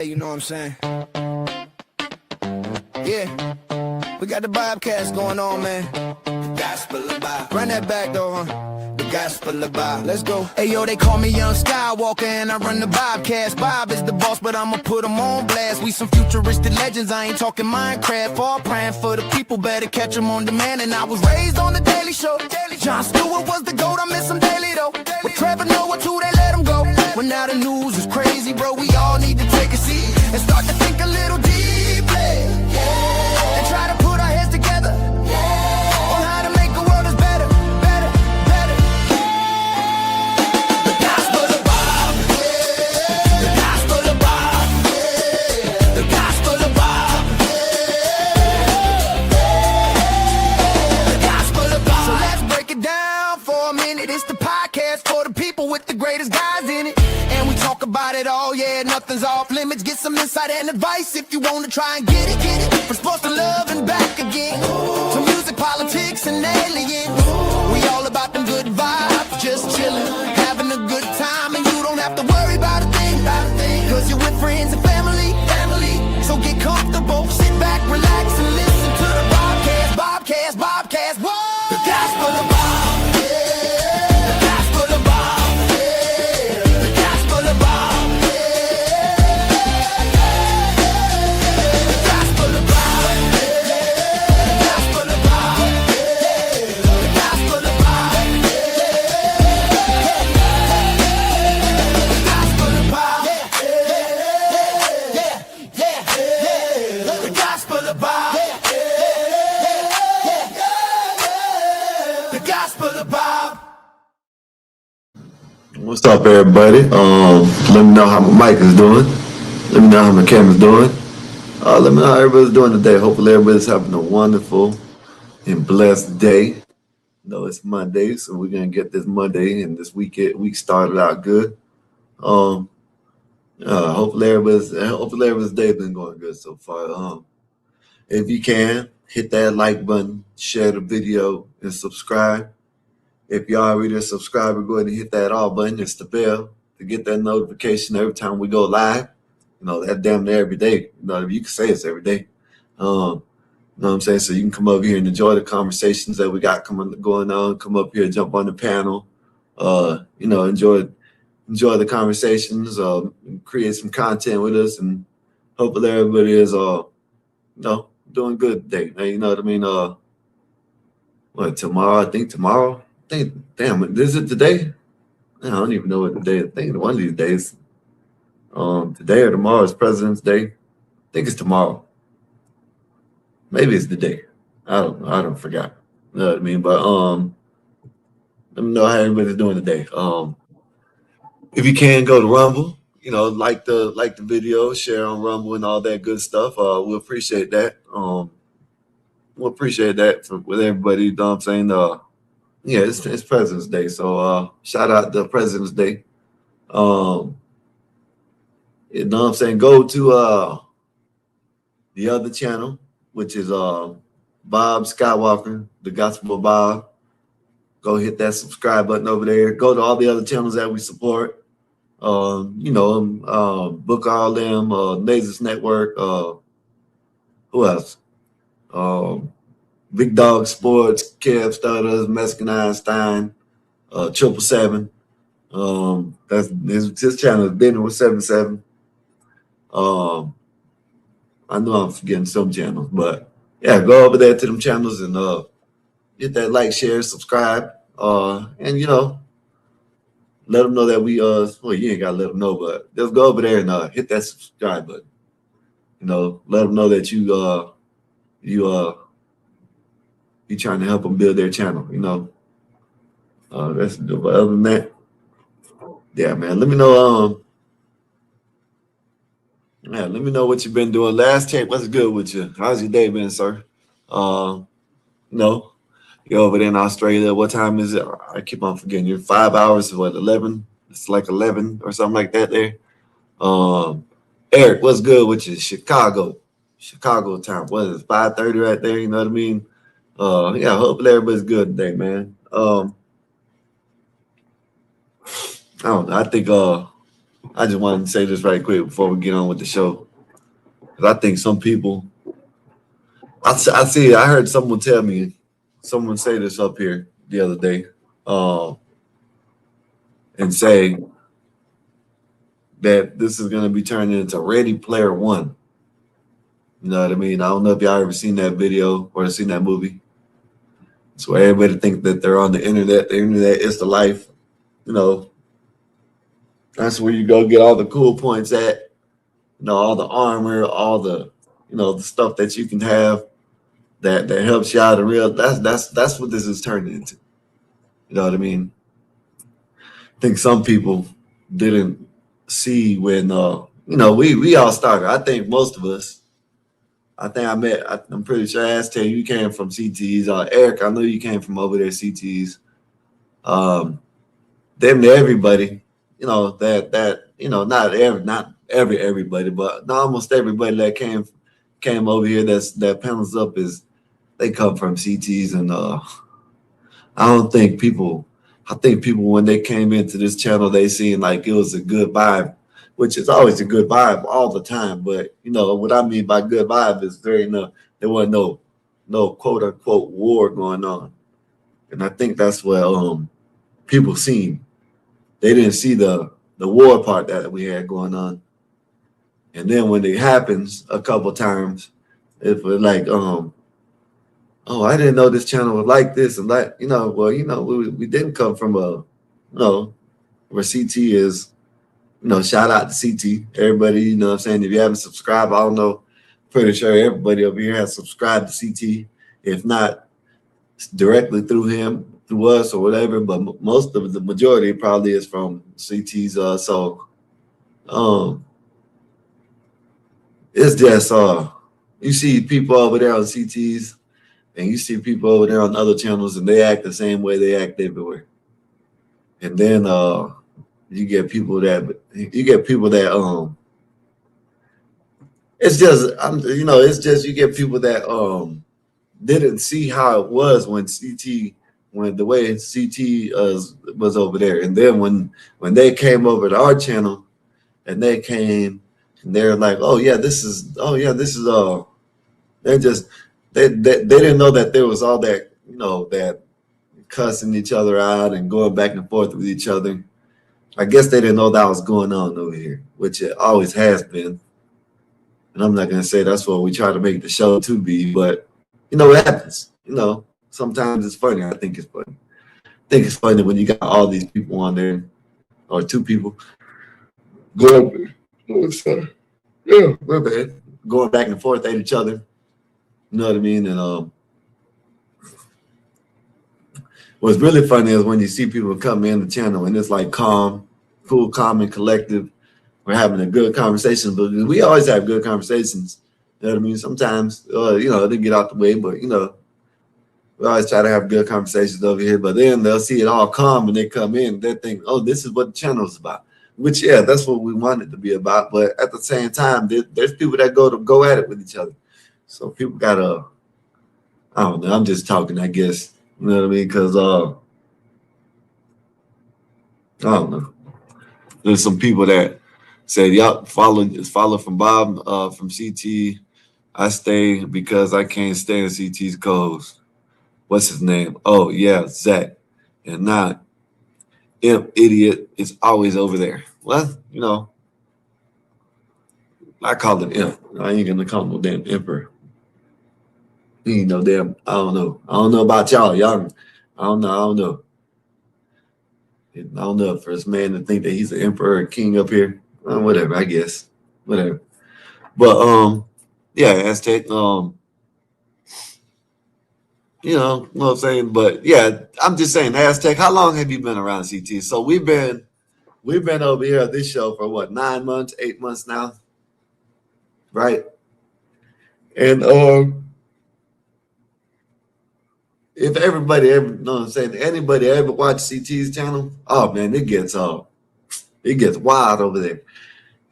You know what I'm saying? Yeah, we got the Bobcast going on, man. The gospel of Bob. Run that back though, huh? The gospel of Bob. Let's go. Hey yo, they call me Young Skywalker and I run the Bobcast. Bob is the boss, but I'ma put him on blast. We some futuristic legends, I ain't talking Minecraft. All praying for the people, better catch them on demand. And I was raised on the Daily Show. Jon Stewart was the GOAT, I miss him daily though. But Trevor Noah too, they let him go. When now the news is crazy, bro, we all need to take a seat and start to think a little deeply, and try to put our heads together on how to make a world that's better, better, better. The gospel of Bob, the gospel of Bob, the gospel of Bob, the gospel of Bob. So let's break it down for a minute. It's the podcast for the people with the greatest guys in it. And we talk about it all, yeah, nothing's off limits. Get some insight and advice if you want to try and get it, get it. From sports to love and back again, to music, politics, and aliens. We all about them good vibes, just chilling, having a good time. And you don't have to worry about a thing, cause you're with friends and family. So get comfortable, sit back, relax, and listen to the Bobcast, whoa! The gospel of Bob. What's up, everybody? Let me know how my mic is doing. Let me know how my camera's doing. Let me know how everybody's doing today. Hopefully, everybody's having a wonderful and blessed day. You know, it's Monday, so we're gonna get this Monday and this week started out good. Hopefully, everybody's day been going good so far. If you can, hit that like button, share the video, and subscribe. If you already a subscriber, go ahead and hit that all button. It's the bell to get that notification every time we go live. You know, that damn near every day. You know, you can say it's every day. You know what I'm saying? So you can come over here and enjoy the conversations that we got going on. Come up here, jump on the panel. You know, enjoy the conversations. Create some content with us, and hopefully everybody is you know, doing good today. You know what I mean? What, tomorrow? I think tomorrow. Damn, is it today? I don't even know what the day is. I think one of these days. Today or tomorrow is President's Day. I think it's tomorrow. Maybe it's the day. I don't forgot. You know what I mean? But let me know how everybody's doing today. If you can, go to Rumble. You know, like the video, share on Rumble and all that good stuff. We'll appreciate that. We'll appreciate that with everybody. You know what I'm saying? Yeah, it's President's Day, so shout out to President's Day. You know what I'm saying? Go to the other channel, which is Bob Skywalker, the Gospel of Bob. Go hit that subscribe button over there. Go to all the other channels that we support. You know, Book All Them, Nazis Network. Who else? Big Dog Sports, Kev Stutters, Mexican Einstein, 777. That's his channel is Dinner with 77. I know I'm forgetting some channels, but yeah, go over there to them channels and hit that like, share, subscribe, and you know, let them know that we well, you ain't gotta let them know, but just go over there and hit that subscribe button. You know, let them know that you trying to help them build their channel, you know. That's but other than that, yeah, man. Let me know. Let me know what you've been doing. Last check, what's good with you? How's your day been, sir? No, you're over there in Australia. What time is it? I keep on forgetting. You're 5 hours. What, 11? It's like 11 or something like that there. Eric, what's good with you? Chicago time. What is it? 5:30 right there. You know what I mean? Yeah, hopefully everybody's good today, man. I don't know. I think I just wanted to say this right quick before we get on with the show. Because I think some people, I heard someone tell me, someone say this up here the other day, and say that this is going to be turned into Ready Player One. You know what I mean? I don't know if y'all ever seen that video or seen that movie. It's where everybody think that they're on the internet. The internet is the life. You know, that's where you go get all the cool points at. You know, all the armor, all the, you know, the stuff that you can have that helps you out in real. That's what this is turning into. You know what I mean? I think some people didn't see when you know, we all started. I think most of us. I'm pretty sure Aztec, you came from CTs. Eric, I know you came from over there CTs. Them to everybody, you know, that you know, not everybody, but almost everybody that came over here that panels up is they come from CTs, and I don't think people. I think people when they came into this channel, they seen like it was a good vibe, which is always a good vibe all the time. But you know what I mean by good vibe is there wasn't no quote unquote war going on, and I think that's what people seen. They didn't see the war part that we had going on, and then when it happens a couple times, it was like oh, I didn't know this channel was like this and that. You know, well, you know, we didn't come from a, you know, where CT is, you know, shout out to CT. Everybody, you know what I'm saying? If you haven't subscribed, I don't know, pretty sure everybody over here has subscribed to CT. If not directly through him, through us or whatever, but most of the majority probably is from CT's. It's just, you see people over there on CT's, and you see people over there on other channels and they act the same way they act everywhere. And then you get people that it's just you know, it's just you get people that didn't see how it was when the way CT was over there. And then when they came over to our channel and they came and they're like, they're just they didn't know that there was all that, you know, that cussing each other out and going back and forth with each other. I guess they didn't know that was going on over here, which it always has been. And I'm not gonna say that's what we try to make the show to be, but you know, it happens. You know, sometimes it's funny. I think it's funny. I think it's funny when you got all these people on there, or two people going, oh, sorry. Yeah, we're bad. Going back and forth at each other. You know what I mean? And what's really funny is when you see people come in the channel and it's like calm, cool, calm, and collective. We're having a good conversation, but we always have good conversations. You know what I mean? Sometimes, you know, they get out the way, but you know, we always try to have good conversations over here. But then they'll see it all calm and they come in, they think, oh, this is what the channel is about. Which, yeah, that's what we want it to be about. But at the same time, there's people that go at it with each other. So people gotta, I don't know. I'm just talking, I guess. You know what I mean? Because I don't know. There's some people that said, "Y'all follow from Bob from CT. I stay because I can't stand CT's co-host. What's his name? Oh yeah, Zach. And now, Imp idiot is always over there. Well, you know, I call him Imp. I ain't gonna call him no damn emperor. He ain't no damn. I don't know. I don't know about y'all. Y'all, I don't know. I don't know. I don't know for this man to think that he's an emperor or king up here. Whatever, I guess. Whatever. But yeah, Aztec. You know what I'm saying? But yeah, I'm just saying, Aztec, how long have you been around CT? So we've been over here at this show for what, 9 months, 8 months now, right? And if everybody ever, you know what I'm saying, anybody ever watch CT's channel, oh man, it gets wild over there.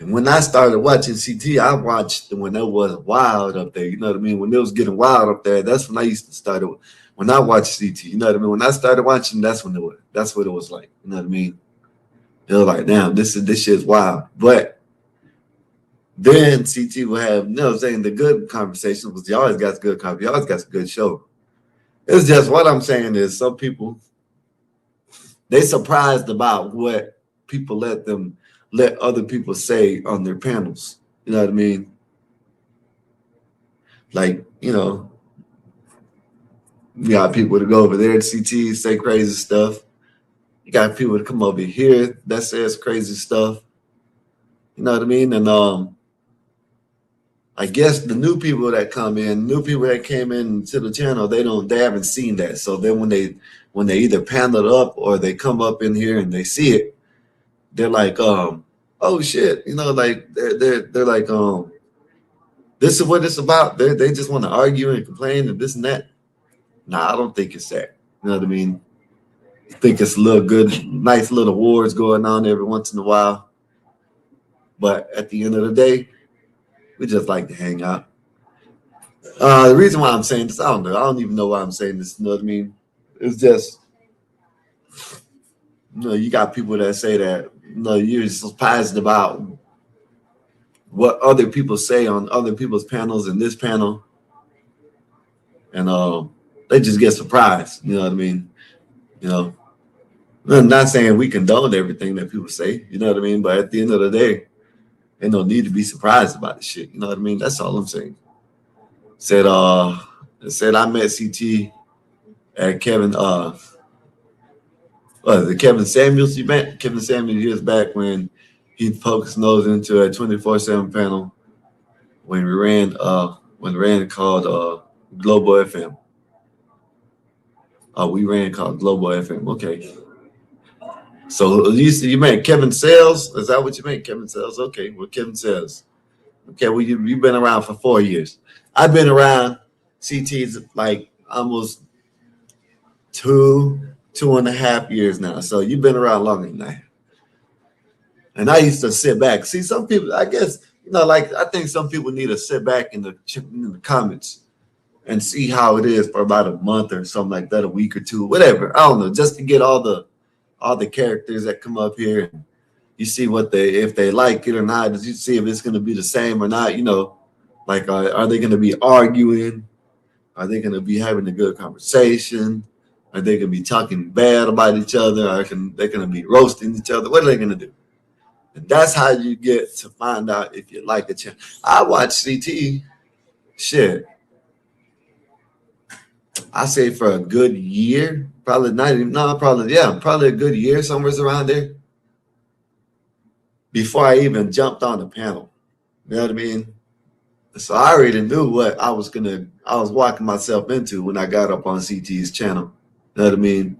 And when I started watching CT, I watched when it was wild up there. You know what I mean? When it was getting wild up there, that's when I used to start it. When I watched CT, you know what I mean? When I started watching, that's what it was like. You know what I mean? They're like, damn, this shit's wild. But then CT will have, you know what I'm saying, the good conversations, because you always got good conversation. You always got a good show. It's just what I'm saying is some people, they surprised about what people let other people say on their panels. You know what I mean? Like, you know, you got people to go over there to CT, say crazy stuff. You got people to come over here that says crazy stuff. You know what I mean? And I guess the new people that come in, new people that came in to the channel, they haven't seen that. So then when they either panel it up or they come up in here and they see it, they're like, oh shit, you know, like they're like, this is what it's about. They just want to argue and complain and this and that. Nah, I don't think it's that. You know what I mean? I think it's a little good, nice little wars going on every once in a while. But at the end of the day, we just like to hang out. The reason why I'm saying this, I don't know. I don't even know why I'm saying this. You know what I mean? It's just, you know, you got people that say that, you know, you're surprised about what other people say on other people's panels and this panel. And they just get surprised. You know what I mean? You know, I'm not saying we condone everything that people say. You know what I mean? But at the end of the day, ain't no need to be surprised about the shit. You know what I mean? That's all I'm saying. Said I met CT at Kevin the Kevin Samuels event. Kevin Samuels years back when he poked his nose into a 24/7 panel when we ran called Global FM. We ran called Global FM. Okay. So you met Kevin Sales? Is that what you meant? Kevin Sales? Okay, well, Kevin Sales. Okay, well, you've been around for 4 years. I've been around CT's like almost 2.5 years now. So you've been around longer than that. And I used to sit back. See, some people, I guess, you know, like I think some people need to sit back in the comments and see how it is for about a month or something like that, a week or two, whatever. I don't know, just to get all the characters that come up here. And you see if they like it or not. You see if it's going to be the same or not. You know, like are they going to be arguing? Are they going to be having a good conversation? Are they going to be talking bad about each other? Are they going to be roasting each other? What are they going to do? And that's how you get to find out if you like the channel. I watch CT shit. I say for a good year, probably probably a good year, somewhere around there, before I even jumped on the panel. You know what I mean? So I already knew what I was walking myself into when I got up on CT's channel. You know what I mean?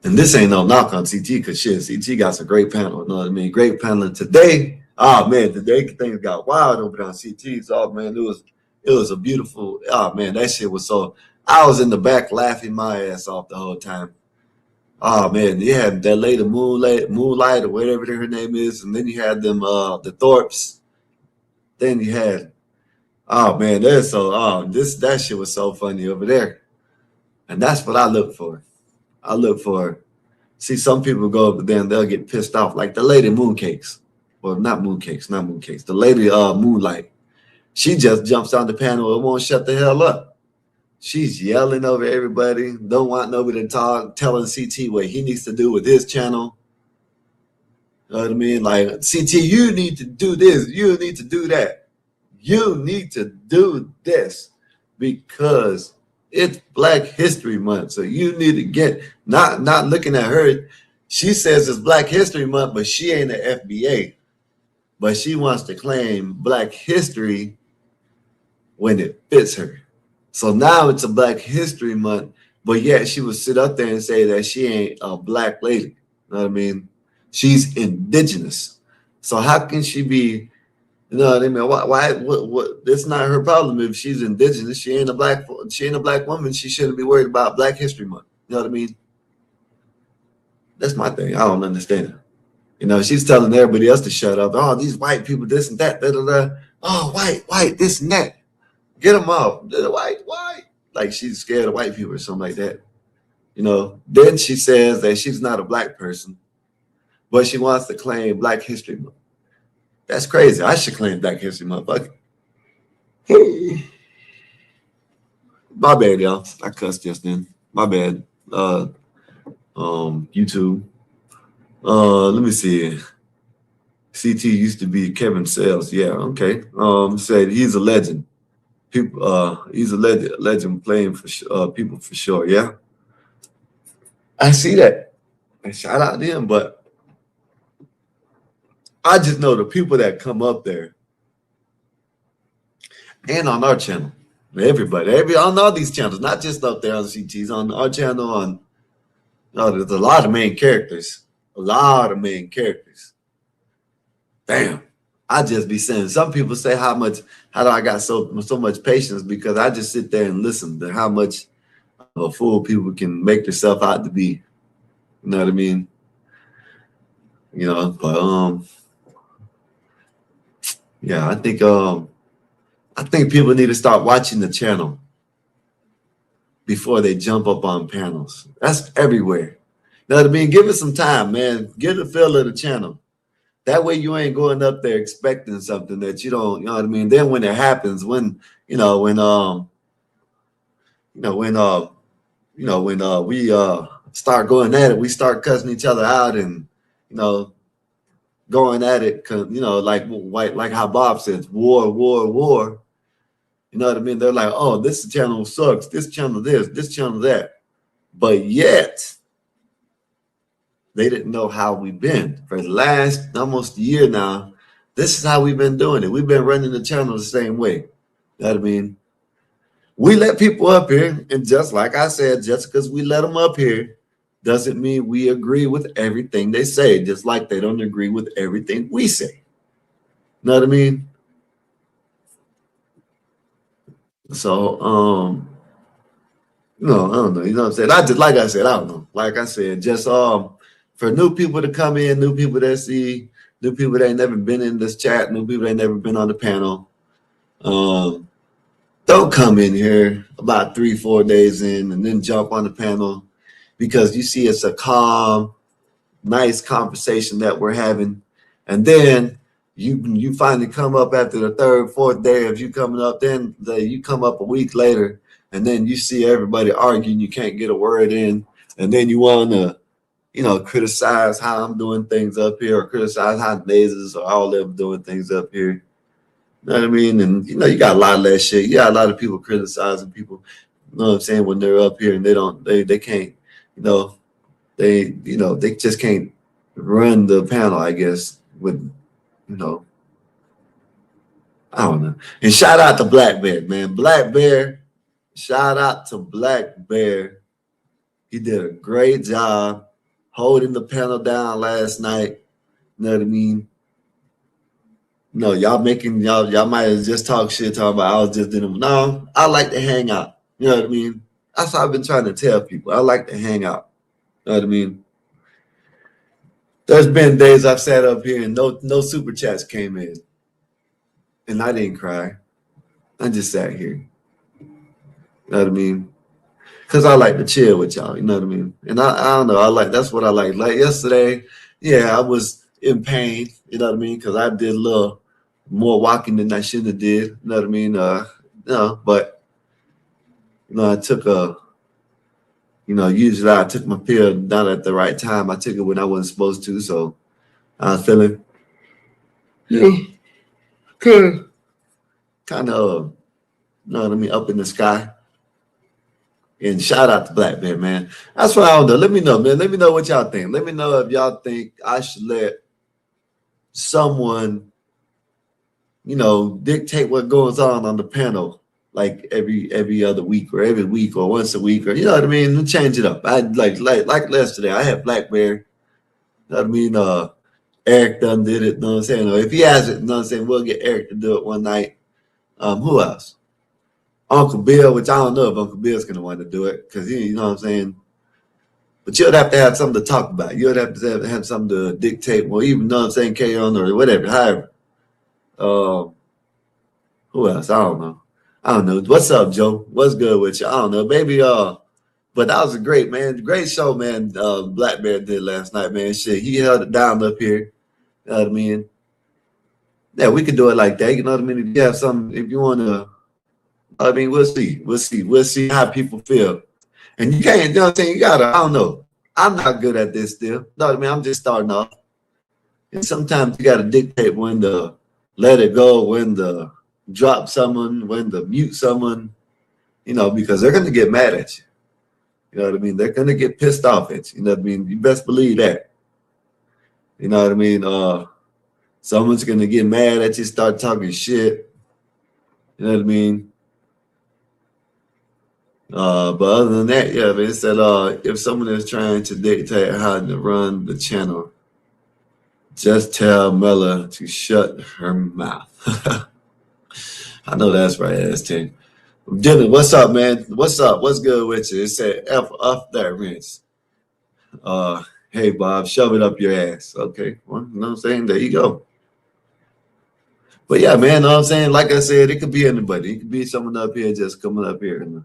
And this ain't no knock on CT, because shit, CT got some great panel. You know what I mean? Great panel today. Oh man, today things got wild over there on CT's. Oh man, it was a beautiful. Oh man, that shit was so. I was in the back laughing my ass off the whole time. Oh man, you had that lady Moonlight or whatever her name is, and then you had them the Thorpes. Then you had, oh man, that shit was so funny over there. And that's what I look for. See, some people go over there and they'll get pissed off, like the lady Mooncakes. Well, not Mooncakes. The lady Moonlight. She just jumps on the panel and won't shut the hell up. She's yelling over everybody, don't want nobody to talk, telling CT what he needs to do with his channel. You know what I mean? Like, CT, you need to do this. You need to do that. You need to do this because it's Black History Month. So you need to get, not looking at her. She says it's Black History Month, but she ain't an FBA. But she wants to claim Black history when it fits her. So now it's a Black History Month, but yet she would sit up there and say that she ain't a Black lady. You know what I mean? She's indigenous. So how can she be, you know what I mean? Why what that's not her problem. If she's indigenous, she ain't a black woman. She shouldn't be worried about Black History Month. You know what I mean? That's my thing. I don't understand it. You know, she's telling everybody else to shut up. Oh, these white people, this and that, da, da, da. Oh, white, this and that. Get them off. White. Like she's scared of white people or something like that. You know, then she says that she's not a Black person. but she wants to claim Black History Month. That's crazy. I should claim Black History Month. Fuck it. My bad, y'all. I cussed just then. My bad. YouTube. Let me see. CT used to be Kevin Sales. Yeah, okay. Said he's a legend. People, he's a legend playing for people for sure. Yeah, I see that. And shout out to him, but I just know the people that come up there and on our channel, everybody, on all these channels, not just up there on CT's, on our channel, on there's a lot of main characters. A lot of main characters. Damn. I just be saying, some people say how do I got so much patience, because I just sit there and listen to how much of a fool people can make themselves out to be. You know what I mean? You know, but yeah, I think people need to start watching the channel before they jump up on panels. That's everywhere. You know what I mean? Give it some time, man. Get a feel of the channel. That way you ain't going up there expecting something that you don't, you know what I mean? Then when it happens, when we start going at it, we start cussing each other out and, you know, going at it, you know, like how Bob says, war. You know what I mean? They're like, oh, this channel sucks, this channel this channel that. But yet, they didn't know how we've been. For the last almost year now, this is how we've been doing it. We've been running the channel the same way. You know what I mean? We let people up here, and just like I said, just because we let them up here doesn't mean we agree with everything they say, just like they don't agree with everything we say. You know what I mean? So, no, I don't know. You know what I'm saying? I don't know. Like I said, just for new people to come in, new people that see, new people that ain't never been in this chat, new people that ain't never been on the panel. Don't come in here about 3-4 days in and then jump on the panel because you see it's a calm, nice conversation that we're having, and then you finally come up after the 3rd, 4th day of you coming up. Then you come up a week later, and then you see everybody arguing. You can't get a word in, and then you want to, you know, criticize how I'm doing things up here, or criticize how Nazes or all them doing things up here. You know what I mean? And you know, you got a lot of that shit. You got a lot of people criticizing people. You know what I'm saying? When they're up here and they can't, they just can't run the panel, I guess, with, you know, I don't know. And shout out to Black Bear, man. Black Bear, shout out to Black Bear. He did a great job holding the panel down last night. You know what I mean? No, y'all might have just talk shit talking about I was just in them. No, I like to hang out. You know what I mean? That's what I've been trying to tell people. I like to hang out. You know what I mean? There's been days I've sat up here and no super chats came in. And I didn't cry. I just sat here. You know what I mean? Because I like to chill with y'all. You know what I mean? And I don't know. That's what I like. Like yesterday, yeah, I was in pain. You know what I mean? Because I did a little more walking than I should have did. You know what I mean? But I took usually I took my pill not at the right time. I took it when I wasn't supposed to, so I was feeling kind of, you know what I mean, up in the sky. And shout out to Black Bear, man. That's what I don't know. Let me know, man. Let me know what y'all think. Let me know if y'all think I should let someone, dictate what goes on the panel, like every other week or every week or once a week, or you know what I mean? Change it up. I like yesterday, I had Black Bear. You know what I mean? Eric done did it, you know what I'm saying? Or if he has it, you know what I'm saying, we'll get Eric to do it one night. Who else? Uncle Bill, which I don't know if Uncle Bill's gonna want to do it, because you know what I'm saying. But you'd have to have something to talk about. You'd have to have something to dictate. Well, even, you know what I'm saying, carry on or whatever, however. Who else? I don't know. What's up, Joe? What's good with you? I don't know. Maybe But that was a great show, man. Black Bear did last night, man. Shit, he held it down up here. You know what I mean? Yeah, we could do it like that. You know what I mean? If you have something, if you want to, I mean, we'll see. We'll see how people feel. And you can't, you know what I'm saying? You gotta, I don't know. I'm not good at this still. You know what I mean? I'm just starting off. And sometimes you gotta dictate when to let it go, when to drop someone, when to mute someone, you know, because they're gonna get mad at you. You know what I mean? They're gonna get pissed off at you. You know what I mean? You best believe that. You know what I mean? Someone's gonna get mad at you, start talking shit. You know what I mean? But other than that, yeah, they said if someone is trying to dictate how to run the channel, just tell Mella to shut her mouth. I know that's right, S10. Dylan, what's up, man? What's up? What's good with you? It said F up that rinse. Hey Bob, shove it up your ass. Okay, well, you know what I'm saying? There you go. But yeah, man, you know what I'm saying? Like I said, it could be anybody. It could be someone up here just coming up here and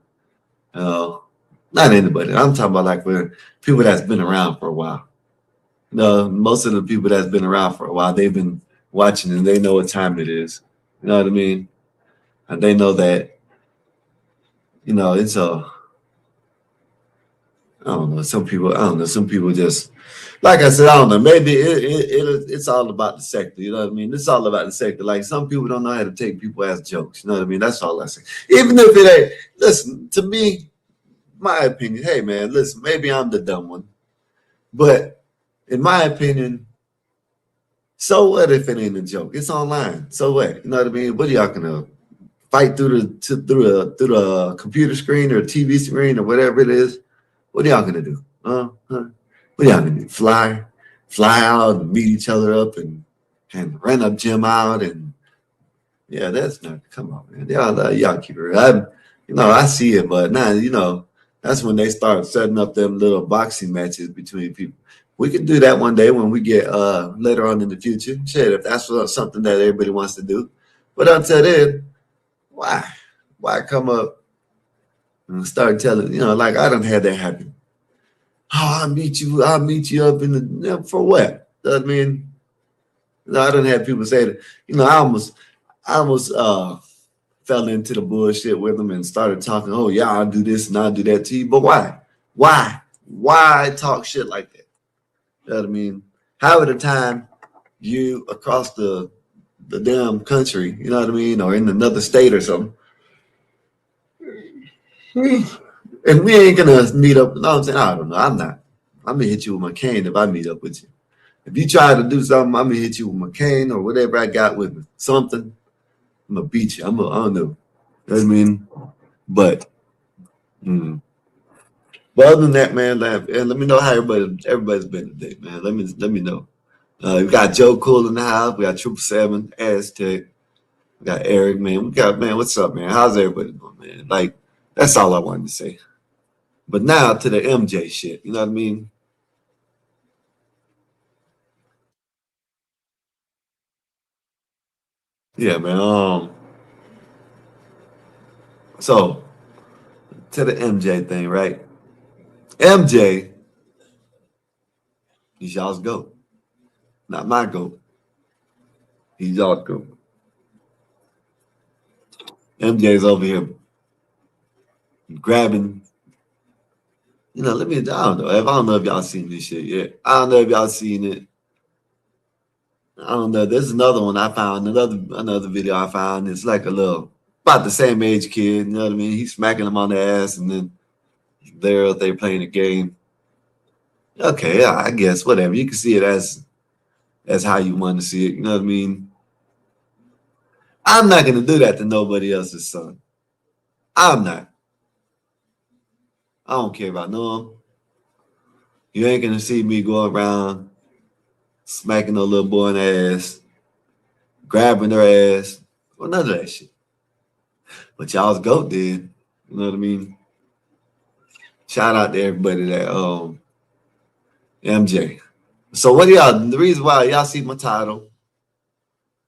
not anybody. I'm talking about like for people that's been around for a while. You know, most of the people that's been around for a while, they've been watching and they know what time it is. You know what I mean? And they know that, you know, it's I don't know. Some people, I don't know. Some people just, like I said, I don't know. Maybe it's all about the sector. You know what I mean? It's all about the sector. Like some people don't know how to take people as jokes. You know what I mean? That's all I say. Even if it ain't, listen, to me, my opinion, hey man, listen, maybe I'm the dumb one. But in my opinion, so what if it ain't a joke? It's online. So what? You know what I mean? What are y'all gonna fight through the computer screen or TV screen or whatever it is? What are y'all gonna do? Huh? What are y'all gonna do? Fly out and meet each other up and rent a gym out and yeah, that's not. Come on, man. Y'all keep it. I see it, but now that's when they start setting up them little boxing matches between people. We can do that one day when we get later on in the future. Shit, if that's something that everybody wants to do. But until then, why come up and start telling, like I don't have that happen. Oh, I'll meet you up in the for what? I mean, I don't have people say that. I almost fell into the bullshit with them and started talking, oh yeah, I'll do this and I'll do that to you. But why? Why talk shit like that? You know what I mean? How at a time you across the damn country, you know what I mean, or in another state or something. And we ain't gonna meet up. No, I'm saying, I don't know. I'm not. I'm gonna hit you with my cane if I meet up with you. If you try to do something, I'm gonna hit you with my cane or whatever I got with me. Something. I'm gonna beat you. I don't know. You know what I mean? But but other than that, man, and let me know how everybody's been today, man. Let me know. We got Joe Cool in the house. We got 777, Aztec. We got Eric, man. We got, man, what's up, man? How's everybody doing, man? Like, that's all I wanted to say. But now to the MJ shit. You know what I mean? Yeah, man. So to the MJ thing, right? MJ is y'all's GOAT. Not my GOAT. He's y'all's GOAT. MJ's over here grabbing. I don't know. I don't know if y'all seen this shit yet. I don't know if y'all seen it. I don't know. There's another one I found, another video I found. It's like a little about the same age kid, you know what I mean? He's smacking him on the ass and then they playing a game. Okay, yeah, I guess whatever. You can see it as how you want to see it, you know what I mean? I'm not gonna do that to nobody else's son. I'm not. I don't care about no him. You ain't gonna see me go around smacking no little boy in the ass, grabbing their ass, or none of that shit. But y'all's GOAT did. You know what I mean? Shout out to everybody that MJ. So what y'all, the reason why y'all see my title,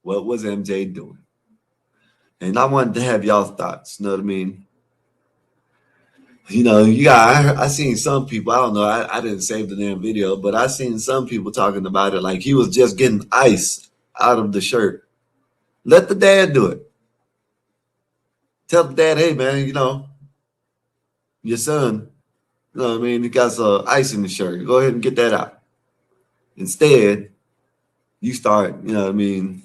what was MJ doing? And I wanted to have y'all's thoughts, you know what I mean? You know, you got. I seen some people. I don't know. I didn't save the damn video, but I seen some people talking about it like he was just getting ice out of the shirt. Let the dad do it. Tell the dad, hey man, you know, your son, you know what I mean, he got some ice in the shirt. Go ahead and get that out. Instead, you start, you know what I mean,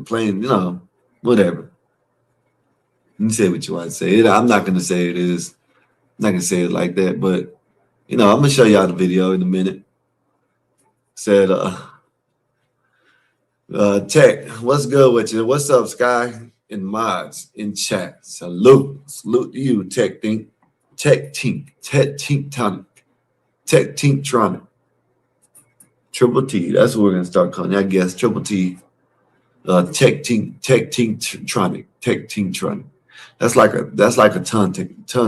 playing, you know, whatever. You say what you want to say. I'm not gonna say it is. I'm not gonna say it like that, but you know, I'm gonna show y'all the video in a minute. Said Tech, what's good with you? What's up, Sky? And mods in chat. Salute to you, Tech Tink. Tech Tink Tonic. Tech Tink Tronic. Triple T. That's what we're gonna start calling it, I guess. Triple T. Tech Tink Tronic. Tech Tink Tronic. That's like a tongue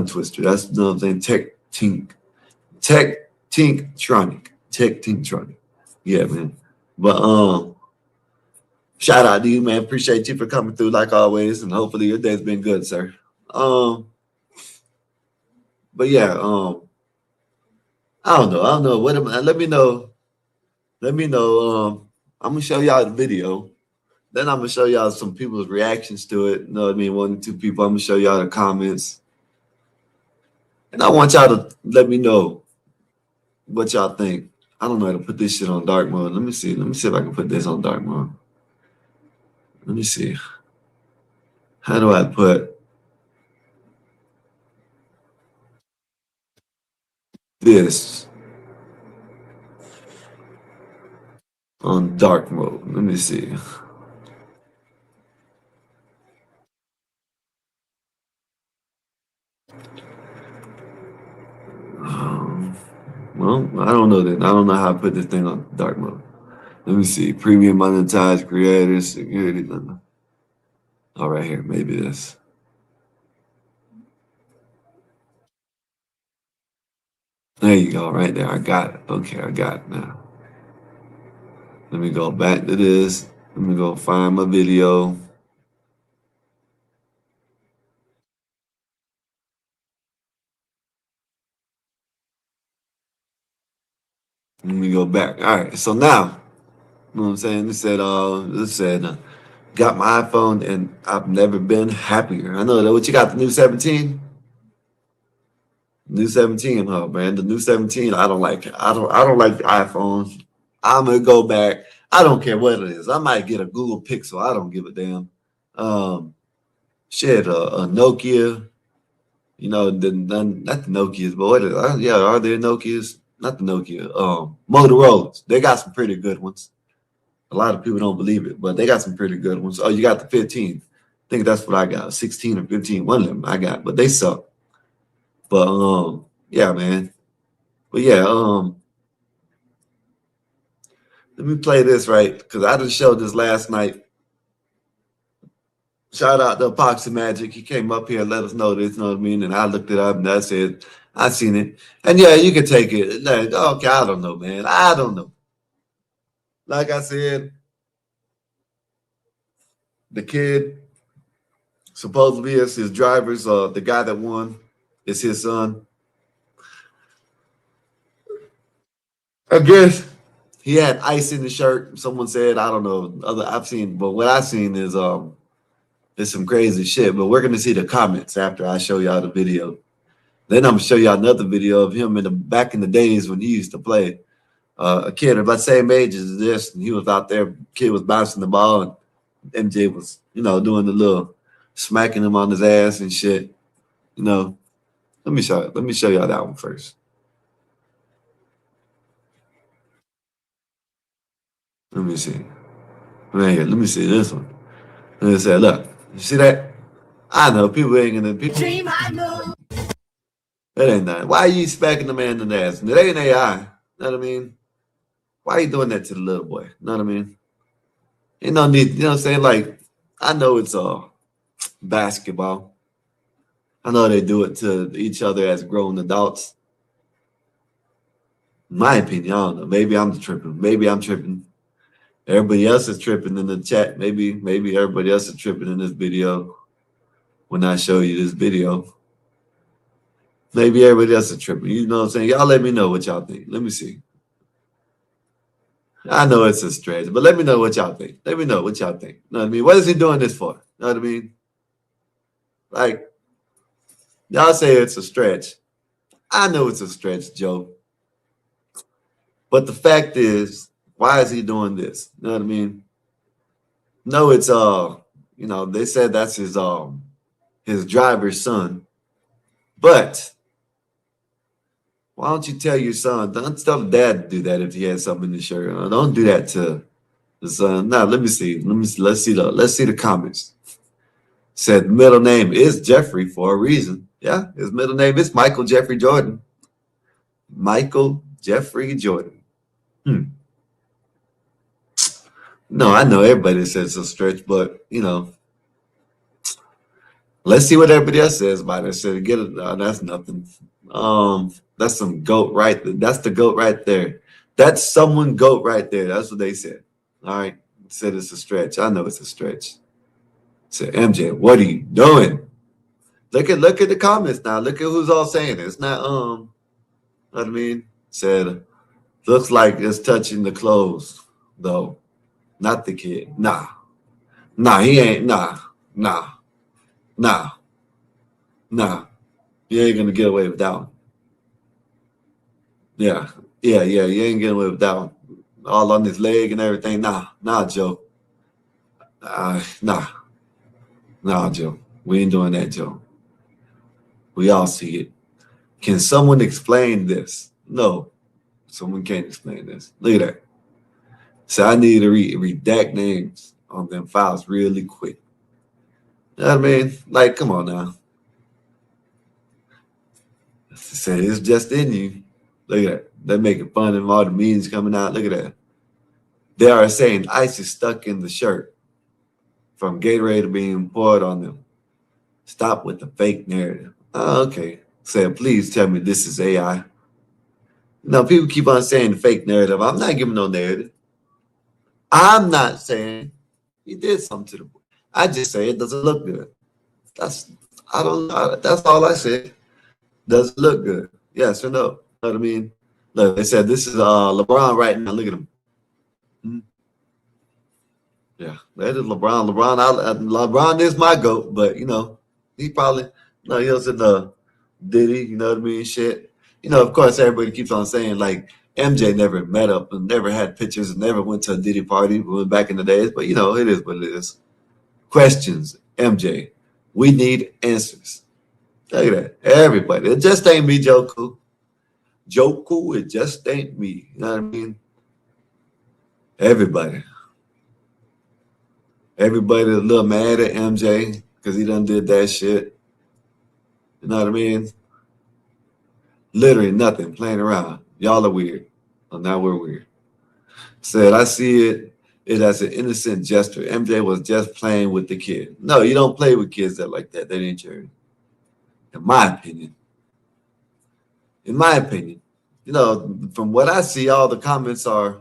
twister. That's, you know what I'm saying? Tech Tink Tronic. Tech Tink Tronic. Yeah, man. But shout out to you, man. Appreciate you for coming through like always, and hopefully your day's been good, sir. But yeah, I don't know. What am I? Let me know. I'm gonna show y'all the video. Then I'm gonna show y'all some people's reactions to it. You know what I mean? 1 or 2 people. I'm gonna show y'all the comments, and I want y'all to let me know what y'all think. I don't know how to put this shit on dark mode. Let me see. Let me see if I can put this on dark mode. Let me see. How do I put this on dark mode? Let me see. Well, I don't know that. I don't know how to put this thing on dark mode. Let me see. Premium monetized creators, security. All right, here. Maybe this. There you go. Right there. I got it. Okay, I got it now. Let me go back to this. Let me go find my video. Let me go back. All right. So now, you know what I'm saying? This said, got my iPhone and I've never been happier. I know that. What you got? The new 17? New 17, huh, man? The new 17. I don't like it. I don't like the iPhones. I'm gonna go back. I don't care what it is. I might get a Google Pixel. I don't give a damn. Um, shit, a Nokia. You know, not the Nokias, but what? Yeah, are there Nokias? Not the Nokia. Motorola's. They got some pretty good ones. A lot of people don't believe it, but they got some pretty good ones. Oh, you got the 15. I think that's what I got. 16 or 15. One of them I got, but they suck. But yeah, man. But yeah, let me play this right because I just showed this last night. Shout out to Epoxy Magic. He came up here and let us know this, you know what I mean? And I looked it up and I said, I seen it. And yeah, you can take it. Like, okay, I don't know, man. I don't know. Like I said, the kid supposedly is his driver's, the guy that won is his son. I guess he had ice in the shirt. Someone said, I don't know. I've seen, but what I've seen is there's some crazy shit. But we're gonna see the comments after I show y'all the video. Then I'm gonna show y'all another video of him in the back in the days when he used to play. A kid about the same age as this, and he was out there. Kid was bouncing the ball, and MJ was, you know, doing the little smacking him on his ass and shit. You know, let me show y'all that one first. Let me see. Right here, let me see this one. Let me say, look, you see that? I know people ain't gonna people. Dream I know. That ain't that. Why are you smacking the man in the ass? It ain't AI. You know what I mean? Why are you doing that to the little boy? You know what I mean? You know, need, you know what I'm saying? Like, I know it's basketball. I know they do it to each other as grown adults. In my opinion, I don't know. Maybe I'm tripping. Maybe I'm tripping. Everybody else is tripping in the chat. Maybe everybody else is tripping in this video when I show you this video. Maybe everybody else is tripping. You know what I'm saying? Y'all let me know what y'all think. Let me see. I know it's a stretch, but let me know what y'all think. Let me know what y'all think. You know what I mean? What is he doing this for? You know what I mean? Like, y'all say it's a stretch. I know it's a stretch, Joe. But the fact is, why is he doing this? You know what I mean? No, it's you know, they said that's his driver's son. But why don't you tell your son? Don't tell the dad to do that if he has something in the shirt. Don't do that to the son. Now let me see. Let's see the comments. Said middle name is Jeffrey for a reason. Yeah, his middle name is Michael Jeffrey Jordan. Michael Jeffrey Jordan. No, I know everybody says it's a stretch, but you know, let's see what everybody else says about it. Said get it. That's nothing. That's some goat right there. That's the goat right there. That's someone goat right there. That's what they said. All right. Said it's a stretch. I know it's a stretch. Said MJ, what are you doing? Look at the comments now. Look at who's all saying it. It's not what I mean. Said looks like it's touching the clothes though. Not the kid. Nah. Nah, he ain't. Nah. Nah. Nah. Nah. You ain't gonna get away with that one. Yeah. Yeah. You ain't getting away with that one. All on his leg and everything. Nah, Joe. Nah, Joe. We ain't doing that, Joe. We all see it. Can someone explain this? No, someone can't explain this. Look at that. So I need to redact names on them files really quick. You know what I mean? Like, come on now. Say it's just in you. Look at that. They're making fun of all the memes coming out. Look at that. They are saying ice is stuck in the shirt from Gatorade being poured on them. Stop with the fake narrative. Oh, okay. Said, please tell me this is AI. Now, people keep on saying the fake narrative. I'm not giving no narrative. I'm not saying he did something to the boy. I just say it doesn't look good. I don't know. That's all I said. Does it look good? Yes or no? You know what I mean? Look, they said this is LeBron right now. Look at him. Yeah, that is LeBron. LeBron is my GOAT, but you know, he probably he was in the Diddy, you know what I mean? Shit. You know, of course everybody keeps on saying like MJ never met up and never had pictures and never went to a Diddy party back in the days, but you know, it is what it is. Questions, MJ. We need answers. Look at that. Everybody. It just ain't me, Joku. Joku, it just ain't me. You know what I mean? Everybody. Everybody a little mad at MJ because he done did that shit. You know what I mean? Literally nothing, playing around. Y'all are weird. Well, now we're weird. Said, I see it as an innocent gesture. MJ was just playing with the kid. No, you don't play with kids that like that. That ain't your, in my opinion. In my opinion. You know, from what I see, all the comments are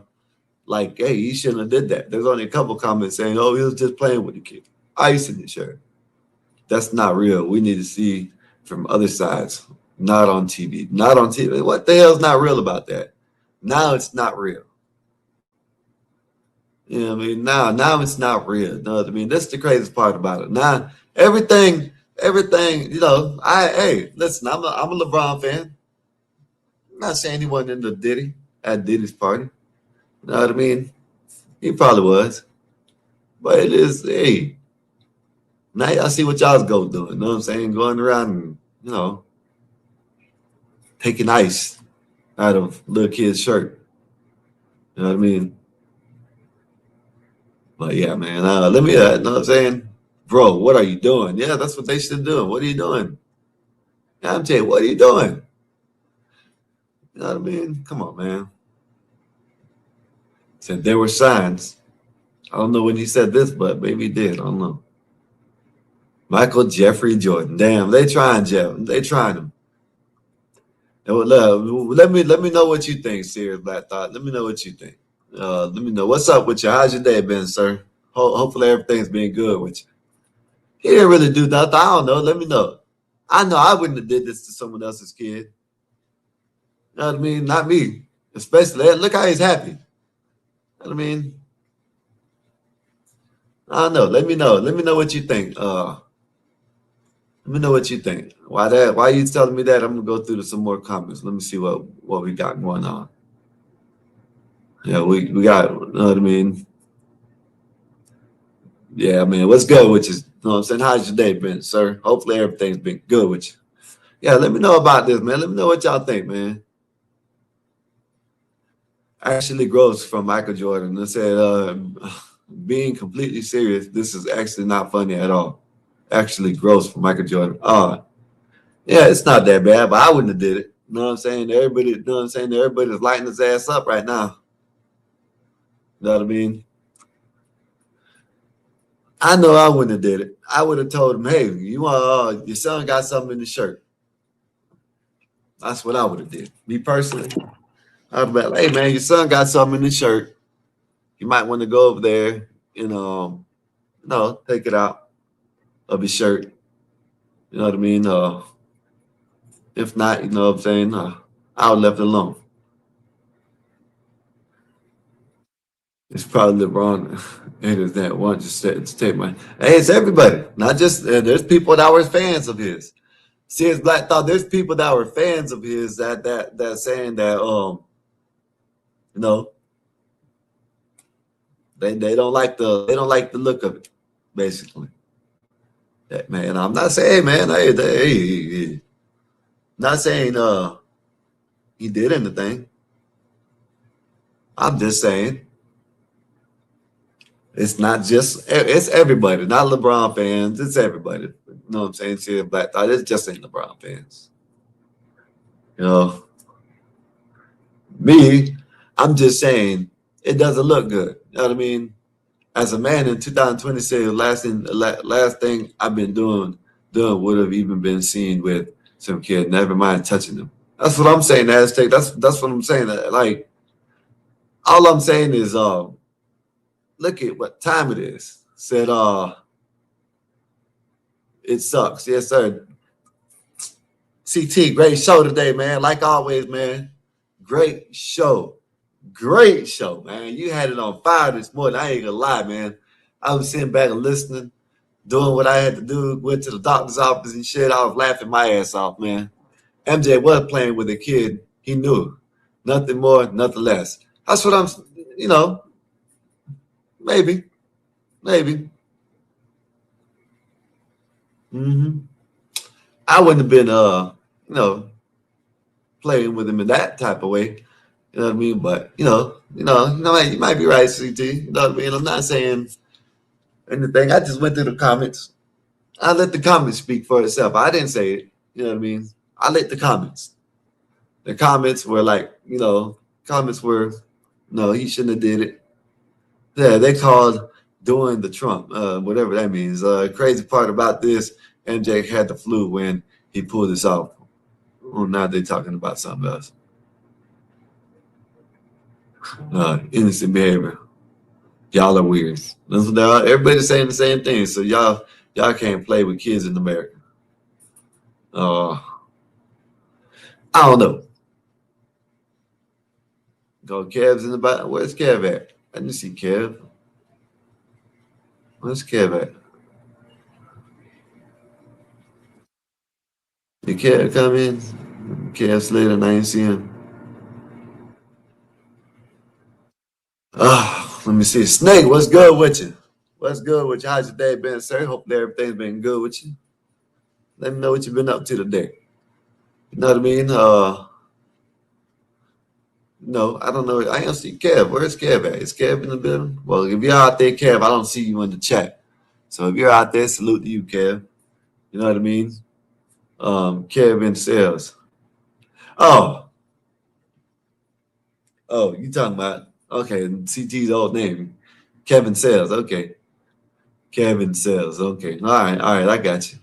like, hey, he shouldn't have did that. There's only a couple comments saying, oh, he was just playing with the kid. Ice in the shirt. That's not real. We need to see from other sides, not on TV. Not on TV. What the hell's not real about that? Now it's not real. You know what I mean? Now it's not real. You know what I mean? That's the craziest part about it. Now everything, you know, hey, listen, I'm a LeBron fan. I'm not saying he wasn't in the Diddy at Diddy's party. You know what I mean? He probably was. But it is, hey, now y'all see what y'all's go doing. You know what I'm saying? Going around and, you know, taking ice out of little kid's shirt. You know what I mean? But yeah, man, let me, you know what I'm saying? Bro, what are you doing? Yeah, that's what they should do. What are you doing? MJ, what are you doing? You know what I mean? Come on, man. Said there were signs. I don't know when he said this, but maybe he did. I don't know. Michael Jeffrey Jordan. Damn, they trying Jeff. They trying him. Let me know what you think, Serious Black Thought. Let me know what you think. Let me know what's up with you. How's your day been, sir? Hopefully everything's been good with you. He didn't really do nothing. I don't know. Let me know. I know I wouldn't have did this to someone else's kid. You know what I mean? Not me. Especially, look how he's happy. You know what I mean? I don't know. Let me know. Let me know what you think. Let me know what you think. Why you telling me that? I'm gonna go through some more comments. Let me see what we got going on. Yeah, we got, you know what I mean? Yeah, I mean, what's good with you? You know what I'm saying? How's your day been, sir? Hopefully everything's been good with you. Yeah, let me know about this, man. Let me know what y'all think, man. Actually grows from Michael Jordan. It said, being completely serious, this is actually not funny at all. Actually grows from Michael Jordan. Yeah, it's not that bad, but I wouldn't have did it. You know what I'm saying? Everybody, you know what I'm saying? Everybody's lighting his ass up right now. You know what I mean? I know I wouldn't have did it. I would have told him, hey, you want your son got something in the shirt. That's what I would have did. Me personally, I'd be like, hey man, your son got something in his shirt. You might want to go over there and take it out of his shirt. You know what I mean? If not, you know what I'm saying, I would left it alone. It's probably LeBron haters that want to take my. Hey, it's everybody, not just there's people that were fans of his. See, it's Black Thought. There's people that were fans of his that saying that you know they don't like the look of it, basically. That man, I'm not saying, man, not saying he did anything. I'm just saying it's not just it's everybody, not LeBron fans. It's everybody. You know what I'm saying? See, Black Thought. It's just ain't LeBron fans. You know, me, I'm just saying it doesn't look good. You know what I mean? As a man in 2026, last thing I've been doing would have even been seen with some kid. Never mind touching them. That's what I'm saying, Aztec. That's what I'm saying. Like all I'm saying is, look at what time it is. Said, it sucks. Yes, sir. CT, great show today, man. Like always, man. Great show. Great show, man. You had it on fire this morning. I ain't gonna lie, man. I was sitting back and listening, doing what I had to do, went to the doctor's office and shit. I was laughing my ass off, man. MJ was playing with a kid. He knew. Nothing more, nothing less. That's what I'm, you know, maybe. Maybe. I wouldn't have been, playing with him in that type of way. You know what I mean? But, you might be right, CT. You know what I mean? I'm not saying anything. I just went through the comments. I let the comments speak for itself. I didn't say it. You know what I mean? I let the comments. The comments were like, comments were, no, he shouldn't have did it. Yeah, they called doing the Trump, whatever that means. Crazy part about this, MJ had the flu when he pulled this off. Oh, now they're talking about something else. Innocent behavior. Y'all are weird. That's what everybody's saying the same thing. So y'all can't play with kids in America. I don't know. Go Kev's in the back. Where's Kev at? I didn't see Kev. Where's Kev at? Did Kev come in? Kev Slater, and I ain't see him. Let me see. Snake, what's good with you? What's good with you? How's your day been, sir? Hopefully everything's been good with you. Let me know what you've been up to today. You know what I mean? No, I don't know. I don't see Kev. Where's Kev at? Is Kev in the building? Well, if you're out there, Kev, I don't see you in the chat. So if you're out there, salute to you, Kev. You know what I mean? Kev in sales. Oh, you talking about, okay, CT's old name. Kevin Sales. Okay. Kevin Sales. Okay. All right, I got you.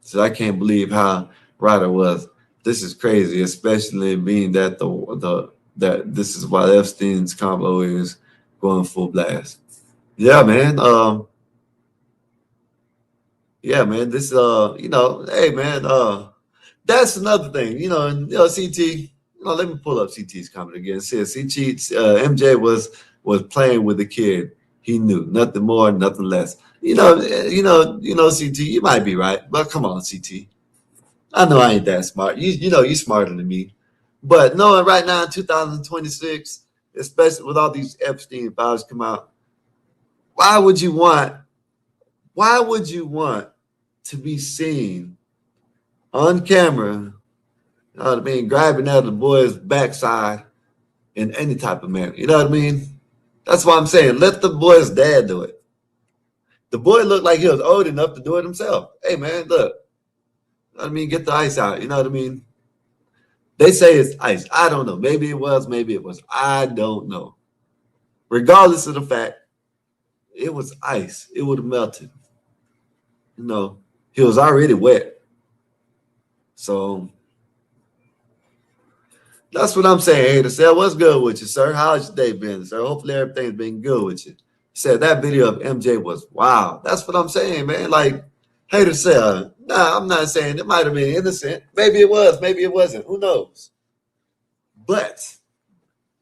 So I can't believe how right I was. This is crazy, especially being that that this is why Epstein's combo is going full blast. Yeah, man. Yeah, man. This hey man, that's another thing, and CT, let me pull up CT's comment again. It says CT MJ was playing with the kid. He knew nothing more, nothing less. CT, you might be right, but come on, CT. I know I ain't that smart. You smarter than me. But knowing right now in 2026, especially with all these Epstein files come out, why would you want why would you want to be seen on camera, grabbing out of the boy's backside in any type of manner? You know what I mean? That's why I'm saying let the boy's dad do it. The boy looked like he was old enough to do it himself. Hey man, look. You know what I mean? Get the ice out. You know what I mean? They say it's ice. I don't know. Maybe it was, maybe it was. I don't know. Regardless of the fact, it was ice. It would have melted. He was already wet. So that's what I'm saying. Hey, to say what's good with you, sir? How's your day been, sir? Hopefully everything's been good with you. He said that video of MJ was wow. That's what I'm saying, man. Like, hey, to say, nah, I'm not saying it might have been innocent. Maybe it was, maybe it wasn't. Who knows? But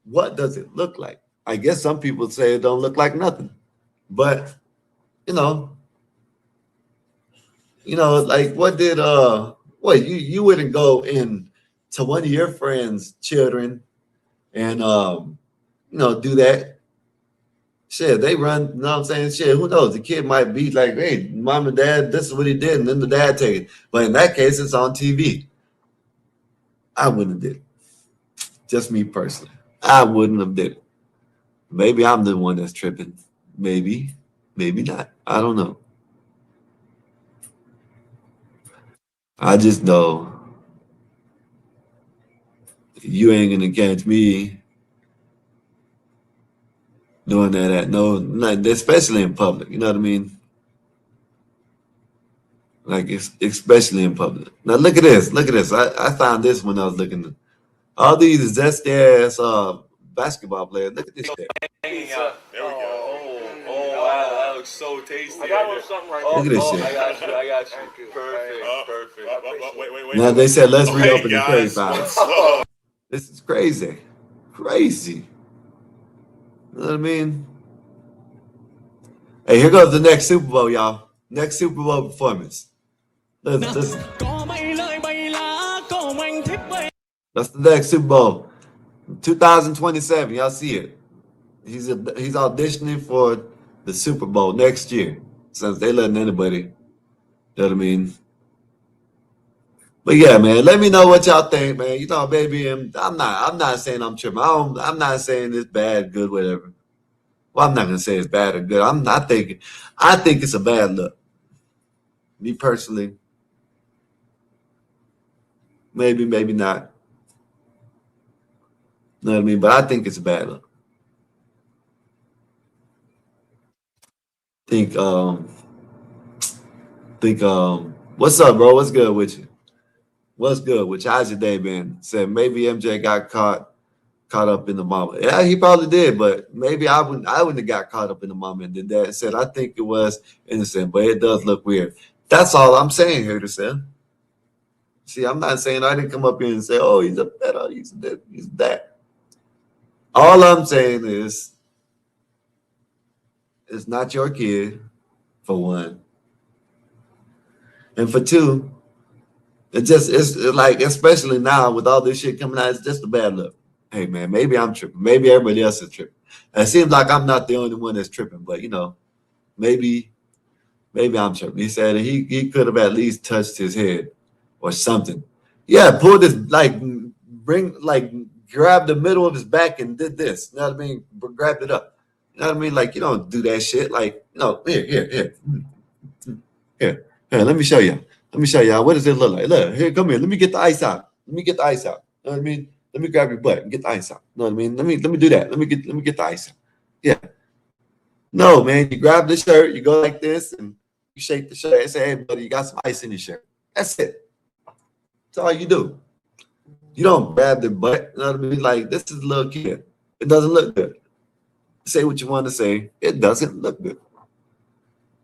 what does it look like? I guess some people say it don't look like nothing. But like what did what you wouldn't go in to one of your friends' children and do that? Shit, they run, you know what I'm saying? Shit, who knows? The kid might be like, hey, mom and dad, this is what he did, and then the dad take it. But in that case, it's on TV. I wouldn't have did it. Just me personally. I wouldn't have did it. Maybe I'm the one that's tripping. Maybe, maybe not. I don't know. I just know you ain't gonna catch me doing that at no, not, especially in public. You know what I mean? Like it's especially in public. Now look at this. Look at this. I found this when I was looking at all these zesty ass basketball players. Look at this shit. Hanging out. There we go. Oh, wow, that looks so tasty. I got one something right Look at this shit. I got you. Perfect. Wait. Now they said let's Hey, reopen the Curry guys, file. what's up? This is crazy. Crazy. You know what I mean? Hey, here goes the next Super Bowl, y'all. Next Super Bowl performance. Listen. That's the next Super Bowl. 2027. Y'all see it. He's auditioning for the Super Bowl next year. Since they letting anybody. You know what I mean? But yeah, man, let me know what y'all think, man. Baby, I'm not saying I'm tripping. I'm not saying it's bad, good, whatever. Well, I'm not gonna say it's bad or good. I think it's a bad look. Me personally, maybe not. You know what I mean? But I think it's a bad look. Think what's up, bro? What's good with you? What's good with you? How's your day been? Said maybe MJ got caught up in the moment. Yeah, he probably did, but maybe I wouldn't have got caught up in the moment and did that. And said I think it was innocent, but it does look weird. That's all I'm saying here to say. See, I'm not saying I didn't come up here and say, oh, he's a pedo, he's this, he's that. All I'm saying is it's not your kid, for one. And for two, it's like, especially now with all this shit coming out, it's just a bad look. Hey man, maybe I'm tripping. Maybe everybody else is tripping. It seems like I'm not the only one that's tripping, but maybe I'm tripping. He said he could have at least touched his head or something. Yeah, pulled his grabbed the middle of his back and did this. You know what I mean? Grabbed it up. You know what I mean? Like you don't do that shit. Like here. Let me show you. Let me show y'all. What does it look like? Look, here, come here. Let me get the ice out. You know what I mean? Let me grab your butt and get the ice out. You know what I mean? Let me do that. Let me get the ice out. Yeah. No, man. You grab the shirt, you go like this, and you shake the shirt and say, hey, buddy, you got some ice in your shirt. That's it. That's all you do. You don't grab the butt. You know what I mean? Like, this is a little kid. It doesn't look good. Say what you want to say. It doesn't look good.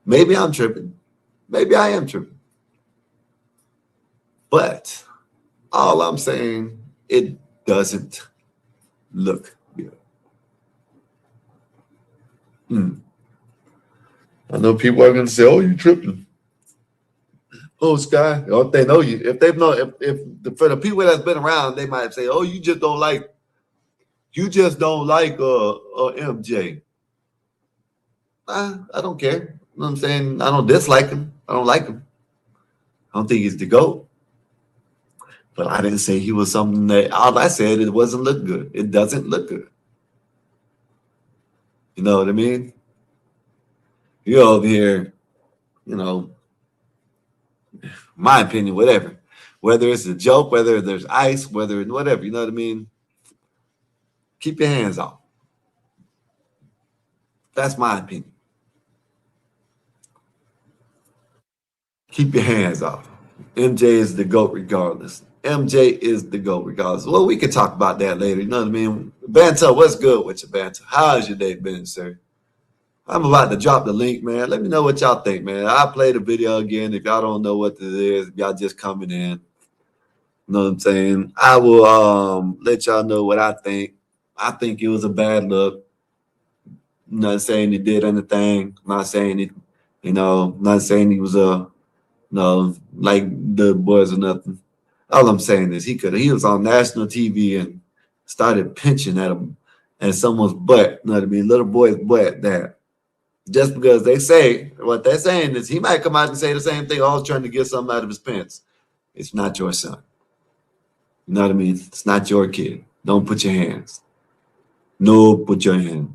Maybe I'm tripping. Maybe I am tripping. But all I'm saying, it doesn't look good. I know people are gonna say, "Oh, you tripping." Oh, Sky. Oh, if they know you, if they've known, for the people that's been around, they might say, "Oh, you just don't like MJ." I don't care. You know what I'm saying? I don't dislike him. I don't like him. I don't think he's the GOAT. But I didn't say he was something that all I said it wasn't look good. It doesn't look good. You know what I mean? You're over here, you know, my opinion, whatever. Whether it's a joke, whether there's ice, whether whatever, you know what I mean? Keep your hands off. That's my opinion. Keep your hands off. MJ is the GOAT regardless. MJ is the GOAT regardless. Well, we can talk about that later. You know what I mean? Banter, what's good with you, Banter? How has your day been, sir? I'm about to drop the link, man. Let me know what y'all think, man. I'll play the video again if y'all don't know what it is. If y'all just coming in, you know what I'm saying? I will let y'all know what I think. I think it was a bad look. I'm not saying he did anything. I'm not saying it, not saying he was like the boys or nothing. All I'm saying is he was on national TV and started pinching at him and someone's butt, you know what I mean? Little boy's butt that just because they say what they're saying is he might come out and say the same thing, all trying to get something out of his pants. It's not your son. You know what I mean? It's not your kid. Don't put your hands. No, put your hand.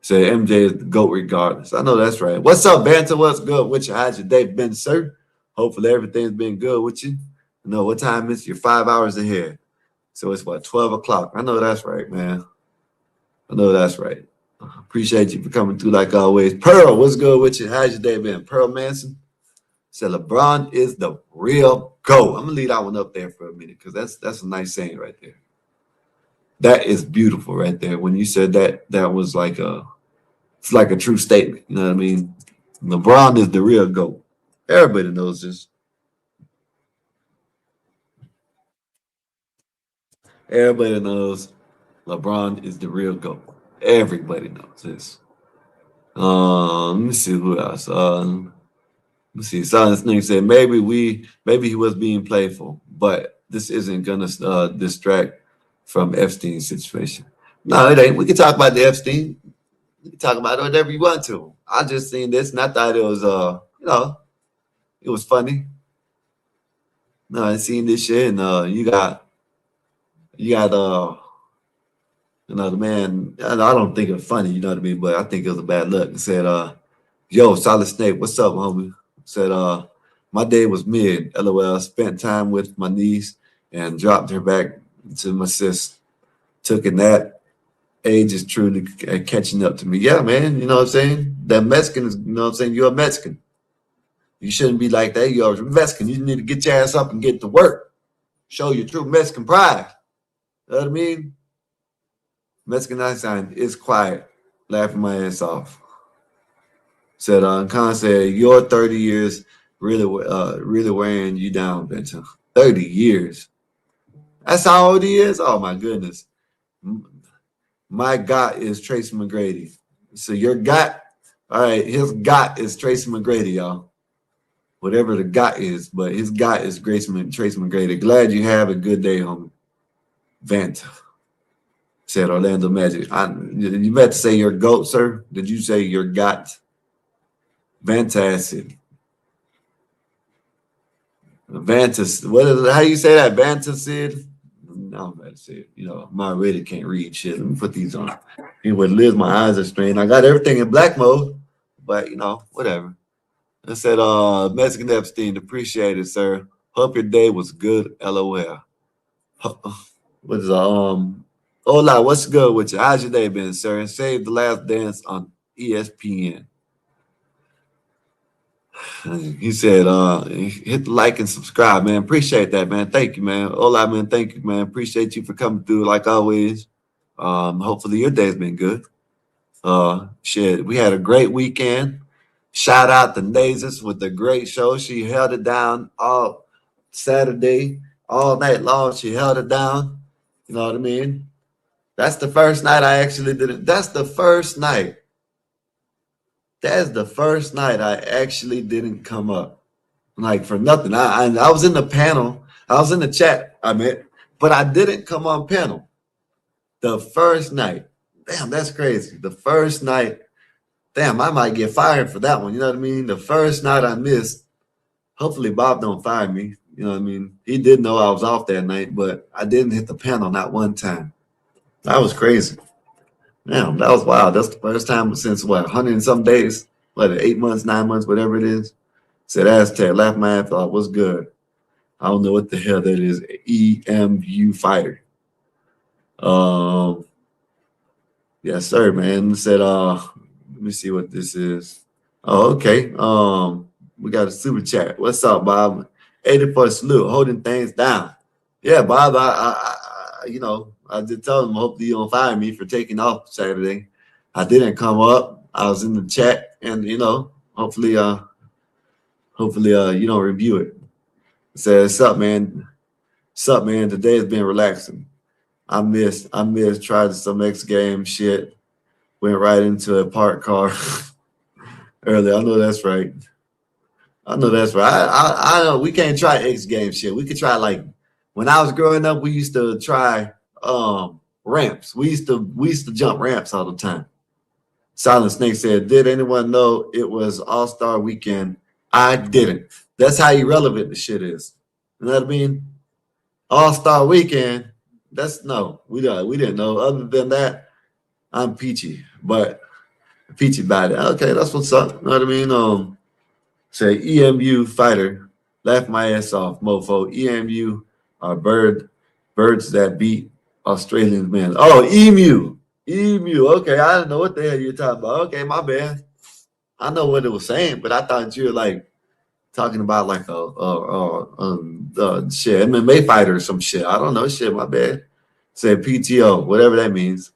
Say MJ is the GOAT regardless. I know that's right. What's up, Banter? What's good with you? How's your day been, sir? Hopefully everything's been good with you. You know what time is it? You're 5 hours ahead. So it's what, 12 o'clock. I know that's right, man. I know that's right. Appreciate you for coming through like always. Pearl, what's good with you? How's your day been? Pearl Manson said LeBron is the real GOAT. I'm gonna leave that one up there for a minute because that's a nice saying right there. That is beautiful right there. When you said that, that was it's like a true statement. You know what I mean? LeBron is the real GOAT. Everybody knows this. Everybody knows LeBron is the real GOAT. Everybody knows this. Let me see who else. Let's see. Silent Snake said maybe he was being playful, but this isn't gonna distract from Epstein's situation. No, it ain't. We can talk about the Epstein. We can talk about it whatever you want to. I just seen this and I thought it was it was funny. No, I seen this shit and you got the man, I don't think it's funny, you know what I mean, but I think it was a bad look. It said, yo, Solid Snake, what's up, homie? Said, my day was mid, LOL. Spent time with my niece and dropped her back to my sis. Took in that age is truly catching up to me. Yeah, man, you know what I'm saying? That Mexican is, you know what I'm saying? You're a Mexican. You shouldn't be like that. You're a Mexican. You need to get your ass up and get to work. Show your true Mexican pride. You know what I mean? Mexican accent is quiet. Laughing my ass off. Said Khan said, your 30 years really wearing you down, Benton. 30 years. That's how old he is? Oh my goodness. My God is Tracy McGrady. So your God, all right, his God is Tracy McGrady, y'all. Whatever the God is, but his God is Tracy McGrady. Glad you have a good day, homie. Vent. Said Orlando Magic. You meant to say your GOAT, sir? Did you say your GOT? Fantastic. Vantas. What is it? How you say that? Vantasid? No, I'm about to say it. You know, I really can't read shit. Let me put these on. Anyway, Liz, my eyes are strained. I got everything in black mode, but whatever. I said, Mexican Epstein, appreciate it, sir. Hope your day was good. LOL. What is Hola, what's good with you? How's your day been, sir? And save the last dance on ESPN. He said, hit the like and subscribe, man. Appreciate that, man. Thank you, man. Hola, man. Thank you, man. Appreciate you for coming through like always. Hopefully your day's been good. Shit, we had a great weekend. Shout out to Nazis with the great show. She held it down all Saturday, all night long. She held it down. You know what I mean? That's the first night I actually did it. That's the first night. That's the first night I actually didn't come up. Like for nothing. I was in the panel. I was in the chat, I meant, but I didn't come on panel. The first night. Damn, that's crazy. The first night. Damn, I might get fired for that one. You know what I mean? The first night I missed. Hopefully Bob don't fire me. You know what I mean? He did know I was off that night, but I didn't hit the panel not one time. That was crazy. Damn, that was wild. That's the first time since what, 100 and some days? What, 8 months, 9 months, whatever it is. Said Aztec, laughed my ass off. What's good? I don't know what the hell that is. EMU fighter. Yes, sir, man. Said, let me see what this is. Oh, okay. We got a super chat. What's up, Bob? 84 salute, holding things down. Yeah, Bob. I did tell him. Hopefully you don't fire me for taking off Saturday. I didn't come up. I was in the chat, and hopefully you don't review it. Said, "What's up, man? What's up, man? Today has been relaxing. I missed. Tried some X game shit. Went right into a park car earlier. I know that's right. I know we can't try X game shit. We could try like when I was growing up, we used to try ramps. We used to jump ramps all the time. Silent Snake said, "Did anyone know it was All-Star Weekend?" I didn't. That's how irrelevant the shit is. You know what I mean? All-Star Weekend. We didn't know. Other than that, I'm peachy, but peachy about it. Okay, that's what's up. You know what I mean? Say EMU fighter, laugh my ass off, mofo. EMU are birds that beat Australian men. Oh, emu. Okay, I didn't know what the hell you're talking about. Okay, my bad. I know what it was saying, but I thought you were like talking about like shit MMA fighter or some shit. I don't know shit. My bad. Said PTO, whatever that means,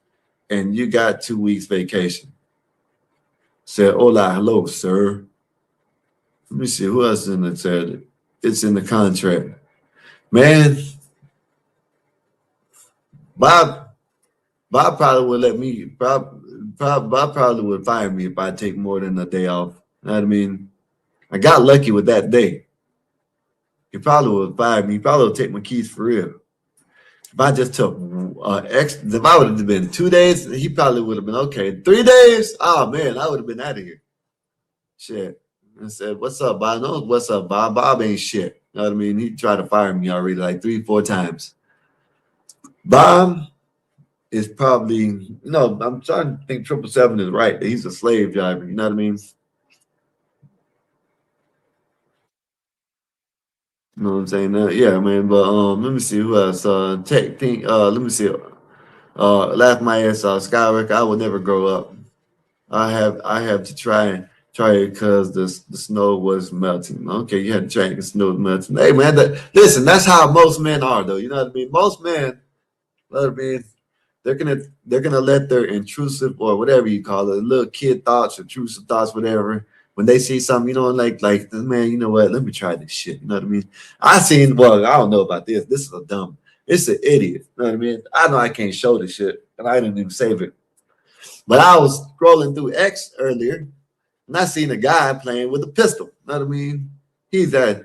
and you got 2 weeks vacation. Said hola, hello, sir. Let me see who else in the chat. It's in the contract, man. Bob probably would let me. Bob probably would fire me if I take more than a day off. You know what I mean? I got lucky with that day. He probably would fire me. He probably would take my keys for real. If I just took if I would have been 2 days, he probably would have been okay. 3 days, oh man, I would have been out of here. Shit. I said, "What's up, Bob?" No, what's up, Bob? Bob ain't shit. You know what I mean? He tried to fire me already like 3-4 times. Bob is probably, I'm trying to think 777 is right. He's a slave driver. You know what I mean? You know what I'm saying? Yeah, man. But let me see who else. Let me see. Laugh my ass off. Skyrock. I will never grow up. I have to try it because the snow was melting. Okay, you had to try it because the snow was melting. Hey man, listen, that's how most men are though. You know what I mean? Most men, what I mean, they're gonna let their intrusive or whatever you call it, little kid thoughts, intrusive thoughts, whatever. When they see something, like man, you know what? Let me try this shit. You know what I mean? Well, I don't know about this. This is it's an idiot. You know what I mean? I know I can't show this shit, and I didn't even save it. But I was scrolling through X earlier, and I seen a guy playing with a pistol. You know what I mean? He got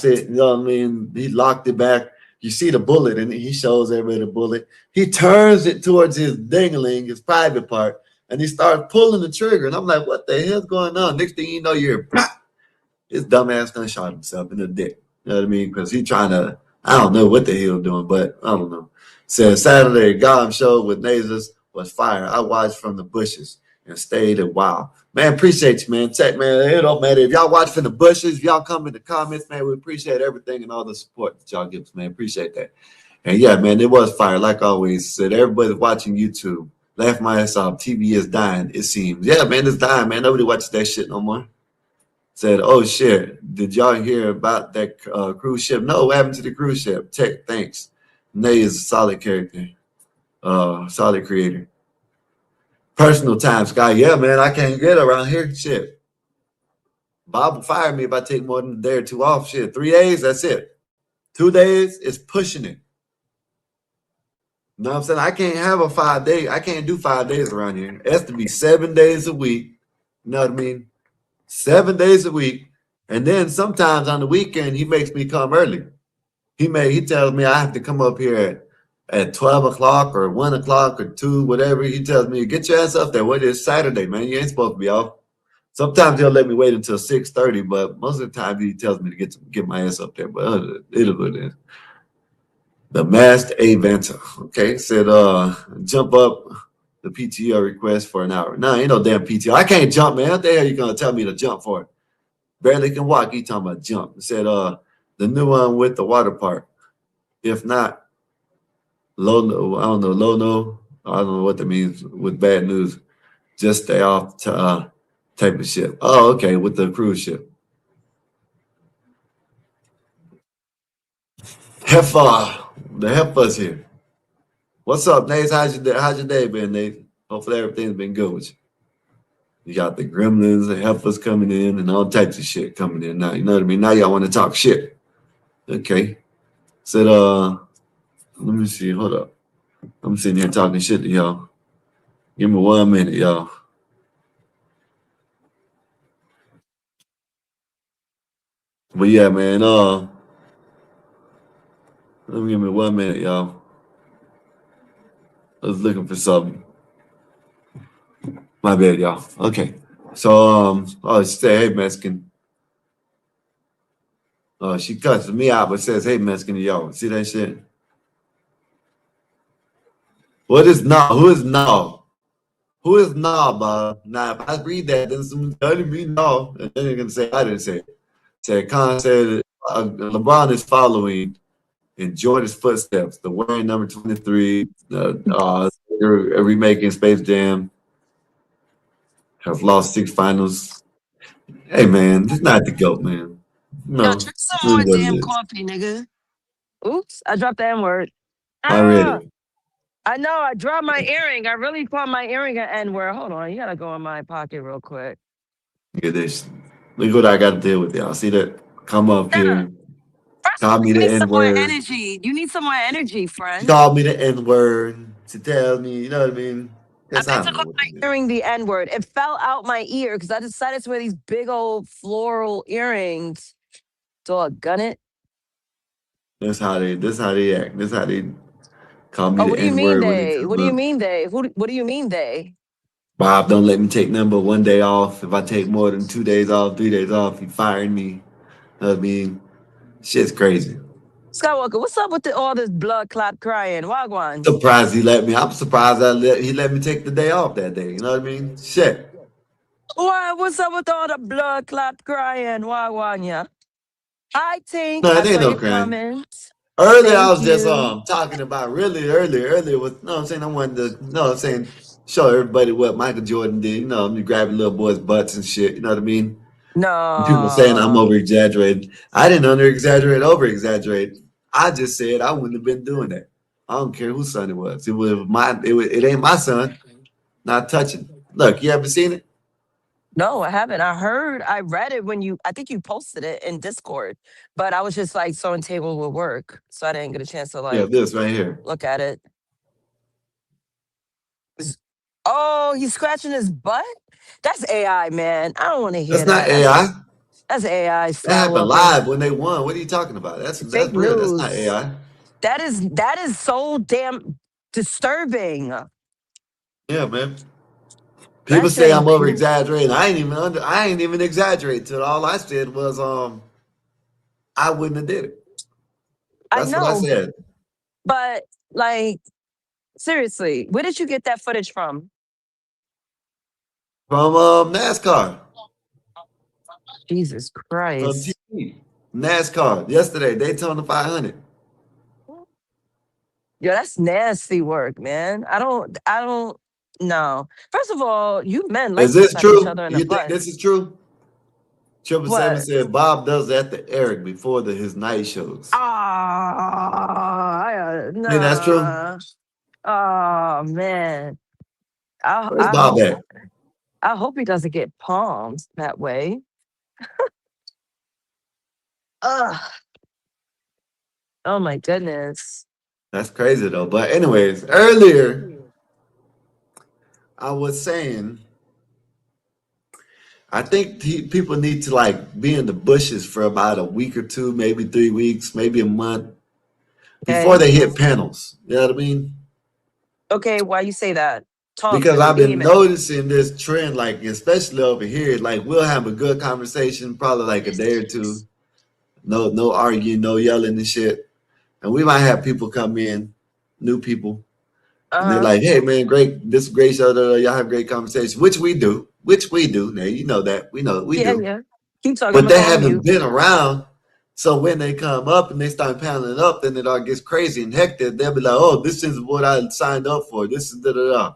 it. You know what I mean? He locked it back. You see the bullet, and he shows everybody the bullet. He turns it towards his dingling, his private part, and he starts pulling the trigger. And I'm like, what the hell's going on? Next thing you know, his dumbass done shot himself in the dick. You know what I mean? Because he trying to, I don't know what the hell doing, but I don't know. Said Saturday, Gotham show with Nazers was fire. I watched from the bushes and stayed a while. Man, appreciate you, man. Check, man. It don't matter. If y'all watch from the bushes, if y'all come in the comments, man, we appreciate everything and all the support that y'all give us, man. Appreciate that. And yeah, man, it was fire. Like always, said everybody's watching YouTube. Laugh my ass off. TV is dying, it seems. Yeah, man, it's dying, man. Nobody watches that shit no more. Said, oh shit, did y'all hear about that cruise ship? No, what happened to the cruise ship? Tech, thanks. Nay is a solid character. Solid creator. Personal time, Sky. Yeah, man, I can't get around here. Shit. Bob will fire me if I take more than a day or two off. Shit, 3 days, that's it. 2 days is pushing it. You know what I'm saying? I can't have a 5 day. I can't do 5 days around here. It has to be 7 days a week. You know what I mean? 7 days a week. And then sometimes on the weekend, he makes me come early. He tells me I have to come up here at 12 o'clock or 1 o'clock or 2, whatever. He tells me, get your ass up there. What is Saturday, man? You ain't supposed to be off. Sometimes he'll let me wait until 6:30, but most of the time he tells me to get my ass up there. But it is what it is. The masked Avanta. Okay, said jump up the PTO request for an hour. No, ain't no damn PTO. I can't jump, man. What the hell you gonna tell me to jump for? Barely can walk. He talking about jump. Said the new one with the water park. If not, low no, I don't know, low no. I don't know what that means with bad news. Just stay off to type of ship. Oh, okay, with the cruise ship. The Heffa's here. What's up, Nate? How's your day been, Nate? Hopefully everything's been good with you. You got the gremlins, the heifers coming in, and all types of shit coming in now. You know what I mean? Now y'all want to talk shit. Okay. Said, let me see. Hold up. I'm sitting here talking shit to y'all. Give me 1 minute, y'all. But yeah, man, let me give me 1 minute, y'all. I was looking for something. My bad, y'all. Okay. So, she said, hey, Mexican. She cuts me out, but says, hey, Mexican to y'all. See that shit? What is now? Who is now? Who is now, Bob? Now, if I read that, then someone's going to be no. And then you're going to say, I didn't say it. Said, Khan said, LeBron is following in Jordan's footsteps. The wearing number 23, remaking Space Jam, have lost 6 finals. Hey, man, this is not the GOAT, man. Yo, No, drink some this is more what damn it is. coffee, nigga. Oops, I dropped the N word. I read Ah, it. I know, I dropped my earring. I really called my earring an N word. Hold on, you gotta go in my pocket real quick. Look at this. Look what I got to deal with, y'all. See that? Come up Nah, here, first of call all, me you the need N some more word. energy. You need some more energy, She friend. called me the N word. She tells me, you know what I mean? I Yes, I meant to don't know call what my it is. earring the N word. It fell out my ear because I decided to wear these big old floral earrings. So I gun it. This how they act. This how they call me Oh, the what do you N mean word when they they? come What do you up. mean they? What do you mean they? Bob, don't let me take nothing but 1 day off. If I take more than 2 days off, 3 days off, he firing me. You know what I mean? Shit's crazy. Skywalker, what's up with all this blood clot crying? Wagwan. Surprised he let me. I'm surprised he let me take the day off that day. You know what I mean? Shit. Why? What's up with all the blood clot crying? Wagwan, yeah. Hi, Tink. No, I it saw ain't no your crime. comment. Earlier, I Thank was just you. talking about really earlier with no, I'm saying I wanted to no, I'm saying show everybody what Michael Jordan did. You know, me grabbing little boys' butts and shit. You know what I mean? And people saying I'm No. over exaggerating. I didn't under exaggerate, over exaggerate. I just said I wouldn't have been doing that. I don't care whose son it was. It ain't my son. Not touching. Look, you haven't seen it? No, I haven't. I read it when I think you posted it in Discord, but I was just like so table with work. So I didn't get a chance to Yeah, like this right here. look at it. Oh, he's scratching his butt? That's AI, man. I don't want to hear That's not that. AI. That's AI, That happened Skywalker. live when they won. What are you talking about? That's Fake real. That's not news. AI. That is so damn disturbing. Yeah, man. That People shit say I'm ain't over cool. exaggerating. I ain't even exaggerating. To all I said was I wouldn't have did it. I That's what I know, said. but like seriously, where did you get that footage from? From NASCAR. Jesus From Christ. TV. NASCAR. Yesterday, Daytona 500. Yo, that's nasty work, man. I don't no. First of all, you men like Is to this slap each true? other in the You think butt. this is true? 777 What? said Bob does that to Eric before his night shows. Think that's true? Nah. Oh man. I Where's I Bob hope at? I hope he doesn't get palmed that way. Ugh. Oh my goodness. That's crazy though. But anyways, earlier I was saying I think people need to like be in the bushes for about a week or two, maybe 3 weeks, maybe a month before Okay. they hit panels. You know what I mean? Okay, why you say that? Talk Because to me. I've Give me a been minute. noticing this trend, like especially over here, like we'll have a good conversation, probably like a day or two. No arguing, no yelling and shit. And we might have people come in, new people, and they're Uh-huh. like, "Hey man, great, this is a great show. Y'all have great conversation," which we do, Now you know that we Yeah, do. yeah. Keep talking. I'm But gonna they go on haven't mute. been around. So when they come up and they start paneling up, then it all gets crazy and hectic. They'll be like, "Oh, this is what I signed up for. This is da da da."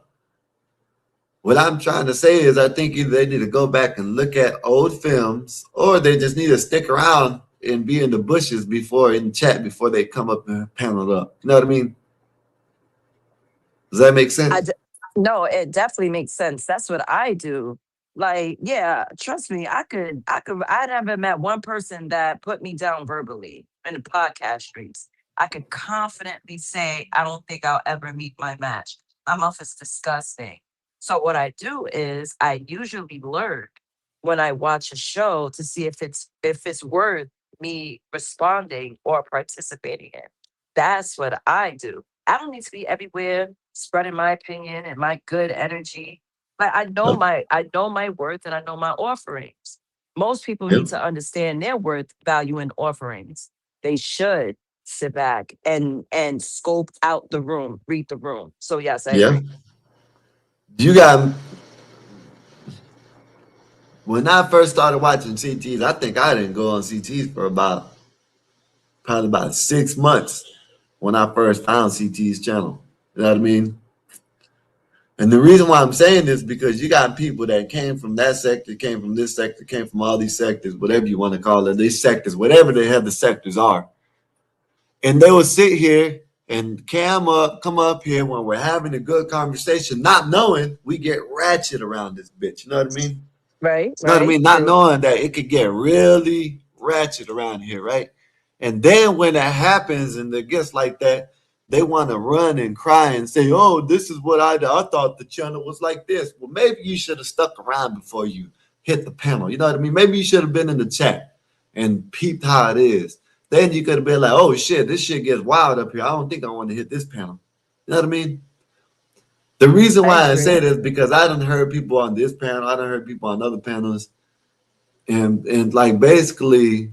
What I'm trying to say is, I think either they need to go back and look at old films, or they just need to stick around and be in the bushes before in chat before they come up and panel up. You know what I mean? Does that make I sense? d- no, it definitely makes sense. That's what I do. Like, yeah, trust me, I never met one person that put me down verbally in the podcast streets. I could confidently say I don't think I'll ever meet my match. My mouth is disgusting. So what I do is I usually learn when I watch a show to see if it's worth me responding or participating in. That's what I do. I don't need to be everywhere spreading my opinion and my good energy. But Yep. I know my worth and I know my offerings. Most people need Yep. to understand their worth, value, and offerings. They should sit back and scope out the room, read the room. So yes, I Yeah. agree. You got When I first started watching CTs, I think I didn't go on CTs for probably about 6 months when I first found CT's channel. You know what I mean? And the reason why I'm saying this because you got people that came from that sector, came from this sector, came from all these sectors, whatever you want to call it, these sectors, whatever the hell the sectors are. And they will sit here and come up here when we're having a good conversation, not knowing we get ratchet around this bitch. You know what I mean? Right, You know what I right, mean? Not true. knowing that it could get really ratchet around here, right? And then when that happens and it gets like that, they want to run and cry and say, "Oh, this is what I thought the channel was like this." Well, maybe you should have stuck around before you hit the panel. You know what I mean? Maybe you should have been in the chat and peeped how it is. Then you could have been like, "Oh shit, this shit gets wild up here. I don't think I want to hit this panel." You know what I mean? The reason I why I say agree. this is because I done heard people on this panel, I done heard people on other panels and like basically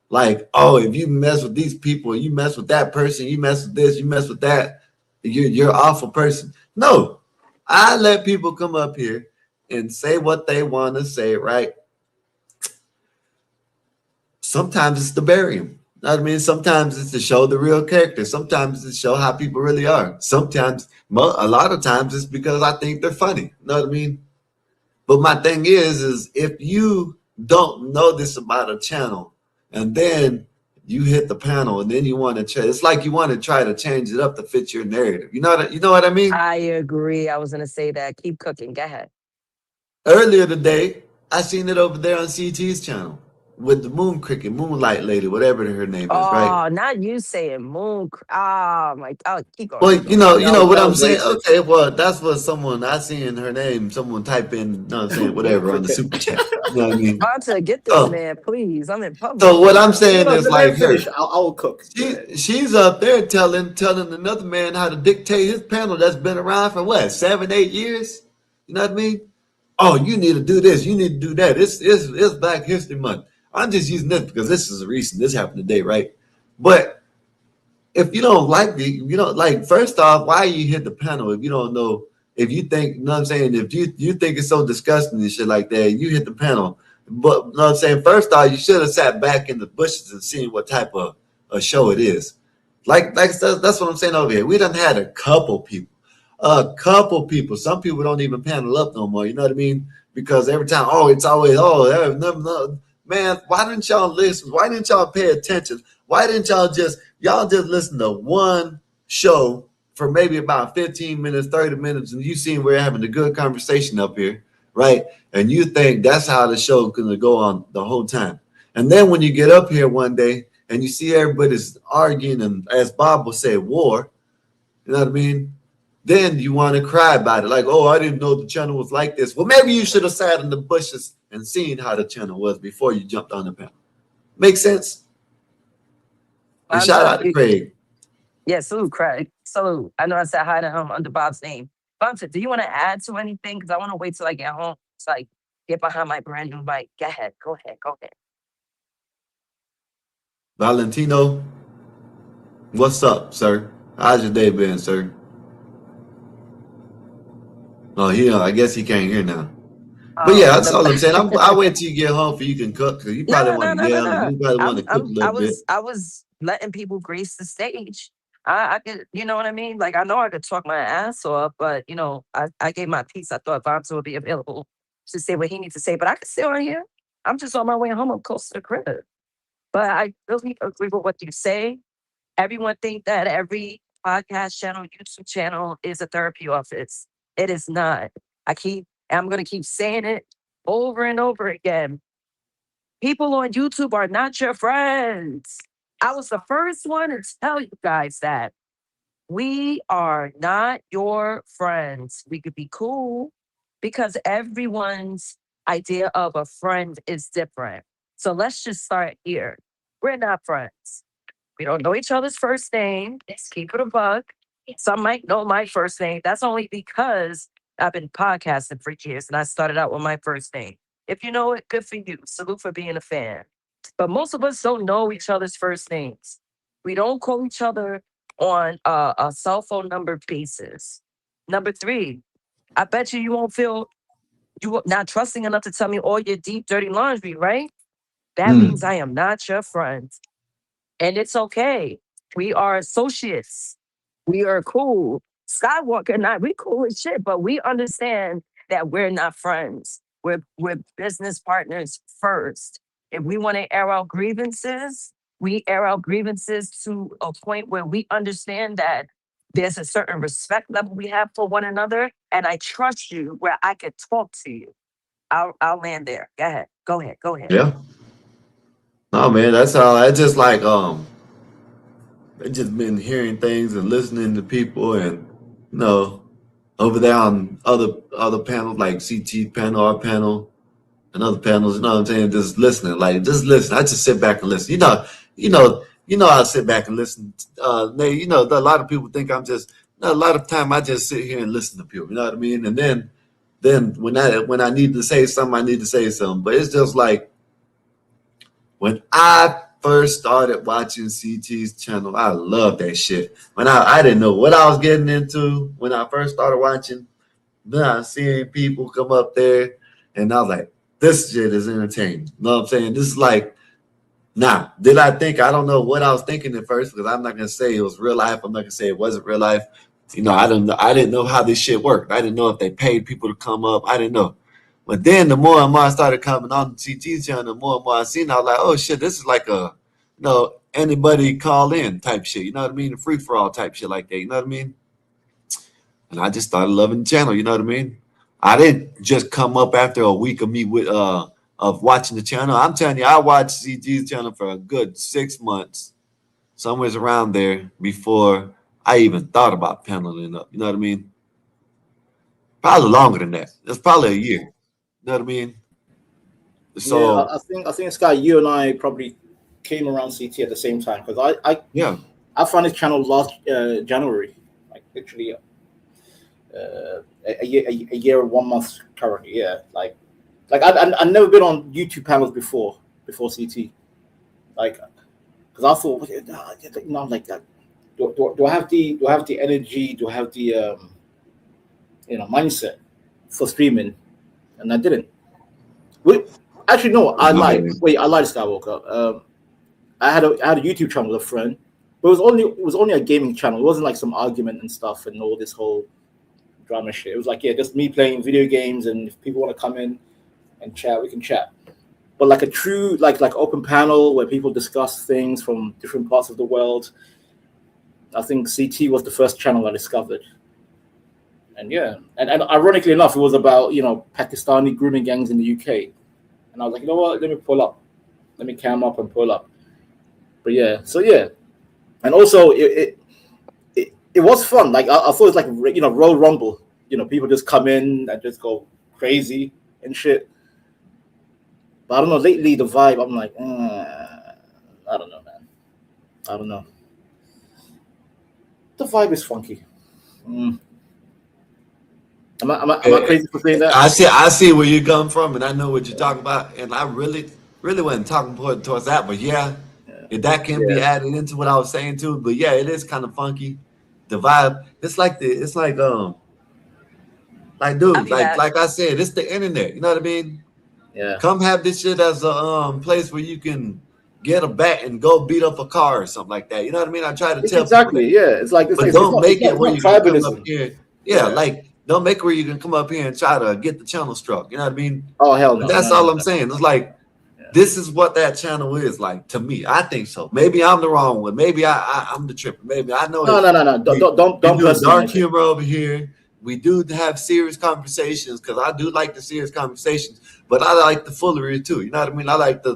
like, oh, if you mess with these people, you mess with that person, you mess with this, you mess with that, you're an awful person. No, I let people come up here and say what they want to say, right? Sometimes it's to bury them. You know what I mean? Sometimes it's to show the real character. Sometimes it's to show how people really are. Sometimes, a lot of times, it's because I think they're funny. You know what I mean? But my thing is if you don't know this about a channel and then you hit the panel and then you want to it's like you want to try to change it up to fit your narrative. You know what I mean? I agree. I was gonna say that. Keep cooking. Go ahead. Earlier today, I seen it over there on CT's channel with the Moonlight lady, whatever her name is, right? Oh, not you saying moon. Oh my. Oh, keep going. Well, Keep going. you know what That I'm was saying. racist. Okay, well, that's what someone I seen her name. Someone type in, you know what I'm saying, Moon whatever on the cricket. super chat. You know what I mean? About to get this So, man, please. I'm in public so what right I'm now. No, saying no, is let like him finish. her. I will cook. Go ahead. She's up there telling another man how to dictate his panel that's been around for what 7 8 years. You know what I mean? Oh, you need to do this. You need to do that. It's Black History Month. I'm just using this because this is recent. This happened today, right? But if you don't like you don't like. First off, why you hit the panel if you don't know? If you think, you know what I'm saying? If you think it's so disgusting and shit like that, you hit the panel. But you know what I'm saying? First off, you should have sat back in the bushes and seen what type of a show it is. Like that's what I'm saying over here. We done had a couple people. A couple people. Some people don't even panel up no more. You know what I mean? Because every time, oh, it's always, oh, no. Man, why didn't y'all listen? Why didn't y'all pay attention? Why didn't y'all just listen to one show for maybe about 15 minutes, 30 minutes, and you seen we're having a good conversation up here, right? And you think that's how the show gonna go on the whole time. And then when you get up here one day and you see everybody's arguing and, as Bob will say, war, you know what I mean? Then you want to cry about it, like, oh, I didn't know the channel was like this. Well, maybe you should have sat in the bushes and seen how the channel was before you jumped on the panel. Make sense? And shout out to Craig. Yeah, salute, Craig. Salute. I know I said hi to him under Bob's name. Bonta, do you want to add to anything? Because I want to wait till I get home to like get behind my brand new mic. Go ahead. Go ahead. Go ahead. Valentino, what's up, sir? How's your day been, sir? Oh, I guess he can't hear now. But yeah, that's all I'm saying. I'll wait till you get home for you can cook, because you probably want to yell and you probably want to cook a little bit. I was letting people grace the stage. I could, you know what I mean? Like, I know I could talk my ass off, but, you know, I gave my piece. I thought Vonta would be available to say what he needs to say, but I could stay on here. I'm just on my way home. I'm close to the crib. But I really agree with what you say. Everyone think that every podcast channel, YouTube channel is a therapy office. It is not. I'm going to keep saying it over and over again. People on YouTube are not your friends. I was the first one to tell you guys that. We are not your friends. We could be cool because everyone's idea of a friend is different. So let's just start here. We're not friends. We don't know each other's first name. Let's keep it a buck. Some might know my first name. That's only because I've been podcasting for years and I started out with my first name. If you know it, good for you. Salute for being a fan. But most of us don't know each other's first names. We don't call each other on a cell phone number basis. Number 3, I bet you won't feel you not trusting enough to tell me all your deep, dirty laundry, right? That means I am not your friend. And it's okay. We are associates. We are cool. Skywalker and I, we cool as shit, but we understand that we're not friends. We're business partners first. If we want to air out grievances, we air out grievances to a point where we understand that there's a certain respect level we have for one another, and I trust you where I could talk to you. I'll land there. Go ahead. Go ahead. Go ahead. Yeah. No, man, that's all. I just like I just been hearing things and listening to people, and you know, over there on other panels like CT panel, our panel, and other panels. You know what I'm saying? Just listening, like just listen. I just sit back and listen. I sit back and listen. A lot of people think I'm just. A lot of time I just sit here and listen to people. You know what I mean? And then when I need to say something, I need to say something. But it's just like when I first started watching CT's channel, I loved that shit. When I didn't know what I was getting into when I first started watching. Then I seeing people come up there, and I was like, this shit is entertaining. You know what I'm saying? This is like, now, did I think? I don't know what I was thinking at first, because I'm not gonna say it was real life. I'm not gonna say it wasn't real life. I didn't know how this shit worked. I didn't know if they paid people to come up. I didn't know. But then the more and more I started coming on CT's channel, the more and more I seen, I was like, oh shit, this is like a, anybody call in type shit. You know what I mean? A free for all type shit like that. You know what I mean? And I just started loving the channel. You know what I mean? I didn't just come up after a week of me with of watching the channel. I'm telling you, I watched CT's channel for a good 6 months, somewhere around there, before I even thought about paneling up. You know what I mean? Probably longer than that. It's probably a year. You know what I mean? Yeah, So I think Sky, you and I probably came around CT at the same time, because yeah, I found his channel last January, like literally a year and 1 month currently. Yeah, like I've never been on YouTube panels before CT, like, because I thought, I'm like that. Do I have the energy? Do I have the mindset for streaming? And I didn't. Actually, no, I lied. Wait, I lied, Skywalker. I had a YouTube channel with a friend, but it was only a gaming channel. It wasn't like some argument and stuff and all this whole drama shit. It was like, yeah, just me playing video games, and if people want to come in and chat, we can chat. But like a true like open panel where people discuss things from different parts of the world, I think CT was the first channel I discovered. And yeah, and ironically enough, it was about Pakistani grooming gangs in the UK, and I was like, you know what? Let me pull up, let me cam up and pull up. But yeah, so yeah, and also it was fun. Like I thought it's like Royal Rumble. People just come in and just go crazy and shit. But I don't know. Lately, the vibe, I'm like, I don't know, man. I don't know. The vibe is funky. Mm. Am I crazy for saying that? I see where you come from, and I know what you're talking about. And I really wasn't talking towards that, but yeah, that can be Yeah. added into what I was saying too. But yeah, it is kind of funky. The vibe, it's like I'll dude, be back. like I said, it's the internet. You know what I mean? Yeah. Come have this shit as a place where you can get a bat and go beat up a car or something like that. You know what I mean? I try to tell people that. Exactly. Yeah. But don't make it it's where not you can come up tribalism. here. Yeah, Yeah. like don't make it where you can come up here and try to get the channel struck. You know what I mean? Oh hell But no. that's No, all no, I'm no. saying. It's like Yeah. this is what that channel is like to me. I think so. Maybe I'm the wrong one. Maybe I'm the tripper. Maybe I know No, it. no, no, no. We, Don't we do dark personalize it. humor over here. We do have serious conversations because I do like the serious conversations, but I like the foolery too. You know what I mean? I like the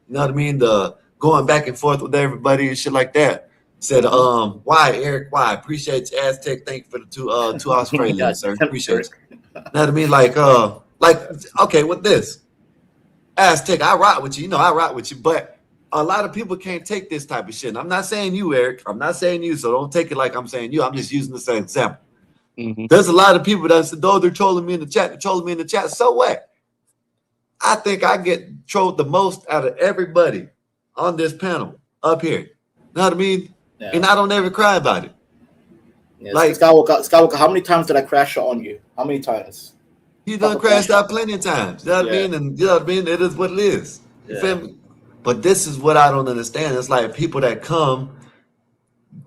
you know what I mean, the going back and forth with everybody and shit like that. Said, why, Eric? Why? Appreciate you, Aztec. Thank you for the 2 Australians, sir. damn, Appreciate Eric. you. You know what I mean? Like okay, with this Aztec, I rock with you. You know, I rock with you, but a lot of people can't take this type of shit. And I'm not saying you, Eric. I'm not saying you, so don't take it like I'm saying you. I'm just using this as an example. There's a lot of people that said, "Oh, they're trolling me in the chat. They're trolling me in the chat." So what? I think I get trolled the most out of everybody on this panel up here. You know what I mean? Yeah. And I don't ever cry about it. Yeah. Like Skywalker, how many times did I crash on you? How many times? you done crashed out plenty of times. You know what I Yeah. mean? And you know what I mean? It is what it is. You Yeah. feel me? But this is what I don't understand. It's like people that come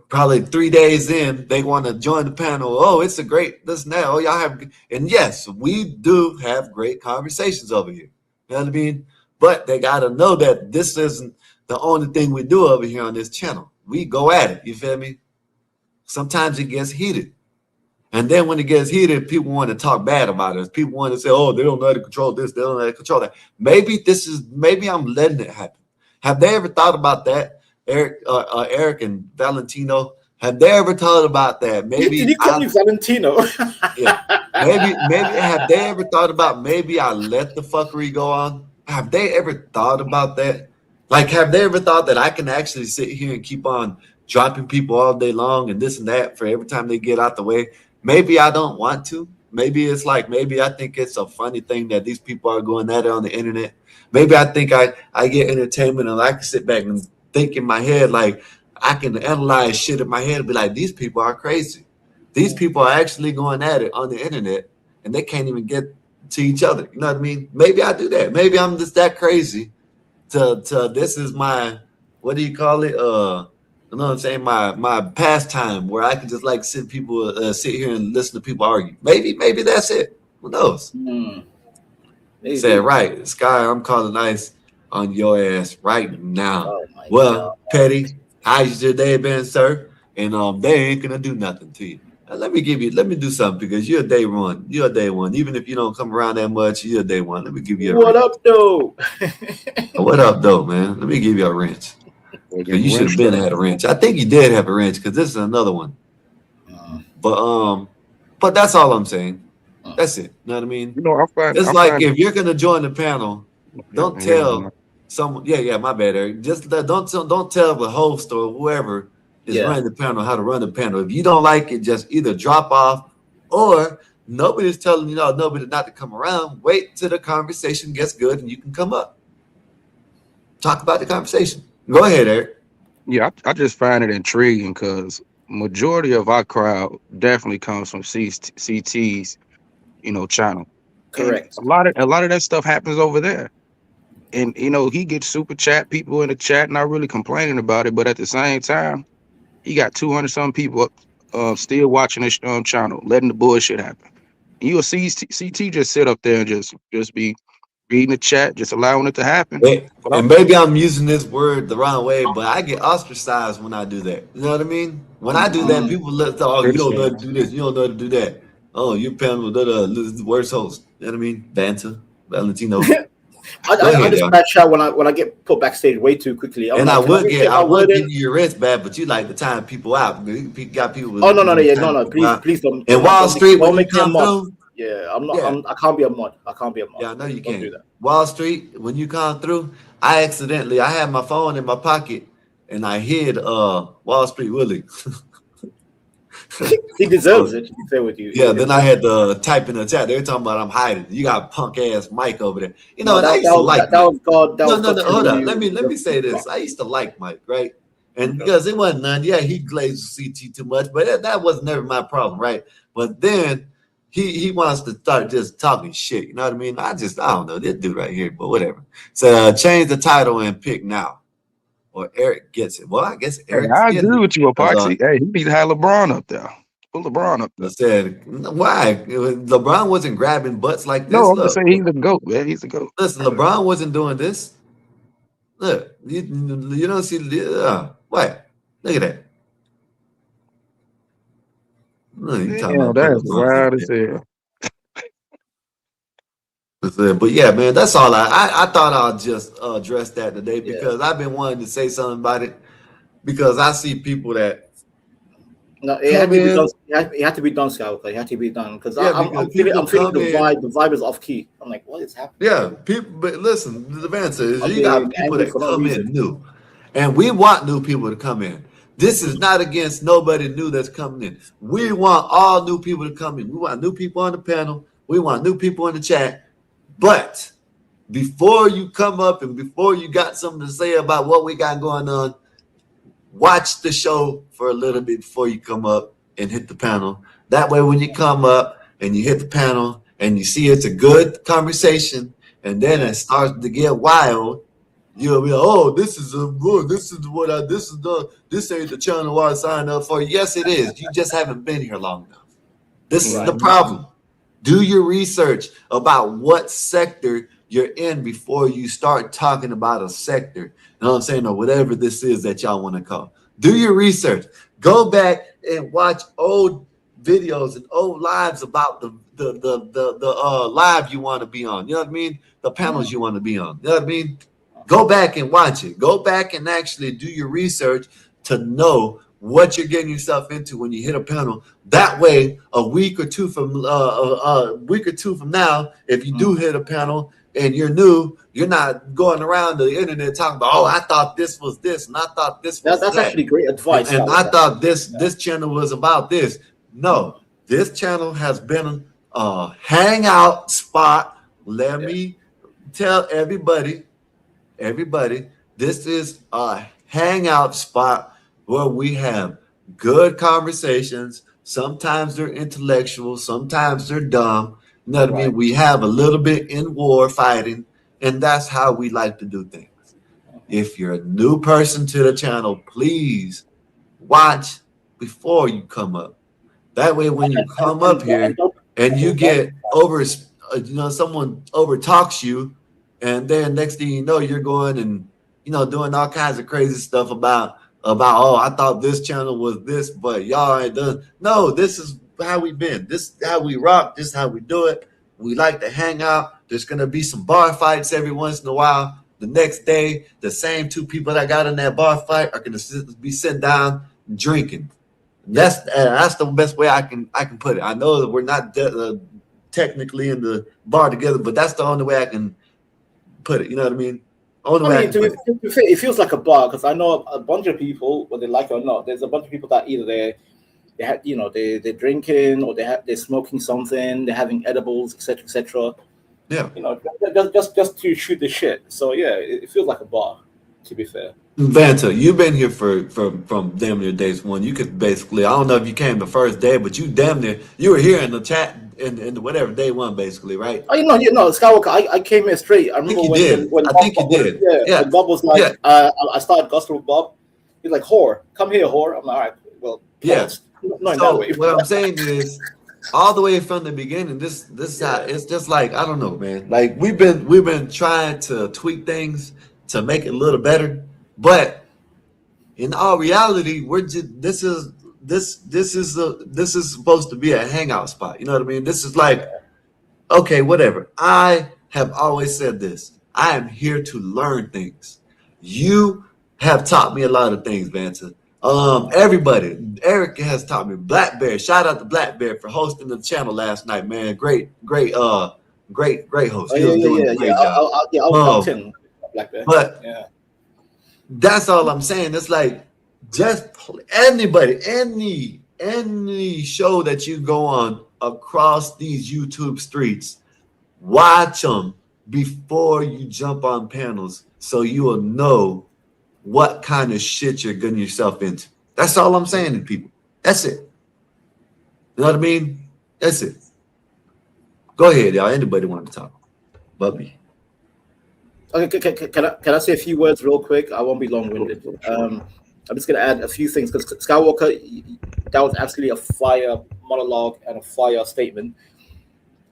probably 3 days in, they want to join the panel. Oh, it's a great this and that. Oh, y'all have, and yes, we do have great conversations over here. You know what I mean? But they got to know that this isn't the only thing we do over here on this channel. We go at it. You feel me? Sometimes it gets heated. And then when it gets heated, people want to talk bad about us. People want to say, oh, they don't know how to control this. They don't know how to control that. Maybe I'm letting it happen. Have they ever thought about that? Eric and Valentino, have they ever thought about that? Maybe Did you call me Valentino? yeah. Maybe have they ever thought about maybe I let the fuckery go on? Have they ever thought about that? Like, have they ever thought that I can actually sit here and keep on dropping people all day long and this and that for every time they get out the way? Maybe I don't want to. Maybe it's like, maybe I think it's a funny thing that these people are going at it on the internet. Maybe I think I get entertainment and I can sit back and think in my head, like I can analyze shit in my head and be like, these people are crazy. These people are actually going at it on the internet and they can't even get to each other. You know what I mean? Maybe I do that. Maybe I'm just that crazy to this is my, what do you call it? You know what I'm saying? My pastime where I can just like sit here and listen to people argue. Maybe that's it. Who knows? Maybe. Said right, Sky. I'm calling ice on your ass right now. Oh my Well, God. Petty, how's your day been, sir? And they ain't gonna do nothing to you. Let me do something because you're a day one. You're a day one. Even if you don't come around that much, you're a day one. Let me give you a What wrench. up, though? What up, though, man? Let me give you a wrench. You should have been had a wrench. I think you did have a wrench because this is another one. But that's all I'm saying. That's it. You know what I mean? You know, It's like if you're gonna join the panel, don't tell someone. Yeah, my bad, Eric. Just don't tell the host or whoever is running the panel how to run the panel. If you don't like it, just either drop off or nobody's telling you nobody not to come around. Wait till the conversation gets good and you can come up. Talk about the conversation. Go ahead, Eric. Yeah, I just find it intriguing because majority of our crowd definitely comes from CT's, channel. Correct. And a lot of that stuff happens over there. And he gets super chat people in the chat, not really complaining about it, but at the same time, he got 200 some people still watching his channel, letting the bullshit happen. And you'll see CT just sit up there and just be reading the chat, just allowing it to happen. And maybe I'm using this word the wrong way, but I get ostracized when I do that. You know what I mean? When I do that, people look, oh, you don't know how to do this, you don't know how to do that. Oh, you panel the worst host. You know what I mean? Banter, Valentino. Go I ahead, just y'all. crash out when I get put backstage way too quickly. I'm And like, can I just get I my would word give in? you your rest back, but you like to time people out. You got people Oh no, no, no, yeah, no, timing no. people Please, out. please And Wall Street, when don't you make me a come mod. through, Yeah, yeah, I can't be a mod. I can't be a mod. yeah, I know you Don't do can. that. Wall Street, when you come through, I had my phone in my pocket and I hid Wall Street Willie. He deserves So it. To be fair with you, yeah, he then I deserves. had to type in the chat. They were talking about I'm hiding. You got punk ass Mike over there. You know, No, and I used to like that Mike. was God. That No, was no, God no. telling Hold on. you Let me just say fuck. this. I used to like Mike, right? And Okay. because it wasn't none, yeah, he glazed CT too much, but that was never my problem, right? But then he wants to start just talking shit. You know what I mean? I don't know this dude right here, but whatever. So change the title and pick now, or Eric gets it. Well, I guess Hey, Eric's I getting agree it with you, because Epoxy. Hey, he need to have LeBron up there. Put LeBron up I there. said, why? LeBron wasn't grabbing butts like No, this. I'm just Look, saying he's the GOAT, man. He's the GOAT. listen, LeBron wasn't doing this. Look, you don't see what? Look at that. Look, you talking Damn, about put that's LeBron in wild as there. hell. But yeah, man, that's all I thought I'll just address that today Yeah. because I've been wanting to say something about it because I see people that No, it had come to be done. in, It had to be done, Skywalker. It had to be done because yeah, because I'm people feeling come the in. vibe. The vibe is off key. I'm like, what is happening? Yeah, people, but listen, the answer is I'm you being got people angry that for no come reason. in new, and we want new people to come in. This is not against nobody new that's coming in. We want all new people to come in. We want new people on the panel. We want new people in the chat. But before you come up and before you got something to say about what we got going on, watch the show for a little bit before you come up and hit the panel. That way, when you come up and you hit the panel and you see it's a good conversation, and then it starts to get wild, you'll be like, "Oh, this is this ain't the channel I signed up for." Yes, it is. You just haven't been here long enough. This is the Right. problem. Do your research about what sector you're in before you start talking about a sector. You know what I'm saying? Or whatever this is that y'all want to call. Do your research. Go back and watch old videos and old lives about the live you want to be on. You know what I mean? The panels you want to be on. You know what I mean? Go back and watch it. Go back and actually do your research to know what you're getting yourself into when you hit a panel. That way, a week or two from now, if you do hit a panel and you're new, you're not going around the internet talking about, "Oh, I thought this was this, and I thought this was That's that, actually great advice, and I Skywalker. thought this channel was about this." Mm. No, this channel has been a hangout spot. Let Yeah. me tell everybody, this is a hangout spot where we have good conversations. Sometimes they're intellectual, sometimes they're dumb. You know what I mean? Right. We have a little bit in war fighting, and that's how we like to do things. If you're a new person to the channel, please watch before you come up. That way, when you come up And here don't and you don't get over, someone over talks you, and then next thing you know, you're going and doing all kinds of crazy stuff about oh, I thought this channel was this, but y'all ain't done. No, this is how we been. This is how we rock. This is how we do it. We like to hang out. There's gonna be some bar fights every once in a while. The next day, the same two people that got in that bar fight are gonna be sitting down drinking. That's the best way I can put it. I know that we're not technically in the bar together, but that's the only way I can put it. You know what I mean? Only I way I mean, can put it. to be fair, it feels like a bar because I know a bunch of people, whether they like it or not. There's a bunch of people that either they have, they're drinking or they're smoking something, they're having edibles, etc., etc. Yeah. Just to shoot the shit. So yeah, it feels like a bar. To be fair. Vanta, you've been here from damn near days one. You could basically, I don't know if you came the first day, but you damn near you were here in the chat in the whatever day one basically, right? Oh, Skywalker. I came here straight. I I think remember you when did. I think you did. Yeah. when Bob was Yeah. like, I started gospel with Bob. He's like, "Whore, come here, whore." I'm like, "All right, well, Yeah. pause." Not in that So way. what I'm saying is, all the way from the beginning, this is how it's just like I don't know, man. Like we've been trying to tweak things to make it a little better, but in all reality, we're just this is this is supposed to be a hangout spot. You know what I mean? This is like, okay, whatever. I have always said this. I am here to learn things. You have taught me a lot of things, Vanta. Everybody, Eric has taught me. Black Bear, shout out to Black Bear for hosting the channel last night, man. Great host. Oh, He was doing a great job. I'll locked in Black Bear. But Yeah. that's all I'm saying. It's like just anybody, any show that you go on across these YouTube streets, watch them before you jump on panels, so you will know what kind of shit you're getting yourself into. That's all I'm saying to people. That's it. You know what I mean? That's it. Go ahead, y'all. Anybody want to talk? Bubby. Okay, can I say a few words real quick? I won't be long-winded. I'm just gonna add a few things because Skywalker, that was absolutely a fire monologue and a fire statement.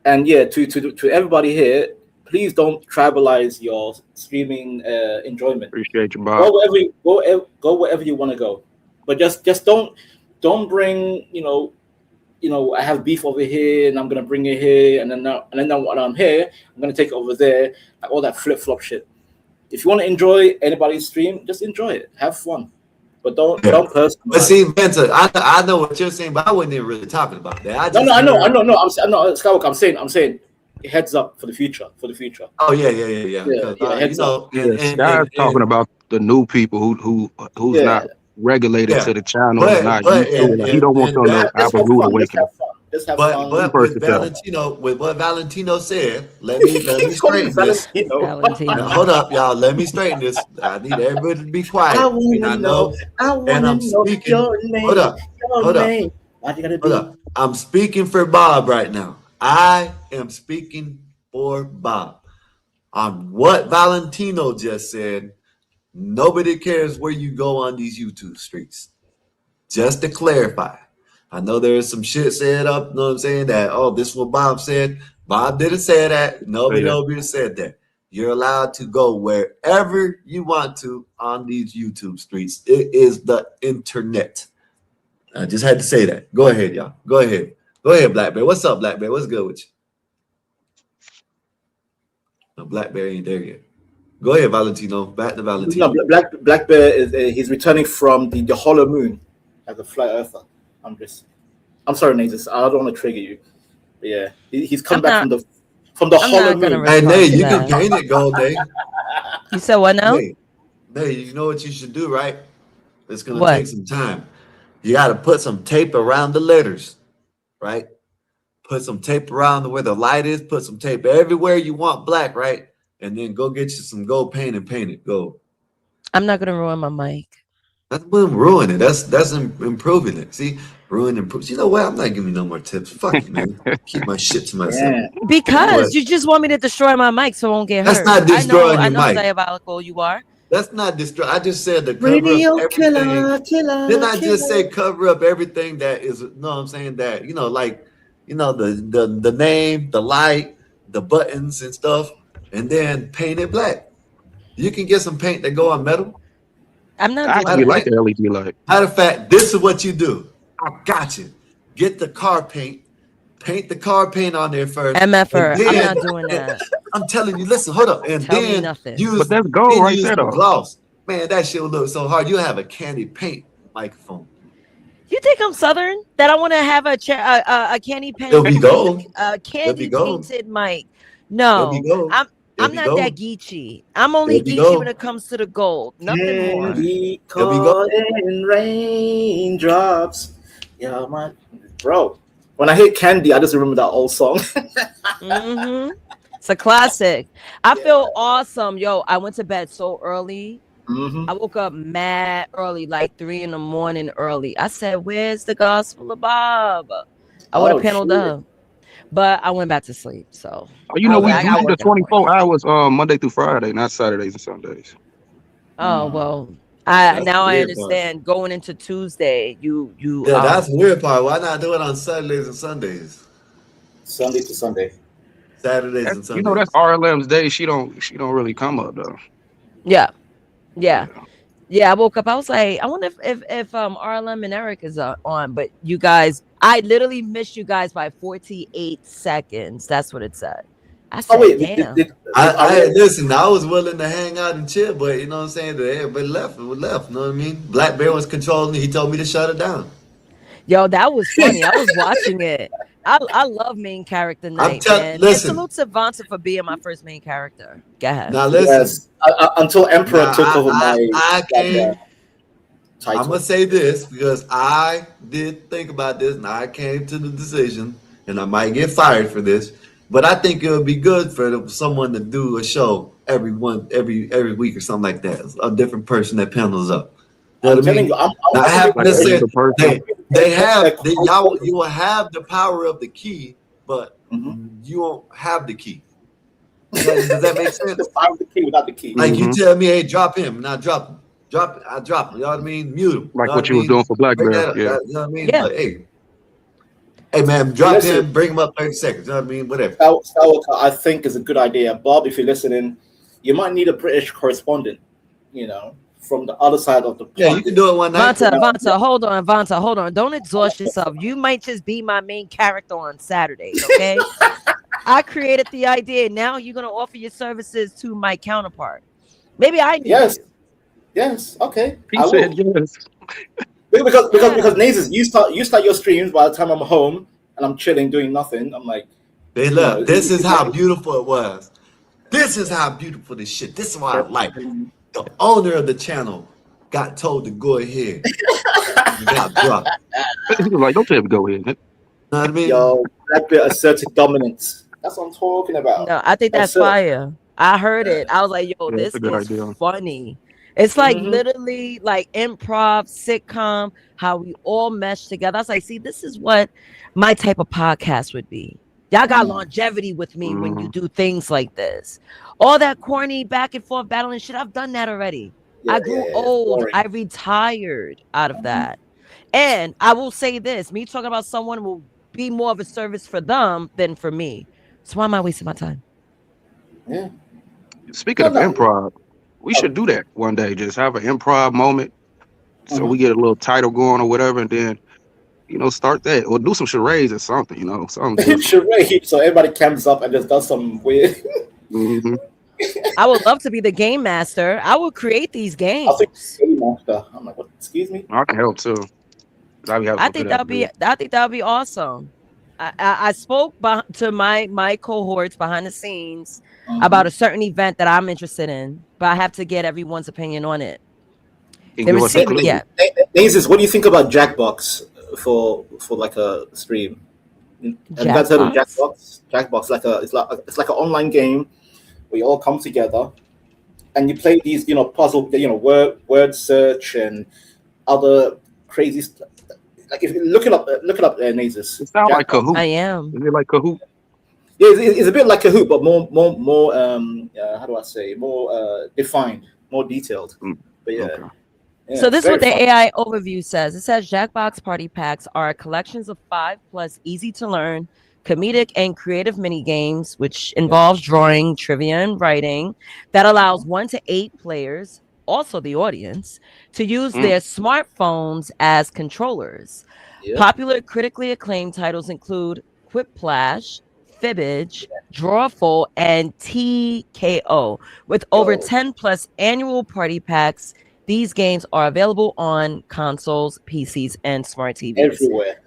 And yeah, to everybody here, please don't tribalize your streaming enjoyment. Appreciate you, Bob. Go wherever you want to go, but just don't bring I have beef over here and I'm gonna bring it here, and then when I'm here, I'm gonna take it over there, like all that flip-flop shit. If you want to enjoy anybody's stream, just enjoy it, have fun, but don't personalize. But see, Vanta, I know what you're saying, but I wasn't even really talking about that. I know. Skywalker, I'm saying heads up for the future. Oh yeah. Heads up. Guys talking about the new people who's not regulated to the channel, he don't want to know have a rude awakening. Just have fun. But with what Valentino said, let me straighten this. Hold up, y'all. Let me straighten this. I need everybody to be quiet. I want to know your name. Hold up. Why you gotta be? Hold up. I'm speaking for Bob right now. I am speaking for Bob. On what Valentino just said, nobody cares where you go on these YouTube streets. Just to clarify. I know there is some shit said up, you know what I'm saying, that, oh, this is what Bob said. Bob didn't say that. Nobody said that. You're allowed to go wherever you want to on these YouTube streets. It is the internet. I just had to say that. Go ahead, y'all. Go ahead, Black Bear. What's up, Black Bear? What's good with you? No, Black Bear ain't there yet. Go ahead, Valentino. Back to Valentino. No, Black Bear is he's returning from the hollow moon as a flat earther. I'm sorry, Nathan. I don't want to trigger you. But yeah, he's come back from the hollow moon. Hey, Nate, you can paint it gold, Nate. You said what now? Nate, you know what you should do, right? It's gonna take some time. You got to put some tape around the letters, right? Put some tape around where the light is. Put some tape everywhere you want black, right? And then go get you some gold paint and paint it gold. I'm not gonna ruin my mic. That's when ruin it. That's improving it. See, ruin improves. You know what? I'm not giving you no more tips. Fuck you, man. Keep my shit to myself. Yeah. Because you just want me to destroy my mic so I won't get hurt. That's not destroying your I know mic. How diabolical you are. That's not destroy. I just said the cover Radio up everything. killer. Didn't I just say cover up everything that is? No, I'm saying that the name, the light, the buttons and stuff, and then paint it black. You can get some paint that go on metal. I'm not. I actually like the LED light. Matter of fact, this is what you do. I got you. Get the car paint. Paint the car paint on there first. MFR. I'm not doing that. I'm telling you. Listen, hold up, and Tell me then nothing. But that's gold right there, though. Gloss. Man, that shit will look so hard. You have a candy paint microphone. You think I'm Southern? That I want to have a candy paint? It'll be gold. Candy painted mic. No, I'm not that geeky. I'm only geeky when it comes to the gold. Nothing more. Candy caught in raindrops. Yeah, man, bro. When I hear Candy, I just remember that old song. It's a classic. I feel awesome. Yo, I went to bed so early. I woke up mad early, like 3 a.m. early. I said, where's the Gospel of Bob? I would have paneled up. But I went back to sleep. So we do the 24 hours Monday through Friday, not Saturdays and Sundays. Oh well. I understand. Going into Tuesday, you. Yeah, that's the weird part. Why not do it on Saturdays and Sundays? Sunday to Sunday. Saturdays and Sundays. You know that's RLM's day. She don't really come up though. Yeah. Yeah, I woke up. I was like, I wonder if RLM and Eric is on. But you guys, I literally missed you guys by 48 seconds. That's what it said. I Oh said, wait, damn. I listen. I was willing to hang out and chill, but you know what I'm saying. Everybody left. We left. You know what I mean? Black Bear was controlling it. He told me to shut it down. Yo, that was funny. I was watching it. I love main character I'm night, telling. man. And Listen. salute to Vonta for being my first main character. Go ahead. Now listen. yes, until Emperor Now took over my I like, came. I'm title. gonna say this because I did think about this and I came to the decision, and I might get fired for this, but I think it would be good for someone to do a show every week or something like that. A different person that panels up. You know I'm what I telling mean? you, I'm Now I gonna have make Like to say another person. you will have the power of the key, but Mhm. you won't have the key. Does that make sense? the power of the key without the key. Like you Hmm. tell me, hey, drop him, and I drop him. Drop it, I drop him. You know what I mean? Mute him. You Like know what what I you was mean? doing for Black Bring Bear. that up. Yeah. You know what I mean? Yeah. Like, hey man, drop Listen, him, bring him up 30 seconds. You know what I mean? Whatever. Skywalker, I think is a good idea. Bob, if you're listening, you might need a British correspondent. You know, from the other side of the Yeah, you pond. can do it one night. Vonta, hold on, Vonta, hold on. Don't exhaust yourself. You might just be my main character on Saturdays, okay? I created the idea. Now you're gonna offer your services to my counterpart. Maybe I need Yes, you. yes, okay, He I said will. yes. Because Yeah. Nazes, you start your streams by the time I'm home and I'm chilling doing nothing. I'm like, They you know, left. This is how beautiful it was. This is how beautiful this shit. This is why I like the owner of the channel got told to go ahead. You got dropped. He was like, don't tell him to go ahead. You know what I mean? yo, Blackbeard asserted dominance. That's what I'm talking about. No, I think that's Assert. fire. I heard it. I was like, yo, Yeah, that's this a good is idea. funny. It's like Mhm. literally like improv, sitcom, how we all mesh together. I was like, see, this is what my type of podcast would be. Y'all got longevity with me when you Mhm. do things like this. All that corny back and forth battling shit, I've done that already. Yeah, I grew it's old. boring. I retired out of that. And I will say this, me talking about someone will be more of a service for them than for me. So why am I wasting my time? Yeah. Speaking No, of no. improv, we Oh, should do that one day. Just have an improv moment, so we mhm. get a little title going or whatever, and then start that or do some charades or something. Something different. Charade. So everybody camps up and just does some weird. Hmm. I would love to be the game master. I would create these I think games. game master. I'm like, what? Excuse me. I can help too. 'Cause I be having I some think good that'd be ideas. I think that'd be awesome. I spoke to my cohorts behind the scenes about a certain event that I'm interested in, but I have to get everyone's opinion on it. Can They give us some received it clues. yet. Nazes, what do you think about Jackbox for like a stream? Have you guys heard of Jackbox? Jackbox? Jackbox it's like an online game where you all come together and you play these puzzle word search and other crazy stuff. Like if you look it up, Nazes. It sounds like Jackbox. I Kahoot. am. Is it like Kahoot? Yeah, it's a bit like Kahoot, but more how do I say, more defined, more detailed. Mm, But yeah, okay. yeah, So this is very what the fun. AI overview says. It says Jackbox Party Packs are collections of 5+ easy to learn, comedic and creative mini games, which involves drawing, trivia, and writing, that allows 1 to 8 players, also the audience, to use Mm. their smartphones as controllers. Yeah, Popular critically acclaimed titles include Quiplash, Fibbage, Drawful, and TKO. With over yo, 10+ annual party packs, these games are available on consoles, PCs, and smart TVs. everywhere.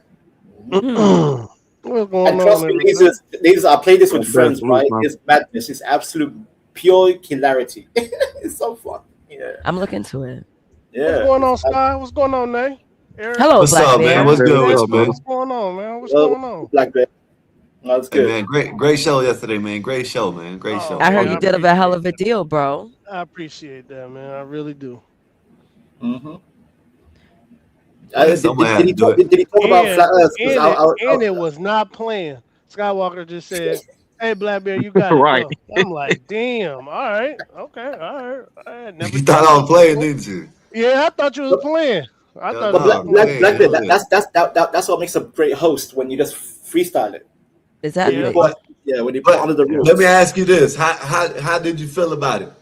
Hmm. What's And going trust on, me, everybody? I play this with That's best friends, salute, right? man. It's madness. It's absolute pure hilarity. It's so fun. Yeah, I'm looking to it. What's yeah. going on, Sky? What's going on, Nay? Eric? Hello, What's Black up, man? Bear. What's Hey, good what's with up, you, man? brother? What's going on, man? What's Well, going on? Black Bear. No, it's Hey good. man, great show yesterday, man. Great show, man. Great show. Oh I heard man, you I did Wonderful. a hell appreciate of a that. deal, bro. I appreciate that, man. I really do. Mm-hmm. Yeah, Did, someone did, had did to he do talk? it. Did he talk about And flat Earth? Because and it and it was not playing. Skywalker just said, "Hey, Black Bear, you got it. Right. Go." I'm like, "Damn. All right. Okay. All right. I had never You done thought I that was playing, before." didn't you? Yeah, I thought you was playing. I Hell thought but you was no, Black playing. hey, Bear, hell yeah. that's what makes a great host when you just freestyle it. When you Yeah. Exactly. put But when you put but under the Yeah. let me rules. ask you this: how did you feel about it?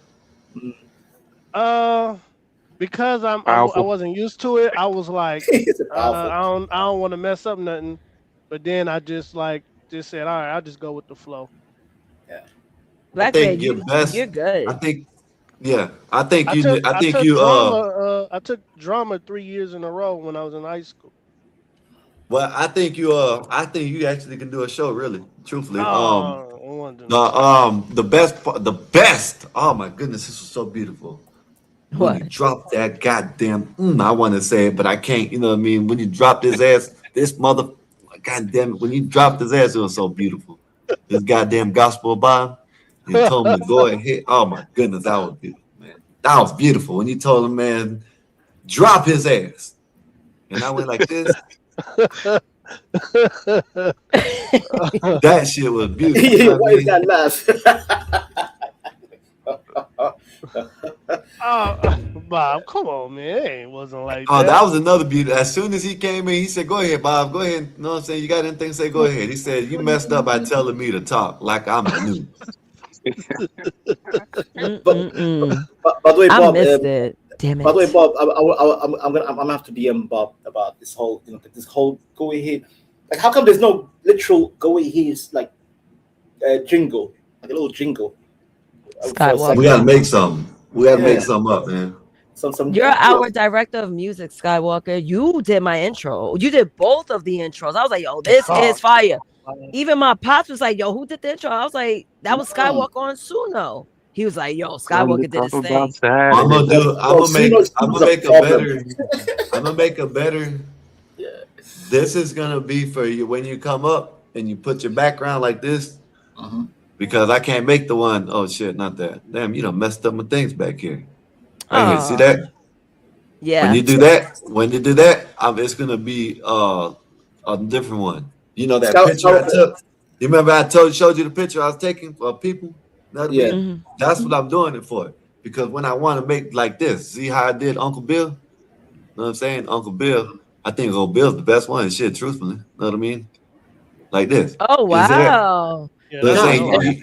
Uh, because I Powerful. wasn't used to it. I was like, It's a powerful. I don't want to mess up nothing. But then I just said, all right, I'll just go with the flow. Yeah. I Black man, think your best. you're I good. think, yeah. I think I you. took I I think took you. drama. I took drama 3 years in a row when I was in high school. Well, I think you. I think you actually can do a show. Really, truthfully. Oh, I want to do The no show. the best part, the best. Oh my goodness, this was so beautiful. When What? you drop that goddamn, I want to say it, but I can't. You know what I mean? When you dropped his ass, this mother, goddamn it! When you dropped his ass, it was so beautiful. This goddamn gospel bomb. You told him to go ahead. Oh my goodness, that was beautiful, man. That was beautiful. When you told him, man, drop his ass, and I went like this. That shit was beautiful. You know what Why I is mean? that laugh? Bob, come on, man. It wasn't like Oh, that. that was another beauty. As soon as he came in, he said, "Go ahead, Bob. Go ahead." You know what I'm saying? You got anything to say? Go ahead. He said, "You messed up by telling me to talk like I'm the news." By the way, I Bob. missed it. Damn By the way, it. Bob, I'm gonna have to DM Bob about this whole, this whole go ahead. Like, how come there's no literal go ahead like jingle, like a little jingle for a Skywalker. We segment? gotta make something. We gotta make Yeah. something up, man. Some. You're our director of music, Skywalker. You did my intro. You did both of the intros. I was like, yo, this Oh, is fire. Even my pops was like, yo, who did the intro? I was like, that was Skywalker on Suno. He was like, yo, Skywalker did his thing. I'm gonna do. I'm gonna make. I'm gonna make a problem. better. I'm gonna make a better. Yeah. This is gonna be for you when you come up and you put your background like this. Uh-huh. Because I can't make the one. Oh shit, not that. Damn, you done messed up my things back here. Right here. See that? Yeah. When you do that, it's gonna be a different one. You know that picture I took? You remember I showed you the picture I was taking of people? Yeah. Mhm. That's what I'm doing it for. Because when I want to make like this, see how I did Uncle Bill? You know what I'm saying? Uncle Bill, I think Uncle Bill's the best one. Shit, truthfully. Know what I mean? Like this. Oh, You see that? wow. yeah, Let's that's say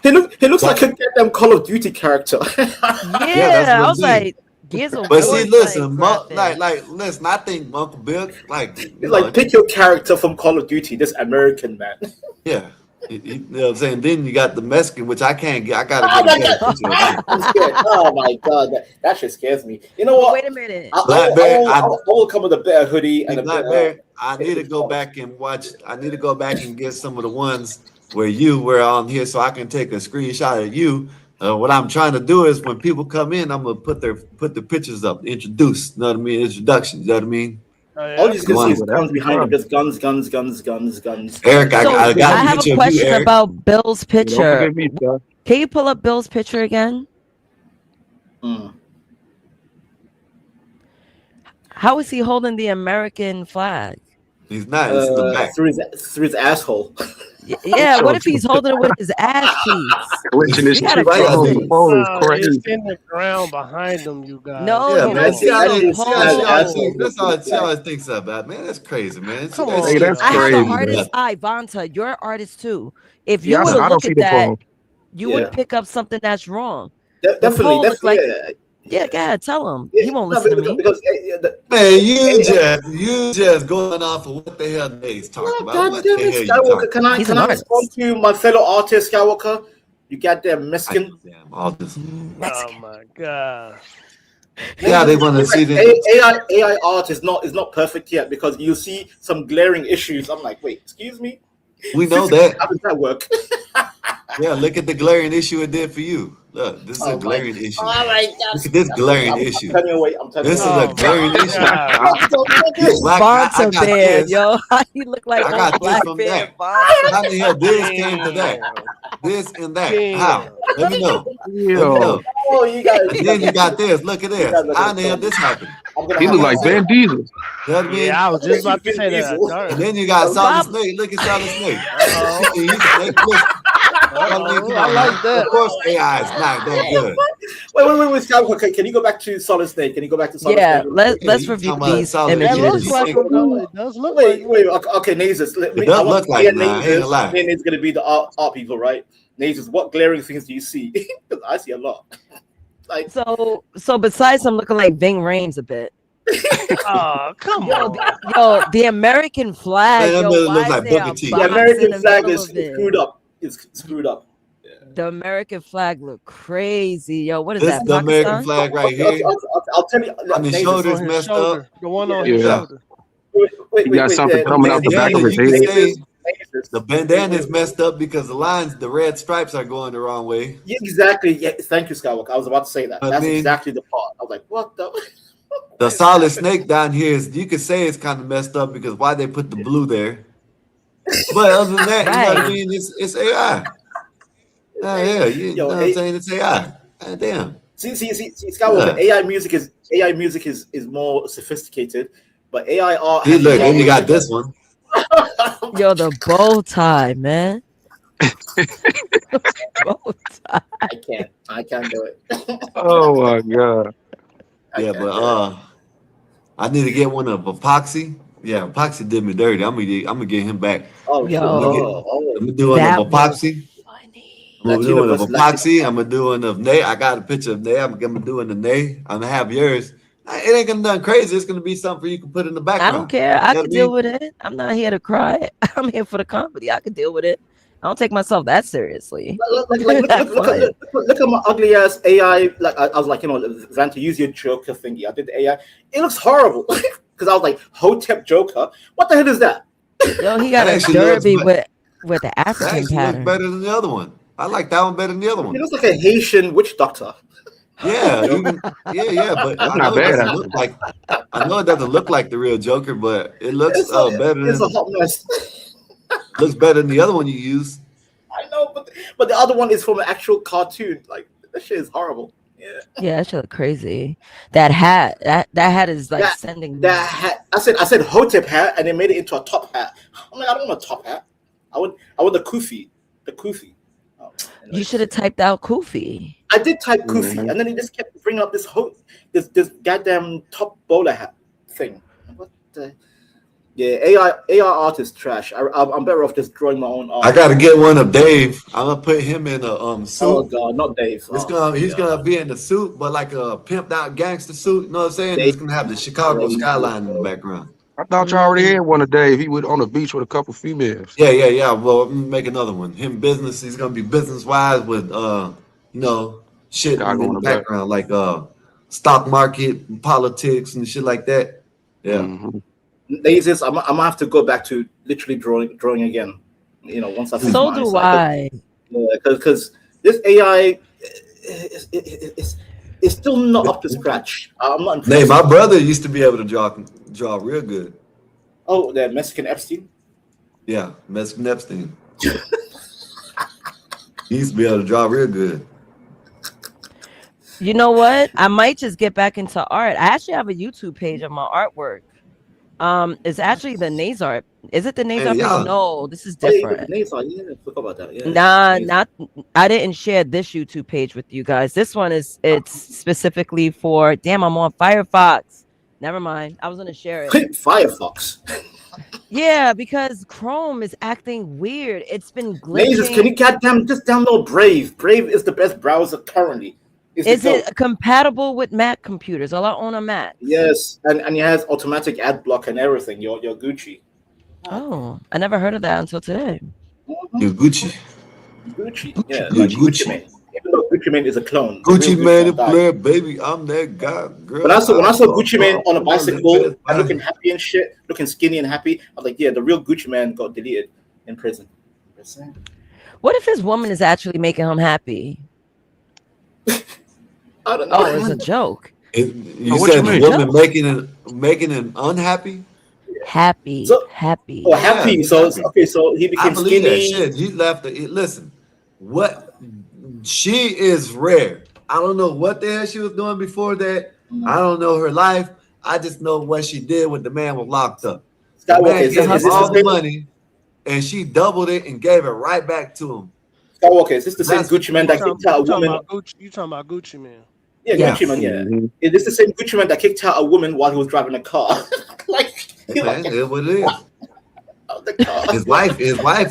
dope. He looks like a goddamn Call of Duty character. that's Yeah. I what was I'm saying. like, Gears of But War see, is listen, graphic. listen. I think Uncle Bill, It's like, pick your character from Call of Duty. This American man. yeah. You know what I'm saying? Then you got the Mexican, which I can't get. I gotta get a better picture of him. I'm scared. Oh my god, that shit scares me. You know what? Wait a minute. I will come with a better hoodie and a Blackberry, I need to go back and watch. I need to go back and get some of the ones where you were on here, so I can take a screenshot of you. What I'm trying to do is when people come in, I'm gonna put the pictures up, introduce. You know what I mean? Introduction. You know what I mean? Oh, yeah, all you can see is One. guns behind him. Just guns. Eric, So I I got a have picture a of you, question Eric. about Bill's Don't picture. forget me, sir. Can you pull up Bill's picture again? Mm. How is he holding the American flag? He's not. It's in the back. Through his asshole. Yeah, what if he's holding it with his ass cheeks? Glitching this You gotta shit fix on the this. phone is No, crazy. it's in the ground behind them, you guys. No, Yeah, you man. don't See how see they, the see how she always pole. thinks. That's all she always thinks about, man. That's crazy, man. Come That on, shit- that's I have crazy, an man. artist eye, Vonta. You're an artist too. If you Yeah, were to I don't look see at the that, phone. you Yeah. would pick up something that's wrong. Definitely. pole looks like- Yeah. Yeah, go ahead, tell him. Yeah, He won't no, listen to me. because Man, you just going off of what the hell Dave's talking oh, about. God What damn the it, hell you Skywalker. talking Can I He's can an I artist. respond to my fellow artist, Skywalker? You goddamn Mexican. Damn, all this. Oh my god. Yeah, they want to see the. AI art is not perfect yet because you see some glaring issues. I'm like, wait, excuse me. We know Physically, that. how does that work? Yeah, look at the glaring issue it did for you. Look, this is Oh a my- glaring issue. All right, Look at this glaring I'm issue. turning away. I'm turning This is away. a glaring my issue. God. Black, I Vonta got bear, this. yo. He look like I got old this black from bear. that. Vonta. How the hell this came to that? This and that. How? Let me know. Let me know. Oh, you guys. And then you got this. Look at this. How the hell this happened? I'm gonna He have look like to- Van Diesel. You know what I mean? Yeah, I was just about to say that. Diesel. Darn. And then you got Solid Bob- Snake. Look at Solid Snake. Uh-oh. He's Snake. Listen. I mean, come I on, like man. that. Of course, AI is not that good. Wait, Skywalker. Can you go back to Solid Snake? Can you go back to Solid Yeah, Snake? let's you review talking about these solid- That images. looks like him, though. It does look like Wait. Okay, Nazis. It does look like it, man. I ain't gonna lie. And it's gonna be the art people, right? Nazis. What glaring things do you see? Because I see a lot. Like, So besides him looking like Ving Rhames a bit, Oh, come on. the American flag, Man, that yo, brother why looks is like there Booker a T. the box in American the flag middle is of it? screwed up. It's screwed up. Yeah. The American flag look crazy, yo. What is This that? is the American Pakistan? flag right Okay, here. I'll tell you. On his Nazis, On shoulders his messed up. shoulder. The one on Yeah. his Yeah. shoulder. Mm-hmm. He got something The coming out the back bandana, of his you can head. say the Wait, bandana is wait. messed up because the lines, the red stripes are going the wrong way. Yeah, exactly. Yeah, thank you, Skywalker. I was about to say that. I That's mean, exactly the part. I was like, what the? the What is solid happening? snake down here is, you could say it's kind of messed up because why they put the blue there. But other than that, you know what I Right. mean? It's AI. Yeah, you know Yo, what I'm saying? It's AI. God damn. see, Skywalker. Yeah. AI music is more sophisticated, but AI art See, has look, and you problems got with this one. Yo, the bow tie, man. Bow tie. I can't do it. Oh my god. I Yeah, can't do it. but I need to get one of epoxy. Yeah, epoxy did me dirty. I'm gonna get him back. Oh, Yo, shit. I'm gonna get. Oh. I'm gonna do one of that was epoxy. funny. I'm gonna do Latino one of versus Latino. epoxy. I'm gonna do one of Nay. I got a picture of Nay. I'm gonna do one of Nay. I'm gonna have yours. It ain't gonna be nothing crazy. It's gonna be something you can put in the I don't background. care. I You know what could I deal mean? with it. I'm not here to cry. I'm here for the comedy. I could deal with it. I don't take myself that seriously. Have fun. Look at my ugly ass AI. Like I was like, Zanta, use your Joker thingy. I did the AI. It looks horrible because I was like, Hotep Joker. What the hell is that? Yo, he That got a actually looks. derby Be- with the that African actually looks pattern. better than the other one. I like that one better than the other It one. looks like a Haitian witch doctor. Yeah, even yeah. But That's I not know it bad doesn't actually. look like. I know it doesn't look like the real Joker, but it looks It's a, better it's a than hot mess. looks better than the other one you used. I know, but the other one is from an actual cartoon. Like that shit is horrible. Yeah. Yeah, that shit look crazy. That hat, that hat is like That sending. that hat. I said Hotep hat, and they made it into a top hat. I'm like, I don't want a top hat. I want the kufi. The kufi. Oh, You anyways. should have typed out Kofi. I did type kufi, Mhm. and then he just kept bringing up this this goddamn top bowler hat thing. What the? Yeah, AI art is trash. I'm better off just drawing my own art. I got to get one of Dave. I'm gonna put him in a Oh suit. god, not Dave. He's Oh gonna god, be in the suit, but like a pimped out gangster suit. You know what I'm saying? Dave It's gonna have the Chicago crazy, skyline in the bro. background. I thought you already had one of Dave. He was on the beach with a couple females. Yeah. Well, I'm gonna make another one. Him business. He's gonna be business wise with shit Chicago in on the the back. background like stock market, politics, and shit like that. Yeah. Mhm. Lasers, I'm gonna have to go back to literally drawing again. Once I finish So my do eyesight. I. Because this AI is still not up to scratch. I'm not Nay, impressed. my brother used to be able to draw real good. Oh, the Mexican Epstein. Yeah, Mexican Epstein. He used to be able to draw real good. You know what? I might just get back into art. I actually have a YouTube page of my artwork. It's actually the Nazar. Is it the Nazar page? y'all- No, this is Oh, yeah, different. Nazar, yeah, I forgot about that. Yeah. Nah, Nazar. not. I didn't share this YouTube page with you guys. This one it's specifically for. Damn, I'm on Firefox. Never mind. I was gonna share it. Firefox. Yeah, because Chrome is acting weird. It's been Lasers, can glitching. you goddamn just download Brave? Brave is the best browser currently. It's the Is goat. it compatible with Mac computers? All I own a Mac. Yes, and it has automatic ad block and everything. You're Gucci. Oh, I never heard of that until today. Mhm. You're Gucci. Gucci. Yeah, You're Gucci Gucci. Mane. Even though Gucci Mane is a clone. the Gucci real man Mane and died. Blair, baby, I'm that guy, girl. When I saw Gucci Mane on a I'm bicycle that and looking happy and shit, looking skinny and happy, I was like, yeah, the real Gucci Man got deleted in prison. Just saying. What if his woman is actually making him happy? I don't know. Oh, it's a joke. You what said you the mean? woman making him unhappy? Happy, So- happy. Oh, happy. Yeah, So happy. okay, so he I became believe that skinny. shit. He left it. Listen, what she is rare. I don't know what the hell she was doing before that. I don't know her life. I just know what she did when the man was locked up. The Skywalker, man is gave this him all the the same? money, and she doubled it and gave it right back to him. Skywalker, is this the same That's- Gucci Man that kicked out a woman? You talking about Gucci Man? Yeah, Yes. Gucci Man. Yeah, Mhm. is this the same Gucci Man that kicked out a woman while he was driving a car? like, he Man, like it what it is. out the car. His wife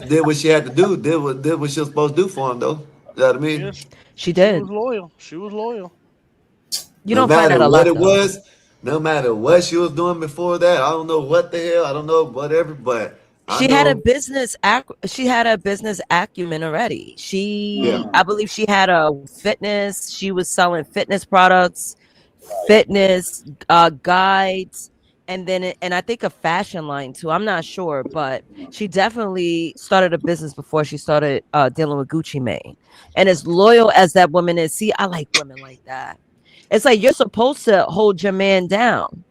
did what she had to do. Did what she was supposed to do for him, though. You know what I mean? Yeah, She she did. was loyal. She was loyal. You No don't find that matter a what lot it though. was, no matter what she was doing before that, I don't know what the hell, I don't know whatever, but I She had a know, business she had a business acumen already. yeah. I believe she had a fitness. She was selling fitness products, fitness guides, and and I think a fashion line too. I'm not sure, but she definitely started a business before she started dealing with Gucci Mane. And as loyal as that woman is, see, I like women like that. It's like you're supposed to hold your man down,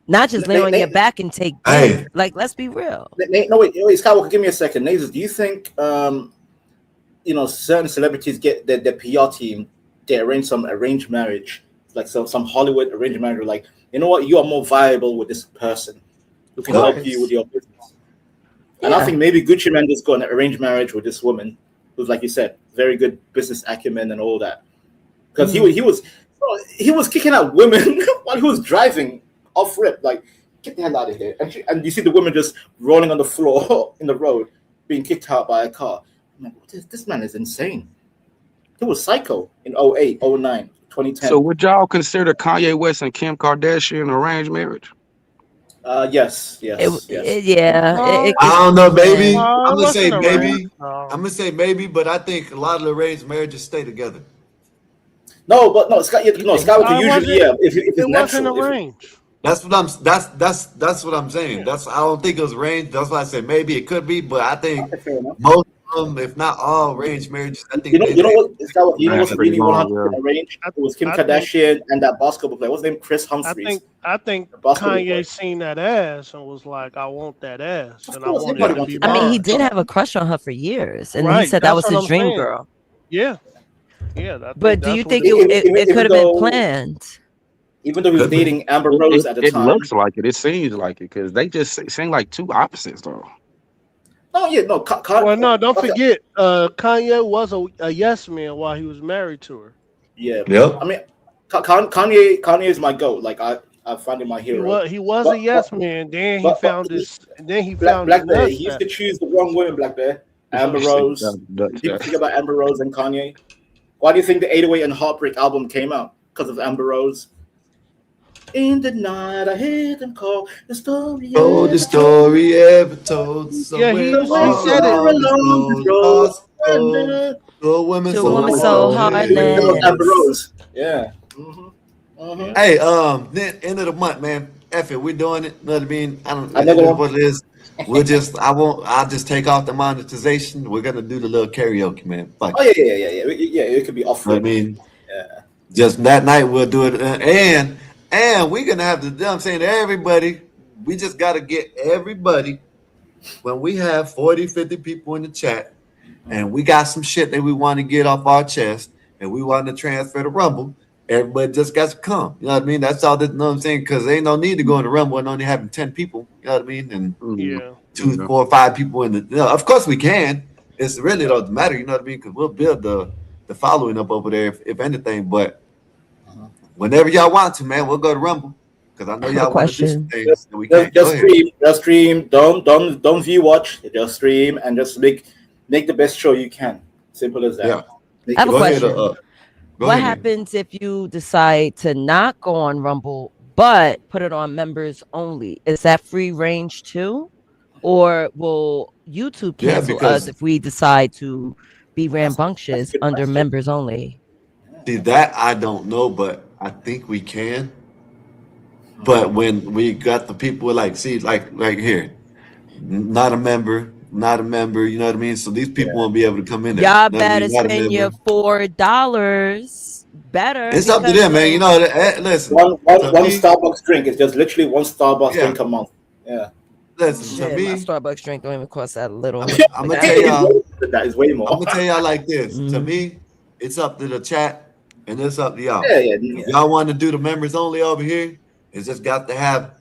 not just lay on your Nate, back and take dick. Hey, Like, let's be real. No, wait, Skywalker, give me a second. Nate, do you think certain celebrities get their PR team, they arrange some arranged marriage, like some Hollywood arranged marriage, like, you know what, you are more viable with this person who can help you with your business. And I Yeah. think maybe Gucci Man just got an arranged marriage with this woman who's, like you said, very good business acumen and all that. Because he was kicking out women while he was driving off rip, like, get the hell out of here. And you see the women just rolling on the floor in the road, being kicked out by a car. I'm like, this man is insane. He was psycho in 08, 09, 2010. So would y'all consider Kanye West and Kim Kardashian an arranged marriage? Yes. Yeah, No, it I don't know, depend. maybe. no, I'm it gonna say wasn't arranged. maybe. No. I'm gonna say maybe, but I think a lot of the arranged marriages stay together. No, but no, You think Skywalker so? No, it usually, wasn't. yeah, if it's It wasn't natural. arranged. That's what that's what I'm saying. Yeah. That's I don't think it was arranged. That's why I said maybe it could be, but I think Okay, fair enough. most of them, if not all, arranged marriages, I You think know, they you know stay. what, Skywalker, you know Last what's pretty really long, 100% yeah. arranged? I, It was Kim I think Kardashian and that basketball player. What's his name? Chris I Humphries, think I think the basketball player. Kanye seen that ass and was like, I want that ass Of and I course, want it everybody Yeah. to wants be to I buy mean, he mine. did have a crush on her for years, and he Right. said that That's was what his I'm dream saying. girl. Yeah. Yeah. I But think do you that's what think it was. it could even have been though planned? even though he was Could be. dating Amber It, Rose it, at the it time. looks like it. It seems like it because they just seem like two opposites though. No, yeah, no, Well, no, don't okay, forget, Kanye was a yes man while he was married to her. yeah. I Yep. mean, Kanye is my goat. Like I find him my hero. He was a But yes man. Then he but found his then he Black found his Black Bear, he used nutsack. to choose the wrong women. Black Bear, Amber You see, Rose. People think about Amber Rose and Kanye. Why do you think the 808 and Heartbreak album came out? Because of Amber Rose. In the night, I hear them call the story. Oh, the Ever told. story ever told Yeah, somewhere he far said it. Somewhere along this along this road, road, lost soul, to a woman To a so woman someone so so hard that was headed. Amber heartless. Rose. Yeah. Mm-hmm. Yeah. Hey, then end of the month, man. F it, we're doing it. Know what I mean? I don't. It Another is one. what it is. We'll just. I won't. I'll just take off the monetization. We're gonna do the little karaoke, man. Fuck Oh it. yeah. It could be off Know what I rip. mean? Yeah. Just that night we'll do it, and we're gonna have to. You know what I'm saying, everybody. We just gotta get everybody. When we have 40, 50 people in the chat, and we got some shit that we want to get off our chest, and we want to transfer the Rumble, everybody just got to come. You know what I mean? That's all that, you know what I'm saying? Because ain't no need to go in the Rumble and only having 10 people. You know what I mean? And Yeah. two, Yeah. 4, 5 people in the. You know, of course we can. It's really doesn't matter. You know what I mean? Because we'll build the following up over there if anything. But whenever y'all want to, man, we'll go to Rumble. Because I know I have a y'all want to do some question. things that we can't. Go Just ahead. stream. Just stream. Don't view watch. Just stream and just make the best show you can. Simple as that. Yeah. Make I have it a Go ahead. question. Go What ahead, man. happens if you decide to not go on Rumble but put it on members only? Is that free range too? Or will YouTube Yeah, cancel us because if we decide to be that's a rambunctious good under question. members only? see that I don't know, but I think we can. But when we got the people like, see, like here, not a member, not a member, you know what I mean? So these people Yeah. won't be able to come in there. Y'all You know what I better mean? Not a spend your member. $4 better It's up to because them, man. You know, listen, to One me, Starbucks drink. It's just literally one Starbucks yeah, drink a month. Yeah. listen, to shit, my me, Starbucks drink don't even cost that little. I'm Like gonna I tell It's said. y'all, that is way I'm more. gonna tell y'all like this. To Mhm. me, it's up to the chat and it's up to y'all. Yeah. If y'all want to do the members only over here, it's just got to have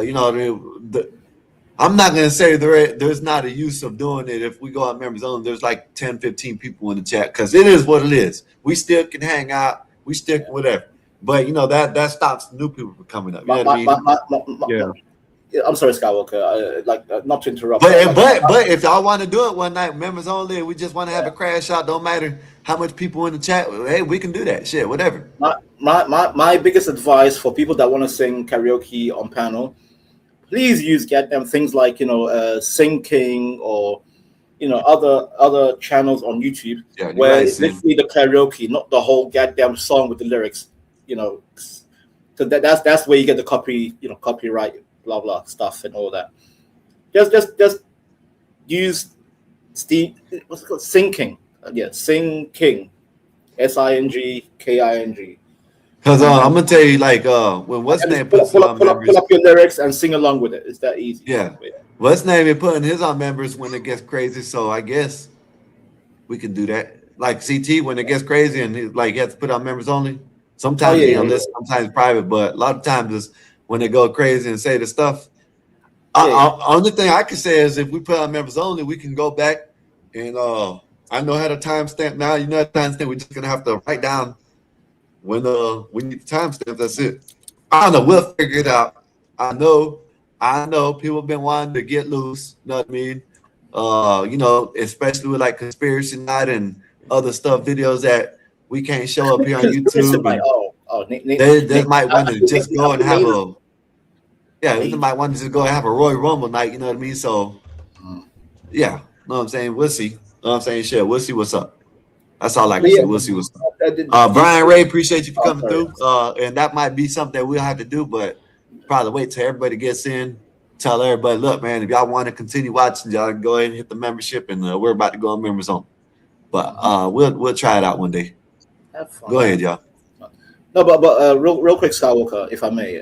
you know, I'm not going to say there's not a use of doing it if we go on members only. There's like 10, 15 people in the chat because it is what it is. We still can hang out. We still can whatever. But, you know, that stops new people from coming up. You know what I mean? Yeah. I'm sorry, Skywalker. Not to interrupt. But if y'all want to do it one night, members only, and we just want to have a crash out, don't matter how much people in the chat. Hey, we can do that. Shit, whatever. My biggest advice for people that want to sing karaoke on panel, please get them things like Sing King or other channels on YouTube Yeah, you're where right, it's Sin. literally the karaoke, not the whole goddamn song with the lyrics. So that's where you get the copyright, blah blah stuff and all that. Just use Steve. What's it called? Sing King. Yeah, Sing King. SINGKING. Because I'm And gonna tell you, like, when what's and name just pull puts up, it pull up, on pull up, pull members. up your lyrics and sing along with it. It's that easy. Yeah, what's name is putting his on members when it gets crazy. So I guess we can do that. Like CT when it gets crazy and he has to put on members only. Oh Sometimes yeah, he yeah, listen, sometimes private, but a lot of times it's when they go crazy and say the stuff. yeah. Only thing I can say is if we put on members only, we can go back and I know how to timestamp now. You know how to timestamp. We're just gonna have to write down when we need the timestamp. That's it. I don't know. We'll figure it out. I know people have been wanting to get loose. You know what I mean? Especially with like conspiracy night and other stuff, videos that we can't show up here on Conspiracy YouTube, night. and they Nate, might want to just go I and think have Nate is a they Nate. might want to just go and have a Royal Rumble night. You know what I mean? So Mm. yeah, know what I'm saying? We'll see. Know what I'm saying? Shit, we'll see what's up. That's all I But can yeah, say. We'll see what's up. do Brian you, Ray, appreciate you for oh, coming sorry. through. And that might be something that we'll have to do, but probably wait till everybody gets in. Tell everybody, look, man, if y'all want to continue watching, y'all can go ahead and hit the membership, and we're about to go on members only. But we'll try it out one day. Have fun. Go ahead, y'all. No, but real quick, Skywalker, if I may.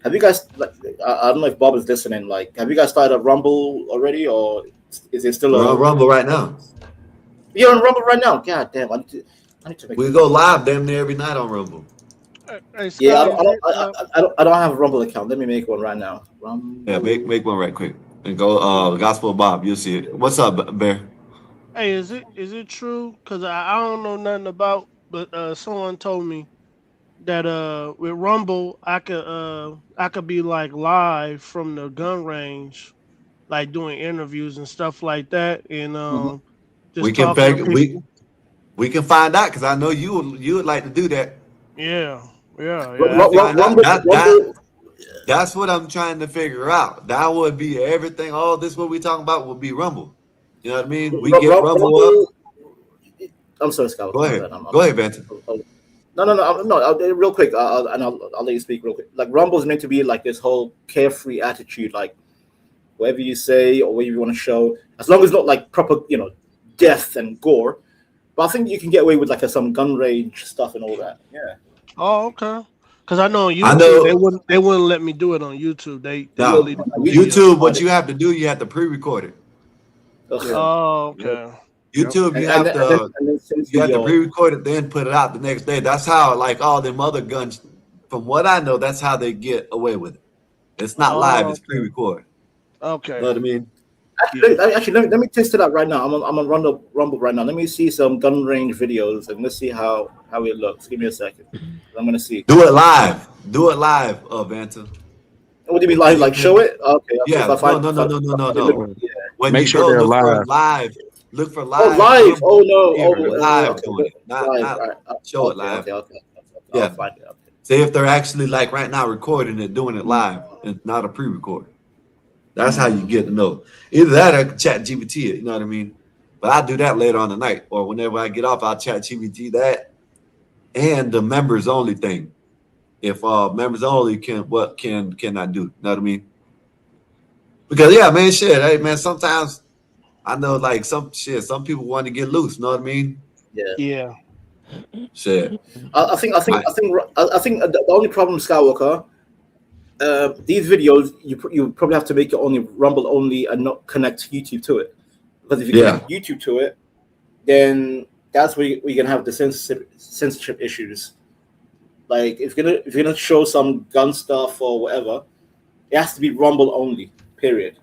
Have you guys I don't know if Bob is listening. Like, have you guys started a Rumble already, or is it still We're on Rumble right now. You're on Rumble right now? God damn! I need to make. We go live damn near every night on Rumble. Hey, Yeah, Scott, I don't have a Rumble account. Let me make one right now. Rumble. Yeah, make one right quick and go Gospel Bob. You'll see it. What's up, Bear? hey, is it true? Cause I don't know nothing about, but someone told me that with Rumble I could be like live from the gun range, like doing interviews and stuff like that, and We just can talking to figure, people. we can find out because I know you would like to do that. Yeah, We'll find out. Rumble. That's what I'm trying to figure out. That would be everything. All this what we talking about would be Rumble. You know what I mean? We get Rumble up. I'm sorry, Scott. Go ahead. Go ahead, Benton. No. Real quick, I'll let you speak real quick. Like, Rumble is meant to be like this whole carefree attitude, like whatever you say or whatever you want to show, as long as it's not like proper, death and gore. But I think you can get away with like some gun range stuff and all that. Yeah. Oh, okay. Because I know on YouTube they wouldn't let me do it on YouTube. They No, deleted the YouTube. What you have to do, you have to pre-record it. Oh, okay. YouTube, you have to pre-record it, then put it out the next day. That's how, like, all them other guns, from what I know, that's how they get away with it. It's not live; it's pre-recorded. Okay. You know what I mean? Actually, let me test it out right now. I'm on Rumble right now. Let me see some gun range videos and let's see how it looks. Give me a second. I'm gonna see. Do it live. Do it live, Vanta. What do you mean live? Like show it? Okay. Yeah. No. Yeah. When Make you sure go, they're look for live. live. Look for Oh, live. live. Oh no. Live Okay. doing it. Not Right. show it live. Okay. Yeah. I'll find it. Okay. See if they're actually like right now recording it, doing it live, and not a pre-record. That's how you get to know. Either that or chat GPT it, you know what I mean? But I'll do that later on tonight, or whenever I get off, I'll chat GPT that and the members only thing. If members only can I do? You know what I mean? Because yeah, man, shit. Hey man, sometimes I know like some people want to get loose, you know what I mean? Yeah. Shit. I think the only problem, Skywalker, these videos you probably have to make it only Rumble only and not connect YouTube to it, because if you connect YouTube to it, then that's where we can have the censorship issues. Like if you're gonna show some gun stuff or whatever, it has to be Rumble only. Period.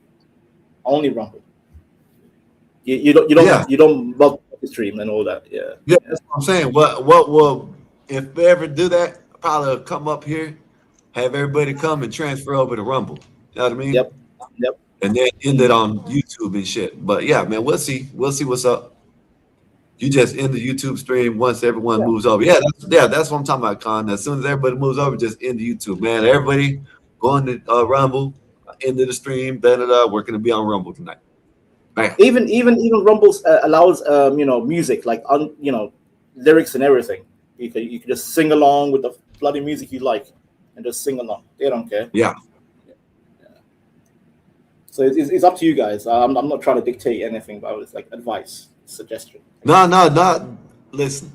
Only Rumble. You don't multi-stream and all that. Yeah. Yeah, that's what I'm saying. What will, if they ever do that, probably come up here, have everybody come and transfer over to Rumble. You know what I mean? Yep. And then end it on YouTube and shit. But yeah, man, we'll see. We'll see what's up. You just end the YouTube stream once everyone Yeah. moves over. That's what I'm talking about, Con. As soon as everybody moves over, just end the YouTube, man. Everybody going to Rumble, into the stream, we're gonna be on Rumble tonight. Bam. Even Rumble allows music like lyrics and everything. You can just sing along with the bloody music you like, and just sing along. They don't care. Yeah. So it's up to you guys. I'm not trying to dictate anything, but it's like advice, suggestion. No. Listen,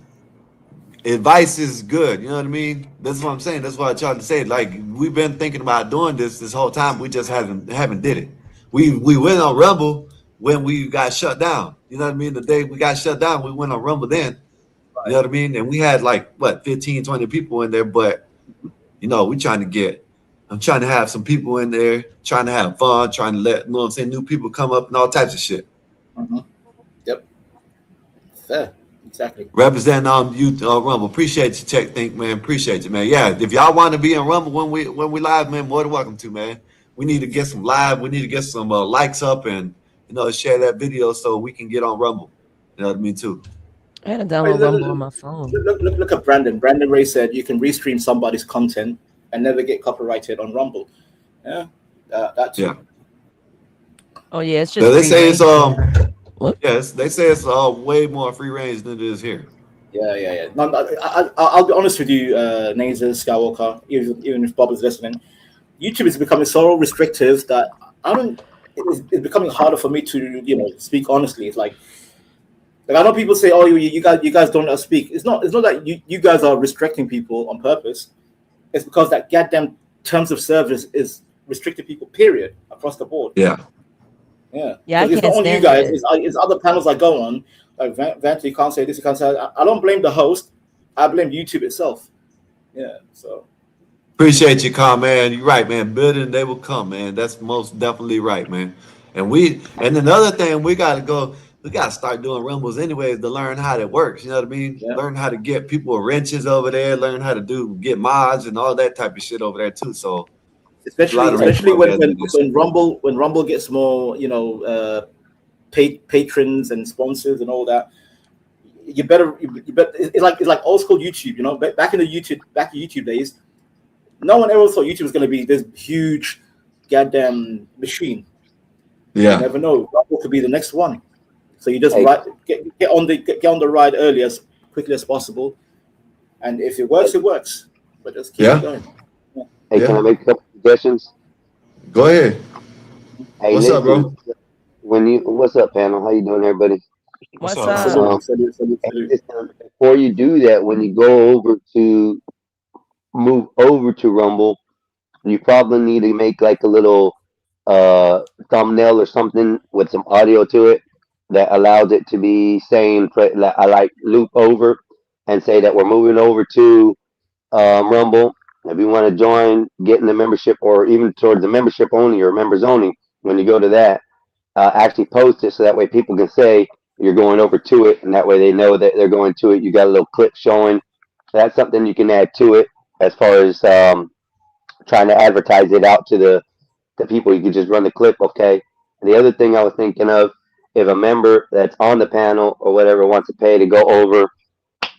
advice is good. You know what I mean? That's what I'm saying. That's what I tried to say. Like, we've been thinking about doing this whole time. We just haven't did it. We went on Rumble when we got shut down. You know what I mean? The day we got shut down, we went on Rumble then. You know what I mean? And we had like 15, 20 people in there, but I'm trying to have some people in there, trying to have fun, trying to let new people come up and all types of shit. Mm-hmm. Yep. Fair. Exactly. Representing on Rumble. Appreciate you, Tech Think, man. Appreciate you, man. Yeah, if y'all want to be in Rumble when we live, man, more than welcome to, man. We need to get some live. We need to get some likes up and share that video so we can get on Rumble. You know what I mean, too. I had to download Rumble on my phone. Look at Brandon. Brandon Ray said you can restream somebody's content and never get copyrighted on Rumble. Yeah, that too. Yeah. Oh yeah, it's just. So they say it's What? Yes, they say it's way more free range than it is here. Yeah. No, I'll be honest with you, Nazer, Skywalker, even if Bob is listening, YouTube is becoming so restrictive that it's becoming harder for me to speak honestly. It's like I know people say, "Oh, you guys don't speak." It's not that you guys are restricting people on purpose. It's because that goddamn terms of service is restricting people. Period, across the board. Yeah. Yeah. It's not only you guys. It's other panels I go on. Like Vance, you can't say this. You can't say that. I don't blame the host. I blame YouTube itself. Yeah. So. Appreciate you, Con, man. You're right, man. Building, they will come, man. That's most definitely right, man. And another thing, we gotta start doing Rumbles anyways to learn how that works. You know what I mean? Yeah. Learn how to get people wrenches over there, learn how to get mods and all that type of shit over there too. So especially when Rumble gets more, patrons and sponsors and all that. You better it's like old school YouTube, back in YouTube days. No one ever thought YouTube was going to be this huge goddamn machine. Yeah. You never know. Rumble could be the next one. So you just get on the ride early as quickly as possible, and if it works, it works. But just keep it going. Yeah. Hey, can I make a couple suggestions? Go ahead. Hey, what's up, bro? What's up, panel? How you doing, everybody? What's up? Before you do that, when you move over to Rumble, you probably need to make like a little thumbnail or something with some audio to it that allows it to be saying, I like loop over and say that we're moving over to Rumble. If you want to join, get in the membership or even towards the membership only or members only, when you go to that, actually post it so that way people can say you're going over to it, and that way they know that they're going to it. You got a little clip showing. That's something you can add to it as far as trying to advertise it out to the people. You can just run the clip, okay? And the other thing I was thinking of, if a member that's on the panel or whatever wants to pay to go over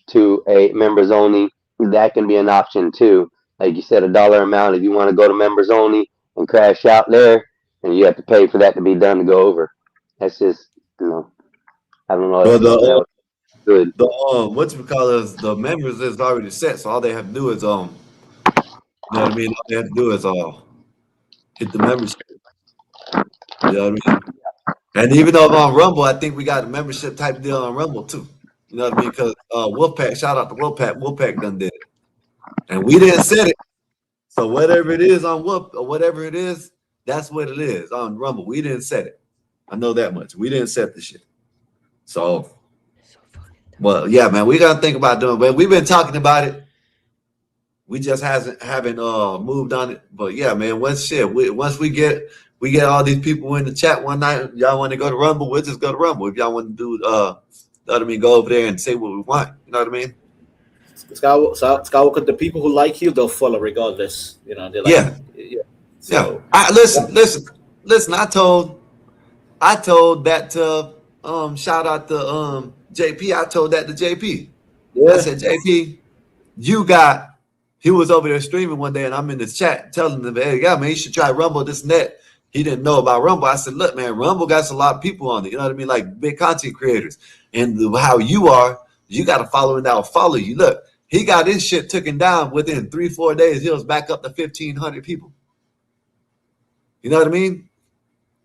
to a members only, that can be an option too. Like you said, $1 amount. If you want to go to members only and crash out there, and you have to pay for that to be done to go over. That's just, I don't know. Well, good. The members is already set, so all they have to do is you know what I mean? All they have to do is hit the membership. You know what I mean? And even though on Rumble, I think we got a membership type deal on Rumble too. You know what I mean? Because Wolfpack, shout out to Wolfpack done did it. And we didn't set it. So whatever it is on Wolf or whatever it is, that's what it is on Rumble. We didn't set it. I know that much. We didn't set the shit. So well, yeah, man, we gotta think about doing it. But we've been talking about it. We just haven't moved on it. But yeah, man, once we get all these people in the chat one night, y'all want to go to Rumble, we'll just go to Rumble. If y'all want to do go over there and say what we want. You know what I mean? Skywalker, the people who like you, they'll follow regardless. They're like, yeah. So, listen. I told that to shout out to JP. I told that to JP. I Yeah. said, JP, he was over there streaming one day, and I'm in the chat telling him, hey, yeah, man, you should try Rumble, this and that. He didn't know about Rumble. I said, look, man, Rumble got a lot of people on it. You know what I mean? Like big content creators. And how you are, you got to follow and that'll follow you. Look, he got his shit taken down within 3-4 days. He was back up to 1,500 people. You know what I mean?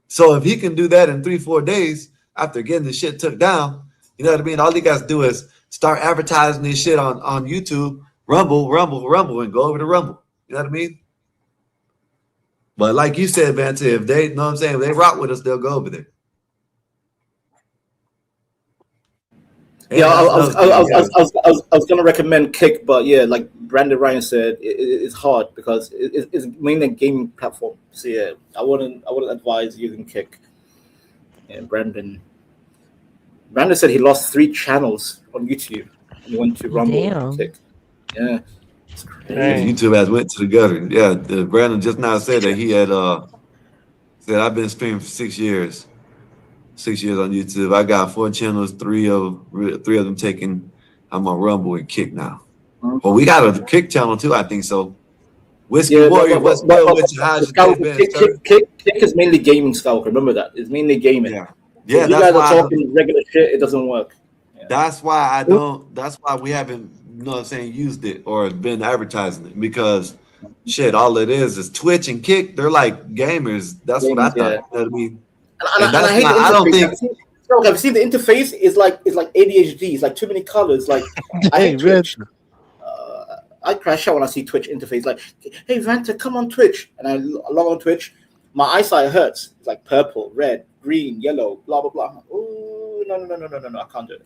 So if he can do that in 3-4 days after getting the shit took down, you know what I mean? All he got to do is start advertising this shit on YouTube, Rumble, and go over to Rumble. You know what I mean? But like you said, Vance, if they, you know what I'm saying, if they rock with us, they'll go over there. Yeah, I was gonna recommend Kick, but yeah, like Brandon Ryan said, it's hard because it's mainly a gaming platform. So yeah, I wouldn't advise using Kick. And Brandon said he lost 3 channels on YouTube and he went to Rumble and Kick. Yeah, it's crazy. YouTube has went to the gutter. Yeah, Brandon just now said that he had said I've been streaming for 6 years. 6 years on YouTube. I got 4 channels, 3 of them taken. I'm on Rumble and Kick now. Well, we got a Kick channel too, I think so. Whiskey Warrior, what's good with you? How's your day been, Kick is mainly gaming, Skywalker. Remember that. It's mainly gaming. Yeah. So if you guys are talking regular shit, it doesn't work. Yeah. That's why we haven't, you know what I'm saying, used it or been advertising it, because shit, all it is Twitch and Kick. They're like gamers. That's what I thought. Yeah. You know what I mean? And I hate the interface. I don't think I've seen the interface is like ADHD. It's like too many colors. Like I hate Twitch. I crash out when I see Twitch interface. Like, hey Vanta, come on Twitch, and I log on Twitch. My eyesight hurts. It's like purple, red, green, yellow, blah blah blah. Oh no! I can't do it.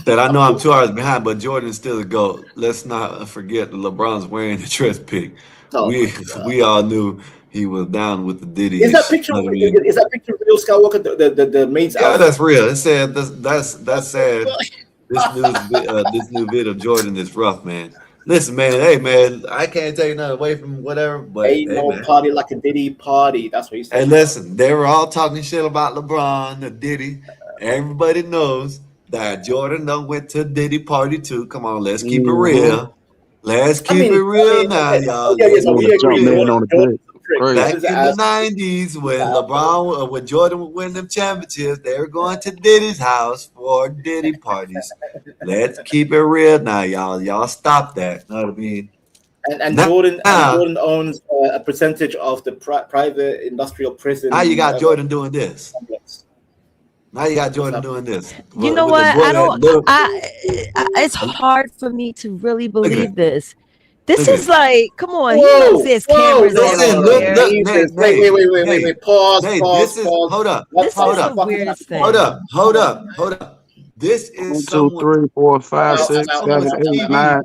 That I know I'm 2 hours behind, but Jordan's still a GOAT. Let's not forget LeBron's wearing the dress pick. We all knew he was down with the Diddy. Is that picture? Is that picture real, Skywalker? The maid's outfit? That's real. It said that's sad. This new vid of Jordan is rough, man. Listen, man. Hey, man. I can't take nothing away from whatever, but ain't no party like a Diddy party. That's what he said. Hey, listen. They were all talking shit about LeBron, the Diddy. Everybody knows that Jordan done went to Diddy party too. Come on, let's keep it real. Let's keep it real now, y'all. We agree. Back in the 90s, when Jordan would win them championships, they were going to Diddy's house for Diddy parties. Let's keep it real now, y'all. Y'all stop that. Know what I mean? And Jordan owns a percentage of the private industrial prison. Now you got Jordan doing this. Now you got Jordan doing this. You know what? It's hard for me to really believe this. This is like, come on, he knows there's cameras on there. Wait. Pause. Hold up. This is the weirdest thing. Hold up. This is 1, 2, 3, 4, 5, 6, 7,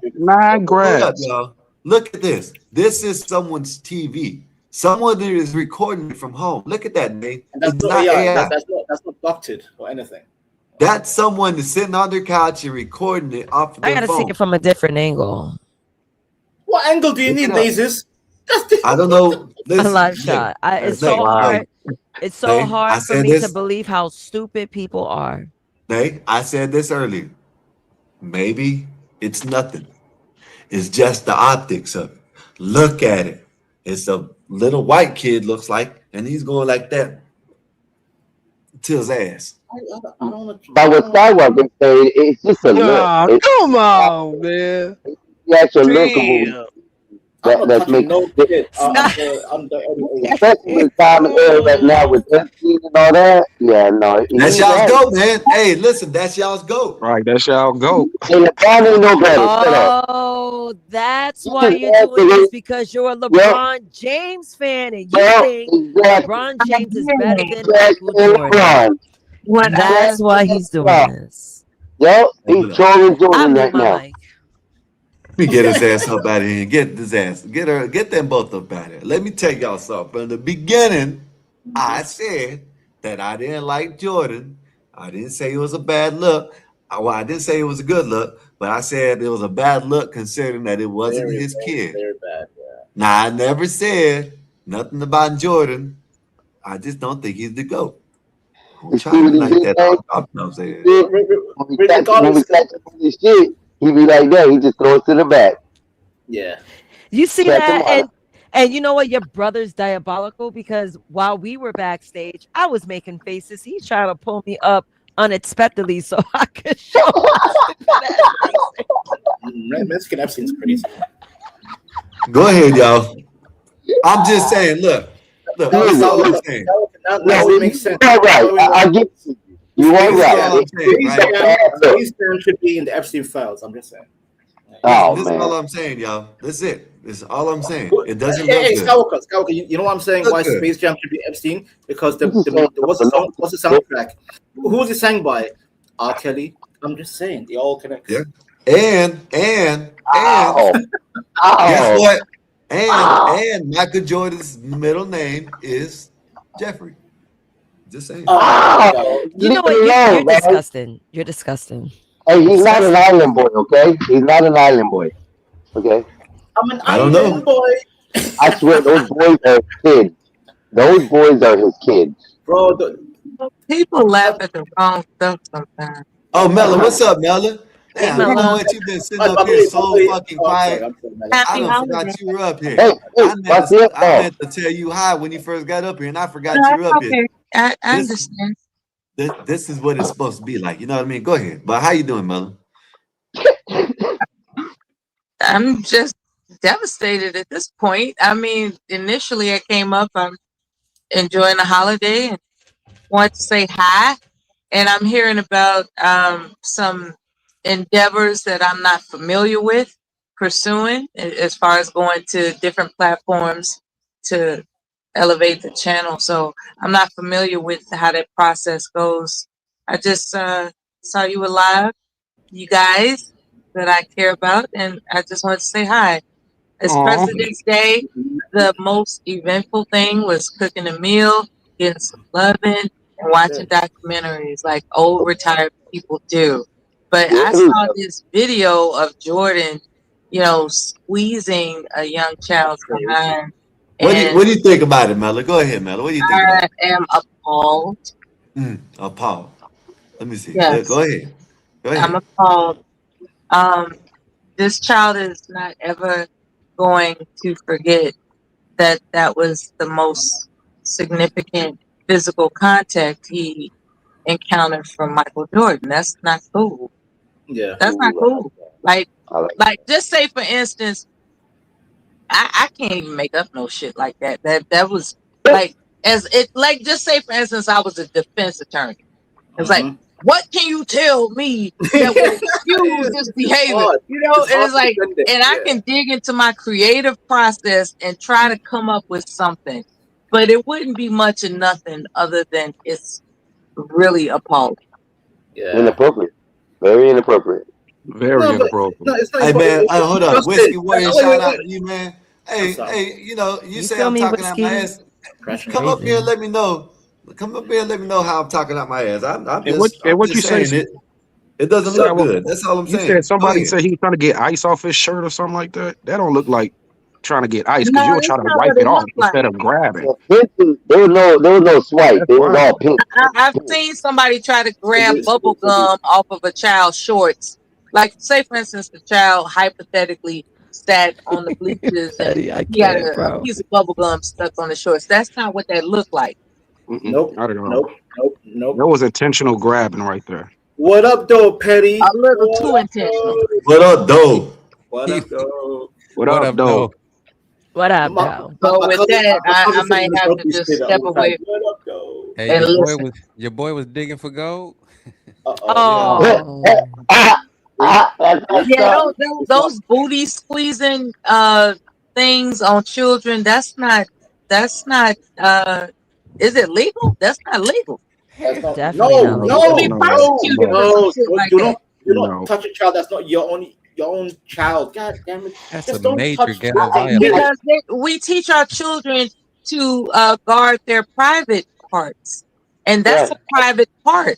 8, 9 grabs. Y'all. Look at this. This is someone's TV. Someone that is recording it from home. Look at that, Nate. That's not AI. That's not doctored or anything. That's someone that's sitting on their couch and recording it off of their phone. I gotta see it from a different angle. What angle do you need, Mazes? I don't know. A live shot. It's so hard. It's so hard for me to believe how stupid people are. Hey, I said this earlier. Maybe it's nothing. It's just the optics of it. Look at it. It's a little white kid, looks like, and he's going like that to his ass. But with Skywalker, it's just a look. Come on, man. The actual look that's making it. Especially with time and era right now with Epstein and all that. Yeah, no. That's y'all's goat, man. Hey, listen, that's y'all's goat. Right, that's y'all goat. And LeBron ain't no better. Oh, that's why you're doing this, because you're a LeBron James fan and you think LeBron James is better than Michael Jordan. That's why he's doing this. Yep, he's trolling Jordan right now. Let me get his ass up out of here. Get them both up out of here. Let me tell y'all something. From the beginning, I said that I didn't like Jordan. I didn't say it was a bad look. Well, I didn't say it was a good look, but I said it was a bad look considering that it wasn't his kid. Very bad, yeah. Now, I never said nothing about Jordan. I just don't think he's the GOAT. Don't You try see me what he like did that. there? I'll drop those You head. see it? When we Regardless, catch him on his shit, he be like that. He just throws to the back. yeah. You see Catch him that? on it. And you know what? Your brother's diabolical because while we were backstage, I was making faces. He's trying to pull me up unexpectedly so I could show my stupid ass faces. Mexican Epstein's crazy. Go ahead, y'all. I'm just saying, look, Now, this is all I'm now, saying. now it No, makes you sense. are right. Following I up, give it to you. You are This is right. all I'm saying, Space right? Jam, Look. Space Jam should be in the Epstein files. I'm just saying. Listen, Oh this is all man. I'm saying, y'all. That's it. This is all I'm saying. Who- It doesn't Hey, look hey, good. Skywalker, you know what I'm saying? Look Why good. Space Jam should be Epstein? Because You just saying what's the something song? What's the else. soundtrack? Who was it sang by? R. Kelly. I'm just saying, it all connects. Yeah. And Oh. guess Oh. what? Oh. And Michael Jordan's middle name is Jeffrey. Just saying. Oh Oh. God. You know Leave what? it You're alone, man. disgusting. You're disgusting. Hey, he's not an Disgusting. island boy, okay? He's not an island boy. Okay? I'm an I don't know. island boy, I swear those boys are his kids. Those boys are his kids. bro. People laugh Uh, at the wrong stuff sometimes. Oh, Mella, what's up, Mella? Hey, Damn, you know Mela. what? You've been sitting by up the here way, by the so way, fucking oh, I'm sorry, quiet. I'm sorry, Mela. I Happy don't forgot holiday. you were up here. Hey, hey, watch your I oh. meant to tell you hi when you first got up here, and I No, forgot you were up that's here. okay. I This understand. this is what it's supposed to be like. You know what I mean? Go ahead. But how you doing, Mella? I'm just devastated at this point. I mean, initially I came up, I'm enjoying the holiday and wanted to say hi. And I'm hearing about some endeavors that I'm not familiar with pursuing as far as going to different platforms to elevate the channel. So I'm not familiar with how that process goes. I just saw you were live, you guys that I care about, and I just wanted to say hi. It's Aw. President's Day. The most eventful thing was cooking a meal, getting some loving, and watching documentaries like old retired people do. But I There saw this video of Jordan, squeezing a young child's behind, and What do you think about it, Mella? Go ahead, Mella. What do you think about I it? am appalled. Paul. Let me see. Go Yes, ahead. Go I'm ahead. appalled. Um, this child is not ever going to forget that was the most significant physical contact he encountered from Michael Jordan. That's not cool. Yeah. That's not Ooh, cool. Like, I like like just say for instance, I can't even make up no shit like that. That was that. like as it like just say for instance I was a defense attorney. It's like, Mm-hmm. what can you tell me that would excuse this It's behavior? hard. It's And hard it's to like, defend it. and I Yeah. can dig into my creative process and try to come up with something, but it wouldn't be much of nothing other than it's really appalling. Yeah. Inappropriate. Very inappropriate. Very No, but no, inappropriate. it's not Hey important. man, hold up. Trust it. Whiskey Warrior, Wait, shout wait, out wait. to you, man. I'm Hey, sorry. hey, you You say feel I'm me, talking out my Whiskey? ass. He's Crashing Come out. up here and crazy. let me know. Come up here and let me know how I'm talking out my ass. And what and I'm what you just say? saying it. It doesn't look Well, good. That's all I'm you said saying. Go somebody ahead. said he was trying to get ice off his shirt or something like that. That don't look like trying to get ice because No, you'll try that's to not wipe what it it off looked like. instead of grabbing. There was no swipe. That's It was fine. all pink. It was I've pink. seen somebody try to grab bubble So gum off of a child's shorts. Like, say for instance, the child hypothetically sat on the bleachers and Eddie, I he had can't, a bro. piece of bubble gum stuck on the shorts. That's not what that looked like. Mm-mm, nope, not at all. nope, nope, nope. That was intentional grabbing right there. What up, though, A Petty? little What too up, intentional. though? What up, though? What He, up, though? What what up, up, though? though? What up, My, though? So my with cousin, that, my cousin I said might in his have to birthday just say that step all the time. away What up, though? Hey, and listen. your boy was digging for gold. Uh oh. Yeah, Oh, That's messed Yeah, up. It's not. those booty squeezing things on children, that's not is it legal? That's not legal. That's not. definitely No, not No, You could be no, legal. No, no, prosecuted no. for some no. shit like Do that. not, do not no. touch a child. That's not your own child. God damn it! that's a Just don't major touch ghetto children. I, violation. Because we teach our children to guard their private parts, and that's right. a private part.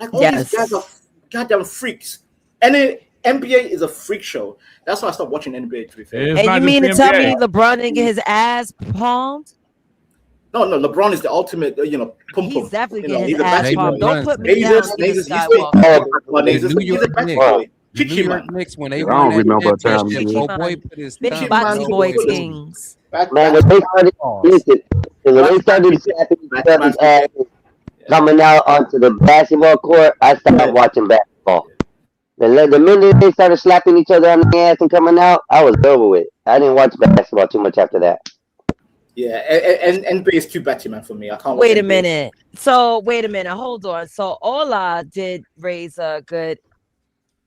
Like all these guys are Yes. goddamn freaks. And then NBA is a freak show. That's why I stopped watching NBA. To be fair, It's And not you just mean the to tell NBA. me LeBron didn't get his ass palmed? no, LeBron is the ultimate, pum He's pum. definitely You know, getting his he's a ass batty Jalen palmed. boy. Don't put Brunson. me down, Nazis, Luke he's Skywalker. The New he's York a batty Knicks. boy. The New Chichi York man. Knicks, when I they don't won that really know about time, championship, dude. Chichi oh boy man. put his Big thumb in Boxy no Boy boy's movie. Kings. Man, when they started, Pause. listen, when they started slapping each other's ass coming out onto the basketball court, I stopped watching basketball. The minute they started slapping each other on the ass and coming out, I was over with. I didn't watch basketball too much after that. Yeah, and NBA is too batty man for me. I can't. Wait a watch NBA. minute. So wait a minute. Hold on. So Ola did raise a good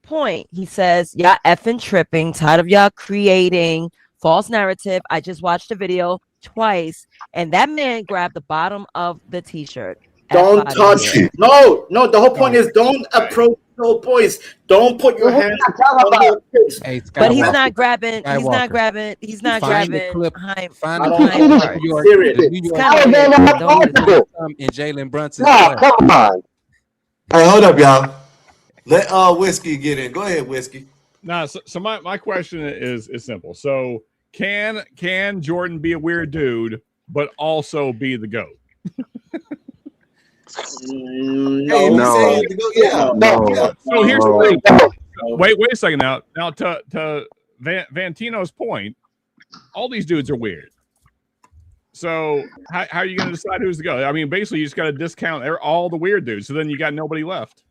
point. He says, y'all effing tripping, tired of y'all creating false narrative. I just watched the video twice, and that man grabbed the bottom of the t-shirt. Don't touch. No. The whole point is don't approach little boys. Don't put your hands on your kids. Hey, But he's Skywalker. not grabbing. He's not Skywalker. grabbing. He's not Find the grabbing. clip. Hind, Find I the don't clip know. of hind the New York, Serious. the New It's York kind of How Knicks is weird. that Don't do not that. possible? in Jalen Brunson's No, butt. come on. Hey, hold up, y'all. Let Whiskey get in. Go ahead, Whiskey. No, so my question is simple. So can Jordan be a weird dude, but also be the GOAT? Hey, No. we say it to go. Yeah. No. So here's the thing. No. Wait a second now. Now to Vantino's point, all these dudes are weird. So how are you going to decide who's the GOAT? I mean, basically, you just got to discount all the weird dudes. So then you got nobody left.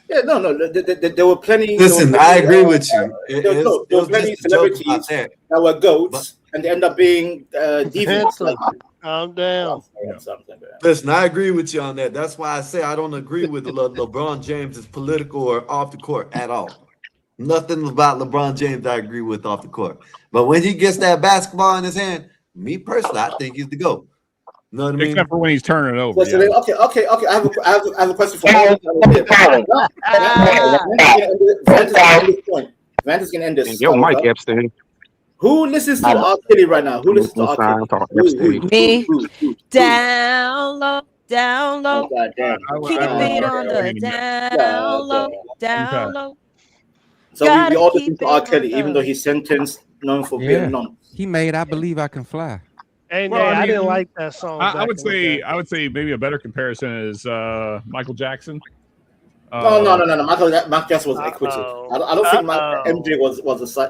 Yeah, no. There were plenty. Listen, I agree with you. There were plenty just a joke about celebrities that. that were goats and they end up being deviants. Handsome. Calm down. Listen, I agree with you on that. That's why I say I don't agree with LeBron James' political or off the court at all. Nothing about LeBron James I agree with off the court. But when he gets that basketball in his hand, me personally, I think he's the GOAT. You know what I mean? Except for when he's turning it over. Okay, I have a question for you. Vant is gonna end this. Yo, Mike Epstein. Who listens to R. Kelly right now? Who listens to R. Kelly? Me. Down low, down low. Oh, God damn. Keep it on the down low, down low. So we all listen to R. Kelly, even though he's sentenced, known for Yeah. Vietnam. He made I Believe I Can Fly. Hey, Well, I I didn't mean, like that song. I would say maybe a better comparison is Michael Jackson. No. Mark Jackson was acquitted. I don't think MJ was a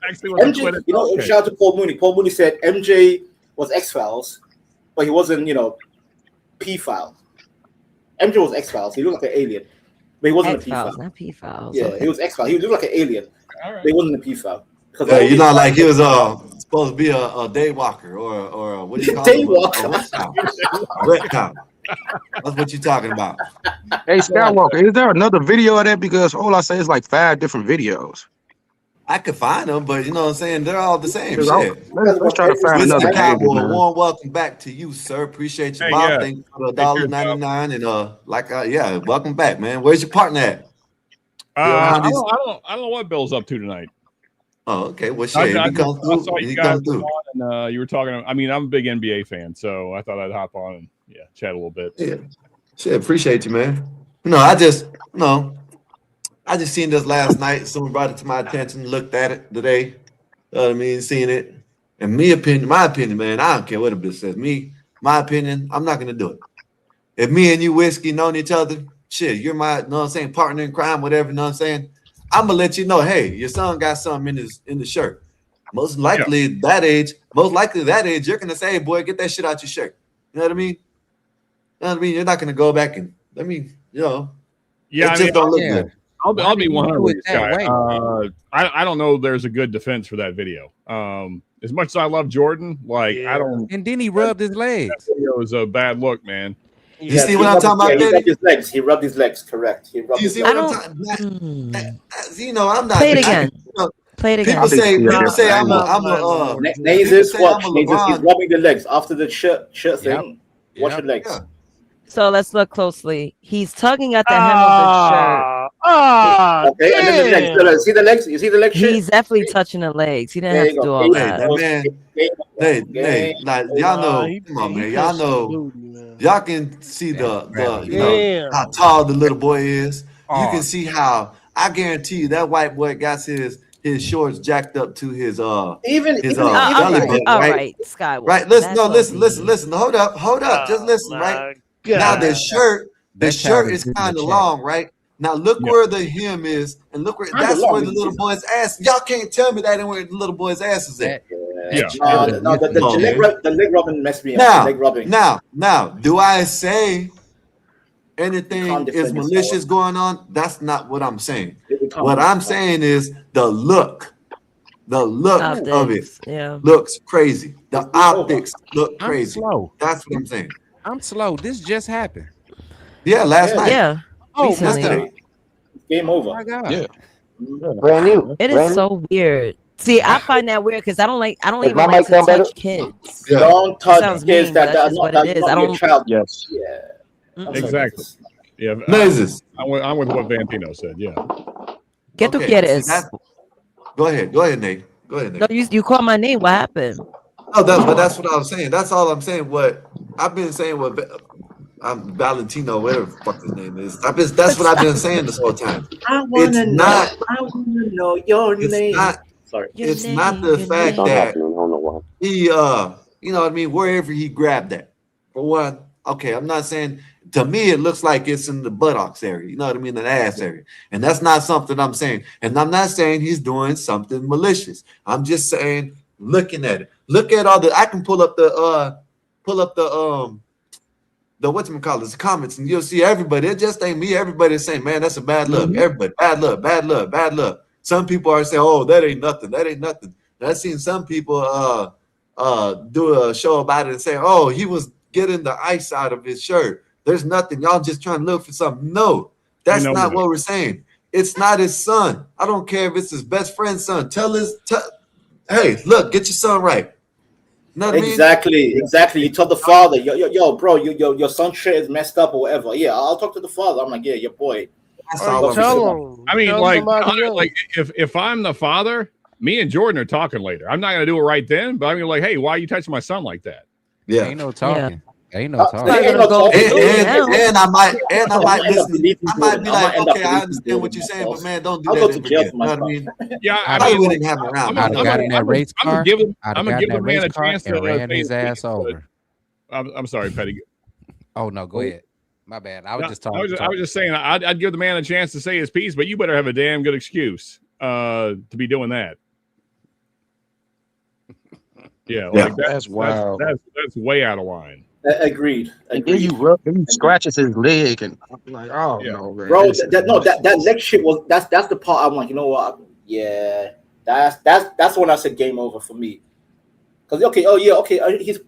Actually was MJ. acquitted. Okay. Shout out to Paul Mooney. Paul Mooney said MJ was X-Files, but he wasn't. P-File. MJ was X-Files. He looked like an alien, but he wasn't a X-Files, P-File. not P-Files. Yeah, Okay. he was X-Files. He looked like an alien, All right. but he wasn't a P-File. Yeah, you're not like he was supposed to be a day walker or what do you call Day it? walker. A retcon. That's what you're talking about. Hey, Skywalker, is there another video of that? Because all I say is like 5 different videos. I could find them, but you know what I'm saying? They're all the same shit. Let's try to find Whiskey another Cowboy, video, man. warm welcome back to you, sir. Appreciate you, Hey, Bob. yeah. Thank you for the $1.99 and welcome back, man. Where's your partner at? I don't know what Bill's up to tonight. Oh, okay. Well, shit, I he comes saw through. you He guys comes were through. on and you were talking. I mean, I'm a big NBA fan, so I thought I'd hop on and chat a little bit. Yeah, shit. Appreciate you, man. I just seen this last night. Someone brought it to my attention. Looked at it today. You know what I mean? Seen it. And my opinion, man. I don't care what a bitch says. My opinion. I'm not gonna do it. If me and you, Whiskey, known each other, shit, you're my, know what I'm saying, partner in crime, whatever. Know what I'm saying. I'm gonna let you know, hey, your son got something in the shirt. Most likely that age, you're gonna say, hey, boy, get that shit out your shirt. You know what I mean? You're not gonna go back and it just don't look good. I'll be 100 with this that guy. way? I don't know. There's a good defense for that video. As much as I love Jordan, I don't. And then he rubbed his legs. That video is a bad look, man. You see what I'm talking about, He Betty? rubbed his legs. He rubbed his legs. Correct. He rubbed You his see legs. what I'm talking about? I'm not. Play it again. Play it again. People say I'm a Nays is watch. Nays is he's rubbing the legs after the shirt thing. Watch the legs. Yeah. So let's look closely. He's tugging at the hem of the shirt. Okay, and then the legs. See the legs? You see the leg shit? He's definitely touching the legs. He didn't There have you to do go. all Hey, that. that man, like y'all know, come on, man, y'all know, y'all can see the how tall the little boy is. You can see how I guarantee you that white boy got his shorts jacked up to his even belly button, all right? right, Skywalker. Right. Listen, That's listen. Hold up. Just listen, right? Now the That child shirt is is good in the kind of chat. long, right? Now look Yeah. where the hem is, and look where Kinda that's long, where the little it's- boy's ass. Y'all can't tell me that ain't where the little boy's ass is at. Yeah. No, child no, is in the the leg chat. the leg rubbing messed me up. The leg rubbing. Now, do I say You anything can't is defend yourself. malicious going on? That's not what I'm saying. You can't What defend I'm yourself. saying is the look of it Optics, yeah. looks crazy. The It's over. optics look I'm crazy. slow. That's what I'm saying. I'm slow. This just happened. Yeah, last night. Yeah, Oh, recently. my God. Yesterday. Game over. Oh my God. Yeah. Brand new. It is so weird. See, I find that weird because I don't Is even my like mic to sound better? touch kids. Yeah. Don't It touch sounds kids mean, but that that's are just not what that it is. not I your don't. child. Yes. Yeah. Mm-mm. Exactly. Yeah. Mazes. I'm with what Vantino said. Yeah. Get to Okay. get See, this. go ahead, Nate. Go ahead, No, Nate. you called my name. What happened? Oh, but that's what I was saying. That's all I'm saying. What I've been saying. I'm Valentino, whatever the fuck his name is. That's what I've been saying this whole time. I It's wanna know your It's name. not. Sorry. Your It's name, not the your fact Not name. that happening. I don't know why. he you know what I mean, wherever he grabbed that. For one, okay, I'm not saying, to me it looks like it's in the buttocks area, you know what I mean, the ass area. And that's not something I'm saying. And I'm not saying he's doing something malicious. I'm just saying, looking at it. Look at all I can pull up the whatchamacallit, the comments, and you'll see everybody. It just ain't me. Everybody's saying, man, that's a bad look. Everybody, bad look, bad look, bad look. Some people are saying, oh, that ain't nothing. That ain't nothing. And I've seen some people do a show about it and say, oh, he was getting the ice out of his shirt. There's nothing. Y'all just trying to look for something. No, that's not what we're saying. It's not his son. I don't care if it's his best friend's son. Hey, look, get your son right. You know what I mean? Exactly. You told the father, yo, bro, your son shit is messed up or whatever. Yeah, I'll talk to the father. I'm like, yeah, your boy. That's all I'm saying. Tell him. I mean, Tell like, somebody else. if I'm the father, me and Jordan are talking later. I'm not gonna do it right then, but I'm gonna be like, hey, why are you touching my son like that? Yeah. Ain't no talking. Ain't no Probably talking. gonna go And I might listen. I might be like, end up okay, I deleting understand what you're Jordan saying, but myself. man, don't do I'll that go to ever jail again. for You know my what I son. mean? Yeah, I I probably mean, wouldn't have him around. I'd have got in that race I'm gonna car. give him. I'd I'm have gonna got give in the that man race a car chance and to ran say his his ass piece, but over. I'm sorry, Petty. Oh no, go ahead. My bad. I was No, just talking. I was just saying I'd give the man a chance to say his piece, but you better have a damn good excuse to be doing that. Yeah, like That's wild. that's way out of line. Agreed. And then you rub, then he scratches his leg, and I'm like, oh Yeah. no, man. Bro, this is that ridiculous. leg shit was that's the part I'm like, you know what? Yeah, that's when I said game over for me. Because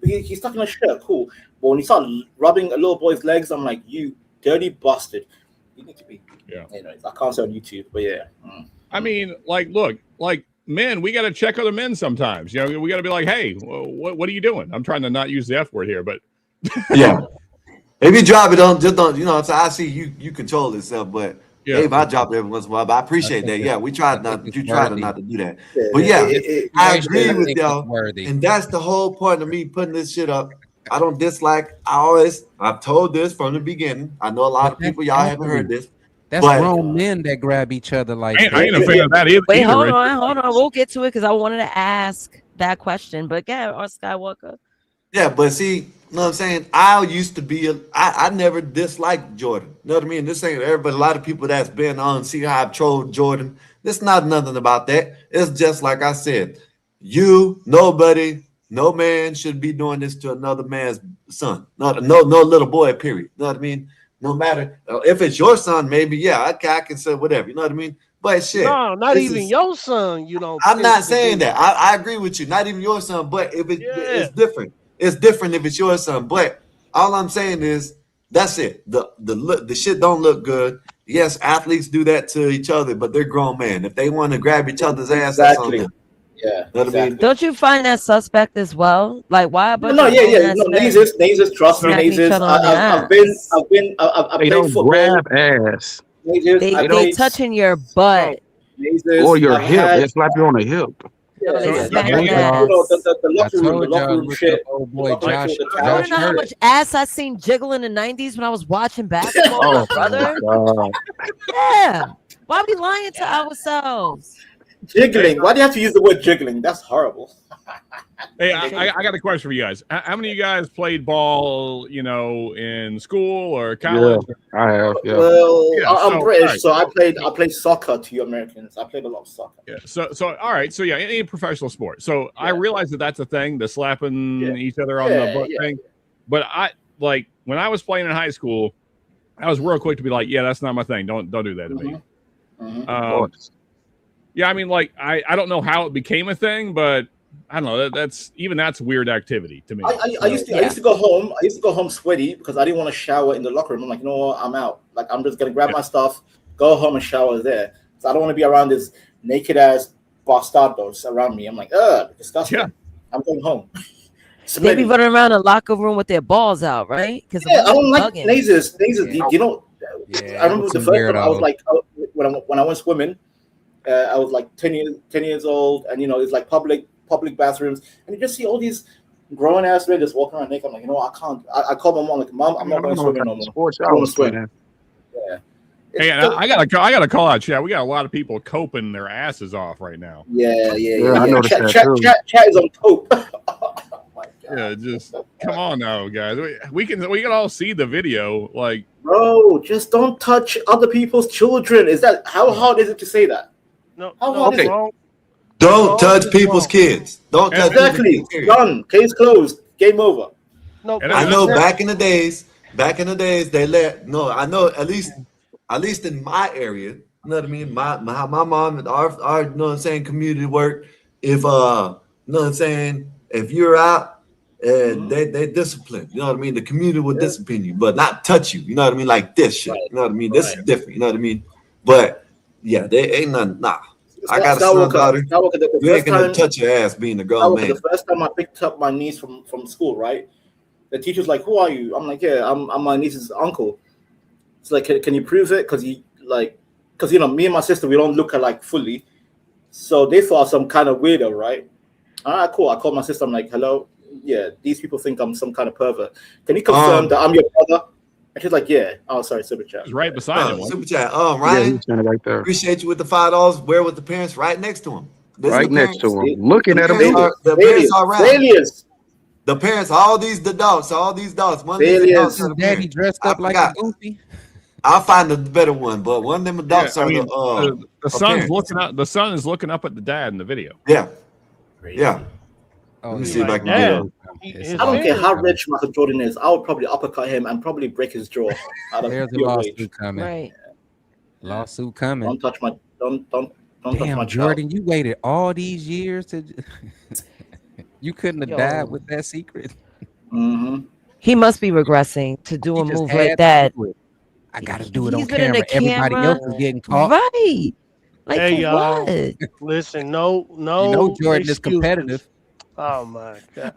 he's tucking a shirt, cool. But when he started rubbing a little boy's legs, I'm like, you dirty bastard. You need to be. Yeah. Anyways, I can't say on YouTube, but yeah. I mean, like, look, like men, we got to check other men sometimes. You know, we got to be like, hey, what are you doing? I'm trying to not use the F word here, but Yeah. If you drop it, don't, you know what I'm saying? I see you control yourself, but yeah. Dave, I drop it every once in a while, but I appreciate that. Yeah, we tried not, it's you try to worthy. not to do that. Yeah, But yeah, I Situation, agree I with think it's y'all. worthy. And that's the whole point of me putting this shit up. I don't dislike, I've told this from the beginning. I know a lot of But that's people, y'all haven't heard athletes. this. That's But grown men that grab each other like I that. ain't a fan of that either. Wait, hold Richard. on. We'll get to it because I wanted to ask that question. But yeah, or Skywalker. yeah, but see, you know what I'm saying? I used to be, I never disliked Jordan. You know what I mean? This ain't everybody, a lot of people that's been on, see how I've trolled Jordan. It's not nothing about that. It's just like I said, nobody, no man should be doing this to another man's son. No little boy, period. You know what I mean? No matter if it's your son, maybe, yeah, I can say whatever. You know what I mean? But shit. No, not this even is- your son. You don't. I'm not think to saying do. that. I agree with you. Not even your son, but if Yeah. it's different. It's different if it's your son. But all I'm saying is that's it. The shit don't look good. Yes, athletes do that to each other, but they're grown men. If they want to grab each other's ass, that's on Exactly. them. Yeah. Know what I Exactly. mean? Don't you find that suspect as well? Like, why a bunch No, of yeah. grown-ass No, men Nazers, trust me, smacking each Nazers. other on the I've They played don't football. grab ass Nazers, They I they played touching your butt. or Nazers. your I've hip. had They slap you on the hip. Yeah, they yeah. smack Like, that you know, ass. the locker room, the told locker y'all room with shit. the old The boy locker room Josh. shit with the You want towels. to know how Hurt. much ass I seen jiggle in the 90s when I was watching basketball with my Oh my brother? God. Yeah. Why we lying to ourselves? Jiggling. Why do you have to use the word jiggling? That's horrible. Hey, I got a question for you guys. How many of you guys played ball, in school or Yeah, college? I have. Yeah. Well, Yeah, I'm so, British, all right. so I played soccer to you Americans. I played a lot of soccer. Yeah. So all right. So yeah, any professional sport. So I Yeah. realize that that's a thing, the slapping Yeah. each other on the Yeah, butt yeah. thing. But I like when I was playing in high school, I was real quick to be like, yeah, that's not my thing. Don't do that to me. Mhm. Yeah, I mean, like I don't know how it became a thing, but I don't know. That's weird activity to me. I used to go home. I used to go home sweaty because I didn't want to shower in the locker room. I'm like, you know what? I'm out. Like, I'm just gonna grab my stuff, go home and shower there. So I don't want to be around this naked ass bastardos around me. I'm like, disgusting. Yeah. I'm going home. They be running around the locker room with their balls out, right? Because Yeah, I don't like lasers. Lasers. Yeah. You know, Yeah, I remember the some first time I was weirdos. like, when I went swimming, I was like 10 years old, and it's like public bathrooms, and you just see all these grown ass men just walking around naked. I'm like, I can't. I called my mom like, Mom, I'm not going swimming no more. Sports I I don't want was to swim. playing. Yeah. Hey, and I gotta call out chat. We got a lot of people coping their asses off right now. Yeah. I noticed that too. Chat is on cope. Yeah, just come on now, guys. We can all see the video. Like, Bro, just don't touch other people's children. How hard is it to say that? No, How hard is it? wrong. Don't touch people's kids. Don't touch Exactly. people's kids. Done. Case closed. Game over. No, And I know back in the days they I know at least in my area, you know what I mean? My mom and our you know what I'm saying, community work. If you know what I'm saying, if you're out and they discipline, you know what I mean? The community will discipline you, but not touch you, you know what I mean? Like this shit. You know what I mean? This is different, you know what I mean? But yeah, they ain't nothing. Nah. I got a son, daughter. You ain't gonna touch your ass being a grown man. The first time I picked up my niece from school, right? The teacher's like, "Who are you?" I'm like, "Yeah, I'm my niece's uncle." It's like, "Can you prove it?" Because me and my sister, we don't look alike fully, so they thought some kind of weirdo, right? All right, cool. I called my sister. I'm like, "Hello, yeah, these people think I'm some kind of pervert. Can you confirm that I'm your brother?" And she's like, "Yeah." Oh, sorry, super chat. It's right beside him. Super chat. Ryan, he's standing right there. appreciate you with the $5. Where with the parents? Right next to him. Right next to him, looking at him. The parents are around. Failures. The parents, all these dogs. One Failures. of Daddy dressed up like a goofy. I'll find a better one, but one of them adults Yeah, I are mean, the son's parents. looking up. The son is looking up at the dad in the video. Yeah. Oh, Let me yeah. see if I can get it. I don't care how rich Michael Jordan is. I would probably uppercut him and probably break his jaw. Out of There's a pure lawsuit rage. coming. Right. Lawsuit coming. Don't touch my don't touch Damn, my Jordan, child. you waited all these years to. You couldn't have Yo. died with that secret. Mm-hmm. He must be regressing to do He a just move had like to that. do it. I gotta do it He's on been in camera. the Everybody camera. else is getting caught. Right. Like, Hey, for y'all. what? Listen, no, You know Jordan is excuses. competitive. Oh my god.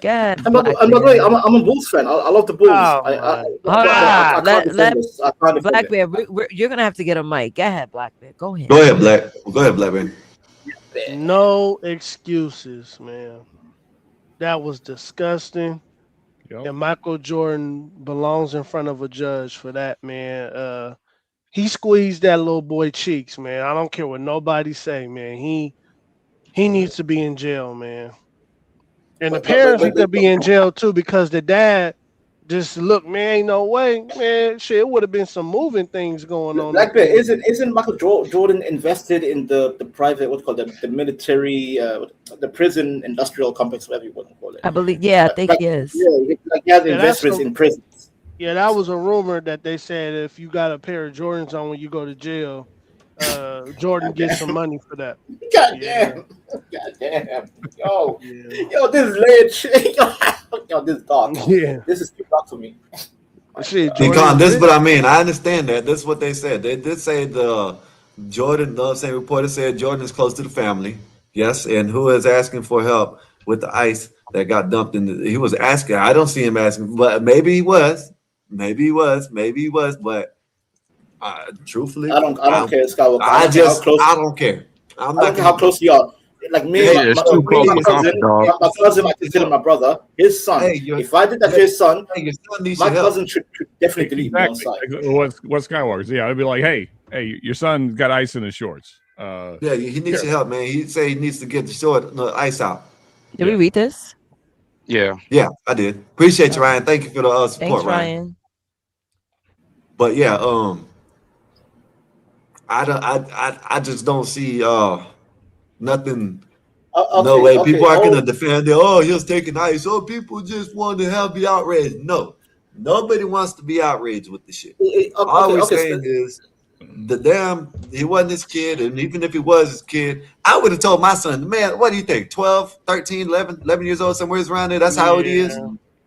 God. And by the way, I'm a Bulls fan. I love the Bulls. Oh, I can't defend this. I can't defend Black it. Bear, you're gonna have to get a mic. Go ahead, Black Bear. Go ahead. Go ahead, Blackman. No excuses, man. That was disgusting. Yep. And Michael Jordan belongs in front of a judge for that, man. He squeezed that little boy cheeks, man. I don't care what nobody say, man. He needs to be in jail, man. And the parents need to be in jail too, because the dad just look, man, ain't no way, man. Shit, it would have been some moving things going on. Black Bear, isn't Michael Jordan invested in the private, what's called the military, the prison industrial complex, whatever you want to call it? I believe, yeah, I think he is. Yeah, he has investments in prisons. Yeah, that was a rumor that they said if you got a pair of Jordans on when you go to jail, Jordan gets some money for that. God damn. Yo, this is layered shit. Yo, this is dark. Yeah. This is too dark for me. Shit, Because this is what I mean. I understand that. This is what they said. They did say the same reporter said Jordan is close to the family. Yes, and who is asking for help with the ice that got dumped in he was asking. I don't see him asking, but maybe he was. But truthfully, I don't care, Skywalker. I don't care. I don't care how close you are. like me, Yeah, it's too close my for comfort, dog. my cousin, I consider my brother, his son. Hey, If I did that to his son, your son needs my your help. cousin should definitely delete me on Exactly. site. What's Skywalker's? Yeah, I'd be like, hey, your son got ice in his shorts. Yeah, he needs here. your help, man. He say he needs to get the ice out. Did we read this? Yeah. Yeah, I did. Appreciate you, Ryan. Thank you for the support, Thanks, Ryan. But yeah, I just don't see nothing. No way. People are gonna defend it. Oh, he was taking ice. Oh, people just want to have be outraged. No, nobody wants to be outraged with the shit. All we're saying is the damn he wasn't his kid, and even if he was his kid, I would have told my son, man, what do you think? 12, 13, 11 years old, somewhere around there. That's how it is.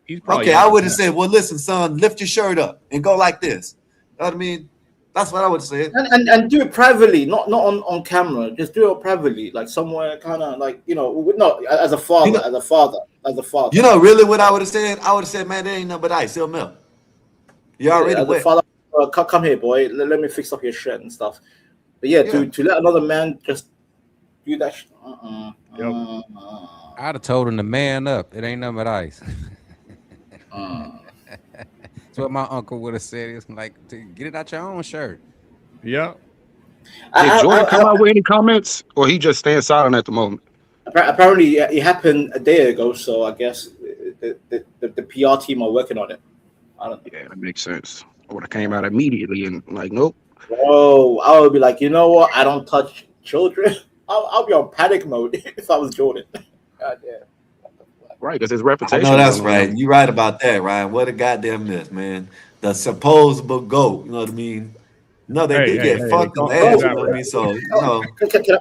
He's probably okay, I would have said, well, listen, son, lift your shirt up and go like this. You know what I mean? That's what I would say. And do it privately, not on camera. Just do it privately, like somewhere kind of like, not as a father, as a father. You know, really what I would have said? I would have said, man, there ain't nothing but ice. It'll melt. You already as a father, come here, boy. Let me fix up your shirt and stuff. But yeah, to let another man just do that shit. I'd have told him to man up. It ain't nothing but ice. That's what my uncle would have said. It's like, get it out your own shirt. Yeah. Did Jordan come out with any comments, or he just stands silent at the moment? Apparently, it happened a day ago. So I guess the PR team are working on it. I don't know. Yeah, that makes sense. I would have came out immediately and like, nope. Bro, I would be like, you know what? I don't touch children. I'll be on panic mode if I was Jordan. God damn. Right, because his reputation. No, that's right. You're right about that, Ryan. What a goddamn mess, man. The supposed GOAT, you know what I mean? No, they did get fucked in the ass, you know what I mean? So,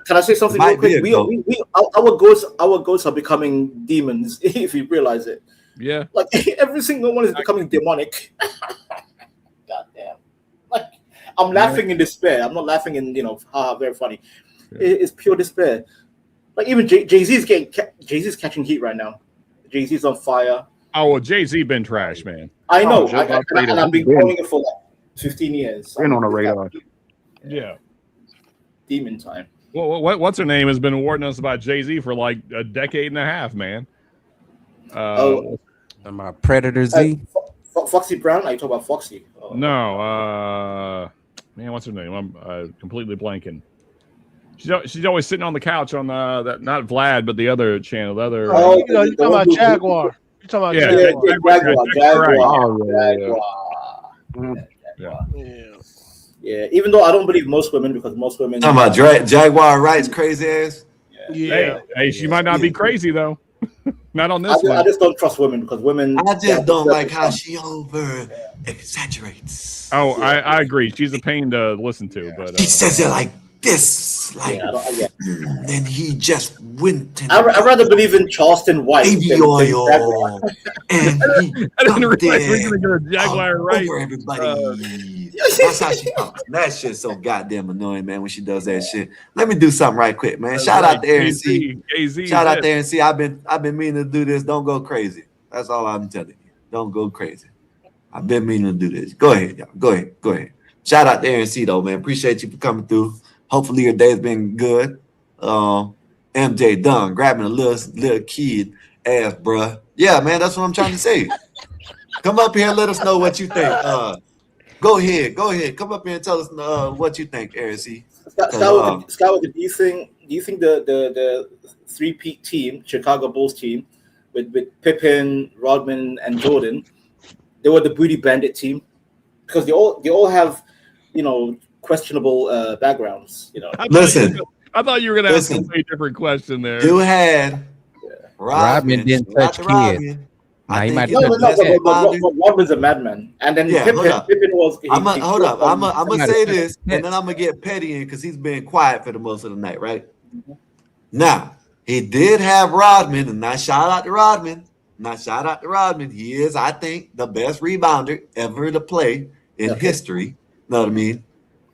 Can I say something real quick? Our ghosts are becoming demons, if you realize it. Yeah. Like, every single one is becoming demonic. God damn. Like, I'm laughing in despair. I'm not laughing in, haha, very funny. Yeah. It's pure despair. Like, even Jay-Z's catching heat right now. Jay-Z's on fire. Oh, well, Jay-Z been trash, man. I know. And I've been calling it for like 15 years. Been on the radar. Yeah. Demon time. Well, what's her name has been warning us about Jay-Z for like a decade and a half, man. My Predator Z. Foxy Brown? Are you talking about Foxy? No. Man, what's her name? I'm completely blanking. She's always sitting on the couch on that, not Vlad, but the other channel. The other. You're talking about Jaguar. You're talking about Jaguar. Yeah. Even though I don't believe most women, because most women. Talking about Jaguar rights, crazy ass. Yeah. Hey, she might not be crazy though. Not on this one. I just don't trust women because women. I just don't like how she over exaggerates. Oh, I agree. She's a pain to listen to, but he says it like this, like, then he just went. And I'd rather believe in Charleston White. Baby oil, and he I didn't realize we were gonna go Jaguar right over everybody. That's how she talks. That shit's so goddamn annoying, man. When she does that shit. Let me do something right quick, man. Shout out to Aaron C. Shout out to Aaron C. I've been meaning to do this. Don't go crazy. That's all I'm telling you. Don't go crazy. I've been meaning to do this. Go ahead, y'all. Go ahead. Shout out to Aaron C. though, man. Appreciate you for coming through. Hopefully your day's been good. MJ Dunn grabbing a little kid ass, bruh. Yeah, man, that's what I'm trying to say. Come up here and let us know what you think. Go ahead. Come up here and tell us what you think, Aaron C. Skywalker, do you think the three-peat team, Chicago Bulls team, with Pippen, Rodman, and Jordan, they were the booty bandit team? Because they all have, questionable backgrounds. I thought you were going to ask a very different question there. You had Rodman didn't touch kids. Rodman's a madman, and then Pippen was. I'm gonna say this, and then I'm gonna get petty in because he's been quiet for the most of the night, right? Mm-hmm. Now he did have Rodman, and now shout out to Rodman. He is, I think, the best rebounder ever to play in history. Know what I mean?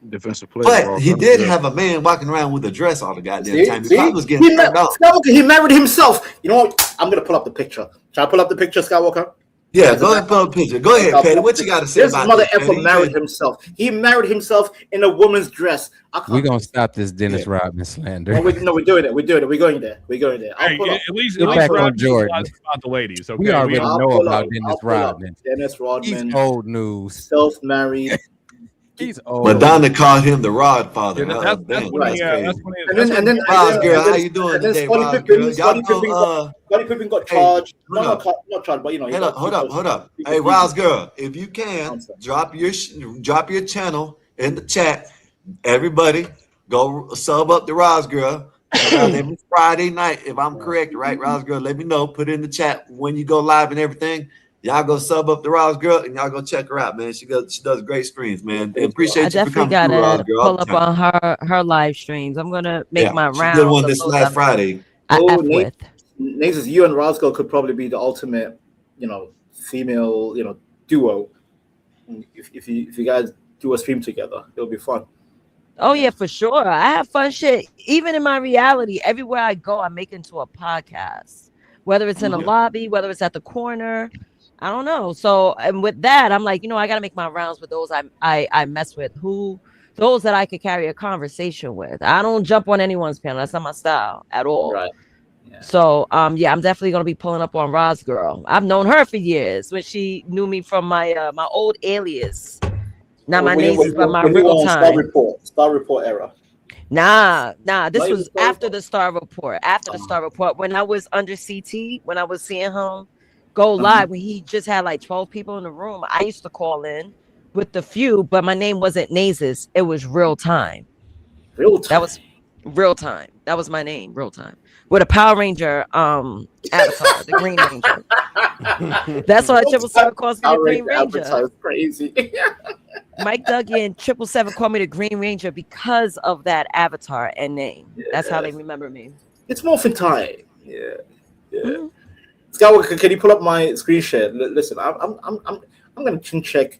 Defensive player. But he did have a man walking around with a dress all the goddamn time. He probably was getting turned off. Skywalker, he married himself. You know what? I'm gonna pull up the picture. Shall I pull up the picture, Skywalker? Yeah, As a go matter ahead and put up a picture. Go ahead, of Petty. fact, What you got to say this about mother this, effer Petty? married himself. He married himself in a woman's dress. I We can't gonna take it. stop this Dennis Yeah. Rodman slander. No, we're doing it. We're doing it. We're going there. We're going there. I'll Hey, pull up. at least Get back on Rodman's Jordan. about the ladies. We Okay, already I'll know pull about up. Dennis I'll pull up. Rodman. Dennis He's Rodman, old news. self-married. He's old. Madonna called him the Rod Father. Yeah, Oh, that's damn, when that's he, crazy. that's when he, And that's then, when and then, he- and Roz, then, girl, and how then, you doing and then today, Scottie Roz, Pippen, girl? Y'all Scottie Pippen go, got hey, charged. hold No, up. not charged, but you know, he Hold got up. he Hey, got Roz, beaten. girl, if you can, Answer. drop your channel in the chat. Everybody, go sub up to Roz, girl. Come out every Friday night, if I'm correct, right, Roz, girl? Let me know. Put it in the chat when you go live and everything. Y'all go sub up to Roz, girl, and y'all go check her out, man. She does great streams, man. And I appreciate you for definitely coming through, Roz, gotta girl, all pull the up time. on her live streams. I'm gonna make Yeah, my she did rounds one of this those last Friday. I Oh, F with. Nate, you and Roscoe could probably be the ultimate, female, duo. If you guys do a stream together, it'll be fun. Oh yeah, for sure. I have fun shit. Even in my reality, everywhere I go, I make into a podcast. Whether it's in a lobby, whether it's at the corner, I don't know. So, and with that, I'm like, I gotta make my rounds with those I mess with, those that I could carry a conversation with. I don't jump on anyone's panel. That's not my style at all. Right. Yeah. So, yeah, I'm definitely gonna be pulling up on Roz Girl. I've known her for years when she knew me from my my old alias. Not my names, but my real time. Star Report era. Nah. This Not even was Star after Report. the Star Report. After the Star Report, when I was under CT, when I was seeing him go live, when he just had like 12 people in the room, I used to call in with the few, but my name wasn't Nazes. It was Real Time. That was Real Time. That was my name, Real Time. With a Power Ranger avatar, the Green Ranger. That's why 777 calls me the Green Ranger. Crazy. Mike Duggan and 777 called me the Green Ranger because of that avatar and name. That's how they remember me. It's morphin' time. Yeah. Skywalker, can you pull up my screen share? Listen, I'm gonna chin check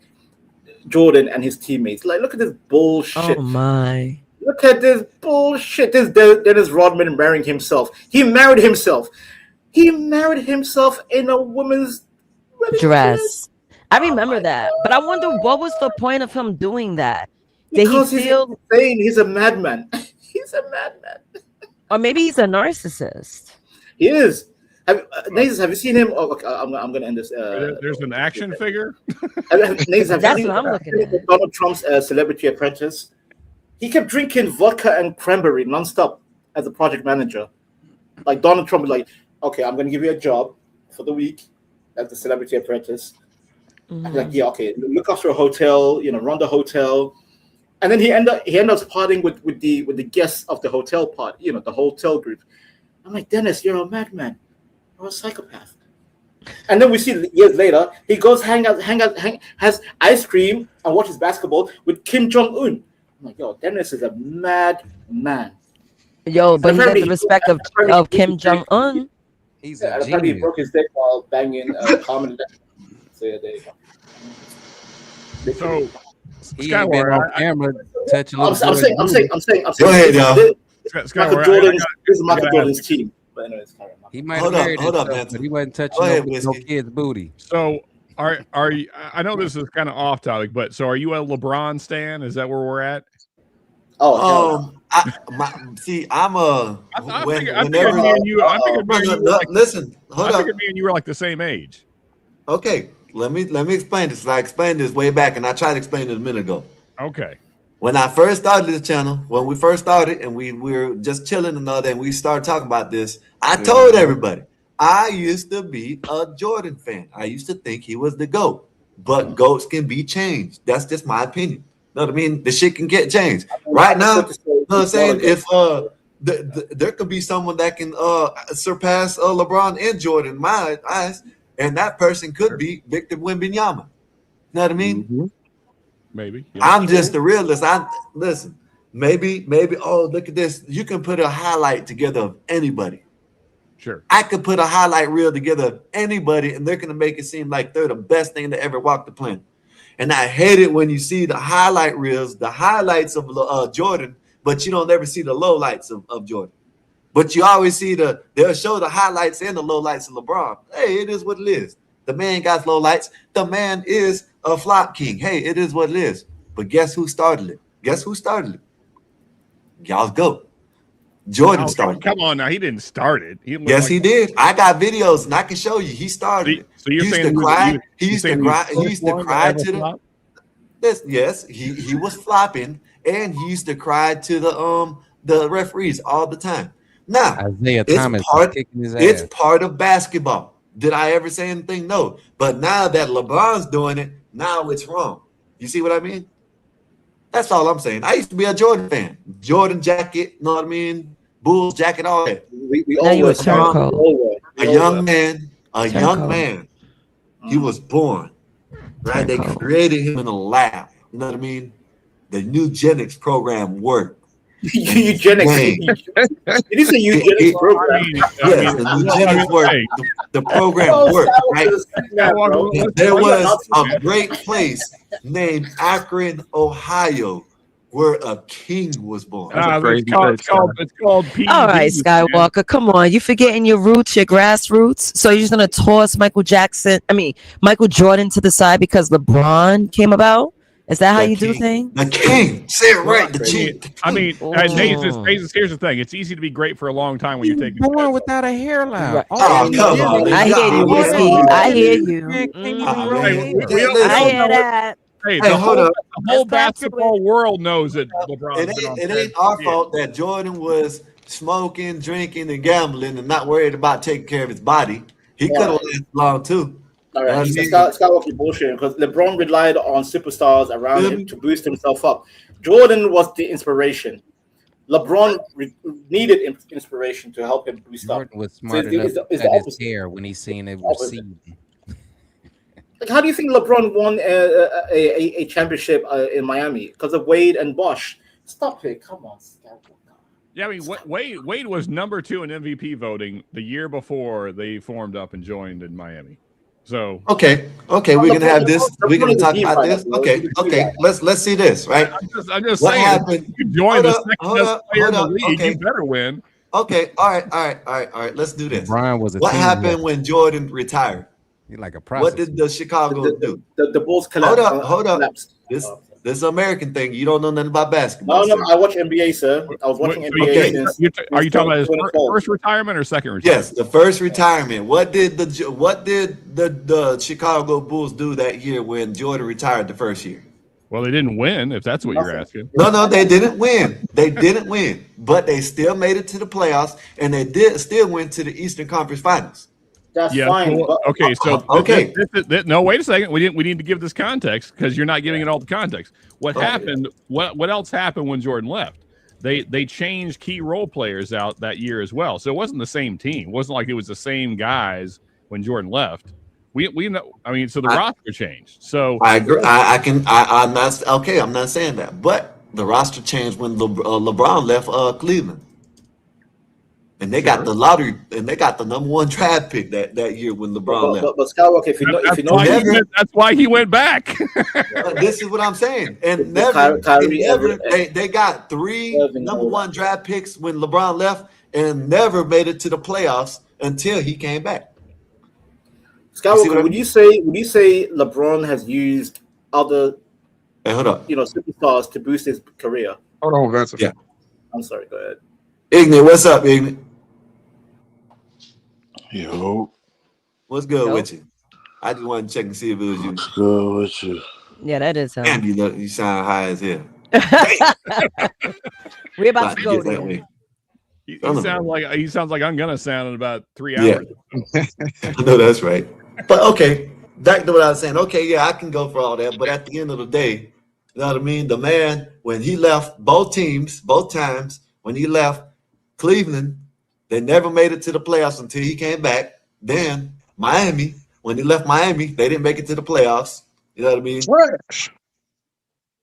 Jordan and his teammates. Like, look at this bullshit. Oh my! Look at this bullshit. This Dennis Rodman marrying himself. He married himself. He married himself in a woman's dress. I remember that, but I wonder what was the point of him doing that? Because he's insane. He's a madman. He's a madman. Or maybe he's a narcissist. He is. Have you seen him? Oh, okay, I'm going to end this. There's an action figure. That's what I'm looking at. Donald Trump's Celebrity Apprentice. He kept drinking vodka and cranberry nonstop as a project manager. Like Donald Trump was like, okay, I'm going to give you a job for the week as the Celebrity Apprentice. I'm like, yeah, okay, look after a hotel, run the hotel. And then he ended up partying with the guests of the hotel party, the hotel group. I'm like, Dennis, you're a madman. You're a psychopath. And then we see years later, he goes has ice cream and watches basketball with Kim Jong-un. I'm like, yo, Dennis is a mad man. Yo, but he got the respect of Kim Jong-un. He's a genius. He broke his dick while banging Carmen. So yeah, there you go. So he ain't been on camera touching. I'm saying. Go ahead, y'all. This is Michael Jordan's team. But anyways, he might have married himself, but he wasn't touching no kid's booty. So are you? I know this is kind of off topic, but so are you a LeBron stan? Is that where we're at? Oh, I'm a. I figured me and you. Listen, hold I up. figured me and you were like the same age. Okay, let me explain this. I explained this way back, and I tried to explain it a minute ago. Okay. When I first started this channel, when we first started, and we were just chilling and all that, and we started talking about this, I told everybody I used to be a Jordan fan. I used to think he was the GOAT, but GOATs can be changed. That's just my opinion. Know what I mean? The shit can get changed. Right now, you know what I'm saying? If there could be someone that can surpass LeBron and Jordan in my eyes, and that person could be Victor Wembanyama. Know what I mean? Mm-hmm. Maybe. Yeah. I'm just a realist. Listen. Maybe. Oh, look at this. You can put a highlight together of anybody. Sure. I could put a highlight reel together of anybody, and they're gonna make it seem like they're the best thing to ever walk the planet. And I hate it when you see the highlight reels, the highlights of Jordan, but you don't ever see the lowlights of Jordan. But you always see they'll show the highlights and the lowlights of LeBron. Hey, it is what it is. The man got low lights. The man is a flop king. Hey, it is what it is. But guess who started it? Guess who started it? Y'all's GOAT. Jordan started. Come on now, he didn't start it. Yes, he did. I got videos and I can show you. He started it. So you're he used saying to cry. he He used to cry. He used to cry to the. Yes, he was flopping, and he used to cry to the referees all the time. Now Isaiah Thomas kicking his ass. It's part of basketball. Did I ever say anything? No. But now that LeBron's doing it, now it's wrong. You see what I mean? That's all I'm saying. I used to be a Jordan fan. Jordan jacket, you know what I mean? Bulls jacket, all that. We all were a young man. He was born. Right? They created him in a lab. You know what I mean? The eugenics program worked. Eugenics. It is a eugenics program. Yes, the eugenics work. The program worked, right? There was a great place named Akron, Ohio, where a king was born. It's called PEDs. All right, Skywalker, man. Come on. You forgetting your roots, your grassroots. So you're just gonna toss Michael Jordan to the side because LeBron came about? Is that how you do things? The king. Say it right. The king. I mean, here's the thing. It's easy to be great for a long time when you're taking born without a hairline. Right. Oh, come on. I hear you, Whiskey. I hear you. I hear that. Hey, the whole basketball world knows that LeBron. It ain't our fault that Jordan was smoking, drinking, and gambling and not worried about taking care of his body. He could have lasted long too. All right, Skywalker bullshit because LeBron relied on superstars around him to boost himself up. Jordan was the inspiration. LeBron needed inspiration to help him boost Jordan up. was smart enough to cut his hair when he seen it recede. Like, how do you think LeBron won a championship in Miami? Because of Wade and Bosh. Stop it. Come on, Skywalker. Yeah, I mean, Wade was number 2 in MVP voting the year before they formed up and joined in Miami. So okay, we're gonna have this. We're gonna talk about this. Okay. Let's see this. Right. I'm just what saying. Happened? You join the second best player in the league. You better win. Okay. All right. Let's do this. Brian was what happened when Jordan retired? He like a what did the Chicago do? The Bulls collapsed. Hold up. This is an American thing. You don't know nothing about basketball. No, I watch NBA, sir. I was watching NBA. Are you talking about his first retirement or second retirement? Yes, the first retirement. What did the Chicago Bulls do that year when Jordan retired the first year? Well, they didn't win, if that's what you're asking. No, they didn't win. They didn't win, but they still made it to the playoffs, and they still went to the Eastern Conference Finals. That's fine. Cool. Okay, so no, wait a second. We need to give this context because you're not giving it all the context. What happened? What else happened when Jordan left? They changed key role players out that year as well. So it wasn't the same team. It wasn't like it was the same guys when Jordan left. We know. I mean, so the roster changed. So I agree. I'm not okay. I'm not saying that, but the roster changed when LeBron left Cleveland. And they got the lottery, and they got the number 1 draft pick that year when LeBron left. But Skywalker, if you know, that's why he went back. This is what I'm saying. And they got 3 number 1 draft picks when LeBron left, and never made it to the playoffs until he came back. Skywalker, would you say LeBron has used other, superstars to boost his career? Hold on, Vince. Yeah. I'm sorry. Go ahead. Ignorant, what's up, Ignorant? Yo. What's good with you? I just wanted to check and see if it was you. What's good with you? Yeah, that is him. Damn, you sound high as hell. We're about to go there. He sounds like I'm gonna sound in about 3 hours. Yeah. I know that's right. But okay, back to what I was saying. Okay, yeah, I can go for all that. But at the end of the day, you know what I mean? The man, when he left both times, when he left Cleveland, they never made it to the playoffs until he came back. Then Miami, when he left Miami, they didn't make it to the playoffs. You know what I mean? Trash.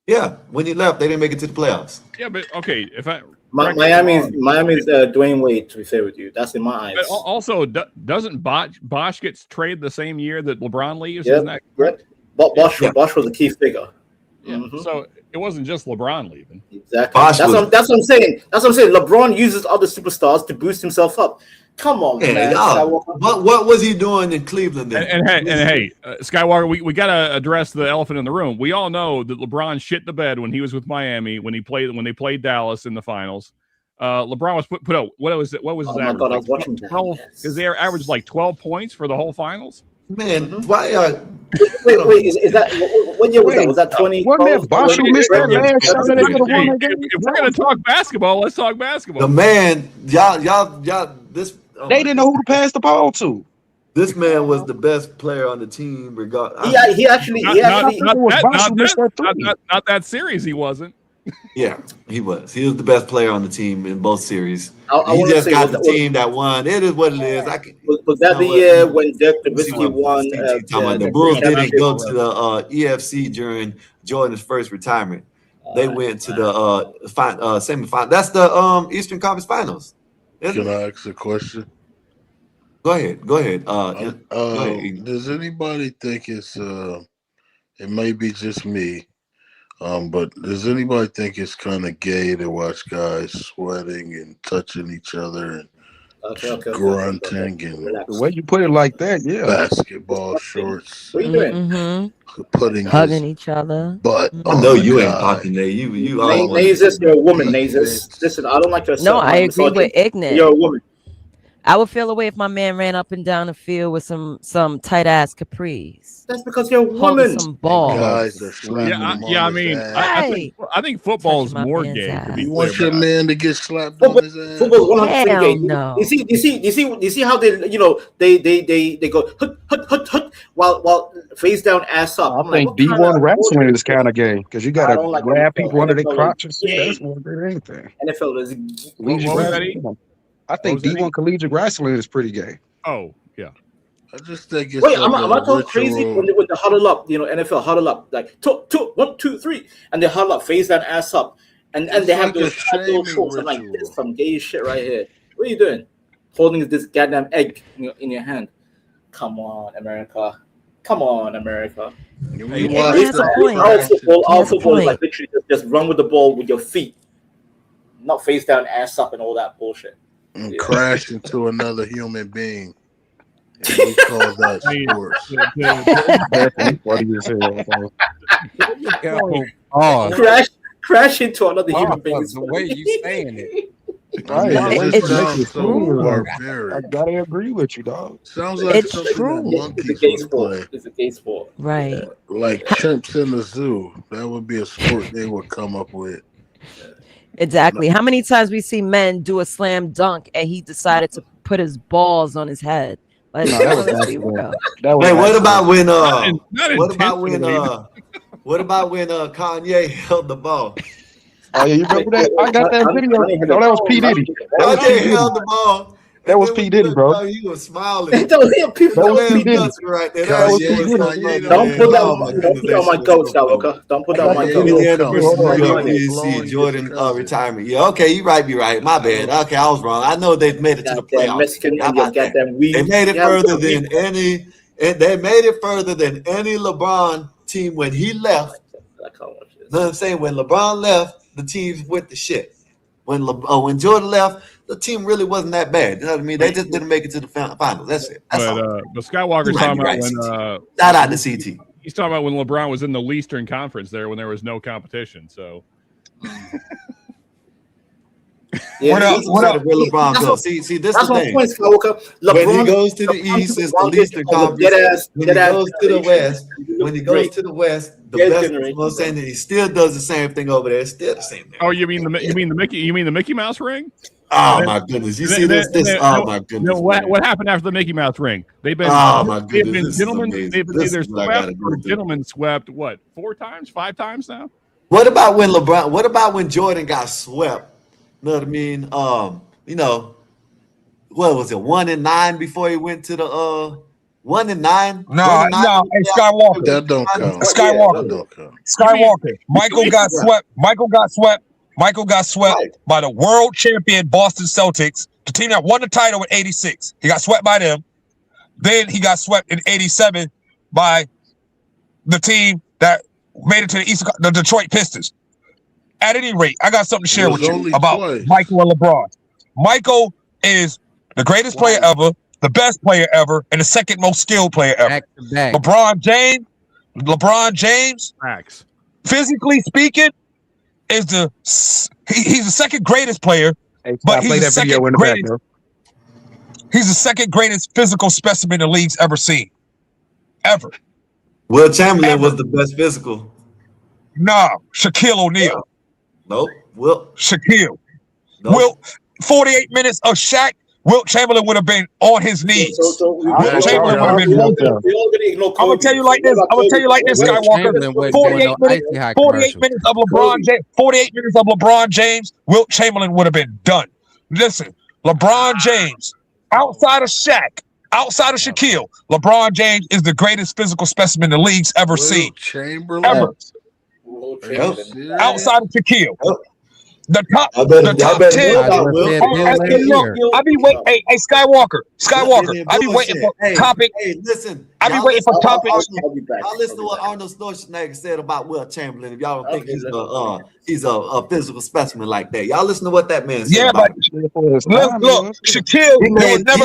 Yeah, when he left, they didn't make it to the playoffs. Yeah, but okay, if I Miami's Dwayne Wade, to be fair with you, that's in my eyes. But also, doesn't Bosh gets traded the same year that LeBron leaves? Yeah, correct. Bosh was a key figure. Yeah, so it wasn't just LeBron leaving. Exactly. That's what I'm saying. LeBron uses other superstars to boost himself up. Come on, Yeah, man. y'all. What was he doing in Cleveland then? And hey, Skywalker, we got to address the elephant in the room. We all know that LeBron shit the bed when he was with Miami when they played Dallas in the finals. LeBron was put out. What was it? What was his average? God, I was watching that. 12, because they averaged like 12 points for the whole finals. Man, why are wait, is that what year was that? Was that 20? Wasn't that Bosh who missed that last shot that they could have won that game? If we're gonna talk basketball, let's talk basketball. the man? Y'all. This They didn't know who to pass the ball to. This man was the best player on the team. He actually not that series. He wasn't. Yeah, he was. He was the best player on the team in both series. I he wanna just say, got the team that won. It is what it is. Was that the year when Dirk Nowitzki won? The Bulls didn't go to the EFC during Jordan's first retirement. They went to the semifinal. That's the Eastern Conference Finals. Can I ask a question? Go ahead. Go ahead. Does anybody think it may be just me, but does anybody think it's kind of gay to watch guys sweating and touching each other and grunting and the way you put it like that, yeah. Basketball shorts. What are you doing? Putting hugging each other. But I know you ain't talking there. You Nazis, you're a woman, Nazis. Listen, I don't like to. No, I agree with Ignorant. You're a woman. I would feel away if my man ran up and down the field with some tight ass capris. That's because you're a woman. Some balls. Guys are slapping I mean, I think football is more gay. You want your man to get slapped on his ass? Football's 100% gay. No. You see how they go hut while face down, ass up. I think D1 wrestling is kind of gay because you got to grab people under their crotches. That's more than anything. NFL is. I think D1 collegiate wrestling is pretty gay. Oh, yeah. I just think it's am I talking crazy when the huddle up, NFL huddle up, like 1, 2, 3, and they huddle up, face down, ass up, and they have those little shorts. I'm like, this is some gay shit right here. What are you doing? Holding this goddamn egg in your hand. Come on, America. All football is like literally just run with the ball with your feet, not face down, ass up, and all that bullshit. And crash into another human being. And we call that sports. Crash into another human being. The way you saying it. It's true. I gotta agree with you, dog. Sounds like it's something true. that monkeys It's a gay would sport. play. It's a gay sport. Right. Like chimps in the zoo. That would be a sport they would come up with. Exactly. How many times we see men do a slam dunk and he decided to put his balls on his head? Like, what about when Kanye held the ball? Oh yeah, you remember that? I got that video. No, that was P. Diddy. Kanye held the ball. That was P. Diddy, bro. He was smiling. Don't hear people. That was P. Diddy. Right there. Don't put that on my goat, Skywalker. Don't put that on my goat. You see Jordan retirement. Yeah, okay, you right. My bad. Okay, I was wrong. I know they've made it to the playoffs. Mexican, they made it further than any. They made it further than any LeBron team when he left. You know what I'm saying? When LeBron left, the teams went to shit. When Jordan left, the team really wasn't that bad. You know what I mean? They just didn't make it to the finals. That's it. But Skywalker's talking about when shout out to CT. He's talking about when LeBron was in the Eastern Conference there when there was no competition. So what up? Where LeBron goes? See, this is the thing. Point, LeBron, when he goes to the East, it's the Eastern Conference. When he goes to the West, the best. You know what I'm saying? That he still does the same thing over there. It's still the same thing. Oh, you mean the Mickey Mouse ring? Oh my goodness! You see this? Oh my goodness! What happened after the Mickey Mouse ring? They've been They've been gentlemen. They've been either swept or gentlemen swept. What 4 times, 5 times now? What about when LeBron? What about when Jordan got swept? You know what I mean? You know, what was it? 1-9 before he went to the 1-9. No, hey, Skywalker. That don't count. Skywalker. Michael got swept. Michael got swept by the world champion Boston Celtics, the team that won the title in '86. He got swept by them. Then he got swept in '87 by the team that made it to the Detroit Pistons. At any rate, I got something to share with you about Michael and LeBron. Michael is the greatest player ever, the best player ever, and the second most skilled player ever. Back to back. LeBron James, Facts. physically speaking, is he's the second greatest player, but he's the second greatest. He's the second greatest physical specimen the league's ever seen. Ever. Will Chamberlain was the best physical. Nah, Shaquille O'Neal. Nope. Shaquille. Nope. Wilt, 48 minutes of Shaq, Wilt Chamberlain would have been on his knees. Wilt Chamberlain would have been. I'm gonna tell you like this. Skywalker. 48 minutes of LeBron James. 48 minutes of LeBron James. Wilt Chamberlain would have been done. Listen, LeBron James, outside of Shaq, outside of Shaquille, LeBron James is the greatest physical specimen the league's ever seen. Ever. Outside of Shaquille. The top 10. I be waiting. Hey, Skywalker. I be waiting for topic. Hey, listen. I be waiting for topics. I'll listen to what Arnold Schwarzenegger said about Will Chamberlain. If y'all don't think he's a physical specimen like that, y'all listen to what that man said. Yeah, but look, Shaquille was never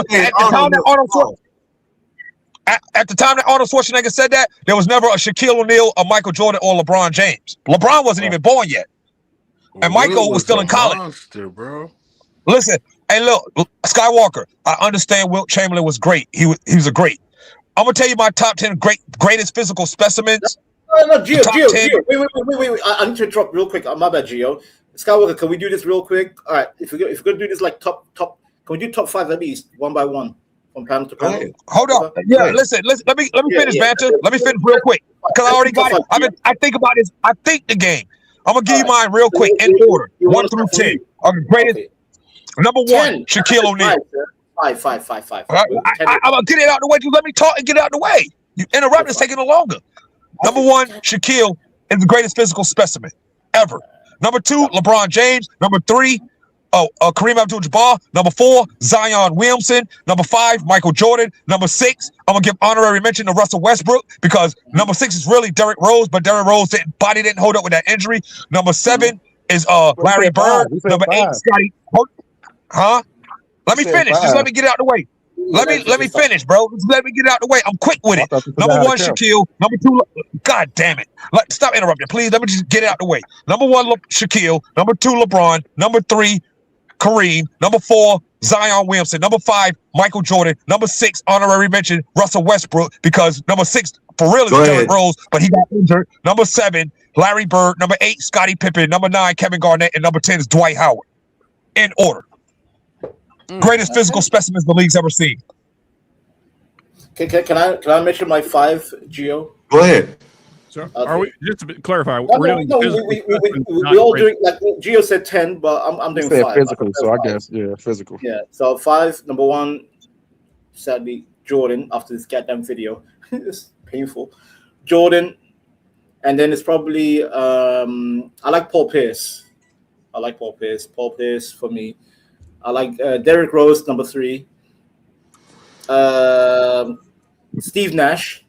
at the time that Arnold Schwarzenegger said that, there was never a Shaquille O'Neal, a Michael Jordan, or LeBron James. LeBron wasn't even born yet. And Michael was still in college. Monster, bro. Listen, hey, look, Skywalker. I understand Wilt Chamberlain was great. He was a great. I'm gonna tell you my top 10 greatest physical specimens. No, Gio. Wait. I need to interrupt real quick. My bad, Gio. Skywalker, can we do this real quick? All right, if we're gonna do this like top, can we do top 5 at least, one by one, from panel to panel? Hold on. Yeah, listen. Let me finish, Banter. Let me finish real quick because I already got it. I think about this. I think the game. I'm gonna give you mine real quick in order, 1 through 10. Greatest. Number 1, Shaquille O'Neal. 5. I'm gonna get it out the way. Just let me talk and get it out the way. You interrupt, it's taking longer. Number 1, Shaquille is the greatest physical specimen ever. Number 2, LeBron James. Number 3, Kareem Abdul-Jabbar. Number 4, Zion Williamson. Number 5, Michael Jordan. Number 6, I'm gonna give honorary mention to Russell Westbrook because number 6 is really Derrick Rose, but Derrick Rose body didn't hold up with that injury. Number 7 is Larry Bird. Number 8, Scotty. Huh? Let me finish. Just let me get it out the way. Let me finish, bro. Just let me get it out the way. I'm quick with it. Number 1, Shaquille. Number 2, God damn it. Stop interrupting, please. Let me just get it out the way. Number 1, Shaquille. Number 2, LeBron. Number 3, Kareem. Number 4, Zion Williamson. Number 5, Michael Jordan. Number 6, honorary mention, Russell Westbrook, because number 6 for real is Derrick Rose, but he got injured. Number 7, Larry Bird. Number 8, Scottie Pippen. Number 9, Kevin Garnett. And number 10 is Dwight Howard. In order. Greatest physical specimens the league's ever seen. Can I mention my 5, Gio? Go ahead. So are we, just to clarify, we all doing, like Gio said 10, but I'm doing 5. Physical, so I guess, yeah, physical. Yeah, so 5, number 1, sadly, Jordan, after this goddamn video. It's painful. Jordan, and then it's probably, I like Paul Pierce. Paul Pierce for me. I like Derrick Rose, number 3. Steve Nash.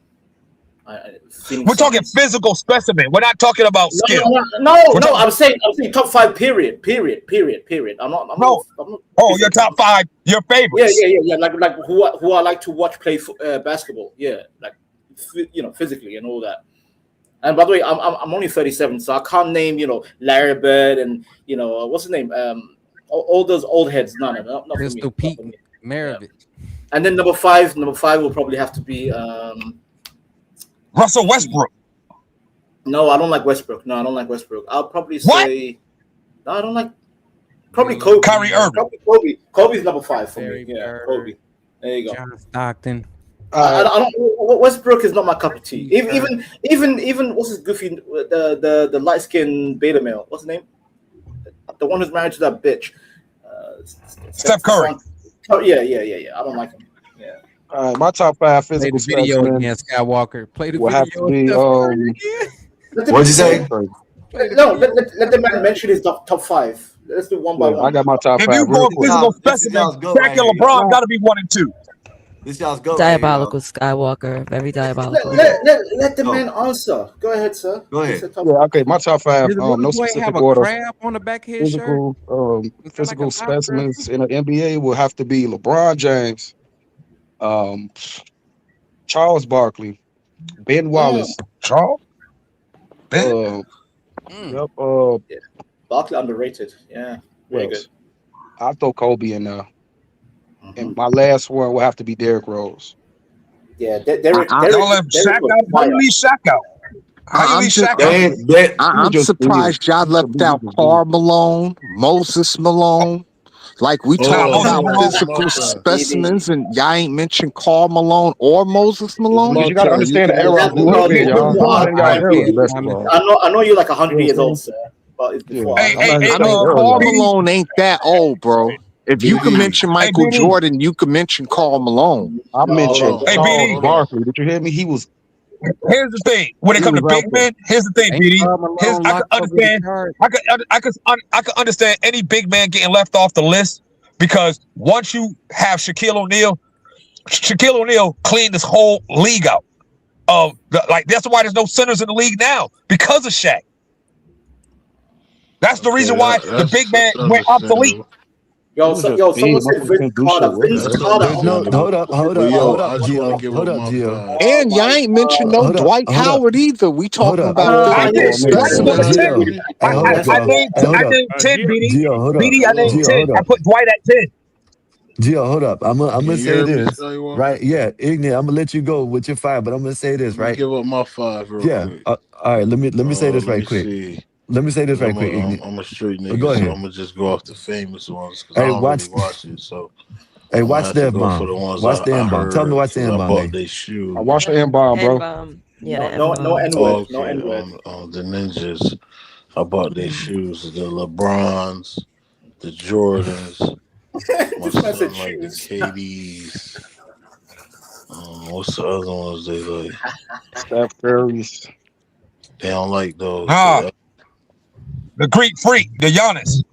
We're talking physical specimen. We're not talking about skill. No. I'm saying top 5. Period. I'm not. Your top 5. Your favorites. Yeah. Like who I like to watch play basketball. Yeah, like physically and all that. And by the way, I'm only 37, so I can't name Larry Bird and what's his name all those old heads. Not Pistol Pete Maravich. Yeah. And then number 5 will probably have to be Russell Westbrook. No, I don't like Westbrook. I'll probably say no, I don't like. Probably Kobe. Kyrie Irving. Probably Kobe. Kobe's number 5 for me. Yeah, Kobe. There you go. John Stockton. I don't. Westbrook is not my cup of tea. Even what's his goofy the light skinned beta male? What's his name? The one who's married to that bitch. Steph Curry. Oh yeah. I don't like him. Yeah. My top 5 physical video again, Skywalker. Play the video again. What'd you say? No, let the man mention his top 5. Let's do one by one. I got my top 5. If you go physical specimen, Shaq and LeBron got to be 1 and 2. This y'all's go Diabolical Skywalker, very diabolical. Let the man answer. Go ahead, sir. Go ahead. Yeah, okay. My top five. Did the No Boy specific have a order. crab on the back of his shirt? Physical specimens in the NBA will have to be LeBron James, Charles Barkley, Ben Wallace. Charles? Yep. Yeah. Barkley underrated. Yeah, very good. I'll throw Kobe in there. And my last one will have to be Derrick Rose. Yeah, Derrick. Y'all left Shaq out. How you leave Shaq out? How you leave Shaq out? I'm surprised y'all left out Karl Malone, Moses Malone. Like we talking about physical specimens, and y'all ain't mentioned Karl Malone or Moses Malone. You gotta understand the era I grew up in, y'all. I know you're like 100 years old, sir, but it's before. I mean, Karl Malone ain't that old, bro. If you can mention Michael Jordan, you can mention Karl Malone. I mentioned Charles Barkley. Did you hear me? He was. Here's the thing. When it comes to big men, here's the thing, BD. I can understand any big man getting left off the list because once you have Shaquille O'Neal cleaned this whole league out. That's why there's no centers in the league now because of Shaq. That's the reason why the big man went obsolete. Someone said Vince Carter. Vince Carter. Hold up, Gio. And y'all ain't mentioned no Dwight Howard either. We talking about physical specimens. I named 10, BD. BD, I named 10. I put Dwight at 10. Gio, hold up. I'm gonna say this. Right? Yeah, Ignorant. I'm gonna let you go with your 5, but I'm gonna say this, right? Give up my 5 real quick. All right, let me say this right quick. Let me say this right quick. I'm a street nigga, go ahead. so I'm gonna just go off the famous ones because Hey, I don't watch- really watch it. So Hey, watch the for the N-bomb. ones Watch the I N-bomb. Tell me to watch the heard, 'cause I N-bomb, bought man. they shoes. I watched the N-bomb, bro. Yeah, No N-word. No Okay, N-word. on the Ninjas, I bought their shoes, the LeBrons, the Jordans. My This man son said like the shoes. KDs. What's the other ones they like? Steph Curry's. They don't like those. The Greek freak, the Giannis.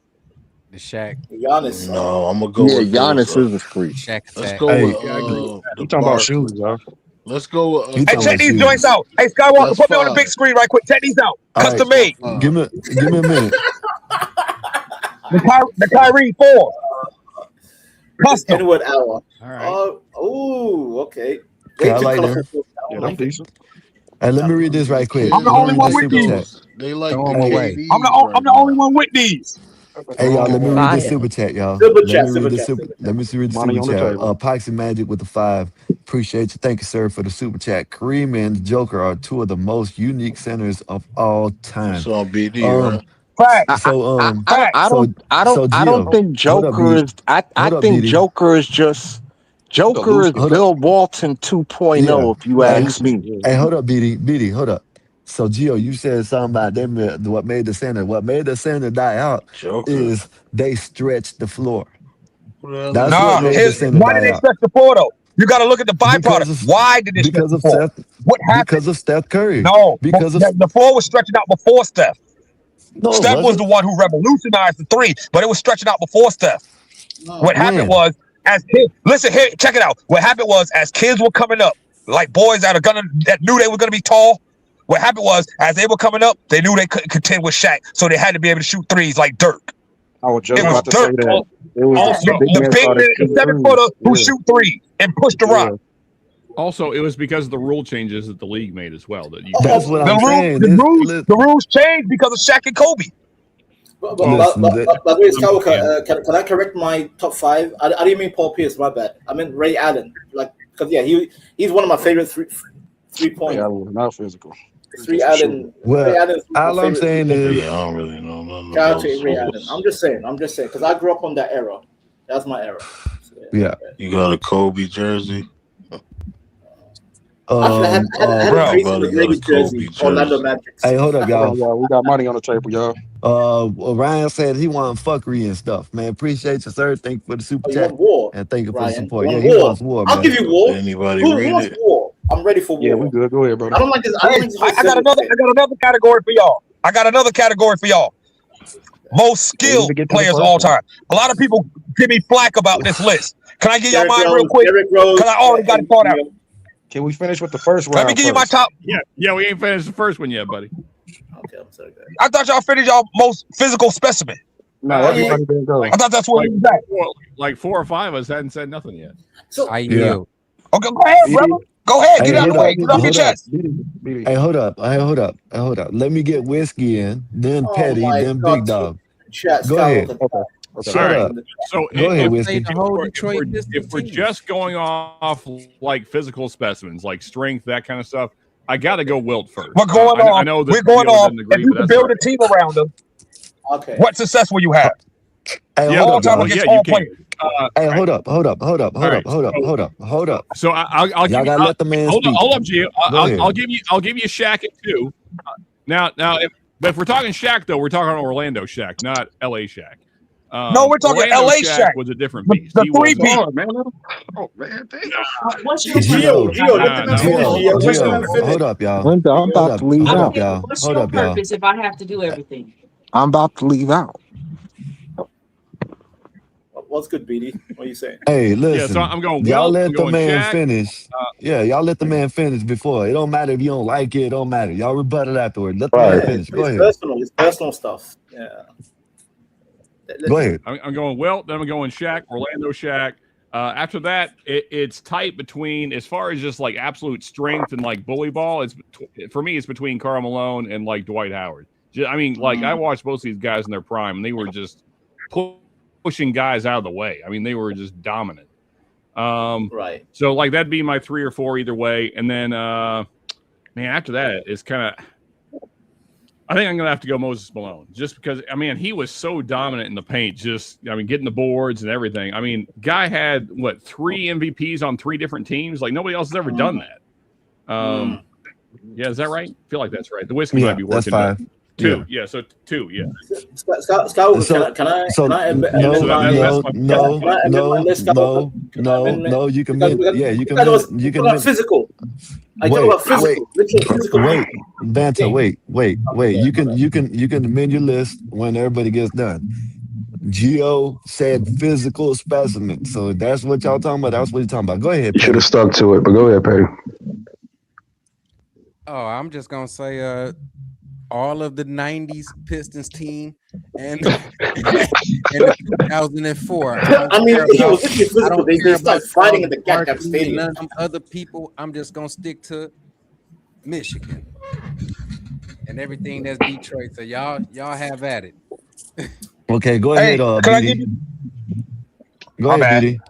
The Shaq. Giannis. No, I'm gonna go Yeah, with Giannis those, is a freak. Shaq Let's attack. go Hey, with You the talking about Barkley. shoes, y'all? Let's go with He Hey, talking check about these shoes. joints out. Hey, Skywalker, That's put me on the big 5. screen right quick. Check these out. All Custom right. made. Give me a minute. The Kyrie 4. Custom. N-word hour. All right. Okay. Okay, I Way too like colorful. them. I Yeah, don't I'm like it. decent. Hey, let me read this right quick. I'm the Let me only read one this with super these. chat. They like Throw the 'em away. KDs I'm the only one with these. Hey, y'all, let me read this Fire. super chat, y'all. Super Let chat, me super read the chat, super. super chat. Let me read the Money super on the chat. table. Poxy Magic with the 5. Appreciate you. Thank you, sir, for the super chat. Kareem and the Joker are 2 of the most unique centers of all time. It's on BD, Um, right? Fact. I don't think Joker is. I think Joker is just. Joker is Bill Walton 2.0. Yeah. If you ask me. Hey, hold up, BD, hold up. So, Gio, you said something about them. What made the center? What made the center die out is they stretched the floor. That's what made the center Why die did they out. stretch the floor though? You got to look at the byproduct. Why did they stretch the floor? What happened? Because of Steph Curry. No, because of the floor was stretching out before Steph. No, Steph was the one who revolutionized the 3, but it was stretching out before Steph. What happened was, as kids, listen here, check it out. What happened was, as kids were coming up, like boys that knew they were gonna be tall. What happened was, as they were coming up, they knew they couldn't contend with Shaq, so they had to be able to shoot threes like Dirk. I was just It was about to say Dirk. that. It was Also, the big man, The 7-footer who shoot 3 and push the rock. Also, it was because of the rule changes that the league made as well. That you That's what I'm saying. The rules changed because of Shaq and Kobe. By the way, Skywalker, can I correct my top 5? I didn't mean Paul Pierce. My bad. I meant Ray Allen. Because he's one of my favorite three-point. Yeah, not physical. Ray Allen. All I'm saying is, I don't really know none Shout out of to those Ray Allen. rules. I'm just saying, because I grew up on that era. That's my era. So, yeah. You got a Kobe jersey? Actually, I had a crazy Lakers jersey. Orlando Magic. Hey, hold up, y'all. We got money on the table, y'all. Ryan said he want fuckery and stuff, man. Appreciate you, sir. Thank you for the super chat. War. And thank you for the Ryan, support. you Yeah, want he wants war, man. I'll give you war. Anybody Who read wants it? war? I'm ready for war. Yeah, we good. Go ahead, brother. I don't like this. I got another category for y'all. most skilled players of all time. A lot of people give me flack about this list. Can I give y'all mine real quick? Because I already got it thought out. Can we finish with the first round? Let me give you my top. Yeah, we ain't finished the first one yet, buddy. Okay, I'm sorry, guys. I thought y'all finished y'all most physical specimen. No, everybody didn't go. I thought that's where we was at. Like 4 or 5 of us hadn't said nothing yet. So I yield. Okay, go ahead, brother. Go ahead, get out of the way. Get off your chest. Hey, hold up. Let me get Whiskey in, then Petty, then Big Dog. Go ahead. All right. So go ahead, Whiskey. If we're just going off like physical specimens, like strength, that kind of stuff, I got to go Wilt first. We're going off. I know that we're going off. Agree, if you can build a team around them, okay. What success will you have? Hey, yeah, hold all up, time against all players. Hey, hold up. Hold up. So I'll give y'all gotta let the man speak. Hold up, Gio. I'll give you Shaq at 2. Now, if we're talking Shaq though, we're talking Orlando Shaq, not LA Shaq. No, we're talking Orlando LA Shaq. was a different beast. The 3-peat. Gio, hold up, y'all. Linda, I'm about to leave out. What's your purpose if I have to do everything? I'm about to leave out. What's good, BD? What are you saying? Hey, listen. Yeah, so I'm going. Y'all let the man Shaq. finish. Y'all let the man finish before. It don't matter if you don't like it. It don't matter. Y'all rebut it afterward. Let the man finish. Go ahead. It's personal stuff. Yeah. Go ahead. I'm going Wilt. Then I'm going Shaq. Orlando Shaq. After that, it's tight between, as far as just like absolute strength and like bully ball. For me, it's between Karl Malone and like Dwight Howard. I mean, like I watched both of these guys in their prime, and they were just pushing guys out of the way. I mean, they were just dominant. Right. So like that'd be my 3 or 4 either way. And then man, after that, it's kind of, I think I'm gonna have to go Moses Malone, just because I mean he was so dominant in the paint, getting the boards and everything. I mean, guy had 3 MVPs on 3 different teams. Like nobody else has ever done that. Yeah, is that right? I feel like that's right. The whiskey might be working. That's 5. 2, yeah. So 2, yeah. Scott, can I no. You can you can physical. I talk about physical. Physical. Wait, Banta, wait. You can amend your list when everybody gets done. Gio said physical specimen, so that's what y'all talking about. That's what you're talking about. Go ahead. You should have stuck to it, but go ahead, Patty. Oh, I'm just gonna say all of the 90s Pistons team and the 2004. I mean, he was physical. They start fighting in the goddamn stadium. None of them other people. I'm just gonna stick to Michigan and everything that's Detroit. So y'all have at it. Okay, go ahead, BD. Go ahead, BD.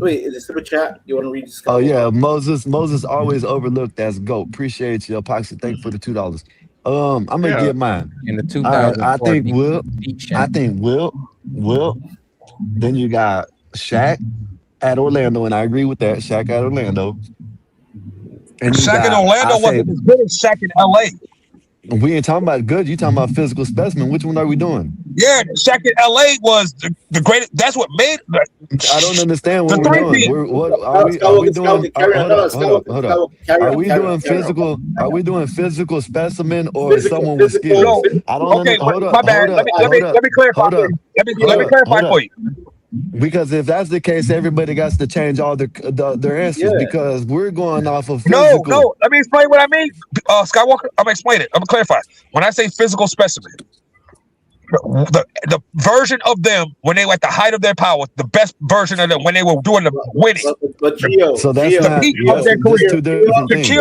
Wait, is it super chat? You want to read? Oh yeah, Moses always overlooked as GOAT. Appreciate you, Epoxy. Thank you for the $2. I'm gonna get mine. In the 2000, I think Wilt. Then you got Shaq at Orlando, and I agree with that. Shaq at Orlando. And Shaq in Orlando wasn't as good as Shaq in LA. We ain't talking about good. You talking about physical specimen. Which one are we doing? Yeah, Shaq in LA was the greatest. That's what made. I don't understand what we're doing. What are we doing? Hold up. Are we doing physical? Are we doing physical specimen or someone with skills? I don't. Okay, hold up. My bad. Let me clarify. Let me clarify for you. Because if that's the case, everybody got to change all their answers because we're going off of physical. No. Let me explain what I mean. Skywalker, I'm gonna explain it. I'm gonna clarify. When I say physical specimen, the version of them when they were at the height of their power, the best version of them when they were doing the winning. But Gio, so that's the peak of their career. 2 different things.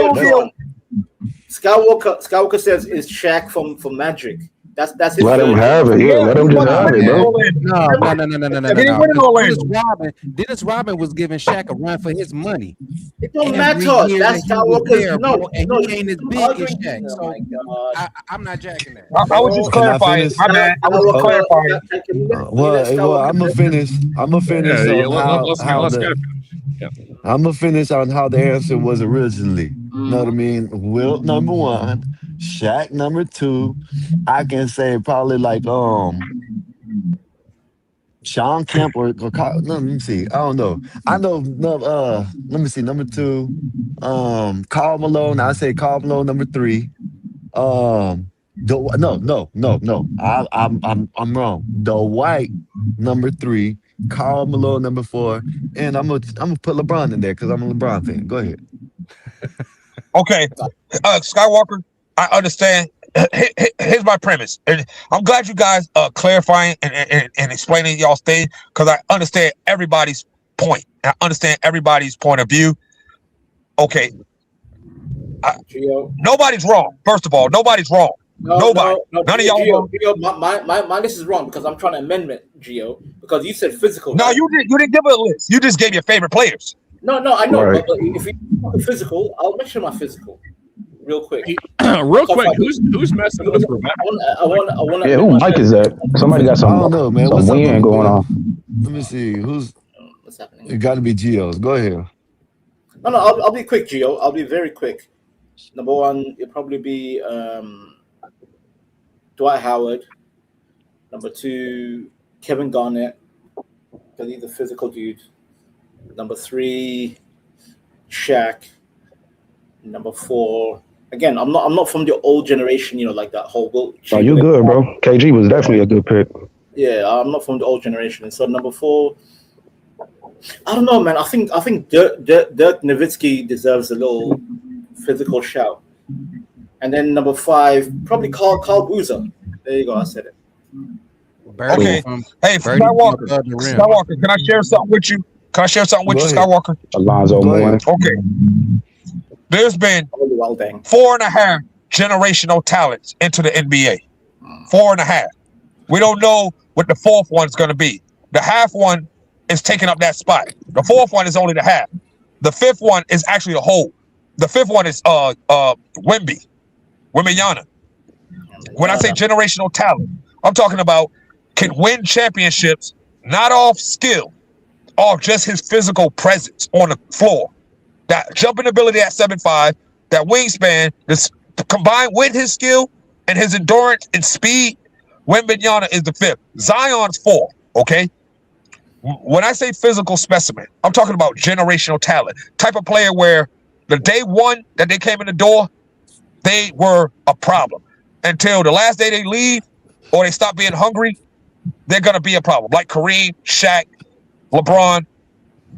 Skywalker says is Shaq from Magic. That's his. Let him have it. Yeah, let him just have it, bro. No. Dennis Rodman was giving Shaq a run for his money. It don't matter. That's Skywalker. No, he ain't as big as Shaq. So I'm not jacking that. I was just clarifying. My bad. I was clarifying. Well, I'm gonna finish. I'm gonna finish on how the answer was originally. You know what I mean? Wilt number 1, Shaq number 2. I can say probably like Sean Kemp or let me see. I don't know. I know. Let me see. Number 2, Karl Malone. I say Karl Malone number 3. No. I'm wrong. The white number 3, Karl Malone number 4, and I'm gonna put LeBron in there because I'm a LeBron fan. Go ahead. Okay, Skywalker, I understand. Here's my premise, and I'm glad you guys clarifying and explaining y'all's thing because I understand everybody's point. I understand everybody's point of view. Okay, nobody's wrong. First of all, nobody's wrong. Nobody. None of y'all wrong. Gio, my list is wrong because I'm trying to amendment, Gio, because you said physical. No, right? you didn't give it a list. You just gave your favorite players. No, I know. Right. But if you talk physical, I'll mention my physical real quick. Real quick, who's messing with Rebecca? I want. Yeah, who mic is that? Somebody got I some don't know, man. some What's up, wind going on. Let me see. Who's What's happening? it? Got to be Geo's. Go ahead. No. I'll be quick, Gio. I'll be very quick. Number 1, it'll probably be Dwight Howard. Number 2, Kevin Garnett, because he's a physical dude. Number 3, Shaq. Number 4, again, I'm not from the old generation, like that whole. Oh, you good, bro. KG was definitely a good pick. Yeah, I'm not from the old generation. So number 4, I don't know, man. I think Dirk Nowitzki deserves a little physical shout. And then number 5, probably Carl Boozer. There you go. I said it. Okay. Hey, Skywalker, can I share something with you? Can I share something with you, Skywalker? Alonzo Mourning. Okay. There's been 4.5 generational talents into the NBA. 4.5. We don't know what the 4th one's going to be. The half one is taking up that spot. The 4th one is only the half. The 5th one is actually the whole. The 5th one is Wembanyama. When I say generational talent, I'm talking about can win championships not off skill, off just his physical presence on the floor. That jumping ability at 7'5", that wingspan, this combined with his skill and his endurance and speed, Wembanyama is the 5th. Zion's 4th, okay? When I say physical specimen, I'm talking about generational talent. Type of player where the day one that they came in the door, they were a problem. Until the last day they leave or they stop being hungry, they're going to be a problem. Like Kareem, Shaq, LeBron,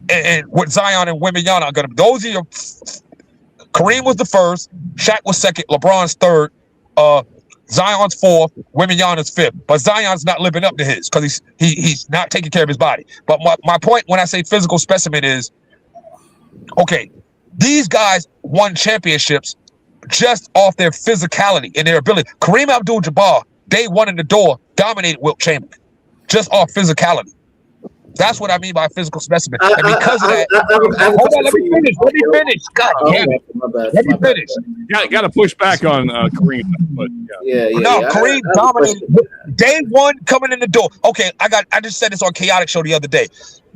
and what Zion and Wembanyama are going to be. Those are your... Kareem was the 1st, Shaq was 2nd, LeBron's 3rd, Zion's 4th, Wembanyama's 5th. But Zion's not living up to his because he's not taking care of his body. But my point when I say physical specimen is, okay, these guys won championships just off their physicality and their ability. Kareem Abdul-Jabbar, day one in the door, dominated Wilt Chamberlain just off physicality. That's what I mean by physical specimen. And because of that, hold on, let me finish. God damn it. Let me finish. Got to push back on Kareem. But Kareem dominated day one coming in the door. Okay, I just said this on Chaotic Show the other day.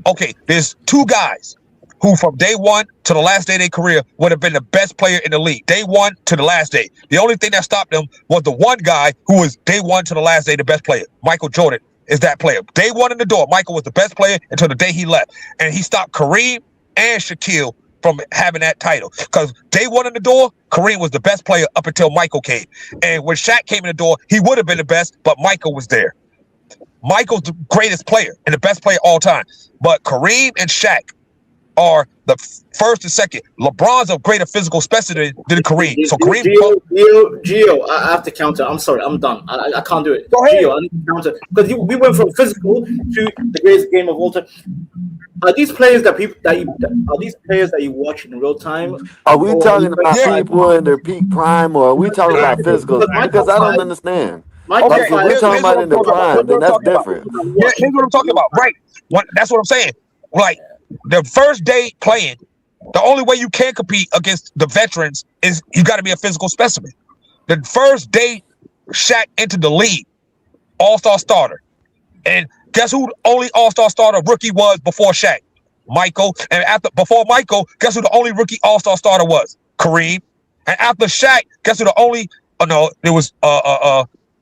Okay, there's 2 guys who from day one to the last day of their career would have been the best player in the league. Day one to the last day. The only thing that stopped them was the one guy who was day one to the last day the best player. Michael Jordan is that player. Day one in the door, Michael was the best player until the day he left. And he stopped Kareem and Shaquille from having that title. Because day one in the door, Kareem was the best player up until Michael came. And when Shaq came in the door, he would have been the best, but Michael was there. Michael's the greatest player and the best player all time. But Kareem and Shaq are the 1st and 2nd. LeBron's a greater physical specimen than Kareem. So Kareem... Gio, I have to counter. I'm sorry, I'm done. I can't do it. Go ahead. Gio, I need to counter. Because we went from physical to the greatest game of all time. Are these players that you watch in real time? Are we talking about people in their peak prime, or are we talking about physicals? Because I don't understand. Like, if we're talking about in the prime, then that's different. Yeah, here's what I'm talking about. Right. That's what I'm saying. Like, the first day playing, the only way you can compete against the veterans is you got to be a physical specimen. The first day Shaq entered the league, all-star starter. And guess who the only all-star starter rookie was before Shaq? Michael. And before Michael, guess who the only rookie all-star starter was? Kareem. And after Shaq, guess who the only... Oh, no, it was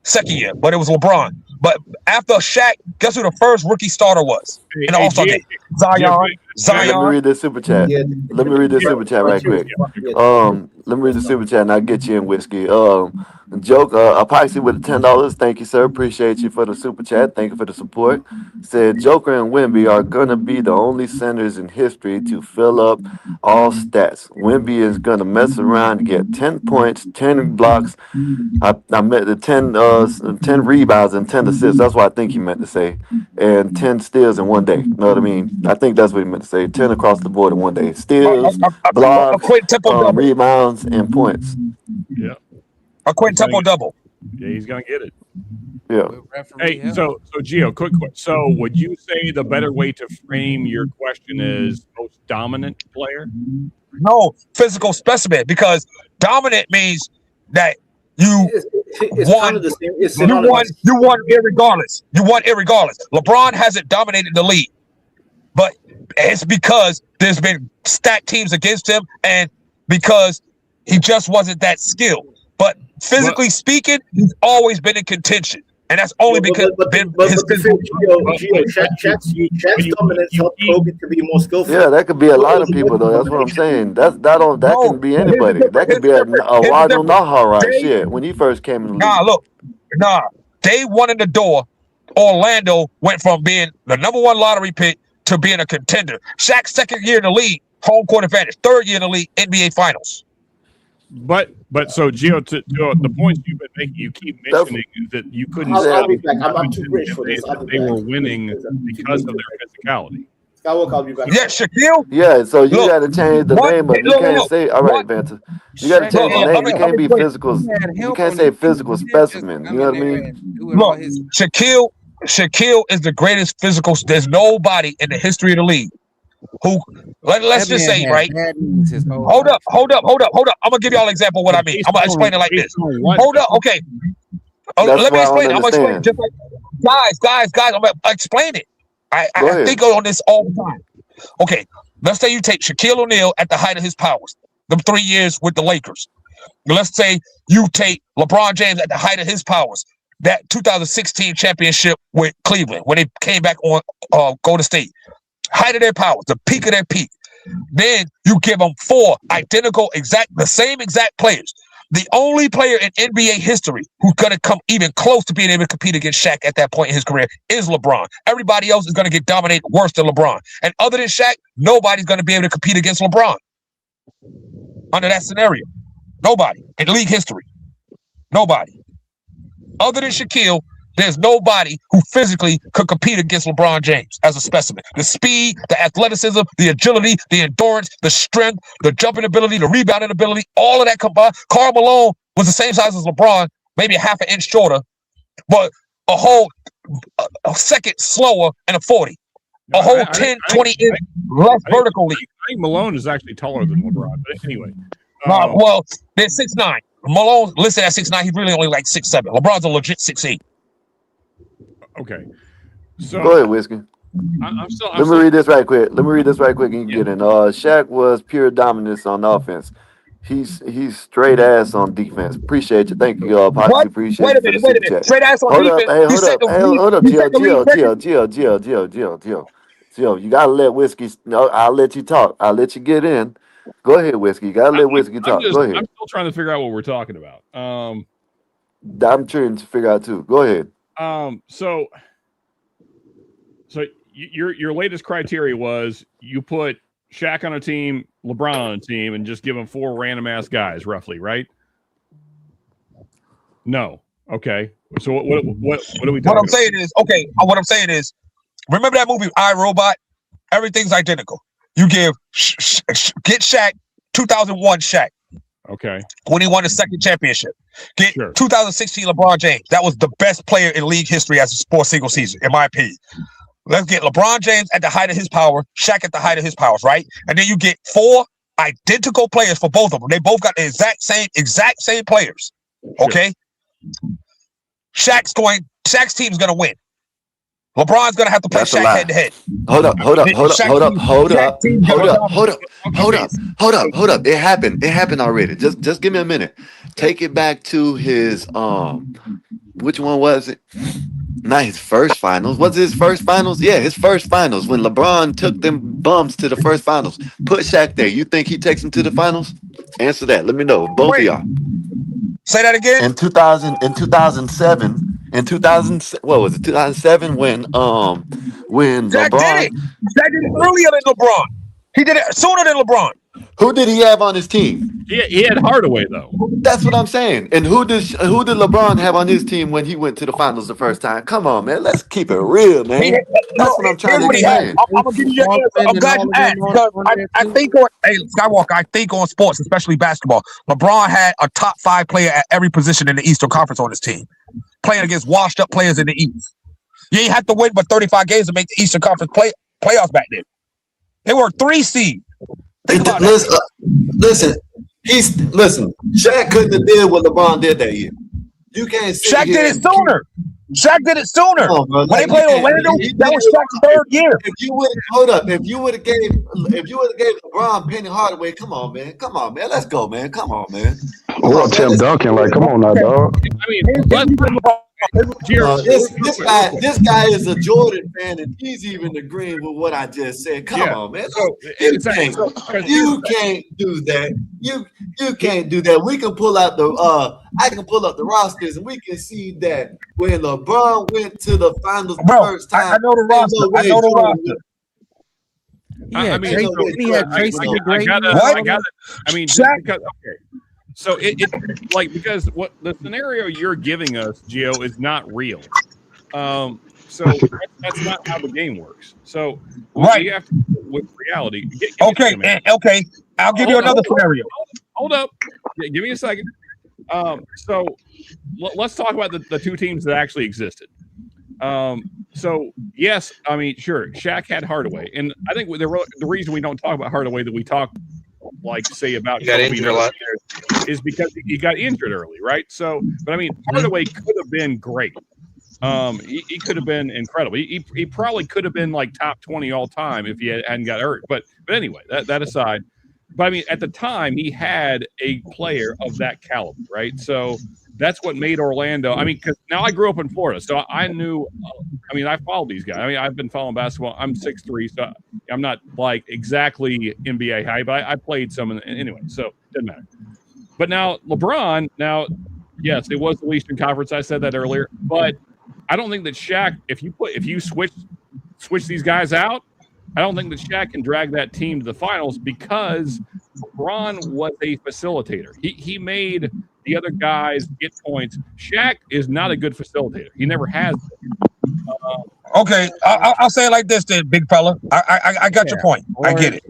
second year, but it was LeBron. But after Shaq, guess who the first rookie starter was? in the All-Star game. Zion. Let me read this super chat. Let me read this super chat right quick. Let me read the super chat and I'll get you in whiskey. Joke, Apoxy with $10. Thank you, sir. Appreciate you for the super chat. Thank you for the support. Said Joker and Wemby are gonna be the only centers in history to fill up all stats. Wemby is gonna mess around and get 10 points, 10 blocks. I meant the 10 rebounds and 10 assists. That's what I think he meant to say. And 10 steals in one day. You know what I mean? I think that's what he meant to say. 10 across the board in one day. Steals, blocks, rebounds, and points. Yeah. A quintuple double. Yeah, he's gonna get it. Yeah. Hey, so Gio, quick question. So would you say the better way to frame your question is most dominant player? No, physical specimen, because dominant means that you won. Kind of the same. It's You won irregardless. You won irregardless. LeBron hasn't dominated the league, but it's because there's been stacked teams against him, and because he just wasn't that skilled. But physically speaking, he's always been in contention, and that's only because his physical. Shaq's dominance helped Kobe to be more skillful. Yeah, that could be a lot of people though. That's what I'm saying. That can be anybody. That could be a Wadu Nahara shit when he first came in the league. Day one in the door, Orlando went from being the number one lottery pick to being a contender. Shaq's second year in the league, home court advantage. Third year in the league, NBA Finals. But so Gio, to the points you've been making, you keep mentioning that you couldn't. I'll be back. I'm too rich for this. They were winning because of their physicality. Skywalker, I'll be back. Yeah, Shaquille. Yeah, so you got to change the name, but you can't say. All right, Banter. You got to change the name. You can't be physical. You can't say physical specimen. You know what I mean? Look, Shaquille is the greatest physical. There's nobody in the history of the league who, let's just say, right? Hold up. I'm gonna give y'all an example of what I mean. I'm gonna explain it like this. Hold up, okay. Let me explain it. I'm gonna explain it. Just like, guys, I'm gonna explain it. I think on this all the time. Okay, let's say you take Shaquille O'Neal at the height of his powers, them 3 years with the Lakers. Let's say you take LeBron James at the height of his powers, that 2016 championship with Cleveland when they came back on Golden State. Height of their powers, the peak of their peak. Then you give them four identical, the same exact players. The only player in NBA history who's going to come even close to being able to compete against Shaq at that point in his career is LeBron. Everybody else is going to get dominated worse than LeBron. And other than Shaq, nobody's going to be able to compete against LeBron under that scenario. Nobody in league history. Nobody. Other than Shaquille, there's nobody who physically could compete against LeBron James as a specimen. The speed, the athleticism, the agility, the endurance, the strength, the jumping ability, the rebounding ability, all of that combined. Karl Malone was the same size as LeBron, maybe a half an inch shorter, but a whole a second slower and a 40. A whole 10, 20 inch less vertically. I think Malone is actually taller than LeBron, but anyway. Well, they're 6'9". Malone listed at 6'9". He's really only like 6'7". LeBron's a legit 6'8". Okay. So go ahead, Whiskey. Let me read this right quick. And you can get in. Shaq was pure dominance on offense. He's straight ass on defense. Appreciate you. Thank you, Poxy. Appreciate you for the super chat. Straight ass on defense. Hold up. Gio, you gotta let Whiskey. No, I'll let you talk. I'll let you get in. Go ahead, Whiskey. You gotta let Whiskey talk. Go ahead. I'm still trying to figure out what we're talking about. I'm trying to figure out too. Go ahead. So your latest criteria was you put Shaq on a team, LeBron on a team, and just give them four random ass guys, roughly, right? No. Okay. So what are we talking What I'm saying is, remember that movie I, Robot? Everything's identical. You give get Shaq 2001 Shaq. Okay. When he won the second championship. Get 2016 LeBron James. That was the best player in league history as a sports single season, in my opinion. Let's get LeBron James at the height of his power, Shaq at the height of his powers, right? And then you get four identical players for both of them. They both got the exact same players. Okay? Shaq's team's gonna win. LeBron's gonna have to play Shaq head to head. Hold up. It happened already. Just give me a minute. Take it back to his which one was it? Not his first finals. Was it his first finals? Yeah, his first finals. When LeBron took them bums to the first finals. Put Shaq there. You think he takes him to the finals? Answer that. Let me know. Both of Wait, y'all. say that again. In 2007, in 2000, what was it? 2007 when Shaq did it. LeBron, Shaq did it earlier than LeBron. He did it sooner than LeBron. who did he have on his team? He had Hardaway though. That's what I'm saying. And who did LeBron have on his team when he went to the finals the first time? Come on, man. Let's keep it real, He man. had, no, That's what I'm trying here's to what he had. explain. I'm gonna give you your answer. I'm glad you asked because I think on Skywalker. I think on sports, especially basketball, LeBron had a top 5 player at every position in the Eastern Conference on his team, playing against washed up players in the East. You ain't have to win but 35 games to make the Eastern Conference playoffs back then. They were 3 seed. Think about that. Listen. Shaq couldn't have did what LeBron did that year. You can't sit Shaq here did it and sooner. Shaq did it sooner. Come on, bro. When they Like, played Orlando, that was Shaq's 3rd year. If you would hold up, if you would have gave LeBron Penny Hardaway, come on, man. Let's go, man. Come on, man. What up, Tim Duncan? Like, come on now, dog. I mean, this guy is a Jordan fan, and he's even agreeing with what I just said. Come on, man. You can't do that. You can't do that. We can pull out I can pull up the rosters, and we can see that when LeBron went to the finals the first time. I know the roster. I know the roster. I mean, he had Tracy McGrady. I got it. I mean, just because, okay. So it like because what the scenario you're giving us, Gio, is not real. So that's not how the game works. So we have to with reality. Okay. I'll give you another scenario. Hold up. Give me a second. So let's talk about the 2 teams that actually existed. So yes, I mean, sure, Shaq had Hardaway, and I think the reason we don't talk about Hardaway that we talk say about got injured a lot is because he got injured early, right? So, but I mean, Hardaway could have been great. He could have been incredible. He probably could have been like top 20 all time if he hadn't got hurt. But anyway, that aside. But I mean, at the time, he had a player of that caliber, right? So that's what made Orlando. I mean, because now I grew up in Florida, so I knew. I mean, I followed these guys. I mean, I've been following basketball. I'm 6'3", so I'm not like exactly NBA high, but I played some anyway, so it doesn't matter. But now LeBron, yes, it was the Eastern Conference. I said that earlier, but I don't think that Shaq. If you switch these guys out, I don't think that Shaq can drag that team to the finals because LeBron was a facilitator. He made the other guys get points. Shaq is not a good facilitator. He never has been. Okay, I'll say it like this then, big fella. I got your point. I get it.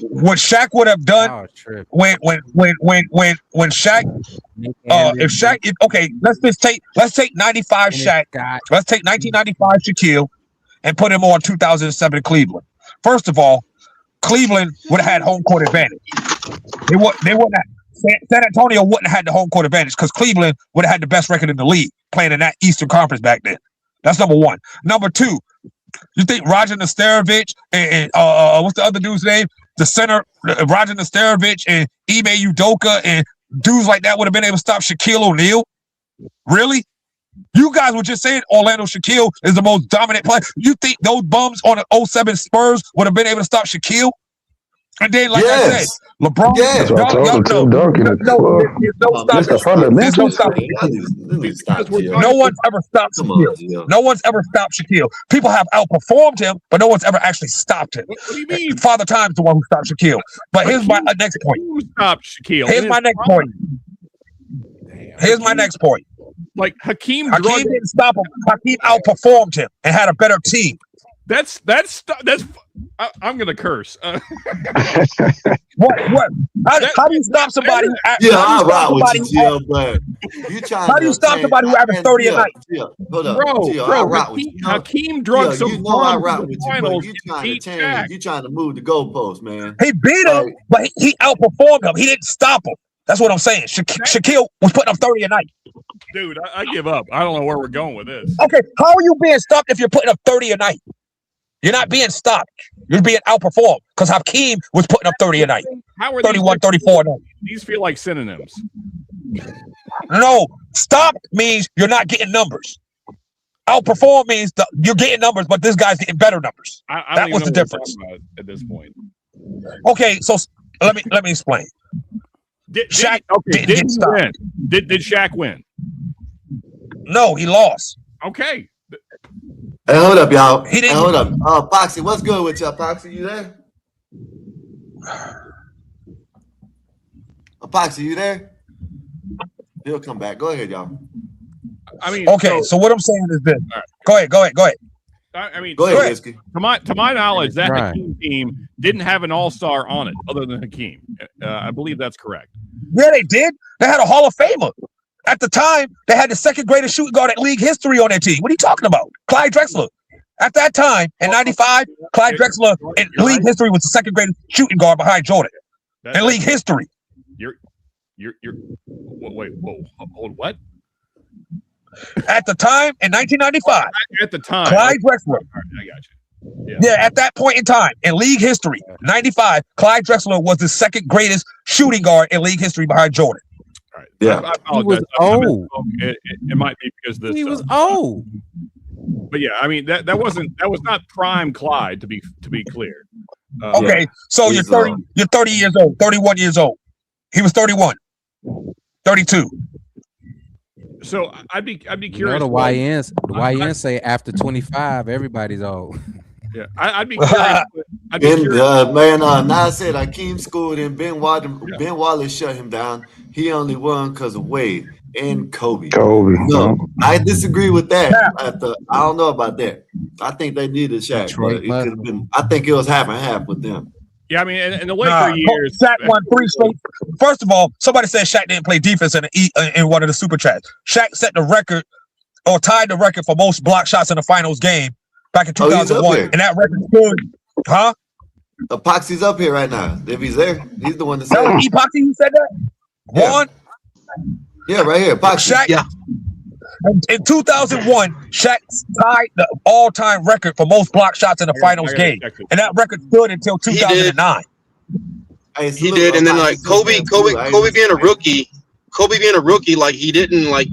What Shaq would have done when Shaq if Shaq okay, let's take 95 Shaq. Let's take 1995 Shaquille and put him on 2007 Cleveland. First of all, Cleveland would have had home court advantage. They wouldn't have. San Antonio wouldn't have had the home court advantage because Cleveland would have had the best record in the league playing in that Eastern Conference back then. That's number 1. Number 2, you think Roger Nesterovich and what's the other dude's name? The center, Roger Nesterovich and Ime Udoka and dudes like that would have been able to stop Shaquille O'Neal? Really? You guys were just saying Orlando Shaquille is the most dominant player. You think those bums on the 07 Spurs would have been able to stop Shaquille? And then, like I said, LeBron, That's what I told Tim Duncan. there's no stopping Shaquille. No one's ever stopped Shaquille. No one's ever stopped Shaquille. People have outperformed him, but no one's ever actually stopped him. What do you mean? Father Time's the one who stopped Shaquille. But here's my next point. Who stopped Shaquille? Here's my next point. Here's my next point. Like Hakeem didn't stop him. Hakeem outperformed him and had a better team. That's I'm gonna curse. What? How do you stop somebody? I'll rock with you, Gio, but how do you stop somebody who averages 30 a night? Hold up, Gio, bro, rock with you. Hakeem drug some I rock with you, but you trying to change. You trying to move the goalposts, man. He beat him, but he outperformed him. He didn't stop him. That's what I'm saying. Shaquille was putting up 30 a night. Dude, I give up. I don't know where we're going with this. Okay, how are you being stopped if you're putting up 30 a night? You're not being stopped. You're being outperformed because Hakeem was putting up 30 a night. How are 31, 34 a night. These feel like synonyms. No, stop means you're not getting numbers. Outperform means you're getting numbers, but this guy's getting better numbers. I That was the difference. About at this point. Okay, so let me explain. Shaq didn't get stopped. Win? Did Shaq win? No, he lost. Okay. Hey, hold up, y'all. He didn't. Hey, hold up. Poxy, what's good with y'all? Poxy, you there? Poxy, you there? He'll come back. Go ahead, y'all. I mean, okay. So what I'm saying is this. Right. Go ahead. I mean, go ahead, Whiskey. To my knowledge, that Hakeem team didn't have an all-star on it other than Hakeem. I believe that's correct. Yeah, they did. They had a Hall of Famer. At the time, they had the second greatest shooting guard in league history on their team. What are you talking about? Clyde Drexler. At that time, in '95, Clyde Drexler in league history was the second greatest shooting guard behind Jordan in league history. You're wait, whoa, hold what? At the time, in 1995, at the time, Clyde Drexler. I got you. Yeah, at that point in time, in league history, 95, Clyde Drexler was the second greatest shooting guard in league history behind Jordan. All right. Yeah. I he was old. It might be because this. He was old. But yeah, I mean that was not prime Clyde to be clear. Okay, so you're 30 years old, 31 years old. He was 31, 32. So I'd be curious. You know, the YNs say after 25, everybody's old. Yeah, I'd be curious. Nas said Hakeem scored and Ben Wallace shut him down. He only won because of Wade and Kobe. No, I disagree with that. I don't know about that. I think they needed Shaq, but it could have been. I think it was half and half with them. Yeah, I mean, in the Laker years, Shaq won 3 straight. First of all, somebody said Shaq didn't play defense in one of the super chats. Shaq set the record or tied the record for most block shots in the finals game back in 2001, and that record stood. Huh? Epoxy's up here right now. If he's there, he's the one that said it. Epoxy, who said that? Yeah. One. Yeah, right here. Epoxy. Shaq. Yeah. In 2001, Shaq tied the all-time record for most block shots in the finals game, and that record stood until 2009. He did, and then like Kobe being a rookie, like he didn't like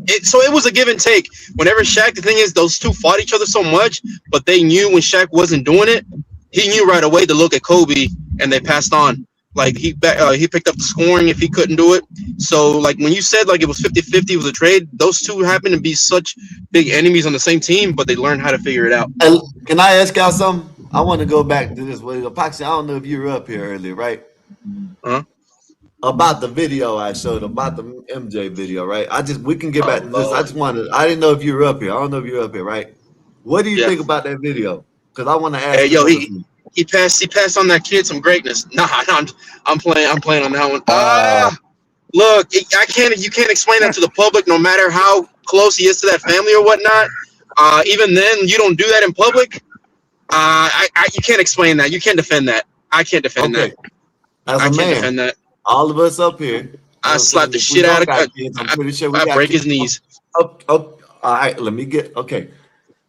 it. So it was a give and take. Whenever Shaq, the thing is, those two fought each other so much, but they knew when Shaq wasn't doing it, he knew right away to look at Kobe, and they passed on. Like he picked up the scoring if he couldn't do it. So like when you said like it was 50-50, it was a trade, those two happened to be such big enemies on the same team, but they learned how to figure it out. Can I ask y'all something? I want to go back to this. Epoxy, I don't know if you were up here earlier, right? About the video I showed, about the MJ video, right? We can get back to this. I didn't know if you were up here. I don't know if you were up here, right? What do you think about that video? Because I want to ask you. He passed on that kid some greatness. Nah, I'm playing on that one. Look, you can't explain that to the public, no matter how close he is to that family or whatnot. Even then, you don't do that in public. You can't explain that. You can't defend that. I can't defend that. As a man, defend that. All of us up here. I slap the shit out of kids. I'm pretty sure I break his knees. All right, let me get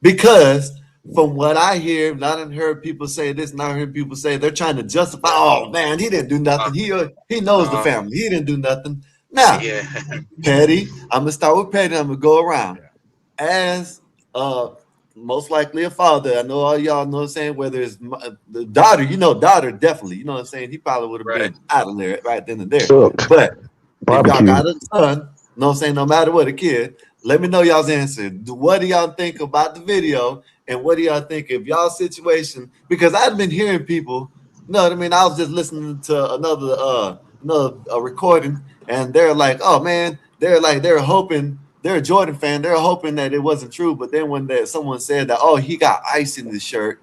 because. From what I hear, and I done heard people say this, and I heard people say they're trying to justify. Oh man, he didn't do nothing. He knows the family. He didn't do nothing. Now, Petty, I'm gonna start with Petty. I'm gonna go around as most likely a father. I know all y'all know what I'm saying. Whether it's the daughter, daughter definitely. You know what I'm saying. He probably would have been out of there right then and there. But if y'all got a son, you know what I'm saying. No matter what, a kid. Let me know y'all's answer. What do y'all think about the video? And what do y'all think of y'all situation? Because I've been hearing people, you know what I mean? I was just listening to another recording, and they're like, oh man, they're hoping, they're a Jordan fan, they're hoping that it wasn't true. But then when someone said that, oh, he got ice in his shirt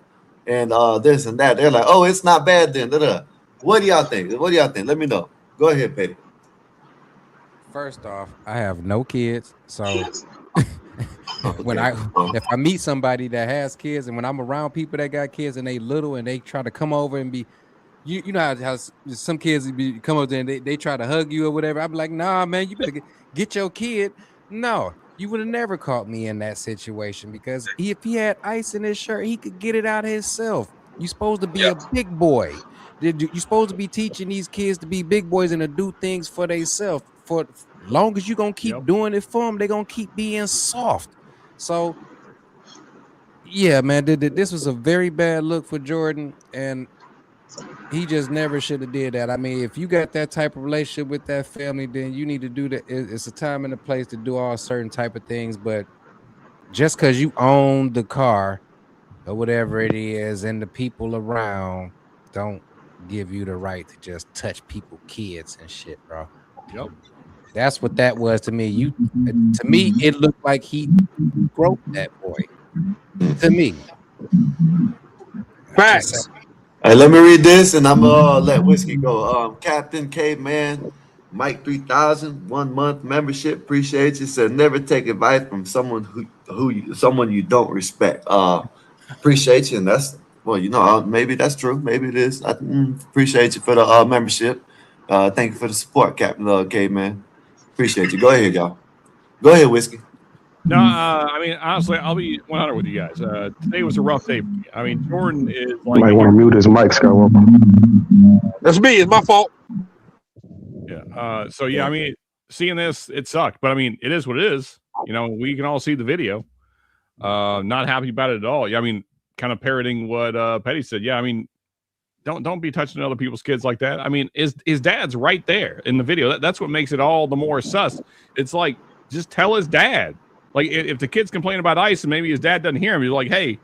and this and that, they're like, oh, it's not bad then. What do y'all think? Let me know. Go ahead, Petty. First off, I have no kids, so if I meet somebody that has kids, and when I'm around people that got kids and they little and they try to come over and be, you know how some kids come over there and they try to hug you or whatever. I'd be like, nah, man, you better get your kid. No, you would have never caught me in that situation because if he had ice in his shirt, he could get it out himself. You're supposed to be a big boy. You're supposed to be teaching these kids to be big boys and to do things for themselves. For long as you're going to keep doing it for them, they're going to keep being soft. So Yeah, man, this was a very bad look for Jordan, and he just never should have did that. I mean, if you got that type of relationship with that family, then you need to do that. It's a time and a place to do all certain type of things, but just because you own the car or whatever it is and the people around don't give you the right to just touch people, kids and shit, bro. Yep. That's what that was to me. To me, it looked like he groped that boy. To me. Facts. Hey, let me read this, and I'm gonna let Whiskey go. Captain Caveman, Mike 3000, 1 month membership. Appreciate you. Said never take advice from someone someone you don't respect. Appreciate you, and that's maybe that's true. Maybe it is. I appreciate you for the membership. Thank you for the support, Captain Caveman. Appreciate you. Go ahead, y'all. Go ahead, Whiskey. No, I mean, honestly, I'll be 100 with you guys. Today was a rough day for me. I mean, Jordan is like. You might want to mute his mic, Skywalker. That's me. It's my fault. Yeah. So, yeah, I mean, seeing this, it sucked. But, I mean, it is what it is. You know, we can all see the video. Not happy about it at all. Yeah, I mean, kind of parroting what Petty said. Yeah, I mean, don't be touching other people's kids like that. I mean, his dad's right there in the video. That's what makes it all the more sus. It's like, just tell his dad. Like, if the kid's complaining about ice and maybe his dad doesn't hear him, he's like, hey,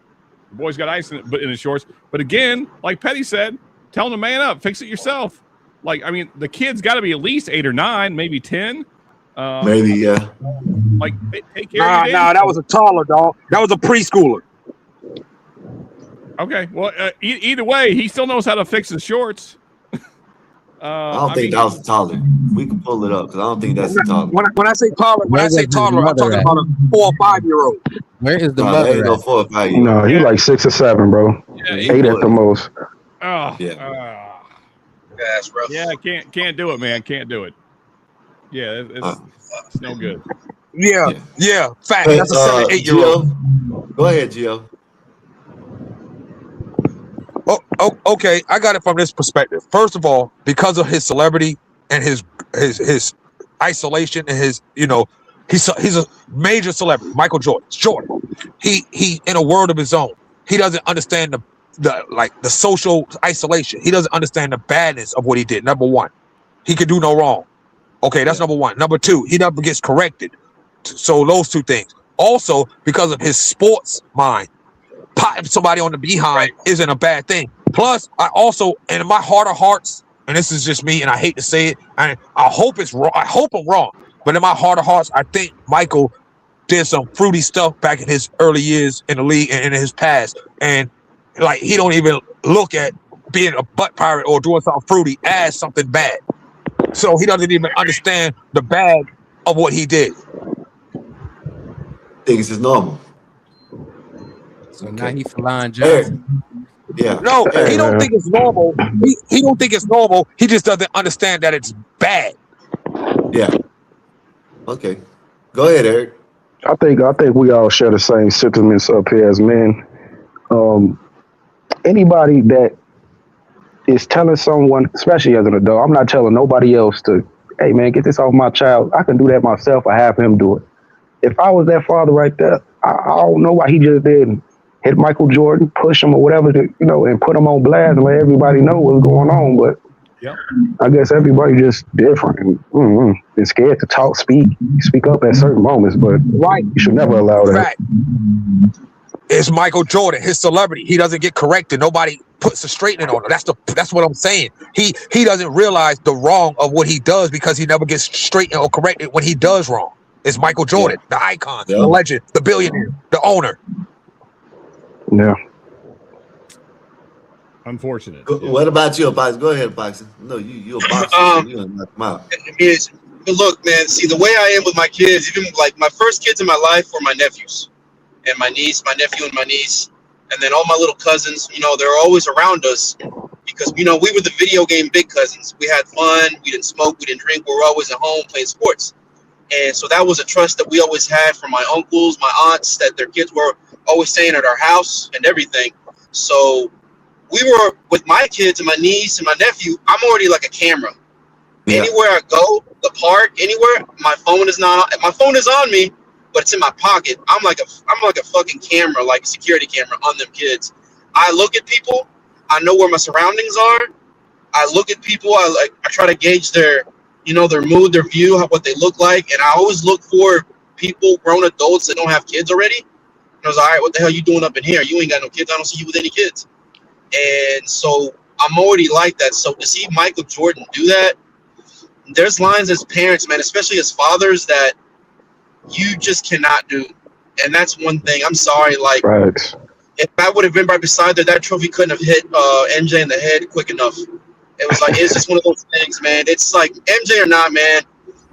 the boy's got ice in his shorts. But again, like Petty said, tell him to man up, fix it yourself. Like, I mean, the kid's got to be at least 8 or 9, maybe 10. Maybe, yeah. Like, take care of your Nah, that was a taller dog. That was a preschooler. Okay, well, either way, he still knows how to fix his shorts. I don't think that was a toddler. We can pull it up because I don't think that's a toddler. When I say toddler, I'm talking about a 4 or 5-year-old. Where is the mother? Ain't no 4 or 5 year old. No, he like 6 or 7, bro. Yeah, 8 at the most. Oh, yeah. That's rough. Yeah, can't do it, man. Can't do it. Yeah, it's no good. Yeah. Fact. Hey, That's a 7, 8-year-old. Go ahead, Gio. Oh, okay. I got it from this perspective. First of all, because of his celebrity and his isolation and his, he's a major celebrity. Michael Jordan. He in a world of his own. He doesn't understand the social isolation. He doesn't understand the badness of what he did. Number one, he could do no wrong. Okay, that's number one. Number two, he never gets corrected. So those two things. Also, because of his sports mind, potting somebody on the behind isn't a bad thing. Plus, I also, and in my heart of hearts, and this is just me, and I hate to say it, and I hope it's wrong. I hope I'm wrong, but in my heart of hearts, I think Michael did some fruity stuff back in his early years in the league and in his past, and like he don't even look at being a butt pirate or doing something fruity as something bad. So he doesn't even understand the bad of what he did. Things is normal. So now he flying Johnson. Yeah. No, he don't think it's normal. He don't think it's normal. He just doesn't understand that it's bad. Yeah. Okay. Go ahead, Eric. I think we all share the same sentiments up here as men. Anybody that is telling someone, especially as an adult, I'm not telling nobody else to, hey man, get this off my child. I can do that myself. I have him do it. If I was that father right there, I don't know why he just didn't hit Michael Jordan, push him or whatever, and put him on blast and let everybody know what's going on. But I guess everybody just different and scared to speak up at certain moments. But you should never allow that. Right. It's Michael Jordan, his celebrity. He doesn't get corrected. Nobody puts a straightening on him. That's what I'm saying. He doesn't realize the wrong of what he does because he never gets straightened or corrected when he does wrong. It's Michael Jordan, the icon, the legend, the billionaire, the owner. Yeah. Unfortunate. What about you, Box? Go ahead, Box. No, you're a boxer. So you don't knock them out. But look, man. See, the way I am with my kids, even like my first kids in my life were my nephews, and my nephew, and my niece, and then all my little cousins. They're always around us because we were the video game big cousins. We had fun. We didn't smoke. We didn't drink. We were always at home playing sports. And so that was a trust that we always had from my uncles, my aunts, that their kids were always staying at our house and everything. So we were with my kids and my niece and my nephew. I'm already like a camera. Yeah. Anywhere I go, the park, anywhere, my phone is on me, but it's in my pocket. I'm like a fucking camera, like a security camera on them kids. I look at people. I know where my surroundings are. I look at people. I try to gauge their, their mood, their view, what they look like, and I always look for people, grown adults that don't have kids already. And I was like, all right, what the hell you doing up in here? You ain't got no kids. I don't see you with any kids. And so I'm already like that. So to see Michael Jordan do that, there's lines as parents, man, especially as fathers, that you just cannot do. And that's one thing. I'm sorry. Like, Right. if I would have been right beside that trophy couldn't have hit MJ in the head quick enough. It was like, it's just one of those things, man. It's like, MJ or not, man.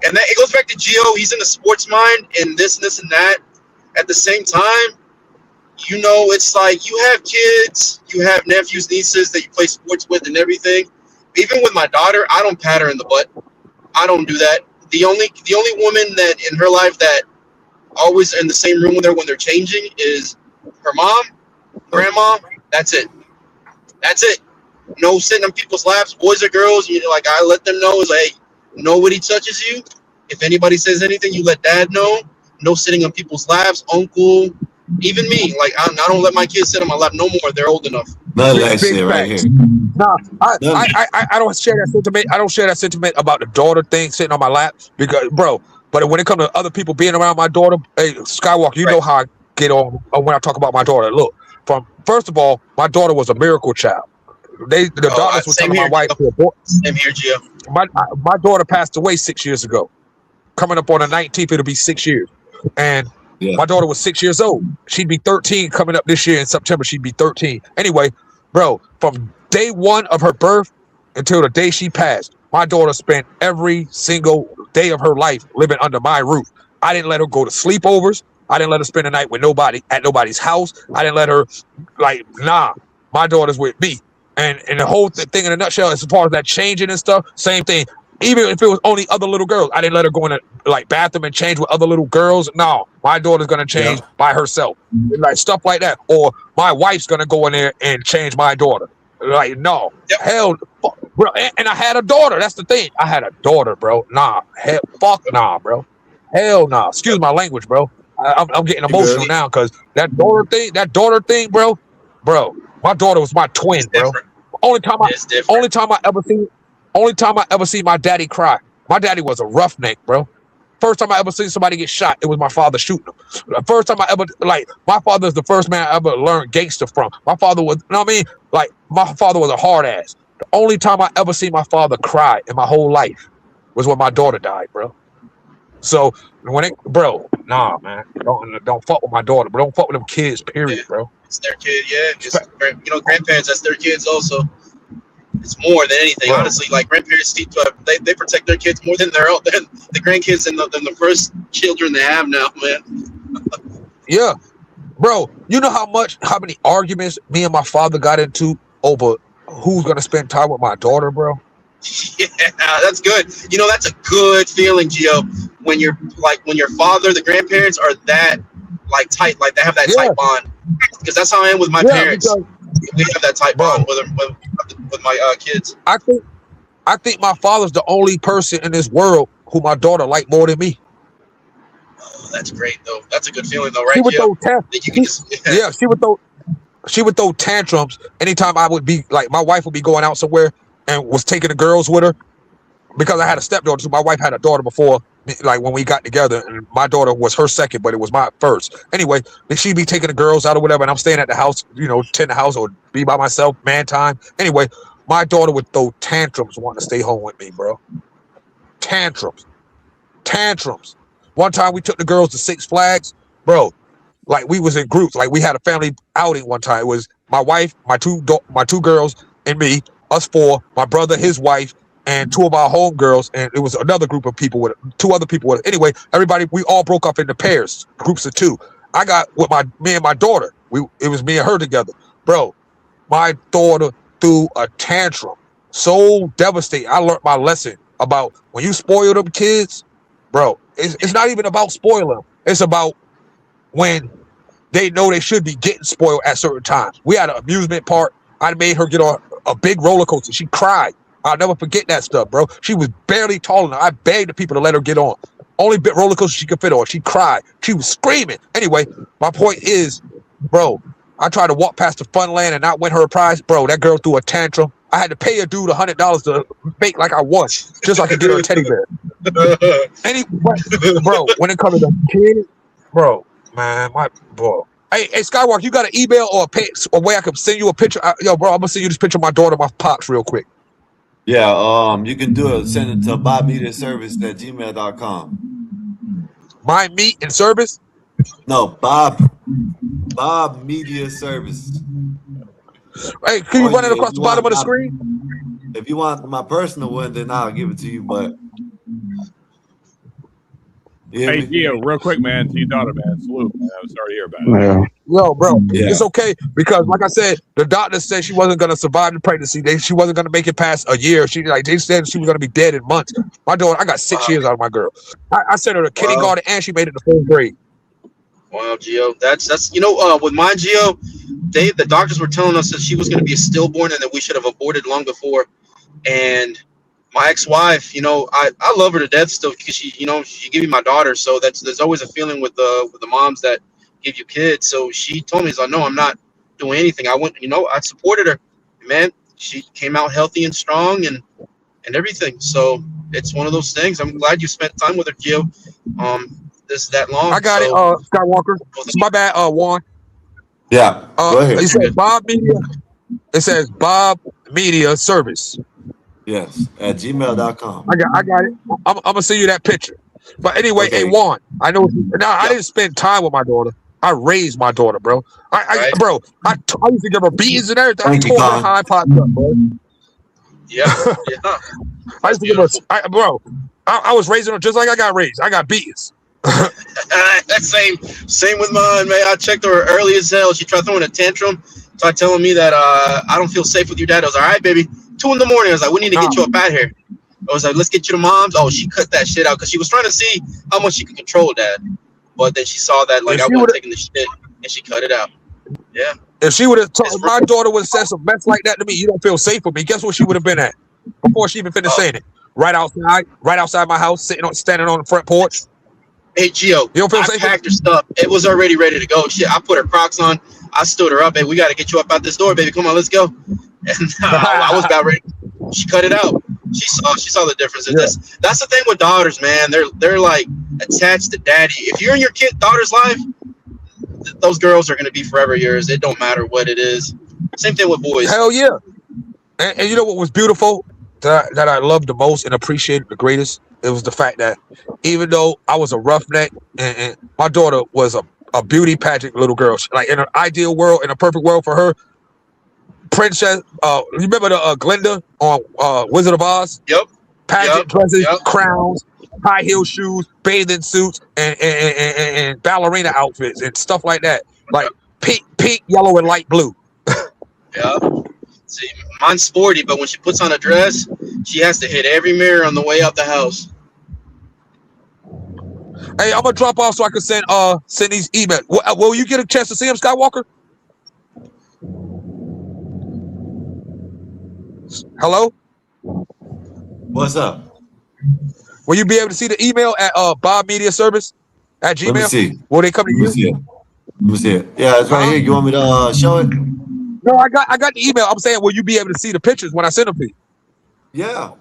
And that, it goes back to Gio. He's in the sports mind and this and that. At the same time, it's like you have kids, you have nephews, nieces that you play sports with and everything. Even with my daughter, I don't pat her in the butt. I don't do that. The only woman that in her life that always in the same room with her when they're changing is her mom, grandma. That's it. No sitting on people's laps, boys or girls. Like I let them know is like, hey, nobody touches you. If anybody says anything, you let dad know. No sitting on people's laps, uncle, even me. Like I don't let my kids sit on my lap no more. They're old enough. None of that shit right here. Nah, I don't share that sentiment. I don't share that sentiment about the daughter thing sitting on my lap because, bro. But when it comes to other people being around my daughter, hey, Skywalker, you know how I get on when I talk about my daughter. Look, first of all, my daughter was a miracle child. The doctors were telling my wife to abort. Same here, Gio. My daughter passed away 6 years ago. Coming up on the 19th, it'll be 6 years. And my daughter was 6 years old. She'd be 13 coming up this year in September. She'd be 13. Anyway, bro, from day one of her birth until the day she passed, my daughter spent every single day of her life living under my roof. I didn't let her go to sleepovers. I didn't let her spend the night with nobody at nobody's house. I didn't let her, my daughter's with me. And the whole thing in a nutshell, as far as that changing and stuff, same thing. Even if it was only other little girls, I didn't let her go in the bathroom and change with other little girls. No, my daughter's gonna change by herself, like stuff like that. Or my wife's gonna go in there and change my daughter. Like no, hell, bro. And I had a daughter. That's the thing. I had a daughter, bro. Nah, fuck nah, bro. Hell nah. Excuse my language, bro. I'm getting emotional now because that daughter thing, bro. My daughter was my twin, bro. Only time I ever seen my daddy cry. My daddy was a roughneck, bro. First time I ever seen somebody get shot, it was my father shooting them. The first time I ever, my father is the first man I ever learned gangster from. My father was, my father was a hard ass. The only time I ever seen my father cry in my whole life was when my daughter died, bro. So nah, man, don't fuck with my daughter, but don't fuck with them kids, period, bro. It's their kid, yeah. Just, grandparents, that's their kids also. It's more than anything, honestly. Like grandparents, they protect their kids more than the grandkids than the first children they have now, man. Yeah, bro. You know how many arguments me and my father got into over who's gonna spend time with my daughter, bro? Yeah, that's good. That's a good feeling, Gio. When your father, the grandparents are that tight, they have that tight bond. Because that's how I am with my parents. We have that tight bond with my kids. I think my father's the only person in this world who my daughter liked more than me. Oh, that's great though. That's a good feeling though, right? She would throw tantrums anytime I would be my wife would be going out somewhere and was taking the girls with her because I had a stepdaughter. So my wife had a daughter before, when we got together, and my daughter was her second, but it was my first. Anyway, then she'd be taking the girls out or whatever, and I'm staying at the house, tend the house or be by myself, man time. Anyway, my daughter would throw tantrums wanting to stay home with me, bro. Tantrums. One time we took the girls to Six Flags, bro. We was in groups. We had a family outing one time. It was my wife, my two girls, and me, us four, my brother, his wife, and two of our homegirls, and it was another group of people with two other people with. Anyway, everybody, we all broke up into pairs, groups of two. I got with me and my daughter. It was me and her together, bro. My daughter threw a tantrum, so devastating. I learned my lesson about when you spoil them kids, bro. It's not even about spoiling them. It's about when they know they should be getting spoiled at certain times. We had an amusement park. I made her get on a big roller coaster. She cried. I'll never forget that stuff, bro. She was barely tall enough. I begged the people to let her get on. Only bit roller coaster she could fit on. She cried. She was screaming. Anyway, my point is, bro, I tried to walk past the Funland and not win her a prize. Bro, that girl threw a tantrum. I had to pay a dude $100 to make like I won, just so I could get her a teddy bear. Bro, when it comes to the kid, bro, man, Hey, Skywalker, you got an email or a way I can send you a picture? Yo, bro, I'm gonna send you this picture of my daughter, my pops, real quick. Yeah, you can do it. Send it to bobmediaservice@gmail.com. My meat and service? No, Bob Media Service. Hey, can you run it across the bottom of the screen? If you want my personal one, then I'll give it to you. But hey, Gio, real quick, man, to your daughter, man. Salute, man. I'm sorry to hear about it. Yeah. Yo, bro, it's okay because, like I said, the doctor said she wasn't gonna survive the pregnancy. She wasn't gonna make it past a year. They said she was gonna be dead in months. My daughter, I got 6 years out of my girl. I sent her to kindergarten and she made it to 4th grade. Wow, Gio, that's with my Gio, the doctors were telling us that she was going to be a stillborn and that we should have aborted long before. And my ex-wife, I love her to death still because she gave me my daughter. So there's always a feeling with the moms that give you kids. So she told me, no, I'm not doing anything. I supported her, man. She came out healthy and strong and everything. So it's one of those things. I'm glad you spent time with her, Gio. This that long. I got it, Skywalker. It's my bad, Juan. Yeah, go ahead. It says Bob Media. It says Bob Media Service. Yes, at gmail.com. I got it. I'm gonna send you that picture. But anyway, hey Juan, I know. Now I didn't spend time with my daughter. I raised my daughter, bro. I used to give her beatings and everything. I tore her high pot up, bro. Yeah. I used to give her, I was raising her just like I got raised. I got beatings. Same with mine, man. I checked her early as hell. She tried throwing a tantrum, tried telling me that I don't feel safe with your dad. I was like, all right, baby. 2 a.m. I was like, we need to get you up out here. I was like, let's get you to mom's. Oh, she cut that shit out because she was trying to see how much she could control dad. But then she saw that I wasn't taking the shit, and she cut it out. Yeah. If she would have told my daughter would have said some mess like that to me, you don't feel safe with me. Guess what she would have been at before she even finished saying it? Right outside my house, standing on the front porch. Hey, Gio, you don't feel safe? I packed her stuff. It was already ready to go. Shit, I put her Crocs on. I stood her up. Hey, we got to get you up out this door, baby. Come on, let's go. And I was about ready. She cut it out. She saw the difference. Yeah. That's the thing with daughters, man. They're like attached to daddy. If you're in your daughter's life, those girls are going to be forever yours. It don't matter what it is. Same thing with boys. Hell yeah. And you know what was beautiful that I loved the most and appreciated the greatest? It was the fact that even though I was a roughneck and my daughter was a beauty pageant little girl, like in an ideal world, in a perfect world for her, princess, you remember the Glinda on Wizard of Oz? Yep. Pageant dresses, crowns, high heel shoes, bathing suits, and ballerina outfits and stuff like that. Like pink, yellow, and light blue. Yeah. See, mine's sporty, but when she puts on a dress, she has to hit every mirror on the way out the house. Hey, I'm gonna drop off so I can send these emails. Will you get a chance to see him, Skywalker? Hello? What's up? Will you be able to see the email at Bob Media Service at Gmail? Let me see. Will they come to you? Let me see it. Yeah, it's right here. You want me to show it? No, I got the email. I'm saying, will you be able to see the pictures when I send them to you? Yeah.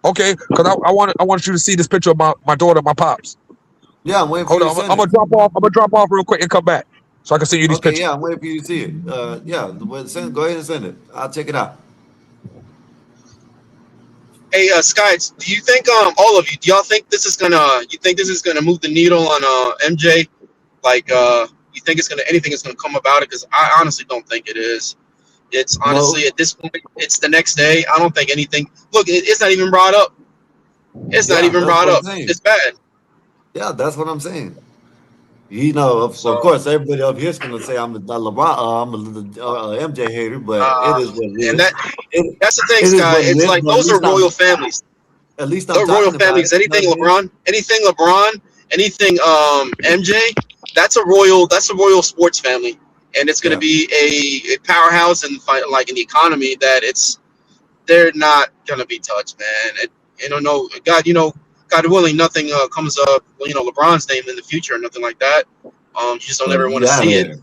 Okay, because I want you to see this picture of my daughter, my pops. Yeah, I'm waiting for you. you. Hold on, I'm gonna drop off. I'm gonna drop off real quick and come back so I can send you these pictures. Yeah, I'm waiting for you to see it. Go ahead and send it. I'll check it out. Hey, Skies, do you think all of you, do y'all think this is gonna move the needle on MJ? Like, you think anything is gonna come about it? Because I honestly don't think it is. It's honestly at this point, it's the next day. I don't think anything. Look, it's not even brought up. It's not even brought up. It's bad. Yeah, that's what I'm saying. You know, of course, everybody up here is gonna say I'm a LeBron, I'm a MJ hater, but it is what it is. And that's the thing, Sky. It's like those are royal families. At least they're royal families. Anything LeBron, anything MJ, that's a royal sports family, and it's gonna be a powerhouse and like in the economy that they're not gonna be touched, man. God, God willing, nothing comes up. You know, LeBron's name in the future or nothing like that. You just don't ever want to see it.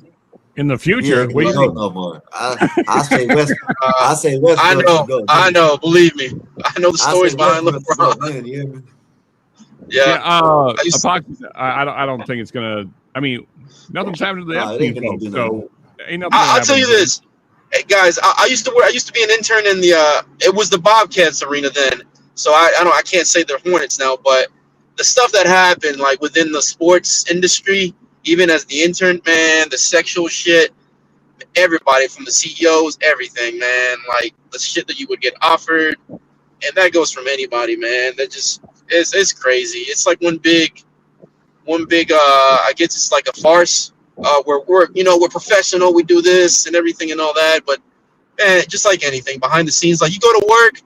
In the He future, ain't what do gonna you go mean? no more. I say West. I say I Westbrook should know, go. I know. Believe me, I know the I say stories behind Westbrook should go. LeBron. Man, you hear me? Yeah, Epoxy, I don't think it's gonna. I mean, nothing's happened to the Nah, it ain't Epstein gonna folks, do nothing. so ain't nothing gonna I'll tell happen you to them. this, hey guys. I used to be an intern in the. It was the Bobcats arena then, so I can't say the Hornets now, but the stuff that happened like within the sports industry, even as the intern, man, the sexual shit. Everybody from the CEOs, everything, man. Like the shit that you would get offered, and that goes from anybody, man. That just it's crazy. It's like one big. I guess it's like a farce. We're professional. We do this and everything and all that, but man, just like anything behind the scenes, like you go to work,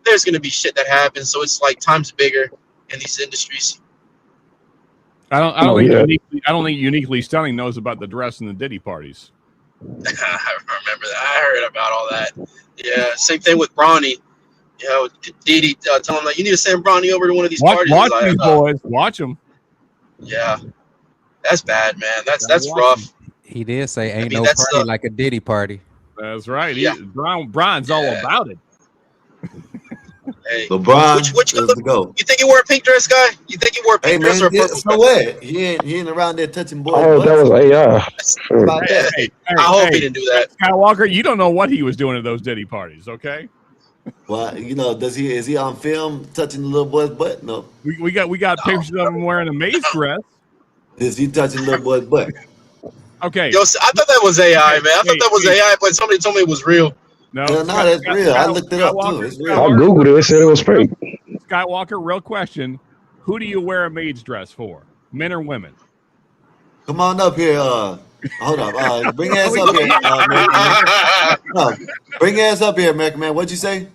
there's gonna be shit that happens. So it's like times bigger in these industries. I don't think uniquely stunning knows about the dress and the Diddy parties. I remember that. I heard about all that. Yeah, same thing with Bronny. You know, Didi telling him like you need to send Bronny over to one of these parties. Watch Like, these boys. Watch them. Yeah, that's bad, man. That's rough. He did say, "Ain't mean, no that's party like a Diddy party." That's right. Yeah. Brian's all about it. Hey, LeBron which is the GOAT. you think he wore a pink dress, guy? You think he wore a Hey pink dress man, or a purple so dress? what? He ain't around there touching boys' Oh, that butts. was AI. Sure. About that. I hope he didn't do that. Skywalker, you don't know what he was doing at those Diddy parties, okay? Well, you know, is he on film touching the little boy's butt? No. We got pictures of him wearing a maid's dress. Is he touching the little boy's butt? Okay. Yo, I thought that was AI, man. I thought that was AI, but somebody told me it was real. No, that's real. I looked it up too. It's real. I Googled it. It said it was fake. Skywalker, real question. Who do you wear a maid's dress for? Men or women? Come on up here. Hold up. Bring ass up here, American man. No, bring ass up here, American man. What'd you say?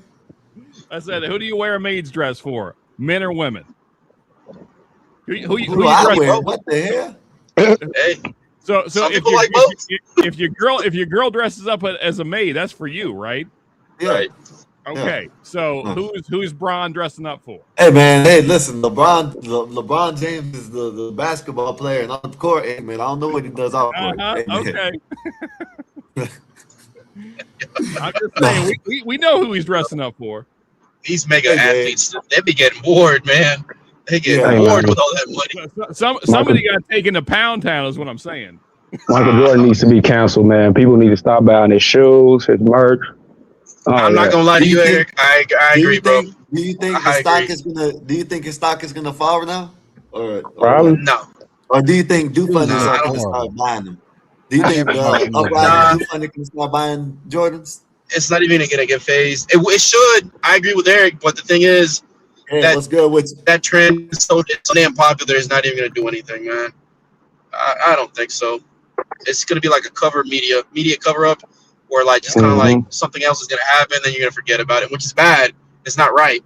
I said, who do you wear a maid's dress for? Men or women? Who do I wear? What the hell? Hey. So if your girl dresses up as a maid, that's for you, right? Yeah. Right. Okay. So who's Bron dressing up for? Hey man, hey, listen, LeBron James is the basketball player, and on the court, hey man, I don't know what he does off court. Hey, okay. I'm just saying, we know who he's dressing up for. These mega athletes, they be getting bored, man. They get bored with all that money. Somebody got taken to Pound Town is what I'm saying. Michael Jordan needs to be canceled, man. People need to stop buying his shoes, his merch. I'm not gonna lie to you, Eric. I agree, bro. Do you think the stock is gonna? Do you think his stock is gonna fall now? Or Probably. No. Or do you think DuFunders are gonna start buying them? Do you think Uprising DuFunders can start buying Jordans? It's not even gonna get phased. It should. I agree with Eric, but the thing is, what's good with that trend is so damn popular. It's not even gonna do anything, man. I don't think so. It's gonna be like a media cover up, where like just kind of like something else is gonna happen, then you're gonna forget about it, which is bad. It's not right.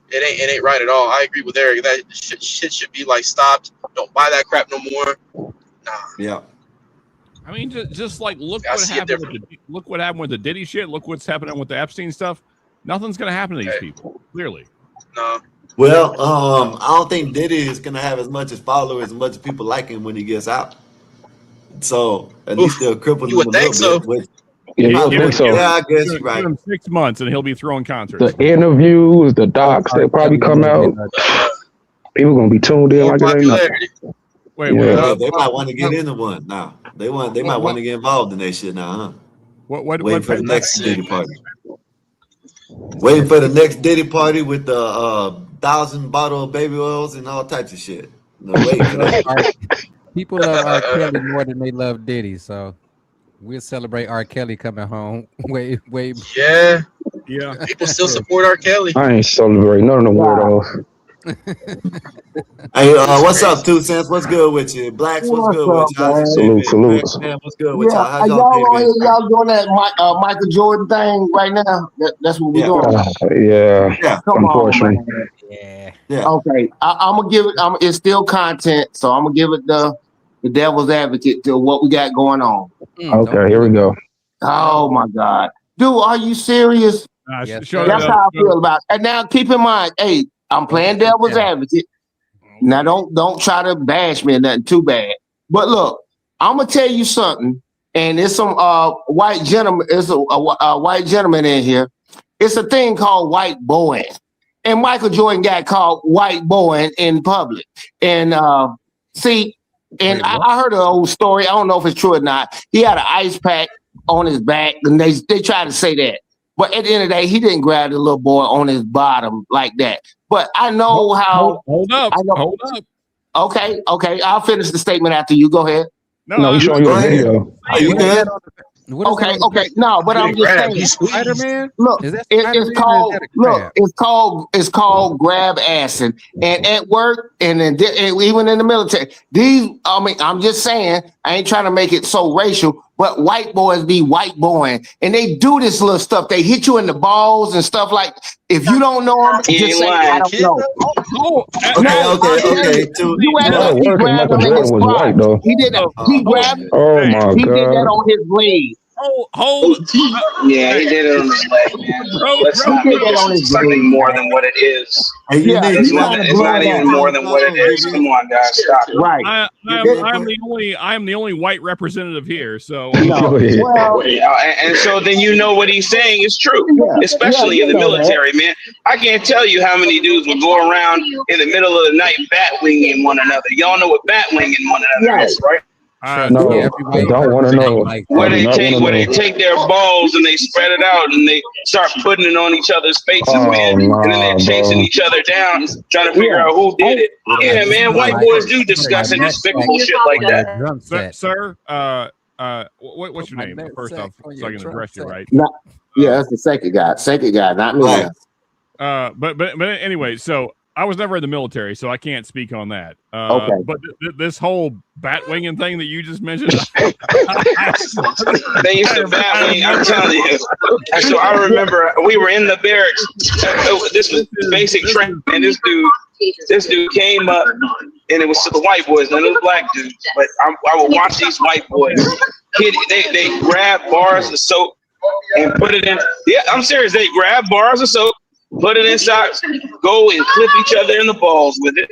It ain't right at all. I agree with Eric. That shit should be like stopped. Don't buy that crap no more. Nah. Yeah. I mean, just like look what happened with the Diddy shit. Look what's happening with the Epstein stuff. Nothing's gonna happen to these people. Clearly. No. Well, I don't think Diddy is gonna have as much as followers, as much as people like him when he gets out. So at least they'll cripple him a little bit. Yeah, I think so. Yeah, I guess you're right. Give him 6 months and he'll be throwing concerts. The interviews, the docs that probably come out. People gonna be tuned in like it ain't nothing. Wait, they might want to get into one now. They might want to get involved in that shit now, huh? Waiting for the next Diddy party. Waiting for the next Diddy party with the 1,000 bottle of baby oils and all types of shit. Waiting for that. People love R. Kelly more than they love Diddy, so we'll celebrate R. Kelly coming home. Wait. Yeah. Yeah. People still support R. Kelly. I ain't celebrating none of the weirdos. Hey, what's up, 2 Cents? What's good with you? Blacks, what's good with you? How's your day, man? Man, what's good with y'all? How's y'all day, man? Y'all doing that Michael Jordan thing right now? That's what we're doing. Yeah. Unfortunately. On, man. Yeah. Okay. I'm gonna give it. It's still content, so I'm gonna give it the devil's advocate to what we got going on. Okay, here we go. Oh my God, dude, are you serious? Yes, that's how I feel about it. And now keep in mind, hey, I'm playing devil's advocate. Now don't try to bash me or nothing too bad. But look, I'm gonna tell you something, and it's some white gentleman. It's a white gentleman in here. It's a thing called white boying, and Michael Jordan got called white boying in public. And see, and I heard an old story. I don't know if it's true or not. He had an ice pack on his back, and they tried to say that. But at the end of the day, he didn't grab the little boy on his bottom like that. But I know how. Hold up. Okay. I'll finish the statement after you. Go ahead. No, he's showing you a video. Are you good? Okay. No, but I'm just saying. Spider-Man? Look, Is that it's called grab assing, and at work and even in the military. I'm just saying. I ain't trying to make it so racial, but white boys be white boying, and they do this little stuff. They hit you in the balls and stuff like. If you don't know them, just say I don't know. Okay. You actually grabbed him in his pride. He did that. He grabbed. Oh my He God. did that on his leg. Yeah, he did it on his leg, man. Let's not make this something more than what it is. It's not even more than what it is. Come on, guys, stop it. Right. I'm the only white representative here, so. And so then you know what he's saying is true, especially in the military, man. I can't tell you how many dudes would go around in the middle of the night bat-winging one another. Y'all know what bat-winging one another is, right? No, I don't want to know. Where they take their balls and they spread it out and they start putting it on each other's faces, man. And then they're chasing each other down, trying to figure out who did it. Yeah, man, white boys do discuss and despicable shit like that. Sir, what's your name? First off, so I can address you right. Yeah, that's the second guy, not me. But anyway, so I was never in the military, so I can't speak on that. Okay. But this whole bat winging thing that you just mentioned, they used to bat wing. I'm telling you. So I remember we were in the barracks. This was basic training, and this dude came up, and it was the white boys, and it was black dudes. But I would watch these white boys. They grab bars of soap and put it in. Yeah, I'm serious. They grab bars of soap, put it in socks, go and clip each other in the balls with it.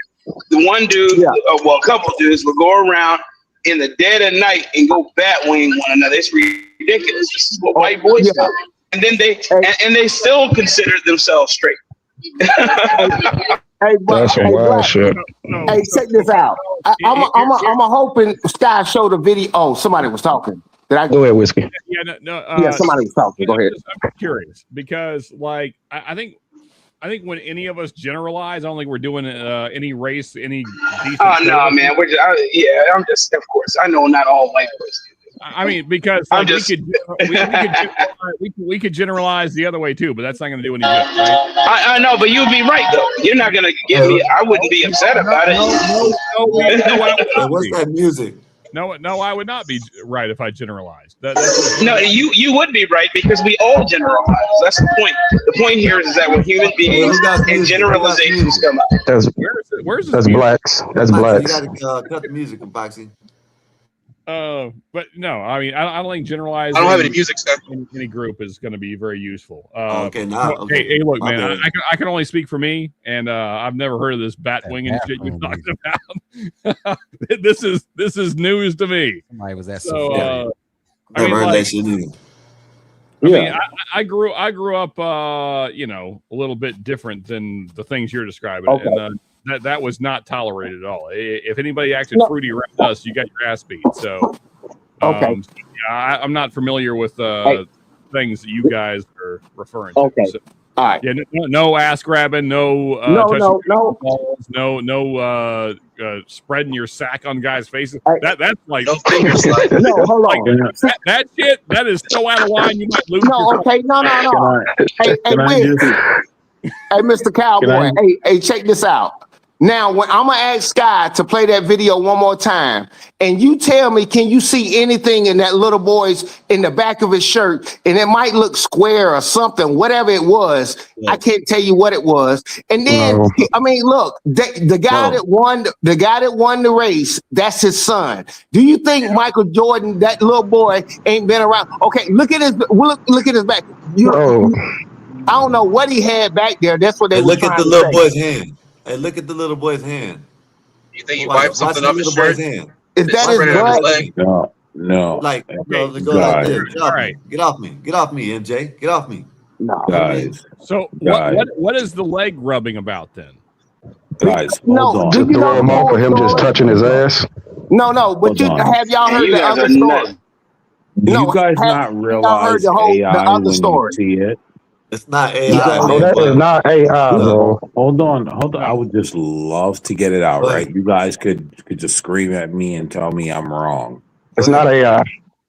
The one dude, a couple dudes would go around in the dead of night and go bat wing one another. It's ridiculous. This is what white boys do. And then they still considered themselves straight. Hey, check this out. I'm hoping Sky showed a video. Oh, somebody was talking. Did I go ahead, Whiskey? Yeah, somebody was talking. Go ahead. I'm curious because, like, I think when any of us generalize, I don't think we're doing any race, any. Oh no, man. I'm just, of course, I know not all white boys. I mean, because we could generalize the other way too, but that's not going to do any good, right? I know, but you'd be right though. You're not going to give me. I wouldn't be upset about it. What's that music? No, I would not be right if I generalized. No, you would be right because we all generalize. That's the point. The point here is that we're human beings and generalizations come up. That's blacks. That's blacks. You got to cut the music, Boxy. But no, I mean, I don't think generalizing. I don't have any music stuff. Any group is going to be very useful. Okay. Hey, look, man, I can only speak for me, and I've never heard of this bat winging shit you talked about. This is news to me. Somebody was that so. I mean, like, I mean, I grew up, a little bit different than the things you're describing, and that was not tolerated at all. If anybody acted fruity around us, you got your ass beat. So, I'm not familiar with things that you guys are referring to. Okay. So, all right. Yeah, no ass grabbing, no balls, no spreading your sack on guys' faces. That's like no, hold on. That shit, that is so out of line. You might lose. No. Hey, Mr. Cowboy. Hey, check this out. Now, when I'm gonna ask Sky to play that video one more time, and you tell me, can you see anything in that little boy's in the back of his shirt? And it might look square or something, whatever it was. I can't tell you what it was. And then, I mean, look, the guy that won the race, that's his son. Do you think Michael Jordan, that little boy, ain't been around? Okay, look at his back. I don't know what he had back there. That's what they Hey, were look at trying the to little say. boy's hand. Hey, look at the little boy's hand. You think he Watch, wiped watch something the off his little boy's shirt hand. Is and that Watch his the spread it on little his butt? boy's leg? hand. No, Like, Okay. go like guys, this. Get off All me. right. Get off me. Get off me, MJ. Get off me. No. You know what I mean? So guys, what is the leg rubbing about then? guys, hold No, do on, To you know throw the him off full of him just story? touching his hold on, ass. No, but hold you on. have y'all Man, heard you the guys other are story? nuts. Do you No, guys have not y'all heard realize the AI other when you story? see it? It's not You AI, guys, Bro, man. that is But not AI, look, bro. hold on, hold on. No. I would just love to get it out, go right? ahead. You guys could just scream at me and tell me I'm wrong. Go It's not ahead. AI.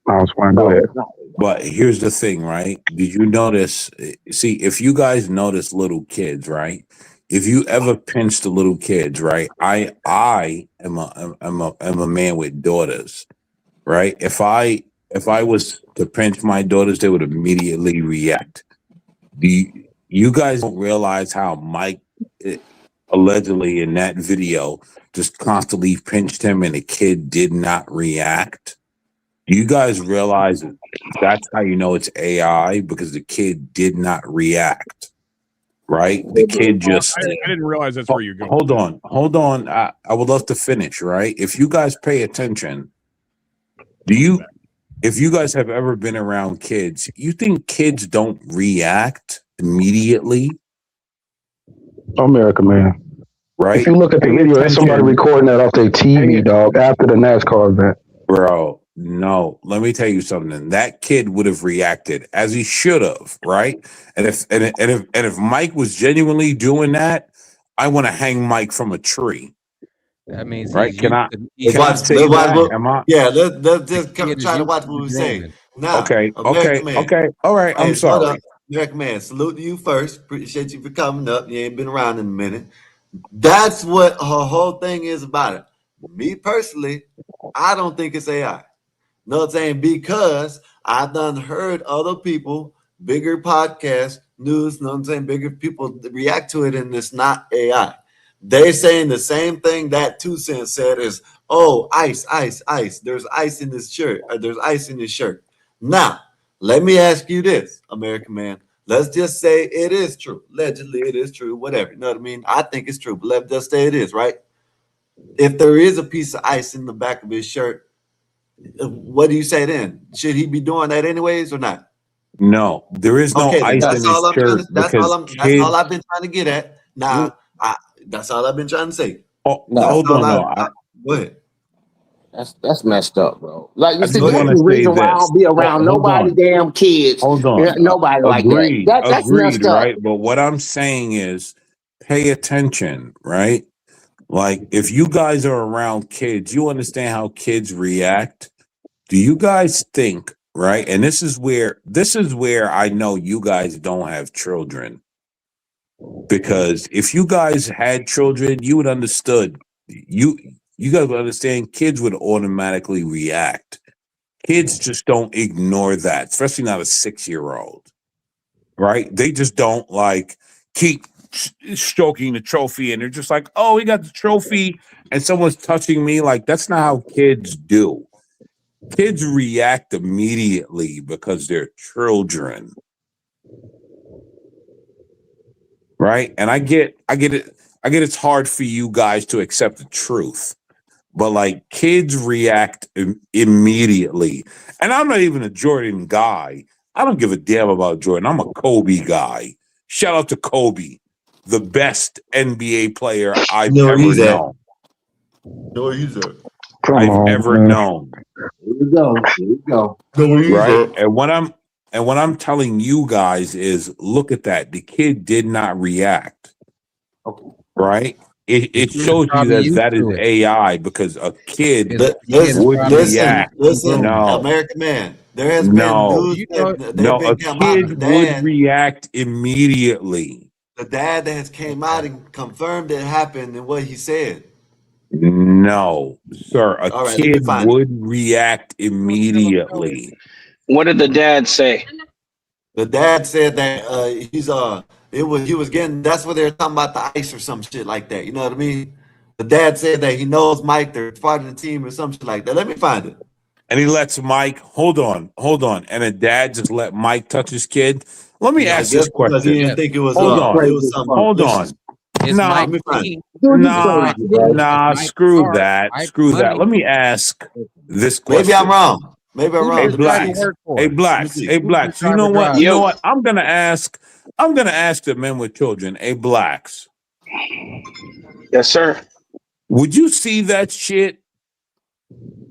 I was fine. Go No, ahead. it's not. But here's the thing, right? Did you notice? See, if you guys notice little kids, right? If you ever pinch the little kids, right? I am a man with daughters, right? If I was to pinch my daughters, they would immediately react. You guys don't realize how Mike allegedly in that video just constantly pinched him and the kid did not react? Do you guys realize that's how you know it's AI? Because the kid did not react, right? The kid just I didn't realize that's where you're going. hold on. I would love to finish, right? If you guys pay attention, if you guys have ever been around kids, you think kids don't react immediately, America, man. right? If you look at the Pay video, there's somebody attention. recording that off their TV, dog, after the NASCAR event. Bro, no. Let me tell you something. That kid would have reacted as he should have, right? And if Mike was genuinely doing that, I want to hang Mike from a tree. That means Right? he's Can used I to Let's can I watch. say Let's watch. that? Am I Yeah, let's the just kid is try to used watch to what the we say. grooming. Now, okay, American man. okay. All right, I'm Hey, hold up. sorry. American man, salute to you first. Appreciate you for coming up. You ain't been around in a minute. That's what her whole thing is about it. Me personally, I don't think it's AI. Know what I'm saying? Because I've done heard other people, bigger podcasts, news, know what I'm saying? Bigger people react to it, and it's not AI. They're saying the same thing that 2 Cent said is, oh, ice, ice, ice. There's ice in this shirt. Or there's ice in this shirt. Now, let me ask you this, American man. Let's just say it is true. Allegedly, it is true. Whatever. You know what I mean? I think it's true, but let's just say it is, right? If there is a piece of ice in the back of his shirt, what do you say then? Should he be doing that anyways or not? No, there is no Okay, then ice in that's his all I'm trying shirt to. because That's all kids. I've been trying to get at. Now, that's all I've been trying to say. Oh, That's hold all on, no. go ahead. That's messed up, bro. Like you I see, just Go that's want ahead. to the say reason why I this. don't be around Hold nobody on. damn kids. Hold Yeah, on. nobody like that. Agreed. That's messed Agreed, up. right? But what I'm saying is pay attention, right? Like if you guys are around kids, you understand how kids react. Do you guys think, right? And this is where I know you guys don't have children. Because if you guys had children, you would understood. You guys would understand kids would automatically react. Kids just don't ignore that, especially not a 6-year-old, right? They just don't like keep stroking the trophy and they're just like, oh, he got the trophy and someone's touching me. Like, that's not how kids do. Kids react immediately because they're children, right? And I get it. I get it's hard for you guys to accept the truth. But like kids react immediately. And I'm not even a Jordan guy. I don't give a damn about Jordan. I'm a Kobe guy. Shout out to Kobe, the best NBA player I've You know where ever he's at. known. Know where he's at. Come I've on, ever man. known. Here we go. Here we go. Know where he's Right? at. And what I'm telling you guys is look at that. The kid did not react. Okay. Right? It The kid's shows you probably that used that is to it. AI because a kid The kid is would probably used to react. being Listen, groomed. No. American man. There has been No, news You know, that there no, been a come out. kid would react immediately. The dad that has came out and confirmed it happened and what he said. No, sir, a All right, let me kid find it. would react immediately. What did the dad say? The dad said that he was getting, that's what they were talking about, the ice or some shit like that. You know what I mean? The dad said that he knows Mike, they're part of the team or some shit like that. Let me find it. And he lets Mike, hold on. And a dad just let Mike touch his kid. Let me ask this because he question. didn't think it was Hold on. it was something Hold on. malicious. It's Nah, Mike Let me find G. nah, Mike G. nah. Mike Screw Hart. that. Mike Screw that. Money. Let me ask this Maybe I'm question. wrong. Maybe I'm Who wrong. Hey, does Let me this Blacks. see. driver work Hey, for? Blacks. Hey, Who does this Blacks. You know driver what? drive? You know what? I'm gonna ask the men with children. Hey, Blacks. Yes, sir. Would you see that shit?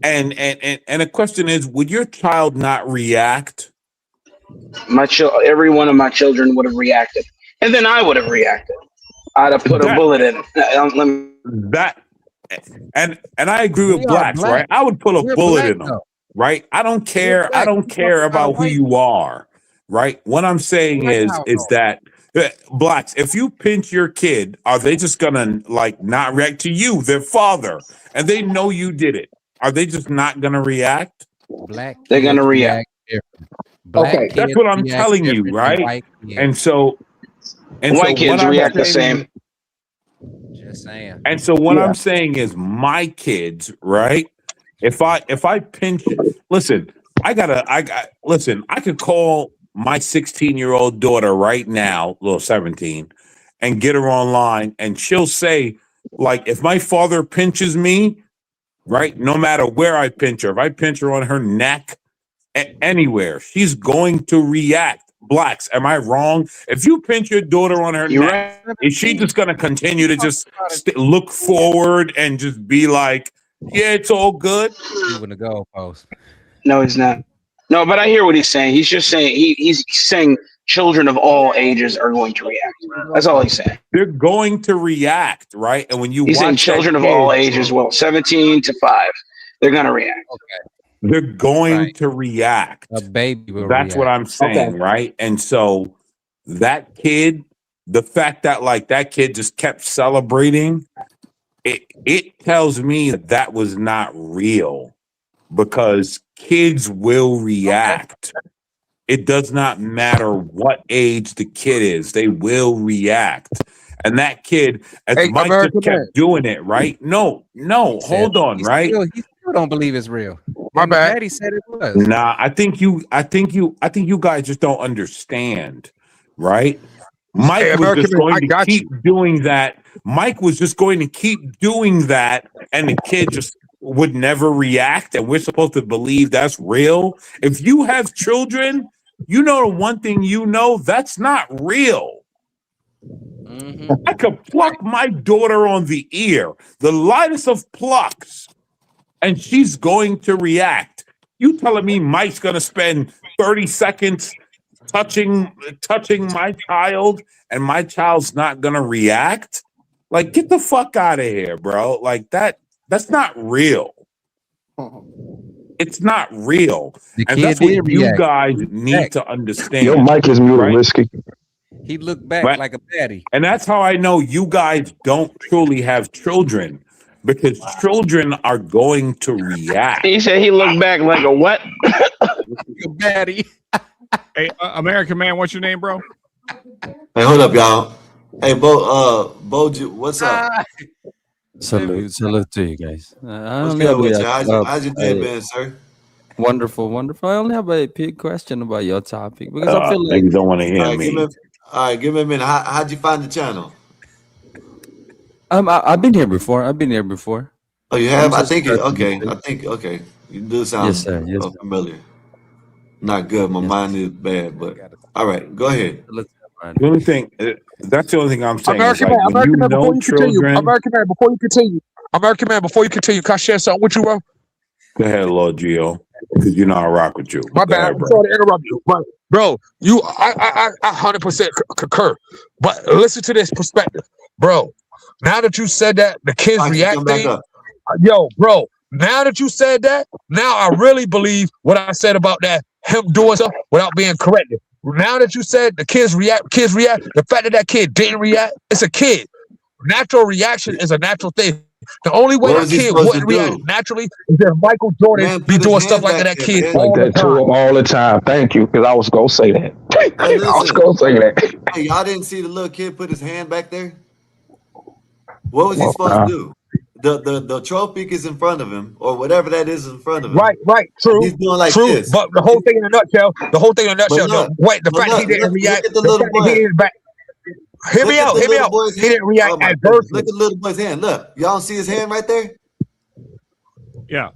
And the question is, would your child not react? Every one of my children would have reacted, and then I would have reacted. I'd have put a That bullet in him. Let me. that and I agree with We are Blacks, right? black. I would put a We're bullet black in them, though. right? I don't We're care. I black. don't You talking care about a about who white you are, right? What I'm saying black is household. that Blacks, if you pinch your kid, are they just gonna like not react to you, their father, and they know you did it? Are they just not gonna react? Black They're gonna kids react. react different. Black That's kids what I'm react telling you, different than right? white And kids. so White what kids I'm react the saying same. Just saying. And so what I'm saying is my kids, right? If I pinch listen, I could call my 16-year-old daughter right now, little 17, and get her online and she'll say, like, if my father pinches me, right, no matter where I pinch her, if I pinch her on her neck, anywhere, she's going to react. Blacks, am I wrong? If you pinch your daughter on her You're neck, right. is she just going to continue to just look forward and just be like, yeah, it's all good? Moving the goalpost. No, he's not. No, but I hear what he's saying. He's just saying he's saying children of all ages are going to react. That's all he's saying. They're going to react, right? And when you He's saying watch that children of kid, all ages, well, 17 to 5, they're gonna react. Okay. they're going Right. to react. A baby will That's what react. I'm saying, right? And so that kid, the fact that like that kid just kept celebrating, it tells me that that was not real because kids will react. It does not matter what age the kid is, they will react. And that kid, as Hey, Mike just American man. kept doing it, right? No, He said hold on, right? he still don't believe it's real. My And the bad. daddy said it was. Nah, I think you guys just don't understand, right? Hey, Mike was American just man, I going to got keep you. doing that. Mike was just going to keep doing that, and the kid just would never react. And we're supposed to believe that's real. If you have children, you know the one thing you know that's not real. Mm-hmm. I could pluck my daughter on the ear, the lightest of plucks, and she's going to react. You telling me Mike's going to spend 30 seconds touching my child and my child's not going to react? Like, get the fuck out of here, bro. Like that's not real. It's not real. The And kid that's what did you react. guys He looked need back. to Your understand, mic is muted, right? Risky. He looked back Right? like a baddie. And that's how I know you guys don't truly have children because children are going to react. He said he looked back like a what? A baddie. Hey, American man, what's your name, bro? Hey, hold up, y'all. Hey, Bo, what's up? Salute to you guys. I What's only have good with a, you? How's your day been, sir? wonderful. I only have a quick question about your topic because I feel like Niggas don't want to hear All me. right, give me a minute. How'd you find the channel? I've been here before. Oh, you I'm have? just Okay. starting. Okay. You do Yes, sound sir. Yes, sir. familiar. Not good. My Yes. mind is bad, but all right, go ahead. The only thing that's the only thing I'm saying is American like man, when you American man, before know you continue, children. American man, before you continue, can I share something with you, bro? Go ahead, Lord Gio, because you know I rock with you. My Go bad. ahead, I'm bro. sorry to interrupt you, but bro, I 100% concur. But listen to this perspective, bro. Now that you said that, the kids Mike, you come back reacting, up. yo, bro. Now that you said that, now I really believe what I said about that him doing stuff without being corrected. Now that you said the kids react, the fact that kid didn't react, it's a kid. Natural reaction is a natural thing. The only way What that was he kid supposed to wouldn't react do? naturally is if Michael Jordan Man, be put his doing stuff hand like back that there, kid man. Like all the that to time. him all the time. Thank you, because I was gonna say that. Hey, I was listen. gonna say that. Hey, y'all didn't see the little kid put his hand back there? What was Come he on supposed to now. do? the trophy is in front of him, or whatever that is in front of him. Right, true, He's doing like true. this. But the whole thing in a nutshell, But look, the fact that he didn't look react, at the the little fact that he boy. didn't back. Hear Look me at out, the hear me little out. boy's He hand. didn't react Oh my goodness. adversely. Look at the little boy's hand. Look, y'all don't see his hand right there? Yeah.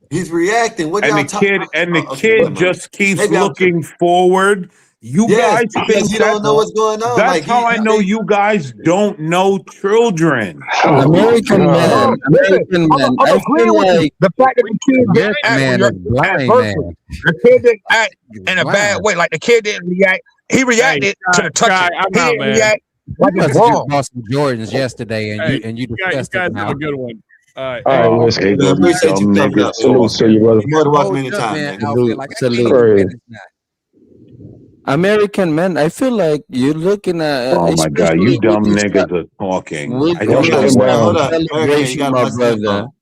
He's reacting. What And y'all the talking kid about? and the Okay, kid never mind. just keeps Maybe I'm looking forward. You Yes, guys because think he don't know what's going on. that's Like how I know you guys don't know children. American No, man, listen, American man. I'm I agreeing feel with you. like The fact that the kid this didn't act man is blind adversely. now. The kid didn't act in a bad Blind. way. Like the kid didn't react. He reacted to the touching. Sky, I'm He out, didn't man. react You like it's must have just wrong. bought some Jordans yesterday, and Hey, you you guys disgusted have now. a good one. All right, Oh, Whiskey. here Man, goes appreciate you dumb coming niggas up, man. Salute to you, brother. You're more than welcome Hold up, anytime, man. man. I feel like I Salute. can't Crazy. finish now. American man, I feel like you're looking at, Oh my god, you especially with dumb this niggas are talking. with I Y'all with don't shut this him type down. of Hold up. American man, you celebration, gotta my watch the brother. info.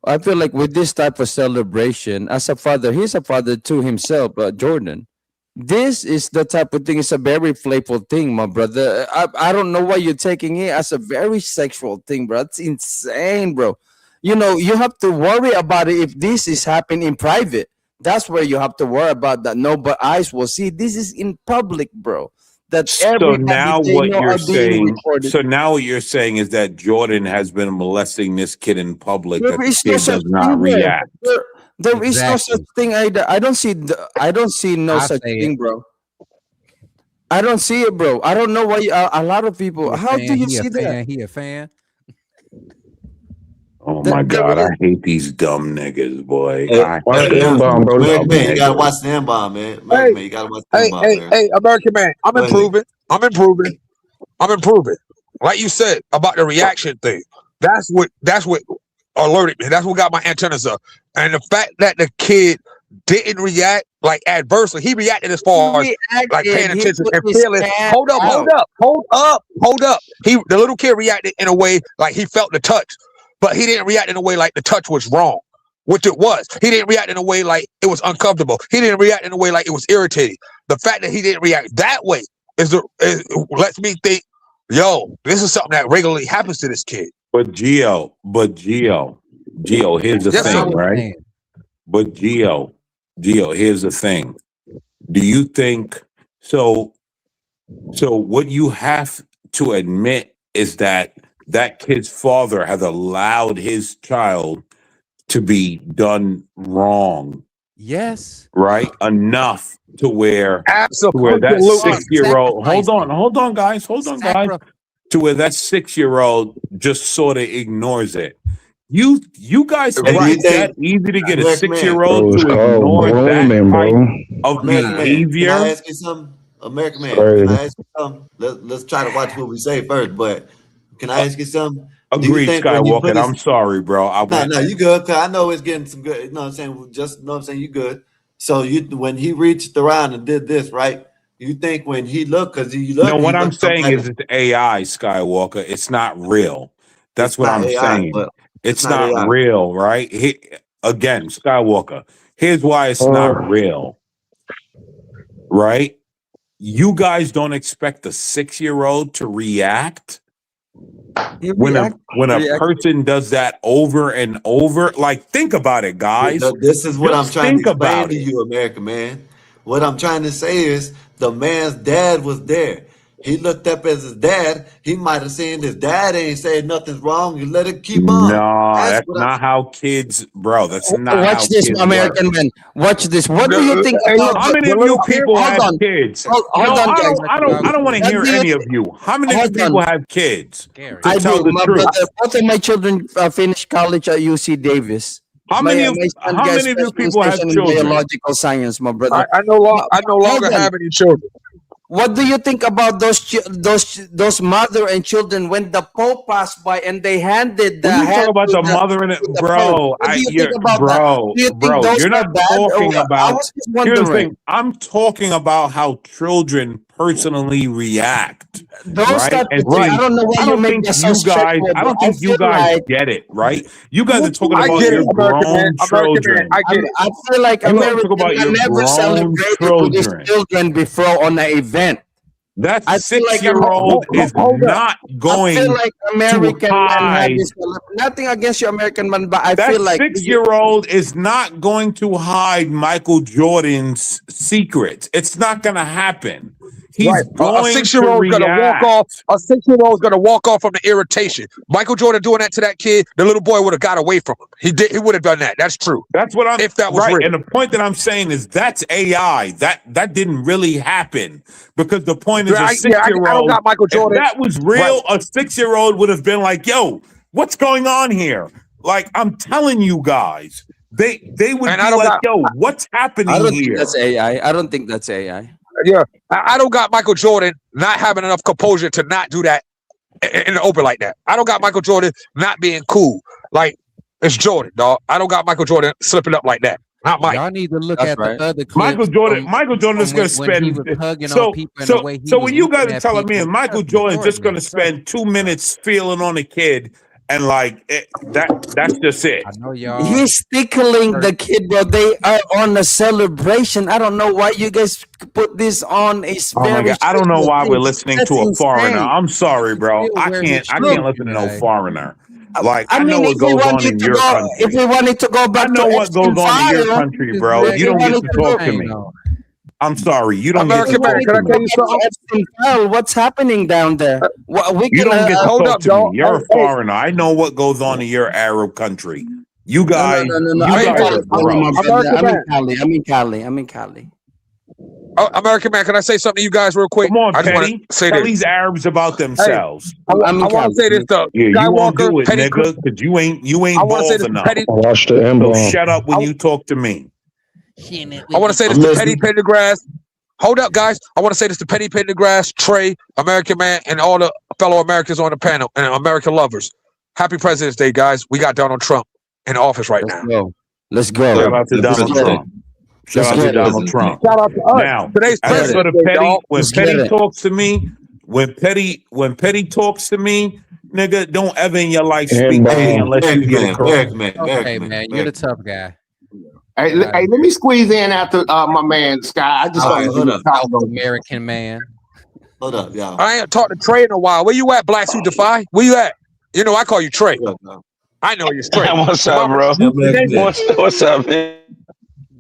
I feel like with this type of celebration, as a father, he's a father to himself, Jordan. This is the type of thing. It's a very playful thing, my brother. I don't know why you're taking it as a very sexual thing, bro. It's insane, bro. You know, you have to worry about it if this is happening in private. That's where you have to worry about that. No, but eyes will see. This is in public, bro. That So everybody now they what know you're are being saying, recorded. so now what you're saying is that Jordan has been molesting this kid in public, There that the is no kid such does not thing there. react. There is no such Exactly. thing either. I don't see. I don't see no I such say thing, it. bro. I don't see it, bro. I don't know why a lot of He people. a How do fan. you He a see that? fan. He a fan. Oh my There god, is I hate these dumb niggas, boy. Hey, I Watch hey, the hate inbound, these brother. American dumb man, you gotta niggas. watch the inbound, man. Hey, American man, you gotta watch the inbound, man. hey, American man, I'm Go ahead. improving. I'm improving. I'm improving. Like you said about the reaction thing. That's what alerted me. That's what got my antennas up. And the fact that the kid didn't react like adversely, he reacted as he far as like paying reacted. He attention put and his feeling. hand Hold out. up. The little kid reacted in a way like he felt the touch, but he didn't react in a way like the touch was wrong, which it was. He didn't react in a way like it was uncomfortable. He didn't react in a way like it was irritating. The fact that he didn't react that way lets me think, yo, this is something that regularly happens to this kid. But Gio, here's the Yes, That's sir. what thing, I'm right? saying. But Gio, here's the thing. Do you think so? So what you have to admit is that that kid's father has allowed his child to be done wrong, Yes. right? Enough to where that Absolutely. 6-year-old. Hold on, guys. Sacri- To where that 6-year-old just sort of ignores it. You guys Hey, think do you it's that think easy to get a American man? 6-year-old Bro, it's to called ignore that grooming, type bro. of American man, can I behavior? ask you something? American man, can Crazy. I ask you something? Let's try to watch what we say first, but can I ask you something? Do you Agreed, think when he Skywalker. put And his I'm sorry, bro. I went. no, you good, cause I know it's getting some good, you know what I'm saying? Just know what I'm saying, you good. So when he reached around and did this, right? You think when he looked, because No, what he I'm looked some saying type is of, it's AI, Skywalker. It's not real. That's it's what not I'm AI, saying. but it's It's not not AI. real, right? Again, Skywalker. Here's why it's not real, right? You guys don't expect a 6-year-old to react He when a reacted. person does that over and over. Like, think about it, guys. This is what I'm Just trying to think explain about to it. you, American man. What I'm trying to say is the man's dad was there. He looked up as his dad. He might have seen his dad ain't saying nothing's wrong. You let it keep on. No, That's that's what I'm not how kids, bro. That's not Watch how this, kids work. American man. Watch this. What do you think Hey, about look, How many the of you little kid. people hold have on. kids? Hold No, on, I guys. don't want to What hear do you any of you. How many of you hold people on. have kids? Scary. To I tell do. the My truth. brother, both of my children finished college at UC Davis. How My many of son got you people have specialization in children? biological science, my brother. I no Hold longer on. have any children. What do you think about those mother and children when the Pope passed by and they handed the When you talk hand about to the mother and to the Pope? bro, What do you think about that? Do you think those you're are not bad? talking I about. was just Here's the wondering. thing. I'm talking about how children personally react, Those right? type And of things. I see, don't know why I you don't make think that so you guys. sexual, I bro. don't I think you feel guys like get it, right? You guys what are talking do you about get it, your mean? American man. grown American man, children. I get it. I feel like You guys talk American about man your never grown celebrated with his children. children before on an event. That I feel like 6-year-old is not I going feel like to American man have hide. this. Nothing against your American man, but I That feel like 6-year-old is not going to hide Michael Jordan's secrets. It's not going to happen. He's Right. A going to 6-year-old's gonna walk react. off. A 6-year-old's gonna walk off from the irritation. Michael Jordan doing that to that kid, the little boy would have got away from him. He would have done that. That's true. That's what I'm if that was right. real. And the point that I'm saying is that's AI. That didn't really happen because the point is a I 6-year-old. don't got Michael Jordan. If that was real, a 6-year-old would have been like, "Yo, what's going on here?" Like I'm telling you guys, they would And be I don't like, got- "Yo, what's happening I don't here?" think that's AI. I don't think that's AI. Yeah, I don't got Michael Jordan not having enough composure to not do that in the open like that. I don't got Michael Jordan not being cool. Like it's Jordan, dog. I don't got Michael Jordan slipping up like that. Not Mike. Y'all need to look That's at right. the other clips. Michael Jordan is going to when he spend. was hugging So, on people and the so, way he so was when you looking guys are at telling me, people, and Michael that's Jordan's just going Jordan, to spend 2 minutes feeling on a kid, and like that's just it. I know y'all. He's tickling the kid, bro. They are on a celebration. I don't know why you guys put this on. It's Oh my very God! I don't know stressful why thing. we're listening That's to a foreigner. insane. I'm sorry, bro. Still I wear can't. his I shirt can't listen to no today. foreigner. Like I I know mean, what if we goes on wanted in to your go, country. if we wanted to go I back to know what Epstein goes on in your file, country, Just bro. wear You don't his get to talk to chain me. on. I'm sorry. You don't get to American man, talk can to I tell me. you something? Epstein file, what's happening down there? Well, we You can. don't get to Hold talk up, to me. dog. You're a Hey, foreigner. I know what goes on in your Arab country. You No, guys, no. you I'm in guys are California, my gross. brother. American I'm in man. Cali. I'm in Cali. I'm in Cali. American man, can I say something to you guys real quick? Come on, I just want Petty. to say Tell this. these Arabs about Hey, themselves. I'm in I want Cali. to say this to Yeah, you won't Skywalker, do it, Petty. nigga, because you I ain't want to say balls this to enough. Petty. Watch the So M-bomb. shut up when I, you talk to me. I want to say this to Petty Pendergrass. Hold up, guys. I want to say this to Petty Pendergrass, Trey, American man, and all the fellow Americans on the panel and American lovers. Happy President's Day, guys. We got Donald Trump in office right Let's now. go. Let's go. Shout out to Let's Donald get it. Trump. Shout Let's out to get it. Donald Trump. Shout out to us. Now, Today's as I Let's said President's to Day, Petty, dog. when Let's get Petty it. talks to me, when Petty talks to me, nigga, don't ever in your life speak to me M-bomb. unless you get a correct. Okay, man, you're the tough guy. Hey, let me squeeze in after my man Sky. I just want to South American man. Hold up, y'all. I ain't talked to Trey in a while. Where you at, Black Suit Defy? Where you at? You know I call you Trey. I know you're Trey. What's up, bro? What's up, man?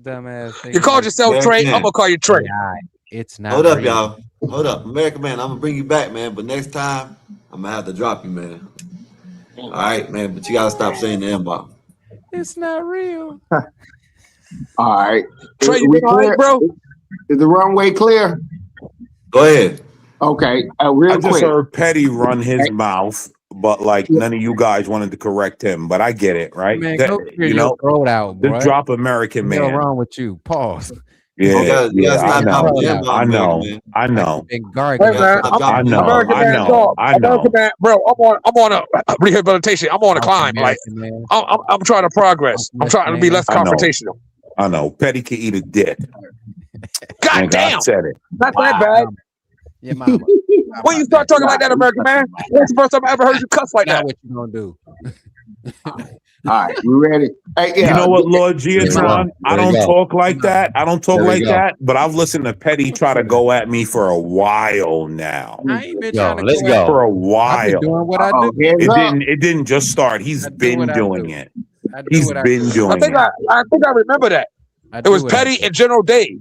Dumbass. You called yourself Trey. Man. I'm gonna call you Trey. It's not. Hold up, real. y'all. Hold up. American man, I'm gonna bring you back, man. But next time, I'm gonna have to drop you, man. All right, man. But you gotta stop saying the M-bomb. It's not real. All right. Trey, you We been all right, clear? bro? Is the runway clear? Go ahead. Okay. I Real just quick. heard Petty run his mouth, but like none of you guys wanted to correct him. But I get it, right? Man, That- go clear you your know, throat out, just boy. drop American What's man. wrong with you? Pause. Yeah, You gotta I stop know, dropping the M-bomb, I know, American man. I know. Been Hey gargling. man, Stop dropping the American M-bomb. man, dog. I know. American man, bro. I'm on a rehabilitation. I'm on a climb. Like American man. I'm trying to progress. I'm trying to be less I know. confrontational. I know. Petty can eat a dick. God Nigga, I damn, said it. not that bad. Your mama. When you start talking like that, American man, that's the first time I ever heard you cuss like Now that. what you gonna do? All right, we ready? Hey, yeah. You know what, Lord Giatron? I There you don't go. talk like that. I don't talk There we like go. that. But I've listened to Petty try to go at me for a while now. I ain't been Yo, trying to let's go at go. For a I've been while. doing what I Uh-oh, do. hands up. It didn't just start. He's I do been what I doing do. it. I do He's what I been do. I doing think it. I think I remember that. I It do was what I Petty do. and General Dave.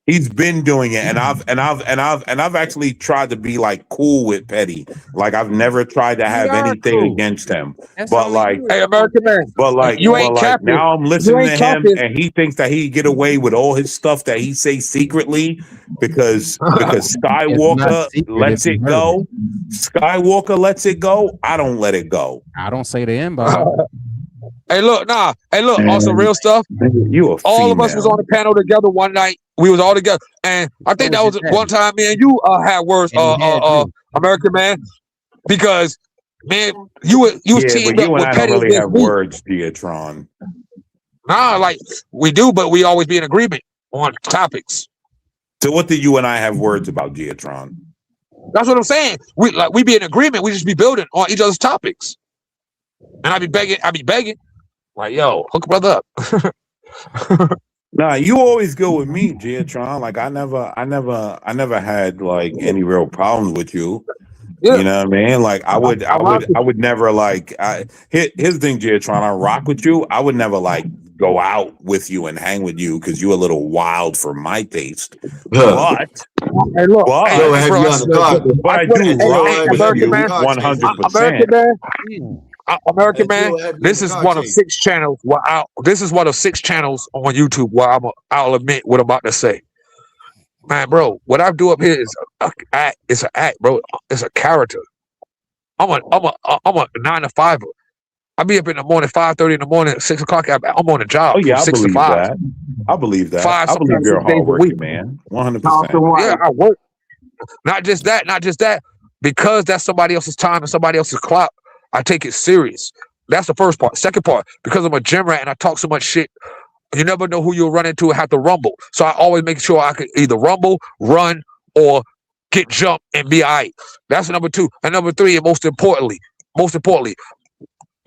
He's been doing it, and I've actually tried to be like cool with Petty. Like I've never tried to have We are anything cool. against him. That's But only like, you. Hey, American man, you ain't capping. now I'm You listening to ain't him, capping. and he thinks that he get away with all his stuff that he say secretly because It's not Skywalker secret lets if you it heard go. Skywalker lets it go. I don't let it go. I don't say the M-bomb. Hey, look, Hey, look, on some Man, real stuff. You a All of us was female. on the panel together one night. We was all together, and I think that was was your one time me and you had words, And he had you. American man, because man, you was Yeah, but teamed you up and with I don't Petty really against have me. words, Giatron. Nah, like we do, but we always be in agreement on topics. So what do you and I have words about, Giatron? That's what I'm saying. We be in agreement. We just be building on each other's topics. And I be begging. Like, yo, hook a brother up. Nah, you always go with me, Giatron. Like I never had like any real problems with you. Yeah, You know what I mean? Like I rock with I would never like. Here's the thing, Giatron. I rock with you. I would never like go out with you and hang with you because you're a little wild for my taste. But Hey, look, hey, Joe but have bro, you on the car. but I swear, do hey, Joe rock have with you American you man, 100%. American man, American And man. Joe have you in This the is car one of chase. 6 channels. This is one of 6 channels on YouTube where I'll admit what I'm about to say. Man, bro, what I do up here is a act. It's an act, bro. It's a character. I'm a 9 to 5. I be up in the morning, 5:30 in the morning, 6 o'clock. I'm on the job Oh from yeah, I 6 to believe 5, that. I believe that. 5 I believe sometimes you're 6 a days a week. hardworking man. 100%. Yeah, I work. Not just that. Because that's somebody else's time and somebody else's clock, I take it serious. That's the first part. Second part, because I'm a gym rat and I talk so much shit, you never know who you'll run into and have to rumble. So I always make sure I can either rumble, run, or get jumped and be all right. That's number 2. And number 3, and most importantly,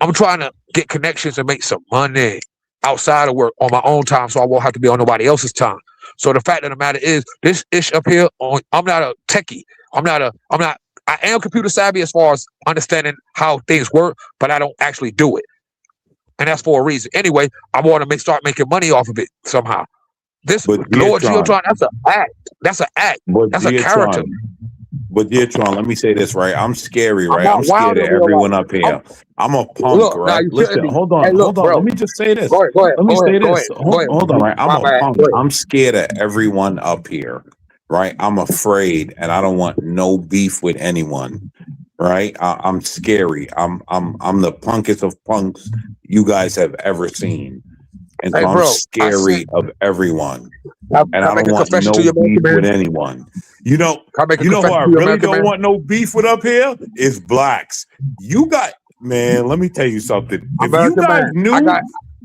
I'm trying to get connections and make some money outside of work on my own time so I won't have to be on nobody else's time. So the fact of the matter is, this ish up here, I'm not a techie. I am computer savvy as far as understanding how things work, but I don't actually do it. And that's for a reason. Anyway, I want to start making money off of it somehow. This But Lord Giatron, Geotron, that's an act. That's an act. but That's a character. Giatron, let me say this, right? I'm scary, I'm right? not I'm scared wild of in real everyone life. up here. I'm a punk, Now right? you Listen, shouldn't be. hold Hey, on, look, hold on. bro. Let me just say this. Go ahead. Let me say this. Go ahead. Hold on, right? I'm My a bad. punk. Go ahead. I'm scared of everyone up here, right? I'm afraid, and I don't want no beef with anyone, right? I'm scary. I'm the punkest of punks you guys have ever seen. And Hey, so I'm bro. scary of everyone. Can And I I make don't a want confession to no you, beef American with man? anyone. You know Can I make a who confession I to you, really American don't man? want no beef with up here is blacks. You got, man, let me tell you something. American man.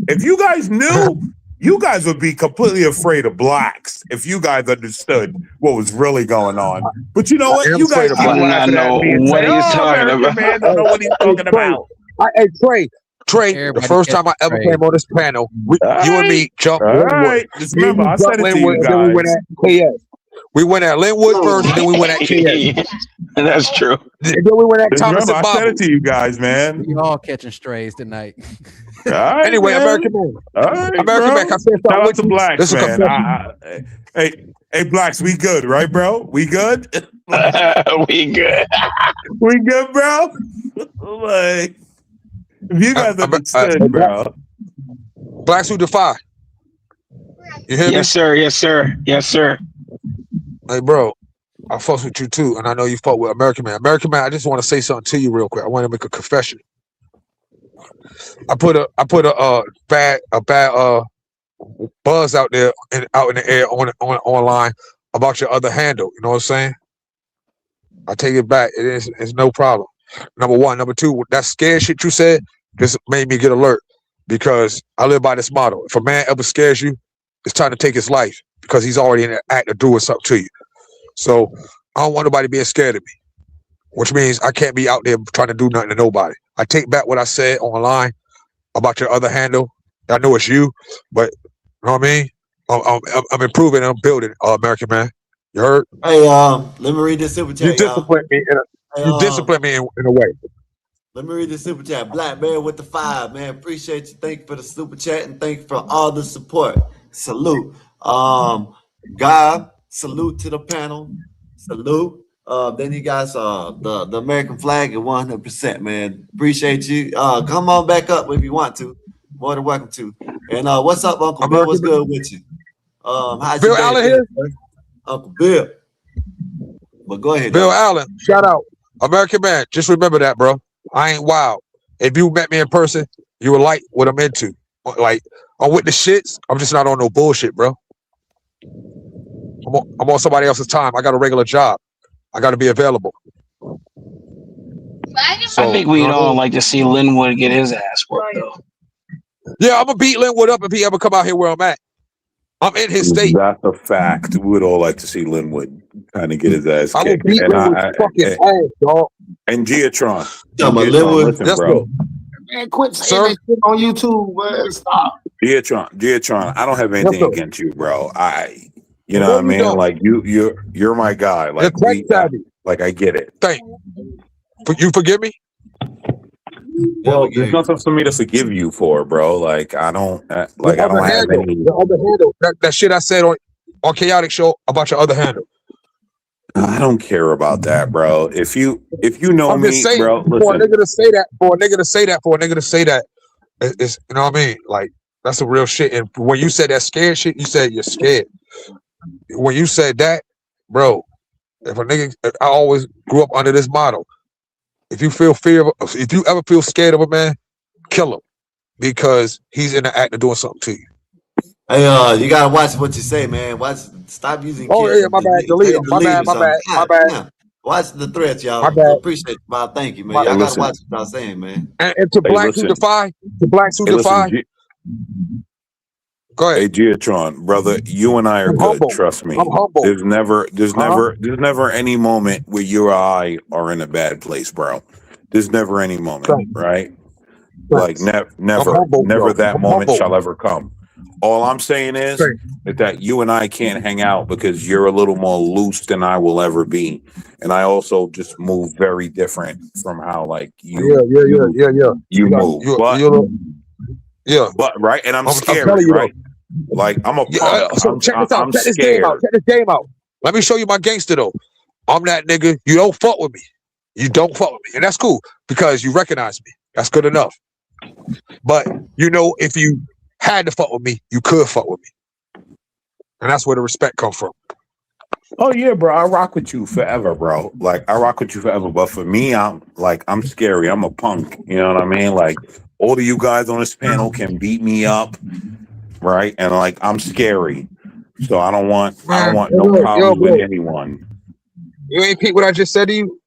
If you guys knew, you guys would be completely afraid of blacks if you guys understood what was really going on. But you know what? You guys keep laughing at me and say, "Oh, American man don't know what he's talking about." Trey, the Everybody first catch time I ever Trey. came on this panel, you and me jumped All Linwood. right. Just remember, I jumped said it to Linwood, you and then we went guys. at KS. We went at Linwood first, and then we went at KS. That's true. And then we went at Just Thomas remember, and I said Bible. it to you guys, man. We all catching strays tonight. All right, Anyway, man. American man. All right, American bro. man, can I say something Shout out with to you? blacks, This is a man. confession. Hey, blacks, we good, right, bro? We good? We good. We good, bro? Like, if you guys understood, bro. Blacks Who Defy. You hear me? Yes, sir. Yes, sir. Yes, sir. Hey, bro, I fucks with you too, and I know you fuck with American man. American man, I just want to say something to you real quick. I want to make a confession. I put a bad buzz out there out in the air on online about your other handle. You know what I'm saying? I take it back. It's no problem. Number one. Number two, that scared shit you said just made me get alert because I live by this motto. If a man ever scares you, it's time to take his life because he's already in the act of doing something to you. So I don't want nobody being scared of me, which means I can't be out there trying to do nothing to nobody. I take back what I said online about your other handle. I know it's you, but you know what I mean? I'm improving and I'm building, American man. You heard? Hey, let me read this super chat, You discipline me. You discipline me in a way. Let me read this super chat. Black Bear with the 5, man. Appreciate you. Thank you for the super chat and thank you for all the support. Salute. God, salute to the panel. Salute. Then you guys the American flag at 100%, man. Appreciate you. Come on back up if you want to. More than welcome to. And what's up, Uncle Bill? What's good with you? How's Bill your day Allen been, here? sir? Uncle Bill. But go ahead, Bill dog. Allen, shout out. American man, just remember that, bro. I ain't wild. If you met me in person, you would like what I'm into. Like, I'm with the shits. I'm just not on no bullshit, bro. I'm on somebody else's time. I got a regular job. I got to be available. I think we'd all like to see Linwood get his ass worked, though. Yeah, I'm going to beat Linwood up if he ever come out here where I'm at. I'm in his state. That's a fact. We would all like to see Linwood kind of get his ass I will kicked. beat Linwood's fucking ass, dog. And Giatron. Yeah, but Giatron, Linwood. listen, bro. Man, quit saying that shit on YouTube, man. Stop. Deatron, I don't have What's anything up? against you, bro. You know No, what I you mean? don't. Like you're my guy. You're Like tech savvy. like I get it. Thank you. Forgive me? Well, there's nothing for me to forgive you for, bro. Like I don't have any. The other handle. That shit I said on Chaotic Show about your other handle. I don't care about that, bro. If you know I'm just me, saying, bro, for a listen. nigga to say that, it's, you know what I mean? Like, that's the real shit. And when you said that scared shit, you said you're scared. When you said that, bro, if a nigga, I always grew up under this motto. If you ever feel scared of a man, kill him, because he's in the act of doing something to you. Hey, you gotta watch what you say, man. Stop using Oh kids. yeah, my bad, delete him. My bad. God damn. Watch the threats, y'all. My bad. Appreciate you, Bob. Thank you, man. My Y'all bad. gotta watch what y'all saying, man. And to blacks who defy, go ahead. Hey, Deatron, brother, you and I are I'm good. humble. Trust me. I'm humble. There's never any moment where you or I are in a bad place, bro. There's never any moment, right? Like never that moment shall ever come. All I'm saying is that you and I can't hang out because you're a little more loose than I will ever be, and I also just move very different from how like you move. But right, and I'm scary, telling you right? Like I'm a punk. So check this out. I'm Check this game out. scared. Check this game out. Let me show you my gangster though. I'm that nigga. You don't fuck with me. You don't fuck with me, and that's cool because you recognize me. That's good enough. But you know, if you had to fuck with me, you could fuck with me, and that's where the respect comes from. Oh yeah, bro. I rock with you forever, bro. Like I rock with you forever. But for me, I'm scary. I'm a punk. You know what I mean? Like all of you guys on this panel can beat me up, right? And like I'm scary. So I don't want no problems with anyone. You ain't peep what I just said to you,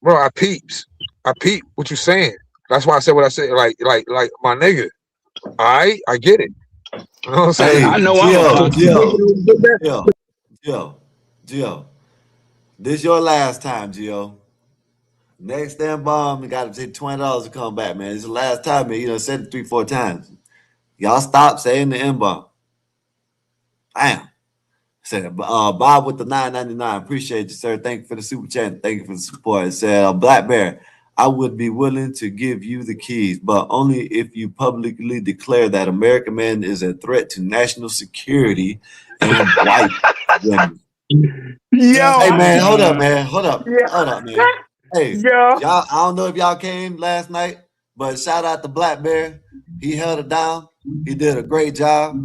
bro. I peeps. I peep what you saying. That's why I said what I said. Like my nigga. All right, I get it. You know what I'm saying? Hey, I know Gio. This your last time, Gio. Next damn bomb, you got to take $20 to come back, man. This is the last time, man. You know, said it 3-4 times. Y'all stop saying the N bomb. Damn. Said Bob with the $9.99. Appreciate you, sir. Thank you for the super chat. Thank you for the support. It said Black Bear, I would be willing to give you the keys, but only if you publicly declare that American man is a threat to national security and white women. Hey man, hold up, man. Hold up, man. Hey, y'all, I don't know if y'all came last night, but shout out to Black Bear. He held it down. He did a great job. You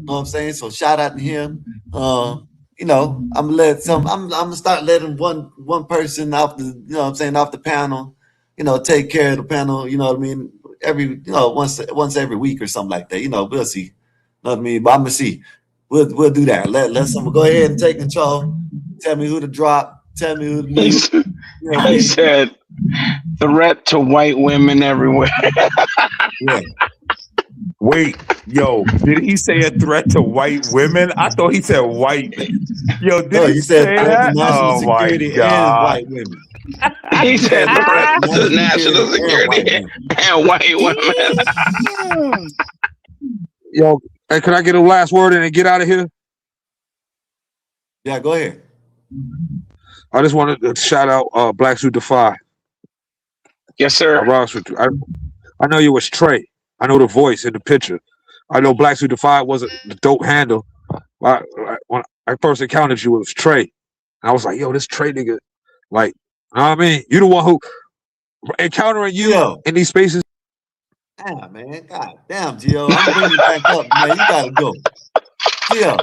know what I'm saying? So shout out to him. You know, I'm gonna start letting one person off the, you know what I'm saying, off the panel, you know, take care of the panel, you know what I mean? Once every week or something like that. You know, we'll see. You know what I mean? But I'm gonna see. We'll do that. Let someone go ahead and take control. Tell me who to drop. Tell me who to leave. He said, threat to white women everywhere. Yeah. Wait, yo, did he say a threat to white women? I thought he said white. Yo, did he said say threat to that? national Oh my security and god. white women. He said threat to national security and white women. Yo, hey, can I get a last word and get out of here? Yeah, go ahead. I just wanted to shout out Blacks Who Defy. Yes, sir. I know you was Trey. I know the voice in the picture. I know Blacks Who Defy wasn't the dope handle. When I first encountered you, it was Trey. And I was like, yo, this Trey nigga, like, you know what I mean? You the one who encountering you in these spaces. Damn, man. God damn, Gio. I'm bringing you back up, man. You gotta go. Gio.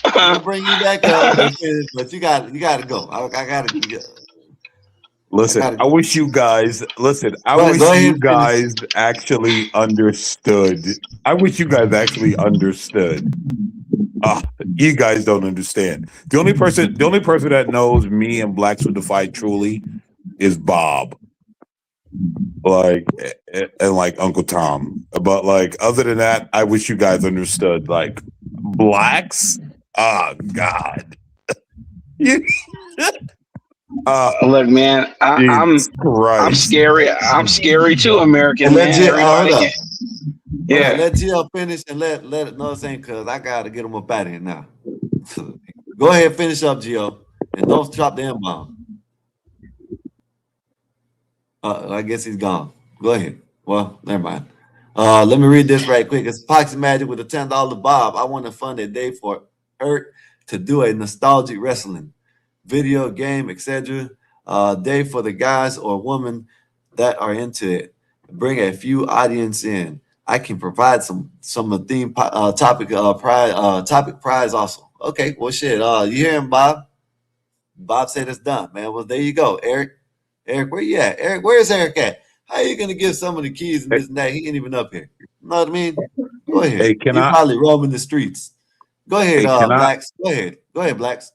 I'm gonna bring you back up, but you gotta go. I gotta Listen, I wish you guys actually understood. I wish you guys actually understood. You guys don't understand. The only person that knows me and Blacks Who Defy truly is Bob. Like and like Uncle Tom. But like other than that, I wish you guys understood. Like blacks? Oh God. Look, man, I'm scary. I'm scary too, American man. Yeah. Let GL finish and let it know what I'm saying, because I gotta get him up out of here now. Go ahead, finish up, Gio, and don't drop the M-bomb. I guess he's gone. Go ahead. Well, never mind. Let me read this right quick. It's Poxy Magic with a $10 Bob. I want to fund a day for Hurt to do a nostalgic wrestling video game, etc. Day for the guys or women that are into it. Bring a few audience in. I can provide some theme topic prize also. Okay, well shit. You hear him, Bob? Bob said it's done, man. Well, there you go, Eric. Eric, where you at? Eric, where's Eric at? How are you gonna give some of the keys and this and that? He ain't even up here. You know what I mean? Go ahead. Hey, can He I? probably roaming the streets. Go ahead, Hey, can I? Blacks. Go ahead. Go ahead, Blacks.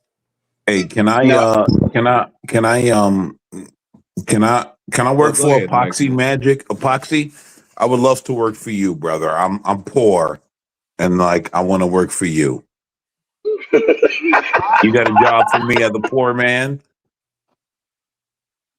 Hey, can I? No. Can I? Can I? Can I Well, work go for ahead, Mike, Epoxy man. Magic? Epoxy? I would love to work for you, brother. I'm poor, and like I want to work for you. You got a job for me as a poor man?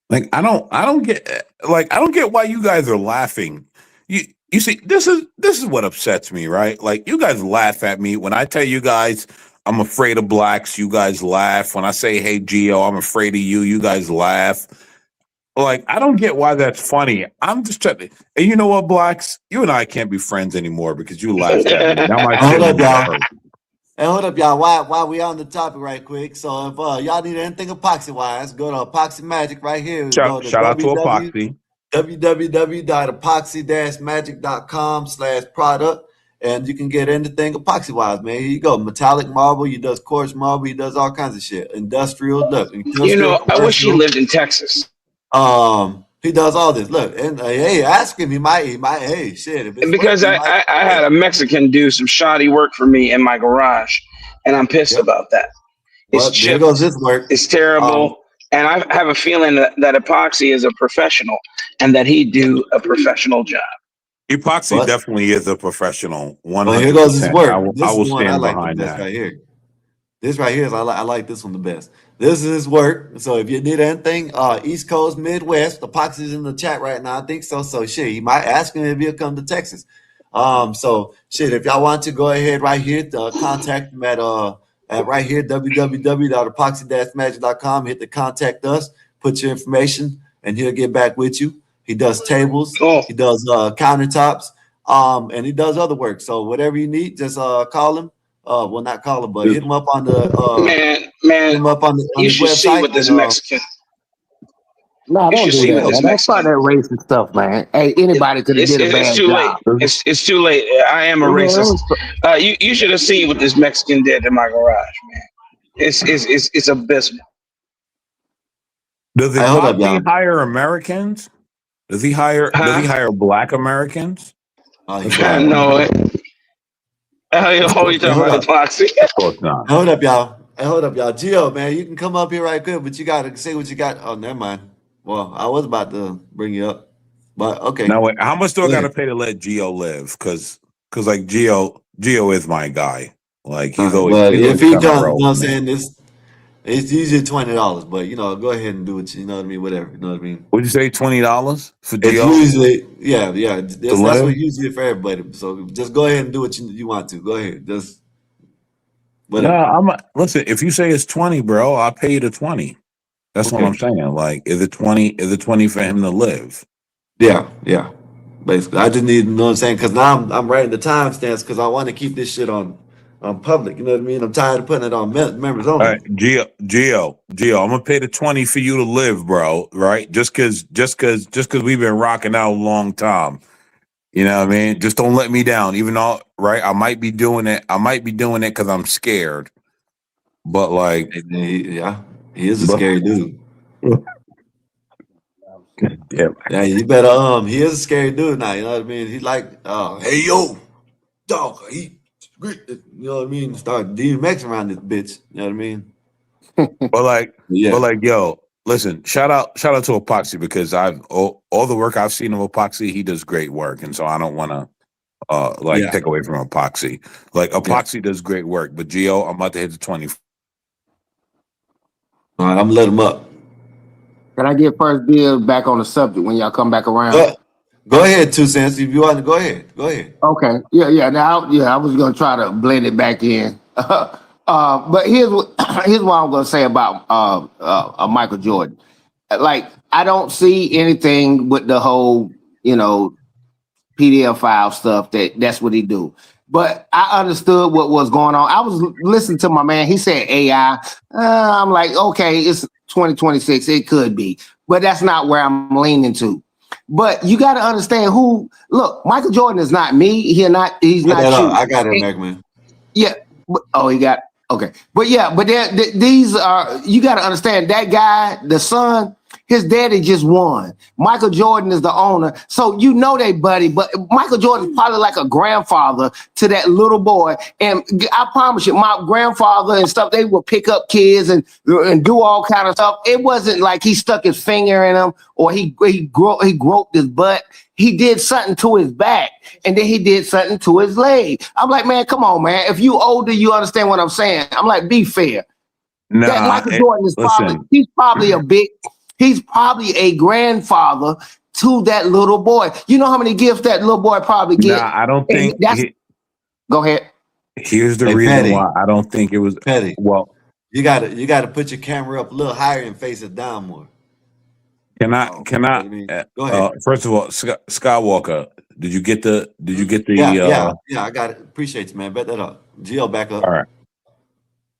Like I don't get why you guys are laughing. You see, this is what upsets me, right? Like you guys laugh at me when I tell you guys I'm afraid of blacks. You guys laugh when I say, "Hey, Gio, I'm afraid of you." You guys laugh. Like I don't get why that's funny. I'm just trying to. And you know what, blacks? You and I can't be friends anymore because you laughed at me. Now my Hold up, feelings are y'all. hurt. Hey, hold up, y'all. While we on the topic right quick. So if y'all need anything epoxy wise, go to Epoxy Magic right here. Go to Shout out to Epoxy. www.epoxy-magic.com/product, and you can get anything epoxy wise, man. Here you go. Metallic marble, he does quartz marble, he does all kinds of shit. Industrial, look, You industrial, know, I wish he commercial. lived in Texas. He does all this. Look, and hey, ask him. He might. Hey, shit. If it's work, Because he might. I had a Mexican do some shoddy work for me in my garage, and I'm pissed about that. It's Well, there goes chipped. this work. It's terrible. And I have a feeling that Epoxy is a professional and that he do a professional job. Epoxy definitely is a professional. Well, here goes his 100%. work. I This is will the one I stand like the behind best that. right here. This right here is I like this one the best. This is his work. So if you need anything, East Coast, Midwest, Epoxy's in the chat right now. I think so. So shit, he might ask him if he'll come to Texas. So shit, if y'all want to go ahead right here, contact him at right here, www.epoxy-magic.com. Hit the contact us, put your information, and he'll get back with you. He does tables, he does countertops, and he does other work. So whatever you need, just call him. Well, not call him, but hit him up on the man, hit him up on you his should see website. what this And, Mexican. No, You don't should do see that, what this man. Don't start Mexican. that racist stuff, man. Hey, anybody could have did a It's bad too late. job. It's too late. I am a racist. You should have seen what this Mexican did in my garage, man. It's abysmal. Does hold up, Epoxy y'all. hire Americans? Does he hire black Americans? Oh, No. Oh, you talking about Epoxy? Of course not. Hold up, y'all. Hey, hold up, y'all. Gio, man, you can come up here right quick, but you gotta say what you got. Oh, never mind. Well, I was about to bring you up, but okay. Now, wait, how much do I Go got to ahead. pay to let Gio live? Because like Gio is my guy. Like he's All right, always well, if he kind of comes, you roll know what I'm with me. saying? It's usually $20, but you know, go ahead and do it. You know what I mean? Whatever. You know what I mean? Would you say $20 for It's Gio? usually, yeah. That's live? what usually for everybody. So just go ahead and do what you want to. Go ahead. Just No, whatever. listen. If you say it's 20, bro, I'll pay you the 20. That's what I'm Okay. saying. Like, is it 20? Is it 20 for him to live? Yeah. Basically, I just need to know what I'm saying, because now I'm writing the timestamps because I want to keep this shit on public. You know what I mean? I'm tired of putting it on members All only. right, Gio, I'm gonna pay the 20 for you to live, bro. Right? Just cause we've been rocking out a long time. You know what I mean? Just don't let me down. Even though, right? I might be doing it because I'm scared. But like, Yeah, he is a scary dude. Yeah, Yeah, you better he is a scary dude now. You know what I mean? He's like, hey yo, dog, you know what I mean? Start DMX around this bitch. You know what I mean? but Yeah. yo, listen, shout out to Epoxy because all the work I've seen of Epoxy, he does great work, and so I don't want to Yeah. take away from Epoxy. Like Epoxy does great work, but Gio, I'm about to hit the 20. All right, I'm gonna let him up. Can I get first dibs back on the subject when y'all come back around? Go ahead, 2 cents. If you want to go ahead. Go ahead. Okay. Yeah. Now, I was gonna try to blend it back in. But here's what I'm gonna say about Michael Jordan. Like, I don't see anything with the whole, PDF file stuff that's what he do. But I understood what was going on. I was listening to my man. He said AI. I'm like, okay, it's 2026. It could be, but that's not where I'm leaning to. But you got to understand look, Michael Jordan is not me. He's not you. I got it, Macman. Yeah. He got, okay. But yeah, but these are, you got to understand that guy, the son, his daddy just won. Michael Jordan is the owner. So they buddy, but Michael Jordan is probably like a grandfather to that little boy. And I promise you, my grandfather and stuff, they would pick up kids and do all kind of stuff. It wasn't like he stuck his finger in them or he groped his butt. He did something to his back and then he did something to his leg. I'm like, man, come on, man. If you older, you understand what I'm saying. I'm like, be fair. Nah, that Michael Jordan is he's probably a grandfather to that little boy. You know how many gifts that little boy probably get? Nah, I don't think go ahead. Here's the reason why I don't think it was Petty. Well, you gotta put your camera up a little higher and face it down more. Can I Go ahead. First of all, Skywalker, did you get the Yeah, I got it. Appreciate you, man. Bet that up. Gio, back up.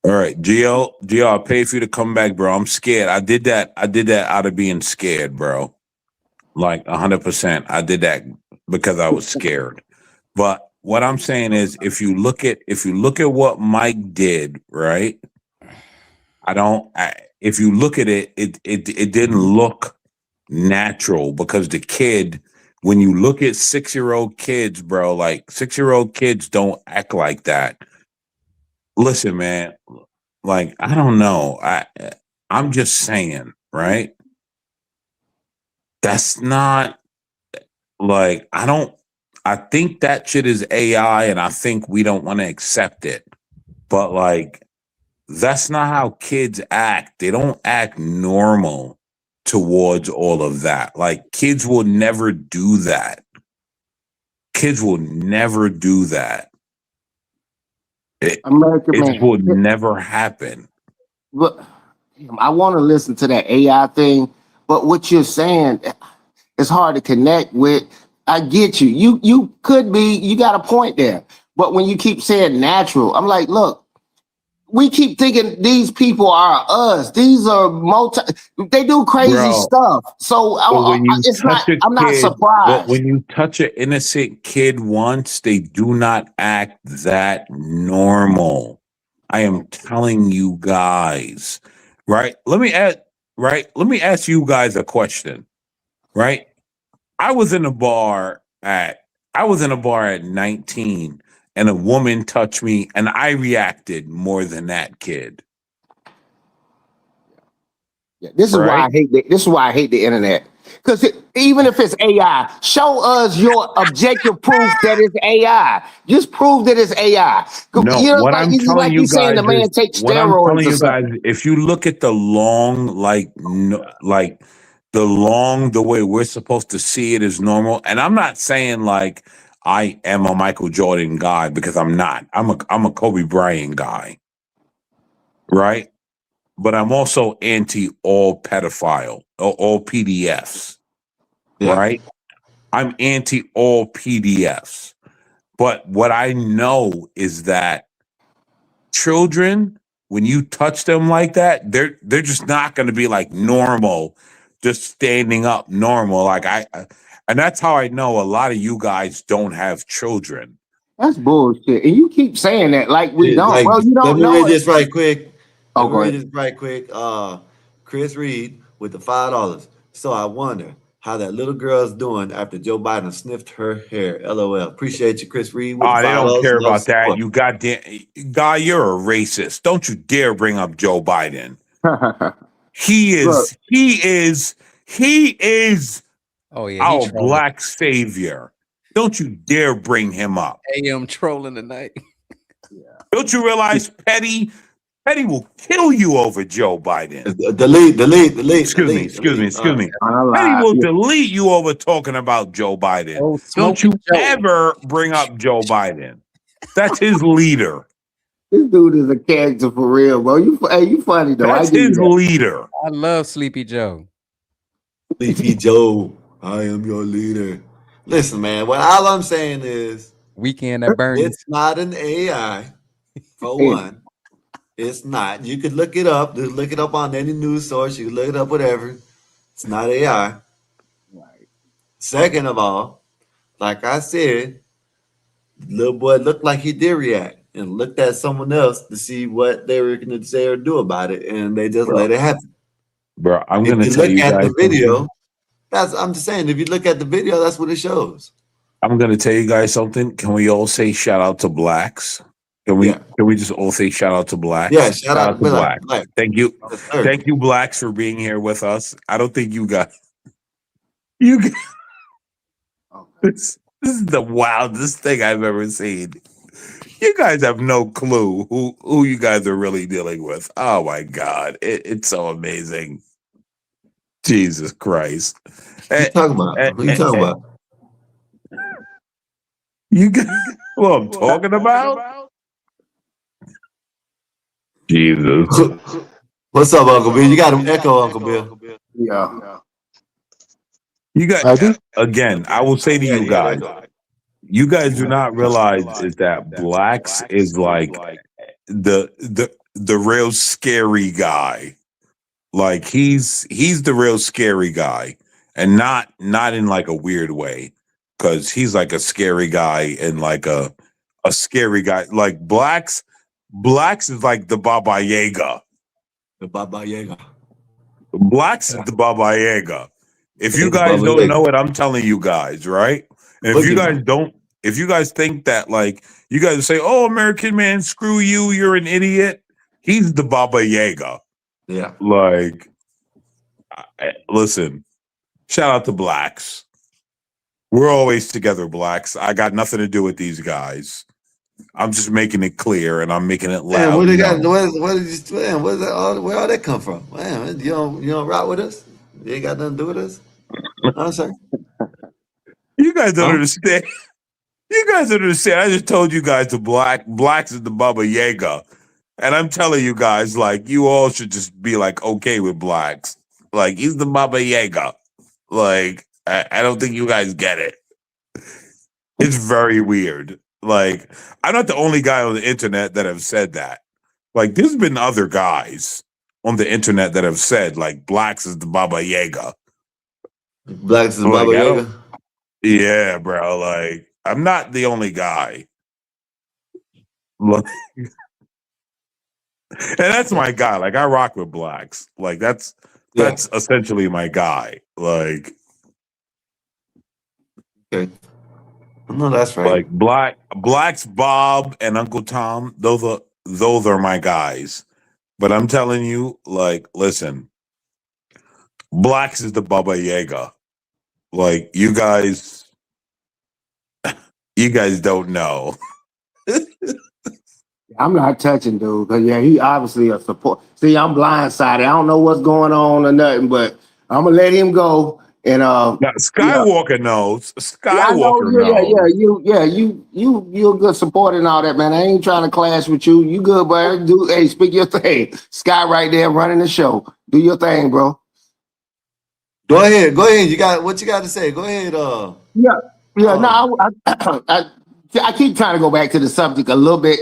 All right, Gio, I'll pay for you to come back, bro. I'm scared. I did that out of being scared, bro. Like 100%. I did that because I was scared. But what I'm saying is, if you look at what Mike did, right? If you look at it, it didn't look natural because the kid, when you look at 6-year-old kids, bro, like 6-year-old kids don't act like that. Listen, man, like, I don't know. I'm just saying, right? That's not like, I think that shit is AI and I think we don't want to accept it. But like, that's not how kids act. They don't act normal towards all of that. Like, kids will never do that. Kids will never do that. It will never happen. But I want to listen to that AI thing, but what you're saying, it's hard to connect with. I get you. You could be, you got a point there. But when you keep saying natural, I'm like, look, we keep thinking these people are us. These are they do crazy stuff. So I'm not surprised. But when you touch an innocent kid once, they do not act that normal. I am telling you guys, right? Let me ask you guys a question, right? I was in a bar at 19 and a woman touched me and I reacted more than that kid. Yeah, this is why I hate the internet. Because even if it's AI, show us your objective proof that it's AI. Just prove that it's AI. No, what I'm telling you guys the man takes what I'm telling steroids you or something. guys, if you look at the the way we're supposed to see it is normal, and I'm not saying like I am a Michael Jordan guy because I'm not. I'm a Kobe Bryant guy, right? But I'm also anti all pedophile or all PDFs, right? I'm anti all PDFs. But what I know is that children, when you touch them like that, they're just not going to be like normal, just standing up normal. Like and that's how I know a lot of you guys don't have children. That's bullshit. And you keep saying that like we don't. Like, well, you don't know. Let me read this right quick. Oh, go ahead. Chris Reed with the $5. So I wonder how that little girl's doing after Joe Biden sniffed her hair. LOL. Appreciate you, Chris Reed. With the $5. They don't care about that. Support. You goddamn guy, you're a racist. Don't you dare bring up Joe Biden. He is our black savior. Don't you dare bring him up. AM trolling tonight. Don't you realize Petty Petty will kill you over Joe Biden. Delete. Excuse me. Petty will delete you over talking about Joe Biden. Oh, Don't you Smoky Joe. ever bring up Joe Biden. That's his leader. This dude is a character for real, bro. You funny though. That's I give you his that. leader. I love Sleepy Joe. Sleepy Joe, I am your leader. Listen, man, all I'm saying is Weekend at Bernie's. it's not an AI, for one. It's not. You could look it up. Just look it up on any news source. You can look it up, whatever. It's not AI. Right. Second of all, like I said, the little boy looked like he did react and looked at someone else to see what they were going to say or do about it, and they just let it happen. Bro, I'm If going to you tell look you at guys the video, something. I'm just saying, if you look at the video, that's what it shows. I'm going to tell you guys something. Can we all say shout out to blacks? Can we just all say shout out to blacks? Yeah, shout out to blacks. black. Thank you. Yes, sir. Thank you, blacks, for being here with us. I don't think this is the wildest thing I've ever seen. You guys have no clue who you guys are really dealing with. Oh my God. It's so amazing. Jesus Christ. What you talking about? Who you talking about? You guys, what I'm talking about? Jesus. What's up, Uncle Bill? You got him echo, Uncle Bill. Yeah. You guys, again, I will say to you guys do not realize is that blacks is like the real scary guy. Like he's the real scary guy, and not in like a weird way, because he's like a scary guy and like a scary guy. Like blacks is like the Baba Yaga. The Baba Yaga. Blacks is the Baba Yaga. If you guys don't know it, I'm telling you guys, right? And if you guys don't, if you guys think that, like, you guys say, "Oh, American man, screw you, you're an idiot," he's the Baba Yaga. Yeah. Like, listen, shout out to blacks. We're always together, blacks. I got nothing to do with these guys. I'm just making it clear, and I'm making it loud. Man, where they got? Where all that come from? Man, you don't rock with us? You ain't got nothing to do with us? I'm sorry. You guys don't understand. You guys don't understand. I just told you guys the blacks is the Baba Yaga. And I'm telling you guys, like, you all should just be like okay with blacks. Like, he's the Baba Yaga. Like, I don't think you guys get it. It's very weird. Like, I'm not the only guy on the internet that have said that. Like, there's been other guys on the internet that have said, like, blacks is the Baba Yaga. Blacks is the Baba Yaga? Yeah, bro. Like, I'm not the only guy. Look. And that's my guy. Like, I rock with blacks. Like, that's essentially my guy. Like, okay. No, that's right. Like blacks, Bob and Uncle Tom. Those are my guys. But I'm telling you, like, listen, blacks is the Baba Yaga. Like, you guys don't know. I'm not touching dude, because he obviously a support. See, I'm blindsided. I don't know what's going on or nothing, but I'm gonna let him go. And now, Skywalker knows. Skywalker knows. You're a good supporter and all that, man. I ain't trying to clash with you. You good, bro? Hey, speak your thing. Sky right there running the show. Do your thing, bro. Go ahead. You got what you got to say. Go ahead. No, I keep trying to go back to the subject a little bit.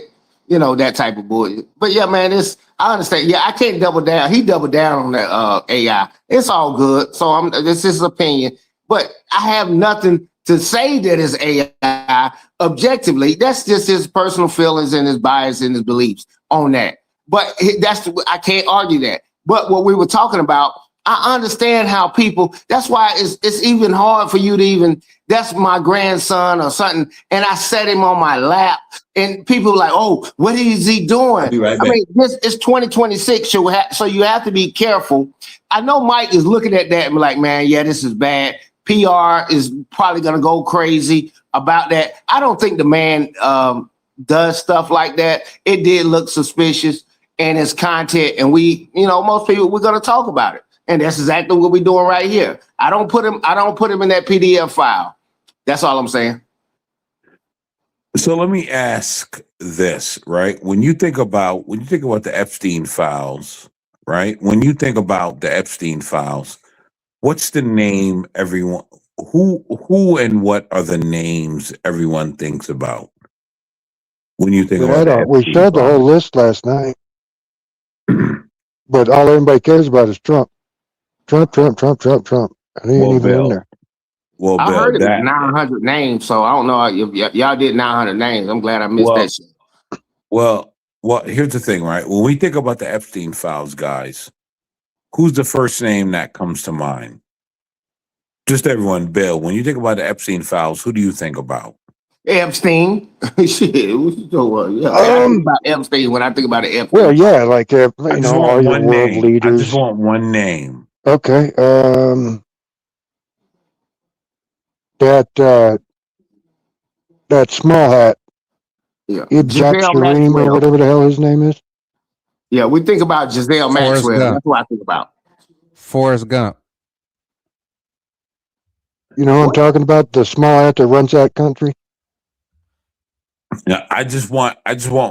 You know, that type of bullshit. But yeah, man, I understand. Yeah, I can't double down. He doubled down on that AI. It's all good. So this is his opinion. But I have nothing to say that is AI objectively. That's just his personal feelings and his bias and his beliefs on that. But I can't argue that. But what we were talking about, I understand how people, that's why it's even hard for you to even, that's my grandson or something, and I set him on my lap, and people are like, oh, what is he doing? I mean, this is 2026, so you have to be careful. I know Mike is looking at that and be like, man, yeah, this is bad. PR is probably going to go crazy about that. I don't think the man does stuff like that. It did look suspicious. and its content, and we, most people, we're gonna talk about it. And that's exactly what we're doing right here. I don't put him in that PDF file. That's all I'm saying. So let me ask this, right? When you think about the Epstein files, right? When you think about the Epstein files, what's the name everyone who and what are the names everyone thinks about when you think about the We Epstein showed the whole files? list last night, but all anybody cares about is Trump. Trump. And he ain't Well, even in Bill. there. Well, I Bill, heard it was 900 names, so I don't know if y'all did 900 names. I'm glad I missed that shit. Well, here's the thing, right? When we think about the Epstein files, guys, who's the first name that comes to mind? Just everyone, Bill. When you think about the Epstein files, who do you think about? Epstein. Shit. What you talking about? Yeah, I think about Epstein when I think about the Epstein. Well, yeah, like I just all want your one world name. leaders. I just want one name. Okay. That small hat. Yeah. Jack Giselle Shareem or Maxwell. whatever the hell his name is. Yeah, we think about Giselle Forrest Maxwell. Gump. That's what I think about. Forrest Gump. You know what I'm talking about? The small hat that runs that country. Yeah, I just want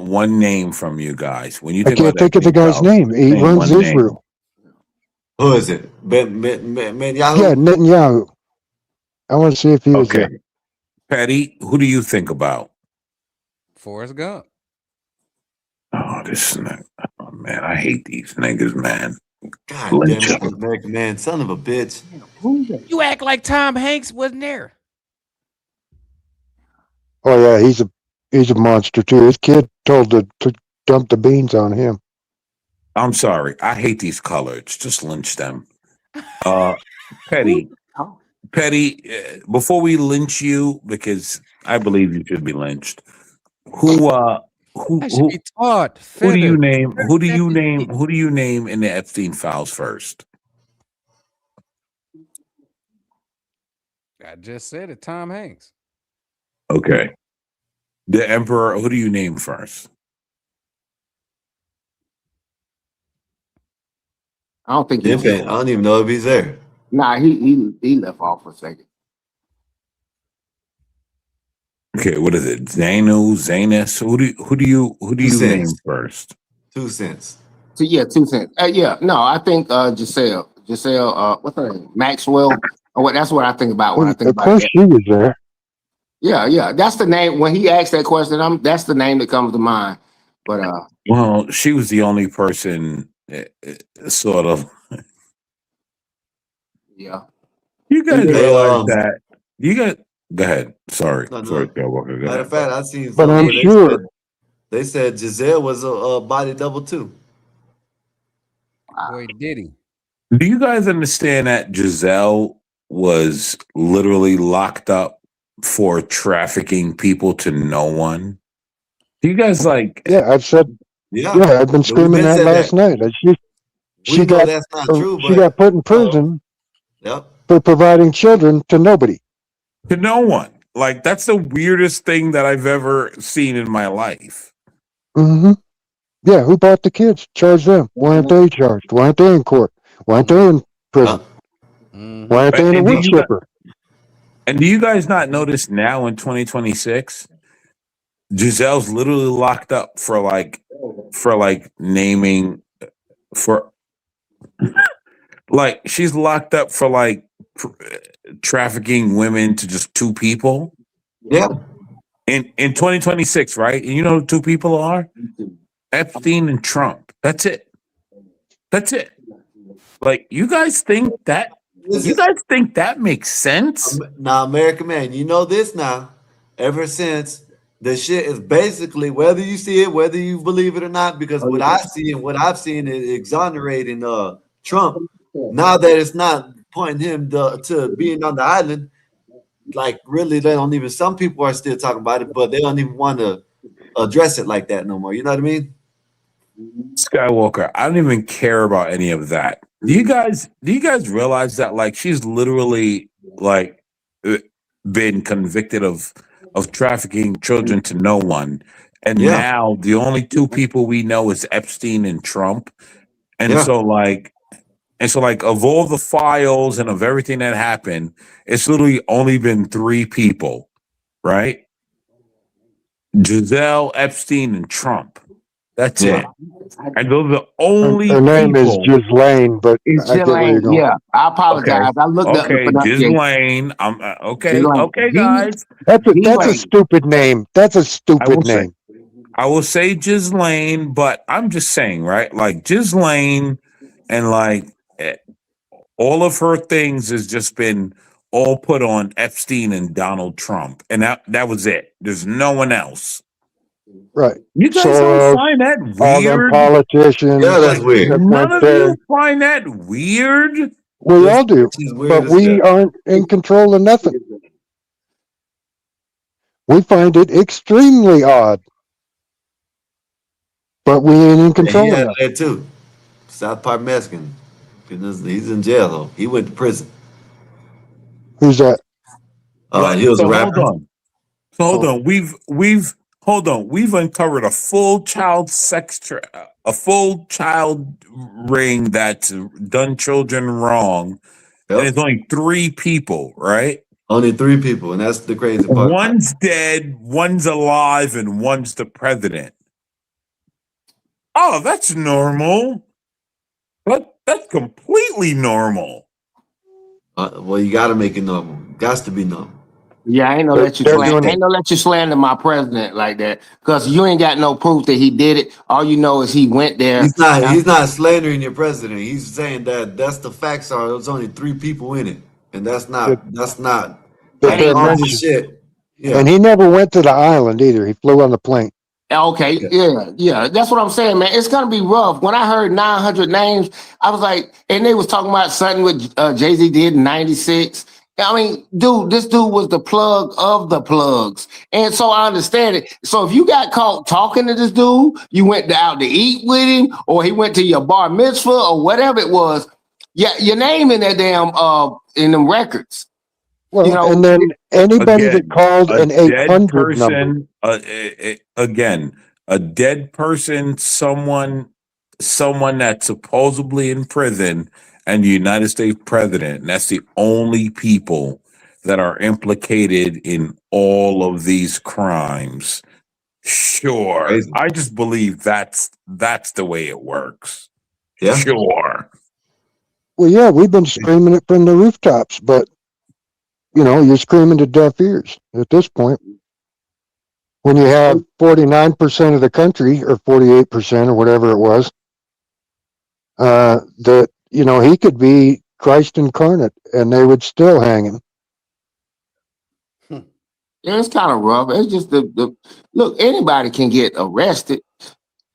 one name from you guys. When you I think can't about think of the Epstein guy's files, name. He name runs one name. Israel. Who is it? Netanyahu? Yeah, Netanyahu. I want to see if he was Okay. there. Patty, who do you think about? Forrest Gump. Oh, oh man, I hate these niggas, man. God damn it, American man, son of a bitch. You act like Tom Hanks wasn't there. Oh yeah, he's a monster too. His kid told to dump the beans on him. I'm sorry. I hate these coloreds. Just lynch them. Petty, before we lynch you, because I believe you should be lynched. Who should be taught. who do you feathered, name? Who do you 30 name? feet. Who do you name in the Epstein files first? I just said it. Tom Hanks. Okay. The Emperor, who do you name first? I don't think I don't even know if he's there. Nah, he left off for a second. Okay, what is it? Zanus? Who do you name first? 2 cents. So yeah, 2 cents. Yeah, no, I think Giselle, what's her name? Maxwell. That's what I think about when I think Of about course, that. she was there. Yeah, that's the name. When he asked that question, that's the name that comes to mind. But well, she was the only person, sort of. Yeah. You guys Hey, realize that? You guys go ahead. Sorry, No. sorry, Skywalker. Go Matter ahead. of fact, I seen But something I'm where sure. they said Giselle was a body double too. Boy, did he. Do you guys understand that Giselle was literally locked up for trafficking people to no one? Do you guys like? Yeah, I've said. Yeah, I've been screaming that last night. She know got that's not true, she but got put in prison yep. for providing children to nobody. To no one. Like that's the weirdest thing that I've ever seen in my life. Mm-hmm. Yeah, who bought the kids? Charge them. Why aren't they charged? Why aren't they in court? Why aren't they in prison? Why aren't they in a wood chipper? And do you guys not notice now in 2026, Giselle's literally locked up for naming for like she's locked up for trafficking women to just two people. Yeah. In 2026, right? And you know who two people are? Epstein and Trump. That's it. That's it. Like you guys think that makes sense? Now, American man, you know this now. Ever since the shit is basically whether you see it, whether you believe it or not, because what I see and what I've seen is exonerating Trump. Now that it's not pointing him to being on the island, like really, they don't even. Some people are still talking about it, but they don't even want to address it like that no more. You know what I mean? Skywalker, I don't even care about any of that. Do you guys realize that like she's literally been convicted of trafficking children to no one, And now the only two people we know is Epstein and Trump. And so like of all the files and of everything that happened, it's literally only been three people, right? Giselle, Epstein, and Trump. That's it. And those are the only Her name is people. Ghislaine, but It's I get where you're Ghislaine. going. Yeah, I apologize. I looked up the Okay, pronunciation. Ghislaine. Okay, Ghislaine. guys. That's a stupid name. That's a I stupid will say, name. I will say Ghislaine, but I'm just saying, right? Like Ghislaine and like all of her things has just been all put on Epstein and Donald Trump. And that was it. There's no one else. Right. You guys don't Soros, find that all them weird? politicians. Yeah, that's weird. that None went of there. you find that weird? We all do, weird but as we hell. aren't in control of nothing. We find it extremely odd, but we ain't in And he control of had nothing. that too. South Park Mexican. He's in jail though. He went to prison. Who's that? He was a So rapper. hold on. We've uncovered a full child a full child ring that's done children wrong. Yep. And it's only three people, right? Only three people, and that's the crazy part. One's dead, one's alive, and one's the president. Oh, that's normal. That's completely normal. Well, you got to make it normal. Got to be normal. Yeah, I ain't no let you slander my president like that, because you ain't got no proof that he did it. All you know is he went there. He's not slandering your president. He's saying that's the facts are. There's only three people in it, and that's not That they're all this mentioned. shit. Yeah. And he never went to the island either. He flew on the plane. Okay, yeah, that's what I'm saying, man. It's gonna be rough. When I heard 900 names, I was like, and they was talking about something with Jay-Z did in '96. I mean, dude, this dude was the plug of the plugs, and so I understand it. So if you got caught talking to this dude, you went out to eat with him, or he went to your bar mitzvah, or whatever it was, yeah, your name in that damn in them records. Well, you know, and then anybody Again, that called a an dead 800 number. person, again, a dead person, someone that's supposedly in prison, and the United States president. And that's the only people that are implicated in all of these crimes. Sure. Crazy. I just believe that's the way it works. Yeah. Sure. Well, yeah, we've been screaming it from the rooftops, but you're screaming to deaf ears at this point. When you have 49% of the country, or 48%, or whatever it was, that he could be Christ incarnate, and they would still hang him. Yeah, it's kind of rough. It's just the look. Anybody can get arrested.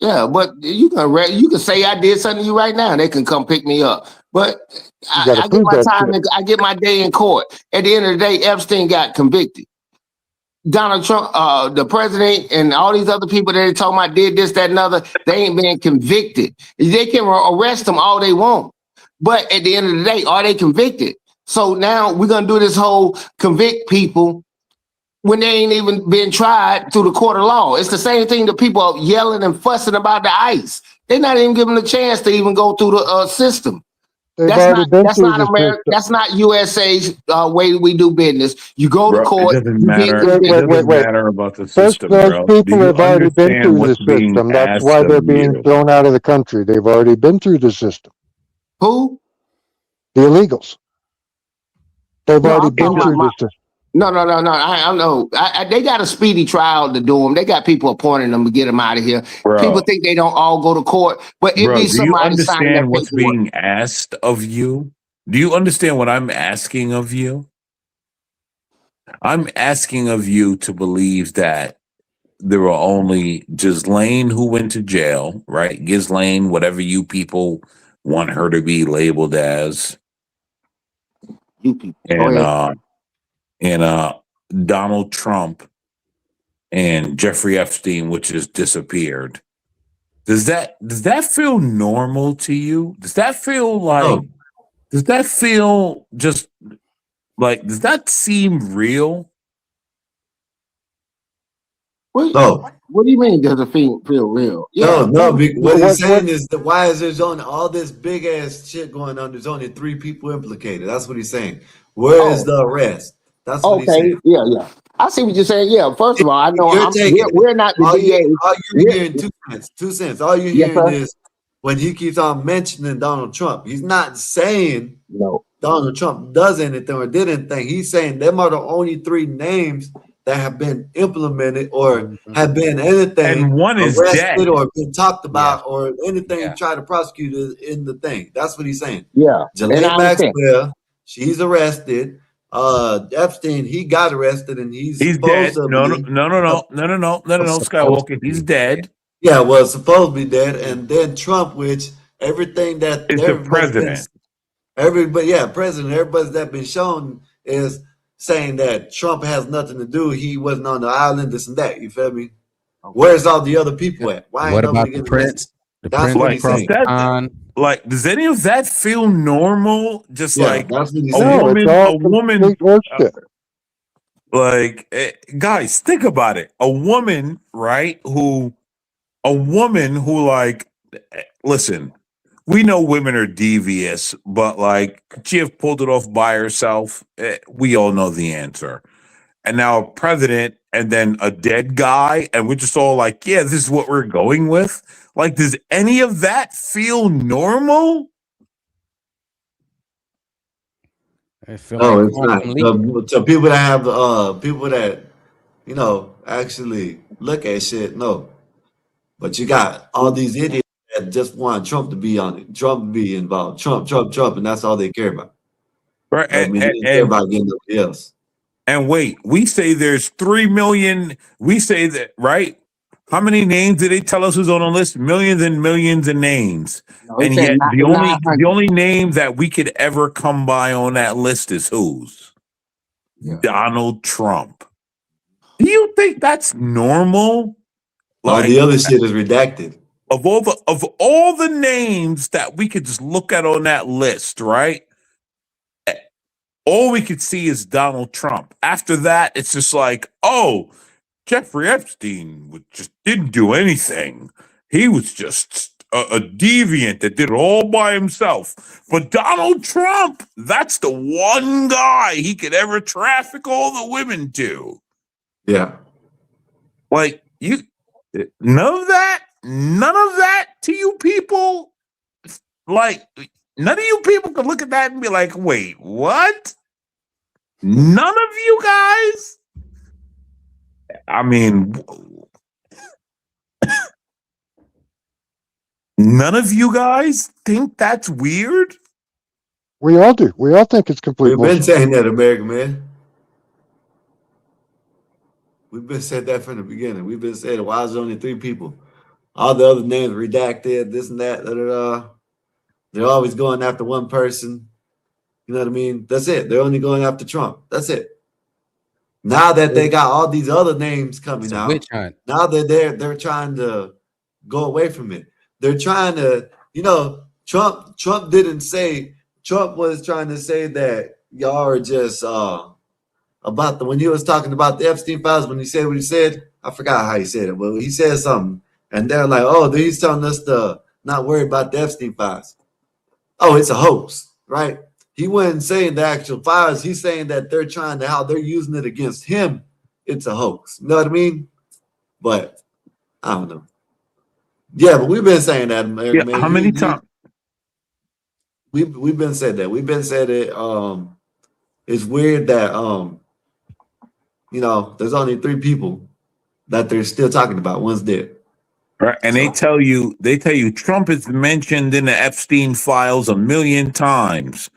Yeah, but you can say I did something to you right now, and they can come pick me up. But I get my time. I get my day in court. At the end of the day, Epstein got convicted. Donald Trump, the president, and all these other people that they talking about did this, that, and other. They ain't been convicted. They can arrest them all they want, but at the end of the day, are they convicted? So now we're gonna do this whole convict people when they ain't even been tried through the court of law. It's the same thing that people are yelling and fussing about the ICE. They're not even given a chance to even go through the system. That's not America. That's not USA's way we do business. You go to court. It doesn't matter. It doesn't matter about the First, system, those bro. people Do you have already been understand through the what's being system. That's asked why they're of being you? thrown out of the country. They've already been through the system. Who? The illegals. They've No, already I'm been talking through about the system. No. I know. They got a speedy trial to do them. They got people appointing them to get them out of here. Bro. People think they don't all go to court, but it Bro, be do you somebody signing that understand what's paperwork. being asked of you? Do you understand what I'm asking of you? I'm asking of you to believe that there were only Ghislaine who went to jail, right? Ghislaine, whatever you people want her to be labeled as. You people. And Donald Trump and Jeffrey Epstein, which has disappeared. Does that feel normal to you? Does that feel like does that feel just like does that seem real? What do you mean? Does it feel real? Yeah. What he's saying is that why is there's only all this big ass shit going on? There's only 3 people implicated. That's what he's saying. Where is the rest? That's what he's saying. Yeah. I see what you're saying. Yeah. First of all, I know You're taking we're not the all DA. you're hearing 2 cents. 2 cents. All you're Yes, hearing sir. is when he keeps on mentioning Donald Trump. He's not saying Donald Trump does anything or did anything. He's saying them are the only 3 names that have been implemented or have been anything And one is arrested dead. or been talked about or anything tried to prosecute in the thing. That's what he's saying. Yeah. Jelaine Maxwell, she's arrested. Epstein, he got arrested and he's dead. No, supposedly Skywalker. He's dead. Yeah, well, supposedly dead. And then Trump, which everything that is the president. President. Everybody's that been shown is saying that Trump has nothing to do. He wasn't on the island, this and that. You feel me? Where's all the other people at? Why What ain't about nobody the getting prince? arrested? The That's prince what he's across saying. the pond? Like, does any of that feel normal? Just like that's what he's a saying. woman. Guys, think about it. A woman, right? Listen, we know women are devious, but like, could she have pulled it off by herself? We all know the answer. And now a president and then a dead guy, and we're just all like, yeah, this is what we're going with. Like, does any of that feel normal? It's not. So people that have people that actually look at shit, no. But you got all these idiots that just want Trump to be on it, Trump to be involved, Trump, and that's all they care about. Right. I mean, they don't care about getting nobody else. And wait, we say there's 3 million. We say that, right? How many names did they tell us was on the list? Millions and millions of names. And yet the only name that we could ever come by on that list is whose? Donald Trump. Do you think that's normal? All the other shit is redacted. Of all the names that we could just look at on that list, right? All we could see is Donald Trump. After that, it's just like, oh, Jeffrey Epstein just didn't do anything. He was just a deviant that did it all by himself. But Donald Trump, that's the one guy he could ever traffic all the women to. Yeah. Like, none of that to you people. Like, none of you people could look at that and be like, wait, what? None of you guys? I mean, none of you guys think that's weird? We all do. We all think it's complete We've been bullshit. saying that, American man. We've been saying that from the beginning. We've been saying, why is there only 3 people? All the other names redacted, this and that. They're always going after one person. You know what I mean? That's it. They're only going after Trump. That's it. Now that they got all these other names coming out, now that they're trying to go away from it. They're trying to, Trump was trying to say that y'all are just when he was talking about the Epstein files, when he said what he said, I forgot how he said it, but he said something, and they're like, oh, he's telling us to not worry about the Epstein files. Oh, it's a hoax, right? He wasn't saying the actual files. He's saying that they're trying to, how they're using it against him. It's a hoax. You know what I mean? But I don't know. Yeah, but we've been saying that, man. How many times? We've been saying that. We've been saying it. It's weird that there's only 3 people that they're still talking about. One's dead. Right. And they tell you Trump is mentioned in the Epstein files 1 million times.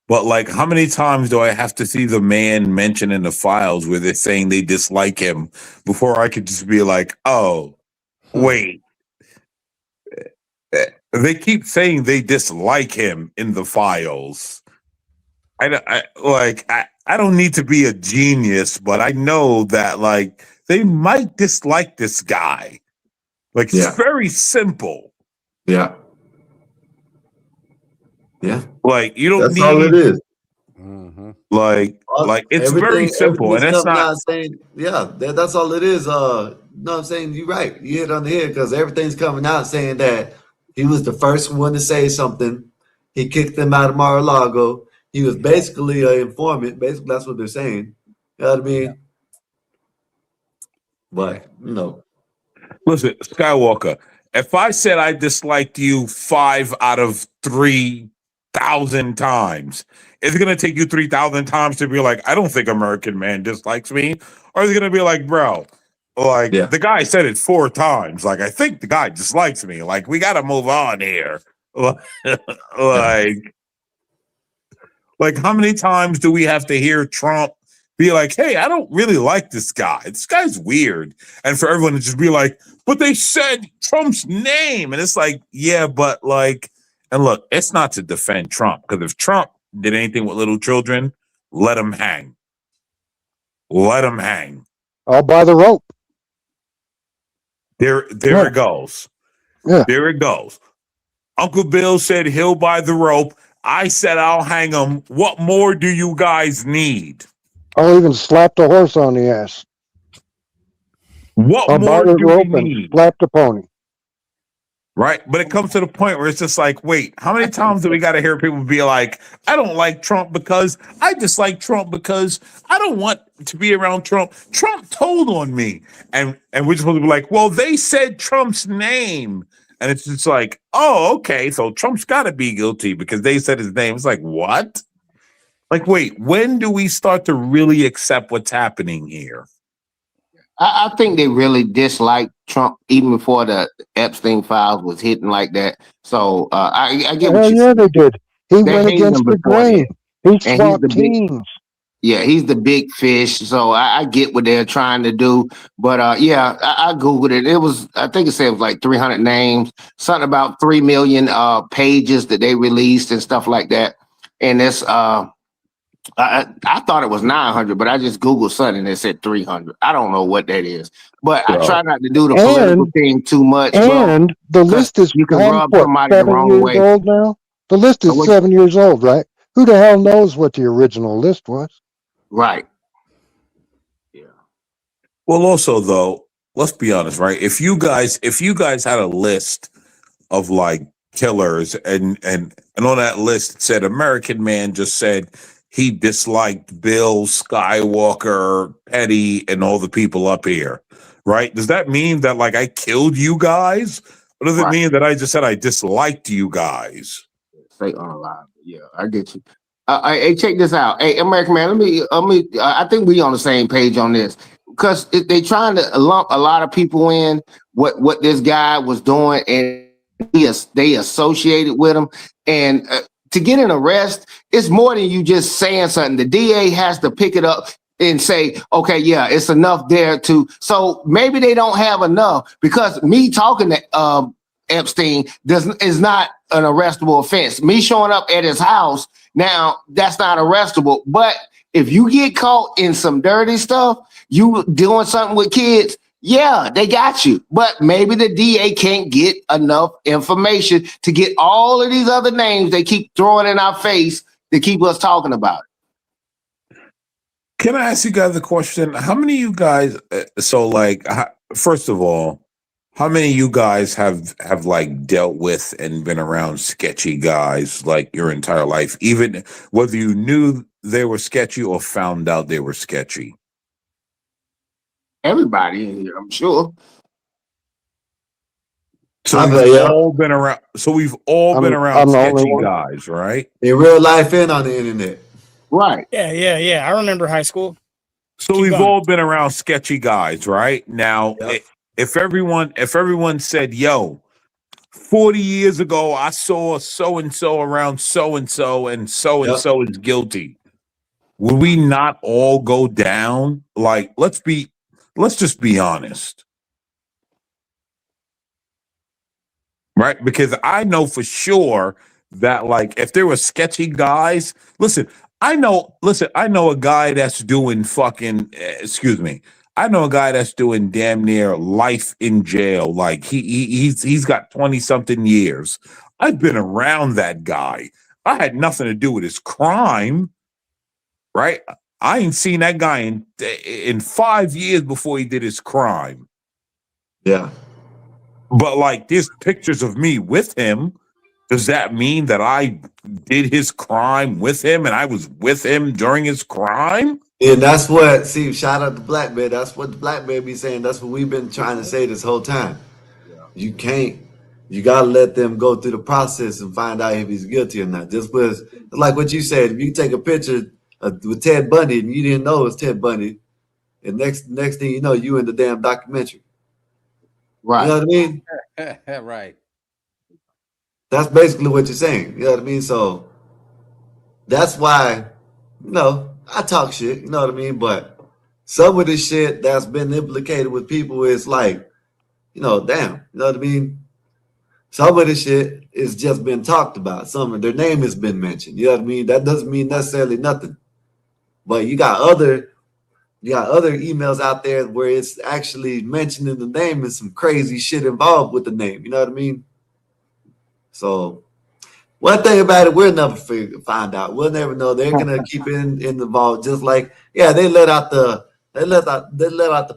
But like, how many times do I have to see the man mentioned in the files where they're saying they dislike him before I could just be like, oh, wait. They keep saying they dislike him in the files. I don't need to be a genius, but I know that like they might dislike this guy. Like, it's very simple. Yeah. Yeah. Like, you don't That's need. all it is. Like it's very simple, and that's not saying. Yeah, that's all it is. know what I'm saying? You're right. You hit on the head because everything's coming out saying that he was the first one to say something. He kicked them out of Mar-a-Lago. He was basically an informant. Basically, that's what they're saying. You know what I mean? But, Listen, Skywalker, if I said I disliked you 5 out of 3,000 times, is it going to take you 3,000 times to be like, I don't think American Man dislikes me? Or is it going to be like, bro, like the guy said it 4 times. Like, I think the guy dislikes me. Like, we got to move on here. Like, how many times do we have to hear Trump be like, hey, I don't really like this guy. This guy's weird. And for everyone to just be like, but they said Trump's name. And it's like, yeah, but like, and look, it's not to defend Trump, because if Trump did anything with little children, let him hang. Let him hang. I'll buy the rope. There it goes. Yeah. There it goes. Uncle Bill said he'll buy the rope. I said I'll hang him. What more do you guys need? I'll even slap the horse on the ass. What I'll more buy the do we rope and need? slap the pony. Right? But it comes to the point where it's just like, wait, how many times do we got to hear people be like, I don't like Trump because I dislike Trump because I don't want to be around Trump. Trump told on me. And we're supposed to be like, well, they said Trump's name. And it's just like, oh, okay. So Trump's got to be guilty because they said his name. It's like, what? Like, wait, when do we start to really accept what's happening here? I think they really dislike Trump even before the Epstein files was hitting like that. So I get what you're saying. They did. He They went hated against him the before grain. that. He And swapped teams. he's the big fish. So I get what they're trying to do. But I Googled it. It was, I think it said it was like 300 names, something about 3 million pages that they released and stuff like that. And it's I thought it was 900, but I just Googled something and it said 300. I don't know what that is, but I try not to do the political thing too much. And the list is you can rub what, somebody the 7 wrong years way. old now? The list is 7 years old, right? Who the hell knows what the original list was? Right. Well, also though, let's be honest, right? If you guys had a list of like killers and on that list it said American Man just said he disliked Bill, Skywalker, Petty, and all the people up here, right? Does that mean that like I killed you guys? Or does it mean that I just said I disliked you guys? Say unalive. Yeah, I get you. Hey, check this out. Hey, American Man, let me. I think we on the same page on this because they trying to lump a lot of people in what this guy was doing, and they associated with him. And to get an arrest, it's more than you just saying something. The DA has to pick it up and say, okay, yeah, it's enough there to. So maybe they don't have enough because me talking to Epstein is not an arrestable offense. Me showing up at his house, now that's not arrestable. But if you get caught in some dirty stuff, you doing something with kids, yeah, they got you. But maybe the DA can't get enough information to get all of these other names they keep throwing in our face to keep us talking about it. Can I ask you guys a question? How many of you guys, first of all, how many of you guys have like dealt with and been around sketchy guys like your entire life, even whether you knew they were sketchy or found out they were sketchy? Everybody in here, I'm sure. So we've all been around. So we've all been around sketchy guys, right? In real life and on the internet. Right. Yeah. I remember high school. So we've all been around sketchy guys, right? Now, if everyone said, yo, 40 years ago, I saw so-and-so around so-and-so and so-and-so is guilty, would we not all go down? Like, let's just be honest. Right? Because I know for sure that like if there were sketchy guys, I know a guy that's doing I know a guy that's doing damn near life in jail. Like he's got 20 something years. I've been around that guy. I had nothing to do with his crime. Right? I ain't seen that guy in 5 years before he did his crime. Yeah. But like, there's pictures of me with him. Does that mean that I did his crime with him and I was with him during his crime? And that's what, see, shout out to Black Man. That's what the Black Man be saying. That's what we've been trying to say this whole time. You can't, you got to let them go through the process and find out if he's guilty or not. Just because, like what you said, if you take a picture with Ted Bundy and you didn't know it was Ted Bundy, and next thing you know, you in the damn documentary. Right. You know what I mean? Right. That's basically what you're saying. You know what I mean? So that's why, you know, I talk shit, you know what I mean? But some of the shit that's been implicated with people is like, you know, damn, you know what I mean? Some of the shit is just been talked about. Some of their name has been mentioned. You know what I mean? That doesn't mean necessarily nothing. But you got other emails out there where it's actually mentioning the name and some crazy shit involved with the name. You know what I mean? So one thing about it, we'll never find out. We'll never know. They're gonna keep it in the vault, just like they let out the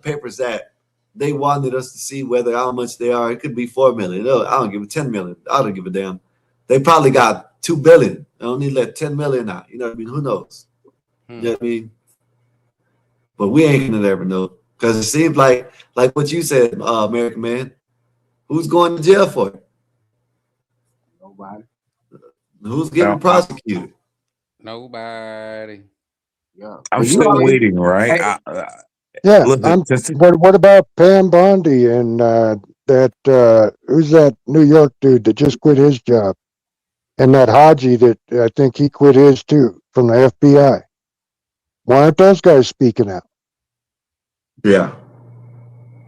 papers that they wanted us to see whether how much they are. It could be 4 million. No, I don't give it 10 million. I don't give a damn. They probably got 2 billion. They only let 10 million out. You know what I mean? Who knows? You know what I mean? But we ain't gonna ever know because it seems like what you said, American Man. Who's going to jail for it? Nobody. Who's getting prosecuted? Nobody. Yeah. I'm still waiting, right? Yeah. Listen, What about Pam Bondi and that who's that New York dude that just quit his job? And that Haji that I think he quit his too from the FBI. Why aren't those guys speaking out? Yeah.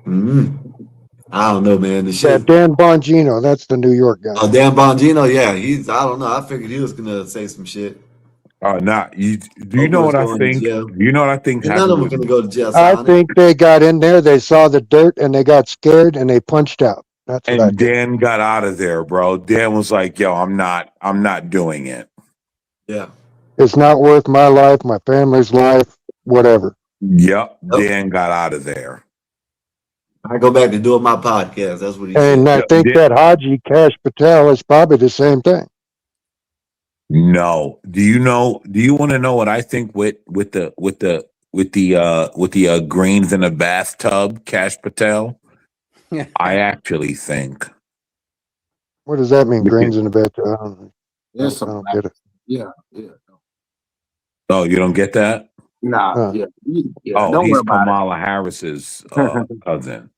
I don't know, man. The Yeah, shit. Dan Bongino, that's the New York guy. Oh, Dan Bongino, yeah. I don't know. I figured he was gonna say some shit. do you know Oprah's what I going to think? jail. Do you know what I think And none happened of them are with gonna go to jail. I Sonic. think they got in there, they saw the dirt, and they got scared, and they punched out. That's what I and think. Dan got out of there, bro. Dan was like, "Yo, I'm not doing it." Yeah. It's not worth my life, my family's life, whatever. Yep, Dan got out of there. I go back to doing my podcast. That's what he And said. I think that Haji Cash Patel is probably the same thing. No. Do you want to know what I think with the greens in a bathtub, Cash Patel? I actually think. What does that mean? Grains in the bed? I Yes, don't get it. yeah. Oh, you don't get that? Nah, yeah. Oh, Don't worry he's about it. Kamala Harris's cousin.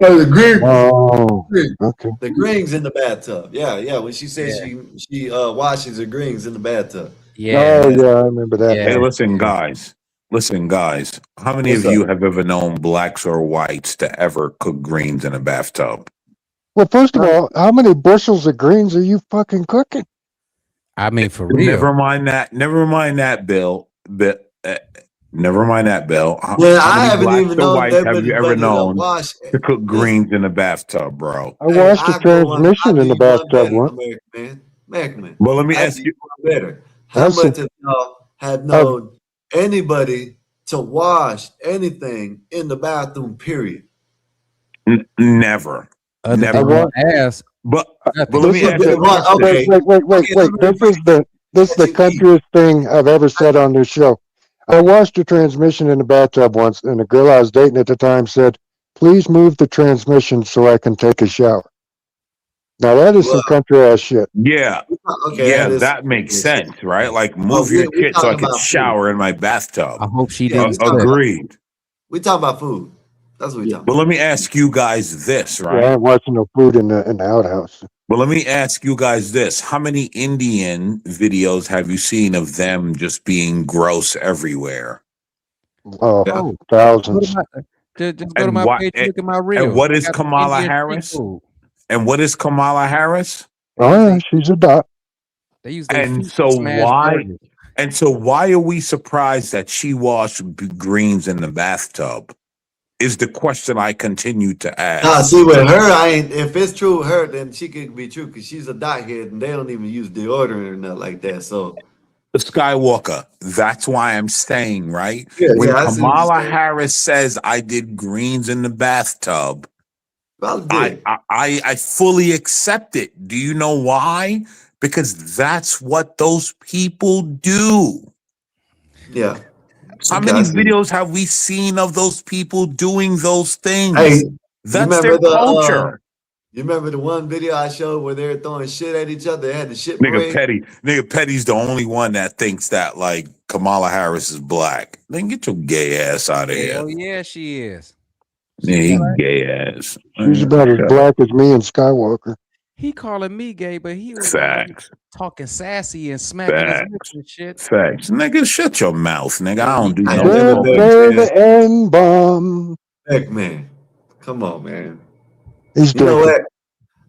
Oh, the green. Oh, okay. The greens in the bathtub. Yeah. When she says she washes her greens in the bathtub. Yeah. Oh, yeah, I remember that. Hey, listen, guys. How many What's of you up? have ever known blacks or whites to ever cook greens in a bathtub? Well, first of all, how many bushels of greens are you fucking cooking? I mean, for real. Never mind that, Bill. Never mind that, Bill. How I many haven't blacks even or known whites have you ever everybody to known wash. to cook greens in a bathtub, bro? I washed a I go one. I transmission do in the you one bathtub better, once. American man. Well, let me I ask do you. one better. How That's much of y'all have known anybody to wash anything in the bathroom? Period. Never. Other Never. than your ass. But let This me is ask you. wait. This is the countryest thing I've ever said on this show. I washed a transmission in the bathtub once, and the girl I was dating at the time said, "Please move the transmission so I can take a shower." Now that is some country ass shit. Yeah. Okay, Yeah, that is that makes sense, right? Like, Oh, move your we shit so I talking can about shower in my bathtub. I hope she Yeah, didn't we say. talking about Agreed. We talking about food. That's what we talking But let me ask you guys this, Yeah, I right? ain't watching no food in the outhouse. But let me ask you guys this. How many Indian videos have you seen of them just being gross everywhere? Oh, thousands. Just go to my page and look at my And reels. what I is got some Kamala Indian street Harris? food. And what is Kamala Harris? Oh yeah, she's a dot. They use their And feet so to smash why? burgers. And so why are we surprised that she washed greens in the bathtub? Is the question I continue to ask. See, with her, I ain't. If it's true with her, then she could be true because she's a dothead and they don't even use deodorant or nothing like that. So, Skywalker, that's why I'm saying, right? Yeah, When I see what you're Kamala saying. Harris says I did greens in the bathtub, I fully accept it. Do you know why? Because that's what those people do. Yeah. How Okay, many I see. videos have we seen of those people doing those things? Hey, you That's remember their culture. you remember the one video I showed where they were throwing shit at each other? They had the shit parade. Nigga Petty's the only one that thinks that like Kamala Harris is black. Then get your gay ass out of here. Hell yeah, she is. Yeah, he gay ass. He's about as black as me and Skywalker. He calling me gay, but he was Facts. talking sassy and smacking his lips and shit. Facts. Nigga, shut your mouth, nigga. I don't do no The N-bomb. Heck, man. Come on, man. He's You know drinking. what?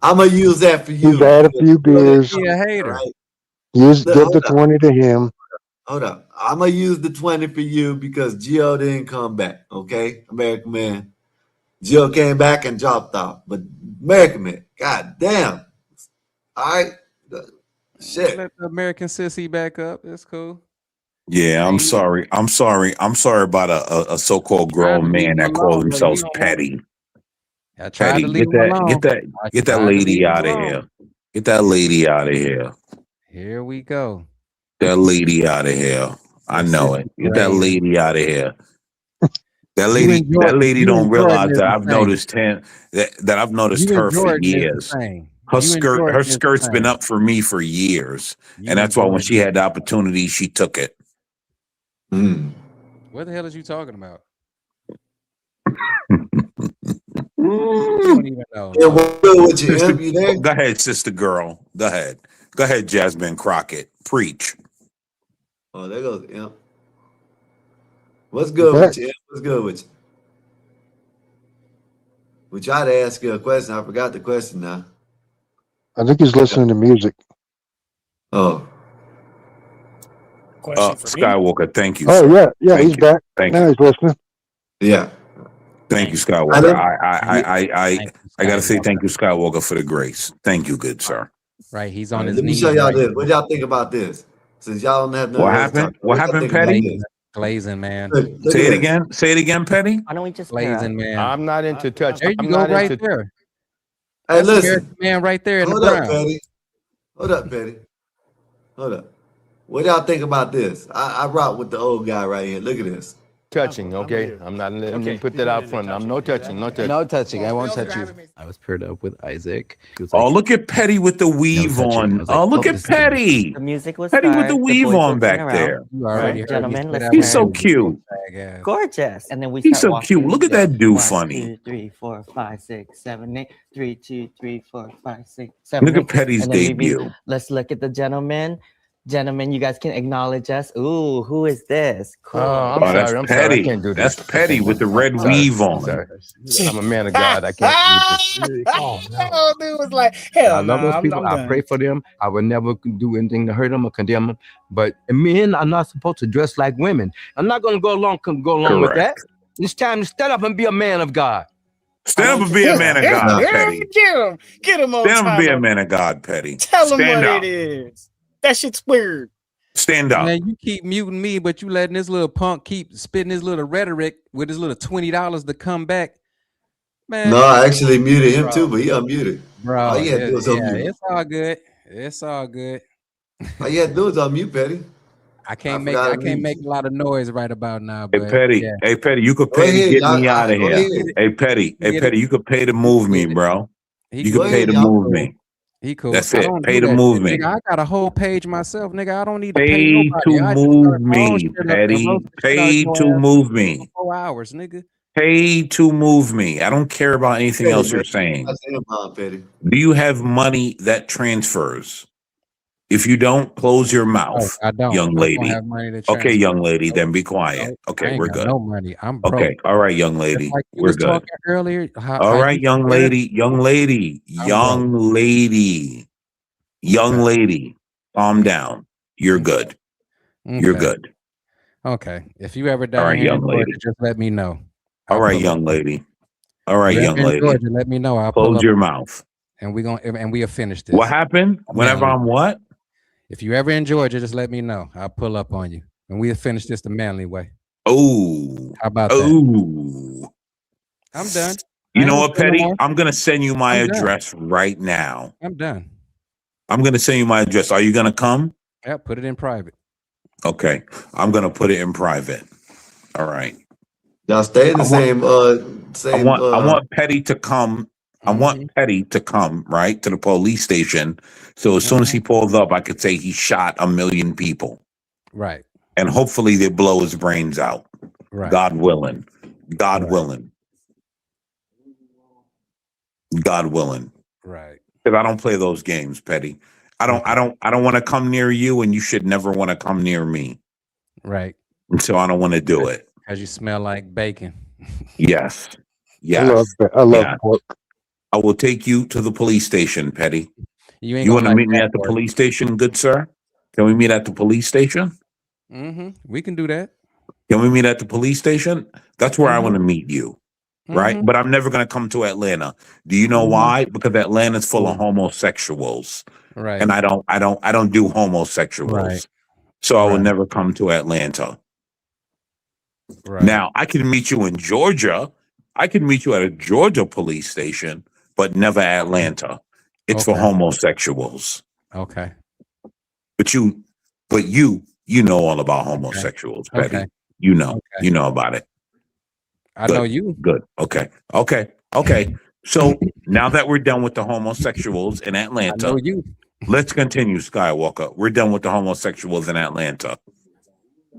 I'm gonna use that for you. He's had a few beers. He a hater. Right? Give Hold the 20 to him. Hold up. I'm gonna use the 20 for you because Gio didn't come back. Okay, American man. Gio came back and dropped off, but American man, god damn. All right, shit. Let the American sissy back up. That's cool. Yeah, I'm sorry. I'm sorry about a so-called grown man that calls themselves petty. I tried to leave Get him alone. get that lady out of here. Get that lady out of here. Here we go. That lady out of here. I know it. Get that lady out of here. That lady don't realize that I've noticed him that I've noticed her for years. Her skirt's been up for me for years. And that's why when she had the opportunity, she took it. What the hell is you talking about? Don't even know. Go ahead, sister girl. Go ahead. Go ahead, Jasmine Crockett. Preach. Oh, there goes Imp. What's good with you? What's good with you? We tried to ask you a question. I forgot the question now. I think he's listening to music. Oh. Skywalker, thank you. Oh, sir. yeah, he's back. Thank Now you. he's listening. Yeah. Thank you, Skywalker. I gotta say thank you, Skywalker, for the grace. Thank you, good sir. Right, he's on his Let me knees. show y'all right this. now. What y'all think about this? Since y'all don't have no. What happened? What happened, Petty? Glazing, man. Say it again. Say it again, Petty. Why don't we just Glazing, man. I'm not into touch. There you I'm go, not right into there. Hey, That's listen. American man right there in the Hold up, brown. Petty. Hold up, Petty. Hold up. What y'all think about this? I rock with the old guy right here. Look at this. touching, okay? I'm not, let me put that out front. I'm no touching, no touching. No touching. I won't touch you. I was paired up with Isaac. Oh, look at Petty with the weave on. Oh, look at Petty. The music was Petty with the start, weave boys on will back turn there. around. You already heard me Gentlemen, say let's that He's so one. cute. gorgeous. And then we He's start so cute. walking. Look at We go, that dude 1, funny. 2, 3, 4, 5, 6, 7, 8. 3, 2, 3, 4, 5, 6, 7, Look at 8. Petty's And then we be, debut. let's look at the gentleman. Gentlemen, you guys can acknowledge us. Ooh, who is this? Cool. I'm Oh, that's sorry. I'm sorry. I Petty. can't do That's this. Petty with the red I'm sorry. weave I'm on. sorry. I'm a man of God. I can't do this. Oh, dude was like, hell I no, love those people. I'm I done. pray for them. I would never do anything to hurt them or condemn them. But men are not supposed to dress like women. I'm not going to go along with that. It's time to stand up and be a man of God. Stand up and be a man of God, Petty. Get him on Stand up and be a time. man of God, Petty. Tell him Stand what up. it is. That shit's weird. Stand up. Man, you keep muting me, but you letting this little punk keep spitting his little rhetoric with his little $20 to come back. Man, No, I actually muted him too, but he unmuted. bro, All you had to do was unmute. it's all good. It's all good. All you had to do was unmute, Petty. I can't forgot to make mute a lot of noise right about now. Hey But Petty, yeah. hey Petty, you could Go pay to ahead, get y'all. me out of Go here. ahead. Hey Petty, Get it. you could pay to move me, bro. You Go could pay ahead, to y'all. move me. He cool. That's I it. don't Pay do to that move shit, me. nigga. I got a whole page myself, nigga. I don't need to pay Pay nobody. to I just move start my own me, shit up and Petty. roast the shit out Pay your to ass move for me. 4 hours, nigga. Pay to move me. I don't care about anything Petty, else man. you're saying. That's him, Petty. Do you have money that transfers? If you don't, close your Oh, mouth, I don't. young I don't lady. have money to Okay, transfer. young lady, Nope. then be quiet. Nope. I Okay, ain't we're got good. no money. I'm broke. Okay, all right, young Just lady, like you we're was good. talking earlier. All how right, you young compared- lady, young lady, I'm young lady, young Okay. lady, calm down. You're good. You're Okay. good. Okay. If you ever All down right, here in young Georgia, lady. just let me know. All I'll right, pull young up. lady. All right, You young ever in lady. Georgia, let me know. I'll pull Close up your mouth. and we'll finish this. What happened? Whenever Manly. I'm what? If you ever in Georgia, just let me know. I'll pull up on you. And we'll finish this the manly way. Oh. How about that? Oh. I'm done. You ain't know gonna what, say no Petty? more. I'm gonna send you my I'm done. address right now. I'm done. I'm gonna send you my address. Are you gonna come? Yeah, put it in private. Okay, I'm gonna put it in private. All right. Y'all stay in the I want Petty to come. I want Petty to come right to the police station. So as soon as he pulls up, I could say he shot 1 million people, Right. and hopefully they blow his brains out. Right. God willing. God Right. willing. God willing. Right. Because I don't play those games, Petty. I don't want to come near you, and you should never want to come near me. Right. So I don't want to do it. Because you smell like bacon. Yes. I Yes. love pork. I will take you to the police station, Petty. You ain't You gonna want to like meet me that at the part. police station, good sir? Can we meet at the police station? We can do that. Can we meet at the police station? That's where I want to meet you, right? But I'm never going to come to Atlanta. Do you know why? Because Atlanta's full of homosexuals, Right. and I don't do homosexuals. Right. So I would Right. never come to Atlanta. Right. Now I can meet you in Georgia. I can meet you at a Georgia police station, but never Atlanta. It's for Okay. homosexuals. Okay. But you know all about homosexuals, Petty. Okay. You know Okay. about it. I Good. know you. Good. Okay. So now that we're done with the homosexuals in Atlanta, I know you. let's continue, Skywalker. We're done with the homosexuals in Atlanta.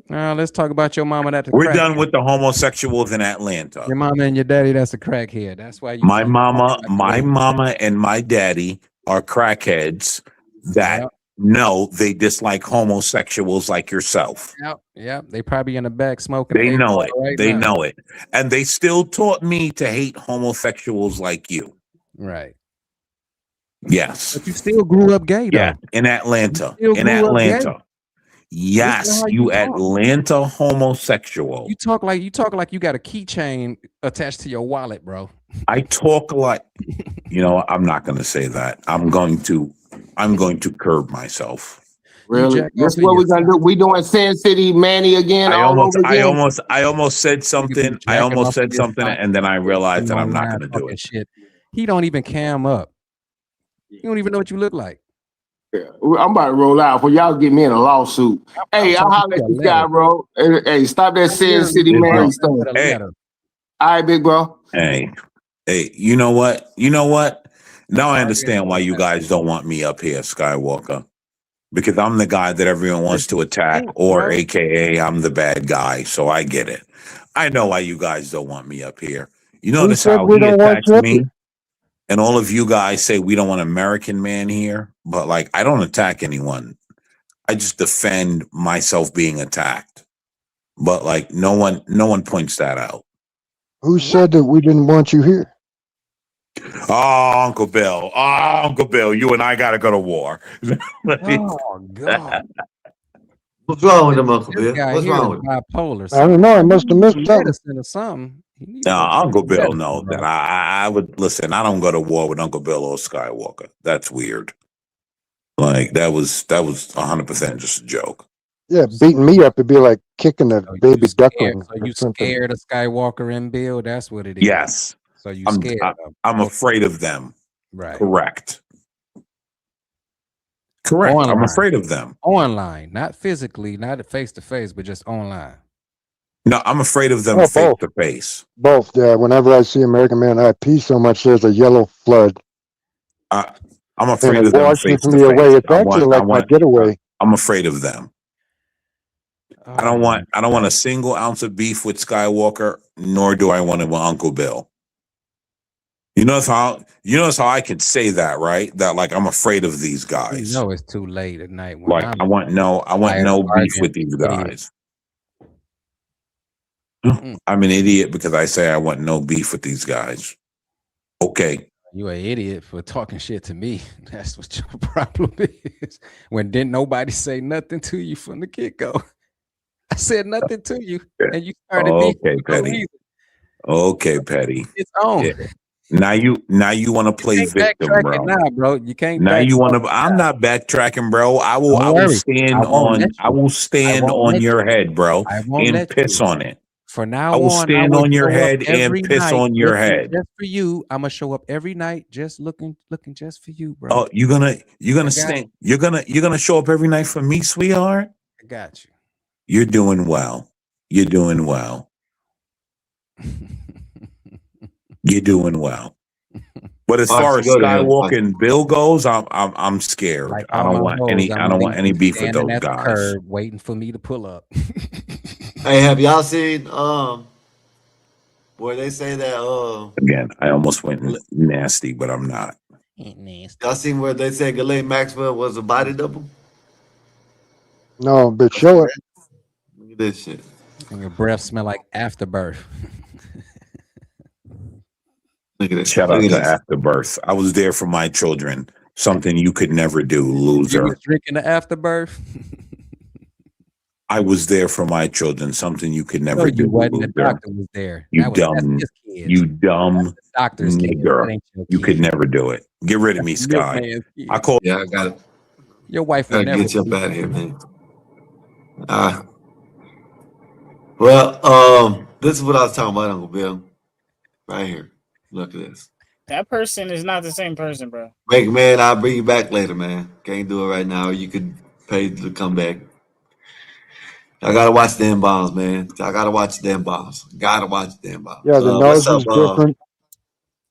Now let's talk about your mama that's a We're crackhead. done with the homosexuals in Atlanta. Your mama and your daddy that's a crackhead. That's why you My talk mama about and my daddy are crackheads that know they dislike homosexuals like yourself. Yep. They probably in the back smoking. They a know ball it. Right They now. know it. And they still taught me to hate homosexuals like you. Right. Yes. But you still grew up gay though. Yeah. In Atlanta. You still In grew up gay. Atlanta. Yes. Listen how You you talk. Atlanta homosexual. You talk like you got a keychain attached to your wallet, bro. I talk like, I'm not going to say that. I'm going to curb myself. Really? jack This off is what in we your gonna do. We doing Sin City Manny again I all over again. almost said something. I jacking almost off said in your something, sock and then I realized that I'm not online going to do talking it. shit. He don't even cam up. You don't even know what you look like. Yeah, I'm about to roll out for y'all get me in a lawsuit. Hey, I'll holler at this guy, bro. Hey, stop that Sin City Manny stuff. Hey, All right, big bro. hey, you know what? Now I understand why you guys don't want me up here, Skywalker. Because I'm the guy that everyone wants to attack, or AKA I'm the bad guy. So I get it. I know why you guys don't want me up here. You Who notice said how we he don't want attacks you up me? here? And all of you guys say we don't want American man here, but like I don't attack anyone. I just defend myself being attacked. But like no one points that out. Who said that we didn't want you here? Oh, Uncle Bill, you and I gotta go to war. Oh God. What's wrong with him, Uncle This Bill? guy What's here wrong is with him? bipolar. I don't know. I must have missed something. Medicine or something. No, Uncle Bill, no. That I would listen. I don't go to war with Uncle Bill or Skywalker. That's weird. Like that was 100% just a joke. Yeah, beating me up would be like kicking a baby duckling. So you or something. scared of Skywalker and Bill? That's what it is. Yes. So you I'm scared of them. I'm afraid of them. Right. Correct. I'm Online. afraid of them. Online, not physically, not face to face, but just online. No, I'm afraid of them Oh, face both. to face. Both. Yeah. Whenever I see American Man, I pee so much there's a yellow flood. I'm And afraid it of them washes face to me away. face. It's actually like my getaway. I'm afraid of them. I don't want a single ounce of beef with Skywalker, nor do I want it with Uncle Bill. You notice how I can say that, right? That like I'm afraid of these guys. You know it's too late at night. When Like I want no beef with these guys. I'm an idiot because I say I want no beef with these guys. Okay. You an idiot for talking shit to me. That's what your problem is. When didn't nobody say nothing to you from the get-go? I said nothing to you, and you started beefing for no reason. Okay, Petty. It's on. Yeah. Now you want to play victim, bro. Now, bro. You can't. Now you want to. I'm not backtracking, bro. I will stand on your head, bro, and piss on it. For now I will on, I stand will on your show up head every and piss night on your looking head. just for you. I'm gonna show up every night just looking just for you, bro. Oh, you're gonna I got stand. You're gonna show up every night for me, sweetheart. I got you. You're doing well. You're doing well. You're doing well. But as far as Skywalker and Bill goes, I'm scared. Like I all don't my want hoes, any. I'm I gonna don't leave want any you beef with standing those at the guys. curb waiting for me to pull up. Hey, have y'all seen where they say that Again, I almost went nasty, but I'm not. y'all seen where they say Ghislaine Maxwell was a body double? No, but show it. Look at this shit. And your breath smell like afterbirth. Look at this. Shout out to Afterbirth. I was there for my children. Something you could never do, You loser. was drinking the afterbirth? I was there for my children. Something you could never No, do, you wasn't. The loser. doctor was there. You That's dumb, his kids. you dumb Doctor's kids. That nigger. ain't your You could kid. never do it. Get rid of me, That's the Sky. milkman's kid. I call. Yeah, I got it. Your wife would Gotta never get you up do out of here, man. Well, this is what I was talking about, Uncle Bill. Right here. Look at this. That person is not the same person, bro. Make man, I'll bring you back later, man. Can't do it right now. You could pay to come back. I gotta watch damn bombs, man. I gotta watch damn bombs. Gotta watch damn bombs. Yeah, the nose is different.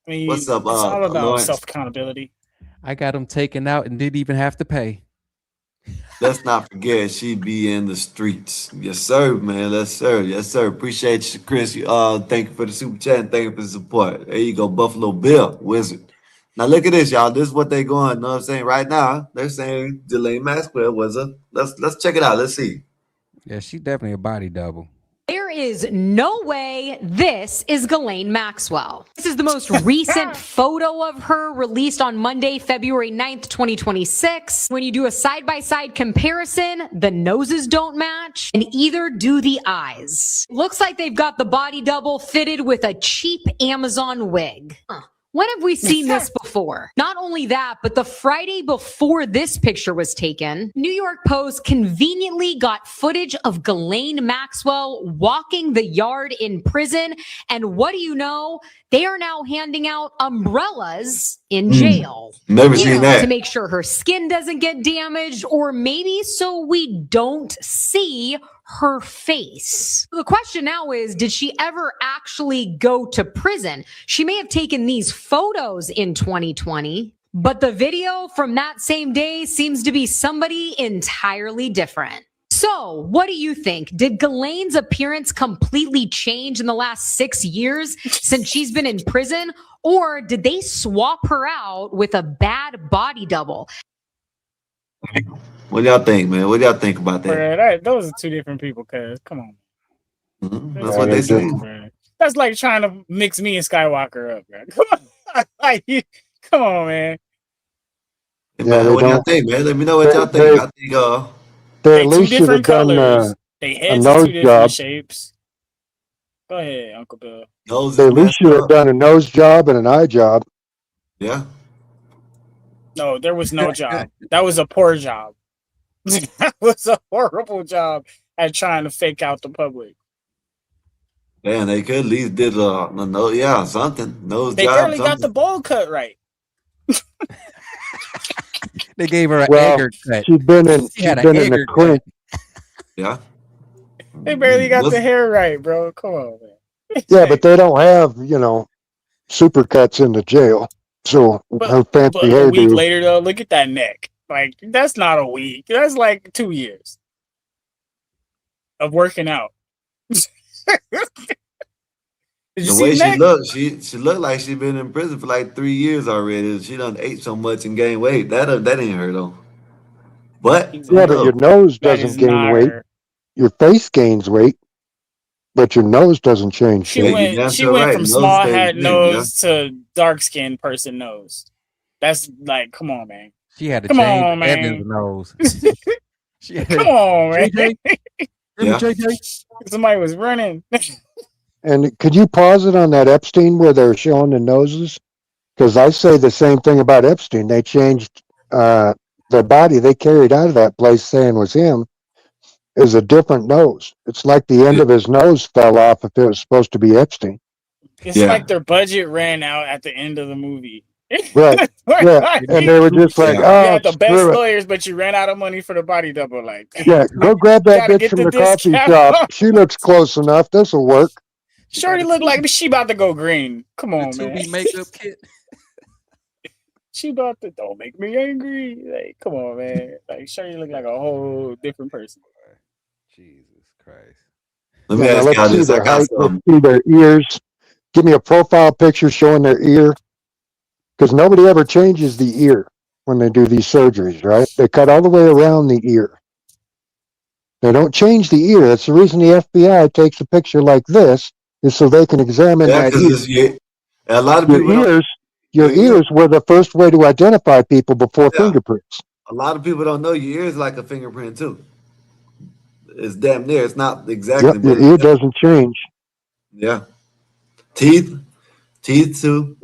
I mean, What's up, it's all about Lawrence? self accountability. I got him taken out and didn't even have to pay. Let's not forget she be in the streets. Yes, sir, man. Yes, sir. Yes, sir. Appreciate you, Chris. Thank you for the super chat and thank you for the support. There you go, Buffalo Bill, Wizard. Now look at this, y'all. This is what they going. Know what I'm saying? Right now, they're saying Ghislaine Maxwell was a. Let's check it out. Let's see. Yeah, she definitely a body double. There is no way this is Ghislaine Maxwell. This is the most recent photo of her released on Monday, February 9th, 2026. When you do a side-by-side comparison, the noses don't match, and either do the eyes. Looks like they've got the body double fitted with a cheap Amazon wig. When have we seen this before? Not only that, but the Friday before this picture was taken, New York Post conveniently got footage of Ghislaine Maxwell walking the yard in prison. And what do you know? They are now handing out umbrellas in jail. Never seen that. To make sure her skin doesn't get damaged, or maybe so we don't see her face. The question now is, did she ever actually go to prison? She may have taken these photos in 2020, but the video from that same day seems to be somebody entirely different. So, what do you think? Did Ghislaine's appearance completely change in the last 6 years since she's been in prison? Or did they swap her out with a bad body double? What do y'all think, man? What do y'all think about that? Bruh, those are two different people, cuz. Come on. That's what they say. Bruh. That's like trying to mix me and Skywalker up, man. Come on. Come on, man. Hey, man, what do y'all think, man? Let me know what y'all think. I think They at two least should have different done colors. They a heads are nose two different job. shapes. Go ahead, Uncle Bill. Nose They is at least messed should have up. done a nose job and an eye job. Yeah. No, there was no job. That was a poor job. That was a horrible job at trying to fake out the public. Damn, they could at least did something. Nose They job. barely got Something. the bowl cut right. They gave her an Well, egger cut. she'd been in She had she'd an been in the egger clink. Yeah. They barely got What's- the hair right, bro. Come on, man. Yeah, but they don't have, supercuts in the jail. So her fancy But a week hairdo. later, though, look at that neck. Like, that's not a week. That's like 2 years of working out. Did you The see way the she neck? looked, she looked like she'd been in prison for like 3 years already. She done ate so much and gained weight. That ain't her though. But Yeah, but your nose That doesn't is gain not weight. her. Your face gains weight, but your nose doesn't change. She Yeah, shape. you're went. She damn went right. from Nose small stays hat big, nose to dark skinned person nose. That's like, come on, man. She had a Come James on, man. Evans nose. She had Come on, man. JJ? Yeah. JJ? Somebody was running. And could you pause it on that Epstein where they're showing the noses? Because I say the same thing about Epstein. They changed the body they carried out of that place saying was him. is a different nose. It's like the end of his nose fell off if it was supposed to be Epstein. It's like their budget ran out at the end of the movie. Right. Yeah. And they were just like, you oh, had the best screw it. lawyers, but you ran out of money for the body double. Like, Yeah, go grab that gotta bitch get from the the coffee discount. shop. She looks close enough. This'll work. Shorty look like she about to go green. Come on, man. makeup kit. She about to don't make me angry. Like, come on, man. Like, Shorty look like a whole different person. Jesus Christ. Let me Yeah, now ask y'all let's see this. I their got height. Let's some. see their ears. Give me a profile picture showing their ear. Because nobody ever changes the ear when they do these surgeries, right? They cut all the way around the ear. They don't change the ear. That's the reason the FBI takes a picture like this, is so they can examine Yeah, that because ear. a lot of Your people don't. ears, your ears were the first way to identify people before Yeah. fingerprints. A lot of people don't know your ear is like a fingerprint too. It's damn near. It's not exactly, Yep, but your ear doesn't change. yeah. Teeth too.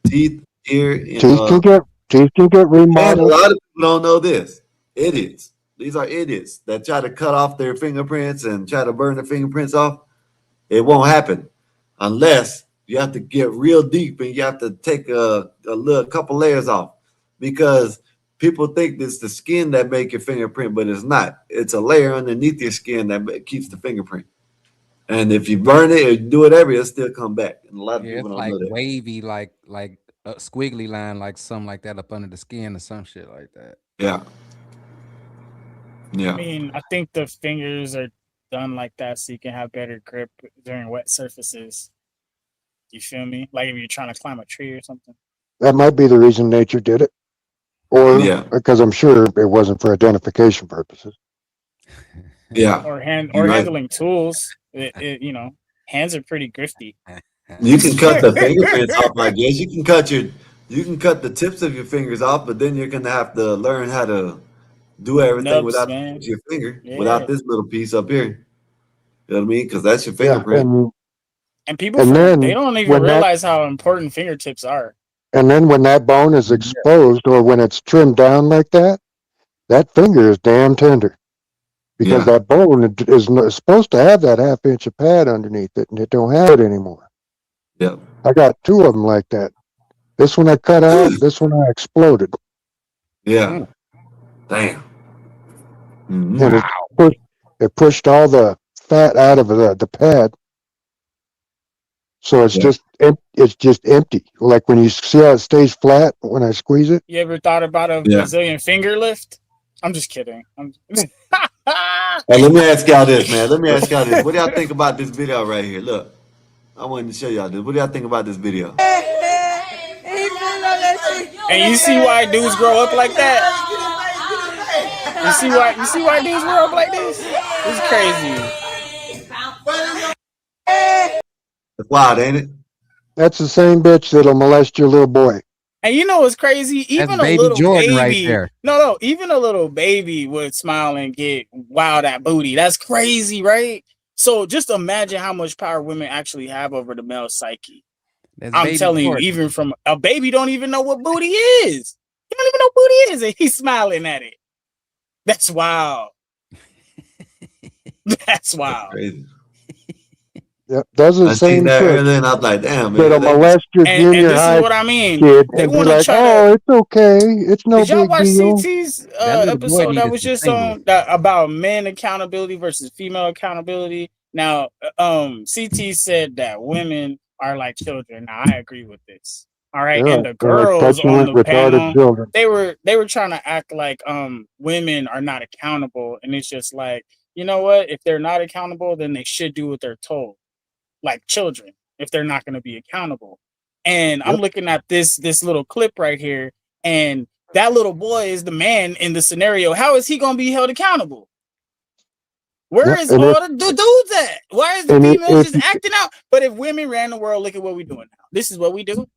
Teeth, ear, Teeth can get and a remodeled. lot of people don't know this. Idiots. These are idiots that try to cut off their fingerprints and try to burn their fingerprints off. It won't happen unless you have to get real deep and you have to take a little couple layers off, because people think it's the skin that make your fingerprint, but it's not. It's a layer underneath your skin that keeps the fingerprint. And if you burn it or do whatever, it'll still come back. And a lot of Yeah, people it's don't like know that. wavy, like a squiggly line, like something like that up under the skin or some shit like that. Yeah. I Yeah. mean, I think the fingers are done like that so you can have better grip during wet surfaces. You feel me? Like if you're trying to climb a tree or something. That might be the reason nature did it. Or Yeah. because I'm sure it wasn't for identification purposes. Yeah. Or You're right. handling tools. You know, hands are pretty grifty. You can cut the fingerprints off, I guess. You can cut the tips of your fingers off, but then you're gonna have to learn how to do everything Nubs, without man. your finger, Yeah. without this little piece up here. You know what I mean? Because that's your Yeah, fingerprint. And people And then they don't even when that- realize how important fingertips are. And then when that bone is exposed or when it's trimmed down like that, that finger is damn tender. Because Yeah. that bone is supposed to have that half-inch of pad underneath it, and it don't have it anymore. Yep. I got two of them like that. This one I cut out, this one I exploded. Yeah. Damn. And it pushed all the fat out of the pad. So it's just empty. Like when you see how it stays flat when I squeeze it. You ever thought about a Yeah. Brazilian finger lift? I'm just kidding. Hey, let me ask y'all this, man. Let me ask y'all this. What do y'all think about this video right here? Look, I wanted to show y'all this. What do y'all think about this video? And you see why dudes grow up like that? You see why dudes grow up like this? It's crazy. It's wild, ain't it? That's the same bitch that'll molest your little boy. And you know what's crazy? Even Baby a little Jordan baby, right there. No, even a little baby would smile and get wild at booty. That's crazy, right? So just imagine how much power women actually have over the male psyche. That's I'm Baby telling Jordan. you, even from a baby don't even know what booty is. He don't even know what booty is, and he's smiling at it. That's wild. That's wild. Crazy. Yep, those are I the seen same that chicks earlier, and I was like, damn, man. that'll molest your And junior this is high what I mean. kid They and be want to like, try "Oh, to. it's okay. It's no Did y'all big watch deal." CT's That little boy episode that needed was some just singles. on that about men accountability versus female accountability? Now, CT said that women are like children. Now, I agree with this. All right, Yeah, and the they're like girls on petulant, the retarded panel, children. they were trying to act like women are not accountable, and it's just like, you know what? If they're not accountable, then they should do what they're told, like children. If they're not going to be accountable, and I'm looking at this little clip right here, and that little boy is the man in the scenario. How is he going to be held accountable? Where Yep, is and all the dudes at? Why is the and females if just acting out? But if women ran the world, look at what we're doing now. This is what we do.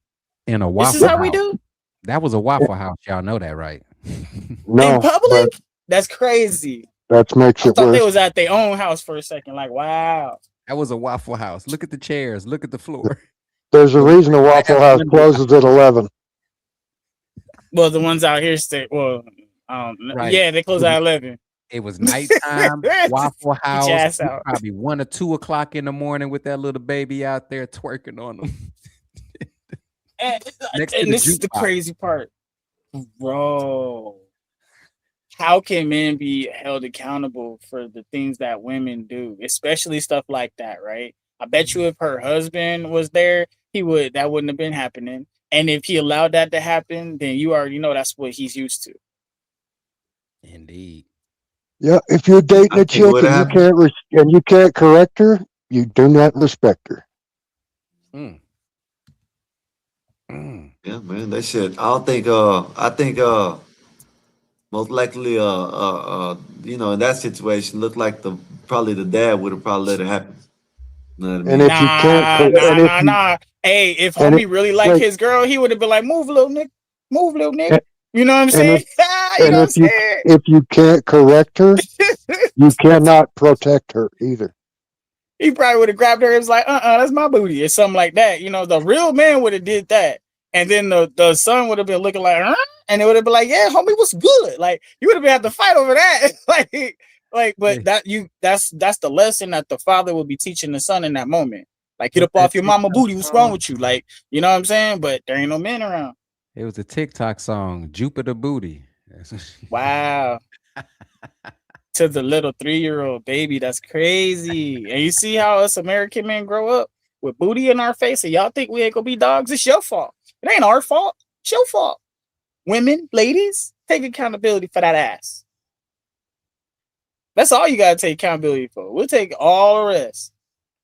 In a This Waffle is how House. we do That was a Waffle House. Y'all know that, right? in no, but public. That's crazy. that makes I it thought they worse. was at their own house for a second. Like, wow. That was a Waffle House. Look at the chairs. Look at the floor. There's a reason a Waffle House closes at 11. Well, the ones out here stay. Well, Right. yeah, they close at 11. It was nighttime, Waffle Get your House, ass out. probably 1 or 2 o'clock in the morning with that little baby out there twerking on them. And, Next to and the this is the jukebox. crazy part, bro. How can men be held accountable for the things that women do, especially stuff like that, right? I bet you if her husband was there, that wouldn't have been happening. And if he allowed that to happen, then you already know that's what he's used to. Indeed. Yeah, if you're dating a chick what and you happened- can't correct her, you do not respect her. Yeah, man, that shit. I think most likely in that situation looked like probably the dad would have probably let it happen. You know what I mean? And if you can't, Nah. Hey, if and homie really liked his girl, he would have been like, move, little nigga. Move, little nigga. You know what I'm and saying? You know what I'm saying? if you can't correct her, you cannot protect her either. He probably would have grabbed her and was like, that's my booty, or something like that. You know, the real man would have did that. And then the son would have been looking like, and it would have been like, yeah, homie, what's good? Like, you would have been had to fight over that. But that's the lesson that the father will be teaching the son in that moment. Like, get up off your mama booty. What's wrong with you? Like, you know what I'm saying? But there ain't no men around. It was a TikTok song, Jupiter Booty. Wow. To the little 3-year-old baby, that's crazy. And you see how us American men grow up with booty in our face, and y'all think we ain't gonna be dogs? It's your fault. It ain't our fault. It's your fault. Women, ladies, take accountability for that ass. That's all you gotta take accountability for. We'll take all the rest.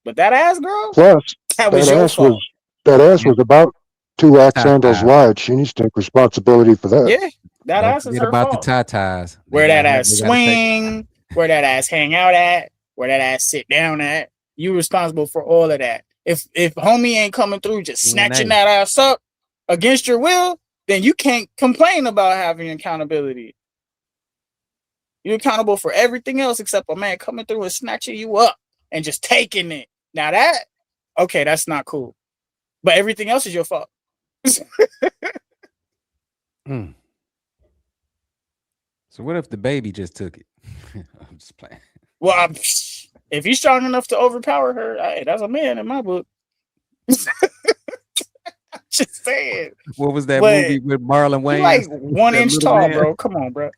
But that ass, girl, Plus, that was your fault. That ass was about 2 axe handles wide. She needs to take responsibility for that. Yeah, that Don't ass is forget her about fault. the tatas. Where that ass swing, where that ass hang out at, where that ass sit down at. You responsible for all of that. If homie ain't coming through just snatching that ass up against your will, then you can't complain about having accountability. You're accountable for everything else except a man coming through and snatching you up and just taking it. Now okay, that's not cool. But everything else is your fault. So what if the baby just took it? I'm just playing. Well, if he's strong enough to overpower her, hey, that's a man in my book. Just saying. What was that But movie with Marlon he Wayans? like 1 That inch little tall, man? bro. Come on, bro.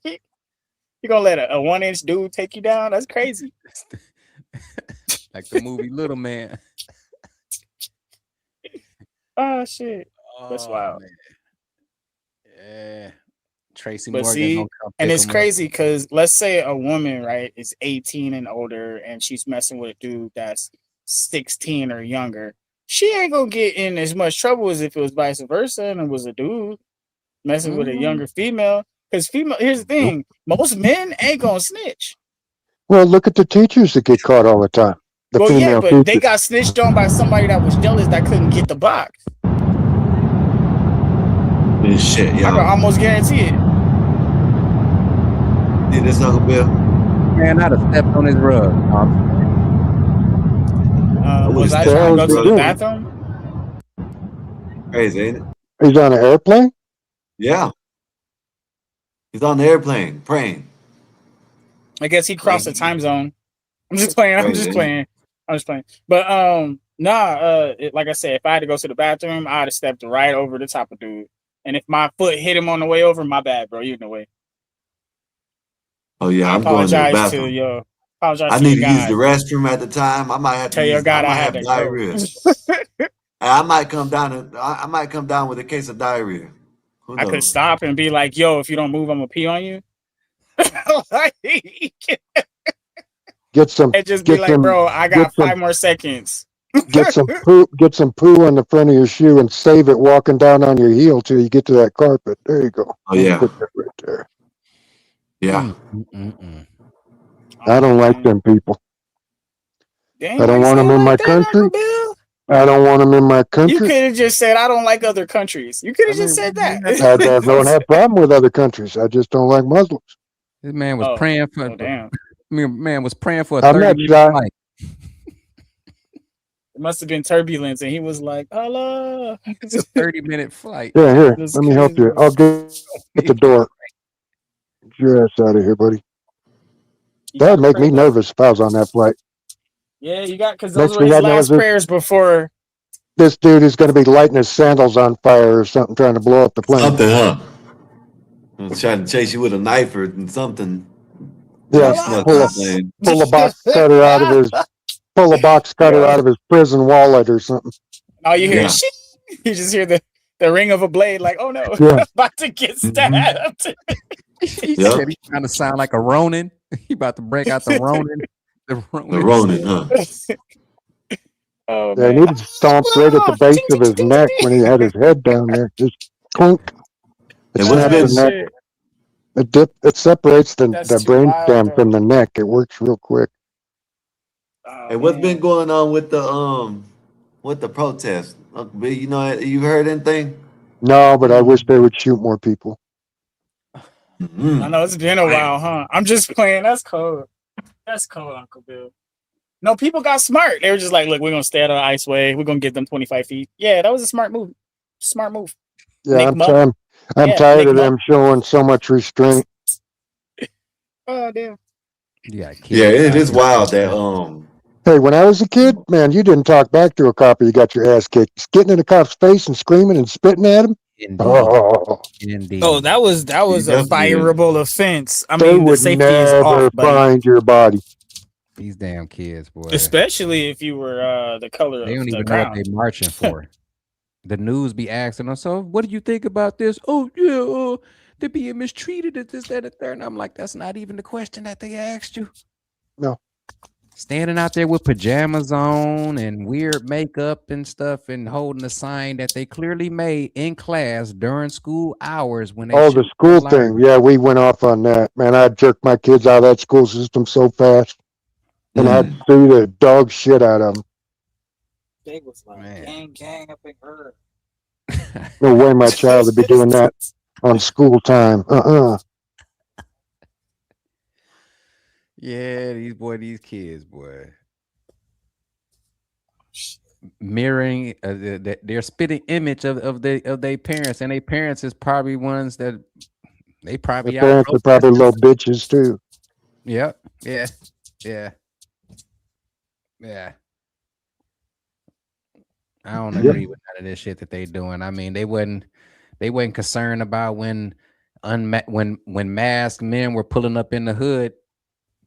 You gonna let a 1-inch dude take you down? That's crazy. Like the movie Little Man. Oh shit. That's wild. Man. Yeah. Tracy But Morgan see, gonna come and pick it's 'em up. crazy because let's say a woman, right, is 18 and older and she's messing with a dude that's 16 or younger. She ain't gonna get in as much trouble as if it was vice versa and it was a dude messing with a younger female. Because here's the thing, most men ain't gonna snitch. Well, look at the teachers that get caught all the time. The Well, yeah, female but they teachers. got snitched on by somebody that was jealous that couldn't get the box. Shit, I can almost guarantee it. See this, Uncle Bill? Man, I'd have stepped on his rug. Was I trying to go to the bathroom? Crazy, ain't it? He's on an airplane? Yeah. He's on the airplane praying. I guess he crossed the time zone. I'm just playing. But like I said, if I had to go to the bathroom, I'd have stepped right over the top of dude. And if my foot hit him on the way over, my bad, bro. You in the way. Oh yeah, I I'm going to the apologize to bathroom. your apologize I to need your to use the God. restroom at the time. I might have Tell to your use. God I I might had have to diarrhea. I might come down with a case of diarrhea. Who I could knows? stop and be like, "Yo, if you don't move, I'm gonna pee on you." Get some. And just be like, "Bro, I got 5 more seconds." Get some poo. Get some poo on the front of your shoe and save it walking down on your heel till you get to that carpet. There you go. Oh yeah. Put that right there. Yeah. I don't like them people. Dang, I don't why you want them saying in my like that, country. Uncle Bill? I don't want them in my You country. could have just said, "I don't like other countries." You could have just said that. I don't have problem with other countries. I just don't like Muslims. This man was Oh, praying for. damn. Man was praying for a I'm not 30-minute shy. flight. It must have been turbulence, and he was like, "Allah." It's a 30-minute flight. Yeah, here. That's Let me help you. crazy. I'll get the door. Get your ass out of here, buddy. That would make me nervous if I was on that flight. Yeah, you got because those Next were thing his I know last is this, prayers before. this dude is going to be lighting his sandals on fire or something, trying to blow up the plane. Something, huh? I'm trying to chase you with a knife or something. Yeah, Snuck pull on a the plane. box cutter out of his prison wallet or something. All you hear Yeah. is shit. You just hear the ring of a blade, like, oh no, Yeah. about to get stabbed. He Yep. said he's trying to sound like a Ronin. He about to break out the Ronin. The Ronin. The Ronin, huh? Oh Yeah, and man. he was stomped right at the base of his neck when he had his head down there. Just clunk. It Hey, what's snaps the been neck. It separates the That's too brain wild, stem though. from the neck. It works real quick. Hey, what's been going on with the protest? Uncle B, you know, you heard anything? No, but I wish they would shoot more people. I know it's been a while, huh? I'm just playing. That's cold. That's cold, Uncle Bill. No, people got smart. They were just like, look, we're gonna stay out of the iceway. We're gonna give them 25 feet. Yeah, that was a smart move. Smart move. Yeah, Nick I'm Muck. tired Nick of Muck. them showing so much restraint. Oh damn. Yeah, Yeah, it is wild that Hey, when I was a kid, man, you didn't talk back to a cop or you got your ass kicked. Just getting in a cop's face and screaming and spitting at him. Indeed. Oh, Indeed. Oh, that was a fireable offense. I they mean, the would safety is off, never but find your body. These damn kids, boy. especially if you were the color They of don't the even know what ground. they're marching for. The news be asking them, so what do you think about this? Oh, yeah, they're being mistreated at this, that, and the third. And I'm like, that's not even the question that they asked you. No. Standing out there with pajamas on and weird makeup and stuff and holding a sign that they clearly made in class during school hours when they Oh, the shouldn't school be allowed. thing. Yeah, we went off on that. Man, I'd jerk my kids out of that school system so fast. And I'd sue the dog shit out of them. They was like, gang up in her. No way my child would be doing that on school time. Yeah, these kids, boy. Mirroring their spitting image of their parents, and their parents is probably ones that they probably The parents are probably little bitches too. Yep. Yeah. I don't agree with none of this shit that they doing. I mean, they wasn't concerned about when masked men were pulling up in the hood,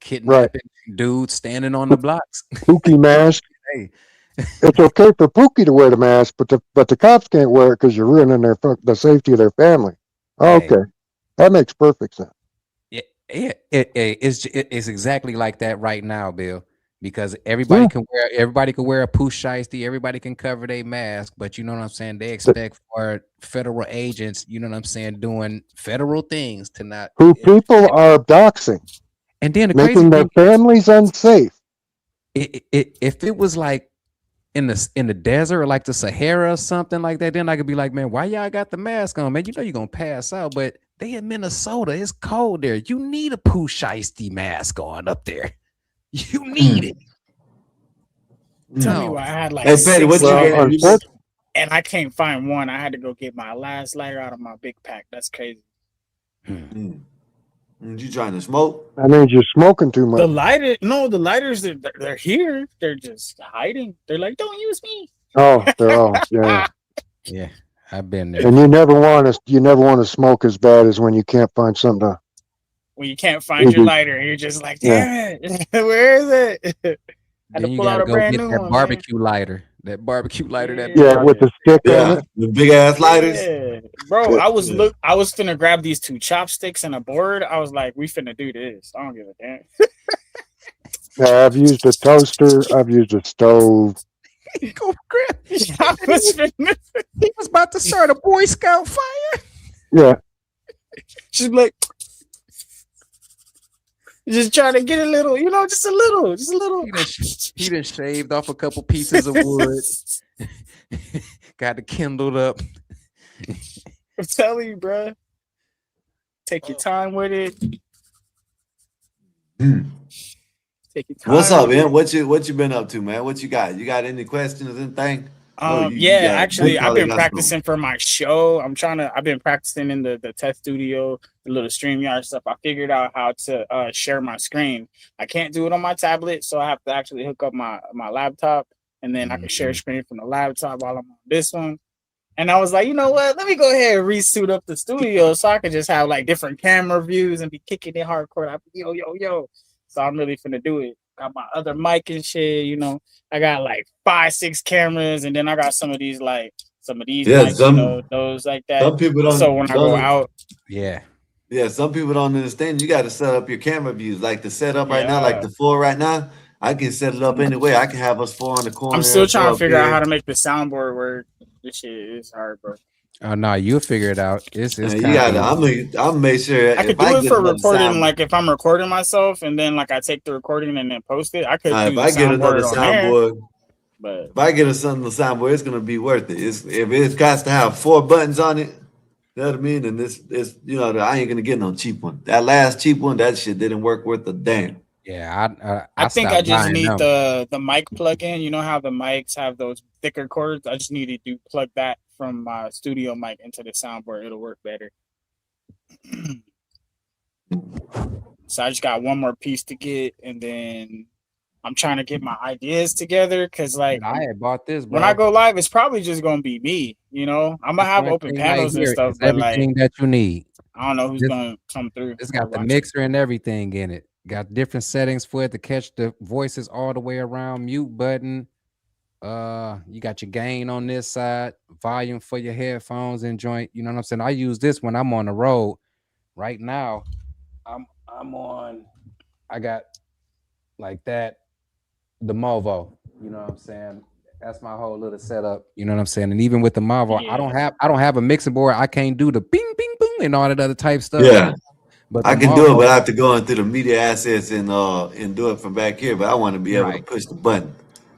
kidnapping dudes standing on the blocks. Pookie mask. Hey. It's okay for Pookie to wear the mask, but the cops can't wear it because you're ruining the safety of their family. Oh, Hey. okay, that makes perfect sense. It's exactly like that right now, Bill. Because everybody can wear a pooch shiesty, everybody can cover their mask, but you know what I'm saying? They expect for federal agents, you know what I'm saying, doing federal things to not Who people are doxing, and then the making crazy their thing families unsafe. If it was like in the desert or like the Sahara or something like that, then I could be like, man, why y'all got the mask on, man? You know you're gonna pass out, but they in Minnesota, it's cold there. You need a pooch shiesty mask on up there. You need it. Tell me why I had like Hey, Petty, what 6 lighters, you and I can't find one. I had to go get my last lighter out of my big pack. That's crazy. You trying to smoke? That means you're smoking too much. The lighters, they're here. They're just hiding. They're like, don't use me. Oh, they're all yeah. Yeah, I've been there. And you never want to smoke as bad as when you can't find something to. When you can't find your lighter, and you're just like, damn it, where is it? Then you gotta go get that barbecue lighter. That barbecue lighter. With the stick on it. The big ass lighters. Yeah. Bro, I was finna grab these 2 chopsticks and a board. I was like, we finna do this. I don't give a damn. Yeah, I've used a toaster. I've used a stove. Go grab. I was finna. He was about to start a Boy Scout fire. Yeah. She's like, just trying to get a little, just a little. He done shaved off a couple pieces of wood. Got it kindled up. I'm telling you, bro. Take your time with it. Take your time. What's up, man? What you been up to, man? What you got? You got any questions, anything? Actually, I've been practicing for my show. I've been practicing in the test studio. the little StreamYard stuff, I figured out how to share my screen. I can't do it on my tablet, so I have to actually hook up my laptop, and then I can share screen from the laptop while I'm on this one. And I was like, you know what? Let me go ahead and resuit up the studio so I could just have like different camera views and be kicking it hardcore. I be, yo. So I'm really finna do it. Got my other mic and shit, you know. I got like 5-6 cameras, and then I got some of these Yeah, mics, you know, those like that. some people So when I go out, Yeah, some people don't understand. You got to set up your camera views. Like the setup right now, like yeah. the 4 right now, I can set it up anyway. I can have us 4 on the corner, I'm still 4 trying to up figure out how here. to make the soundboard work. This shit is hard, bro. Oh no, you'll figure it out. It's And you kind got of to, I'm make sure I could if do I it get for another recording, sound, like if I'm recording myself and then like I take the recording and then post it, I could do if the I get another soundboard on there. soundboard, But if I get a something soundboard, it's gonna be worth it. If it got to have 4 buttons on it, you know what I mean? And it's you know, I ain't gonna get no cheap one. That last cheap one, that shit didn't work worth a damn. yeah. I think I stopped just buying need them. the mic plug-in. You know how the mics have those thicker cords? I just need to plug that from my studio mic into the soundboard. It'll work better. So I just got one more piece to get, and then I'm trying to get my ideas together because, like, I had bought this, when I bro. go live, it's probably just gonna be me. You know, I'm gonna This have one open thing right panels and here stuff, is but like, everything that you need. I don't know who's This, gonna come through it's or got the watch it. mixer and everything in it. Got different settings for it to catch the voices all the way around. Mute button. You got your gain on this side, volume for your headphones and joint. You know what I'm saying? I use this when I'm on the road. Right now, I'm on. I got like that, the Movo. You know what I'm saying? That's my whole little setup. You know what I'm saying? And even with the Movo, I don't have a mixing board. I can't do the bing, bing, bing, and all that other type stuff. Yeah. But I the can do it, but Movo, I have to go into the media assets and do it from back here. But I want to be able to right, push the button.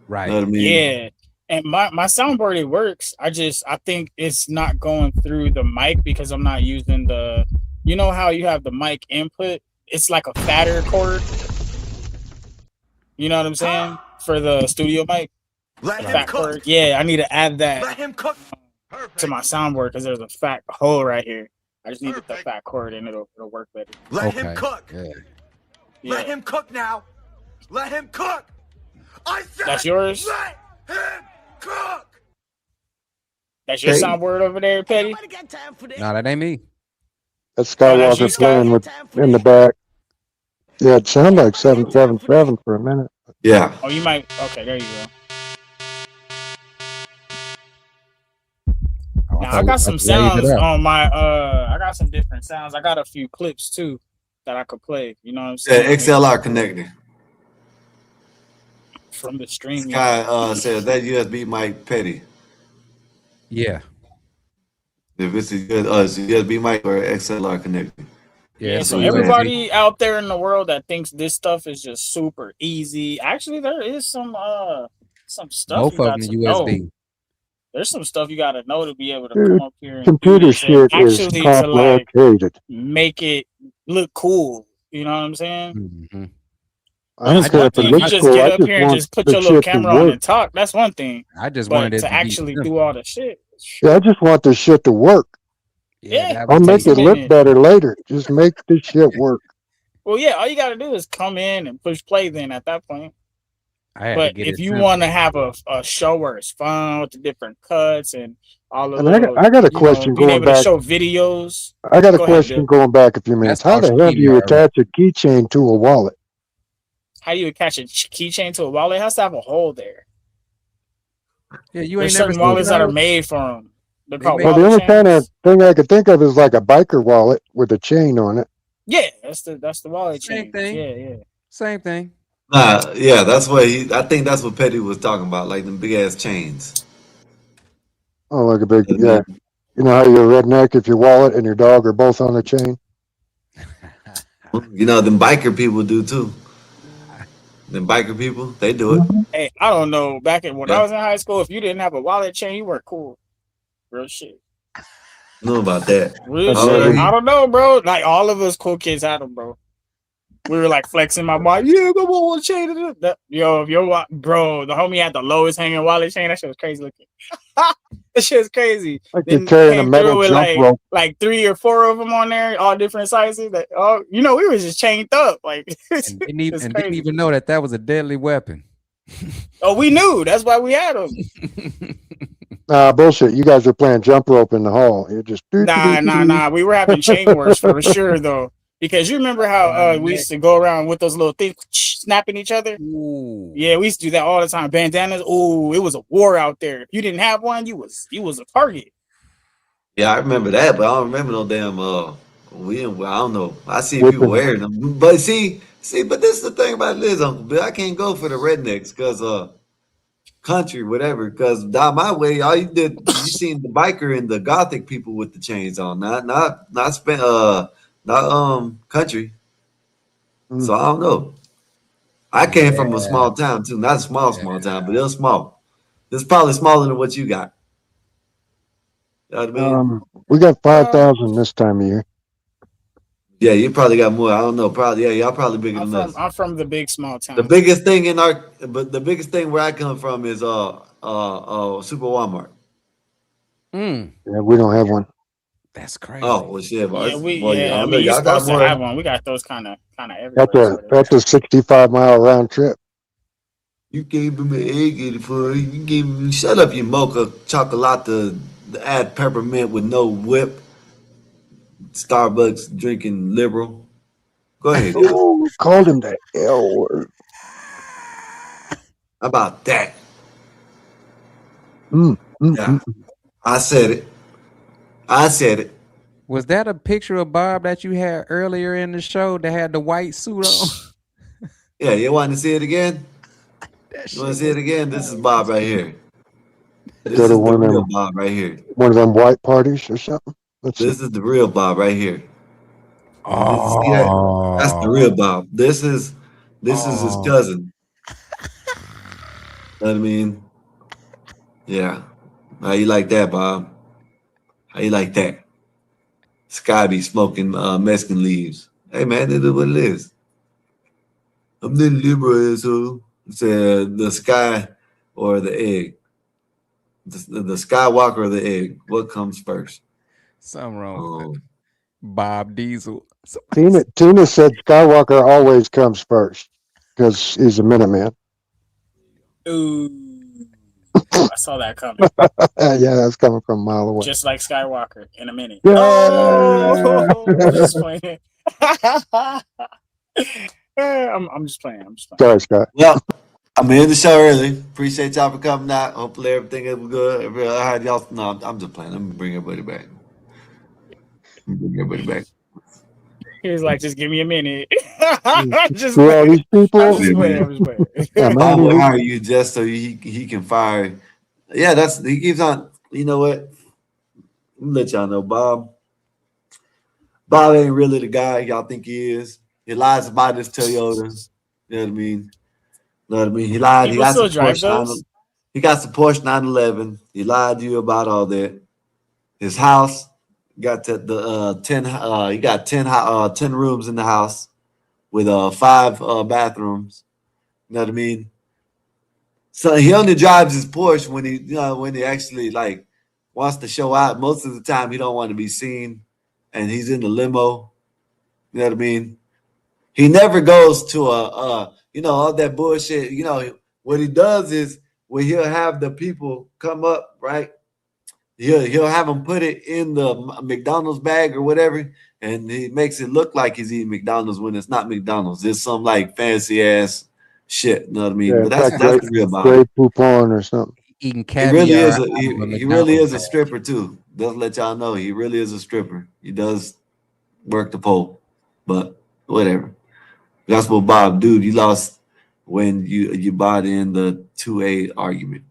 right. Know what I mean? Yeah. And my soundboard, it works. I think it's not going through the mic because I'm not using you know how you have the mic input? It's like a fatter cord. You know what I'm saying? For the studio mic. Let The him fat cook. cord. Yeah, I need to add that Let him cook. to my soundboard because there's a fat hole right here. I just needed the fat cord and it'll work better. Let him cook. Yeah. Let him cook now. Let him cook. I said, That's yours? let him cook. That's your Hey. soundboard over there, Petty? No, that ain't me. That's that's you, Skywalker Sky? playing with in the back. Yeah, it sounded like 777 for a minute. Yeah. Oh, you might. Okay, there you go. Now I got some sounds on my I got some different sounds. I got a few clips too that I could play. You know what I'm Yeah, saying? XLR connector. From the stream. Sky says that USB mic Petty. Yeah. If it's a USB mic or XLR connector. Yeah, so everybody out there in the world that thinks this stuff is just super easy, actually there is some stuff Both you got of them to know. USB. There's some stuff you got to know to be able to Dude, come up here and do computer this and shit is actually to like complicated. make it look cool. You know what I'm saying? Mm-hmm. I don't It's care one if it thing if you looks just cool. get I up just here and want just put the your little shit to camera on work. and talk. That's one thing. I just But wanted it to to be actually simple. do all the shit, Yeah, I just want the shit to work. yeah, that I'll would make take it a look minute. better later. Just make the shit work. well, yeah, all you got to do is come in and push play. Then at that point. I had to But get if it you simple. want to have a show where it's fun with the different cuts and all the And little, I got a question being going able to back. show videos. I got a Go ahead, question Bill. going back a few minutes. How the hell do you attach a keychain to a wallet? How do you attach a keychain to a wallet? It has to have a hole there. Yeah, you There's ain't never certain seen wallets that are those? made for them. They're They called make- Well, the wallet only kind of chains. thing I could think of is like a biker wallet with a chain on it. Yeah, that's the wallet Same chain. thing. Yeah. Same thing. Nah, yeah, that's what I think that's what Petty was talking about, like them big ass chains. Oh, like a big, I yeah. mean, You know how you're a redneck if your wallet and your dog are both on a chain? you know, them biker people do too. Them biker people, they do it. Hey, I don't know. Back when I Yeah. was in high school, if you didn't have a wallet chain, you weren't cool. Real shit. Know about that. Real However, shit. I don't know, bro. Like all of us cool kids had them, bro. We were like flexing my mom. Yeah, go on, chain. Yo, if your bro, the homie had the lowest hanging wallet chain. That shit was crazy looking. That shit's crazy. Like you're Then carrying a came metal through with jump rope. like 3 or 4 of them on there, all different sizes. That we were just chained up. Like and didn't even know that was a deadly weapon. Oh, we knew. That's why we had them. Bullshit. You guys were playing jump rope in the hall. You're just Nah. We were having chain wars for sure though. Because you remember how we used to go around with those little things snapping each other? Ooh. Yeah, we used to do that all the time. Bandanas. Oh, it was a war out there. If you didn't have one, you was a target. Yeah, I remember that, but I don't remember no damn I don't know. I see people wearing them. But but this is the thing about this, Uncle Bill. I can't go for the rednecks because country, whatever. Because down my way, all you seen the biker and the gothic people with the chains on, not country. So I don't know. I came from a small town too, not a small town, but it was small. It's probably smaller than what you got. You know what I mean? We got 5,000 this time of year. Yeah, you probably got more. I don't know. Probably, yeah, y'all probably bigger than us. I'm from the big small town. The biggest thing the biggest thing where I come from is Super Walmart. Yeah, we don't have one. That's crazy. Oh well, shit. You're supposed to have one. We got those kind of everywhere. That's a 65-mile round trip. You gave him an egg for you gave him. Shut up, you mocha chocolate to add peppermint with no whip. Starbucks drinking liberal. Go ahead. Oh, called him the L word. How about that? Yeah. I said it. Was that a picture of Bob that you had earlier in the show that had the white suit on? Yeah, you want to see it again? You want to see it again? This is Bob right here. This is the real Bob right here. One of them white parties or something. This is the real Bob right here. Oh, see that? That's the real Bob. This is his cousin. Know what I mean? Yeah. How you like that, Bob? How you like that? Sky be smoking Mexican leaves. Hey man, it is what it is. I'm the liberal asshole. Said the sky or the egg. The Skywalker or the egg. What comes first? Something wrong with it. Bob Diesel. Tina said Skywalker always comes first because he's a Minuteman. Ooh. I saw that coming. Yeah, that's coming from a mile away. Just like Skywalker in a minute. Yeah. Oh, I'm just playing. I'm just playing. Sorry, Scott. Well, I'm in the show early. Appreciate y'all for coming out. Hopefully everything is good. I had y'all. No, I'm just playing. Let me bring everybody back. He was like, just give me a minute. Just all these people. I'm just playing. I will hire you just so he can fire. Yeah, he keeps on. You know what? Let me let y'all know, Bob. Bob ain't really the guy y'all think he is. He lies about his Toyota. You know what I mean? He lied. People still drive those? He got some Porsche 911. He lied to you about all that. His house got the 10. He got 10 rooms in the house with 5 bathrooms. You know what I mean? So he only drives his Porsche when he actually like wants to show out. Most of the time he don't want to be seen, and he's in the limo. You know what I mean? He never goes to all that bullshit. You know what he does is when he'll have the people come up, right? He'll have them put it in the McDonald's bag or whatever, and he makes it look like he's eating McDonald's when it's not McDonald's. It's some like fancy ass shit. You know what I mean? Yeah, but that's the real Bob. Grey Poupon or something. Eating He really is a stripper too. Just let y'all know he really is a stripper. He does work the pole, but whatever. That's what Bob, dude. You lost when you bought in the 2A argument.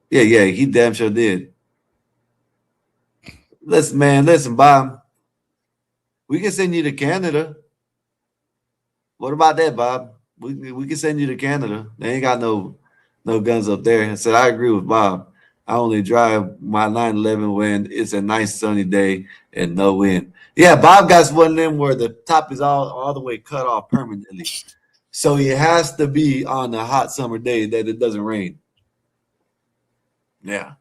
Yeah, he damn sure did. Listen, Bob. We can send you to Canada. What about that, Bob? We can send you to Canada. They ain't got no guns up there. I said I agree with Bob. I only drive my 911 when it's a nice sunny day and no wind. Yeah, Bob got one of them where the top is all the way cut off permanently. So it has to be on a hot summer day that it doesn't rain. Yeah.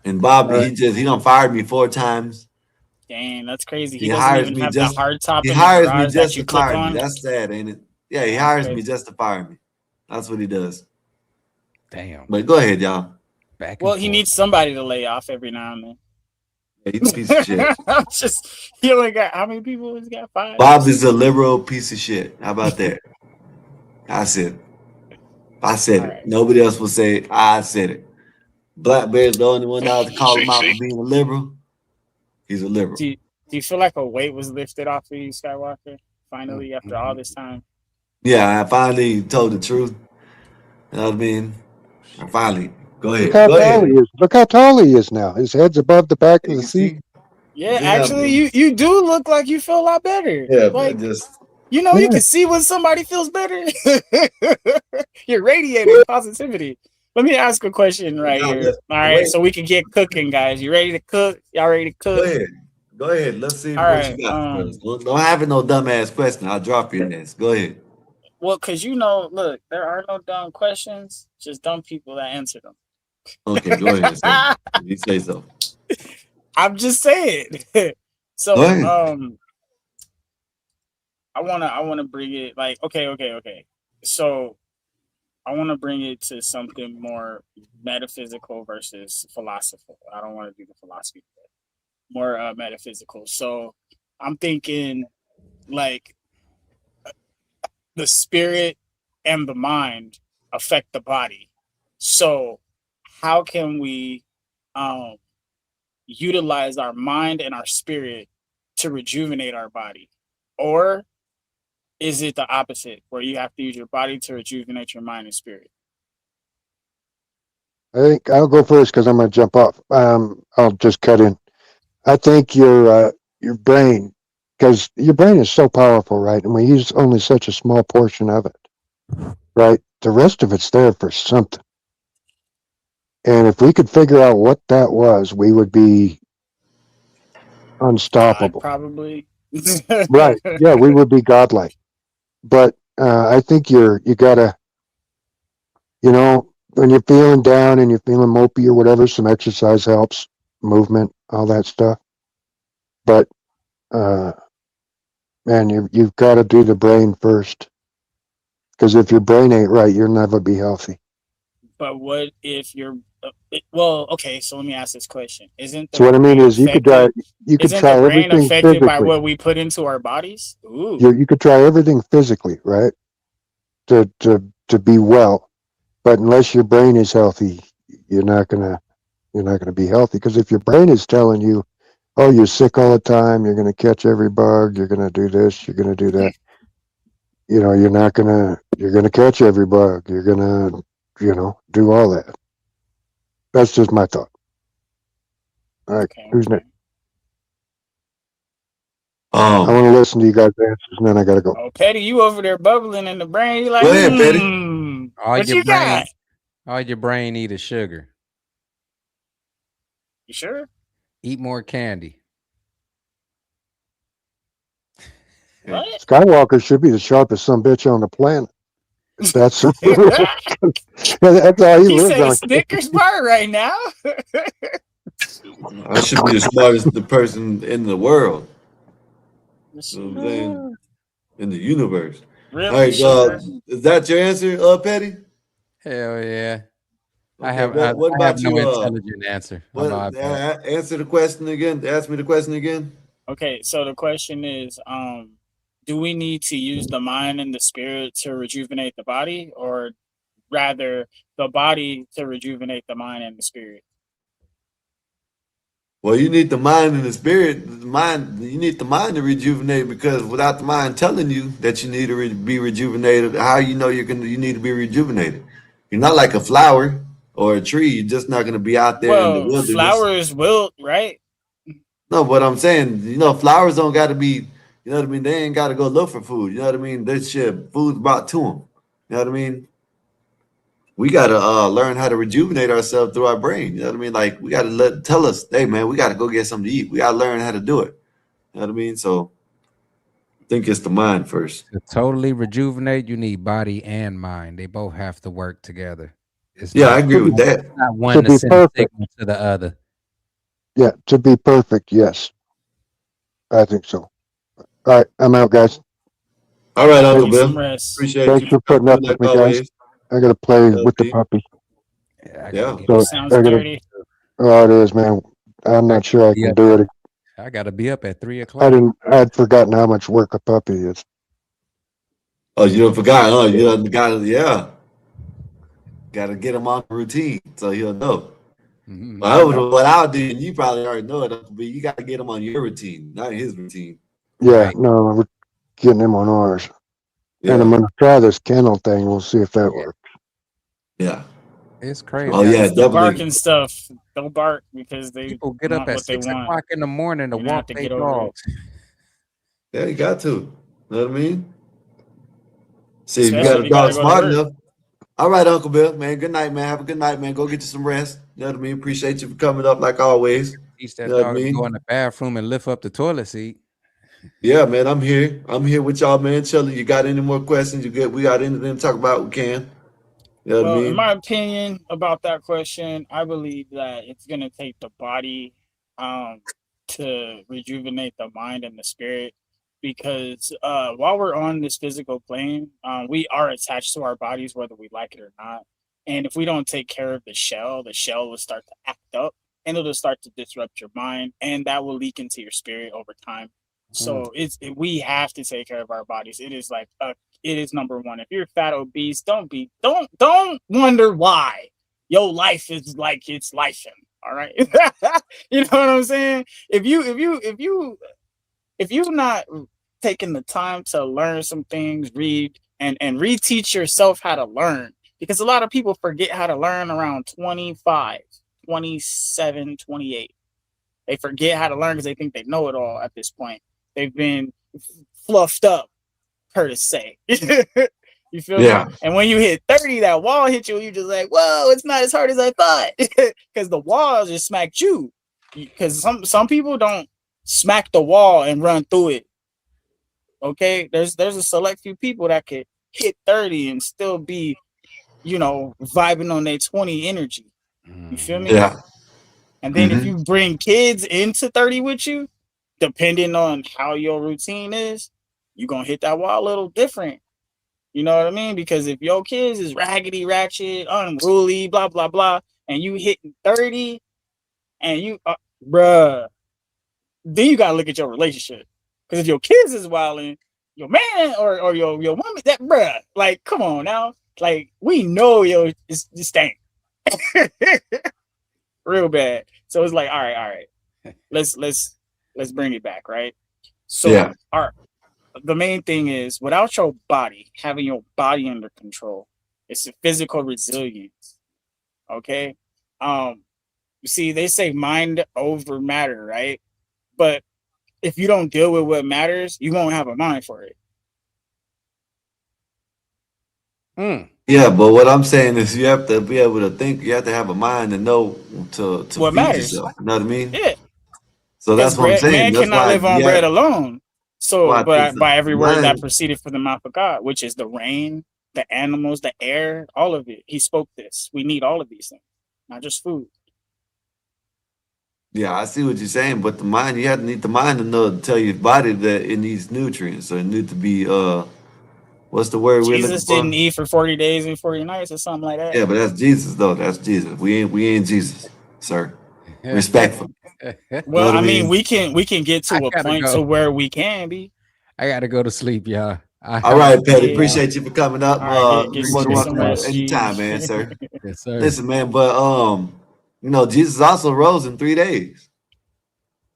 And Bob, he done fired me 4 times. Dang, that's crazy. He He doesn't hires even me have the just hard top he in the hires me garage that just you to click fire me. on. That's sad, ain't it? Yeah, he That's hires crazy. me just to fire me. That's what he does. Damn. But go ahead, y'all. Back Well, and he forth. needs somebody to lay off every now and then. Yeah, he's a piece of shit. I'm just, he only got, how many people has got 5? Bob is a liberal piece of shit. How about that? I said it. I said it. Nobody else will say it. I said it. Black Bear's the only one out to call him out for being a liberal. He's a liberal. Do you feel like a weight was lifted off of you, Skywalker? Finally, after all this time? Yeah, I finally told the truth. You know what I mean? I finally. Go ahead. Look how Go tall ahead. he is. Look how tall he is now. His head's above the back of the seat. Yeah, actually, you do look like you feel a lot better. Yeah, Like, man, just you know, you Yeah. can see when somebody feels better. You're radiating positivity. Let me ask a question right here. All right, so we can get cooking, guys. You ready to cook? Y'all ready to cook? go ahead. Go ahead. Let's see All what right, you got for us. Don't have no dumbass question. I'll drop your ass. Go ahead. Well, because you know, look, there are no dumb questions, just dumb people that answer them. Okay, go ahead. So, you say so. I'm just saying. So, Go ahead. I wanna bring it like okay. So I want to bring it to something more metaphysical versus philosophical. I don't want to do the philosophy, more metaphysical. So I'm thinking like the spirit and the mind affect the body. So how can we utilize our mind and our spirit to rejuvenate our body? Or is it the opposite where you have to use your body to rejuvenate your mind and spirit? I think I'll go first because I'm going to jump off. I'll just cut in. I think your brain, because your brain is so powerful, right? And we use only such a small portion of it, right? The rest of it's there for something. And if we could figure out what that was, we would be unstoppable. Probably. Right. Yeah, we would be godlike. But I think you gotta, you know, when you're feeling down and you're feeling mopey or whatever, some exercise helps, movement, all that stuff. But man, you've got to do the brain first, because if your brain ain't right, you'll never be healthy. But what if you're well? Okay, so let me ask this question: Isn't So what I mean is, you could try isn't the brain everything affected by physically. what we put into our bodies? Ooh, You could try everything physically, right? To be well, but unless your brain is healthy, you're not gonna be healthy. Because if your brain is telling you, "Oh, you're sick all the time. You're gonna catch every bug. You're gonna do this. You're gonna do that," you know, you're gonna catch every bug. You're gonna, do all that. That's just my thought. All right, who's next? I want to listen to you guys' answers, and then I gotta go. Oh, Petty, you over there bubbling in the brain? You like, Go ahead, Petty. What you got? All your brain need is sugar. You sure? Eat more candy. What? Skywalker should be the sharpest sumbitch on the planet. That's that's all he He lives said on. a Snickers bar right now. I should be the smartest person in the world. You know what I'm saying? In the universe. Really, All right, sugar? is that your answer, Petty? Hell yeah. Okay, I have no intelligent answer. Answer the question again. Ask me the question again. Okay, so the question is, do we need to use the mind and the spirit to rejuvenate the body, or rather the body to rejuvenate the mind and the spirit? Well, you need the mind and the spirit. You need the mind to rejuvenate, because without the mind telling you that you need to be rejuvenated, how you know you need to be rejuvenated? You're not like a flower or a tree. You're just not going to be out there in the wilderness. Flowers wilt, right? No, but I'm saying, flowers don't got to be, you know what I mean? They ain't got to go look for food. You know what I mean? This shit, food's brought to them. You know what I mean? we gotta learn how to rejuvenate ourselves through our brain. You know what I mean? Like we gotta tell us, hey man, we gotta go get something to eat. We gotta learn how to do it. You know what I mean? So I think it's the mind first. To totally rejuvenate, you need body and mind. They both have to work together. It's Yeah, not, I agree with that. it's not To one to be send a perfect. signal to the other. Yeah, to be perfect, yes. I think so. All right, I'm out, guys. All right, Go Uncle get Bill. some rest. Appreciate Thanks you for for putting up coming with like me, guys. always. I gotta play with the LP. puppy. Yeah, I gotta Yeah. get So Sounds I gotta. dirty. Oh, it is, man. I'm I not sure I be can up do at, it. I gotta be up at 3 I o'clock. didn't. I'd forgotten how much work a puppy is. Oh, you don't forgot, huh? You done got yeah. Gotta get him on the routine so he'll know. Well, what I'll do, and you probably already know it, Uncle B, you gotta get him on your routine, not his routine. Yeah, Right. no, we're getting him on ours, and I'm Yeah. gonna try this kennel thing. We'll see if that works. Yeah. It's crazy. Oh yeah, It's the definitely. barking stuff. Don't bark because they People get up want at what they 6 want. o'clock in the morning to You're gonna have walk to their get over it. dogs. Yeah, you got to. Know what I mean? See, if you got Especially if a you gotta dog go to smart work. enough. All right, Uncle Bill, man. Good night, man. Have a good night, man. Go get you some rest. You know what I mean? Appreciate you for coming up like always. Teach You that know what I dog to go mean? in the bathroom and lift up the toilet seat. Yeah, man. I'm here. I'm here with y'all, man. Chilling. You got any more questions? You get? We got anything to talk about? We can. You know what I Well, in mean? my opinion about that question, I believe that it's gonna take the body to rejuvenate the mind and the spirit because while we're on this physical plane, we are attached to our bodies whether we like it or not. And if we don't take care of the shell will start to act up and it'll start to disrupt your mind and that will leak into your spirit over time. So we have to take care of our bodies. It is like it is number one. If you're fat obese, don't wonder why your life is like it's life. All right. You know what I'm saying? If you not taking the time to learn some things, read and reteach yourself how to learn, because a lot of people forget how to learn around 25, 27, 28. They forget how to learn because they think they know it all at this point. They've been fluffed up, per se. You feel me? Yeah. And when you hit 30, that wall hit you, you just like, whoa, it's not as hard as I thought. Because the wall just smacked you. Because some people don't smack the wall and run through it. Okay, there's a select few people that could hit 30 and still be, vibing on their 20 energy. You feel me? Yeah. And then if you bring kids into 30 with you, depending on how your routine is, you're gonna hit that wall a little different. You know what I mean? Because if your kids is raggedy, ratchet, unruly, blah blah blah, and you hitting 30, and you, bruh, then you gotta look at your relationship. Because if your kids is wilding, your man or your woman, that bruh, like, come on now, like we know it's stank, real bad. So it's like, all right, let's bring it back, right? So Yeah. the main thing is without your body, having your body under control, it's a physical resilience. Okay. You see, they say mind over matter, right? But if you don't deal with what matters, you won't have a mind for it. Yeah, but what I'm saying is you have to be able to think. You have to have a mind to know to What feed matters? yourself. You know what I mean? Yeah. So Because that's what I'm saying. man That's cannot why live on bread alone. So, why I think by every word that mind. proceeded from the mouth of God, which is the rain, the animals, the air, all of it. He spoke this. We need all of these things, not just food. Yeah, I see what you're saying, but the mind, you have to need the mind to know to tell your body that it needs nutrients. So it needs to be what's the word we're looking Jesus didn't for? eat for 40 days and 40 nights or something like that. Yeah, but that's Jesus though. That's Jesus. We ain't Jesus, sir. Respectful. Know Well, what I I mean, mean? we can get I to a gotta point go. to where we can be. I gotta go to sleep, y'all. All right, Petty. Yeah. Appreciate you for coming up. All right, You're more than get some welcome rest, G. anytime, man, sir. Yes, sir. Listen, man, but Jesus also rose in 3 days.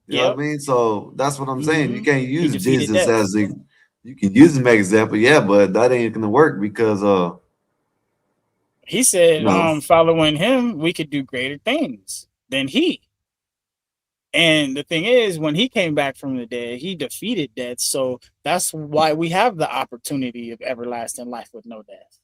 You know what I Yep. mean? So that's what I'm saying. You Mm-hmm. can't He use defeated Jesus death. as you can use him as example, yeah, but that ain't gonna work because He said, no. following him, we could do greater things than he. And the thing is, when he came back from the dead, he defeated death. So that's why we have the opportunity of everlasting life with no death.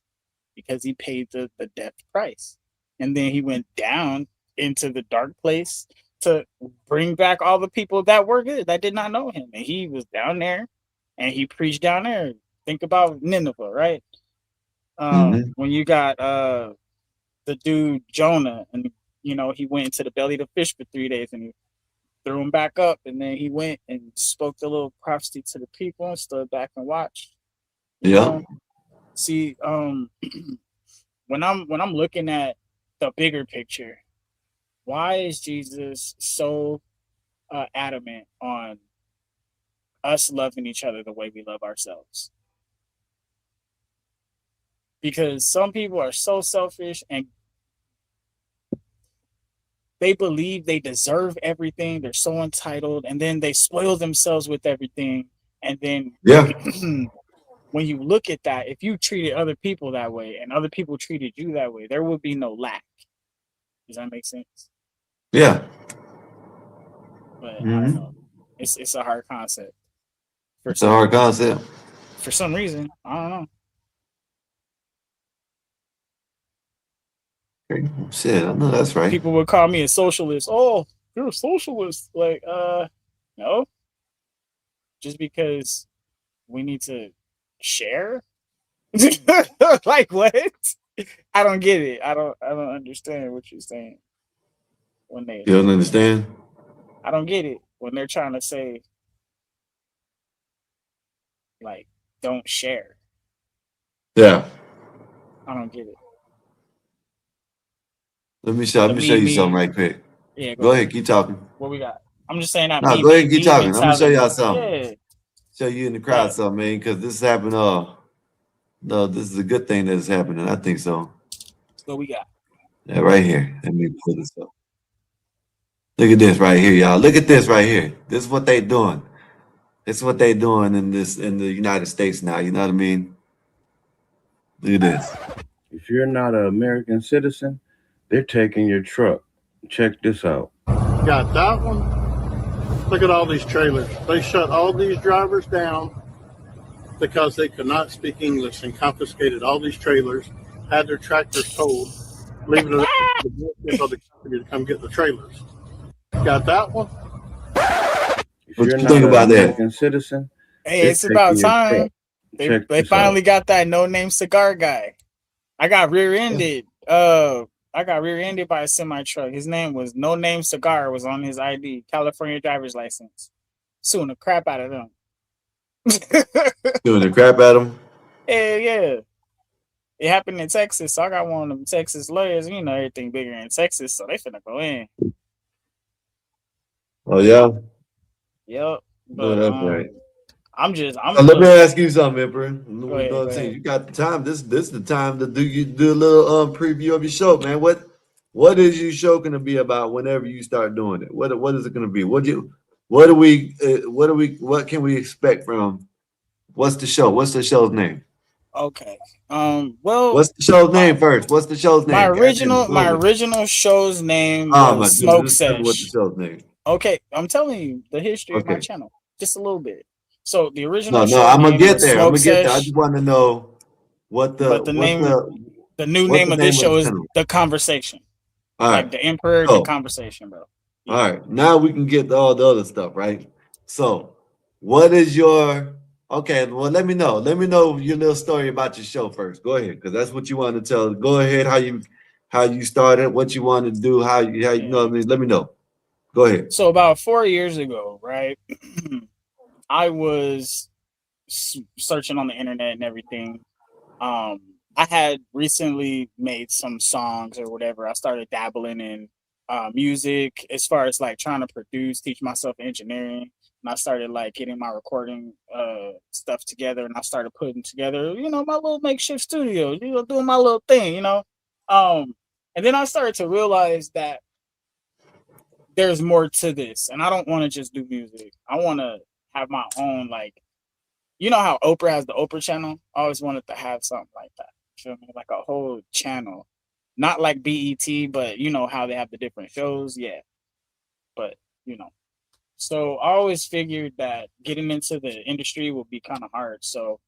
because he paid the death price. And then he went down into the dark place to bring back all the people that were good, that did not know him. And he was down there and he preached down there. Think about Nineveh, right? When you got the dude Jonah, and he went into the belly of the fish for 3 days and he threw him back up, and then he went and spoke the little prophecy to the people and stood back and watched. You know? See, when I'm looking at the bigger picture, why is Jesus so adamant on us loving each other the way we love ourselves? Because some people are so selfish and they believe they deserve everything. They're so entitled, and then they spoil themselves with everything. And then when you look at that, if you treated other people that way and other people treated you that way, there would be no lack. Does that make sense? Yeah. But I don't know. It's a hard concept. It's a hard concept. For some reason, I don't know. Shit, I know that's right. People would call me a socialist. Oh, you're a socialist. Like, no. Just because we need to share? Like what? I don't get it. I don't understand what you're saying. When they You don't understand? I don't get it when they're trying to say like don't share. Yeah. I don't get it. Let me show you something right quick. Yeah, go ahead, keep talking. What we got? I'm just saying that. No, go ahead and keep talking. I'm gonna show y'all something. Yeah. Show you in the crowd something, man, because this happened. No, this is a good thing that is happening. I think so. What we got? Yeah, right here. Let me pull this up. Look at this right here, y'all. Look at this right here. This is what they doing. This is what they doing in the United States now. You know what I mean? Look at this. If you're not an American citizen, they're taking your truck. Check this out. Got that one. Look at all these trailers. They shut all these drivers down because they could not speak English and confiscated all these trailers, had their tractors towed, leaving it up to the company to come get the trailers. Got that one? If you're not an American citizen, hey, it's about time. They finally got that no-name cigar guy. I got rear-ended. I got rear-ended by a semi-truck. His name was No Name Cigar, was on his ID, California driver's license. Suing the crap out of them. Doing the crap out of them? Yeah. It happened in Texas, so I got one of them Texas lawyers. You know, everything bigger in Texas, so they finna go in. Oh, yeah? Yep. But, that's right. Let me ask you something, Emperor. Go ahead. You got the time. This is the time to do a little preview of your show, man. What is your show gonna be about whenever you start doing it? What is it gonna be? What can we expect from? What's the show? What's the show's name? Okay. Well, what's the show's name first? What's the show's name? My original show's name was Smoke Sesh. What's the show's name? Okay, I'm telling you the history of my channel, just a little bit. So the original. No, I'm gonna get there. I just want to know what the new name of this show is The Conversation. All right, like the Emperor, The Conversation, bro. Yeah. All right, now we can get all the other stuff, right? So, what is your? Okay, well, let me know. Let me know your little story about your show first. Go ahead, because that's what you want to tell. Go ahead, how you started, what you wanted to do, how you know what I mean. Let me know. Go ahead. So about 4 years ago, right? I was searching on the internet and everything. I had recently made some songs or whatever. I started dabbling in music as far as like trying to produce, teach myself engineering. And I started like getting my recording stuff together, and I started putting together, my little makeshift studio, doing my little thing, and then I started to realize that there's more to this, and I don't want to just do music. I want to have my own, like, how Oprah has the Oprah channel? I always wanted to have something like that. You feel me? Like a whole channel. Not like BET, but how they have the different shows. Yeah. But, So I always figured that getting into the industry would be kind of hard. So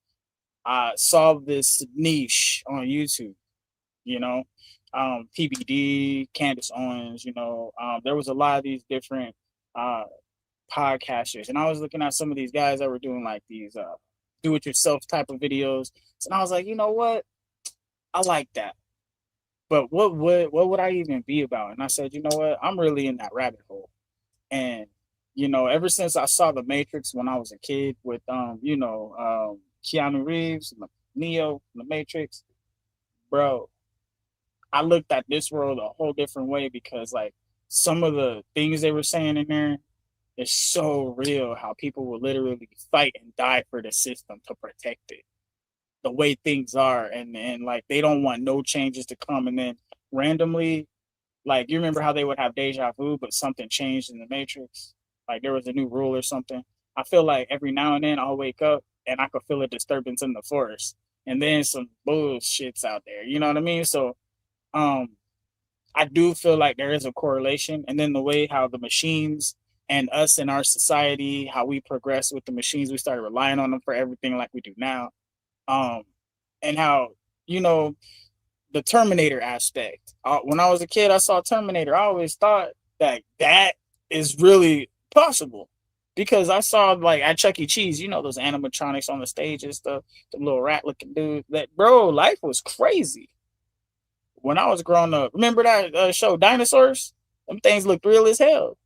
I saw this niche on YouTube, you know, PBD, Candace Owens, there was a lot of these different podcasters, and I was looking at some of these guys that were doing like these do it yourself type of videos, and I was like, you know what, I like that, but what would I even be about? And I said, you know what, I'm really in that rabbit hole, and ever since I saw The Matrix when I was a kid with Keanu Reeves, Neo, The Matrix, bro, I looked at this world a whole different way because like some of the things they were saying in there is so real. How people will literally fight and die for the system to protect it, the way things are, and like they don't want no changes to come, and then randomly, like you remember how they would have deja vu, but something changed in the Matrix, like there was a new rule or something. I feel like every now and then I'll wake up and I could feel a disturbance in the forest, and then some bullshit's out there. You know what I mean? So I do feel like there is a correlation, and then the way how the machines and us in our society, how we progress with the machines, we started relying on them for everything like we do now, and how the Terminator aspect. When I was a kid, I saw Terminator. I always thought that is really possible because I saw like at Chuck E. Cheese, those animatronics on the stage and stuff, the little rat looking dude. That bro, life was crazy. When I was growing up, remember that show Dinosaurs? Them things looked real as hell.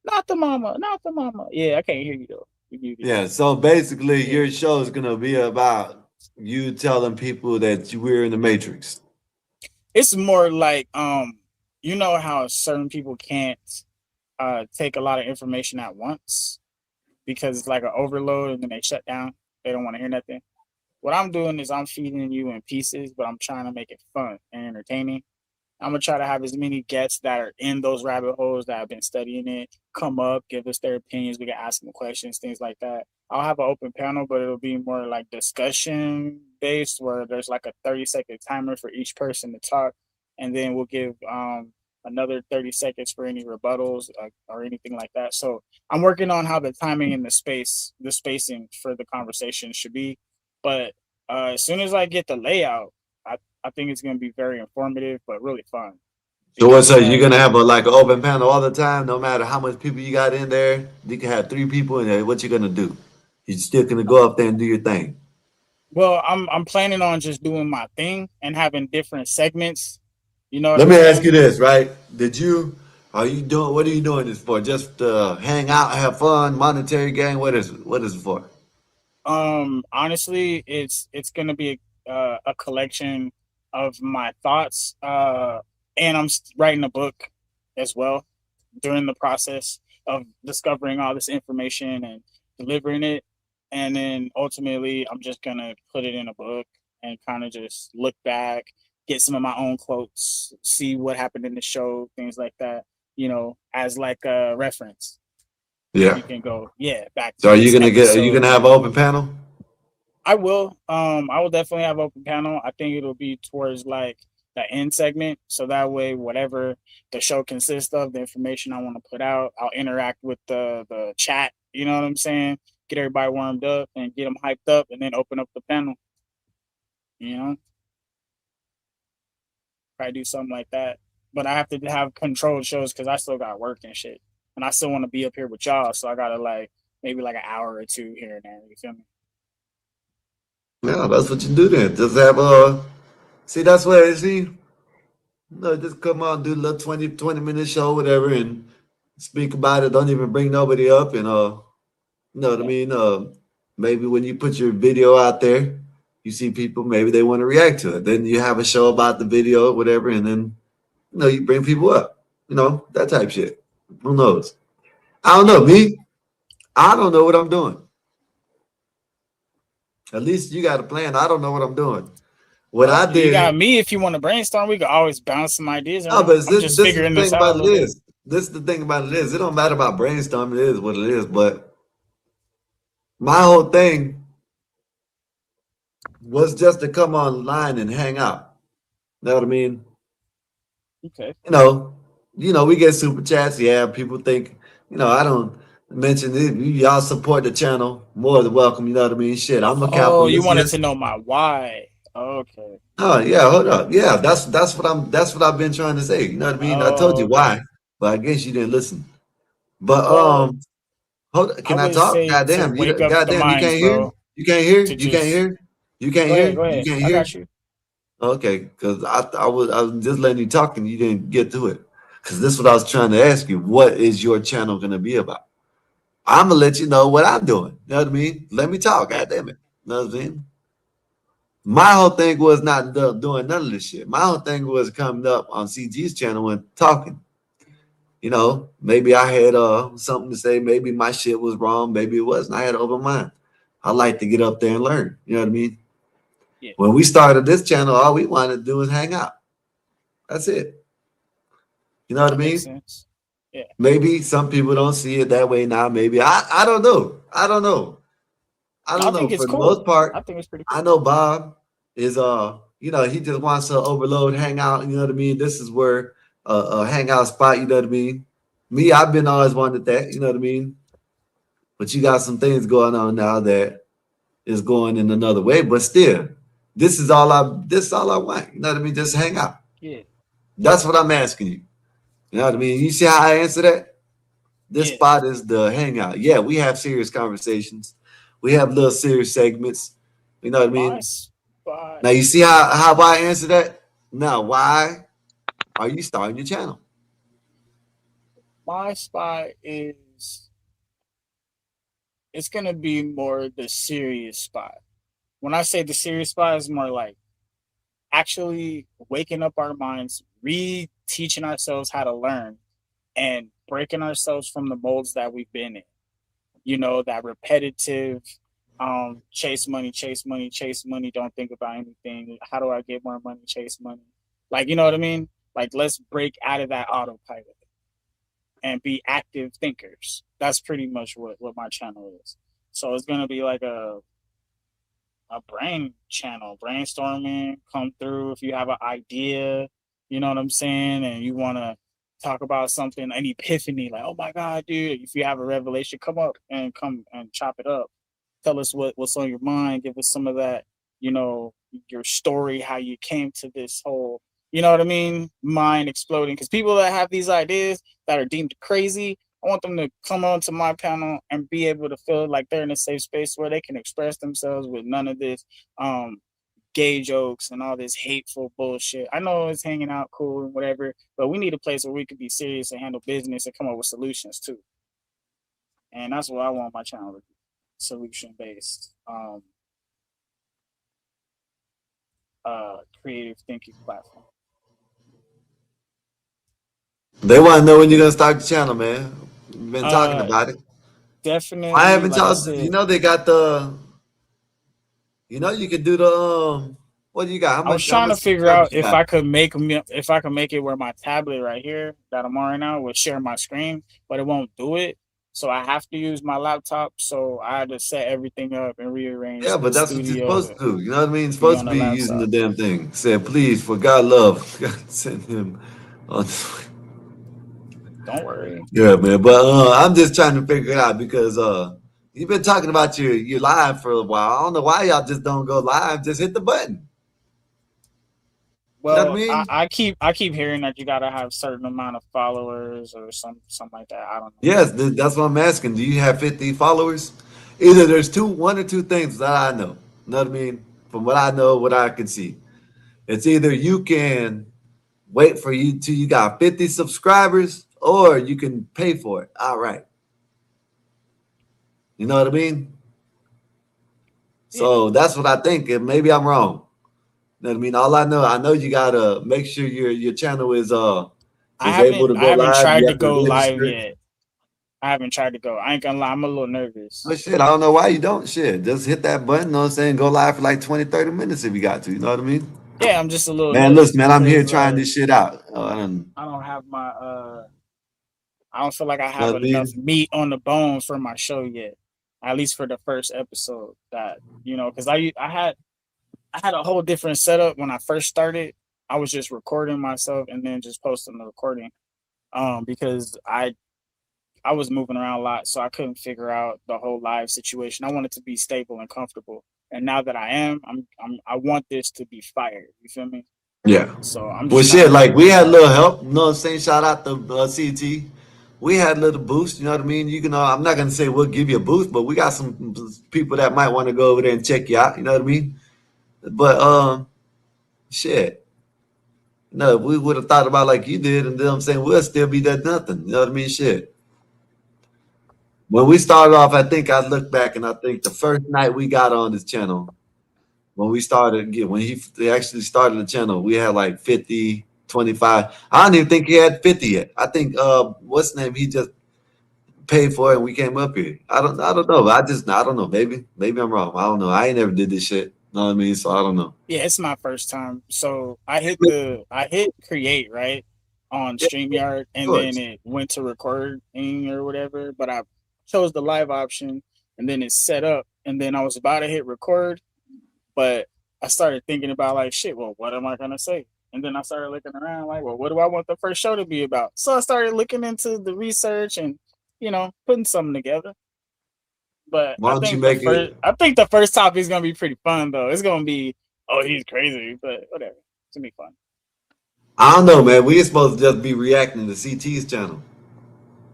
Not the mama, not the mama. Yeah, I can't hear you though. Yeah, so basically your show is gonna be about you telling people that we're in the Matrix. It's more like you know how certain people can't take a lot of information at once because it's like an overload and then they shut down. They don't want to hear nothing. What I'm doing is I'm feeding you in pieces, but I'm trying to make it fun and entertaining. I'm gonna try to have as many guests that are in those rabbit holes that have been studying it come up, give us their opinions. We can ask them questions, things like that. I'll have an open panel, but it'll be more like discussion based, where there's like a 30-second timer for each person to talk, and then we'll give another 30 seconds for any rebuttals or anything like that. So I'm working on how the timing and the spacing for the conversation should be. But as soon as I get the layout, I think it's going to be very informative, but really fun. So what's up? You're gonna have an open panel all the time, no matter how much people you got in there. You can have 3 people in there. What you gonna do? You're still gonna go up there and do your thing. Well, I'm planning on just doing my thing and having different segments. Let me ask you this, right? What are you doing this for? Just hang out, have fun, monetary gain? What is it for? Honestly, it's gonna be a collection of my thoughts, and I'm writing a book as well during the process of discovering all this information and delivering it, and then ultimately I'm just gonna put it in a book and kind of just look back, get some of my own quotes, see what happened in the show, things like that, as like a reference. Yeah. You can go, back to So are this you gonna episode. have an open panel? I will. I will definitely have open panel. I think it'll be towards like the end segment, so that way, whatever the show consists of, the information I want to put out, I'll interact with the chat. You know what I'm saying? Get everybody warmed up and get them hyped up, and then open up the panel. Probably do something like that. But I have to have controlled shows because I still got work and shit, and I still want to be up here with y'all. So I gotta maybe like an hour or 2 here and there. You feel me? Yeah, that's what you do then. Just have see, that's where just come on, do a little 20-minute show, whatever, and speak about it. Don't even bring nobody up, and you know what I mean? Maybe when you put your video out there, you see people, maybe they want to react to it. Then you have a show about the video, whatever, and then you bring people up. That type shit. Who knows? I don't know. Me, I don't know what I'm doing. At least you got a plan. I don't know what I'm doing. What I did. You got me. If you want to brainstorm, we could always bounce some ideas. No, but I'm just figuring this out. This is the thing about it is. It don't matter about brainstorming. It is what it is. But my whole thing was just to come online and hang out. You know what I mean? Okay. We get super chats. Yeah, people think, I don't mention it. Y'all support the channel, more than welcome. You know what I mean? Shit, I'm a capitalist. You wanted to know my why. Okay. Oh yeah, hold up. Yeah, that's what I've been trying to say. You know what I mean? I told Oh, you okay. why, but I guess you didn't listen. But Well, I can I would talk? say to Goddamn, wake up the goddamn, you minds, can't hear? bro. You can't hear? To You can't just hear? You can't go ahead, hear? go You ahead. can't I hear? got you. Okay, because I was just letting you talk and you didn't get to it. Because this is what I was trying to ask you. What is your channel gonna be about? I'm gonna let you know what I'm doing. You know what I mean? Let me talk. Yeah. God damn it. You know what I mean? My whole thing was not doing none of this shit. My whole thing was coming up on CG's channel and talking. You know, maybe I had something to say. Maybe my shit was wrong. Maybe it wasn't. I had an open mind. I like to get up there and learn. You know what I mean? Yeah. When we started this channel, all we wanted to do was hang out. That's it. You know what I That makes mean? sense. Yeah. Maybe some people don't see it that way now. Maybe I don't know. I don't know. I I don't know. think it's For the cool. most part, I think it's pretty I cool. know Bob is you know, he just wants to overload, hang out. You know what I mean? This is where a hangout spot. You know what I mean? Me, I've been always wanted that. You know what I mean? But you got some things going on now that is going in another way. But still, this is all I want. You know what I mean? Just hang out. Yeah. That's what I'm asking you. You know what I mean? You see how I answer that? This Yeah. spot is the hangout. Yeah, we have serious conversations. We have little serious segments. You know what I My mean? spot Now you see is how I answer that? Now, why are you starting your channel? my spot is it's gonna be more the serious spot. When I say the serious spot, it's more like actually waking up our minds, re-teaching ourselves how to learn, and breaking ourselves from the molds that we've been in. You know, that repetitive chase money, chase money, chase money, don't think about anything. How do I get more money? Chase money. Like, you know what I mean? Like, let's break out of that autopilot and be active thinkers. That's pretty much what my channel is. So it's gonna be like a brain channel, brainstorming, come through if you have an idea, you know what I'm saying, and you wanna talk about something, an epiphany, like, oh my God, dude, if you have a revelation, come and chop it up. Tell us what's on your mind, give us some of that, you know, your story, how you came to this whole, you know what I mean, mind exploding. Because people that have these ideas that are deemed crazy, I want them to come onto my panel and be able to feel like they're in a safe space where they can express themselves with none of this gay jokes and all this hateful bullshit. I know it's hanging out cool and whatever, but we need a place where we could be serious and handle business and come up with solutions too. And that's what I want my channel to be. Solution based, creative thinking platform. They want to know when you're gonna start the channel, man. We've been talking Uh about it. Why Definitely, haven't like I y'all? You said, know they got the. You know you can do the What do you got? I was How trying much to figure subscribers out you got? if I could make it where my tablet right here that I'm on right now would share my screen, but it won't do it. So I have to use my laptop. So I had to set everything up and rearrange Yeah, the but that's what you're studio supposed to do. You know what I mean? You're be supposed on to the be using the laptop. damn thing. Said, please, for God love, God send him on. Don't worry. Yeah, man. But I'm just trying to figure it out because you've been talking about your live for a while. I don't know why y'all just don't go live. Just hit the button. You know what I Well, mean? I keep hearing that you gotta have certain amount of followers or something like that. I don't know. Yes, that's what I'm asking. Do you have 50 followers? Either there's one or two things that I know. You know what I mean? From what I know, what I can see. It's either you can wait for you till you got 50 subscribers or you can pay for it. All right. You know what I mean? Yeah. So that's what I think. And maybe I'm wrong. You know what I mean? All I know you gotta make sure your channel is able to I go haven't live. You tried to have to go live register. yet. I haven't tried to go. I ain't gonna lie, I'm a little nervous. Oh shit, I don't know why you don't shit. Just hit that button, you know what I'm saying? Go live for like 20, 30 minutes if you got to. You know what I mean? Yeah, I'm just a little Man, nervous listen, man, I'm here because trying this shit out. I don't have my I don't feel like I You know have what I enough mean? meat on the bone for my show yet. At least for the first episode that, you know, because I had a whole different setup when I first started. I was just recording myself and then just posting the recording. Because I was moving around a lot, so I couldn't figure out the whole live situation. I wanted to be stable and comfortable. And now that I am, I want this to be fire. You feel me? Yeah. So I'm Well, just trying shit, to like figure we this had a out. little help. You know what I'm saying? Shout out to CT. We had a little boost. You know what I mean? You can. I'm not gonna say we'll give you a boost, but we got some people that might want to go over there and check you out. You know what I mean? But shit. No, we would have thought about like you did, and then I'm saying we'll still be that nothing. You know what I mean? Shit. When we started off, I think I look back and I think the first night we got on this channel, when we started, when he actually started the channel, we had like 50, 25. I don't even think he had 50 yet. I think what's his name? He just paid for it and we came up here. I don't know. I don't know. Maybe I'm wrong. I don't know. I ain't never did this shit. You know what I mean? So I don't know. Yeah, it's my first time. So I hit create right on Yeah, StreamYard, of and then course. it went to recording or whatever. But I chose the live option, and then it's set up, and then I was about to hit record, but I started thinking about like shit. Well, what am I gonna say? And then I started looking around like, well, what do I want the first show to be about? So I started looking into the research and putting something together. But Why don't you make it? I think the first topic is gonna be pretty fun though. It's gonna be, oh, he's crazy, but whatever. It's gonna be fun. I don't know, man. We supposed to just be reacting to CT's channel.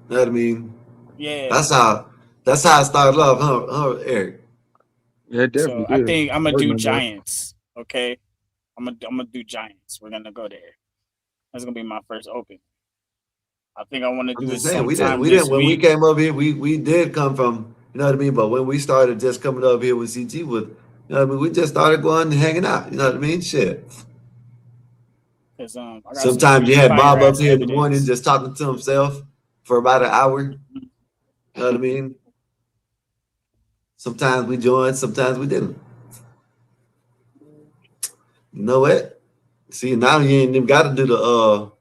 You know what I mean? Yeah. That's how it started off, huh, Eric? Yeah, it So definitely I did. think I'm I gonna do remember that. Giants. Okay. I'm gonna do Giants. We're gonna go there. That's gonna be my first open. I think I want to I'm do it just saying we didn't sometime this when we week. came up here, we did come from, you know what I mean? But when we started just coming up here with CT with, you know what I mean, we just started going and hanging out, you know what I mean? Shit. Cause I got some Sometimes you pretty had fire Bob up ass here in the morning evidence. just talking to himself for about an hour. You know what I mean? Sometimes we joined, sometimes we didn't. You know what? See, now you ain't even got to do the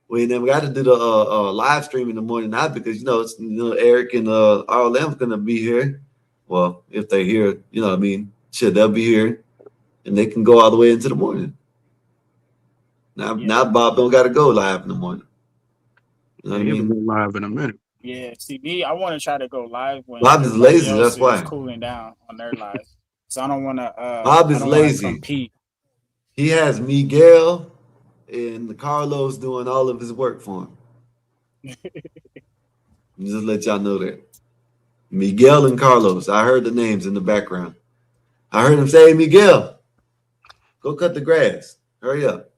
we ain't never got to do the live stream in the morning now because it's Eric and all them's gonna be here. Well, if they're here, you know what I mean? Shit, they'll be here and they can go all the way into the morning. Now Bob don't gotta go live in the morning. You know Yeah, what I he'll be mean? going live in a minute. Yeah. See, me, I want to try to go live when Bob is everybody lazy, else that's is why. cooling down on their live. So I don't want to. Bob I is don't want to lazy. compete. He has Miguel and Carlos doing all of his work for him. Just let y'all know that. Miguel and Carlos. I heard the names in the background. I heard him say, "Hey, Miguel, go cut the grass. Hurry up."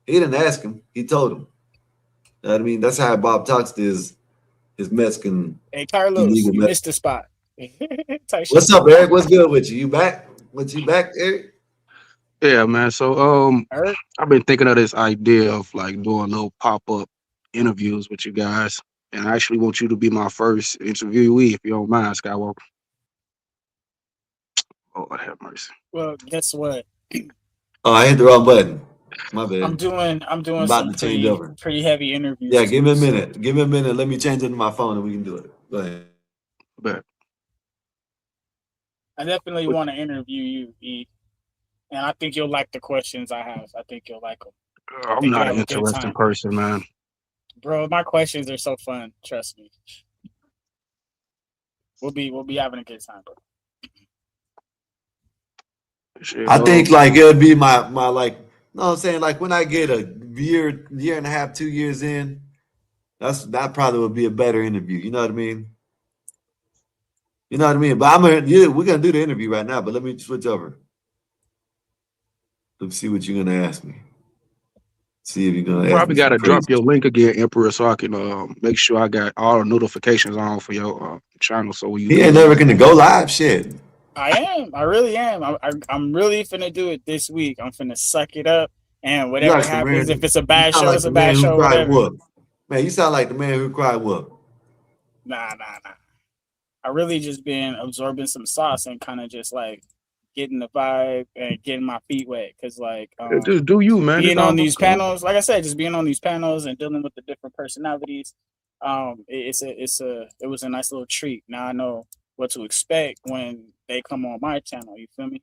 He didn't ask him. He told him. You know what I mean? That's how Bob talks to his Mexican Hey, Carlos, illegal. you missed the spot. Type shit. What's up, Eric? What's good with you? You back? You back, Eric? Yeah, man. So Eric? I've been thinking of this idea of like doing little pop-up interviews with you guys. And I actually want you to be my first interviewee, if you don't mind, Skywalker. Oh, have mercy. Well, guess what? Oh, I hit the wrong button. My bad. I'm doing I'm about some to change over. pretty heavy interviews Yeah, give too. me a So minute. Give me a minute. Let me change it to my phone and we can do it. Go ahead. Bet. I definitely want to interview you, E. And I think you'll like the questions I have. I think you'll like them. I I'm think you'll not have an a good interesting time. person, man. Bro, my questions are so fun. Trust me. We'll be having a good time, bro. Shit, I think like it would be my like, you know what I'm saying? Like when I get a year and a half, 2 years in, that probably would be a better interview. You know what I mean? You know what I mean? But we're gonna do the interview right now, but let me switch over. Let's see what you're gonna ask me. See if you're gonna ask probably me got some to drop crazy. your link again, Emperor, so I can make sure I got all the notifications on for your channel. So when you He do ain't it, never gonna go live. Shit. I am. I really am. I'm really finna do it this week. I'm finna suck it up. And You whatever like the happens, if man. it's a You bad sound show, like it's the a bad man who show, cried whatever. wolf. Man, you sound like the man who cried wolf. Nah. I really just been absorbing some sauce and kind of just like getting the vibe and getting my feet wet. Cause like just do you, man. It's being all on these cool. panels, like I said, just being on these panels and dealing with the different personalities, it was a nice little treat. Now I know what to expect when they come on my channel. You feel me?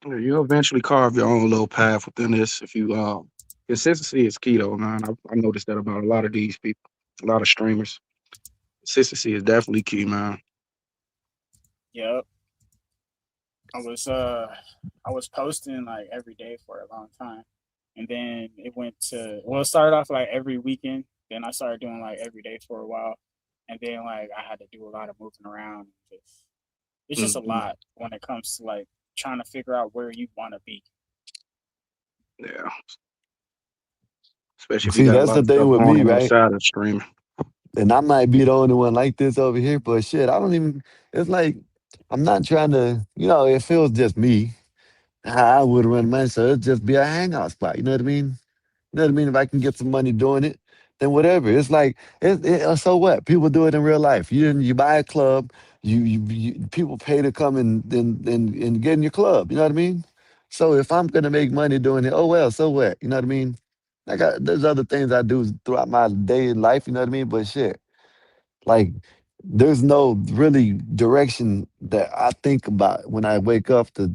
Yeah, you'll eventually carve your own little path within this. If you consistency is key, though, man. I noticed that about a lot of these people, a lot of streamers. Consistency is definitely key, man. Yep. I was posting like every day for a long time, and then it went to it started off like every weekend. Then I started doing like every day for a while, and then like I had to do a lot of moving around. It's just a lot when it comes to like trying to figure out where you want to be. Yeah. Especially if you See, got a that's lot the of thing stuff with going me, on right? outside of streaming. And I might be the only one like this over here, but shit, I don't even. It's like I'm not trying to. It feels just me how I would run mine, so it'd just be a hangout spot. You know what I mean? You know what I mean? If I can get some money doing it, then whatever. It's like, so what? People do it in real life. You buy a club, people pay to come and get in your club. You know what I mean? So if I'm gonna make money doing it, oh well, so what? You know what I mean? There's other things I do throughout my day in life. You know what I mean? But shit, like there's no really direction that I think about when I wake up to.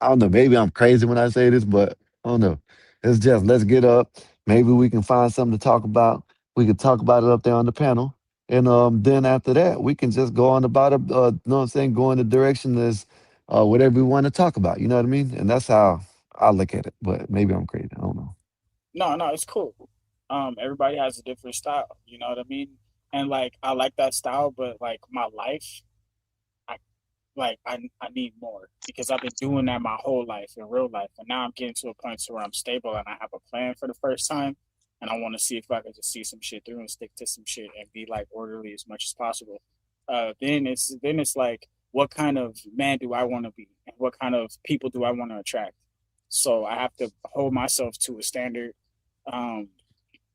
I don't know. Maybe I'm crazy when I say this, but I don't know. It's just let's get up. Maybe we can find something to talk about. We can talk about it up there on the panel, and then after that, we can just go on about it. You know what I'm saying? Go in the direction that's whatever we want to talk about. You know what I mean? And that's how I look at it. But maybe I'm crazy. I don't know. No, it's cool. Everybody has a different style. You know what I mean? And like I like that style, but like my life, I I need more because I've been doing that my whole life in real life, and now I'm getting to a point to where I'm stable and I have a plan for the first time, and I want to see if I can just see some shit through and stick to some shit and be like orderly as much as possible. Then it's like, what kind of man do I want to be, and what kind of people do I want to attract? So I have to hold myself to a standard, um,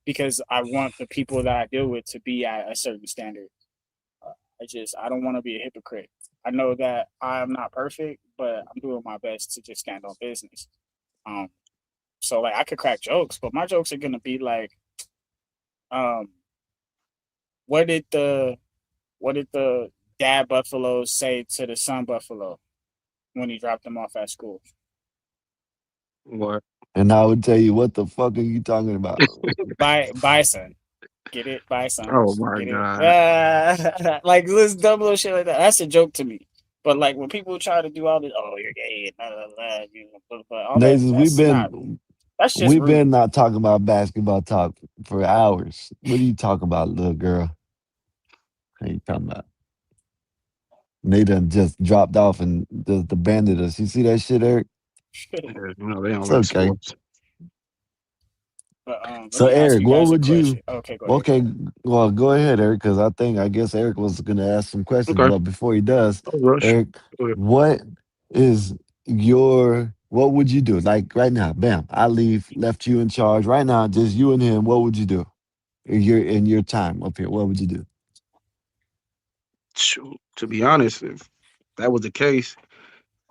because I want the people that I deal with to be at a certain standard. I don't want to be a hypocrite. I know that I'm not perfect, but I'm doing my best to just stand on business. Um, so like I could crack jokes, but my jokes are gonna be like, um, what did the what did the dad buffalo say to the son buffalo when he dropped him off at school? What? And I would tell you, what the fuck are you talking about? Bison. Get it? Bison. Oh my Get it? God. Like this dumb little shit like that. That's a joke to me. But like when people try to do all this, oh, you're gay, blah, blah, blah, but all that, Nazes, that's just we've been rude. not talking about basketball talk for hours. What are you talking about, little girl? What are you talking about? They done just dropped off and the bandit us. You see that shit, Eric? Yeah, they don't It's like okay. sports. But let So me ask Eric, you what guys a would you? question. Okay, go ahead. Okay, well, go ahead, Eric, because I guess Eric was going to ask some questions, Okay. but before he does, No rush. Eric, Go ahead. what what would you do? Like right now, bam, left you in charge right now, just you and him. What would you do? In your time up here, what would you do? Shoot, to be honest, if that was the case,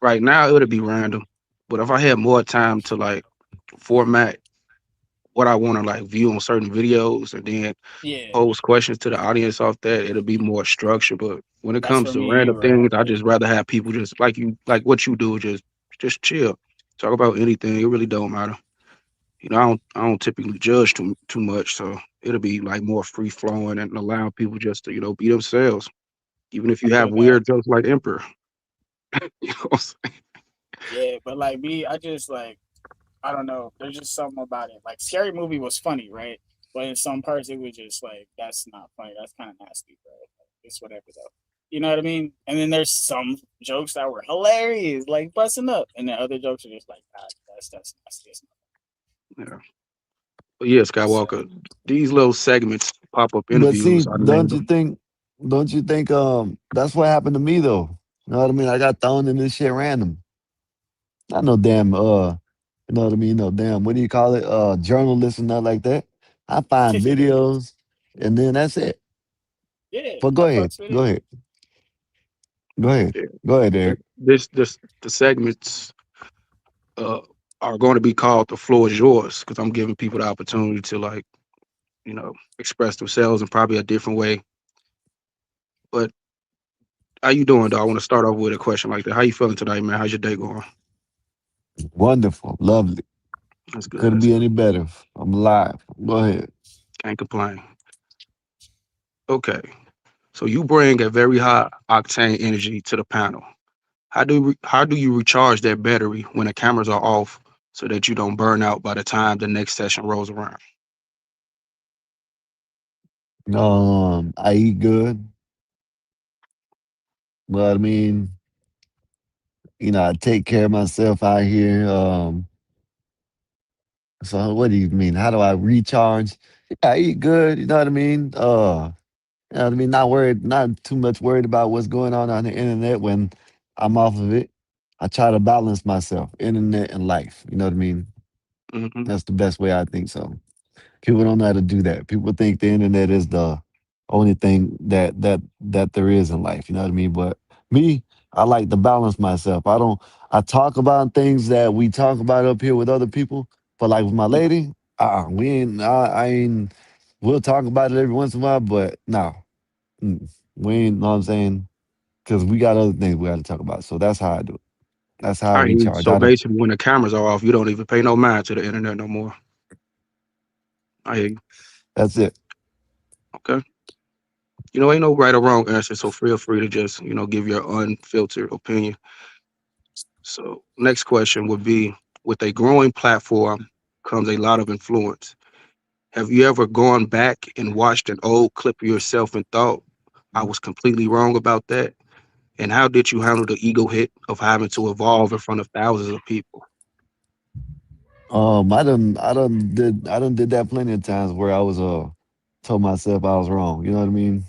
right now it would be random. But if I had more time to like format what I want to like view on certain videos and then Yeah, pose questions to the audience off that, it'll be more structured. But when it that's comes where to me and you random were things, at. I just rather have people just like what you do, just chill. Talk about anything. It really don't matter. I don't typically judge too much, so it'll be like more free flowing and allowing people just to, be themselves. Even if I you have feel that. weird jokes like Emperor. You know what I'm saying? Yeah, but like me, I just like I don't know. There's just something about it. Like Scary Movie was funny, right? But in some parts, it was just like that's not funny. That's kind of nasty, bro. Like, it's whatever though. You know what I mean? And then there's some jokes that were hilarious, like busting up, and then other jokes are just like, ah, that's nasty. Yeah. But yeah, So Skywalker, these little segments, pop-up But see, interviews, I named them. don't you think that's what happened to me though? You know what I mean? I got thrown in this shit random. Not no damn you know what I mean? No damn, what do you call it? Journalists and nothing like that. I find videos and then that's it. yeah, But go I ahead. fucks with Go it. ahead. Go ahead. Yeah. Go ahead, Th- Eric. the segments uh are going to be called "The Floor Is Yours" because I'm giving people the opportunity to like, express themselves in probably a different way. But how you doing, though? I want to start off with a question like that. How you feeling tonight, man? How's your day going? Wonderful. Lovely. That's good. Couldn't That's be good. any better. I'm alive. Go ahead. Can't complain. Okay. So you bring a very high octane energy to the panel. how do you recharge that battery when the cameras are off so that you don't burn out by the time the next session rolls around? I eat good, but I mean, I take care of myself out here. So what do you mean? How do I recharge? Yeah, I eat good. You know what I mean? You know what I mean? Not too much worried about what's going on the internet when I'm off of it. I try to balance myself, internet and life. You know what I mean? Hmm. That's the best way I think so. People don't know how to do that. People think the internet is the only thing that there is in life. You know what I mean? But me, I like to balance myself. I talk about things that we talk about up here with other people, but like with my lady, we ain't I ain't we'll talk about it every once in a while, but no. We ain't know what I'm saying? Because we got other things we gotta talk about. So that's how I do it. That's how I I hear you. recharge. So I don't basically, when the cameras are off, you don't even pay no mind to the internet no more. I hear you. that's it. Okay. Ain't no right or wrong answer, so feel free to just, give your unfiltered opinion. So, next question would be, with a growing platform comes a lot of influence. Have you ever gone back and watched an old clip of yourself and thought, I was completely wrong about that? And how did you handle the ego hit of having to evolve in front of thousands of people? I done did that plenty of times where I was told myself I was wrong. You know what I mean?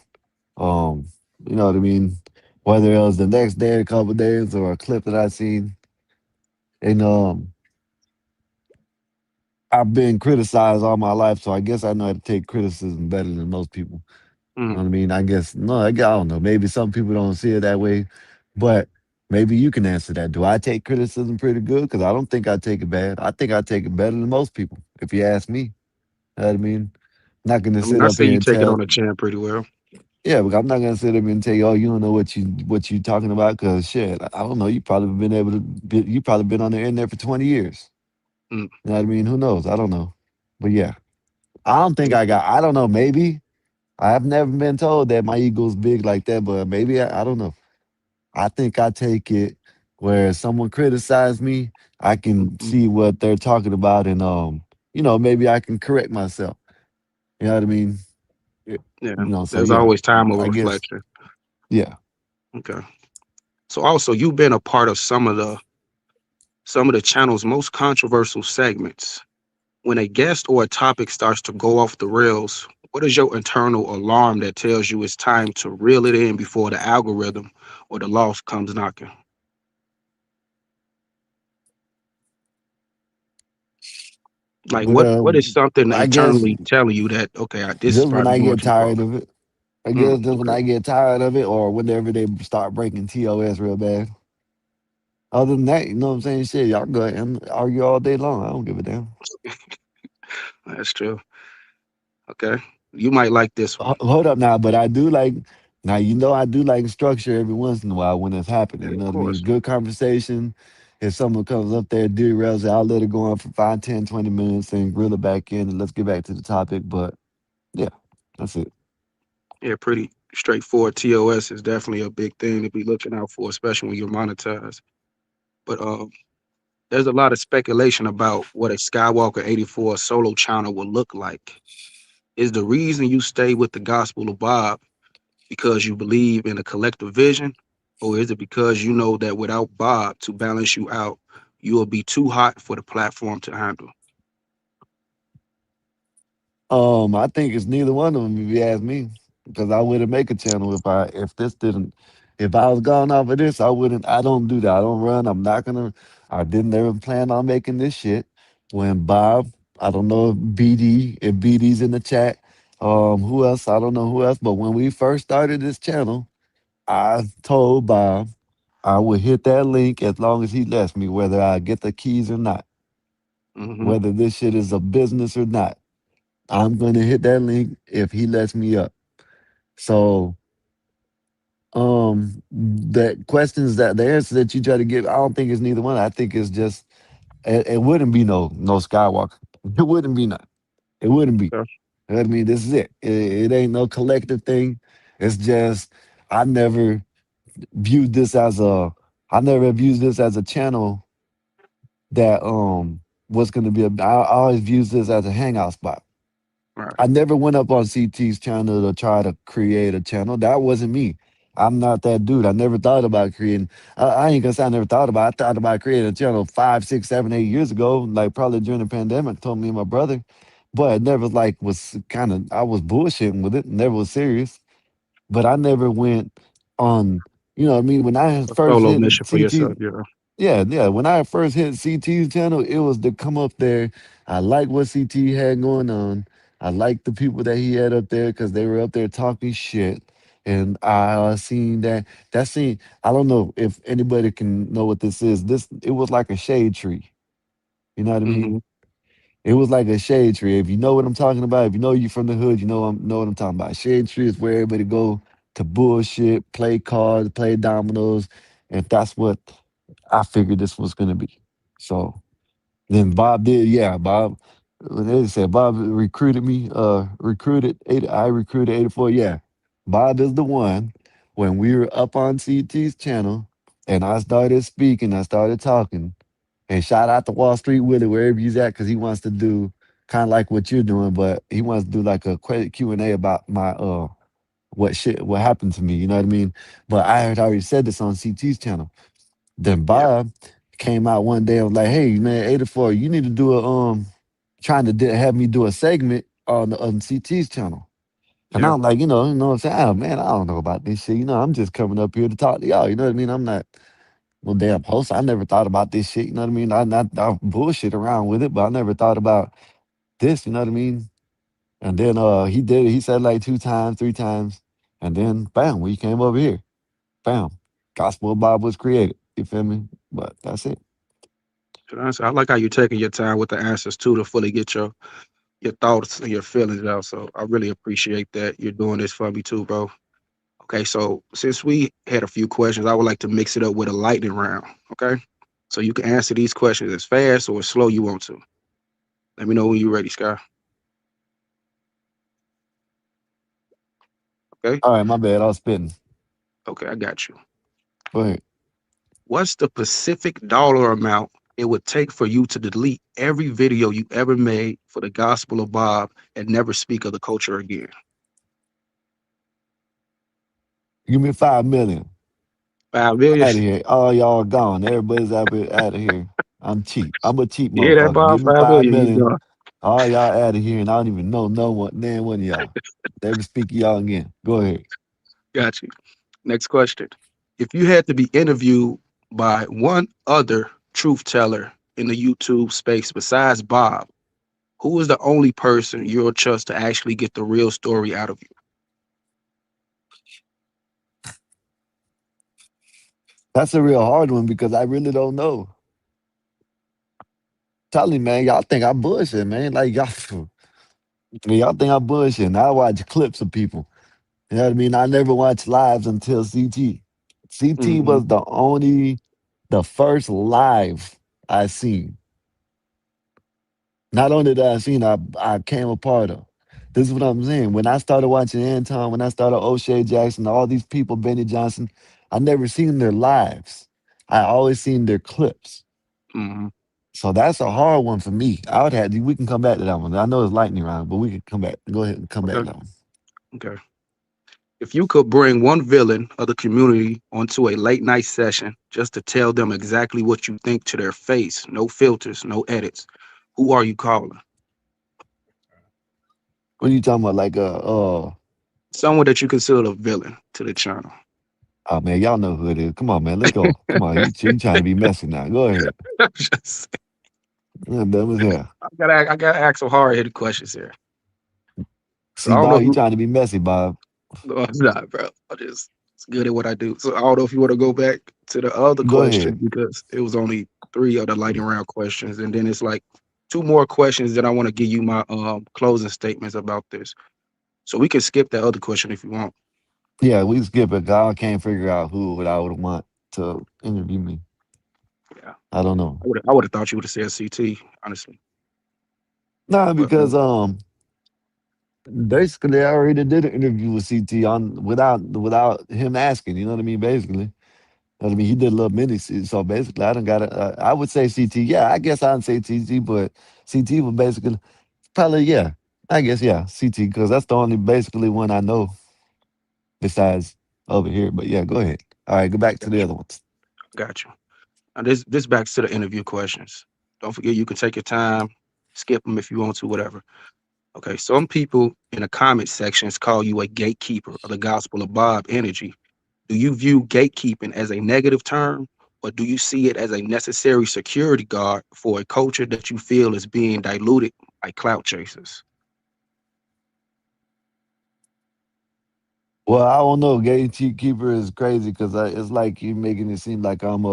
Um, you know what I mean? Whether it was the next day, a couple of days, or a clip that I seen, and I've been criticized all my life, so I guess I know how to take criticism better than most people. You know Mm, what I mean? I guess no, I don't know. Maybe some people don't see it that way, but maybe you can answer that. Do I take criticism pretty good? Because I don't think I take it bad. I think I take it better than most people, if you ask me. You know what I mean? Not gonna I mean, sit I up say here you and take it tell. on the chin pretty well. Yeah, but I'm not gonna sit up and tell you, oh, you don't know what you talking about, because shit, I don't know. You probably been on the internet for 20 years. Mm, You know what I mean? Who knows? I don't know. But yeah, I don't think yeah, I don't know. Maybe I've never been told that my ego's big like that, but maybe I don't know. I think I take it where someone criticized me, I can mhm, see what they're talking about, and maybe I can correct myself. You know what I mean? yeah. So There's yeah, always time of I guess reflection. yeah. Okay. So also, you've been a part of some of the channel's most controversial segments. When a guest or a topic starts to go off the rails, what is your internal alarm that tells you it's time to reel it in before the algorithm or the loss comes knocking? Like what Well, is something I guess internally telling you that okay, this is just when probably I going get too far? tired of it. I guess just when Okay. I get tired of it, or whenever they start breaking TOS real bad. Other than that, you know what I'm saying? Shit, y'all go ahead and argue all day long. I don't give a damn. That's true. Okay. You might like this one. Hold up now, but I do like now. I do like structure every once in a while when it's happening. Yeah, You of know what I mean? course. Good conversation. If someone comes up there, derails it, I'll let it go on for 5, 10, 20 minutes and grill it back in, and let's get back to the topic. But yeah, that's it. Yeah, pretty straightforward. TOS is definitely a big thing to be looking out for, especially when you're monetized. But there's a lot of speculation about what a Skywalker 84 solo channel will look like. Is the reason you stay with the Gospel of Bob because you believe in a collective vision? Or is it because you know that without Bob to balance you out, you will be too hot for the platform to handle? I think it's neither one of them if you ask me, because I wouldn't make a channel if I was gone off of this, I wouldn't. I don't do that. I don't run. I'm not gonna. I didn't ever plan on making this shit. When Bob, I don't know if BD's in the chat. Who else? I don't know who else. But when we first started this channel, I told Bob I would hit that link as long as he lets me, whether I get the keys or not, Hmm. whether this shit is a business or not. I'm gonna hit that link if he lets me up. So the answer that you try to give, I don't think it's neither one. I think it's just it wouldn't be no Skywalker. It wouldn't be none. It wouldn't be. Okay. You know what I mean? This is it. It ain't no collective thing. It's just I never viewed this as I never have used this as a channel that was going to be. I always used this as a hangout spot. Right. I never went up on CT's channel to try to create a channel. That wasn't me. I'm not that dude. I never thought about creating. I ain't gonna say I never thought about. I thought about creating a channel 5, 6, 7, 8 years ago, like probably during the pandemic. Told me and my brother, but it never like was kind of. I was bullshitting with it. Never was serious. But I never went on. You know what I mean? When I A first solo hit mission for CT, yourself, yeah. yeah, yeah. When I first hit CT's channel, it was to come up there. I like what CT had going on. I liked the people that he had up there because they were up there talking shit. And I seen that. That scene. I don't know if anybody can know what this is. This it was like a shade tree. You know what I mean? Mm-hmm. It was like a shade tree. If you know what I'm talking about, if you know you from the hood, you know what I'm talking about. Shade tree is where everybody go to bullshit, play cards, play dominoes, and that's what I figured this was gonna be. So then Bob did, yeah, Bob. They said Bob recruited me, I recruited 84. Yeah. Bob is the one when we were up on CT's channel and I started speaking, I started talking. And shout out to Wall Street Willie, wherever he's at, because he wants to do kind of like what you're doing, but he wants to do like a Q&A about my what happened to me, you know what I mean? But I had already said this on CT's channel. Then Yeah. Bob came out one day and was like, "Hey man, 84, you need to do a trying to have me do a segment on CT's channel." And Yeah. I'm like, you know what I'm saying? Oh man, I don't know about this shit. I'm just coming up here to talk to y'all. You know what I mean? I'm not no damn host. I never thought about this shit. You know what I mean? I bullshit around with it, but I never thought about this. You know what I mean? And then he did it. He said like 2 times, 3 times, and then bam, we came over here. Bam, Gospel of Bob was created. You feel me? But that's it. I like how you're taking your time with the answers too to fully get your thoughts and your feelings out. So I really appreciate that you're doing this for me too, bro. Okay, so since we had a few questions, I would like to mix it up with a lightning round. Okay, so you can answer these questions as fast or as slow you want to. Let me know when you're ready, Sky. Okay. All right, my bad. I was spitting. Okay, I got you. Go ahead. What's the specific dollar amount it would take for you to delete every video you ever made for the Gospel of Bob and never speak of the culture again? Give me 5 million. 5 million. Out of here. All y'all gone. Everybody's out of here. I'm cheap. I'm a cheap You hear that, motherfucker. Bob? Give me 5 5 million. You million. gone. All y'all out of here, and I don't even know no one, damn one of y'all. Never speak to y'all again. Go ahead. Got you. Next question. If you had to be interviewed by one other truth teller in the YouTube space besides Bob, who is the only person you'll trust to actually get the real story out of you? That's a real hard one because I really don't know. Tell me, man, y'all think I bullshit, man. Like y'all think I bullshit. I watch clips of people. You know what I mean? I never watched lives until CT. CT Mm-hmm. was the first live I seen. Not only that I seen, I came a part of. This is what I'm saying. When I started watching Anton, when I started O'Shea Jackson, all these people, Benny Johnson, I never seen their lives. I always seen their clips. Mm-hmm. So that's a hard one for me. I would have we can come back to that one. I know it's lightning round, but we can come back. Go ahead and come back to Okay. that one. Okay. If you could bring one villain of the community onto a late night session just to tell them exactly what you think to their face, no filters, no edits, who are you calling? What are you talking about? Like Someone that you consider a villain to the channel. oh man, y'all know who it is. Come on, man, let's go. Come on, you trying to be messy now. Go ahead. I'm done with here. I gotta ask some hard hitting questions here. So See, I don't know Bob, you who. trying to be messy, Bob. No, I'm not, bro. I'm just good at what I do. So I don't know if you want to go back to the other Go ahead. question because it was only three of the lightning round questions, and then it's like two more questions that I want to give you my closing statements about this. So we can skip that other question if you want. Yeah, we skip it. I can't figure out who would I would want to interview me. Yeah, I don't know. I would have thought you would have said CT, honestly. Nah, But because basically I already did an interview with CT on without him asking. You know what I mean? Basically, I mean, he did a little mini series. So basically, I don't got it. I would say CT. Yeah, I guess I'd say TT, but CT was basically probably, yeah. I guess, yeah, CT, because that's the only basically one I know besides over here. But yeah, go ahead. All right, go back to the other ones. Got you. Now this backs to the interview questions. Don't forget you can take your time, skip them if you want to, whatever. Okay, some people in the comment sections call you a gatekeeper of the gospel of Bob energy. Do you view gatekeeping as a negative term, or do you see it as a necessary security guard for a culture that you feel is being diluted by clout chasers? Well, I don't know. Gatekeeper is crazy because it's like you making it seem like I'm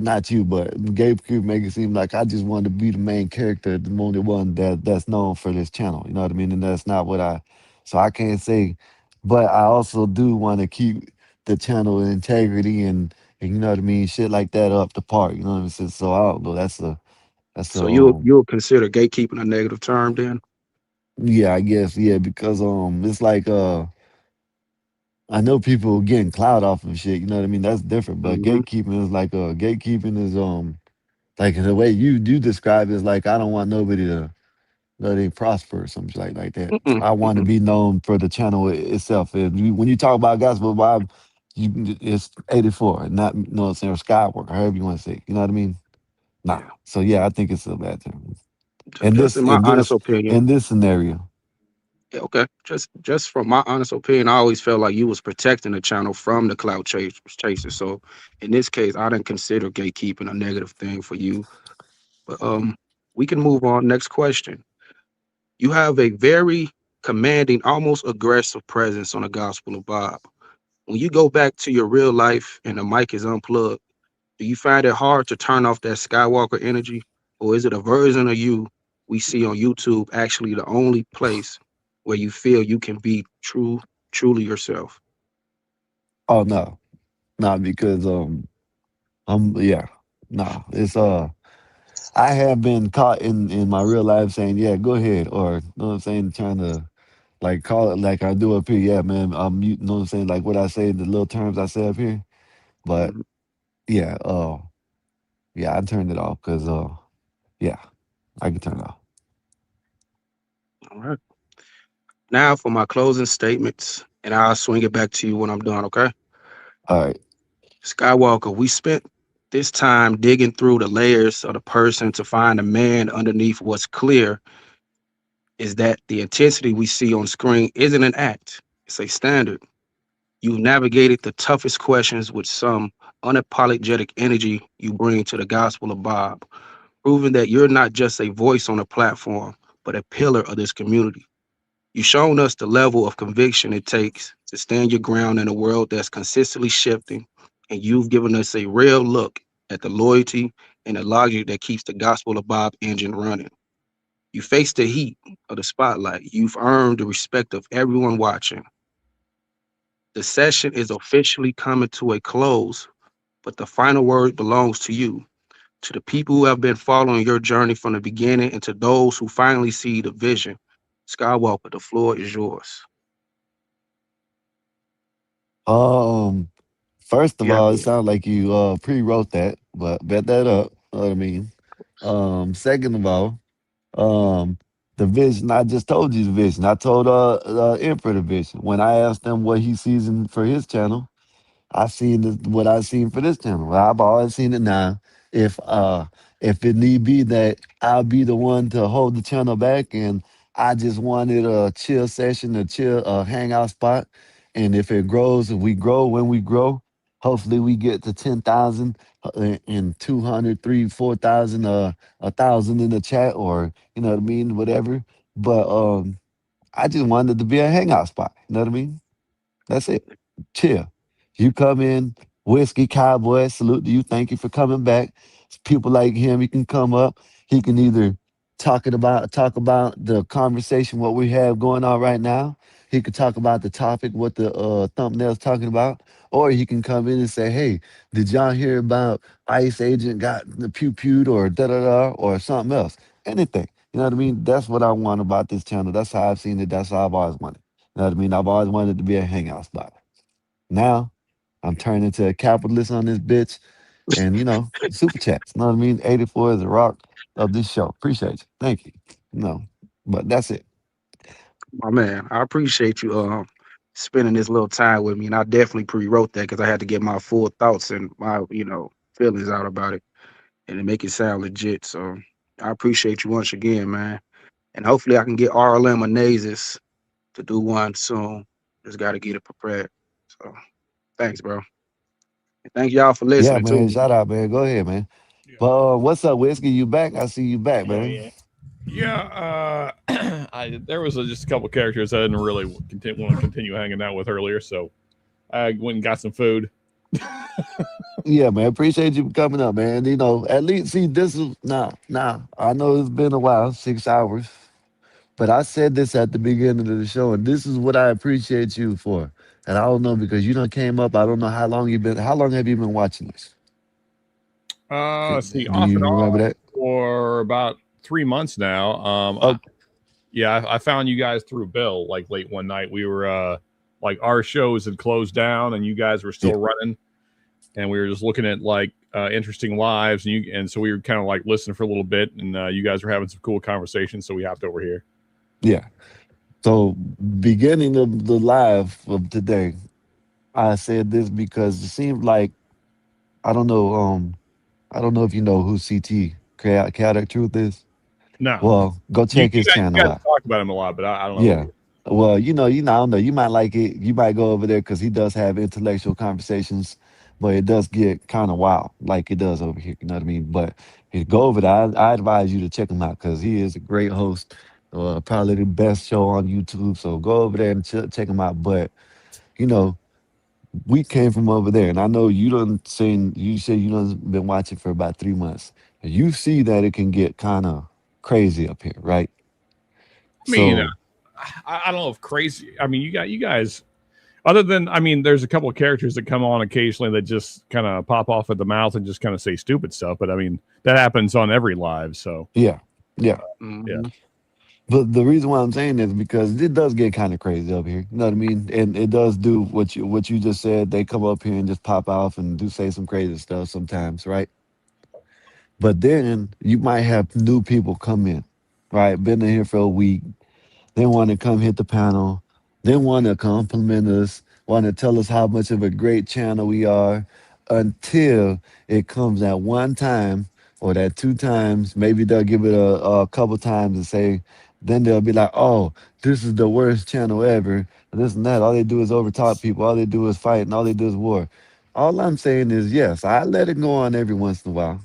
not you, but gatekeeper make it seem like I just want to be the main character, the only one that's known for this channel. You know what I mean? And that's not what I. So I can't say, but I also do want to keep the channel integrity and you know what I mean, shit like that up to par. You know what I'm saying? So I don't know. That's a So you'll consider gatekeeping a negative term then? yeah, I guess yeah because it's like I know people getting clout off of shit. You know what I mean? That's different. But Hmm. gatekeeping is like gatekeeping is like the way you describe it is like I don't want nobody to let it prosper or something like that. Mm-mm, I want to mm-mm. be known for the channel itself. When you talk about gospel Bob, it's 84, not you know what I'm saying, or Skywalker, however you want to say it. You know what I mean? Nah. Yeah. So yeah, I think it's a bad term. In Just this in my in honest this opinion. in this scenario. Yeah, okay. Just from my honest opinion, I always felt like you was protecting the channel from the cloud chasers. So in this case, I didn't consider gatekeeping a negative thing for you. But we can move on. Next question. You have a very commanding, almost aggressive presence on the Gospel of Bob. When you go back to your real life and the mic is unplugged, do you find it hard to turn off that Skywalker energy? Or is it a version of you we see on YouTube actually the only place where you feel you can be truly yourself? Oh no. Not because yeah. No. It's I have been caught in my real life saying, yeah, go ahead, or you know what I'm saying, trying to like call it like I do up here. Yeah, man, you know what I'm saying, like what I say, the little terms I say up here. But Mhm. yeah, yeah, I turned it off because yeah, I can turn it off. All right. Now for my closing statements, and I'll swing it back to you when I'm done, okay? All right. Skywalker, we spent this time digging through the layers of the person to find a man underneath what's clear is that the intensity we see on screen isn't an act, it's a standard. You've navigated the toughest questions with some unapologetic energy you bring to the Gospel of Bob, proving that you're not just a voice on a platform, but a pillar of this community. You've shown us the level of conviction it takes to stand your ground in a world that's consistently shifting, and you've given us a real look at the loyalty and the logic that keeps the Gospel of Bob engine running. You face the heat of the spotlight. You've earned the respect of everyone watching. The session is officially coming to a close, but the final word belongs to you, to the people who have been following your journey from the beginning, and to those who finally see the vision. Skywalker, the floor is yours. Um, first of You have all, it to. sounds like you pre-wrote that, but bet that up. Know what I mean? Second of all, the vision, I just told you the vision. I told Emperor the vision. When I asked him what he sees for his channel, I seen what I seen for this channel. Well, I've always seen it now. If if it need be that I'll be the one to hold the channel back, and I just wanted a chill session, a chill hangout spot. And if it grows, if we grow, when we grow, hopefully we get to 10,000 and 200, 4,000, 1,000 in the chat, or you know what I mean, whatever. But I just wanted it to be a hangout spot. You know what I mean? That's it. Chill. You come in, whiskey cowboy, salute to you. Thank you for coming back. People like him, he can come up. He can either talk about the conversation, what we have going on right now. He could talk about the topic, what the thumbnail's talking about, or he can come in and say, "Hey, did y'all hear about ICE agent got the pew pewed or da da da or something else?" Anything. You know what I mean? That's what I want about this channel. That's how I've seen it. That's how I've always wanted. You know what I mean? I've always wanted it to be a hangout spot. Now, I'm turning to a capitalist on this bitch. And super chats. You know what I mean? 84 is the rock of this show. Appreciate you. Thank you. No, but that's it. My man, I appreciate you spending this little time with me, and I definitely pre-wrote that because I had to get my full thoughts and my feelings out about it, and to make it sound legit. So I appreciate you once again, man, and hopefully I can get RLM Anazes to do one soon. Just got to get it prepared. So thanks, bro. And thank y'all for Yeah, listening man. too. Shout out, man. Go ahead, man. But what's up, Whiskey? You back? I see you back, Hell man. yeah. Yeah, there was just a couple characters I didn't really want to continue hanging out with earlier, so I went and got some food. Yeah, man. Appreciate you coming up, man. At least see this is now. I know it's been a while, 6 hours, but I said this at the beginning of the show, and this is what I appreciate you for. And I don't know because you done came up. I don't know how long you've been. How long have you been watching this? Let's see, Do off and you remember on that? for about 3 months now. Oh, I found you guys through Bill like late one night. We were like our shows had closed down and you guys were still running, and we were just looking at like interesting lives, and so we were kind of like listening for a little bit, and you guys were having some cool conversations, so we hopped over here. yeah. So beginning of the live of today, I said this because it seemed like I don't know. I don't know if you know who CT Chaotic Truth is. No, Well, go you check his guys channel out. talk about him a lot, but I don't know who he Yeah. is. Well, I don't know. You might like it. You might go over there because he does have intellectual conversations, but it does get kind of wild, like it does over here. You know what I mean? But if you go over there, I advise you to check him out because he is a great host. Probably the best show on YouTube. So go over there and check him out. But you know, we came from over there, and I know you said you done been watching for about 3 months. And you see that it can get kind of crazy up here, right? I mean, So I don't know if crazy. I mean, you guys. Other than, I mean, there's a couple of characters that come on occasionally that just kind of pop off at the mouth and just kind of say stupid stuff. But I mean, that happens on every live. So yeah. yeah. But the reason why I'm saying this is because it does get kind of crazy up here. You know what I mean? And it does do what you just said. They come up here and just pop off and do say some crazy stuff sometimes, right? But then you might have new people come in, right? Been in here for a week. They want to come hit the panel. They want to compliment us, want to tell us how much of a great channel we are until it comes at one time or that 2 times. Maybe they'll give it a couple times and say, then they'll be like, oh, this is the worst channel ever. And this and that. All they do is overtalk people. All they do is fight and all they do is war. All I'm saying is, yes, I let it go on every once in a while.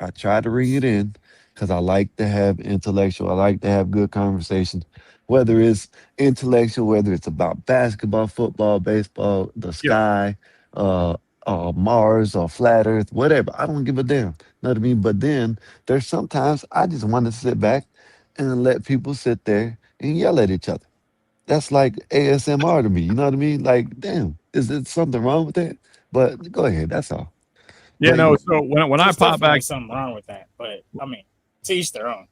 I try to ring it in because I like to have intellectual, I like to have good conversations, whether it's intellectual, whether it's about basketball, football, baseball, the sky, uh, Mars or flat Earth, whatever. I don't give a damn. Know what I mean? But then there's sometimes I just want to sit back and let people sit there and yell at each other. That's like ASMR to me. You know what I mean? Like, damn, is there something wrong with that? But go ahead. That's all. Yeah, But no. So when I There's pop definitely back, something wrong with that, but I mean, to each their own.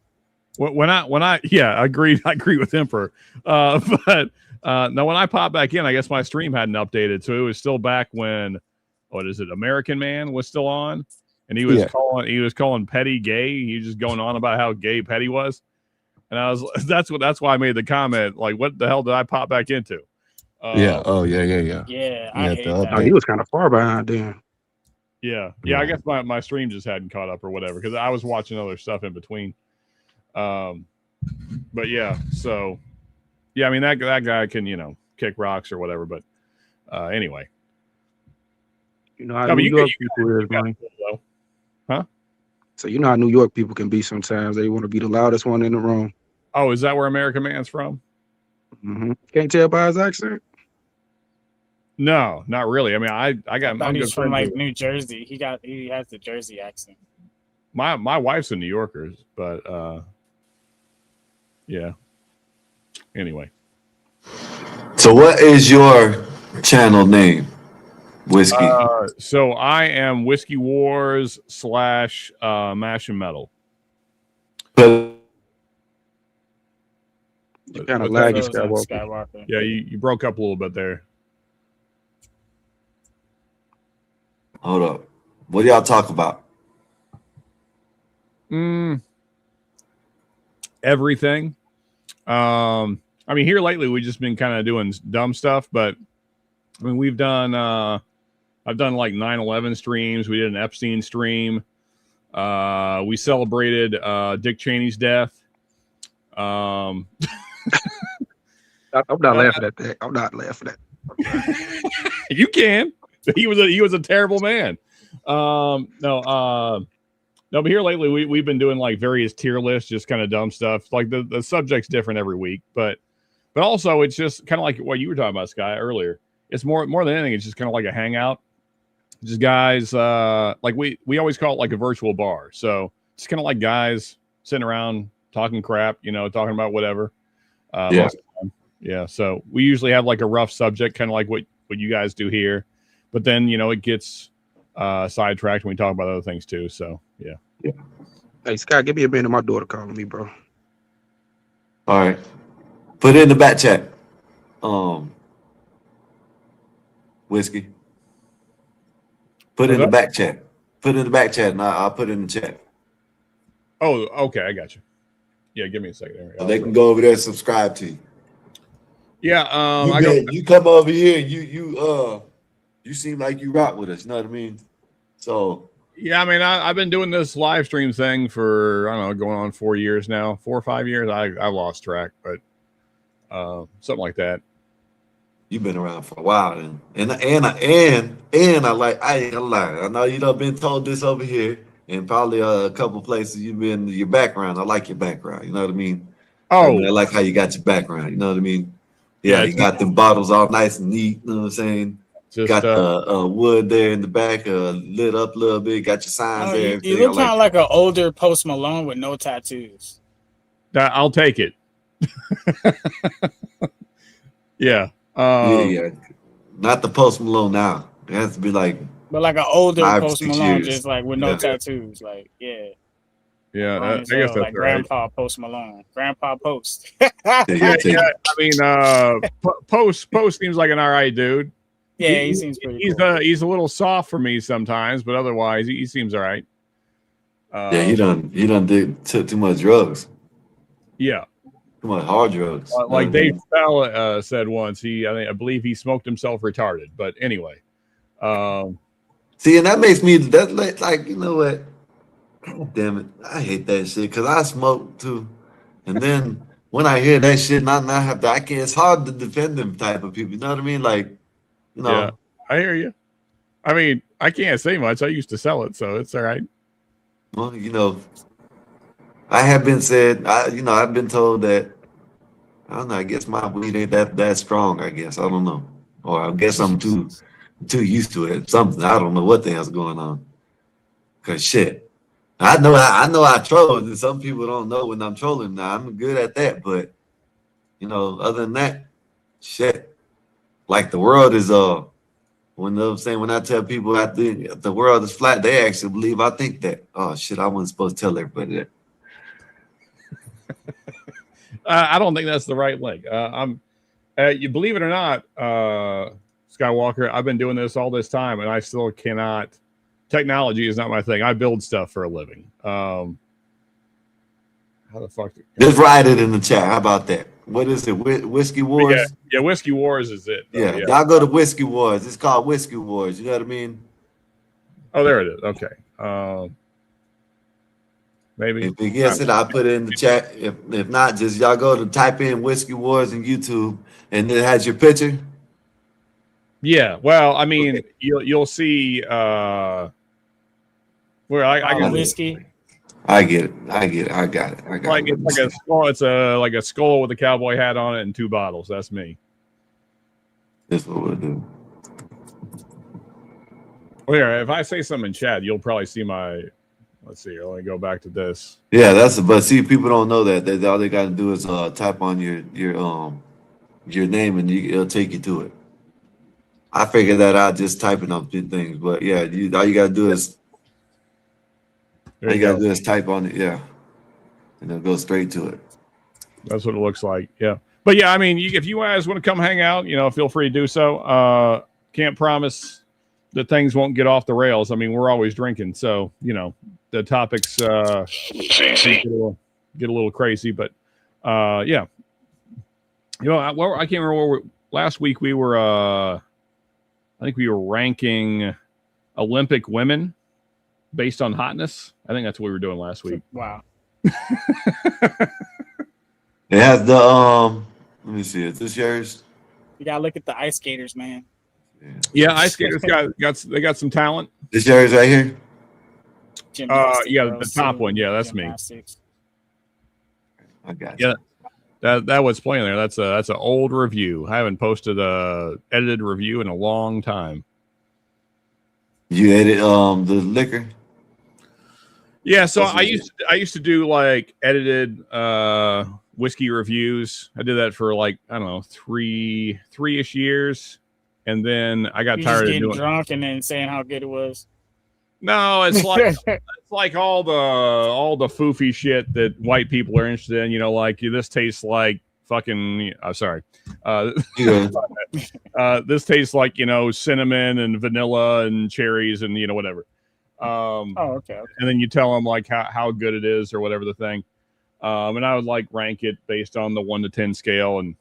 when I yeah, I agree with Emperor. But no, when I pop back in, I guess my stream hadn't updated, so it was still back when what is it, American Man was still on, and he was yeah. calling Petty gay. He was just going on about how gay Petty was, and I was that's why I made the comment like, what the hell did I pop back into? Yeah. Oh, yeah. Yeah, You I have to hate that. Oh, you update. was kind of far behind then. Yeah. I Yeah. guess my stream just hadn't caught up or whatever because I was watching other stuff in between. But yeah, so yeah, I mean that guy can kick rocks or whatever. But anyway, You know how I New mean York people is, got man. it, though. Huh? So you know how New York people can be sometimes. They want to be the loudest one in the room. Oh, is that where American Man's from? Can't tell by his accent. No, not really. I mean, I I'm thought he was good from friends like with New Jersey. He has the Jersey accent. my wife's a New Yorker, but yeah. Anyway, So what is your channel name? Whiskey. so I am Whiskey Wars / Mash and Metal. But You kind of What's that? laggy, Skywalker. Skywalker. Yeah, you broke up a little bit there. Hold up. What do y'all talk about? Everything. I mean, here lately we've just been kind of doing dumb stuff, but I mean, we've done. I've done like 9/11 streams. We did an Epstein stream. We celebrated Dick Cheney's death. I'm not laughing at that. I'm not laughing at that. You can. He was a terrible man. No, but here lately we've been doing like various tier lists, just kind of dumb stuff. Like the subject's different every week, but also it's just kind of like what you were talking about, Sky, earlier. It's more than anything, it's just kind of like a hangout. Just guys, like we always call it like a virtual bar. So it's kind of like guys sitting around talking crap, talking about whatever. Yeah. Most of the time. Yeah. So we usually have like a rough subject, kind of like what you guys do here. But then, it gets sidetracked when we talk about other things too. So, yeah. Hey, Scott, give me a minute. My daughter calling me, bro. All right. Put it in the back chat. Whiskey. Put it in the back chat. Put it in the back chat, and I'll put it in the chat. Oh, okay. I got you. Yeah, give me a second. So they can go over there and subscribe to you. Yeah. You come over here and you seem like you rock with us. You know what I mean? So. Yeah, I mean, I've been doing this live stream thing for, I don't know, going on 4 years now, 4 or 5 years. I lost track, but something like that. You've been around for a while, and I ain't gonna lie. I know you done been told this over here, and probably a couple places you've been. Your background, I like your background. You know what I mean? Oh, I like how you got your background. You know what I mean? Yeah, you got them bottles all nice and neat. You know what I'm saying? Just, got the wood there in the back, lit up a little bit. Got your signs there. You look kind of like an older Post Malone with no tattoos. I'll take it. Yeah. Yeah. Not the Post Malone now. It has to be like. But like an older 5, Post 6 Malone, years. just like with no tattoos. Like, yeah. Yeah, I guess that's like right. Grandpa Post Malone. Grandpa Post. yeah. I mean, Post seems like an all right dude. Yeah, he seems pretty cool. He's a little soft for me sometimes, but otherwise he seems all right. Yeah, he done took too much drugs. Yeah. Too much hard drugs. Like Dave Chappelle said once, I believe he smoked himself retarded. But anyway. See, and that makes me like, you know what? God damn it. I hate that shit because I smoke too. And then when I hear that shit, it's hard to defend them type of people. You know what I mean? Like, Yeah, I hear you. I mean, I can't say much. I used to sell it, so it's all right. Well, I have been said, I've been told that, I don't know, I guess my weed ain't that strong, I guess. I don't know. Or I guess I'm too used to it. Something. I don't know what the hell's going on. Cause shit. I know I troll, and some people don't know when I'm trolling now. I'm good at that, but other than that, shit. Like the world is when I tell people the world is flat, they actually believe I think that. Oh shit, I wasn't supposed to tell everybody that. I don't think that's the right link. You believe it or not, Skywalker, I've been doing this all this time, and I still cannot. Technology is not my thing. I build stuff for a living. How the fuck? Just write it in the chat. How about that? What is it? Whiskey Wars? Yeah, Whiskey Wars is it. Yeah, y'all go to Whiskey Wars. It's called Whiskey Wars. You know what I mean? Oh, there it is. Okay. Maybe. If it gets it, I'll put it in the chat. If not, just y'all go to type in Whiskey Wars in YouTube, and it has your picture. Yeah. Well, I mean, you'll see. Where I got whiskey. I get it. I got it. Like it's like a skull. It's like a skull with a cowboy hat on it and 2 bottles. That's me. That's what we'll do. Well, here, if I say something in chat, you'll probably see my. Let's see. Let me go back to this. Yeah, but see, people don't know that. All they got to do is type on your name and it'll take you to it. I figured that out just typing up things, but yeah, all you got to do is. All you gotta do is type on it, yeah, and it'll go straight to it. That's what it looks like, yeah. But yeah, I mean, if you guys want to come hang out, feel free to do so. Can't promise that things won't get off the rails. I mean, we're always drinking, so you know the topics get a little crazy. But yeah, you know, I can't remember where last week we were. I think we were ranking Olympic women based on hotness. I think that's what we were doing last week. Wow. It has the let me see. Is this yours? You gotta look at the ice skaters, man. Yeah, ice skaters got some talent. This yours right here. Yeah, the top one. Yeah, that's me. I got you. Yeah, that was playing there. That's an old review. I haven't posted a edited review in a long time. You edit the liquor. Yeah, so I used to do like edited whiskey reviews. I did that for like, I don't know, three-ish years, and then I got tired of doing drunk and then saying how good it was. No, it's like it's like all the foofy shit that white people are interested in. You know, like this tastes like fucking. Sorry, this tastes like, you know, cinnamon and vanilla and cherries and, you know, whatever. Okay. And then you tell them like how good it is or whatever the thing. And I would like rank it based on the 1 to 10 scale. And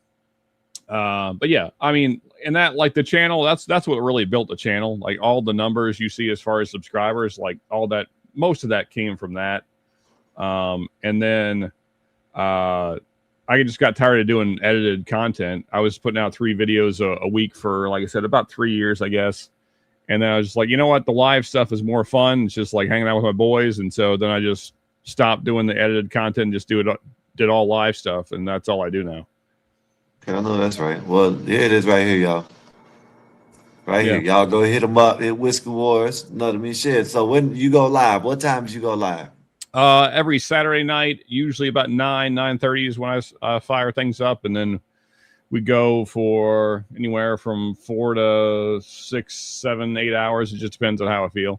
but yeah, I mean, and that, like, the channel, that's what really built the channel. Like all the numbers you see as far as subscribers, like all that, most of that came from that. And then I just got tired of doing edited content. I was putting out 3 videos a week for, like I said, about 3 years, I guess. And then I was just like, you know what? The live stuff is more fun. It's just like hanging out with my boys. And so then I just stopped doing the edited content and just did all live stuff. And that's all I do now. Okay, I know that's right. Well, here it is right here, y'all. Right here. Y'all go hit them up at Whiskey Wars. You know what I mean? Shit. So when you go live, what times you go live? Every Saturday night, usually about 9:30 is when I fire things up. And then we go for anywhere from 4 to 6, 7, 8 hours. It just depends on how I feel.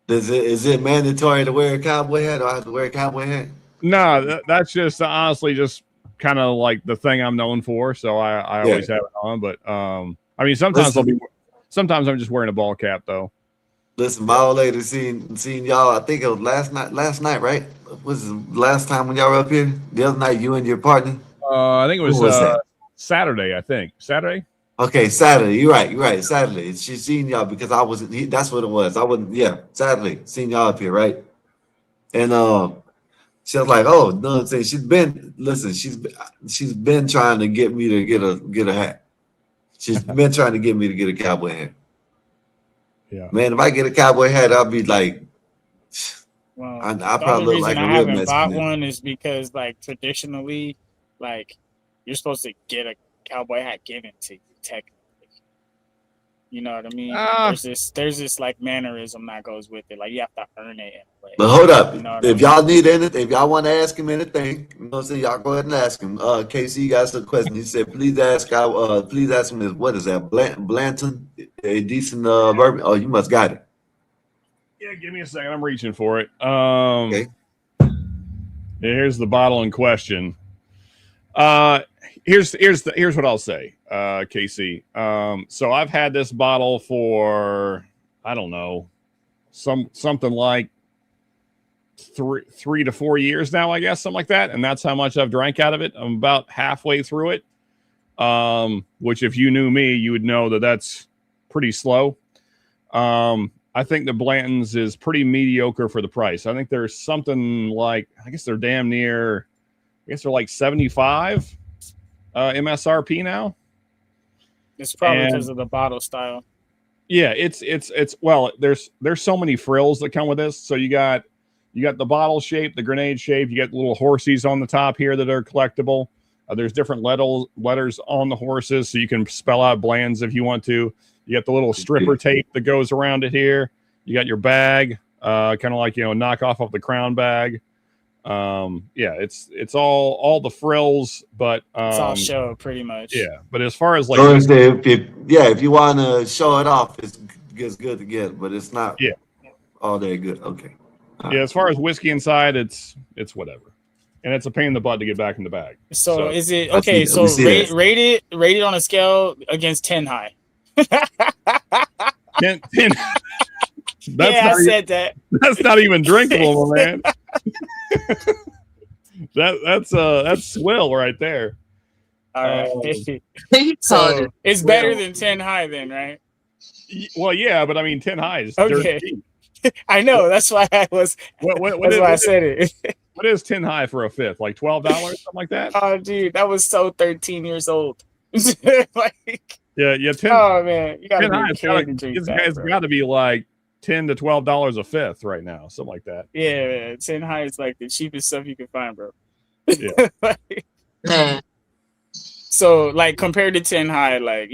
Is it mandatory to wear a cowboy hat, or I have to wear a cowboy hat? No, that's just honestly just kind of like the thing I'm known for. So I always have it on. But I mean, sometimes sometimes I'm just wearing a ball cap though. Listen, my old lady seen y'all. I think it was last night, right? Was the last time when y'all were up here? The other night, you and your partner. I think it was that? Saturday. I think Saturday. Okay, Saturday. You're right. Saturday. She seen y'all because I wasn't. That's what it was. I wasn't. Yeah, Saturday. Seen y'all up here, right? And she was like, "Oh, no," I'm saying she's been trying to get me to get a hat. She's been trying to get me to get a cowboy hat. Yeah, man. If I get a cowboy hat, I'll be like, well, I probably look like a real I haven't Mexican. bought one is because, like, traditionally, like, you're supposed to get a cowboy hat given to you, technically. You know what I mean? There's this like mannerism that goes with it. Like, you have to earn it in a way. But hold up, You know what if I y'all mean? need anything, if y'all want to ask him anything, you know what I'm saying, y'all go ahead and ask him. KC got some question. He said, please ask him what is that? Blanton, a decent bourbon. Oh, you must got it. Yeah, give me a second. I'm reaching for it. Okay. Here's the bottle in question. Here's what I'll say, KC. So I've had this bottle for, I don't know, something like 3 to 4 years now, I guess, something like that. And that's how much I've drank out of it. I'm about halfway through it. Which, if you knew me, you would know that that's pretty slow. I think the Blanton's is pretty mediocre for the price. I think there's something like, I guess they're damn near, I guess they're like 75 MSRP now. It's probably because of the bottle style. Yeah, it's well, there's so many frills that come with this. So you got the bottle shape, the grenade shape. You got little horsies on the top here that are collectible. There's different letters on the horses, so you can spell out Bland's if you want to. You got the little stripper tape that goes around it here. You got your bag, kind of like, you know, knockoff of the Crown bag. Yeah, it's all the frills, but it's all show pretty much. Yeah, but as far as like, so if you want to show it off, it's good to get, but it's not. Yeah, all that good. Okay. Yeah, as far as whiskey inside, it's whatever, and it's a pain in the butt to get back in the bag. So is it okay? So rate it on a scale against 10 high. 10 that's Yeah, I not said that. That's not even drinkable, man. That's swill right there. All right. He called So it it's well. better than 10 high then, right? Well, yeah, but I mean 10 high is dirt Okay. cheap. I know. That's why I was. That's why I said it. What is 10 high for a fifth? Like $12, something like that? Oh, dude, that was so 13 years old. Like, Yeah. 10. oh man, you gotta 10 be high a kid to drink that, it's bro. got to be like $10 to $12 a fifth right now, something like that. Yeah, man. 10 high is like the cheapest stuff you can find, bro. Yeah. So, like, compared to 10 high, like,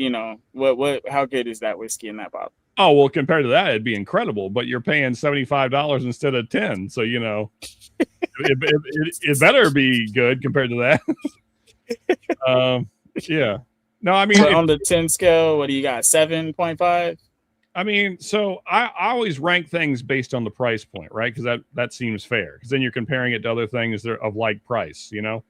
how good is that whiskey in that bottle? Oh, well, compared to that, it'd be incredible, but you're paying $75 instead of 10. So, it better be good compared to that. Yeah. No, I mean, So on the 10 scale, what do you got? 7.5? I mean, so I always rank things based on the price point, right? Because that seems fair. Because then you're comparing it to other things that are of like price, And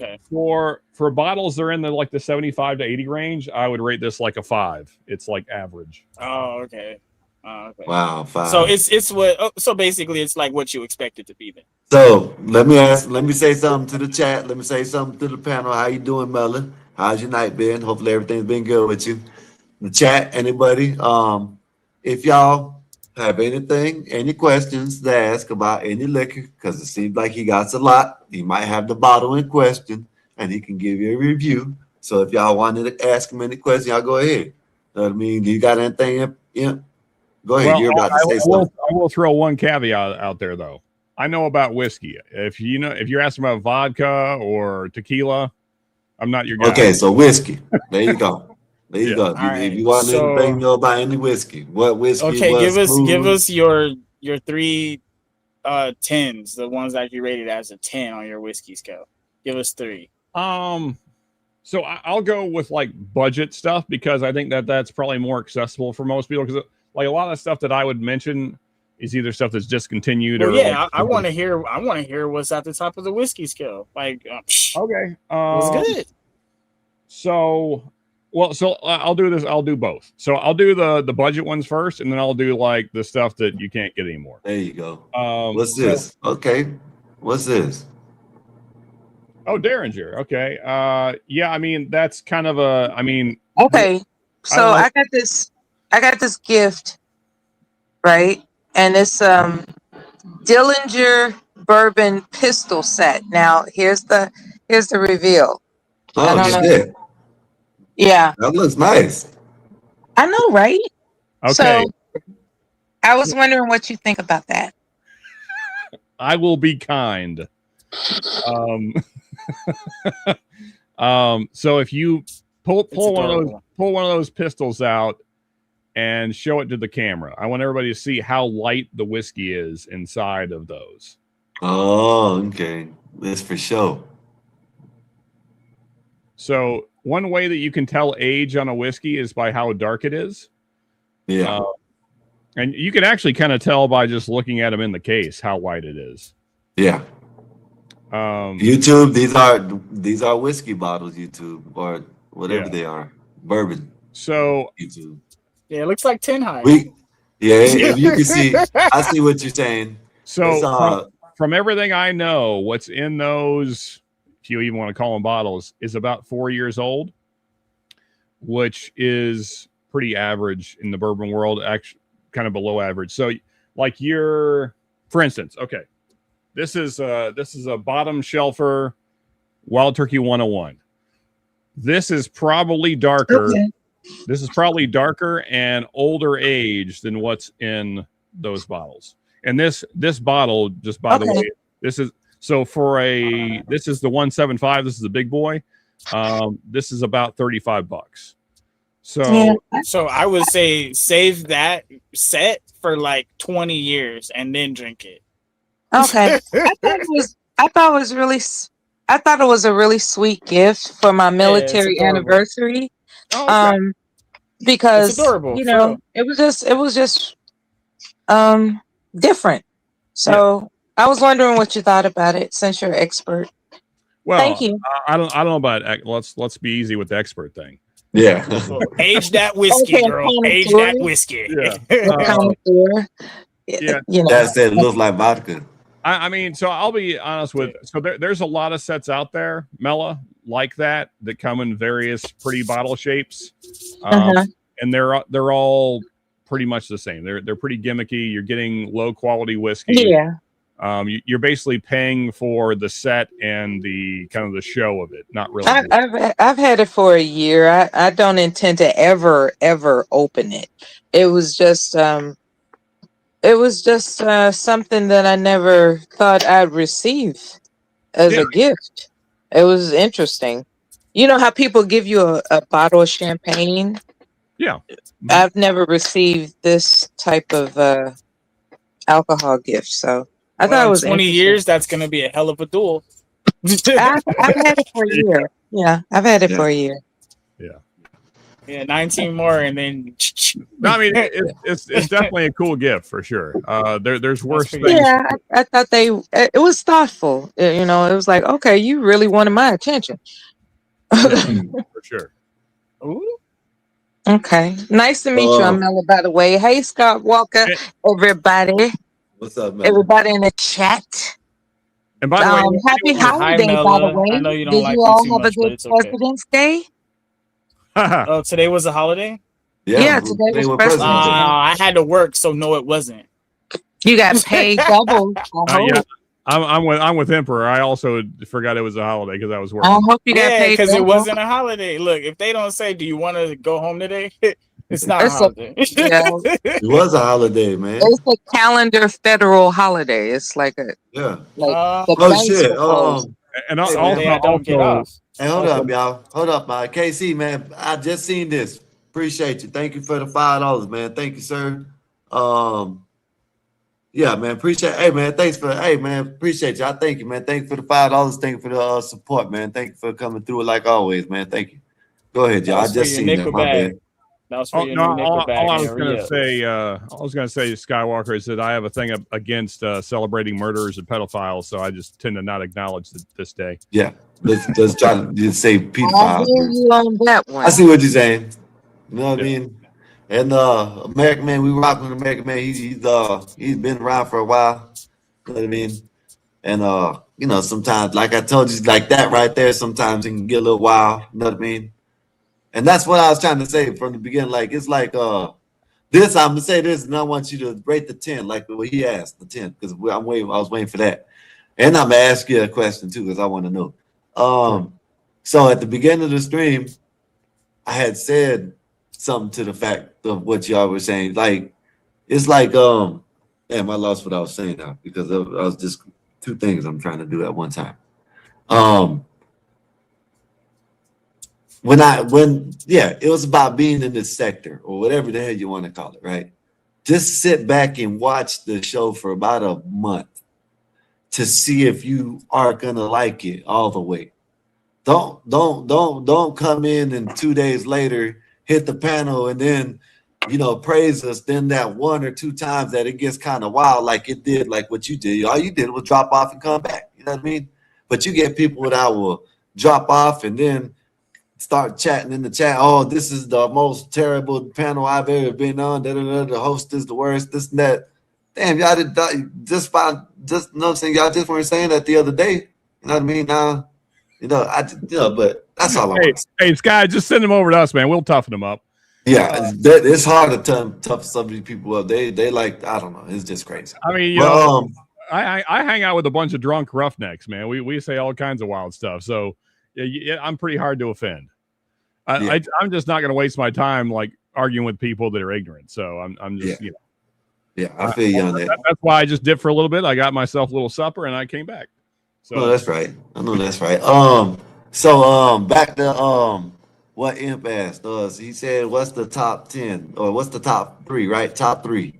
Okay. for bottles that are in the 75 to 80 range, I would rate this like a 5. It's like average. Oh, okay. Okay. Wow, 5. So it's what? So basically, it's like what you expect it to be then. So let me say something to the chat. Let me say something to the panel. How you doing, Melon? How's your night been? Hopefully everything's been good with you. The chat, anybody? If y'all have any questions to ask about any liquor, because it seems like he got a lot, he might have the bottle in question, and he can give you a review. So if y'all wanted to ask him any questions, y'all go ahead. Know what I mean? Do you got anything? Yeah. Go ahead. Well, You're about to say something. I will throw one caveat out there, though. I know about whiskey. If you're asking about vodka or tequila, I'm not your guy. Okay, so whiskey. There you go. There you go. Right, If you want so- anything to know about any whiskey, what whiskey Okay, was give smooth? us your 3 10s, the ones that you rated as a 10 on your whiskey scale. Give us 3. So I'll go with like budget stuff because I think that's probably more accessible for most people. Because like a lot of the stuff that I would mention is either stuff that's discontinued Well, or yeah, I want to hear. I want to hear what's at the top of the whiskey scale. Like, okay, what's good? So I'll do this. I'll do both. So I'll do the budget ones first, and then I'll do like the stuff that you can't get anymore. There you go. What's this? Okay. What's this? Oh, Derringer. Okay. Yeah. I mean, that's kind of a. I mean. Okay. So I got this gift, right? And it's Dillinger bourbon pistol set. Now here's the reveal. I Oh don't know. shit. Yeah. That looks nice. I know, right? Okay. So I was wondering what you think about that. I will be kind. So if you pull one of those pistols out and show it to the camera, I want everybody to see how light the whiskey is inside of those. Oh, okay. That's for sure. So one way that you can tell age on a whiskey is by how dark it is. Yeah. And you can actually kind of tell by just looking at them in the case how white it is. Yeah. YouTube, these are whiskey bottles, YouTube, or whatever they are. Bourbon. So YouTube. Yeah, it looks like 10 high. If you can see, I see what you're saying. So from everything I know, what's in those, if you even want to call them bottles, is about 4 years old, which is pretty average in the bourbon world, actually kind of below average. So like for instance, okay, this is a bottom shelfer Wild Turkey 101. This is probably darker. Okay. This is probably darker and older age than what's in those bottles. And this bottle, just by the way, this is the 175. This is the big boy. This is about $35. So I would say save that set for like 20 years and then drink it. Okay. I thought it was a really sweet gift for my military anniversary. Oh, okay. Because It's adorable, it was just different. So I was wondering what you thought about it since you're expert. Well, Thank you. I don't know about let's be easy with the expert thing. Yeah. Age that whiskey, Okay, girl. Age connoisseur. that whiskey. Yeah. Connoisseur. Yeah. You know. That said, it looks like vodka. I mean, so I'll be honest with. So there's a lot of sets out there, Mela, like that come in various pretty bottle shapes, and they're all pretty much the same. They're pretty gimmicky. You're getting low quality whiskey. Yeah. You're basically paying for the set and the kind of the show of it, not really. I've had it for a year. I don't intend to ever open it. It was just something that I never thought I'd receive as a gift. It was interesting. You know how people give you a bottle of champagne? Yeah. I've never received this type of alcohol gift, so I thought it In was 20 interesting. years, that's gonna be a hell of a duel. I've had it for a year. Yeah, I've had it for a year. Yeah, 19 more, and then. No, I mean, it's definitely a cool gift for sure. There's worse things. Yeah, I thought it was thoughtful. You know, it was like, okay, you really wanted my attention. For sure. Ooh. Okay, nice to meet you, I'm Mela. By the way, hey Scott Walker, everybody. What's up, man? Everybody in the chat. And by the way, happy Hi, holiday, by the Mela. way. I know you don't Did like you me all too have a much, but good it's okay. President's Day? Oh, today was a holiday? Yeah, today was President's Day. I had to work, so no, it wasn't. You got paid double. Yeah, I'm with Emperor. I also forgot it was a holiday because I was working. I hope you got paid because it double. wasn't a holiday. Look, if they don't say, "Do you want to go home today?" It's not a holiday. It was a holiday, man. It's a calendar federal holiday. It's like a Yeah. like the Oh banks shit. were closed. And It's the day I don't get off. Hey, hold up, y'all. Hold up, man. KC, man. I just seen this. Appreciate you. Thank you for the $5, man. Thank you, sir. Yeah, man. Appreciate. Hey, man. Thanks for. Hey, man. Appreciate you. I thank you, man. Thank you for the $5. Thank you for the support, man. Thank you for coming through it like always, man. Thank you. Go ahead, y'all. I just seen that. My bad. That was for your No, new nickel bag. all I was gonna say, Skywalker, is that I have a thing against celebrating murderers and pedophiles, so I just tend to not acknowledge this day. Yeah, let's try to just say I pedophiles. hear you on that one. I see what you're saying. You know what I mean? And American Man, we rock with American Man. He's been around for a while. You know what I mean? And you know, sometimes, like I told you, like that right there, sometimes it can get a little wild. You know what I mean? And that's what I was trying to say from the beginning. Like it's like this. I'm gonna say this, and I want you to rate the 10, like what he asked, the 10, because I was waiting for that. And I'm gonna ask you a question too, because I want to know. So at the beginning of the stream, I had said something to the fact of what y'all were saying. Like it's like damn, I lost what I was saying now because I was just two things I'm trying to do at one time. It was about being in this sector or whatever the hell you want to call it, right? Just sit back and watch the show for about a month to see if you are gonna like it all the way. Don't come in and 2 days later hit the panel and then praise us. Then that 1 or 2 times that it gets kind of wild, like it did, like what you did. All you did was drop off and come back. You know what I mean? But you get people that will drop off and then start chatting in the chat. Oh, this is the most terrible panel I've ever been on. The host is the worst. This and that. Damn, y'all did just find just you know what I'm saying. Y'all just weren't saying that the other day. You know what I mean? Now, but that's all I want. Hey, Sky, just send them over to us, man. We'll toughen them up. Yeah, it's hard to tough some of these people up. They like, I don't know. It's just crazy. I mean, I hang out with a bunch of drunk roughnecks, man. We say all kinds of wild stuff. So I'm pretty hard to offend. I'm just not going to waste my time like arguing with people that are ignorant. So I'm just Yeah, I feel you on that. That's why I just dipped for a little bit. I got myself a little supper and I came back. So no, that's right. I know that's right. So back to what Imp asked us. He said, "What's the top 10 or what's the top 3? Right, top 3.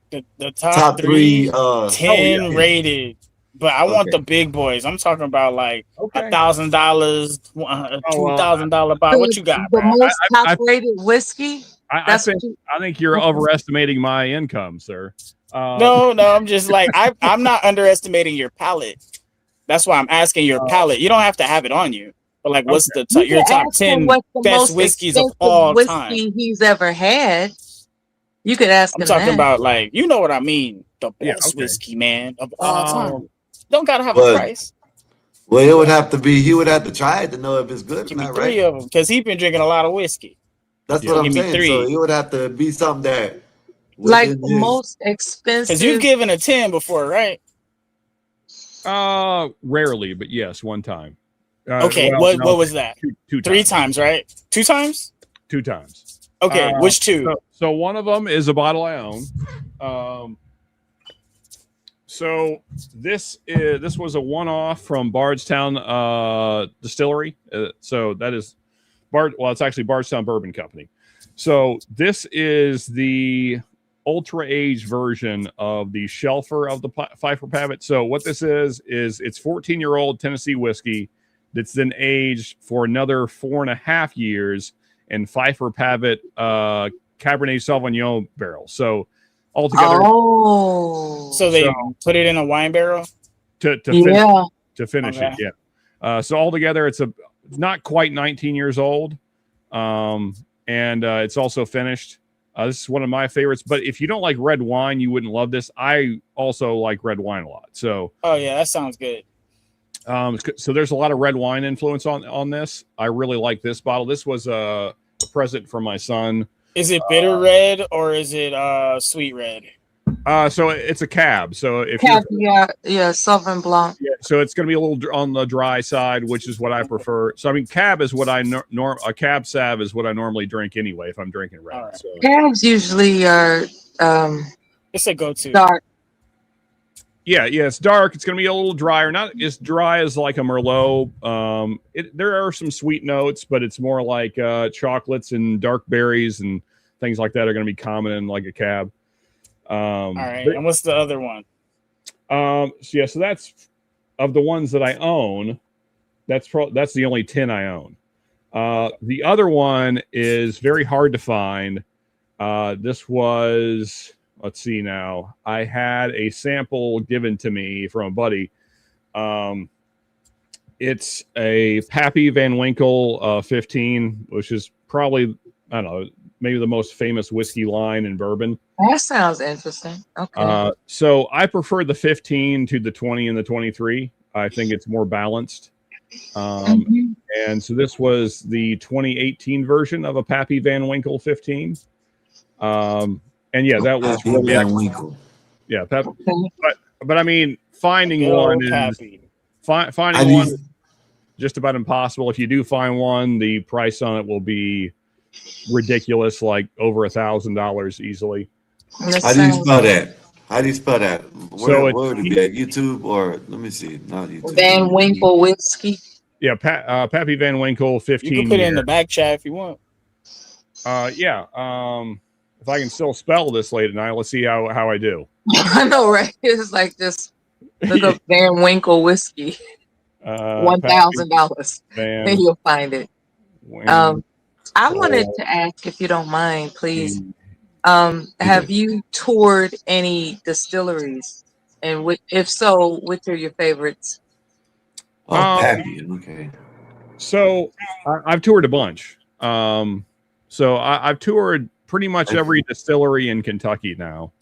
The top three 10 yeah. rated." But I want the big boys. I'm talking about like $1,000, $2,000 bottle. What you got, The bro? most top-rated whiskey. I think you're overestimating my income, sir. No, I'm just like I'm not underestimating your palate. That's why I'm asking your palate. You don't have to have it on you, but But like, what's the You your can top ask him 10 what's the best most whiskeys of expensive all time? whiskey he's ever had. You could ask I'm him talking that. about like, you know what I mean? The Yeah, best okay. whiskey, man, of all time. Um, Don't gotta have a But price. well, it would have to be. He would have to try it to know if it's good or Give me not, 3 right? of them because he's been drinking a lot of whiskey. That's So what I'm give me saying. So 3 it would have to be something that Like within the his. most because you've expensive. given a 10 before, right? rarely, but yes, one time. Okay, Well, no, what was that? two 3 times. times, right? 2 times? 2 times. Okay, which 2? So one of them is a bottle I own. So this was a one-off from Bardstown Distillery. So that is it's actually Bardstown Bourbon Company. So this is the ultra aged version of the Shelfer of the Pfeiffer Pavitt. So what this is it's 14-year-old Tennessee whiskey that's then aged for another 4.5 years in Pfeiffer Pavitt Cabernet Sauvignon barrel. So altogether, So they put it in a wine barrel to Yeah. finish Okay. it. Yeah. So altogether, it's not quite 19 years old, and it's also finished. This is one of my favorites. But if you don't like red wine, you wouldn't love this. I also like red wine a lot. So Oh yeah, that sounds good. so there's a lot of red wine influence on this. I really like this bottle. This was a present from my son. Is it bitter red or is it sweet red? So it's a cab. So if Cab, you're yeah, Sauvignon Blanc. yeah, so it's going to be a little on the dry side, which is what I prefer. So I mean, cab is what I a cab sav is what I normally drink anyway if I'm drinking red. Right. So Cabs usually are It's a go-to. dark. yeah, it's dark. It's going to be a little drier, not as dry as like a Merlot. There are some sweet notes, but it's more like chocolates and dark berries and things like that are going to be common in like a cab. All right. And what's the other one? So that's of the ones that I own. That's the only 10 I own. The other one is very hard to find. This was, let's see now. I had a sample given to me from a buddy. It's a Pappy Van Winkle 15, which is probably, I don't know, maybe the most famous whiskey line in bourbon. That sounds interesting. Okay. So I prefer the 15 to the 20 and the 23. I think it's more balanced. And so this was the 2018 version of a Pappy Van Winkle 15. And yeah, that was Pappy really Van Winkle. Yeah, but I mean, finding Good one old is Pappy. finding one is just about impossible. If you do find one, the price on it will be ridiculous, like over $1,000 easily. How do you spell that? How do you spell that? So Where would it be at? YouTube or let me see, not YouTube. Van Winkle whiskey. Yeah, Pappy Van Winkle 15. You can put it in the back chat if you want. Yeah. If I can still spell this late at night, let's see how I do. I know, right? It's like just look up Van Winkle whiskey. $1,000, and you'll find it. I wanted to ask, if you don't mind, please. Have you toured any distilleries, and if so, which are your favorites? Pappy. Okay. So I've toured a bunch. So I've toured pretty much every distillery in Kentucky now.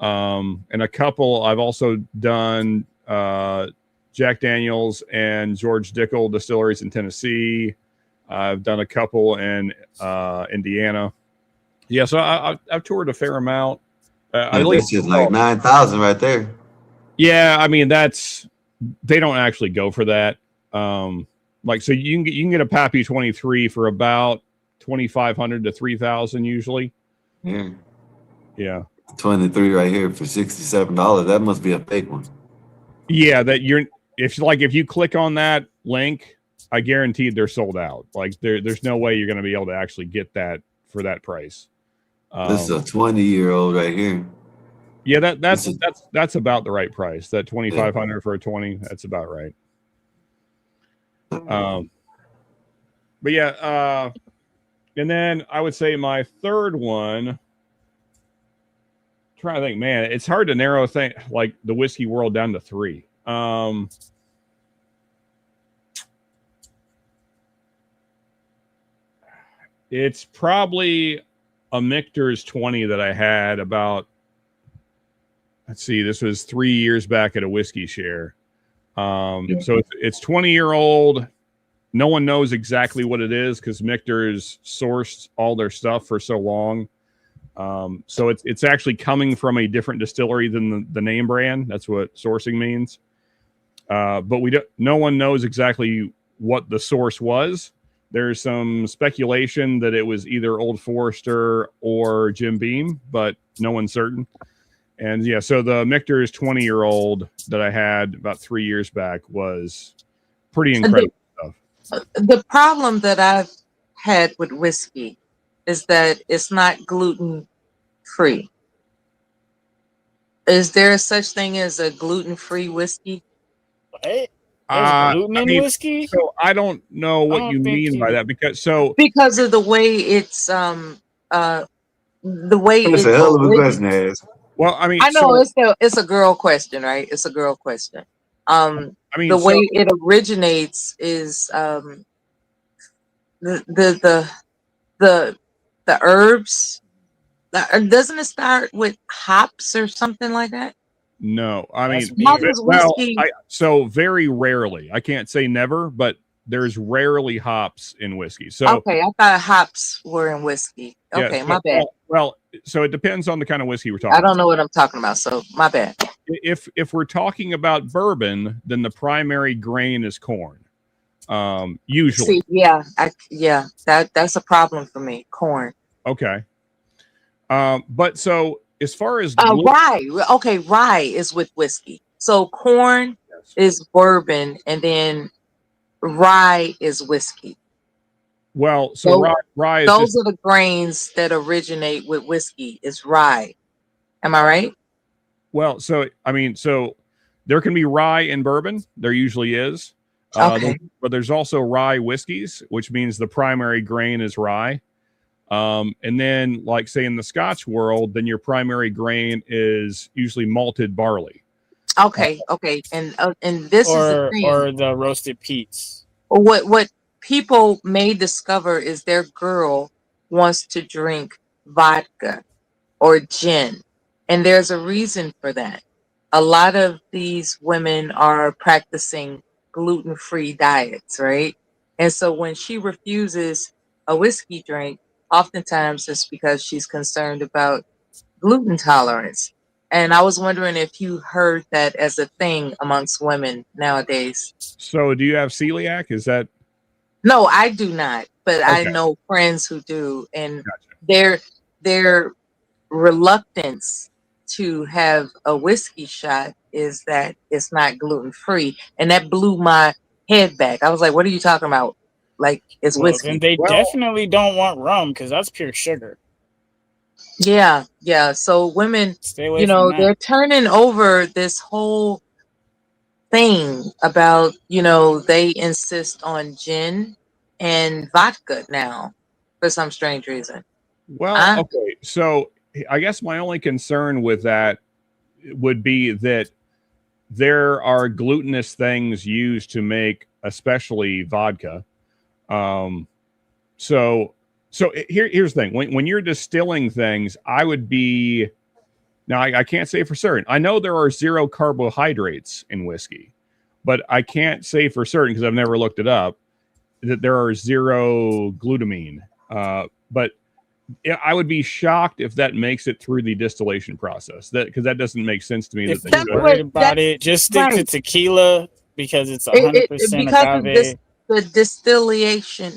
And a couple, I've also done Jack Daniels and George Dickel distilleries in Tennessee. I've done a couple in Indiana. Yeah, so I've toured a fair amount. That's just like 9,000 right there. Yeah, I mean they don't actually go for that. Like so you can get a Pappy 23 for about 2,500 to 3,000 usually. Yeah. 23 right here for $67. That must be a fake one. Yeah, if you click on that link, I guarantee they're sold out. Like there's no way you're going to be able to actually get that for that price. This is a 20-year-old right here. Yeah, that's about the right price. That 2,500 for a 20, that's about right. But yeah, and then I would say my third one. Trying to think, man, it's hard to narrow like the whiskey world down to 3. It's probably a Michter's 20 that I had about, let's see, this was 3 years back at a whiskey share. So it's 20-year-old. No one knows exactly what it is because Michter's sourced all their stuff for so long. So it's actually coming from a different distillery than the name brand. That's what sourcing means. But no one knows exactly what the source was. There's some speculation that it was either Old Forester or Jim Beam, but no one's certain. And yeah, so the Michter's 20-year-old that I had about 3 years back was pretty incredible stuff. The problem that I've had with whiskey is that it's not gluten free. Is there such thing as a gluten free whiskey? What? There's gluten in whiskey? So I don't know what you mean by that because of the way it's the way That's it's a hell of a question to ask. Well, I mean, I know it's a girl question, right? It's a girl question. I mean, the way it originates is the herbs. Doesn't it start with hops or something like that? No, I mean, How does whiskey? so very rarely. I can't say never, but there's rarely hops in whiskey. So Okay, I thought hops were in whiskey. yeah, Okay, so- my bad. Well, so it depends on the kind of whiskey we're talking I don't about. know what I'm talking about, so my bad. If we're talking about bourbon, then the primary grain is corn. Usually. See, that's a problem for me. Corn. Okay. But so as far as Rye. Okay, rye is with whiskey. So corn is bourbon, and then rye is whiskey. well, so rye is Those just, are the grains that originate with whiskey. Is rye. Am I right? well, so I mean, so there can be rye in bourbon. There usually is. Okay. But there's also rye whiskeys, which means the primary grain is rye. And then, like say in the Scotch world, then your primary grain is usually malted barley. Okay. And this is the thing. Or the roasted peats. What people may discover is their girl wants to drink vodka or gin, and there's a reason for that. A lot of these women are practicing gluten-free diets, right? And so when she refuses a whiskey drink, oftentimes it's because she's concerned about gluten tolerance. And I was wondering if you heard that as a thing amongst women nowadays. So, do you have celiac? Is that No, I do not, but I Okay. know friends who do, and their reluctance to have a whiskey shot is that it's not gluten free, and that blew my head back. I was like, "What are you talking about? Like it's Well, whiskey?" then they definitely don't want rum because that's pure sugar. Yeah. So women, Stay away from that. they're turning over this whole thing about, they insist on gin and vodka now for some strange reason. well? Okay, so I guess my only concern with that would be that there are glutinous things used to make, especially vodka. So here's the thing: when you're distilling things, I would be now. I can't say for certain. I know there are 0 carbohydrates in whiskey, but I can't say for certain because I've never looked it up that there are 0 glutamine. But I would be shocked if that makes it through the distillation process. Because that doesn't make sense to me. If That they you're worried about it, just stick to tequila because it's 100% Because of agave. the distillation,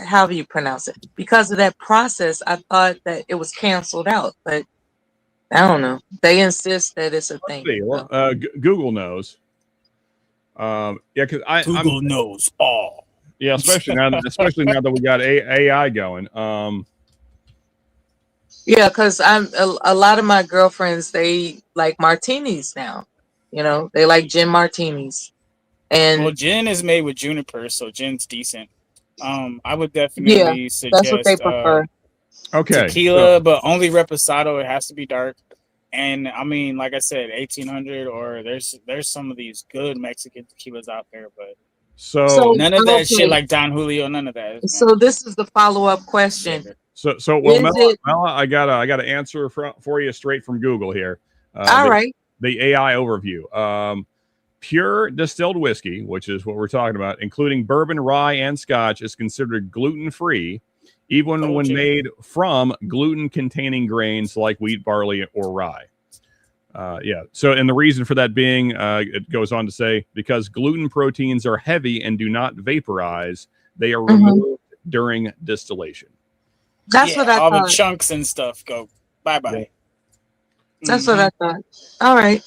however you pronounce it, because of that process, I thought that it was canceled out, but I don't know. They insist that it's a thing. See, well, Google knows. Yeah, because Google knows all. Yeah, especially now that we got AI going. Yeah, because I'm a lot of my girlfriends, they like martinis now. They like gin martinis. And Well, gin is made with juniper, so gin's decent. I would definitely suggest that's what they prefer. Okay, tequila, but only reposado. It has to be dark. And I mean, like I said, 1800 or there's some of these good Mexican tequilas out there, but So none of that shit okay. like Don Julio, none of that. It's So this is the follow-up question. So well, Is Mela, it I got an answer for you straight from Google here. all right? The AI overview. Pure distilled whiskey, which is what we're talking about, including bourbon, rye, and scotch, is considered gluten-free, even when made from gluten-containing grains like wheat, barley, or rye. Yeah. So, and the reason for that being, it goes on to say, because gluten proteins are heavy and do not vaporize, they are removed during distillation. That's what I all the thought. chunks and stuff go bye bye. That's what I thought. All right.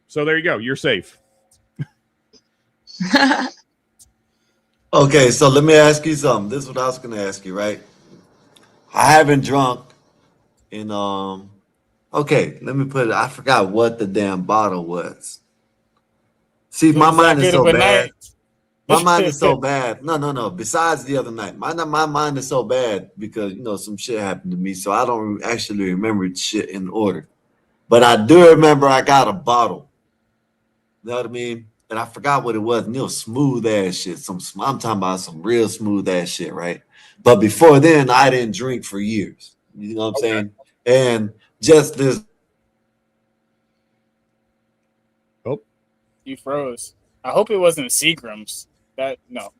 So there you go. You're safe. Okay, so let me ask you something. This is what I was gonna ask you, right? I haven't drunk in okay, let me put it, I forgot what the damn bottle was. See, my mind is so bad. My mind is so bad. No. Besides the other night, my mind is so bad because some shit happened to me, so I don't actually remember shit in order. But I do remember I got a bottle. You know what I mean? And I forgot what it was. And it was smooth ass shit. I'm talking about some real smooth ass shit, right? But before then, I didn't drink for years. You know what I'm saying? And just this. Oh, you froze. I hope it wasn't Seagram's. That no.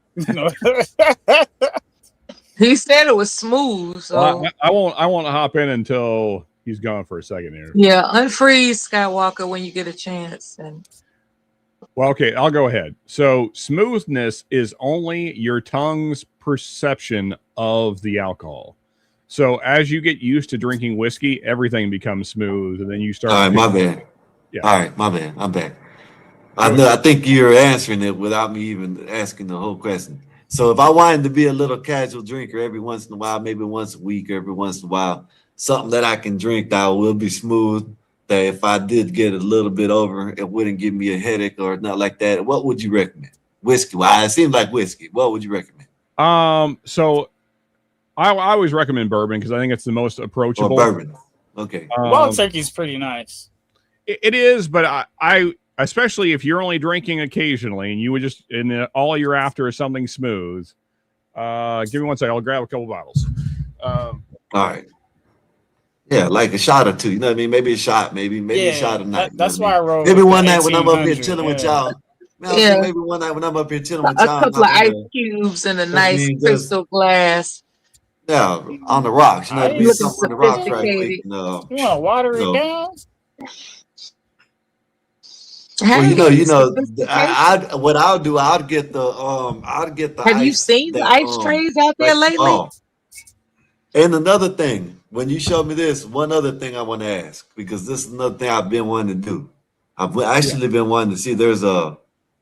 He said it was smooth, so Well, I won't hop in until he's gone for a second here. yeah, unfreeze Skywalker when you get a chance. And Well, okay, I'll go ahead. So smoothness is only your tongue's perception of the alcohol. So as you get used to drinking whiskey, everything becomes smooth, and then you start. All right, my bad. Yeah. All right, my bad. I'm back. I think you're answering it without me even asking the whole question. So if I wanted to be a little casual drinker every once in a while, maybe once a week, every once in a while, something that I can drink that will be smooth, that if I did get a little bit over, it wouldn't give me a headache or not like that. What would you recommend? Whiskey. Well, it seems like whiskey. What would you recommend? So I always recommend bourbon because I think it's the most approachable. Or bourbon. Okay. Wild Turkey's pretty nice. It is, but I especially if you're only drinking occasionally and you would just all you're after is something smooth. Give me 1 second. I'll grab a couple bottles. All right. Yeah, like a shot or two. You know what I mean? Maybe a shot, maybe a shot a night. That's why I wrote. Maybe one night when I'm up here chilling with y'all. Yeah. Maybe one night when I'm up here chilling with a y'all. couple of ice cubes in a nice crystal glass. Yeah, on the rocks. You know what I mean? Looking Something on the rocks right quick. You want to water it down? Well, I what I'll do, I'll get the Have ice. you seen the ice trays out there lately? Oh. And another thing, when you showed me this, one other thing I want to ask, because this is another thing I've been wanting to do. I've actually been wanting to see. There's a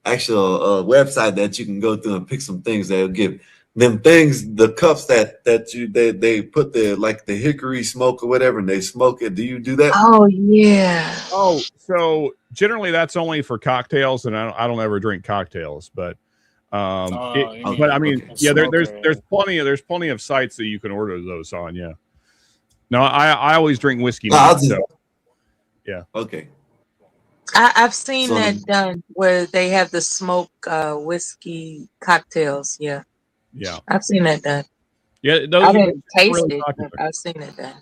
actual website that you can go through and pick some things that'll give them things, the cups that they put the hickory smoke or whatever, and they smoke it. Do you do that? Oh yeah. Oh, so generally that's only for cocktails, and I don't ever drink cocktails, but but I mean, yeah, there's plenty of sites that you can order those on. Yeah. No, I always drink whiskey. Yeah. Okay. I've seen that done where they have the smoke whiskey cocktails. Yeah. Yeah. I've seen that done. Yeah, I didn't taste really it, popular. but I've seen it done.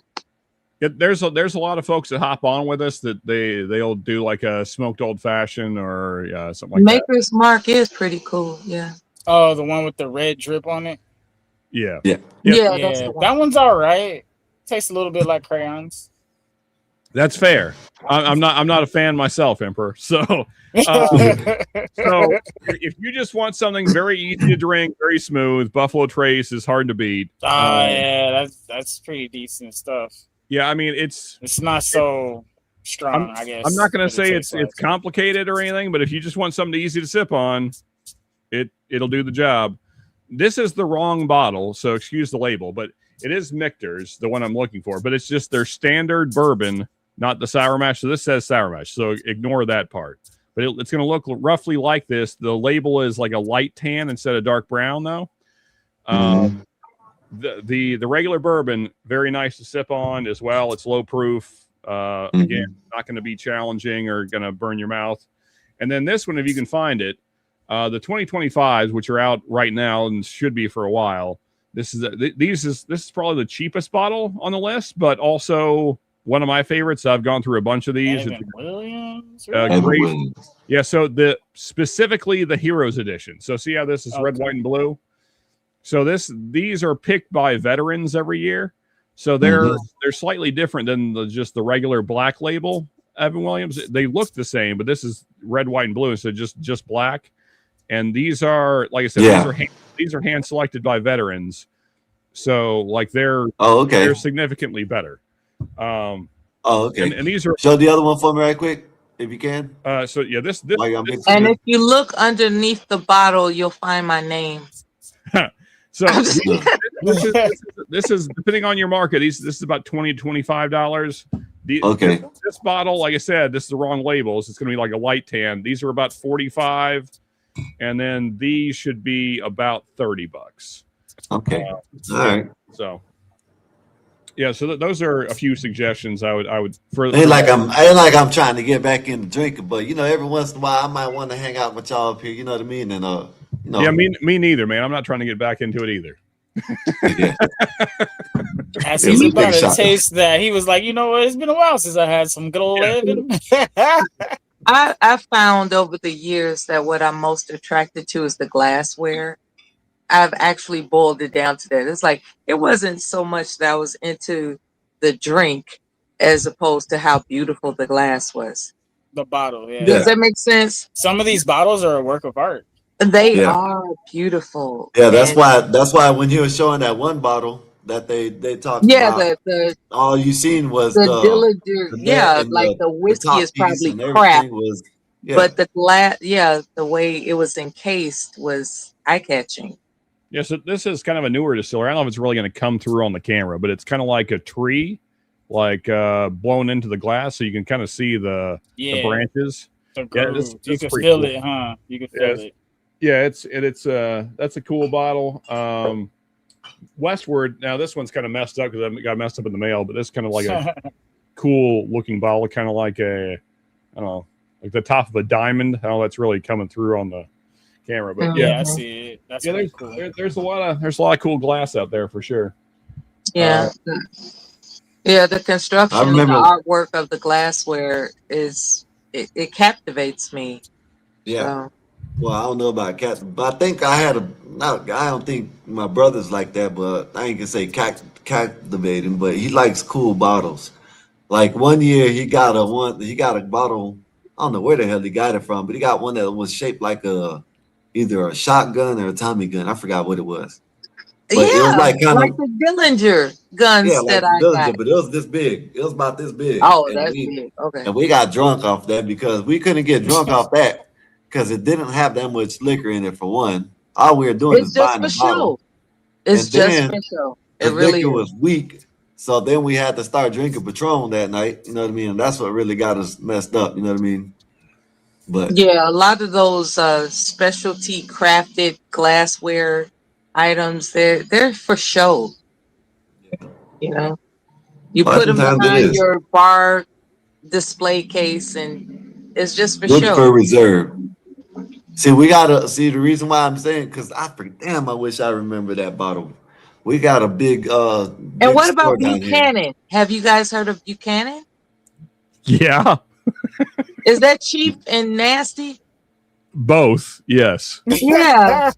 Yeah, there's a lot of folks that hop on with us that they'll do like a smoked old fashioned or something like that. Maker's Mark is pretty cool. Yeah. Oh, the one with the red drip on it. Yeah. Yeah. Yeah, that's the one. That one's all right. Tastes a little bit like crayons. That's fair. I'm not a fan myself, Emperor. So if you just want something very easy to drink, very smooth, Buffalo Trace is hard to beat. Yeah, that's pretty decent stuff. Yeah, I mean it's not so strong. I guess I'm not going to say it's complicated or anything, but if you just want something easy to sip on, it'll do the job. This is the wrong bottle, so excuse the label, but it is Michter's, the one I'm looking for. But it's just their standard bourbon, not the Sour Mash. So this says Sour Mash, so ignore that part. But it's going to look roughly like this. The label is like a light tan instead of dark brown, though. The regular bourbon, very nice to sip on as well. It's low proof. Again, not going to be challenging or going to burn your mouth. And then this one, if you can find it, The 2025s, which are out right now and should be for a while. This is probably the cheapest bottle on the list, but also one of my favorites. I've gone through a bunch of these. Evan Williams, Great. Yeah, so specifically the Heroes Edition. So see how this is red, white, and blue. So these are picked by veterans every year. So they're slightly different than just the regular black label Evan Williams. They look the same, but this is red, white, and blue. So just black. And these are, like I said, these are hand selected by veterans. So like they're significantly better. Okay. And these are show the other one for me right quick, if you can. So yeah, this and if you look underneath the bottle, you'll find my name. So this is depending on your market. This is about $20 to $25. This bottle, like I said, this is the wrong labels. It's going to be like a light tan. These are about $45, and then these should be about $30. Okay. All right. So yeah, so those are a few suggestions I would for. Ain't like I'm trying to get back into drinking, but every once in a while I might want to hang out with y'all up here. You know what I mean? And Yeah, me neither, man. I'm not trying to get back into it either. As he's about to taste that, he was like, you know what? It's been a while since I had some good old Evan. I found over the years that what I'm most attracted to is the glassware. I've actually boiled it down to that. It's like it wasn't so much that I was into the drink as opposed to how beautiful the glass was. The bottle, yeah. Does that make sense? Some of these bottles are a work of art. They are beautiful. Yeah, that's why when he was showing that one bottle that they talked about, all you seen was the Dillinger, like the whiskey is probably crap. But the glass, the way it was encased was eye-catching. Yeah, so this is kind of a newer distillery. I don't know if it's really going to come through on the camera, but it's kind of like a tree, like blown into the glass, so you can kind of see the branches. You can feel it, huh? You can feel it. Yeah, it's that's a cool bottle. Westward. Now this one's kind of messed up because I got messed up in the mail, but this is kind of like a cool looking bottle, kind of like I don't know, like the top of a diamond. How that's really coming through on the camera, but I see it. That's really cool. There's a lot of cool glass out there for sure. Yeah, the construction, the artwork of the glassware it captivates me. Yeah. Well, I don't know about cat, but I think I don't think my brother's like that, but I ain't gonna say captivating, but he likes cool bottles. Like one year he got a bottle. I don't know where the hell he got it from, but he got one that was shaped like either a shotgun or a Tommy gun. I forgot what it was. But it was like the Dillinger guns that I got. But it was this big. It was about this big. Oh, that's big. Okay. And we got drunk off that because we couldn't get drunk off that because it didn't have that much liquor in it for one. All we were doing is buying the bottle. It's just for show. It really was weak. So then we had to start drinking Patron that night. You know what I mean? And that's what really got us messed up. You know what I mean? But yeah, a lot of those specialty crafted glassware items, they're for show. You know, you put them behind your bar display case, and it's just for show. For reserve. See, we gotta see the reason why I'm saying because I wish I remember that bottle. We got a big and what about Buchanan? Have you guys heard of Buchanan? Yeah. Is that cheap and nasty? Both, yes. Yeah.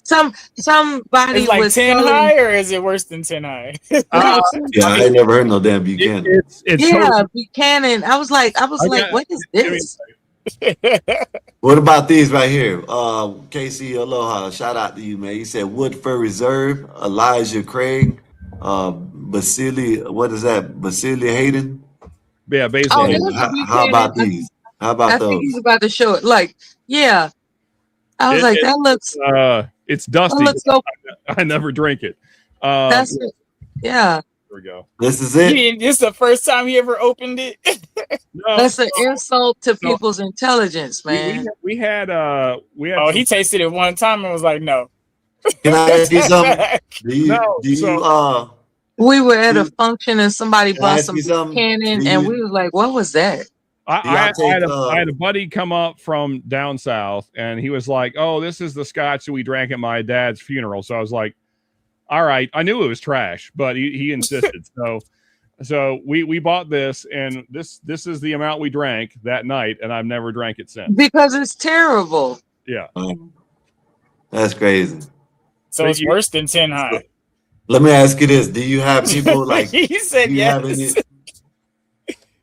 Somebody it's like was 10 selling... high, or is it worse than 10 high? Yeah, I ain't never heard no damn Buchanan. Buchanan. I was like, what is this? What about these right here? KC Aloha, shout out to you, man. He said Woodford Reserve, Elijah Craig, Basili, what is that? Basili Hayden? Yeah, basically. How about these? How about those? I think he's about to show it. Like, yeah. I was like, that looks. It's dusty. I never drink it. That's it. Yeah. There we go. This is it. This is the first time he ever opened it. No, that's an insult to people's intelligence, man. We had. Oh, he tasted it one time and was like, "No." Can I ask you something? We were at a function and somebody bought some Buchanan, and we was like, "What was that?" I had a buddy come up from down south, and he was like, "Oh, this is the scotch that we drank at my dad's funeral." So I was like, "All right." I knew it was trash, but he insisted. So we bought this, and this is the amount we drank that night, and I've never drank it since. Because it's terrible. Yeah, that's crazy. So it's worse than 10 high. Let me ask you this: do you have people like? He said do you yes. have any?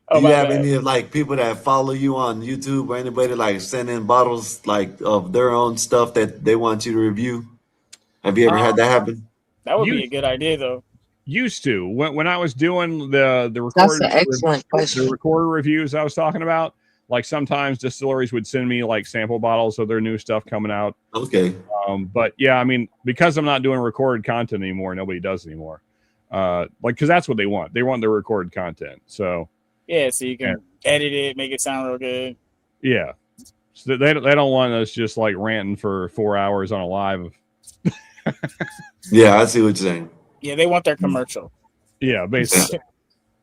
Oh, Do you my have bad. any of like people that follow you on YouTube or anybody like send in bottles like of their own stuff that they want you to review? Have you ever had that happen? That would be a good idea, though. Used to when I was doing the That's recorded an excellent question. the recorder reviews I was talking about. Like sometimes distilleries would send me like sample bottles of their new stuff coming out. Okay. But yeah, I mean, because I'm not doing recorded content anymore, nobody does anymore. Like because that's what they want. They want their recorded content. So. Yeah, so you can edit it, make it sound real good. Yeah. So they don't want us just like ranting for 4 hours on a live. Yeah, I see what you're saying. Yeah, they want their commercial. Yeah, basically.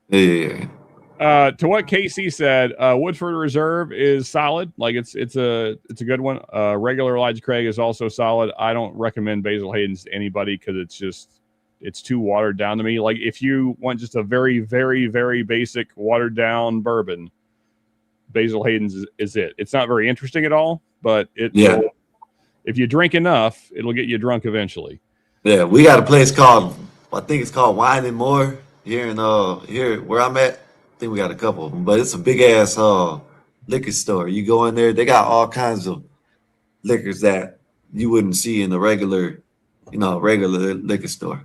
Yeah. To what Casey said, Woodford Reserve is solid. Like it's a good one. Regular Elijah Craig is also solid. I don't recommend Basil Hayden's to anybody because it's too watered down to me. Like if you want just a very, very, very basic watered down bourbon, Basil Hayden's is it. It's not very interesting at all, but will, if you drink enough, it'll get you drunk eventually. Yeah, we got a place called, I think it's called Wine and More here in here where I'm at. I think we got a couple of them, but it's a big ass liquor store. You go in there, they got all kinds of liquors that you wouldn't see in the regular regular liquor store.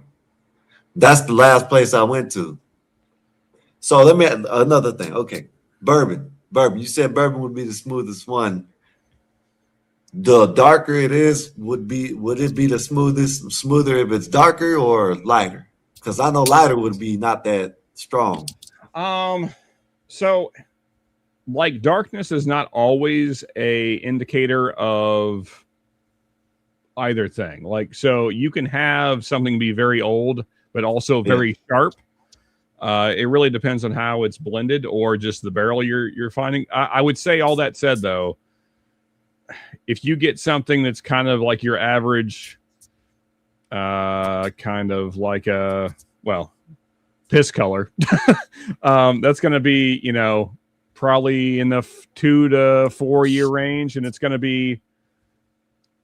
That's the last place I went to. So let me another thing. Okay, bourbon. You said bourbon would be the smoothest one. The darker it is, would it be the smoother if it's darker or lighter? Because I know lighter would be not that strong. So like darkness is not always a indicator of either thing. Like so you can have something be very old but also very sharp. It really depends on how it's blended or just the barrel you're finding. I would say all that said, though, if you get something that's kind of like your average, kind of like a, piss color, that's going to be, probably in the 2 to 4 year range, and it's going to be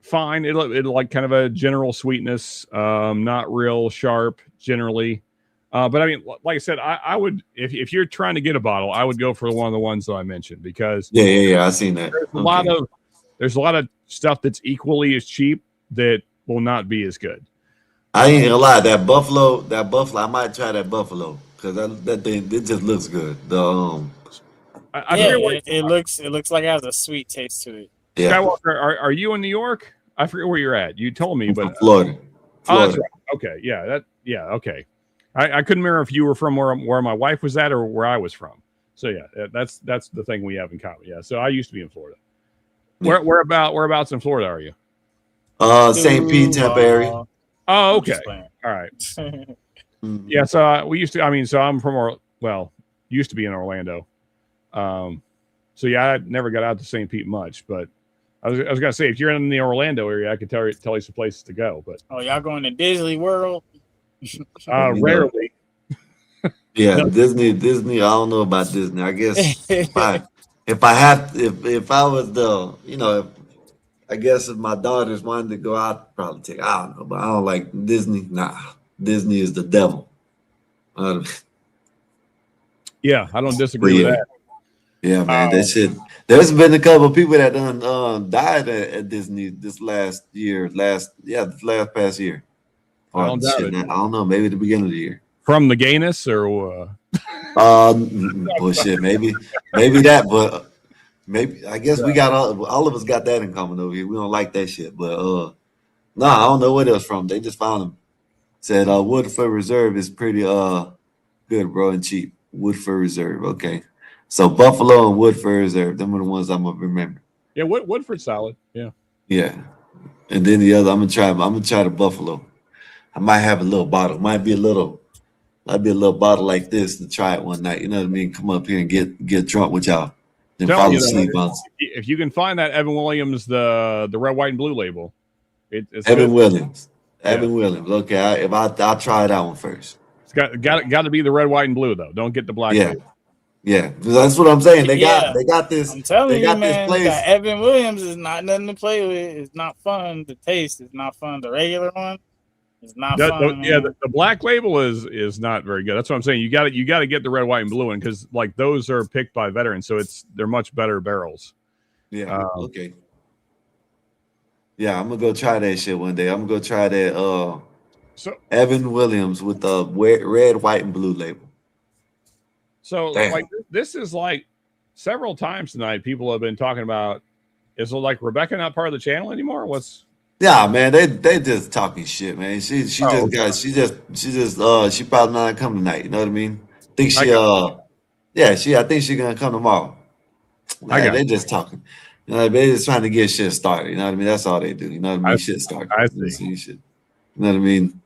fine. It'll like kind of a general sweetness, not real sharp generally. But I mean, like I said, I would, if you're trying to get a bottle, I would go for one of the ones that I mentioned because yeah, I seen that. There's a lot of stuff that's equally as cheap that will not be as good. I ain't gonna lie, that buffalo, I might try that buffalo because that thing it just looks good. It looks like it has a sweet taste to it. Yeah. Skywalker, are you in New York? I forget where you're at. You told me, but Florida. Oh, that's right. Okay, okay. I couldn't remember if you were from where my wife was at or where I was from. So yeah, that's the thing we have in common. Yeah. So I used to be in Florida. Whereabouts in Florida are you? St. Pete, Tampa area. Oh, okay. All right. Yeah. So we used to. So I'm from used to be in Orlando. So yeah, I never got out to St. Pete much, but I was gonna say if you're in the Orlando area, I could tell you some places to go. But y'all going to Disney World? Rarely. Yeah, no. Disney. I don't know about Disney. I guess if I was I guess if my daughters wanted to go out, I'd probably take. I don't know, but I don't like Disney. Nah, Disney is the devil. Yeah, I don't disagree with that. Yeah, man, that shit. There's been a couple of people that done died at Disney this past year. I don't doubt it. I don't know, maybe the beginning of the year. From the gayness or bullshit, maybe that, but maybe I guess we got all of us got that in common over here. We don't like that shit, but no, I don't know what else from. They just found them. Said Woodford Reserve is pretty good, bro, and cheap. Woodford Reserve, okay. So Buffalo and Woodford Reserve, them are the ones I'm gonna remember. Yeah, Woodford's solid. Yeah. Yeah, and then the other, I'm gonna try the Buffalo. I might have a little bottle. Might be a little bottle like this to try it one night. You know what I mean? Come up here and get drunk with y'all. and Telling fall you, asleep on if you can find that Evan Williams, the red, white, and blue label, it's Evan good. Williams. Yeah. Evan Williams. Okay, I'll try that one first. It's got to be the red, white, and blue though. Don't get the black Yeah. label. Yeah, that's what I'm saying. They Yeah. got this. I'm telling They you, got this man, place. that Evan Williams is not nothing to play with. It's not fun. The taste is not fun. The regular one is not fun. Yeah, man. the black label is not very good. That's what I'm saying. You got to get the red, white, and blue one because like those are picked by veterans, so they're much better barrels. Yeah. Okay. Yeah, I'm gonna go try that shit one day. I'm gonna go try that. Evan Williams with the red, white, and blue label. So Damn. like this is like several times tonight. People have been talking about. Is it like Rebecca not part of the channel anymore? What's Yeah, man, they just talking shit, man. She she probably not come tonight. You know what I mean? I think I think she's gonna come tomorrow. Yeah, they just talking. You know, they just trying to get shit started. You know what I mean? That's all they do. You know what I mean? Shit started. I see. You know what I mean?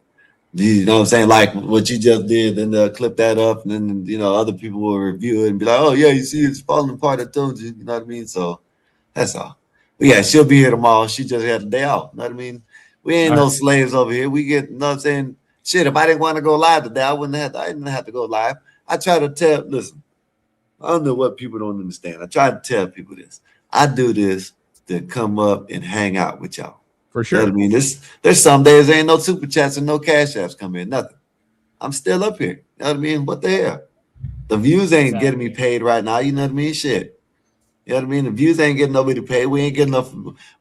You know what I'm saying? Like what you just did, then they'll clip that up, and then you know other people will review it and be like, "Oh yeah, you see, it's falling apart." I told you. You know what I mean? So that's all. But yeah, she'll be here tomorrow. She just had a day off. You know what I mean? We ain't no slaves over here. We get, you know what I'm saying? Shit, if I didn't want to go live today, I didn't have to go live. I try to listen, I don't know what people don't understand. I try to tell people this. I do this to come up and hang out with y'all. For sure. You know what I mean? There's some days there ain't no super chats and no cash apps come in, nothing. I'm still up here. You know what I mean? What the hell? The views ain't getting me paid right now. You know what I mean? Shit. You know what I mean? The views ain't getting nobody paid. We ain't getting enough.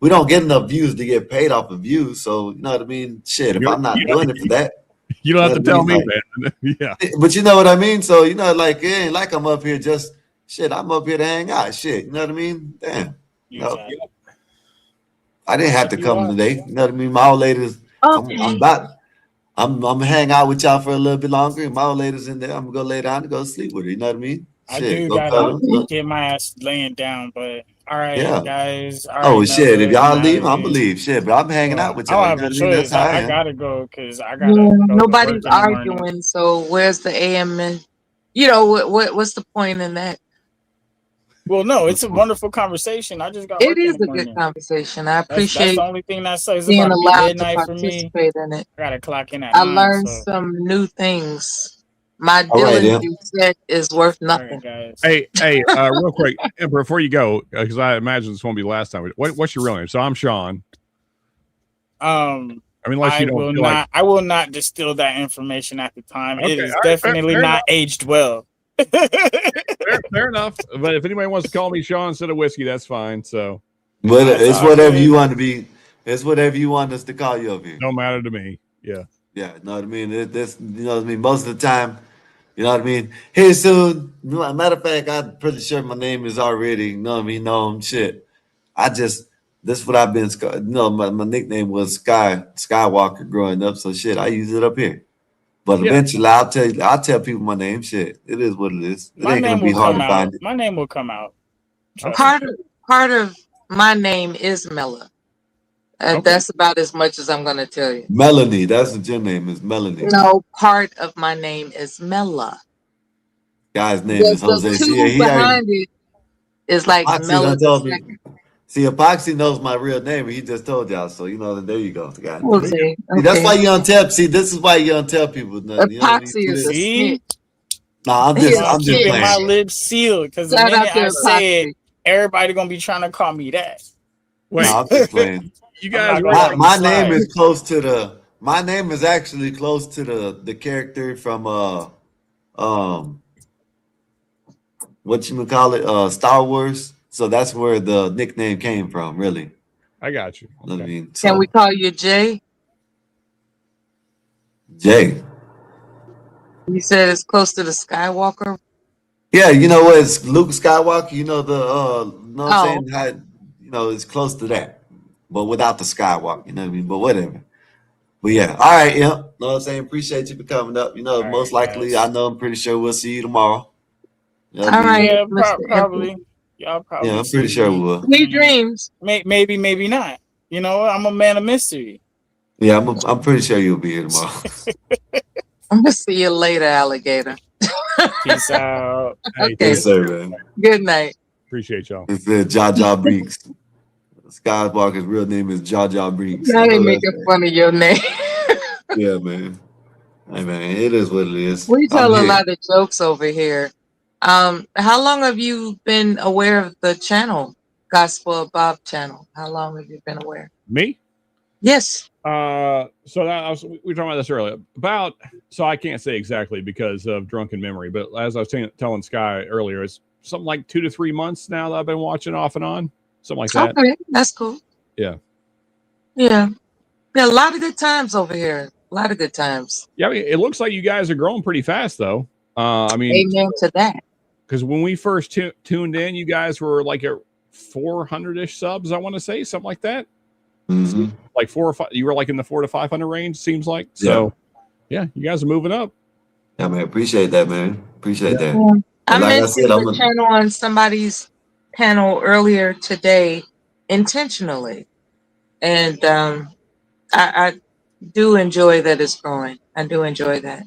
We don't get enough views to get paid off of views. So you know what I mean? Shit. If I'm not doing it for that, you don't have to tell me, man. Yeah. But you know what I mean? So you know, like it ain't like I'm up here just shit. I'm up here to hang out. Shit. You know what I mean? Damn. No. I didn't have to come today. You know what I mean? My old ladies. I'm gonna hang out with y'all for a little bit longer. And my old lady's in there. I'm gonna go lay down and go sleep with her. You know what I mean? I Shit, do go gotta get my ass laying down, but all right, Yeah. guys. All Oh right, shit! If y'all Nella, leave, I'm Natalie. gonna leave. Shit, but I'm hanging out with I y'all. don't You have know a what I mean? That's choice. how I I am. gotta go because I Yeah, gotta go to work nobody's in the morning. arguing. So where's the AM? And you know what's the point in that? Well, no, it's a wonderful conversation. I just got It work in is the a good morning. conversation. I That's appreciate the only thing that sucks. It's being about to be allowed to midnight for me. participate in it. I gotta clock in at I 9. learned So some new things. My All right, Dylan yeah. you said is worth nothing. guys. Hey, real quick, Emperor, before you go, because I imagine this won't be the last time. What's your real name? So I'm Sean. I mean, unless you don't will feel not. like- I will not distill that information at the time. Okay, It is all right, definitely fair not enough. aged well. Fair enough. But if anybody wants to call me Sean instead of whiskey, that's fine. So, But it's whatever you want to be. It's whatever you want us to call you over here. no matter to me. Yeah. Yeah, you know what I mean. This, you know what I mean. Most of the time, you know what I mean. Here soon. Matter of fact, I'm pretty sure my name is already. You know what I mean. Known shit. This is what I've been. You know, my nickname was Skywalker growing up. So shit, I use it up here. But Yeah. eventually, I'll tell people my name. Shit, it is what it is. It My ain't gonna name be will hard come to out. find it. My name will come out. Part of my name is Mella. That's about as much as I'm gonna tell you. Melanie, that's what your name is. Melanie. No, part of my name is Mella. Guy's name is Jose. The See, two he already, behind it is like Epoxy Mella done the told me. second. See, Epoxy knows my real name, and he just told y'all. So you know, there you go. Guy. Jose, See, that's okay. why you don't tell. See, this is why you don't tell people nothing. You know what I mean? Epoxy is a snitch. Nah, I'm He is just Keeping playing. my lips sealed because the Shout out minute to I say Epoxy. it, everybody gonna be trying to call me that. Wait, Nah, I'm just playing. you guys, my name is close to the. My name is actually close to the character from what you call it, Star Wars. So that's where the nickname came from, really. I got you. I mean, Can so we call you Jay? Jay. You said it's close to the Skywalker. Yeah, you know what? It's Luke Skywalker. You know the you know what I'm Oh. saying? How, you know, it's close to that, but without the Skywalker. You know what I mean? But whatever. But yeah, all right, yeah. Know what I'm saying? Appreciate you for coming up. You know, most likely, I know, I'm pretty sure we'll see you tomorrow. You know what I All mean? right, Yeah, Mr. probably. Y'all probably. Yeah, I'm pretty see sure me. we will. Sweet dreams. Maybe, maybe not. You know, I'm a man of mystery. Yeah, I'm pretty sure you'll be here tomorrow. I'm gonna see you later, alligator. Peace out. Okay. Yes, sir, man. Good night. Appreciate y'all. It said Jaja Breeks. Skywalker's real name is Jaja Breeks. I ain't making fun of your name. Yeah, man. Hey, man, it is what it is. We I'm tell a here. lot of jokes over here. How long have you been aware of the channel, Gospel Bob channel? How long have you been aware? Me? Yes. So that we were talking about this earlier. So I can't say exactly because of drunken memory, but as I was telling Sky earlier, it's something like 2 to 3 months now that I've been watching off and on, something like that. Okay, that's cool. Yeah. Yeah. A lot of good times over here. A lot of good times. Yeah, I mean, it looks like you guys are growing pretty fast, though. I mean, amen to that. Because when we first tuned in, you guys were like at 400-ish subs, I want to say, something like that. Mm-hmm. Like 4 or 5. You were like in the 400 to 500 range, seems like. So, yeah, you guys are moving up. Yeah, man. Appreciate that, man. Appreciate that. Yeah. I Like I mentioned said, the channel on somebody's panel earlier today intentionally. And I do enjoy that it's growing. I do enjoy that.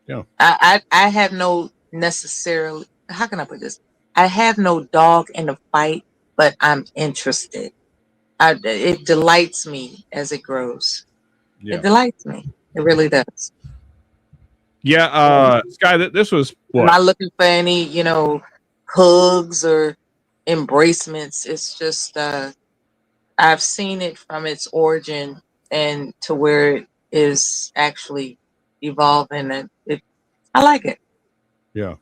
Yeah. I have no necessarily, how can I put this? I have no dog in the fight, but I'm interested. It delights me as it grows. Yeah. It delights me. It really does. Yeah, Sky, this was what? I'm not looking for any, hugs or embracements. It's just I've seen it from its origin and to where it is actually evolving, and I like it. Yeah.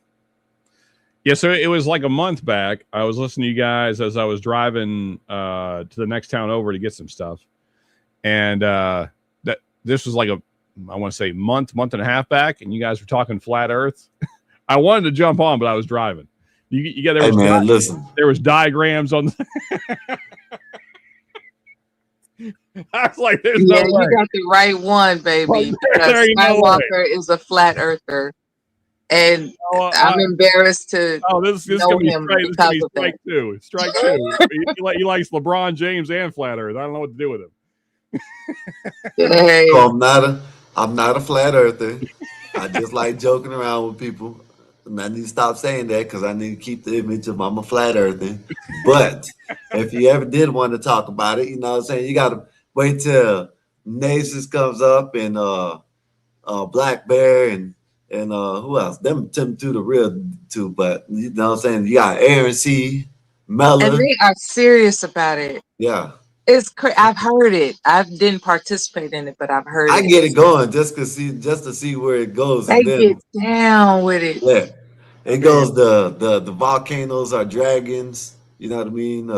Yeah, so it was like a month back. I was listening to you guys as I was driving to the next town over to get some stuff. And this was like I want to say month and a half back, and you guys were talking flat Earth. I wanted to jump on, but I was driving. Listen. There was diagrams on I was like, there's no way. You got the right one, baby. There ain't no Skywalker is a flat earther. And I'm embarrassed to this know gonna be him strike, because of strike that. two. Strike two. he likes LeBron James and flat Earth. I don't know what to do with him. Hey. So I'm not a flat earther. I just like joking around with people. And I need to stop saying that because I need to keep the image of I'm a flat earther. But if you ever did want to talk about it, you know what I'm saying, you gotta wait till Nasus comes up and Black Bear and who else? Them two the real two, but you know what I'm saying? You got Aaron C, Mella. And they are serious about it. Yeah. It's crazy. I've heard it. I didn't participate in it, but I've heard it. I get it going just to see where it goes. They And then, get down with it. yeah, it goes the volcanoes are dragons. You know what I mean?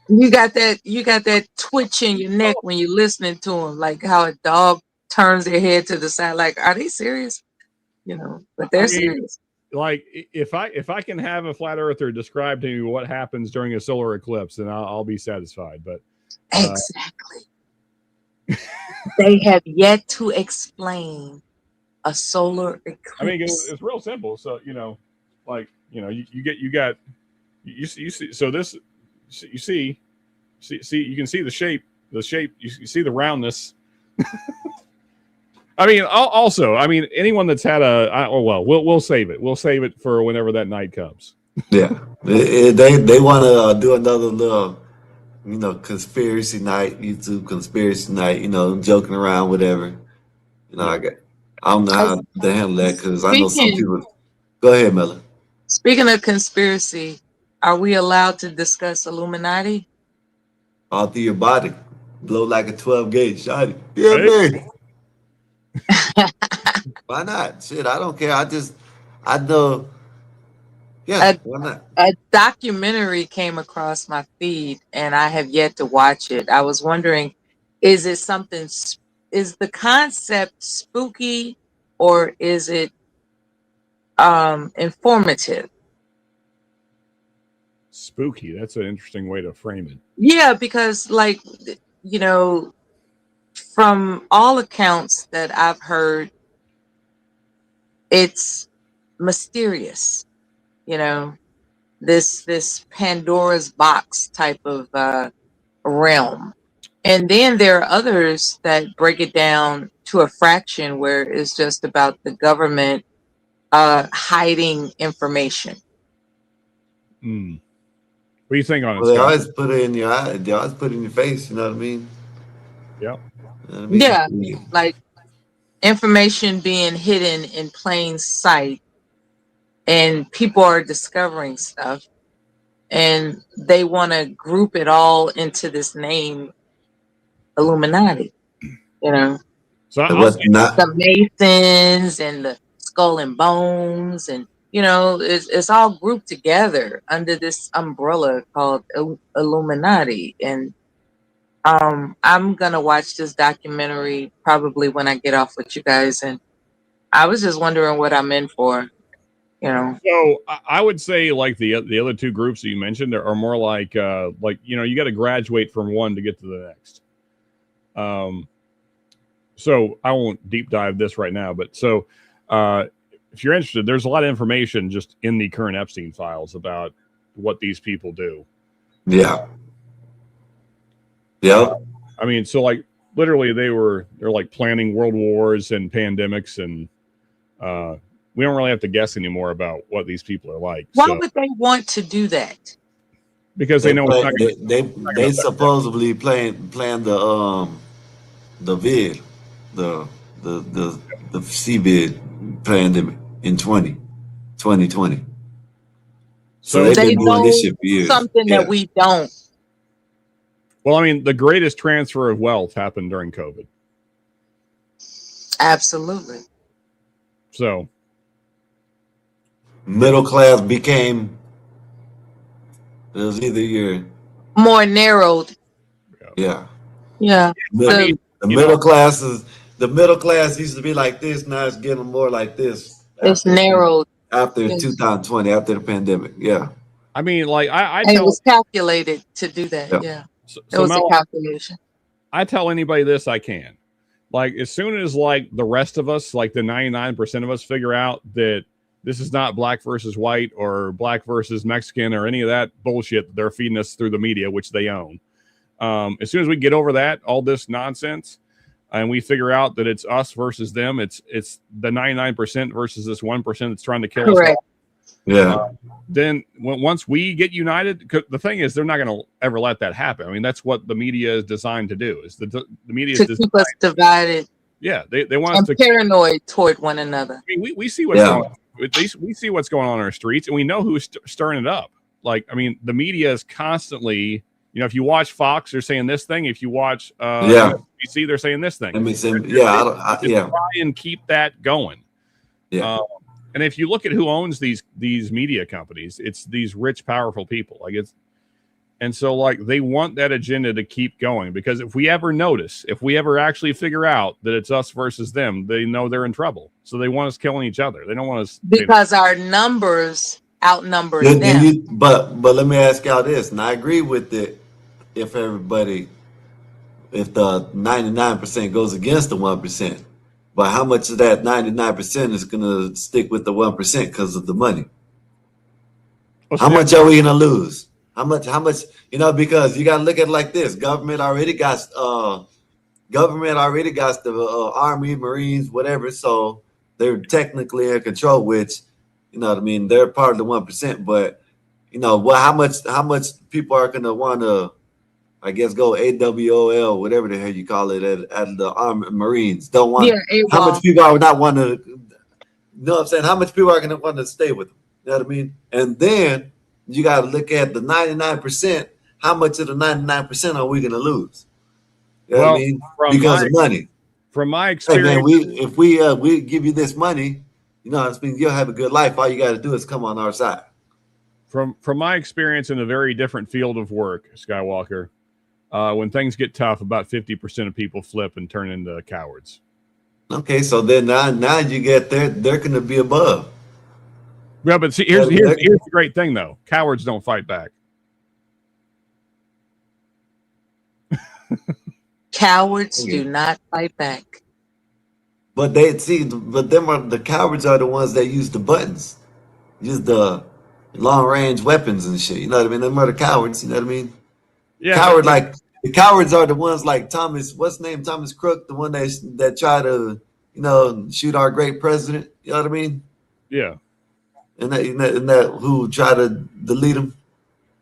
You got that twitch in your neck when you're listening to them, like how a dog turns their head to the side. Like, are they serious? But they're serious. Like if I can have a flat earther describe to me what happens during a solar eclipse, then I'll be satisfied. But exactly, they have yet to explain a solar eclipse. I mean, it's real simple. So you see. So this you see you can see the shape. You see the roundness. I mean, also, anyone that's had we'll save it. We'll save it for whenever that night comes. Yeah, they want to do another little, conspiracy night, YouTube conspiracy night. Joking around, whatever. I don't know how to handle that because I know some people. Go ahead, Mella. Speaking of conspiracy, are we allowed to discuss Illuminati? All through your body, blow like a 12 gauge shot. Yeah, man. Why not? Shit, I don't care. I know. Yeah, why not? A documentary came across my feed, and I have yet to watch it. I was wondering, is the concept spooky or is it informative? Spooky. That's an interesting way to frame it. Yeah, because from all accounts that I've heard, it's mysterious. This Pandora's box type of realm. And then there are others that break it down to a fraction where it's just about the government hiding information. Mm. What do you think on it, Well, they Scott? always put it in your eye. They always put it in your face. You know what I mean? Yep. You know what I mean? Yeah, like information being hidden in plain sight, and people are discovering stuff, and they want to group it all into this name, Illuminati. You know, So I'll say the Masons and the Skull and Bones, and it's all grouped together under this umbrella called Illuminati. And I'm gonna watch this documentary probably when I get off with you guys, and I was just wondering what I'm in for. So I would say like the other two groups that you mentioned are more like you got to graduate from one to get to the next. So I won't deep dive this right now, but so if you're interested, there's a lot of information just in the current Epstein files about what these people do. Yeah. Yeah. I mean, so like literally they're like planning world wars and pandemics, and we don't really have to guess anymore about what these people are like. Why So, would they want to do that? because they know it's not gonna, they supposedly plan the vid, the CVID pandemic in 2020. So they've been doing this shit for years. Something that we don't. Well, I mean, the greatest transfer of wealth happened during COVID. Absolutely. So middle class became, it was either your more narrowed. Yeah. Yeah. The middle class used to be like this. Now it's getting more like this. It's narrowed after 2020, after the pandemic. Yeah. I mean, like I and it tell was calculated to do that. Yeah. It was a calculation. I tell anybody this I can. Like as soon as like the rest of us, like the 99% of us figure out that this is not black versus white or black versus Mexican or any of that bullshit that they're feeding us through the media, which they own. As soon as we get over that, all this nonsense, and we figure out that it's us versus them, it's the 99% versus this 1% that's trying to kill us all. Yeah. Then once we get united, the thing is, they're not going to ever let that happen. I mean, that's what the media is designed to do. Is the media to keep us divided? Yeah, they want us and to paranoid toward one another. I mean, we see what's going on. At least we see what's going on in our streets, and we know who's stirring it up. Like, I mean, the media is constantly, if you watch Fox, they're saying this thing. If you watch NBC, they're saying this thing. Try and keep that going. Yeah. And if you look at who owns these media companies, it's these rich, powerful people. And so like they want that agenda to keep going, because if we ever actually figure out that it's us versus them, they know they're in trouble. So they want us killing each other. They don't want us because our numbers outnumber them. But let me ask y'all this, and I agree with it. If the 99% goes against the 1%. But how much of that 99% is going to stick with the 1% because of the money? How much are we going to lose? How much, because you got to look at it like this. Government already got the Army, Marines, whatever. So they're technically in control, which, they're part of the 1%. But, how much people are going to want to, I guess, go AWOL, whatever the hell you call it, at the Army Marines. Don't want. How much people are not want to? You know what I'm saying? How much people are going to want to stay with them? You know what I mean? And then you got to look at the 99%. How much of the 99% are we going to lose? You know what I mean? Because of money. From my experience, hey man, if we give you this money, you'll have a good life. All you got to do is come on our side. From my experience in a very different field of work, Skywalker. When things get tough, about 50% of people flip and turn into cowards. Okay, so then now you get they're going to be above. Yeah, but see, here's the great thing though: cowards don't fight back. Cowards do not fight back. But the cowards are the ones that use the buttons, use the long range weapons and shit. You know what I mean? Them are the cowards. You know what I mean? Yeah, the cowards are the ones like Thomas. What's his name? Thomas Crook, the one that tried to, shoot our great president. You know what I mean? Yeah. Isn't that who tried to delete him,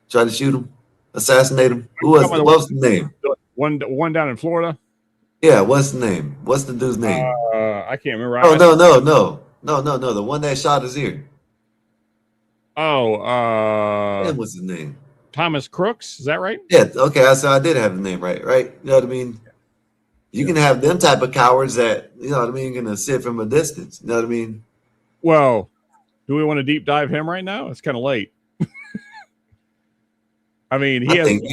try to shoot him, assassinate him? What's the name? One down in Florida. Yeah, what's the name? What's the dude's name? I can't remember. No. The one that shot his ear. Oh, what's his name? Thomas Crooks. Is that right? Yeah. Okay. So I did have the name right. Right. You know what I mean? You can have them type of cowards that, you know what I mean, gonna sit from a distance. You know what I mean? Well, do we want to deep dive him right now? It's kind of late. I mean, I think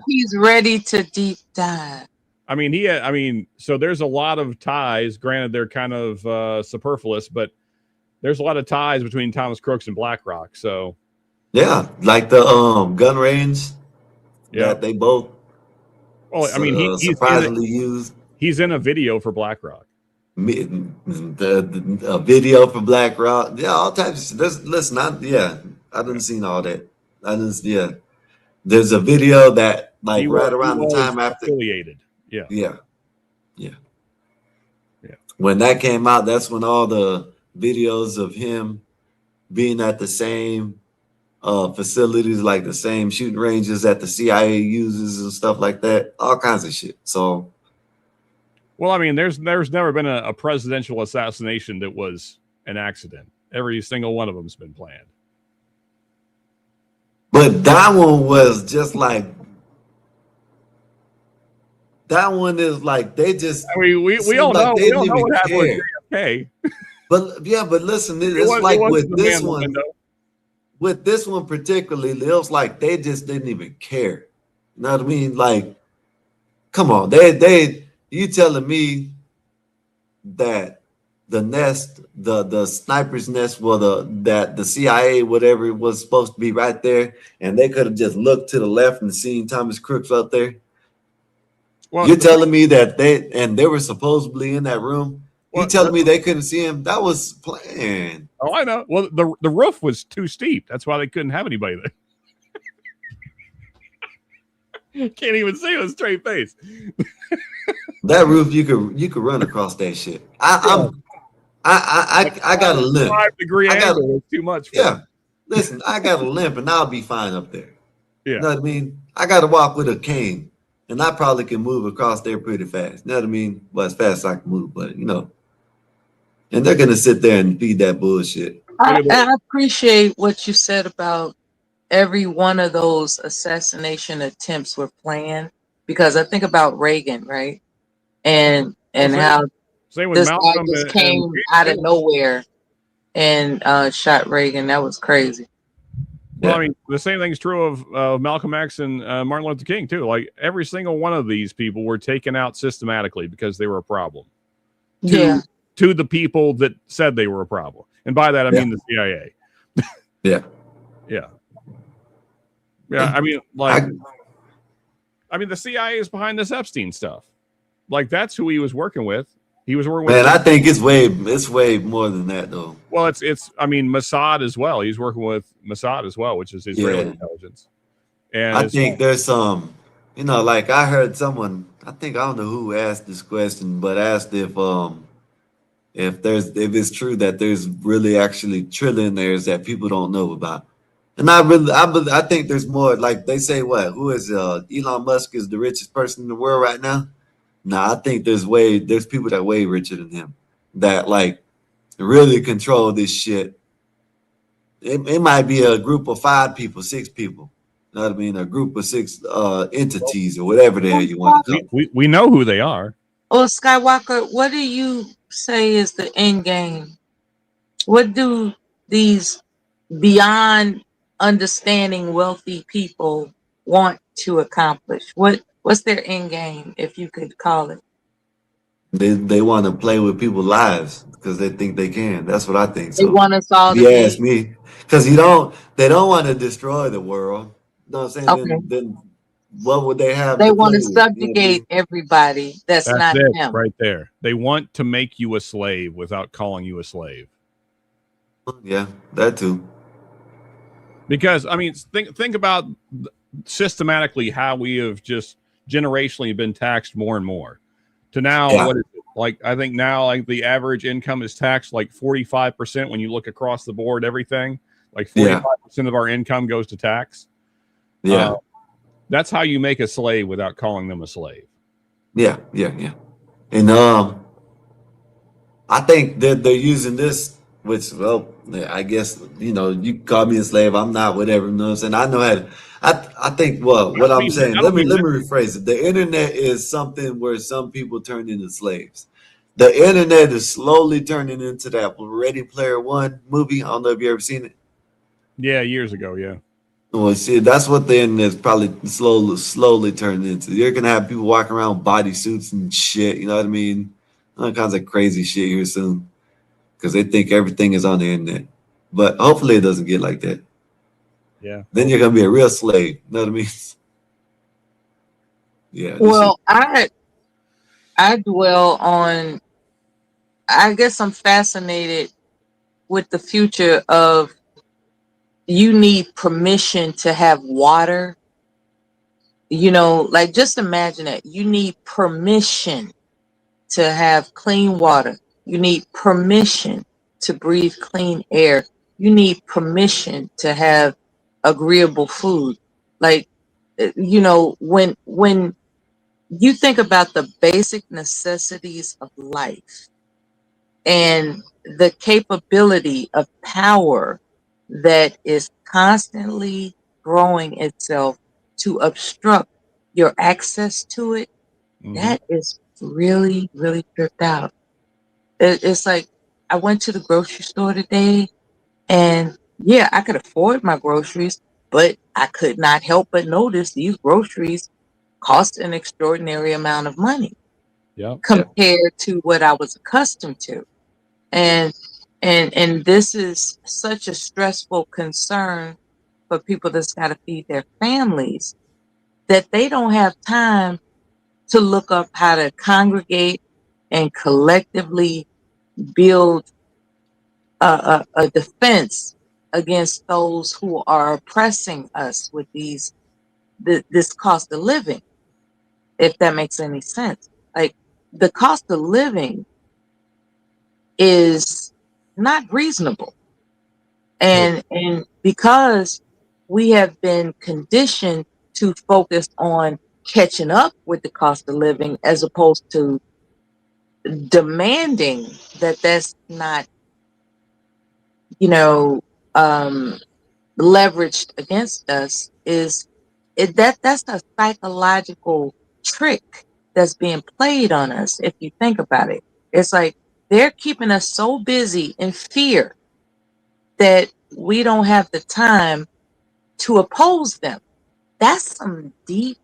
he's ready to deep dive. I mean, so there's a lot of ties. Granted, they're kind of superfluous, but there's a lot of ties between Thomas Crooks and BlackRock. So yeah, like the gun range that they both. Well, I mean, he's surprisingly used. He's in a video for BlackRock. A video for BlackRock. Yeah, all types. Listen, I didn't seen all that. There's a video that right around the time after affiliated. Yeah. When that came out, that's when all the videos of him being at the same facilities, like the same shooting ranges that the CIA uses and stuff like that, all kinds of shit. So, well, I mean, there's never been a presidential assassination that was an accident. Every single one of them's been planned. But that one was just like, that one is like they just. I mean, we all know what happened with JFK. But listen, it's like with this one. With this one particularly, it was like they just didn't even care. You know what I mean? Like, come on, you telling me that the nest, the sniper's nest, that the CIA, whatever it was supposed to be right there, and they could have just looked to the left and seen Thomas Crooks out there. Well, you're telling me that they were supposedly in that room. You telling me they couldn't see him? That was planned. Oh, I know. Well, the roof was too steep. That's why they couldn't have anybody there. Can't even see with a straight face. That roof, you could run across that shit. I got a limp. 5-degree angle was too much for me. Listen, I got a limp and I'll be fine up there. Yeah. You know what I mean? I got to walk with a cane, and I probably can move across there pretty fast. You know what I mean? Well, as fast as I can move, but you know. And they're gonna sit there and feed that bullshit. I appreciate what you said about every one of those assassination attempts were planned, because I think about Reagan, right? And how this guy just came out of nowhere and shot Reagan. That was crazy. Well, I mean, the same thing's true of Malcolm X and Martin Luther King too. Like every single one of these people were taken out systematically because they were a problem. To the people that said they were a problem. And by that, I mean the CIA. Yeah. I mean, the CIA is behind this Epstein stuff. Like, that's who he was working with. He was working with. Man, I think it's way more than that, though. Well, it's Mossad as well. He's working with Mossad as well, which is Israeli intelligence. And I think there's some, like I heard someone, I don't know who asked this question, but asked if it's true that there's really actually trillionaires that people don't know about. And I think there's more. Like they say, who is Elon Musk is the richest person in the world right now? Nah, I think there's people that are way richer than him that like really control this shit. It might be a group of 5 people, 6 people. You know what I mean? A group of 6 entities or whatever the hell you want to call it. We know who they are. Well, Skywalker, what do you say is the end game? What do these beyond understanding wealthy people want to accomplish? What's their end game, if you could call it? They want to play with people's lives because they think they can. That's what I think. They want us all to be. Ask me, because they don't want to destroy the world. You know what I'm saying? Okay. Then what would they have? They want to subjugate everybody that's not it, them. Right there. They want to make you a slave without calling you a slave. Yeah, that too. Because I mean, think about systematically how we have just generationally been taxed more and more. To now, what is it? Like I think now, like the average income is taxed like 45% when you look across the board. Everything like 45% of our income goes to tax. Yeah. That's how you make a slave without calling them a slave. Yeah. And I think that they're using this, which, well, I guess, you call me a slave. I'm not, whatever. You know what I'm saying? I know how to, I think, well, what I'm saying, let me rephrase it. The internet is something where some people turn into slaves. The internet is slowly turning into that Ready Player One movie. I don't know if you ever seen it. Yeah, years ago, yeah. Well, see, that's what the internet's probably slowly turning into. You're gonna have people walking around with bodysuits and shit. You know what I mean? All kinds of crazy shit here soon, because they think everything is on the internet. But hopefully, it doesn't get like that. Yeah. Then you're gonna be a real slave. You know what I mean? Yeah. Well, I dwell on. I guess I'm fascinated with the future of you need permission to have water. Like just imagine that you need permission to have clean water. You need permission to breathe clean air. You need permission to have agreeable food. Like, when you think about the basic necessities of life and the capability of power that is constantly growing itself to obstruct your access to it, that is really, really tripped out. It's like I went to the grocery store today, and yeah, I could afford my groceries, but I could not help but notice these groceries cost an extraordinary amount of money compared to what I was accustomed to. And this is such a stressful concern for people that's got to feed their families that they don't have time to look up how to congregate and collectively build a defense against those who are oppressing us with this cost of living, if that makes any sense. Like the cost of living is not reasonable. And because we have been conditioned to focus on catching up with the cost of living as opposed to demanding that's not, leveraged against us, that's a psychological trick that's being played on us. If you think about it, it's like they're keeping us so busy in fear that we don't have the time to oppose them. That's some deep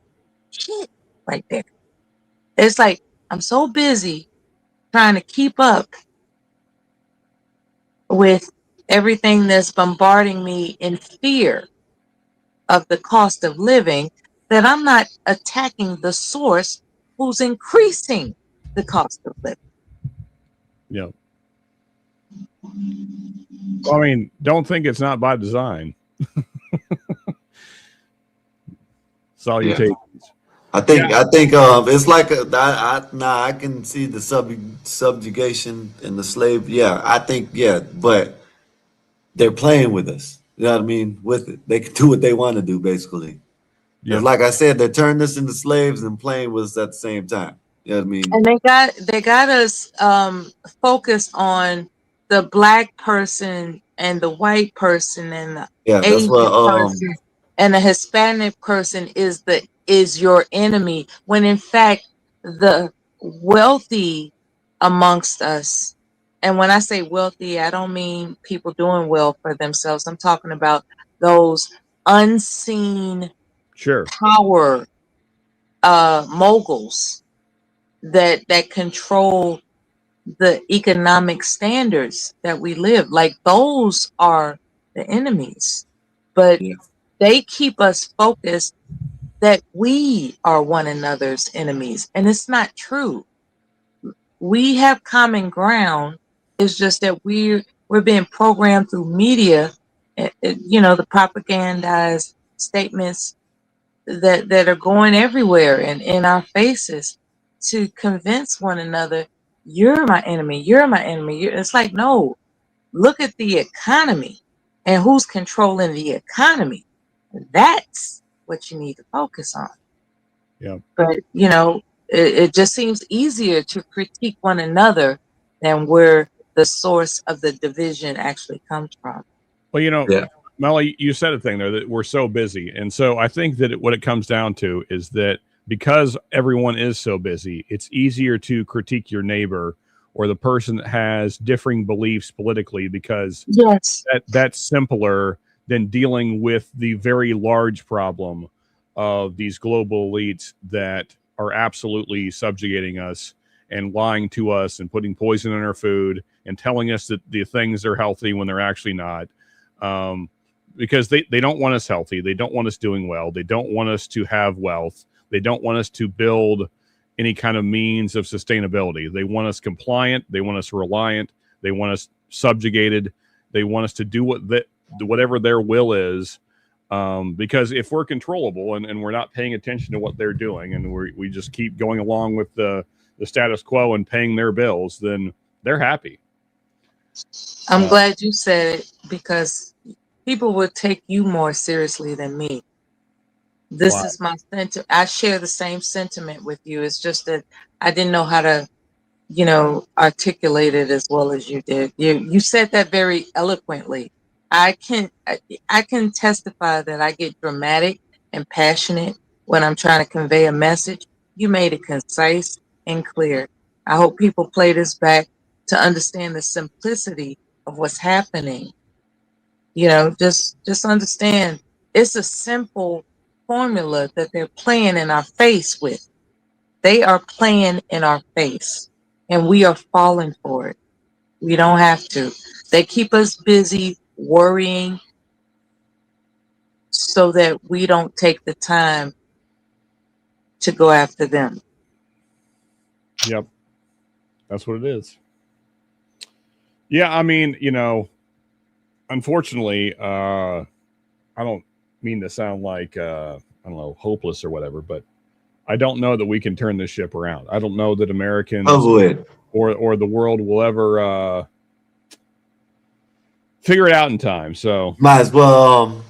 shit right there. It's like I'm so busy trying to keep up with everything that's bombarding me in fear of the cost of living that I'm not attacking the source who's increasing the cost of living. Yeah. Well, I mean, don't think it's not by design. Salutations. I think it's like I can see the subjugation and the slave. Yeah, I think but they're playing with us. You know what I mean? With it, they can do what they want to do, basically. Because, like I said, they're turning us into slaves and playing with us at the same time. You know what I mean? And they got us focused on the black person and the white person and the That's Asian what person and the Hispanic person is your enemy, when in fact the wealthy amongst us, and when I say wealthy, I don't mean people doing well for themselves. I'm talking about those unseen power moguls that control the economic standards that we live. Like those are the enemies, but they keep us focused that we are one another's enemies, and it's not true. We have common ground. It's just that we're being programmed through media, the propagandized statements that are going everywhere and in our faces to convince one another you're my enemy. You're my enemy. It's like, no, look at the economy and who's controlling the economy. That's what you need to focus on. Yeah. But, it just seems easier to critique one another than where the source of the division actually comes from. Well, Melly, you said a thing there that we're so busy. And so I think that what it comes down to is that because everyone is so busy, it's easier to critique your neighbor or the person that has differing beliefs politically because that's simpler than dealing with the very large problem of these global elites that are absolutely subjugating us and lying to us and putting poison in our food and telling us that the things are healthy when they're actually not. Because they don't want us healthy. They don't want us doing well. They don't want us to have wealth. They don't want us to build any kind of means of sustainability. They want us compliant. They want us reliant. They want us subjugated. They want us to do whatever their will is. Because if we're controllable and we're not paying attention to what they're doing and we just keep going along with the status quo and paying their bills, then they're happy. I'm glad you said it because people would take you more seriously than me. This is my sentiment. I share the same sentiment with you. It's just that I didn't know how to, articulate it as well as you did. You said that very eloquently. I can testify that I get dramatic and passionate when I'm trying to convey a message. You made it concise and clear. I hope people play this back to understand the simplicity of what's happening. Just understand it's a simple formula that they're playing in our face with. They are playing in our face and we are falling for it. We don't have to. They keep us busy worrying so that we don't take the time to go after them. Yep. That's what it is. Yeah, I mean, unfortunately, I don't mean to sound like I don't know, hopeless or whatever, but I don't know that we can turn this ship around. I don't know that Americans or the world will ever figure it out in time. So might as well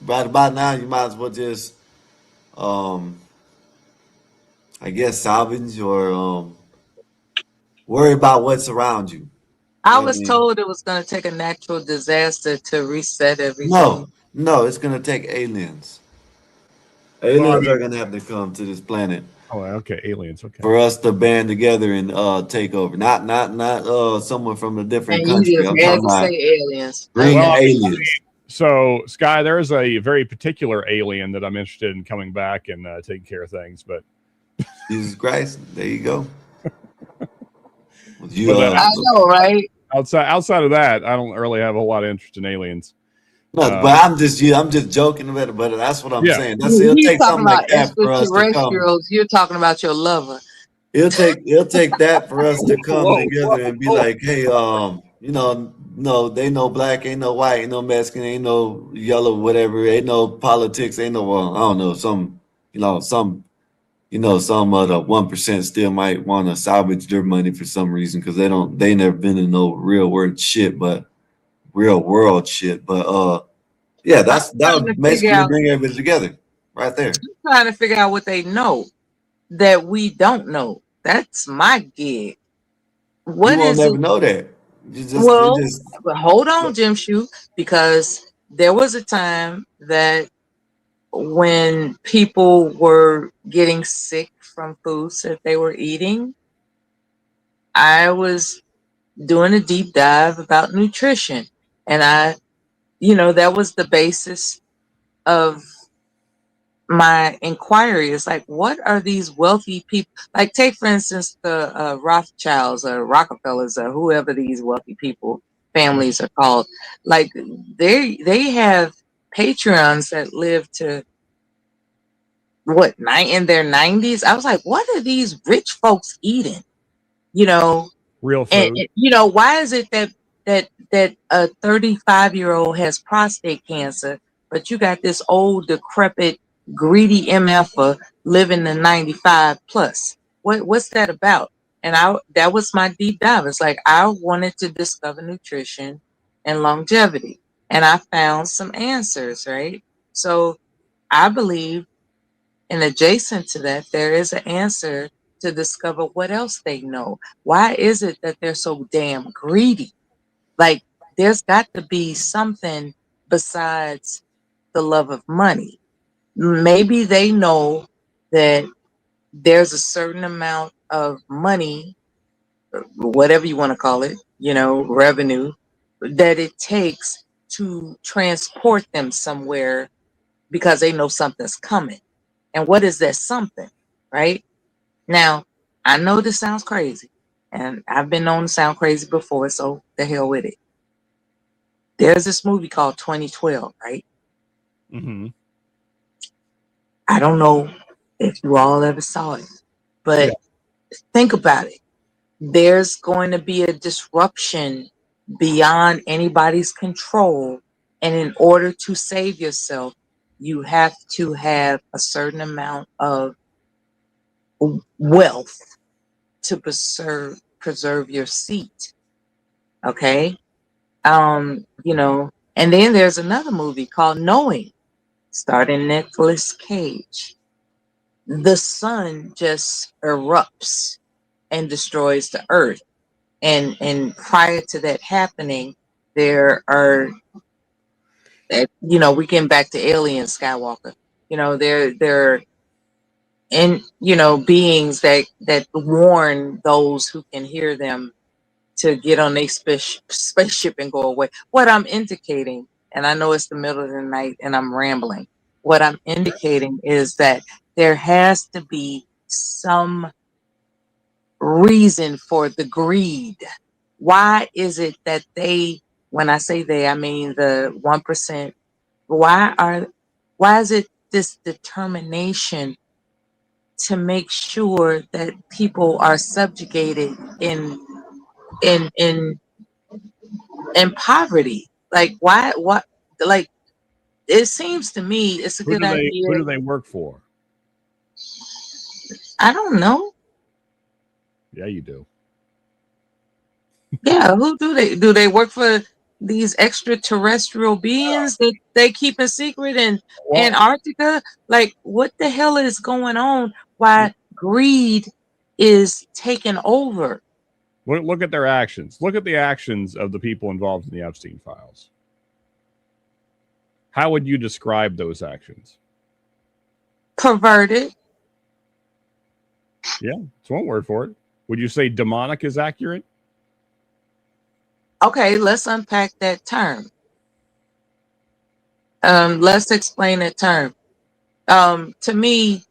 right about now you might as well just I guess salvage or worry about what's around you. I was told it was going to take a natural disaster to reset everything. No, it's gonna take aliens. Aliens are gonna have to come to this planet. Oh, okay, aliens. Okay. For us to band together and take over, not someone from a different And you country. just I'm had talking to about say aliens. green aliens. So, Sky, there's a very particular alien that I'm interested in coming back and taking care of things. But Jesus Christ, there you go. I know, right? Outside of that, I don't really have a whole lot of interest in aliens. No, but I'm just joking about it. But that's what I'm saying. It'll He's take talking something like about that for us to come. extraterrestrials. You're talking about your lover. It'll take that for us to come together and be like, hey, no, they no black, ain't no white, ain't no Mexican, ain't no yellow, whatever, ain't no politics, ain't no I don't know, some some of the 1% still might want to salvage their money for some reason because they never been in no real world shit, but yeah, that would basically bring everybody together right there. I'm trying to figure out what they know that we don't know. That's my gig. What you won't is never it? know that. But hold on, Jim Shoe, because there was a time that when people were getting sick from foods that they were eating, I was doing a deep dive about nutrition. And that was the basis of my inquiry. Is like, what are these wealthy people? Like, take for instance the Rothschilds or Rockefellers or whoever these wealthy people families are called. Like, they have Patreons that live to in their 90s. I was like, what are these rich folks eating? Real food. And why is it that a 35-year-old has prostate cancer, but you got this old, decrepit, greedy MFer living to 95 plus? What's that about? And that was my deep dive. It's like I wanted to discover nutrition and longevity. And I found some answers, right? So I believe, and adjacent to that, there is an answer to discover what else they know. Why is it that they're so damn greedy? Like, there's got to be something besides the love of money. Maybe they know that there's a certain amount of money, whatever you want to call it, revenue, that it takes to transport them somewhere because they know something's coming. And what is that something, right? Now, I know this sounds crazy, and I've been known to sound crazy before, so the hell with it. There's this movie called 2012, right? Mm-hmm. I don't know if you all ever saw it, but think about it. There's going to be a disruption beyond anybody's control. And in order to save yourself, you have to have a certain amount of wealth to preserve your seat. Okay. And then there's another movie called Knowing, starring Nicolas Cage. The sun just erupts and destroys the earth. And prior to that happening, there are, we getting back to Alien Skywalker. There are, and beings that warn those who can hear them to get on a spaceship and go away. What I'm indicating, and I know it's the middle of the night and I'm rambling, what I'm indicating is that there has to be some reason for the greed. Why is it that when I say they, I mean the 1%, why is it this determination to make sure that people are subjugated in in poverty? Like, what, like, it seems to me it's a good idea. Who do they work for? I don't know. Yeah, you do. Yeah, who do they work for? These extraterrestrial beings that they keep a secret in Antarctica? Like, what the hell is going on? Why greed is taking over? Look at their actions. Look at the actions of the people involved in the Epstein files. How would you describe those actions? Perverted. Yeah, it's one word for it. Would you say demonic is accurate? Okay, let's unpack that term. Let's explain that term. To me,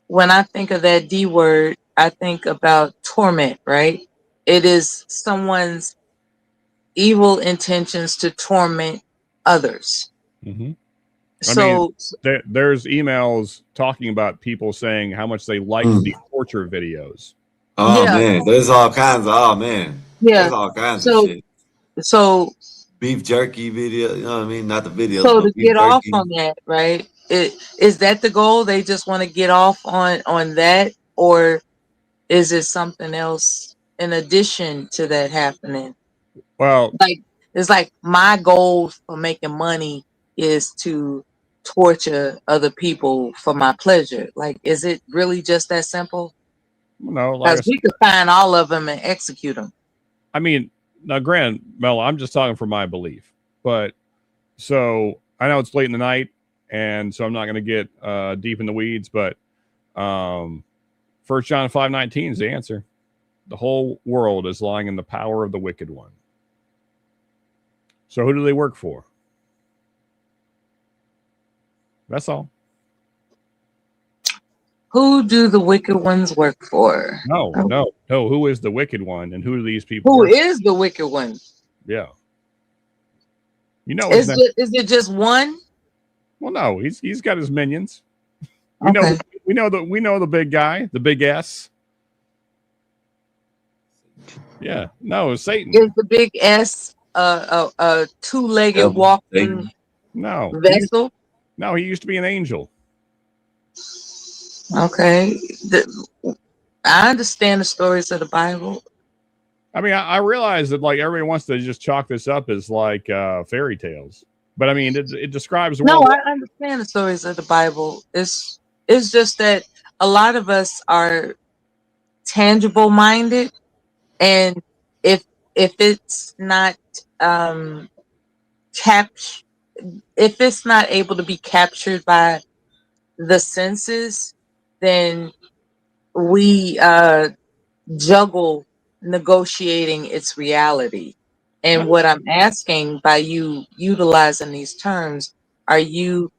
when I think of that D word, I think about torment, right? It is someone's evil intentions to torment others. Mm-hmm. So there's emails talking about people saying how much they liked the torture videos. Oh man, there's all kinds of there's all kinds of shit. So beef jerky video, you know what I mean? Not the videos, so but to beef get off jerky. on that, right? Is that the goal? They just want to get off on that, or is it something else in addition to that happening? Well, like, it's like my goal for making money is to torture other people for my pleasure. Like, is it really just that simple? No, Because we could find all of them and execute them. I mean, now, granted, Mel, I'm just talking from my belief. But so I know it's late in the night, and so I'm not going to get deep in the weeds. But 1 John 5:19 is the answer. The whole world is lying in the power of the wicked one. So who do they work for? That's all. Who do the wicked ones work for? No. Who is the wicked one, and who do these people Who work is the wicked one? Yeah. You know, Is it just one? Well, no, he's got his minions. We know the big guy, the big S. Yeah, no, Satan. Is the big S a two-legged walking vessel? No, he used to be an angel. Okay. I understand the stories of the Bible. I mean, I realize that like everybody wants to just chalk this up as like fairy tales, but I mean, it describes the No, world. I understand the stories of the Bible. It's just that a lot of us are tangible minded, and if it's not cap if it's not able to be captured by the senses, then we juggle negotiating its reality. And what I'm asking by you utilizing these terms, are you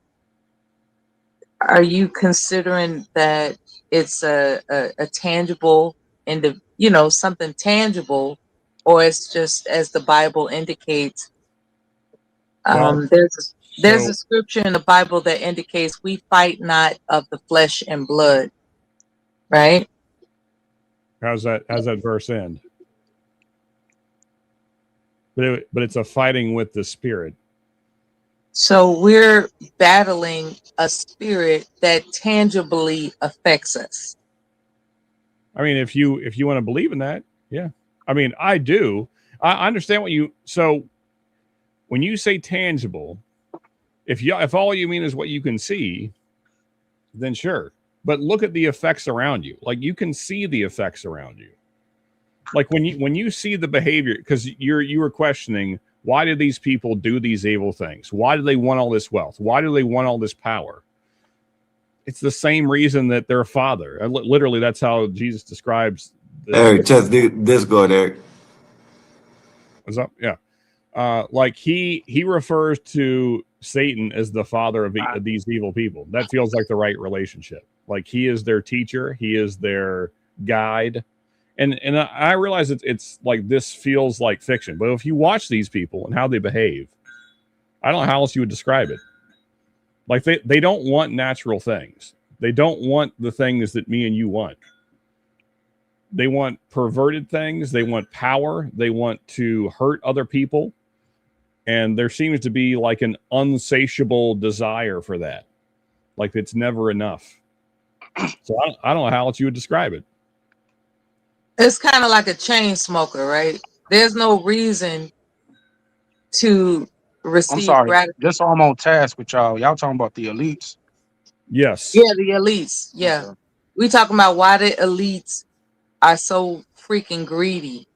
considering that it's a tangible and something tangible, or it's just as the Bible indicates? Well, There's a so scripture in the Bible that indicates we fight not of the flesh and blood, right? how's that verse end? But it's a fighting with the spirit. So we're battling a spirit that tangibly affects us. I mean, if you want to believe in that, yeah. I mean, I do. I understand what you. So when you say tangible, if all you mean is what you can see, then sure. But look at the effects around you. Like you can see the effects around you. Like when you see the behavior, because you were questioning, why do these people do these evil things? Why do they want all this wealth? Why do they want all this power? It's the same reason that their father. Literally, that's how Jesus describes. Eric, just this go, Eric. What's up? Yeah. Like he refers to Satan as the father of these evil people. That feels like the right relationship. Like he is their teacher, he is their guide, and I realize it's like this feels like fiction. But if you watch these people and how they behave, I don't know how else you would describe it. Like they don't want natural things. They don't want the things that me and you want. They want perverted things. They want power. They want to hurt other people. And there seems to be like an unsatiable desire for that. Like it's never enough. So I don't know how else you would describe it. It's kind of like a chain smoker, right? There's no reason to I'm receive sorry. gratitude. Just so I'm on task with y'all. Y'all talking about the elites? Yes. Yeah, the elites. Yeah. Okay. We talking about why the elites are so freaking greedy.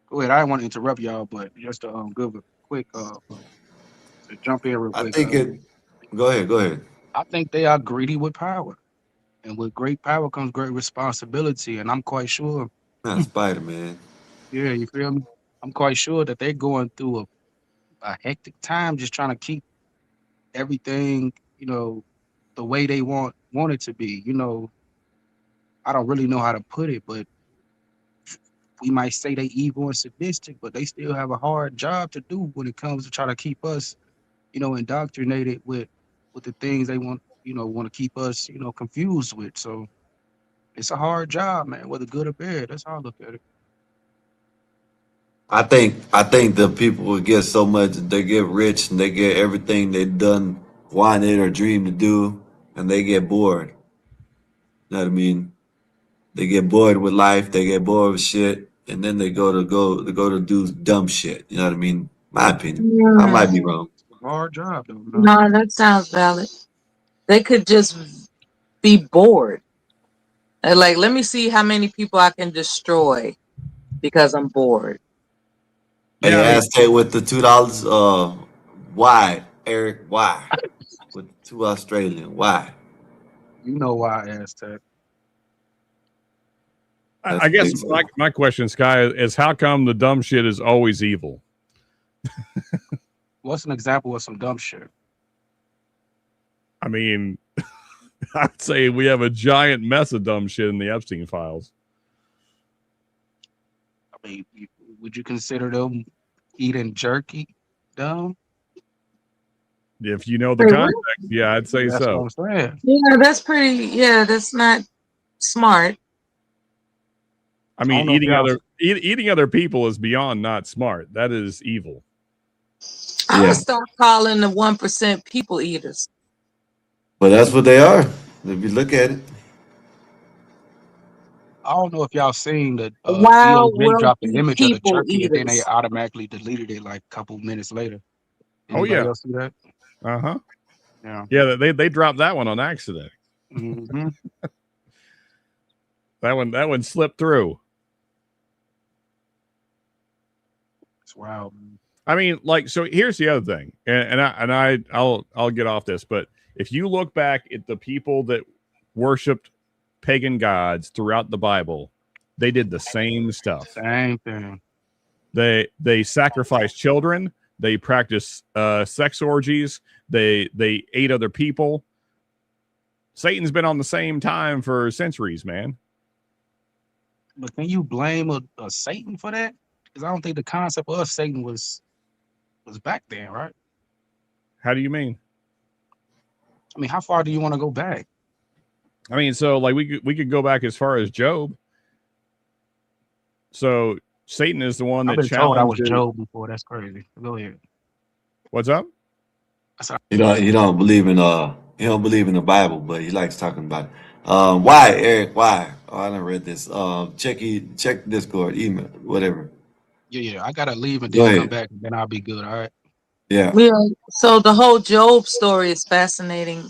Go ahead. I didn't want to interrupt y'all, but just to give a quick to jump in real I quick. think it. Go ahead. I think they are greedy with power, and with great power comes great responsibility. And I'm quite sure. Not Spider-Man. Yeah, you feel me? I'm quite sure that they're going through a hectic time, just trying to keep everything, the way they want it to be. I don't really know how to put it, but we might say they evil and sadistic, but they still have a hard job to do when it comes to trying to keep us, indoctrinated with the things they want to keep us, confused with. So it's a hard job, man, whether good or bad. That's how I look at it. I think the people will get so much, they get rich and they get everything they've done, wanted or dreamed to do, and they get bored. You know what I mean? They get bored with life, they get bored with shit, and then they go to do dumb shit. You know what I mean? My opinion. I might be wrong. It's a hard job, though. No, that sounds valid. They could just be bored. They're like, let me see how many people I can destroy because I'm bored. Hey, Yeah, I mean, Aztec with the $2. Why, Eric? Why? With the 2 Australian? Why? You know why I asked that. I guess my question, Sky, is how come the dumb shit is always evil? What's an example of some dumb shit? I mean, I'd say we have a giant mess of dumb shit in the Epstein files. I mean, would you consider them eating jerky dumb? If you know the Wait, what? context, yeah, I'd say That's so. what I'm saying. Yeah, that's pretty. Yeah, that's not smart. I mean, don't know if eating other people is beyond not smart. That is evil. I'm gonna start calling the 1% people eaters. But that's what they are. If you look at it. I don't know if y'all seen that Wild, DOJ dropped an wealthy image of the people turkey and then they eaters. automatically deleted it like a couple minutes later. Oh Anybody yeah. else see that? Uh-huh. Yeah. Yeah, they dropped that one on accident. Mm-hmm. That one slipped through. It's wild. I mean, like, so here's the other thing, I'll get off this, but if you look back at the people that worshipped pagan gods throughout the Bible, they did the same stuff. Same thing. They sacrificed children. They practiced sex orgies. They ate other people. Satan's been on the same time for centuries, man. But can you blame a Satan for that? Because I don't think the concept of Satan was back then, right? How do you mean? I mean, how far do you want to go back? I mean, so like we could go back as far as Job. So Satan is the one I've that been told I was challenges. Job before. That's crazy. Go ahead. What's up? He don't believe in he don't believe in the Bible, but he likes talking about it. Why, Eric? Why? Oh, I done read this. Check Discord, email, whatever. Yeah. I gotta leave and Go then come ahead. back, and then I'll be good. All right. Yeah. Yeah. So the whole Job story is fascinating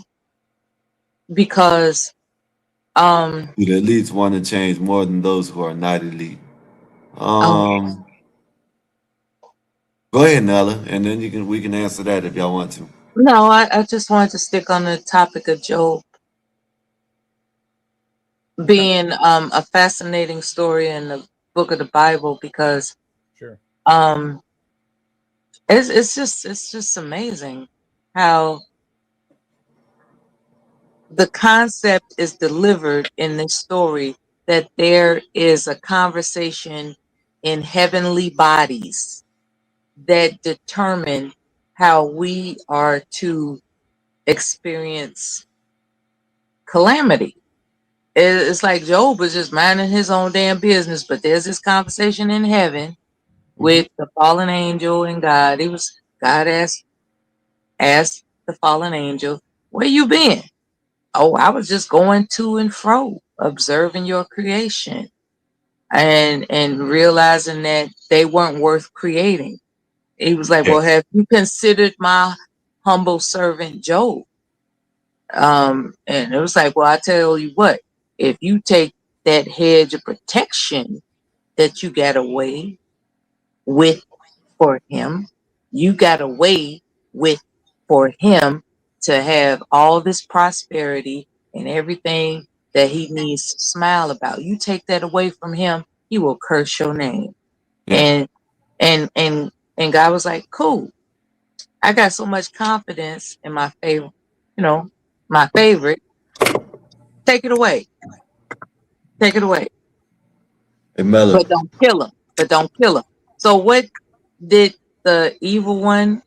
because The elites want to change more than those who are not elite. Go ahead, Nella, and then we can answer that if y'all want to. no, I just wanted to stick on the topic of Job being a fascinating story in the book of the Bible because Sure. it's just amazing how the concept is delivered in this story that there is a conversation in heavenly bodies that determine how we are to experience calamity. It's like Job was just minding his own damn business, but there's this conversation in heaven with the fallen angel and God. God asked the fallen angel, "Where you been?" "Oh, I was just going to and fro, observing your creation and realizing that they weren't worth creating." He was like, "Well, have you considered my humble servant Job?" And it was like, "Well, I tell you what, if you take that hedge of protection that you got away with for him, you got away with for him to have all this prosperity and everything that he needs to smile about. You take that away from him, he will curse your name." Yeah. And God was like, "Cool. I got so much confidence in my favorite, my favorite. Take it away. Take it away. Hey, Mella. But don't kill him. But don't kill him." So what did the evil one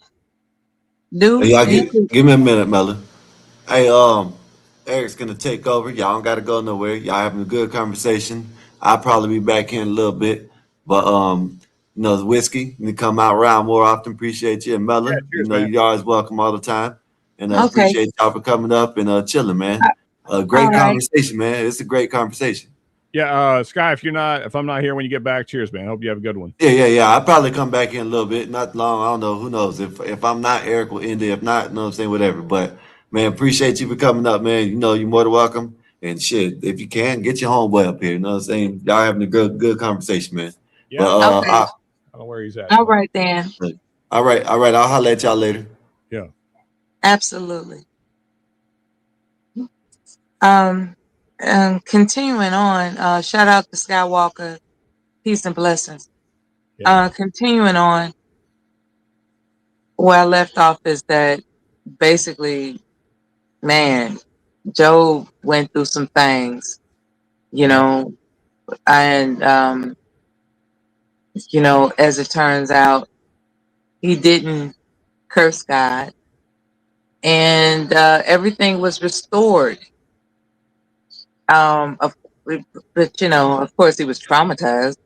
do? Hey, y'all give me a minute, Mella. Hey, Eric's gonna take over. Y'all don't gotta go nowhere. Y'all having a good conversation. I'll probably be back in a little bit. But the whiskey need to come out around more often. Appreciate you. And Mella, cheers, man. you always welcome all the time. And Okay. appreciate y'all for coming up and chilling, man. Great all right. conversation, man. It's a great conversation. Yeah, Sky, if I'm not here when you get back, cheers, man. Hope you have a good one. Yeah. I'll probably come back in a little bit. Not long. I don't know. Who knows? If I'm not, Eric will end it. If not, you know what I'm saying? Whatever. But man, appreciate you for coming up, man. You're more than welcome. And shit, if you can, get your homeboy up here. You know what I'm saying? Y'all having a good conversation, man. Yeah. But Okay. I don't know where he's at. All right, Dan. all right. I'll holler at y'all later. Yeah. Absolutely. Continuing on, shout out to Skywalker. Peace and blessings. Continuing on, where I left off is that basically, man, Job went through some things, and as it turns out, he didn't curse God, and everything was restored. But of course, he was traumatized.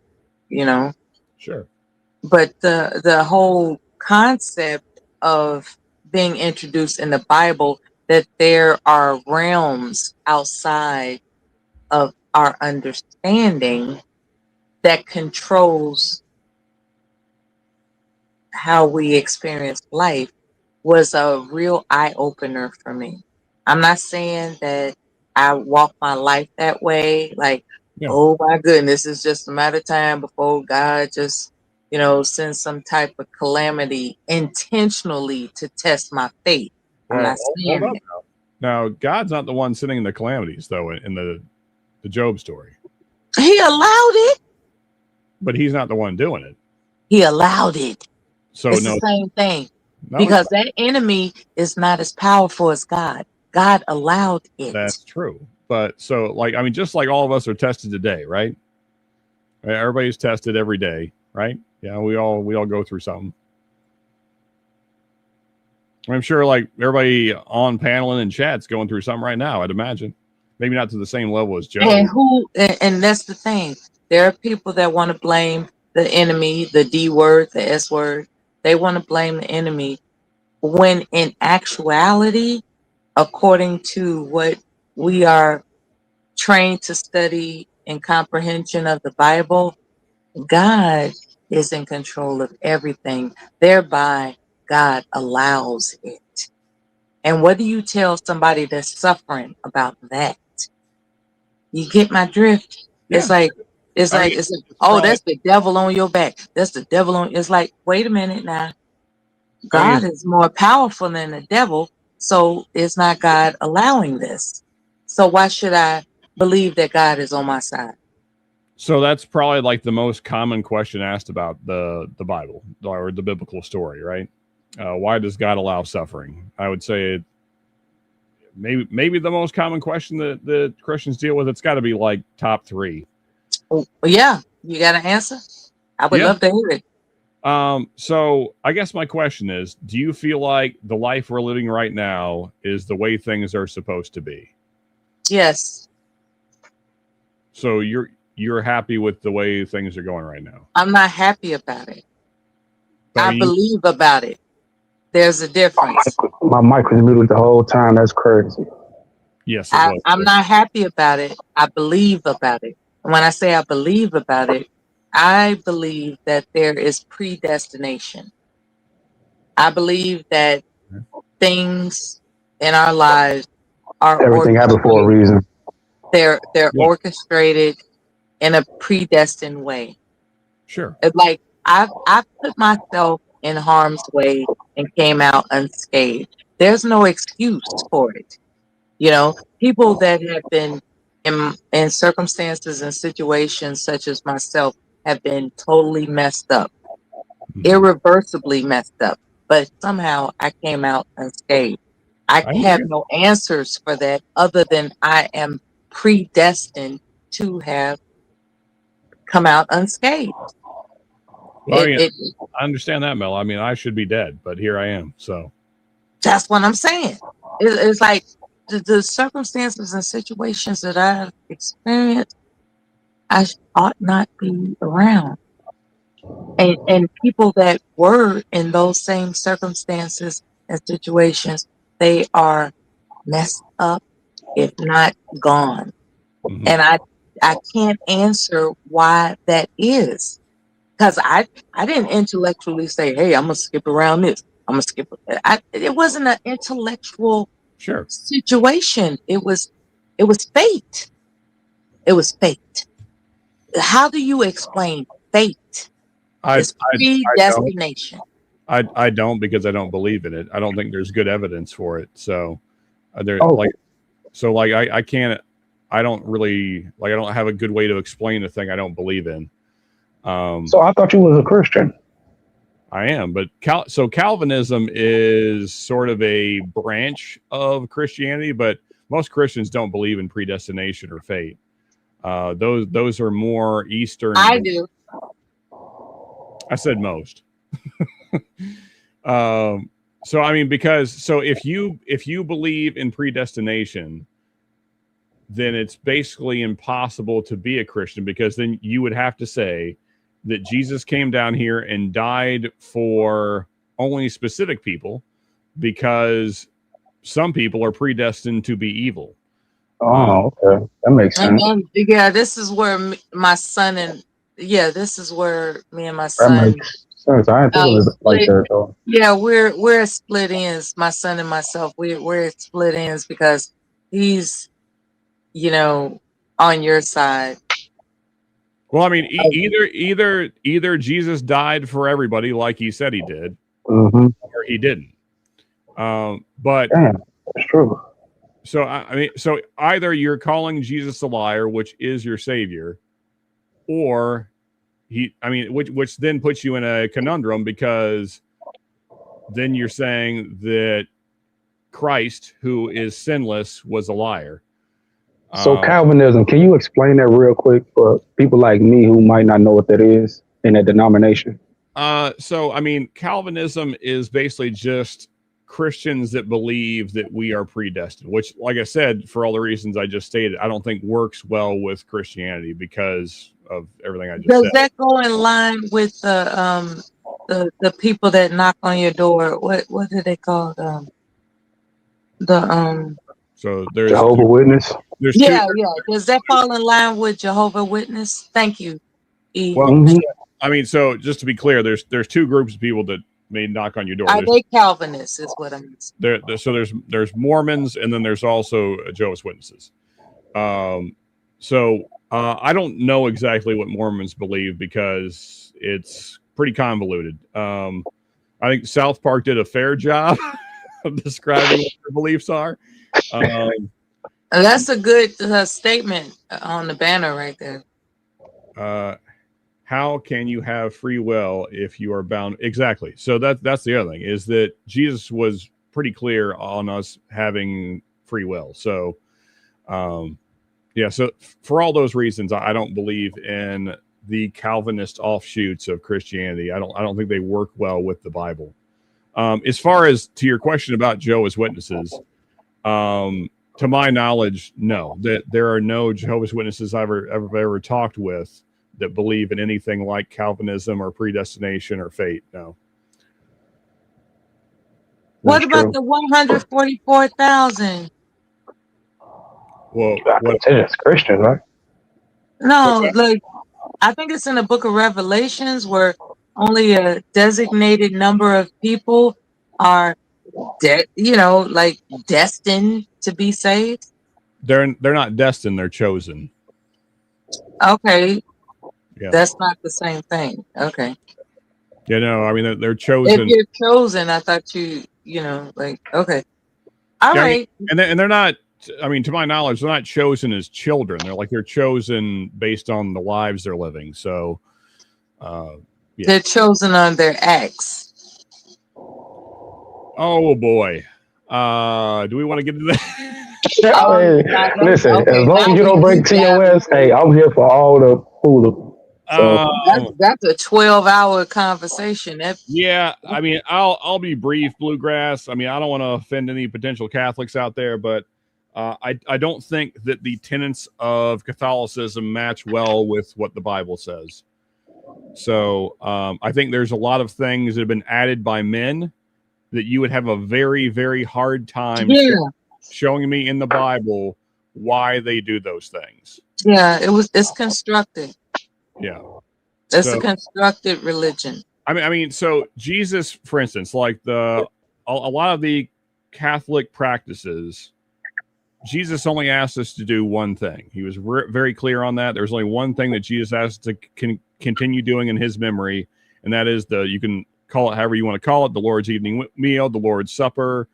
Sure. But the whole concept of being introduced in the Bible that there are realms outside of our understanding that controls how we experience life was a real eye opener for me. I'm not saying that I walk my life that way, like, oh my goodness, it's just a matter of time before God just, sends some type of calamity intentionally to test my faith. I'm Well, not hold saying up that. now. God's not the one sending the calamities, though, in the Job story. He allowed it. But he's not the one doing it. He allowed it. So It's no, the same thing. no, Because that enemy is not as powerful as God. God allowed it. that's true. But so, like, I mean, just like all of us are tested today, right? Everybody's tested every day, right? Yeah, we all go through something. I'm sure, like, everybody on paneling and chat's going through something right now. I'd imagine, maybe not to the same level as Joe. And that's the thing. There are people that want to blame the enemy, the D word, the S word. They want to blame the enemy when in actuality, according to what we are trained to study in comprehension of the Bible, God is in control of everything. Thereby, God allows it. And what do you tell somebody that's suffering about that? You get my drift? Yeah. It's like, I mean, oh, that's the devil on your back. That's the devil on. It's like, wait a minute now. God is more powerful than the devil. So it's not God allowing this. So why should I believe that God is on my side? So that's probably like the most common question asked about the Bible or the biblical story, right? Why does God allow suffering? I would say maybe the most common question that Christians deal with. It's got to be like top 3. Well, yeah, you got an answer? I would love to hear it. So I guess my question is, do you feel like the life we're living right now is the way things are supposed to be? Yes. So you're happy with the way things are going right now? I'm not happy about it. But I believe about it. There's a difference. My mic was muted the whole time. That's crazy. Yes, it was. I'm not happy about it. I believe about it. And when I say I believe about it, I believe that there is predestination. I believe that things in our lives are Everything happened for a orchestrated. reason. They're orchestrated in a predestined way. Sure. It's like I've put myself in harm's way and came out unscathed. There's no excuse for it. People that have been in circumstances and situations such as myself have been totally messed up, irreversibly messed up, but somehow I came out unscathed. I have no answers for that other than I am predestined to have come out unscathed. Well, I understand that, Mel. I mean, I should be dead, but here I am. So that's what I'm saying. It's like the circumstances and situations that I've experienced, I ought not be around. And people that were in those same circumstances and situations, they are messed up, if not gone. And I can't answer why that is. Because I didn't intellectually say, hey, I'm gonna skip around this. I'm gonna skip it wasn't an intellectual situation. It was fate. It was fate. How do you explain fate? It's predestination. I don't, because I don't believe in it. I don't think there's good evidence for it. So I can't. I don't really I don't have a good way to explain the thing I don't believe in. So I thought you was a Christian. I am, but Calvinism is sort of a branch of Christianity, but most Christians don't believe in predestination or fate. Those are more Eastern. I do. I said most. So I mean, if you believe in predestination, then it's basically impossible to be a Christian, because then you would have to say that Jesus came down here and died for only specific people, because some people are predestined to be evil. Oh, okay, that makes sense. And yeah, this is where my son and this is where me and my That son makes sense. I didn't think of it like split. that though. Yeah, we're at split ends. My son and myself, we're at split ends because he's, on your side. Well, I mean, either Jesus died for everybody like he said he did, Mm-hmm. or he didn't. But damn, that's true. So I mean, so either you're calling Jesus a liar, which is your savior, or which then puts you in a conundrum, because then you're saying that Christ, who is sinless, was a liar. So Calvinism, can you explain that real quick for people like me who might not know what that is in that denomination? So I mean, Calvinism is basically just Christians that believe that we are predestined, which, like I said, for all the reasons I just stated, I don't think works well with Christianity because of everything I just Does said. that go in line with the people that knock on your door? What do they call them? So there's Jehovah's Witness. There's yeah. Does that fall in line with Jehovah's Witness? Thank you, E. Well, I mean, so just to be clear, there's two groups of people that may knock on your door. Are they Calvinists? Is what I mean. So there's Mormons, and then there's also Jehovah's Witnesses. So I don't know exactly what Mormons believe because it's pretty convoluted. I think South Park did a fair job of describing what their beliefs are. That's a good statement on the banner right there. How can you have free will if you are bound? Exactly. So that's the other thing, is that Jesus was pretty clear on us having free will. So, so for all those reasons, I don't believe in the Calvinist offshoots of Christianity. I don't think they work well with the Bible. As far as to your question about Jehovah's Witnesses, to my knowledge, no, that there are no Jehovah's Witnesses I've ever talked with that believe in anything like Calvinism or predestination or fate. No. What about the 144,000? Well, it's Christian, right? No, like I think it's in the book of Revelations where only a designated number of people are destined to be saved. They're not destined, they're chosen. Okay. Yeah. That's not the same thing. Okay. Yeah, no, I mean they're chosen. If you're chosen, I thought okay. All right. I mean, and they're not, I mean, to my knowledge, they're not chosen as children. They're chosen based on the lives they're living. So they're chosen on their acts. Oh boy. Do we want to get into that? Listen, as long as you don't break TOS, hey, I'm here for all the food. So that's a 12-hour conversation. Yeah, I mean, I'll be brief, Bluegrass. I mean, I don't want to offend any potential Catholics out there, but I don't think that the tenets of Catholicism match well with what the Bible says. So I think there's a lot of things that have been added by men that you would have a very, very hard time showing me in the Bible why they do those things. Yeah, it's constructed. Yeah. It's a constructed religion. I mean, so Jesus, for instance, like a lot of the Catholic practices, Jesus only asked us to do one thing. He was very clear on that. There's only one thing that Jesus asked us to continue doing in his memory, and that is you can call it however you want to call it, the Lord's evening meal, the Lord's supper.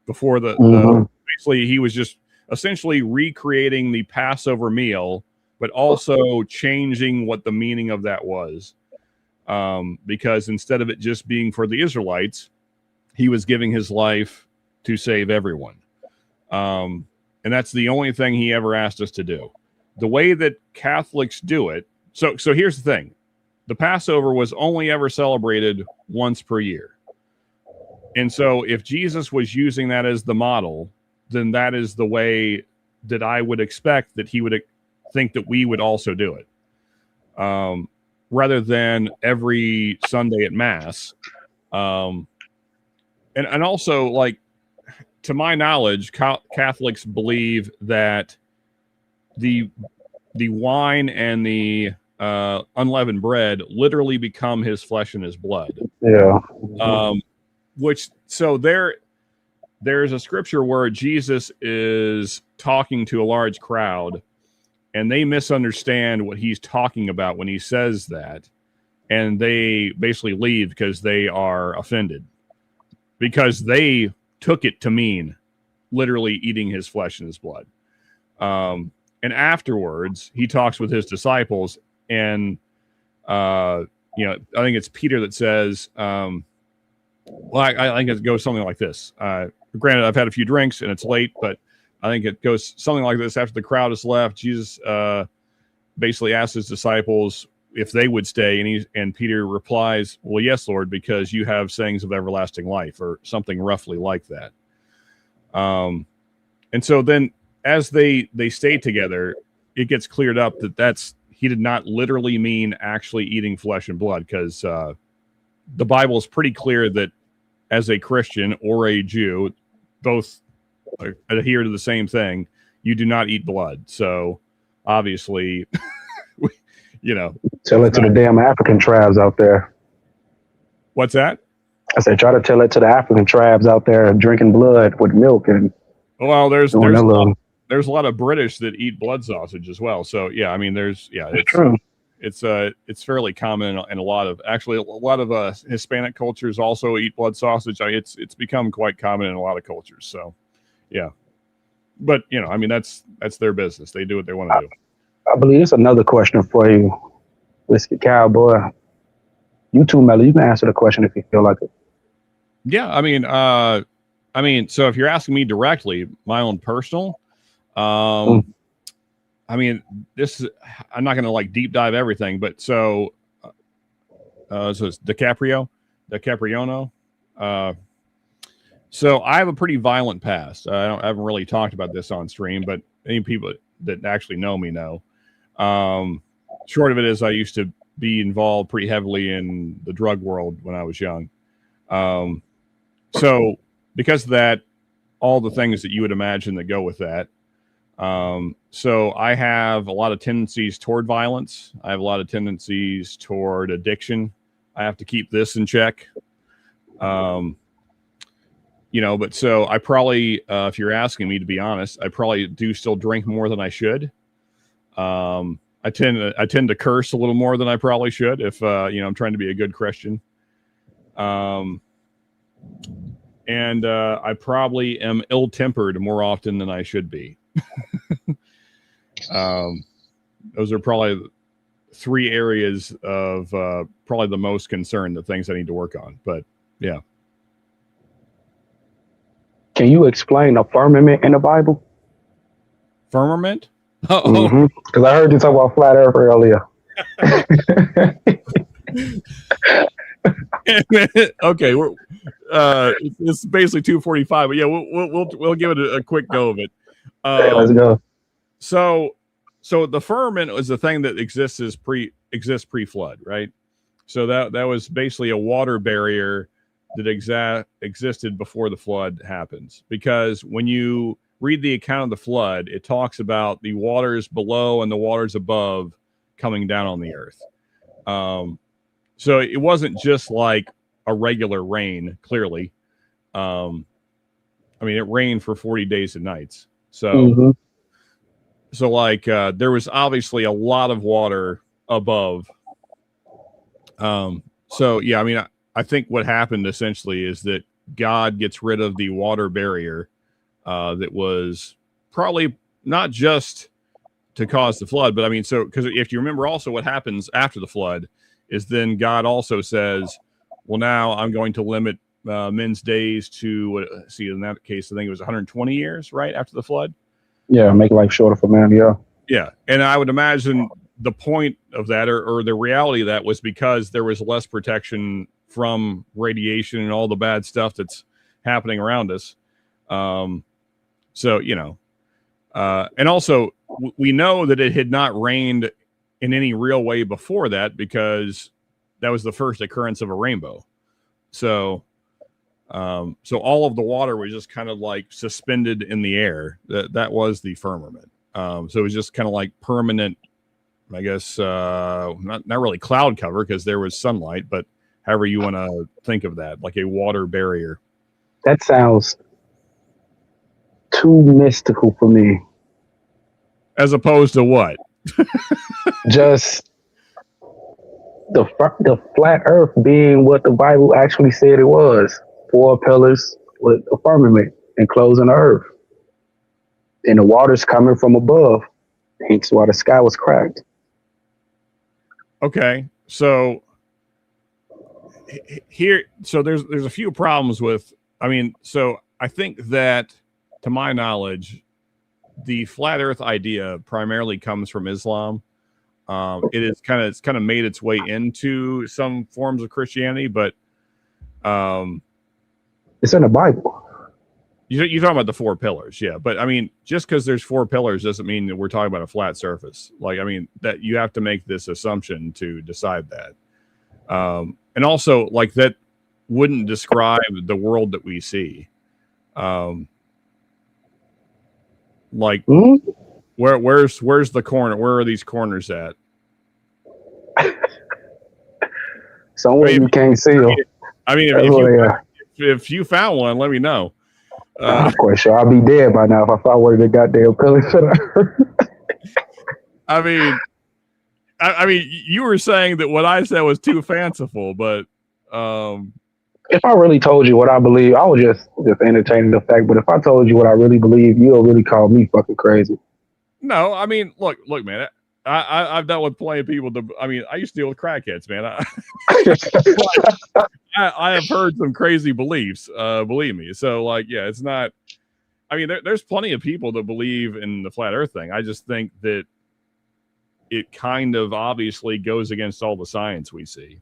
Before basically he was just essentially recreating the Passover meal, but also changing what the meaning of that was. Because instead of it just being for the Israelites, he was giving his life to save everyone. And that's the only thing he ever asked us to do. The way that Catholics do it. So here's the thing. The Passover was only ever celebrated once per year. And so if Jesus was using that as the model, then that is the way that I would expect that he would think that we would also do it. Rather than every Sunday at Mass. And and also, like, to my knowledge, Catholics believe that the wine and the unleavened bread literally become his flesh and his blood. Yeah. Which, so there's a scripture where Jesus is talking to a large crowd, and they misunderstand what he's talking about when he says that, and they basically leave because they are offended, because they took it to mean literally eating his flesh and his blood. And afterwards, he talks with his disciples, and I think it's Peter that says, well, I think it goes something like this. Granted, I've had a few drinks and it's late, but I think it goes something like this. After the crowd has left, Jesus basically asks his disciples if they would stay, and Peter replies, "Well, yes, Lord, because you have sayings of everlasting life," or something roughly like that. And so then, as they stay together, it gets cleared up that he did not literally mean actually eating flesh and blood, because the Bible is pretty clear that as a Christian or a Jew, both adhere to the same thing. You do not eat blood. So obviously, Tell it to the damn African tribes out there. What's that? I said, try to tell it to the African tribes out there drinking blood with milk and. Well, there's a lot of British that eat blood sausage as well. So yeah, I mean, it's true. It's fairly common in a lot of Hispanic cultures also eat blood sausage. It's become quite common in a lot of cultures. So yeah, but I mean, that's their business. They do what they want to do. I believe it's another question for you, Whiskey Cowboy. You too, Melly. You can answer the question if you feel like it. Yeah, I mean, so if you're asking me directly, my own personal, I mean, I'm not going to like deep dive everything, but so it's DiCapriono. So I have a pretty violent past. I haven't really talked about this on stream, but any people that actually know me know. Short of it is, I used to be involved pretty heavily in the drug world when I was young. So because of that, all the things that you would imagine that go with that. So I have a lot of tendencies toward violence. I have a lot of tendencies toward addiction. I have to keep this in check. But so I probably, if you're asking me to be honest, I probably do still drink more than I should. I tend to curse a little more than I probably should if, I'm trying to be a good Christian. And I probably am ill-tempered more often than I should be. Those are probably 3 areas of probably the most concern, the things I need to work on. But yeah. Can you explain a firmament in the Bible? Firmament? Because I heard you talk about flat earth earlier. Okay, it's basically 2:45, but yeah, we'll give it a quick go of it. Let's go. So the firmament is the thing that exists pre-flood, right? So that was basically a water barrier that existed before the flood happens. Because when you read the account of the flood, it talks about the waters below and the waters above coming down on the earth. So it wasn't just like a regular rain, clearly. I mean, it rained for 40 days and nights. So, there was obviously a lot of water above. So yeah, I mean, I think what happened essentially is that God gets rid of the water barrier that was probably not just to cause the flood, but I mean, so because if you remember also what happens after the flood is then God also says, well, now I'm going to limit men's days to, in that case, I think it was 120 years, right, after the flood? Yeah, make life shorter for men, yeah. Yeah, and I would imagine the point of that or the reality of that was because there was less protection from radiation and all the bad stuff that's happening around us. So, and also we know that it had not rained in any real way before that because that was the first occurrence of a rainbow. So, So all of the water was just kind of like suspended in the air. That was the firmament. So it was just kind of like permanent, I guess, not really cloud cover because there was sunlight, but however you want to think of that, like a water barrier. That sounds too mystical for me. As opposed to what? Just the flat Earth being what the Bible actually said it was: 4 pillars with a firmament enclosing the Earth, and the water's coming from above. Hence why the sky was cracked. Okay, so here, so there's a few problems with. I mean, so I think that, to my knowledge, the flat Earth idea primarily comes from Islam. It's kind of made its way into some forms of Christianity, but it's in the Bible. You're talking about the 4 pillars, yeah. But I mean, just because there's 4 pillars doesn't mean that we're talking about a flat surface. Like, I mean, that you have to make this assumption to decide that. And also, like, that wouldn't describe the world that we see. Like, where's the corner? Where are these corners at? Somewhere you can't see them. I mean, if you found one, let me know. I'm quite sure I'll be dead by now if I found one of the goddamn pillars. I mean, you were saying that what I said was too fanciful, but if I really told you what I believe, I would just entertain the fact. But if I told you what I really believe, you'll really call me fucking crazy. No, I mean, look, man. I've dealt with plenty of people. I mean, I used to deal with crackheads, man. I have heard some crazy beliefs, believe me. So, like, yeah, it's not. I mean, there's plenty of people that believe in the flat Earth thing. I just think that it kind of obviously goes against all the science we see.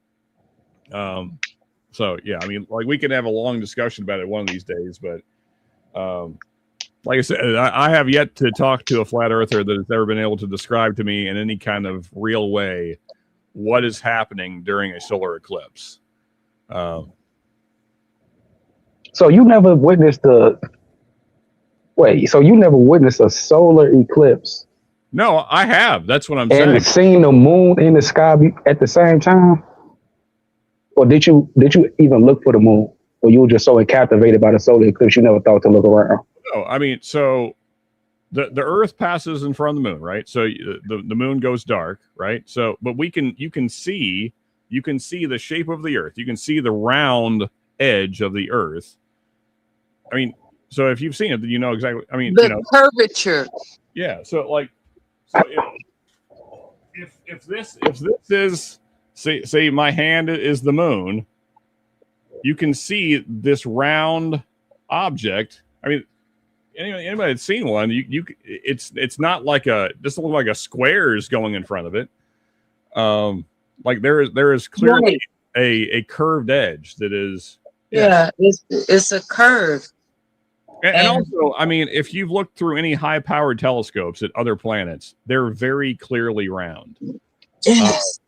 So, yeah, I mean, like, we can have a long discussion about it one of these days, but like I said, I have yet to talk to a flat earther that has ever been able to describe to me in any kind of real way what is happening during a solar eclipse. So you never witnessed so you never witnessed a solar eclipse? No, I have. That's what I'm saying. And seen the moon in the sky at the same time? Or did you even look for the moon? Or you were just so captivated by the solar eclipse you never thought to look around? No, I mean, so the Earth passes in front of the moon, right? So the moon goes dark, right? So, but you can see the shape of the Earth. You can see the round edge of the Earth. I mean, so if you've seen it, then you know exactly. I mean, the curvature. Yeah. So like, if this is say my hand is the moon, you can see this round object. I mean, anybody that's seen one, it's not like doesn't look like a square is going in front of it. Like there is clearly a curved edge that is. Yeah, it's a curve. And also, I mean, if you've looked through any high-powered telescopes at other planets, they're very clearly round. Yes.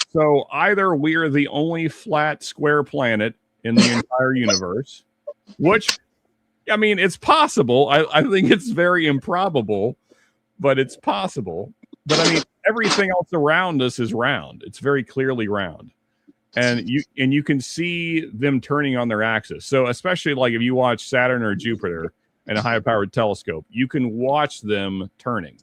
So either we're the only flat, square planet in the entire universe, which, I mean, it's possible. I think it's very improbable, but it's possible. But I mean, everything else around us is round. It's very clearly round. And you can see them turning on their axis. So especially like if you watch Saturn or Jupiter in a high-powered telescope, you can watch them turning.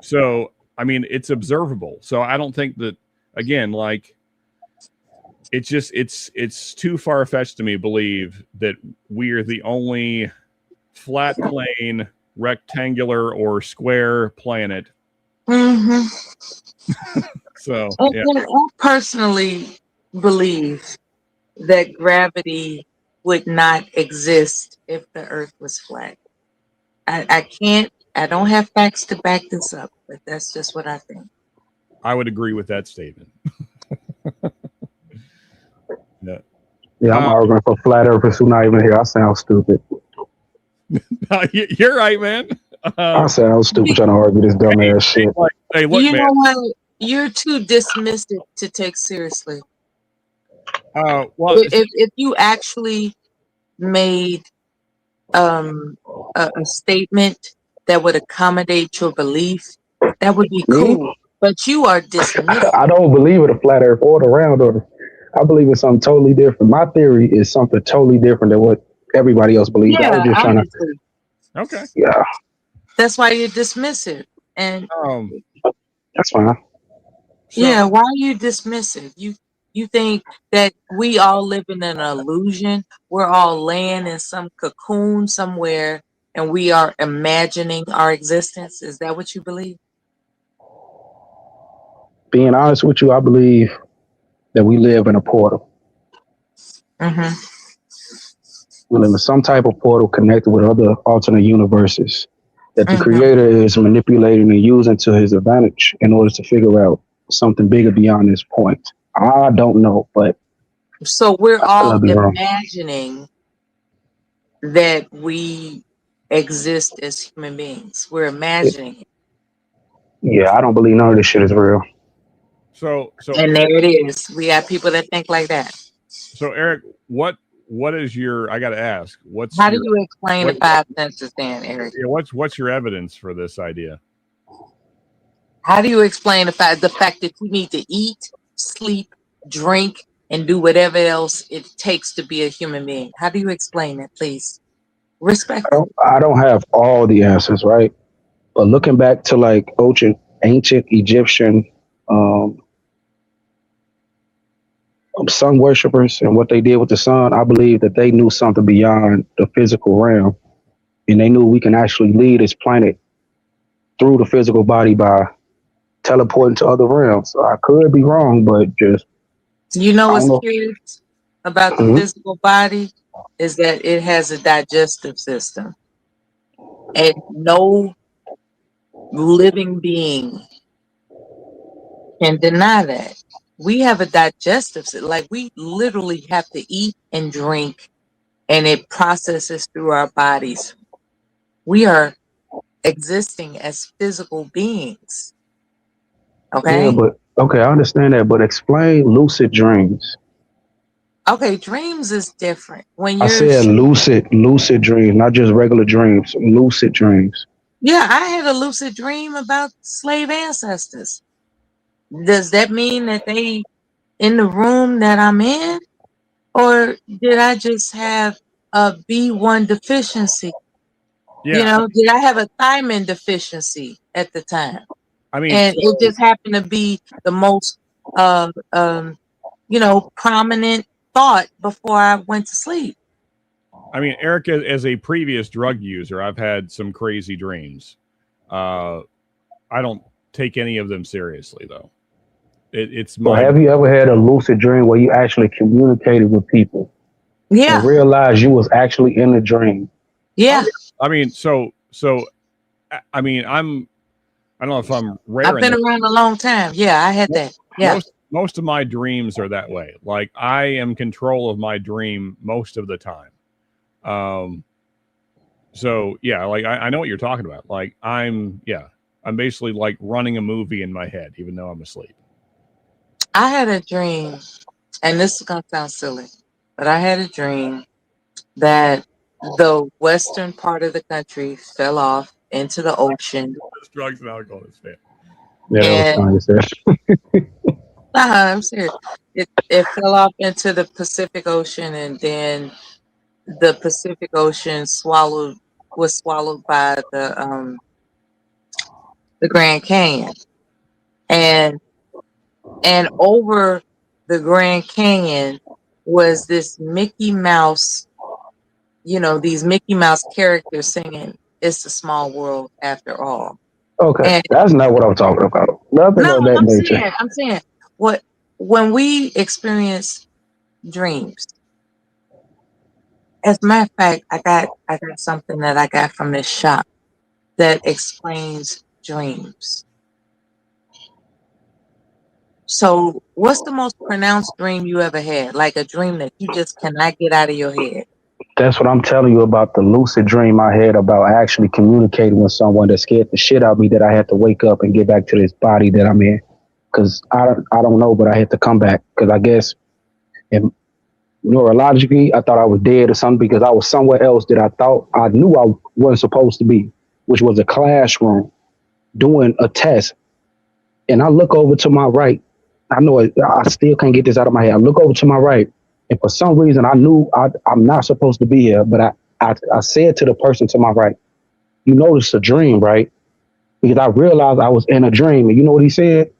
So I mean, it's observable. So I don't think that, again, like it's too far-fetched to me believe that we're the only flat plane, rectangular or square planet. Mm-hmm. So yeah. I personally believe that gravity would not exist if the Earth was flat. I don't have facts to back this up, but that's just what I think. I would agree with that statement. Yeah, I'm arguing for flat earthers who not even here. I sound stupid. You're right, man. I sound stupid trying to argue this dumb ass shit. Hey, look, You man. know what? You're too dismissive to take seriously. Well, if you actually made a statement that would accommodate your belief, that would be Me? cool. But you are dismissing. I don't believe in a flat earth or the round earth. I believe in something totally different. My theory is something totally different than what everybody else believes. I was Yeah, just trying to, obviously. Okay. yeah, That's why you're dismissive. And that's fine. yeah, why are you dismissive? You think that we all live in an illusion? We're all laying in some cocoon somewhere and we are imagining our existence? Is that what you believe? Being honest with you, I believe that we live in a portal. Mm-hmm. We live in some type of portal connected with other alternate universes that the Mm-hmm. creator is manipulating and using to his advantage in order to figure out something bigger beyond this point. I don't know, but So we're I all could be wrong. imagining that we exist as human beings. We're imagining it. Yeah, I don't believe none of this shit is real. So And there it is. We have people that think like that. So Eric, what is your? I got to ask. What's How do your? you explain the five senses then, Eric? Yeah, what's your evidence for this idea? How do you explain the fact that you need to eat, sleep, drink, and do whatever else it takes to be a human being? How do you explain it, please? Respectfully. I don't have all the answers, right? But looking back to like ancient Egyptian um, sun worshippers and what they did with the sun, I believe that they knew something beyond the physical realm, and they knew we can actually lead this planet through the physical body by teleporting to other realms. So I could be wrong, but just You know I what's don't know. curious about the Mhm. physical body is that it has a digestive system. And no living being can deny that. We have a digestive system. Like we literally have to eat and drink and it processes through our bodies. We are existing as physical beings. Yeah, Okay? but okay, I understand that, but explain lucid dreams. Okay, dreams is different. When I you're said lucid dreams, not just regular dreams, lucid dreams. yeah, I had a lucid dream about slave ancestors. Does that mean that they in the room that I'm in? Or did I just have a B1 deficiency? You Yeah, know, did I have a thiamine deficiency at the time? I mean, And it so, just happened to be the most prominent thought before I went to sleep. I mean, Eric, as a previous drug user, I've had some crazy dreams. I don't take any of them seriously, though. It's So my have you ever had a lucid dream where you actually communicated with people Yeah. and realized you was actually in the dream? Yeah. I mean, I mean, I don't know if I'm rare. I've been around a long time. Yeah, I had that. Yeah. Most of my dreams are that way. Like I am control of my dream most of the time. So yeah, like I know what you're talking about. Like I'm basically like running a movie in my head, even though I'm asleep. I had a dream, and this is gonna sound silly, but I had a dream that the western part of the country fell off into the ocean. Drugs and alcohol is fair. Yeah, that was And funny. I'm serious. It fell off into the Pacific Ocean, and then the Pacific Ocean was swallowed by the Grand Canyon, and over the Grand Canyon was this Mickey Mouse, these Mickey Mouse characters singing "It's a Small World After All." Okay, And that's not what I'm talking about. Nothing no, of that nature. I'm saying when we experience dreams. As a matter of fact, I got something that I got from this shop that explains dreams. So, what's the most pronounced dream you ever had? Like a dream that you just cannot get out of your head? That's what I'm telling you about the lucid dream I had about actually communicating with someone that scared the shit out of me that I had to wake up and get back to this body that I'm in. Because I don't know, but I had to come back. Because I guess in Neurologically, I thought I was dead or something because I was somewhere else that I thought I knew I wasn't supposed to be, which was a classroom doing a test. And I look over to my right. I know I still can't get this out of my head. I look over to my right, and for some reason, I knew I'm not supposed to be here. But I said to the person to my right, "You know this is a dream, right?" Because I realized I was in a dream. And you know what he said?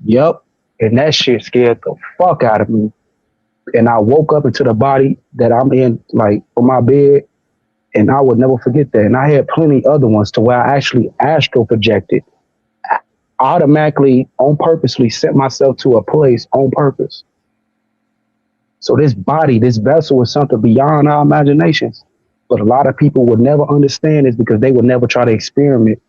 Yep. And that shit scared the fuck out of me. And I woke up into the body that I'm in, like from my bed, and I would never forget that. And I had plenty other ones to where I actually astral projected, automatically, on purposely sent myself to a place on purpose. So this body, this vessel is something beyond our imaginations. But a lot of people would never understand this because they would never try to experiment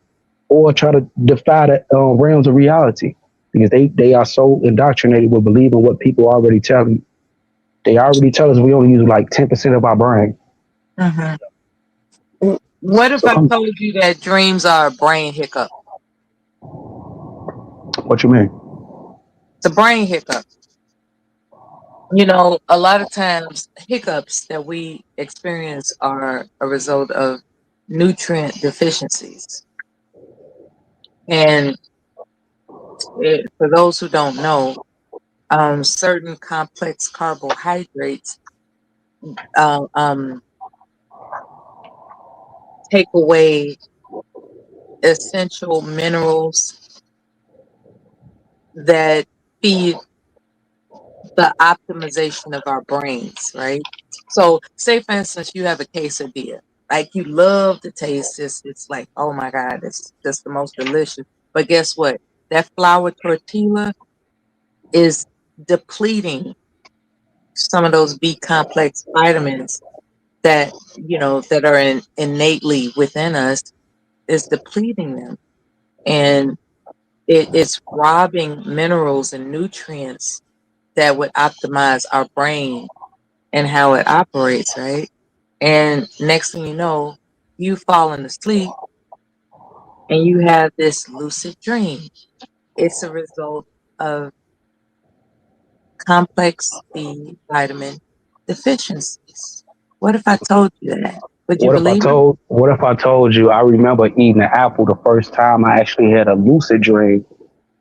or try to defy the realms of reality because they are so indoctrinated with believing what people already tell you. They already tell us we only use like 10% of our brain. Mm-hmm. What if I told you that dreams are a brain hiccup? What you mean? It's a brain hiccup. You know, a lot of times hiccups that we experience are a result of nutrient deficiencies. And for those who don't know, certain complex carbohydrates take away essential minerals that feed the optimization of our brains, right? So, say for instance, you have a quesadilla, like you love the taste. It's like, oh my God, it's just the most delicious. But guess what? That flour tortilla is depleting some of those B complex vitamins that that are innately within us. Is depleting them, and it's robbing minerals and nutrients that would optimize our brain and how it operates, right? And next thing you know, you've fallen asleep and you have this lucid dream. It's a result of complex B vitamin deficiencies. What if I told you that? Would you believe me? What if I told you I remember eating an apple the first time I actually had a lucid dream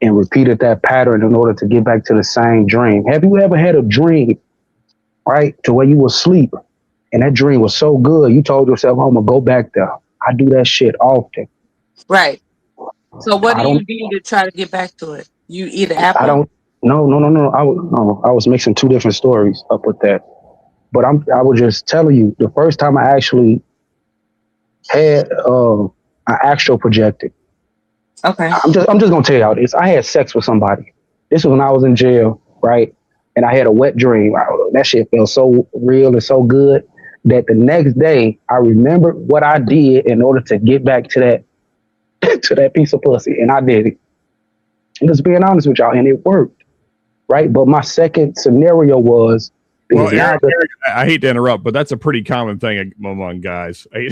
and repeated that pattern in order to get back to the same dream? Have you ever had a dream, right, to where you were asleep and that dream was so good you told yourself, I'm gonna go back there? I do that shit often. Right. So what I do you don't do to try to get back to it? You eat an I apple? don't no. I was mixing two different stories up with that. But I was just telling you the first time I actually had an astral projected. Okay. I'm just gonna tell you how it is. I had sex with somebody. This was when I was in jail, right? And I had a wet dream. That shit felt so real and so good that the next day I remembered what I did in order to get back to that to that piece of pussy, and I did it. I'm just being honest with y'all, and it worked, right? But my second scenario was Well, because now Eric, I hate to interrupt, but that's a pretty common thing among guys. I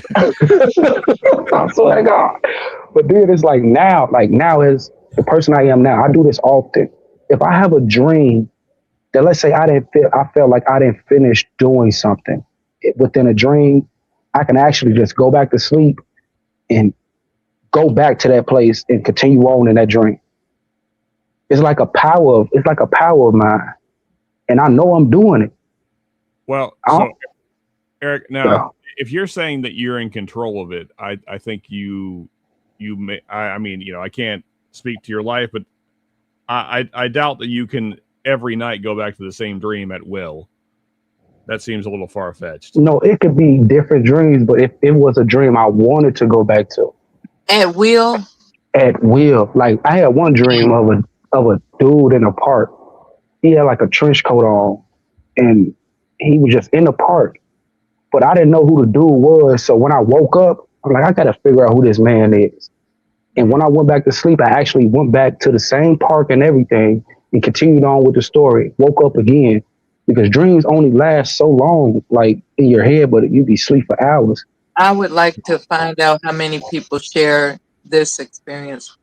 swear to God. But then it's like now as the person I am now, I do this often. If I have a dream that, let's say I felt like I didn't finish doing something within a dream, I can actually just go back to sleep and go back to that place and continue on in that dream. It's like a power of mine. And I know I'm doing it. Well, so Eric, now if you're saying that you're in control of it, I think you may. I mean, I can't speak to your life, but I doubt that you can every night go back to the same dream at will. That seems a little far fetched. No, it could be different dreams, but if it was a dream I wanted to go back to. At will? At will. Like I had one dream of a dude in a park. He had like a trench coat on and he was just in the park. But I didn't know who the dude was. So when I woke up, I'm like, I gotta figure out who this man is. And when I went back to sleep, I actually went back to the same park and everything and continued on with the story. Woke up again because dreams only last so long, like in your head, but you be asleep for hours. I would like to find out how many people share this experience.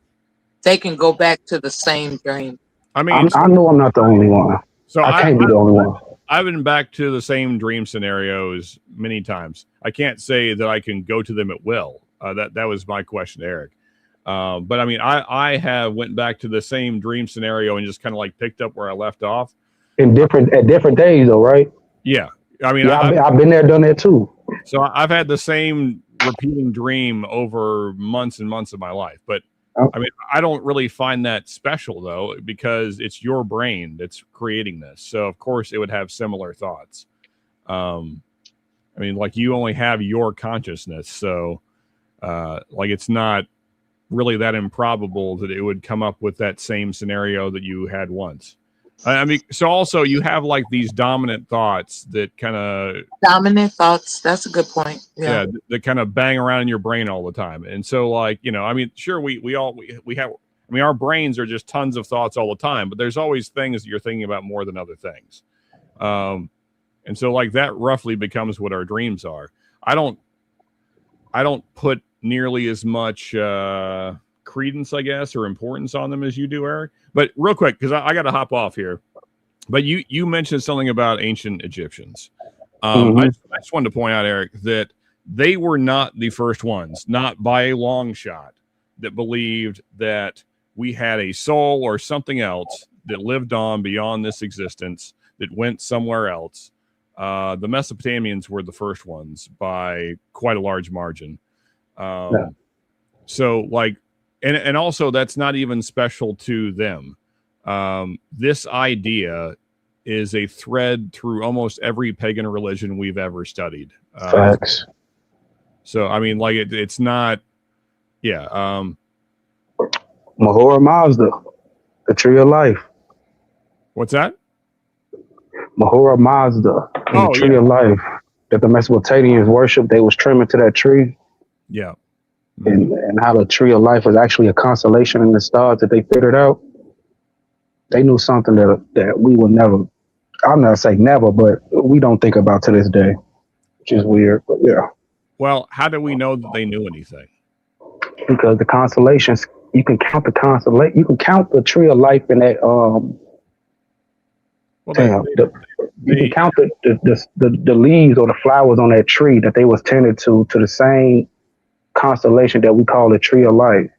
They can go back to the same dream. I mean, I know I'm not the only one. So I can't be the only one. I've been back to the same dream scenarios many times. I can't say that I can go to them at will. That was my question to Eric. But I mean, I have went back to the same dream scenario and just kind of like picked up where I left off. at different days, though, right? Yeah, I mean, Yeah, I've been there, done that too. So I've had the same repeating dream over months and months of my life. But I mean, I don't really find that special though, because it's your brain that's creating this. So of course it would have similar thoughts. I mean, like you only have your consciousness. So like it's not really that improbable that it would come up with that same scenario that you had once. I mean, so also you have like these dominant thoughts that kind of Dominant thoughts. That's a good point. Yeah. that kind of bang around in your brain all the time. And so like, you know, I mean, sure, we have, I mean, our brains are just tons of thoughts all the time, but there's always things that you're thinking about more than other things. And so like that roughly becomes what our dreams are. I don't put nearly as much credence, I guess, or importance on them as you do, Eric. But real quick, because I got to hop off here. But you mentioned something about ancient Egyptians. I just wanted to point out, Eric, that they were not the first ones, not by a long shot, that believed that we had a soul or something else that lived on beyond this existence, that went somewhere else. The Mesopotamians were the first ones by quite a large margin. So like, and also that's not even special to them. This idea is a thread through almost every pagan religion we've ever studied. Facts. So, I mean, like it's not, yeah. Mahora Mazda, the tree of life. What's that? Mahora Mazda, the tree of life that the Mesopotamians worshiped. They was trimming to that tree. Yeah. And how the tree of life was actually a constellation in the stars that they figured out. They knew something that we will never, I'm not saying never, but we don't think about to this day, which is weird, but yeah. Well, how do we know that they knew anything? Because the constellations, you can count the constellation, you can count the tree of life in that, you can count the leaves or the flowers on that tree that they was tended to the same constellation that we call the tree of life.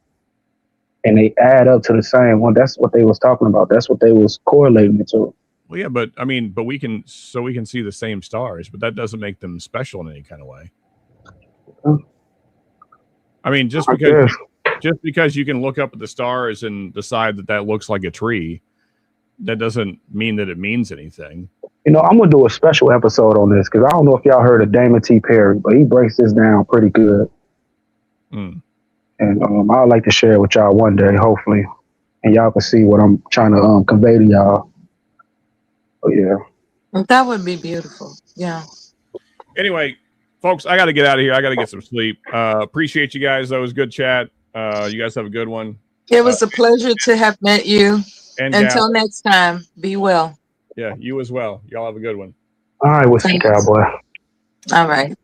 And they add up to the same one. That's what they was talking about. That's what they was correlating it to. Well, yeah, but I mean, but we can see the same stars, but that doesn't make them special in any kind of way. I mean, just because you can look up at the stars and decide that looks like a tree, that doesn't mean that it means anything. You know, I'm gonna do a special episode on this because I don't know if y'all heard of Damon T. Perry, but he breaks this down pretty good. And I'd like to share it with y'all one day, hopefully, and y'all can see what I'm trying to convey to y'all. Oh yeah, that would be beautiful. Yeah. Anyway, folks, I got to get out of here. I got to get some sleep. Appreciate you guys. That was good chat. You guys have a good one. It was a pleasure to have met you. And until next time, be well. Yeah, you as well. Y'all have a good one. All right, what's the cowboy? All right.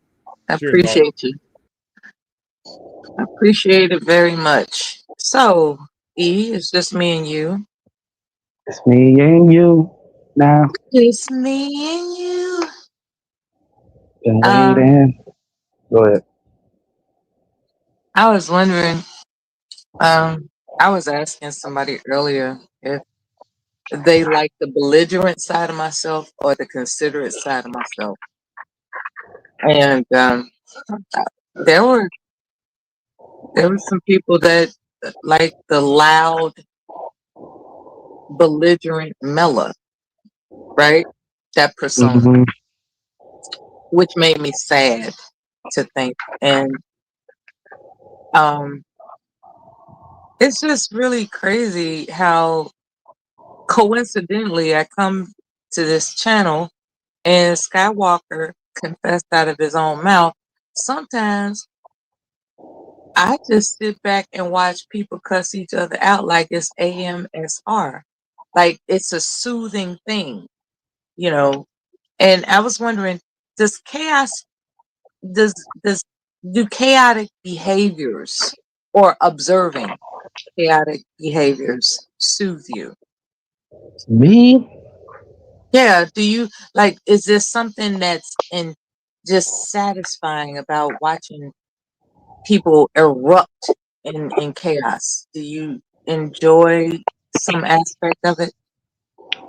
I Cheers, appreciate you. I appreciate it very much. So, E, it's just me and you. It's me and you now. It's me and you. Go ahead. I was wondering, I was asking somebody earlier if they like the belligerent side of myself or the considerate side of myself. And there were some people that like the loud, belligerent Mela, right? That persona, which made me sad to think. And it's just really crazy how coincidentally I come to this channel and Skywalker confessed out of his own mouth. Sometimes I just sit back and watch people cuss each other out like it's AMSR. Like it's a soothing thing, you know. And I was wondering, do chaotic behaviors or observing chaotic behaviors soothe you? Me? Yeah. Do you like? Is there something that's in just satisfying about watching people erupt in chaos? Do you enjoy some aspect of it?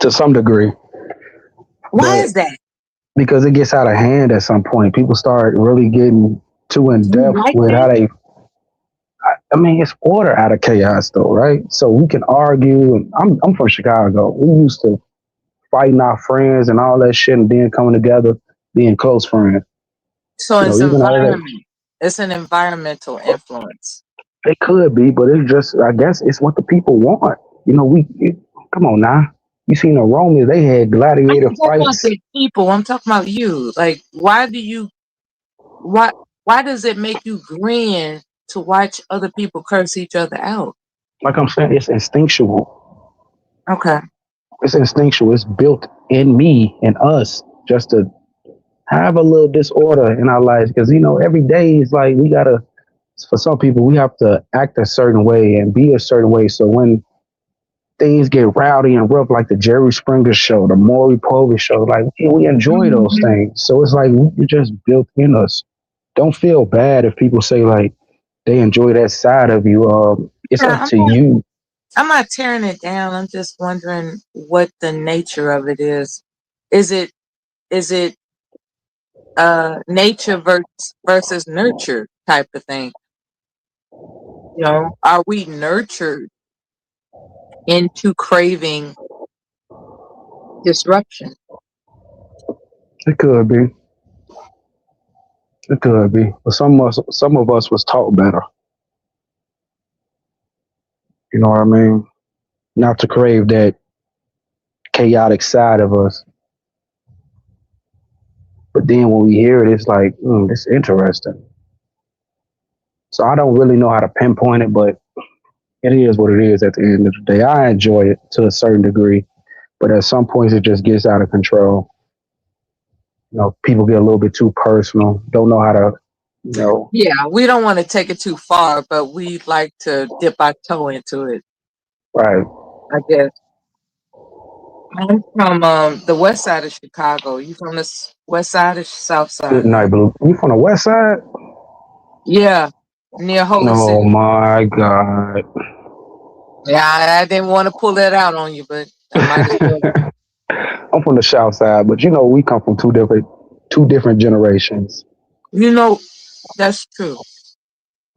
To some degree, Why but is that? because it gets out of hand at some point, people start really getting too in You depth like with that? how they. I mean, it's order out of chaos, though, right? So we can argue. And I'm from Chicago. We used to fighting our friends and all that shit, and then coming together, being close friends. So You know, it's even though that environment. It's an environmental influence. it could be, but it's just, I guess, it's what the people want. You know, come on now. You seen the Romans? They had I'm gladiator not talking about fights. the people. I'm talking about you. Like, why do you? Why? Why does it make you grin to watch other people curse each other out? Like I'm saying, it's instinctual. Okay. It's instinctual. It's built in me and us just to have a little disorder in our lives. Because, you know, every day is like we got to, for some people, we have to act a certain way and be a certain way. So when things get rowdy and rough, like the Jerry Springer show, the Maury Povich show, like we enjoy those Mhm. things. So it's like we just built in us. Don't feel bad if people say like they enjoy that side of you. It's Yeah, up to you. I'm not tearing it down. I'm just wondering what the nature of it is. Is it nature versus nurture type of thing? You know, are we nurtured into craving disruption? It could be. It could be. But some of us was taught better. You know what I mean? Not to crave that chaotic side of us. But then when we hear it, it's like, it's interesting. So I don't really know how to pinpoint it, but it is what it is at the end of the day. I enjoy it to a certain degree, but at some points it just gets out of control. You know, people get a little bit too personal, don't know how to, you know, Yeah, we don't want to take it too far, but we like to dip our toe into it, right. I guess. I'm from the west side of Chicago. You from the west side or south Good side? night, Blue. You from the west side? Yeah, near Holy Oh City. my God. Yeah, I didn't want to pull that out on you, but I might as well. I'm from the south side, but you know, we come from two different generations. You know, that's true.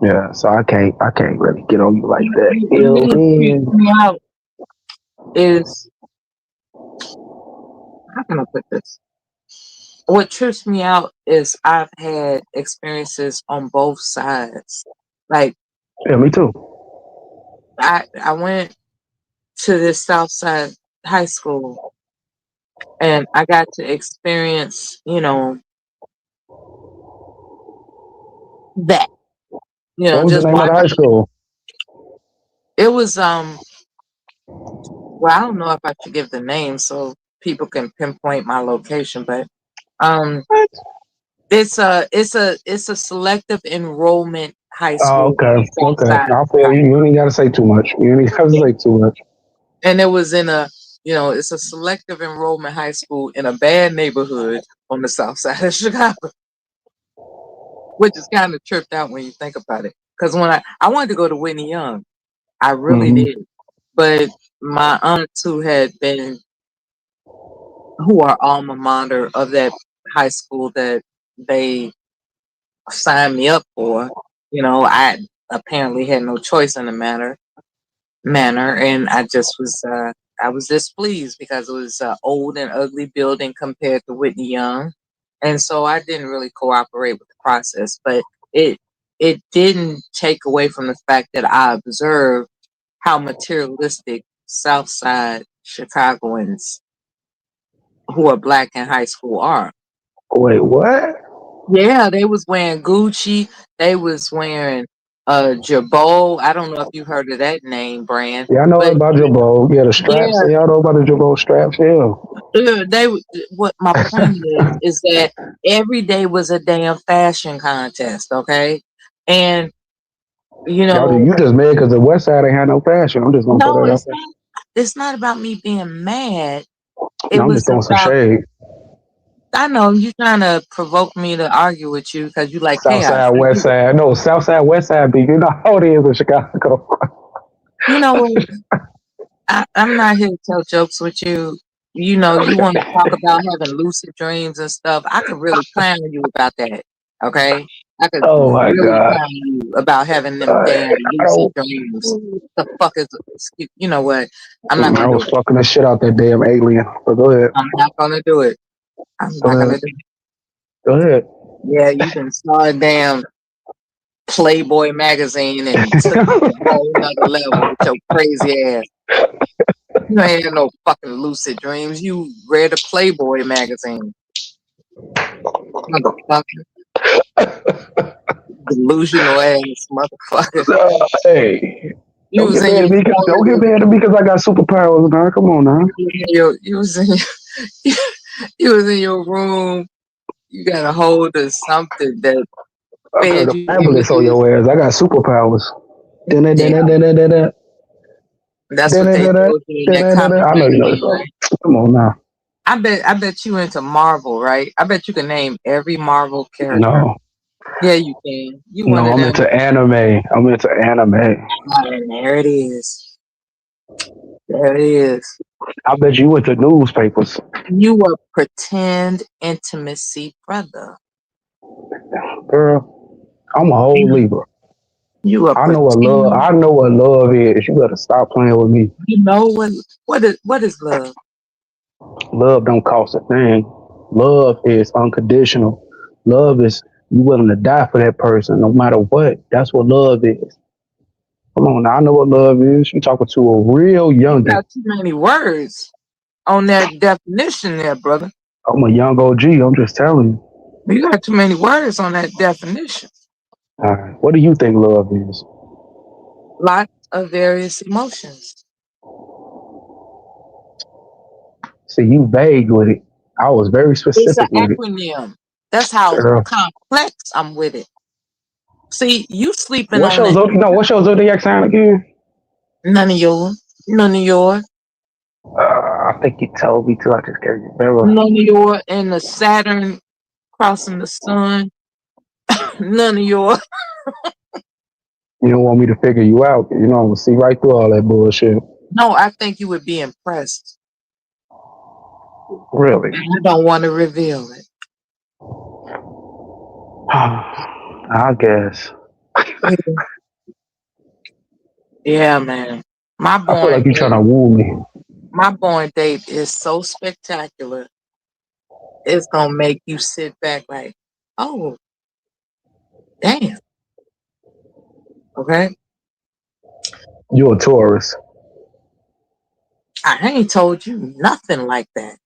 Yeah, so I can't really get on you like that. You know Ill what trips man. me out is, how can I put this? What trips me out is I've had experiences on both sides. Like Yeah, me too. I went to this South Side high school and I got to experience, that. What was the Just name of the high watching. school? It was well, I don't know if I should give the name so people can pinpoint my location, but um What? it's a selective enrollment high Oh, school on okay. the south Okay. side of I feel you. Chicago. You ain't gotta say too much. You ain't gotta say too much. And it was in it's a selective enrollment high school in a bad neighborhood on the south side of Chicago, which is kind of tripped out when you think about it. Because when I wanted to go to Whitney Young, I really Hmm. did. But my aunts who are alma mater of that high school that they signed me up for, I apparently had no choice in the manner, and I was displeased because it was an old and ugly building compared to Whitney Young, and so I didn't really cooperate with the process. But it it didn't take away from the fact that I observed how materialistic South Side Chicagoans who are black in high school are. Wait, what? Yeah, they was wearing Gucci. They was wearing Jabot. I don't know if you heard of that name brand, Yeah, I know but about your bow. Yeah, the straps. yeah, Yeah, I know about the Jabot straps. Yeah. what my point is that every day was a damn fashion contest, okay? And you Y'all, know, you just mad because the West Side ain't had no fashion. I'm just gonna put no, that out it's there. not. It's not about me being mad. It I'm was just throwing some about. shade. I know you trying to provoke me to argue with you because you like South chaos. side, west side. No, south side, west side beef. You know how it is in Chicago. You know what? I'm not here to tell jokes with you. You know, you want to talk about having lucid dreams and stuff. I could really plan on you about that. Okay? I could Oh my really God. plan on you about having them damn lucid dreams. The fuck is, you know what? I'm not I going to do was it. fucking the shit out that damn alien. But go ahead. I'm not going to do it. I'm Go not going to ahead. do it. Go ahead. Yeah, you can start damn Playboy magazine and took it to a whole nother level with your crazy ass. You ain't had no fucking lucid dreams. You read a Playboy magazine. Motherfucker. Delusional ass motherfucker. Hey, You don't was get in mad your at me. Don't get mad at me because I got superpowers, man. Come on now. you was in your you was in your room. You got a hold of something that I turned fed the you fabulous on images. your ass. I got superpowers. Yeah, Da-da-da-da-da-da-da. that's what they Da-da-da-da. told you in that Da-da-da-da. comic I know you know the magazine, song. right? Come on now. I bet you into Marvel, right? I bet you can name every Marvel character. No. Yeah, you can. You one No, of I'm them. into anime. I'm into anime. And there it is. There it is. I bet you into newspapers. You a pretend intimacy brother. Girl, I'm a whole Libra. You a I know what love. pretend. I know what love is. You better stop playing with me. You know what is love? Love don't cost a thing. Love is unconditional. Love is you willing to die for that person no matter what. That's what love is. Come on, now, I know what love is. You talking to a real You youngin. got too many words on that definition there, brother. I'm a young OG. I'm just telling you. You got too many words on that definition. All right, what do you think love is? Lots of various emotions. See, you vague with it. I was very It's an specific with it. acronym. That's how Girl, complex I'm with it. See, you sleeping what's on your it. zodiac? No, what's your zodiac sign again? None of yours. None of yours. I think you told me to. I just can't remember. None of yours. And the Saturn crossing the sun. None of yours. You don't want me to figure you out. You know, I'm gonna see right through all that bullshit. No, I think you would be impressed. Really? And I don't want to reveal it. I guess. Yeah, man. My I feel born like you're trying date. to woo me. My born date is so spectacular. It's gonna make you sit back like, oh, damn. Okay. You a Taurus. I ain't told you nothing like that.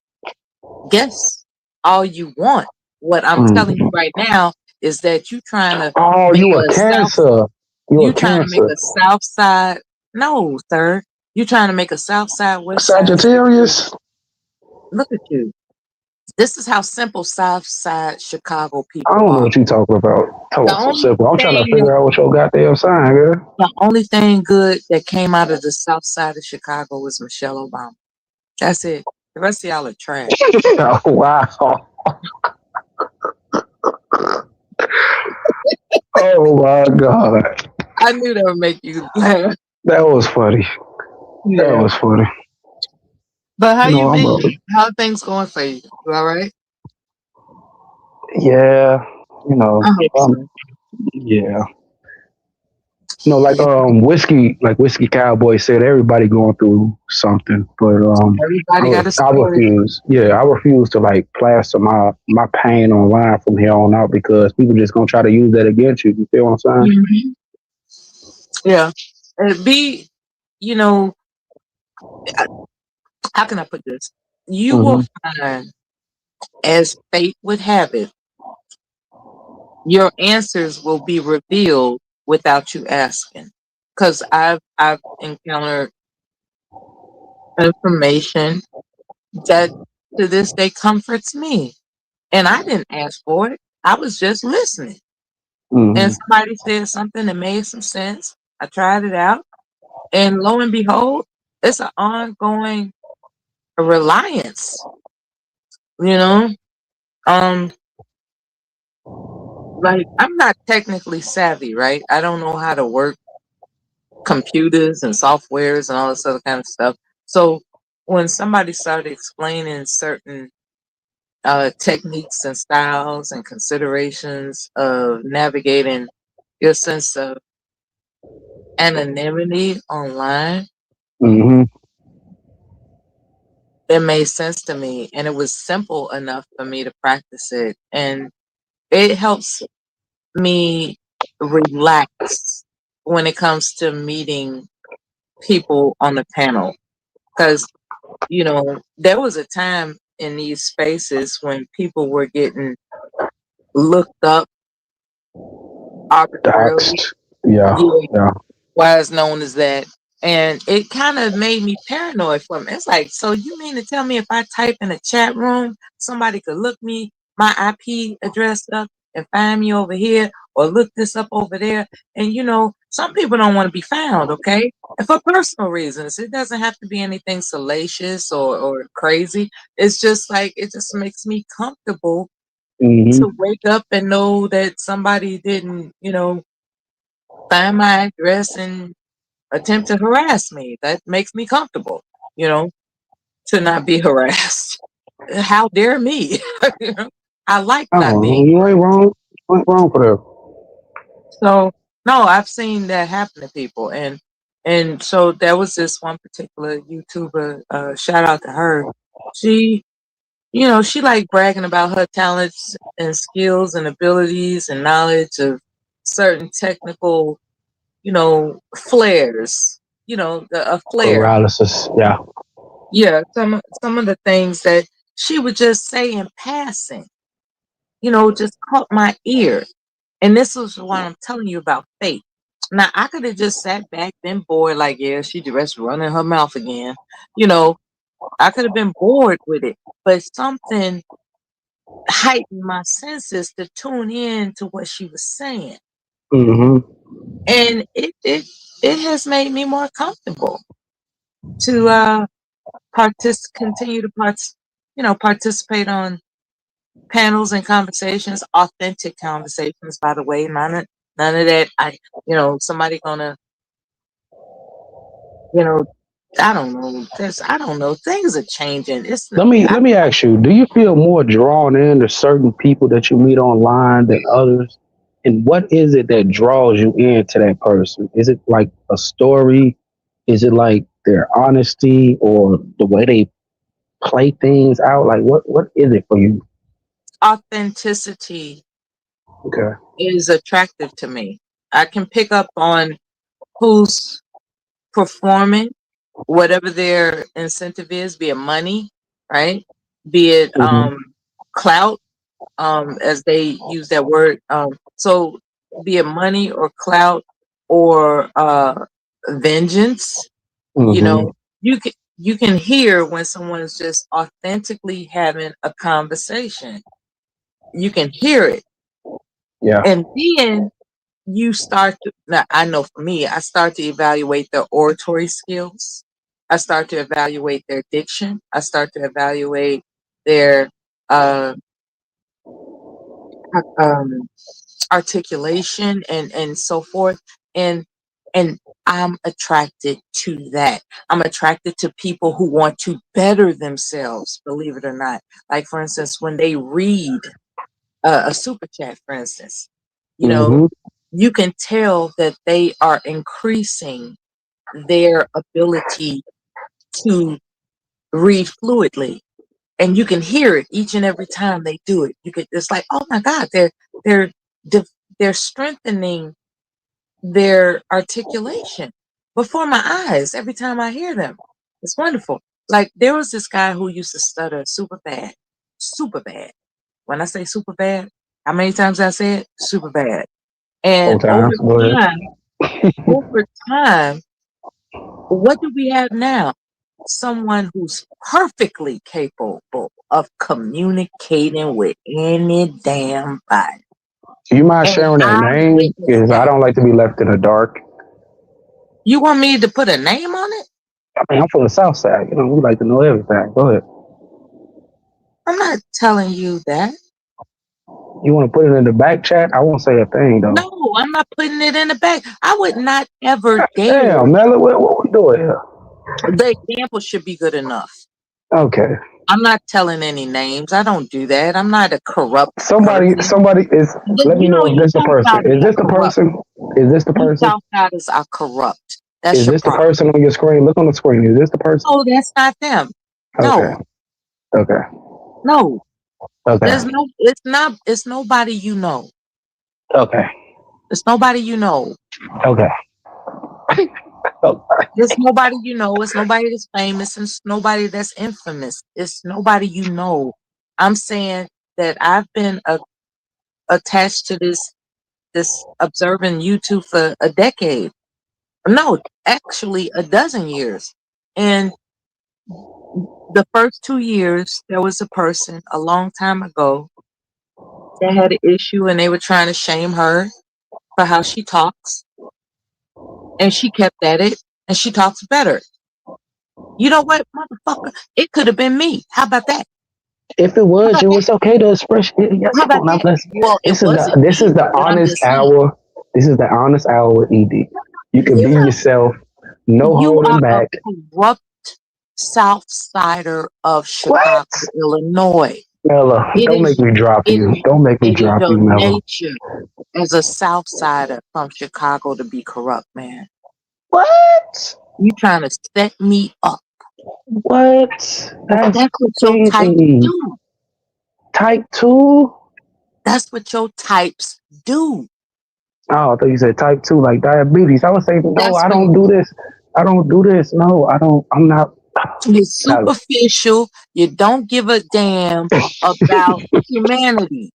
Guess all you want. What I'm telling you Mm. right now is that you trying to Oh, make you a a south. Cancer. You a You trying to make Cancer. a south side. No, sir. You trying to make a south side, west side. Sagittarius. Look at you. This is how simple South Side Chicago I people don't know are. what you talking about. Talking The about so only simple. I'm trying to thing, figure out what your goddamn sign, girl. the only thing good that came out of the South Side of Chicago was Michelle Obama. That's it. The rest of y'all are trash. Oh, wow. Oh my God. I knew that would make you laugh. That was funny. That Yeah. was funny. But how You know, you I'm been? a, How things going for you? You all right? yeah, you know, I hope so. yeah. No, Yeah. like whiskey cowboy said, everybody going through something, but Everybody got a I story. refuse. Yeah, I refuse to like plaster my pain online from here on out because people just gonna try to use that against you. You feel what I'm saying? Mhm. Yeah. And be, you know, how can I put this? You will Mm-hmm. find, as fate would have it, your answers will be revealed without you asking. Because I've encountered information that to this day comforts me. And I didn't ask for it. I was just listening. And Mm-hmm. somebody said something that made some sense. I tried it out. And lo and behold, it's an ongoing reliance. You know, um, like I'm not technically savvy, right? I don't know how to work computers and softwares and all this other kind of stuff. So when somebody started explaining certain techniques and styles and considerations of navigating your sense of anonymity online, Mm-hmm. it made sense to me, and it was simple enough for me to practice it, and it helps me relax when it comes to meeting people on the panel, because there was a time in these spaces when people were getting looked up arbitrarily. Doxed. Yeah. Yeah, Yeah. why it's known as that. And it kind of made me paranoid for me. It's like, so you mean to tell me if I type in a chat room, somebody could look me, my IP address up and find me over here, or look this up over there? And some people don't want to be found, okay? And for personal reasons. It doesn't have to be anything salacious or crazy. It's just like, it just makes me comfortable Mm-hmm. to wake up and know that somebody didn't, find my address and attempt to harass me. That makes me comfortable, to not be harassed. How dare me? I like not Oh, being you ain't harassed. wrong. You ain't wrong for that. So no, I've seen that happen to people, and so there was this one particular YouTuber. Shout out to her. She, she like bragging about her talents and skills and abilities and knowledge of certain technical, flares. A flare. Paralysis. Yeah. Yeah, some of the things that she would just say in passing, just caught my ear. And this is what I'm telling you about faith. Now I could have just sat back, been bored, like, yeah, she just running her mouth again. I could have been bored with it, but something heightened my senses to tune in to what she was saying. Mm-hmm. And it has made me more comfortable to continue to participate on panels and conversations, authentic conversations, by the way. None of that. Somebody gonna, you know, I don't know. I don't know. Things are changing. Let me ask you, do you feel more drawn in to certain people that you meet online than others? And what is it that draws you into that person? Is it like a story? Is it like their honesty or the way they play things out? Like what is it for you? authenticity Okay. is attractive to me. I can pick up on who's performing, whatever their incentive is, be it money, right? Be it Mm-hmm. clout, as they use that word. So be it money or clout or vengeance, you Mm-hmm. know, you can hear when someone is just authentically having a conversation. You can hear it. Yeah. And then you start to, now I know for me, I start to evaluate their oratory skills. I start to evaluate their diction. I start to evaluate their uh, um, articulation and so forth. And I'm attracted to that. I'm attracted to people who want to better themselves, believe it or not. Like, for instance, when they read a super chat, for instance, you know, Mm-hmm. you can tell that they are increasing their ability to read fluidly, and you can hear it each and every time they do it. It's like, oh my God, they're de- they're strengthening their articulation before my eyes every time I hear them. It's wonderful. Like, there was this guy who used to stutter super bad, super bad. When I say super bad, how many times I say it? Super bad. And Whole time. Go ahead. over time, what do we have now? Someone who's perfectly capable of communicating with any damn body. Do you mind And sharing their I name? witnessed Because I that. don't like to be left in the dark. You want me to put a name on it? I mean, I'm from the South Side. You know, we like to know everything. Go ahead. I'm not telling you that. You want to put it in the back chat? I won't say a thing though. No, I'm not putting it in the back. I would not ever dare. Damn, Melly, what we doing here? The example should be good enough. Okay. I'm not telling any names. I don't do that. I'm not a corrupt Somebody is. Let me know if this the person. Is this the person? Is this the person? Southsiders are corrupt. That's Is your this the problem. person on your screen? Look on the screen. Is this the person? No, that's not them. No. Okay. Okay. No. Okay. There's no. It's nobody you know. Okay. It's nobody you know. Okay. It's nobody you know. It's nobody that's famous. It's nobody that's infamous. It's nobody you know. I'm saying that I've been attached to this observing YouTube for a decade. No, actually a dozen years. And the first 2 years, there was a person a long time ago that had an issue and they were trying to shame her for how she talks. And she kept at it and she talks better. You know what, motherfucker? It could have been me. How about that? If it was you, it's okay to express. Yes, How about come on, that? Well, this is the but I'm honest just saying. hour. This is the honest hour with ED. You can be yourself. No You holding are back. a corrupt South Sider of Chicago, Illinois. Mella, don't make me drop you. Don't make me It is drop your you, Mella. nature as a South Sider from Chicago to be corrupt, man. What? You trying to set me up? What? That's what your types do. Type 2? That's what your types do. Oh, I thought you said type 2, like diabetes. I was saying, no, That's I what don't do this. I don't do this. No, I don't. I'm not. you're superficial. You don't give a damn about humanity.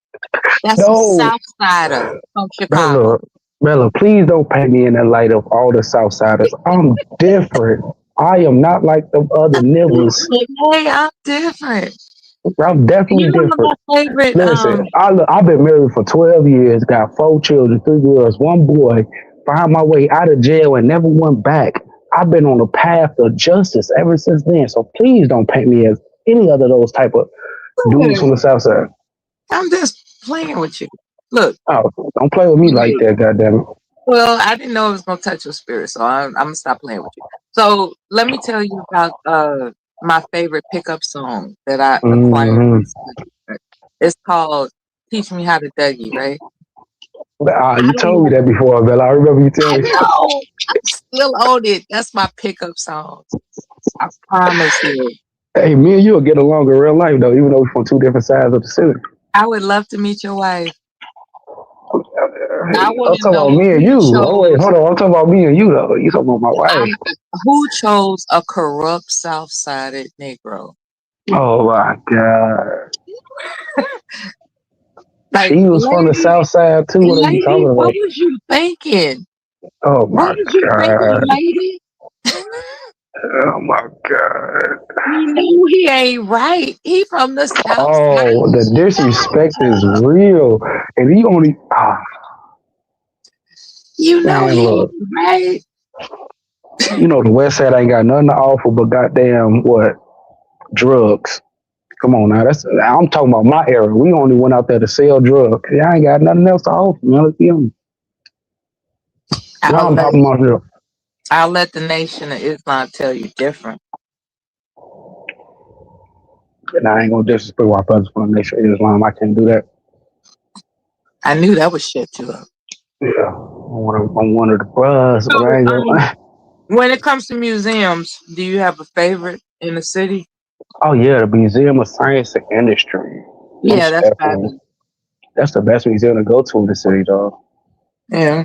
That's a South Sider from Chicago. Bella, please don't paint me in the light of all the Southsiders. I'm different. I am not like the other niggas. Hey, I'm different. I'm definitely You know different. my favorite. Listen, I've been married for 12 years, got 4 children, 3 girls, 1 boy, found my way out of jail and never went back. I've been on the path of justice ever since then. So please don't paint me as any other of those type of dudes from the South Side. I'm just playing with you. Look. Oh, don't play with me like that, goddamn it. Well, I didn't know it was gonna touch your spirit, so I'm gonna stop playing with you. So let me tell you about my favorite pickup song that I acquired recently. It's called "Teach Me How to Dougie," right? You told me that before, Bella. I remember you telling me. No, I'm still on it. That's my pickup song. I promise you. Hey, me and you will get along in real life, though, even though we're from 2 different sides of the city. I would love to meet your wife. I'm talking about me and you. Oh, wait, hold on. I'm talking about me and you, though. You talking about my wife. Who chose a corrupt South-sided Negro? Oh, my God. Like, she was from the South Side, too. What are you talking about? What was you thinking? Oh, my What was you thinking, lady? Oh, my God. You know he ain't right. He from the South Side. Oh, the disrespect is real. And he only... You know he ain't right. You know the West Side ain't got nothing to offer but goddamn what? Drugs. Come on now, I'm talking about my era. We only went out there to sell drugs. I ain't got nothing else to offer, man. Let's be honest. I'll let the Nation of Islam tell you different. And I ain't gonna disrespect my brothers from the Nation of Islam. I can't do that. I knew that would shut you up. Yeah, I'm one of the brothers, but I ain't gonna. When it comes to museums, do you have a favorite in the city? Oh yeah, the Museum of Science and Industry. Yeah, that's fabulous. That's the best museum to go to in the city, dog. Yeah.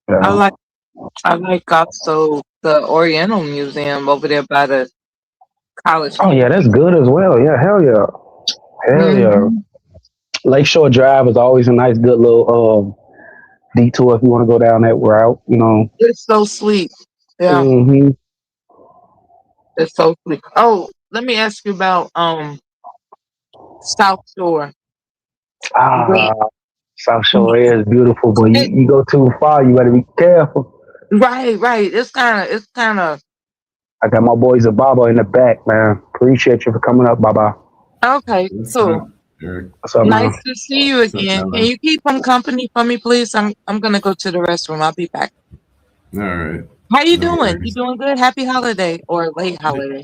I like also the Oriental Museum over there by the college. Oh yeah, that's good as well. Yeah, hell yeah. Yeah. Lakeshore Drive is always a nice, good little detour if you want to go down that route. You know, it's so sweet. Yeah, it's so sweet. Oh, let me ask you about South Shore. South Shore is beautiful, but you go too far, you got to be careful. Right. It's kind of I got my boys Baba in the back, man. Appreciate you for coming up, Baba. Okay, What's cool. up, Eric? What's up, Nice man? to see you What's up, again. Can Ella? you keep them company for me, please? I'm gonna go to the restroom. I'll be back. All right. How you No doing? You worries. doing good? Happy holiday or late holiday?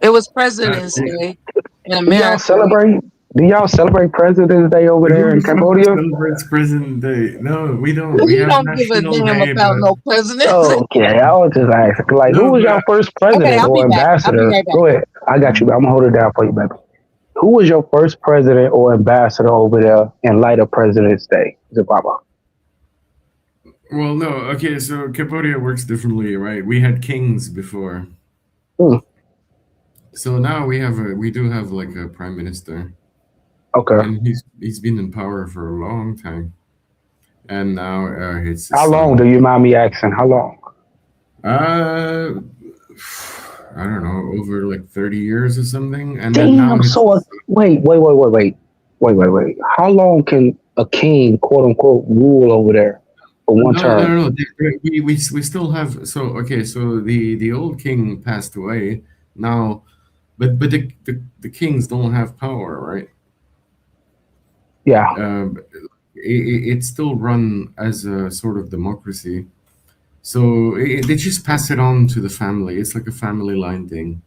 It was President's Yeah. Day in Do y'all America. celebrate? Do y'all celebrate President's Day over there Who in the fuck Cambodia? celebrates President Day? No, we don't. We You have don't give a National damn Day, about but no president. Okay, I was just asking, like, who no, was but your first Okay, president I'll be or back. I'll be ambassador? right back. Go ahead. I got you. I'm gonna hold it down for you, baby. Who was your first president or ambassador over there in light of President's Day? Zimbabwe. well, no. Okay, so Cambodia works differently, right? We had kings before, Hmm. so now we do have like a prime minister, Okay. and he's been in power for a long time, and now it's his How long? son. Do you mind me asking? How long? Uh, I don't know, over like 30 years or something, and then now Damn. it's So, wait. How long can a king, quote unquote, rule over there for one term? no. We still have so okay. So the old king passed away now, but the kings don't have power, right? Yeah. It's still run as a sort of democracy. So they just pass it on to the family. It's like a family line thing.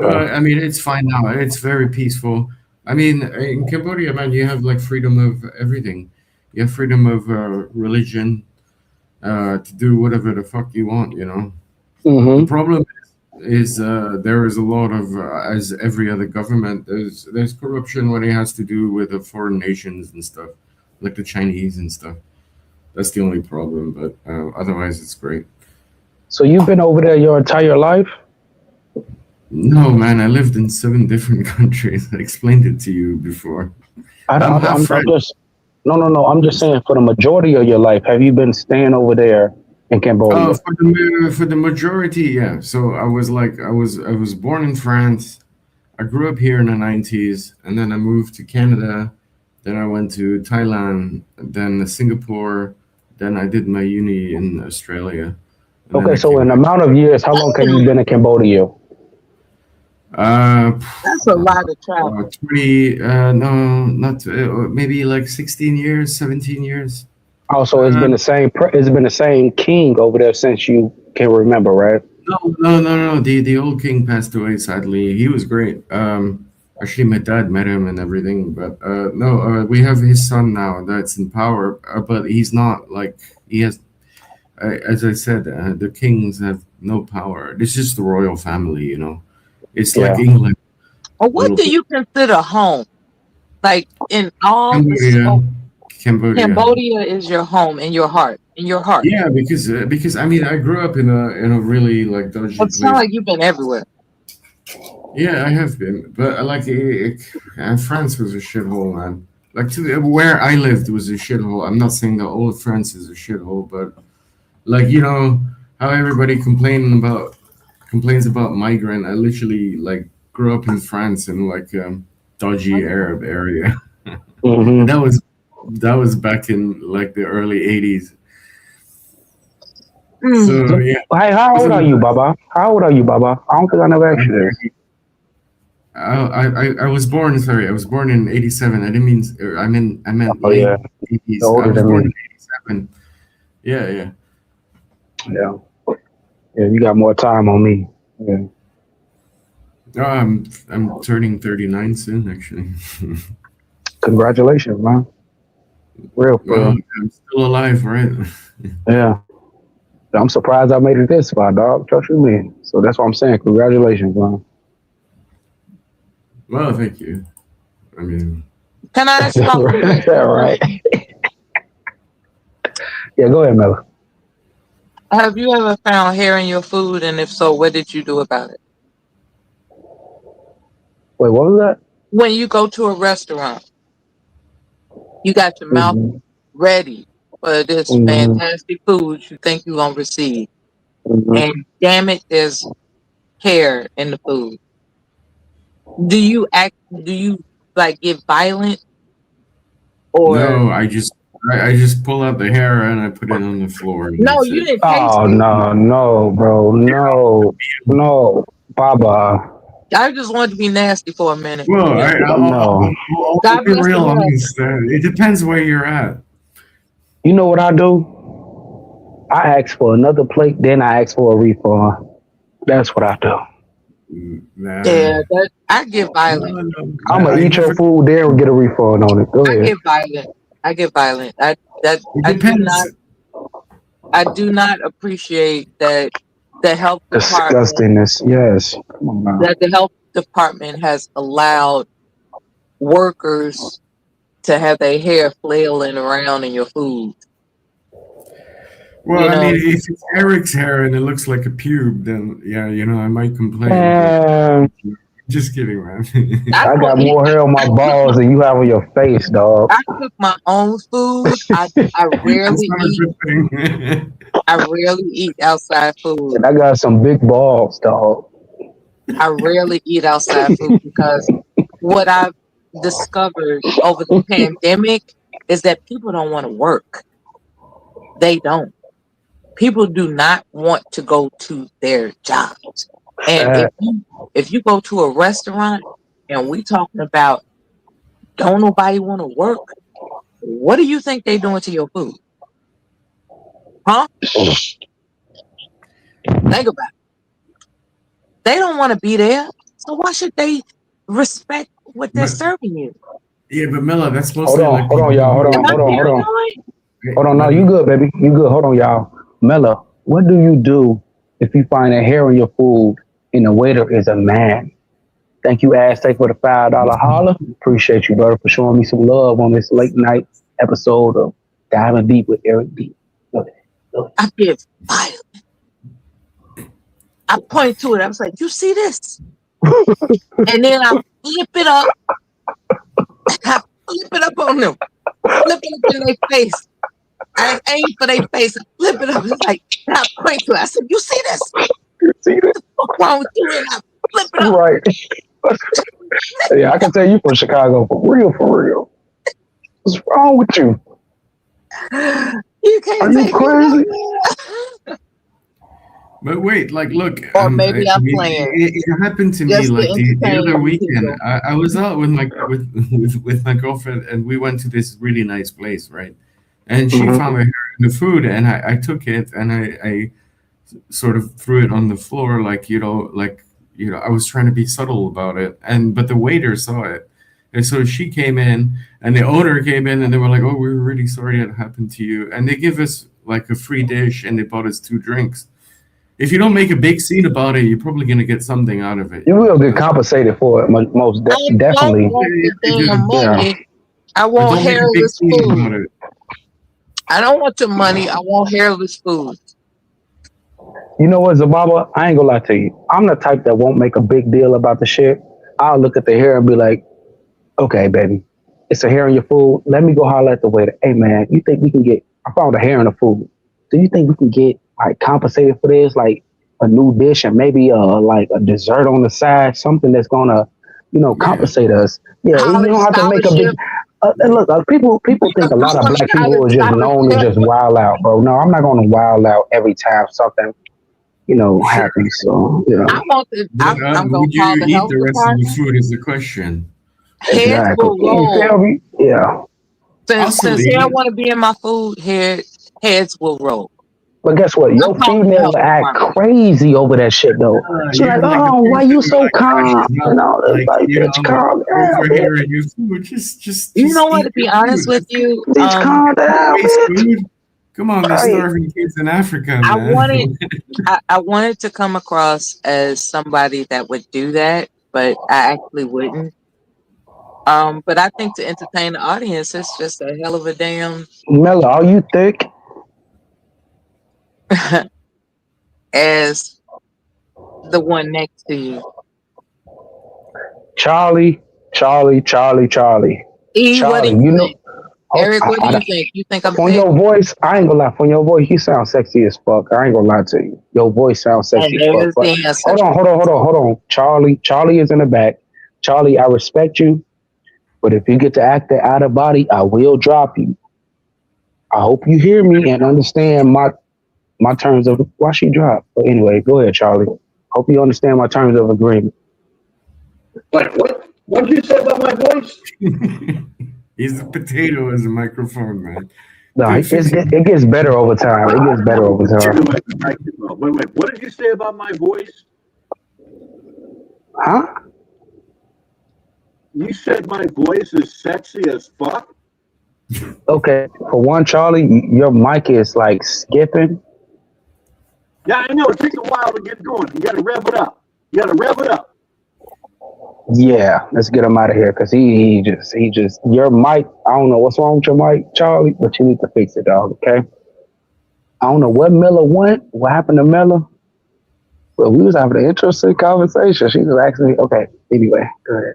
I mean, it's fine now. It's very peaceful. I mean, in Cambodia, man, you have like freedom of everything. You have freedom of religion, to do whatever the fuck you want, you know. The Mm-hmm. problem is there is a lot of as every other government, there's corruption when it has to do with the foreign nations and stuff, like the Chinese and stuff. That's the only problem, but otherwise it's great. So you've been over there your entire life? No, man, I lived in 7 different countries. I explained it to you before. I'm half I'm French. just no. I'm just saying, for the majority of your life, have you been staying over there in Cambodia? Oh, for the majority, yeah. So I was born in France. I grew up here in the 90s, and then I moved to Canada. Then I went to Thailand, then Singapore. Then I did my uni in Australia. And then Okay, I so came in back. amount of years, how long have you been in Cambodia? That's a lot of travel. 20, no, not, maybe like 16 years, 17 years. Also, it's been the same. It's been the same king over there since you can remember, right? No. The old king passed away, sadly. He was great. Actually, my dad met him and everything. But no, we have his son now that's in power. But he's not like he has. As I said, the kings have no power. It's just the royal family, you know. It's like Yeah. England. Or what do you consider home? Like in all the Cambodia is your home in your heart. In your heart. Yeah, because I mean I grew up in a really like dodgy It sounds place. like you've been everywhere. Yeah, I have been, but like and France was a shithole, man. Like where I lived was a shithole. I'm not saying that all of France is a shithole, but like you know how everybody complains about migrant. I literally like grew up in France in like dodgy Arab area. Mm-hmm. That was back in like the early 80s. So, So yeah. hey, how old are you, Baba? How old are you, Baba? I don't think I never asked you this. I was born. Sorry, I was born in '87. I didn't mean. I meant Oh late yeah, '80s. you're I older was than born me. in '87. Yeah. Yeah, you got more time on me. Yeah. Oh, I'm turning 39 soon, actually. Congratulations, man. Real, for Well, real. I'm still alive, right? Yeah. I'm surprised I made it this far, dog. Trust you, man. So that's what I'm saying. Congratulations, man. Well, thank you. I mean, Can I ask about right. Yeah, go ahead, Mel. have you ever found hair in your food, and if so, what did you do about it? Wait, what was that? When you go to a restaurant, you got your mouth Mm-hmm. ready for this Mm-hmm. fantastic food you think you're gonna receive, Mm-hmm. and damn it, there's hair in the food. Do you like get violent or no, I just pull out the hair and I put it on the floor. And No, that's you it. didn't taste Oh it. no, bro, no, Baba, I just wanted to be nasty for a minute. Well, Yeah. I'll God be bless real America. honest. It depends where you're at. You know what I do? I ask for another plate, then I ask for a refund. That's what I do. Yeah, I get violent. I'm gonna eat your food, then get a refund on it. Go I ahead. get violent. I get violent. I depends. do not appreciate that the health department Disgustingness. Yes. Come on now. that the health department has allowed workers to have their hair flailing around in your food. Well, You I know, mean, if it's Eric's hair and it looks like a pube, then yeah, I might complain. Man, Just kidding, man. I got more hair on my balls than you have on your face, dog. I cook my own food. I rarely eat. I rarely eat outside food. And I got some big balls, dog. I rarely eat outside food because what I've discovered over the pandemic is that people don't want to work. They don't. People do not want to go to their jobs. And if you go to a restaurant and we talking about don't nobody want to work, what do you think they doing to your food? Huh? Think about it. They don't want to be there. So why should they respect what they're serving you? Yeah, but Mela, that's Hold mostly on, like hold on, y'all. Hold on, Am I hold on, hold on. paranoid? Hold on, no, you good, baby. You good. Hold on, y'all. Mella, what do you do if you find a hair on your food and the waiter is a man? Thank you, Aztec, for the $5 holler. Appreciate you, brother, for showing me some love on this late night episode of Diving Deep with Eric D. I get violent. I point to it. I was like, you see this? And then I flip it up. I flip it up on them. Flip it up in their face. I aim for their face. I flip it up. It's like, and I point to it. I said, you see this? You see this? What's wrong with you? And I flip it up. Right. Yeah, I can tell you from Chicago, for real, for real. What's wrong with you? You can't Are you crazy? But wait, like, look. Or maybe I'm playing. It happened to me Just to like the entertain other weekend. people. I was out with my girlfriend, and we went to this really nice place, right? And she Mhm. found a hair in the food, and I took it and I sort of threw it on the floor, like I was trying to be subtle about it, but the waiter saw it. And so she came in, and the owner came in, and they were like, "Oh, we're really sorry it happened to you." And they give us like a free dish, and they bought us 2 drinks. If you don't make a big scene about it, you're probably gonna get something out of it. You will get compensated for it, most definitely. I don't want the damn money. I want Don't make a big hairless scene food. about it. I don't want your money. I want hairless food. You know what, Zababa? I ain't gonna lie to you. I'm the type that won't make a big deal about the shit. I'll look at the hair and be like, okay, baby, it's a hair in your food. Let me go holler at the waiter. Hey, man, you think we can get, I found a hair in the food. Do you think we can get like compensated for this? Like a new dish and maybe like a dessert on the side, something that's gonna, compensate us. Yeah, you don't have to make a big. Look, people think a lot of black people are just known to just wild out, bro. No, I'm not gonna wild out every time something, happens. So, I want to. I'm gonna Would call you the eat health the rest of the department. food? Is the question. Heads will You feel roll. me? Yeah. Since they don't want to be in my food, heads will roll. But guess what? Your I'm calling the female health will act department. crazy over that shit though. She's You're like, like the oh, why person you who so like calm? crashes out, like Bitch, calm down, over bitch. here in your food. Just You know what? eat To be your honest food. with you, Bitch, calm down, Waste bitch. food. Come on, there's Right. starving kids in Africa, I man. wanted to come across as somebody that would do that, but I actually wouldn't. But I think to entertain the audience, it's just a hell of a damn Mella, are you thick? as the one next to you. Charlie. E, what do Charlie, you think? Eric, what do you think? You think I'm from thick? your voice, I ain't gonna lie. From your voice, you sound sexy as fuck. I ain't gonna lie to you. Your voice sounds sexy And as fuck. there's But the answer. hold on. Charlie is in the back. Charlie, I respect you, but if you get to act out of body, I will drop you. I hope you hear me and understand my terms of why she dropped. But anyway, go ahead, Charlie. Hope you understand my terms of agreement. Like what? What did you say about my voice? He's a potato as a microphone, man. No, it gets better over time. It gets better over time. Wait. What did you say about my voice? Huh? You said my voice is sexy as fuck? Okay, for one, Charlie, your mic is like skipping. Yeah, I know. It takes a while to get going. You gotta rev it up. Yeah, let's get him out of here because he just your mic. I don't know what's wrong with your mic, Charlie, but you need to fix it, dog. Okay. I don't know what Miller went. What happened to Miller? But we was having an interesting conversation. She was asking me. Okay. Anyway, go ahead.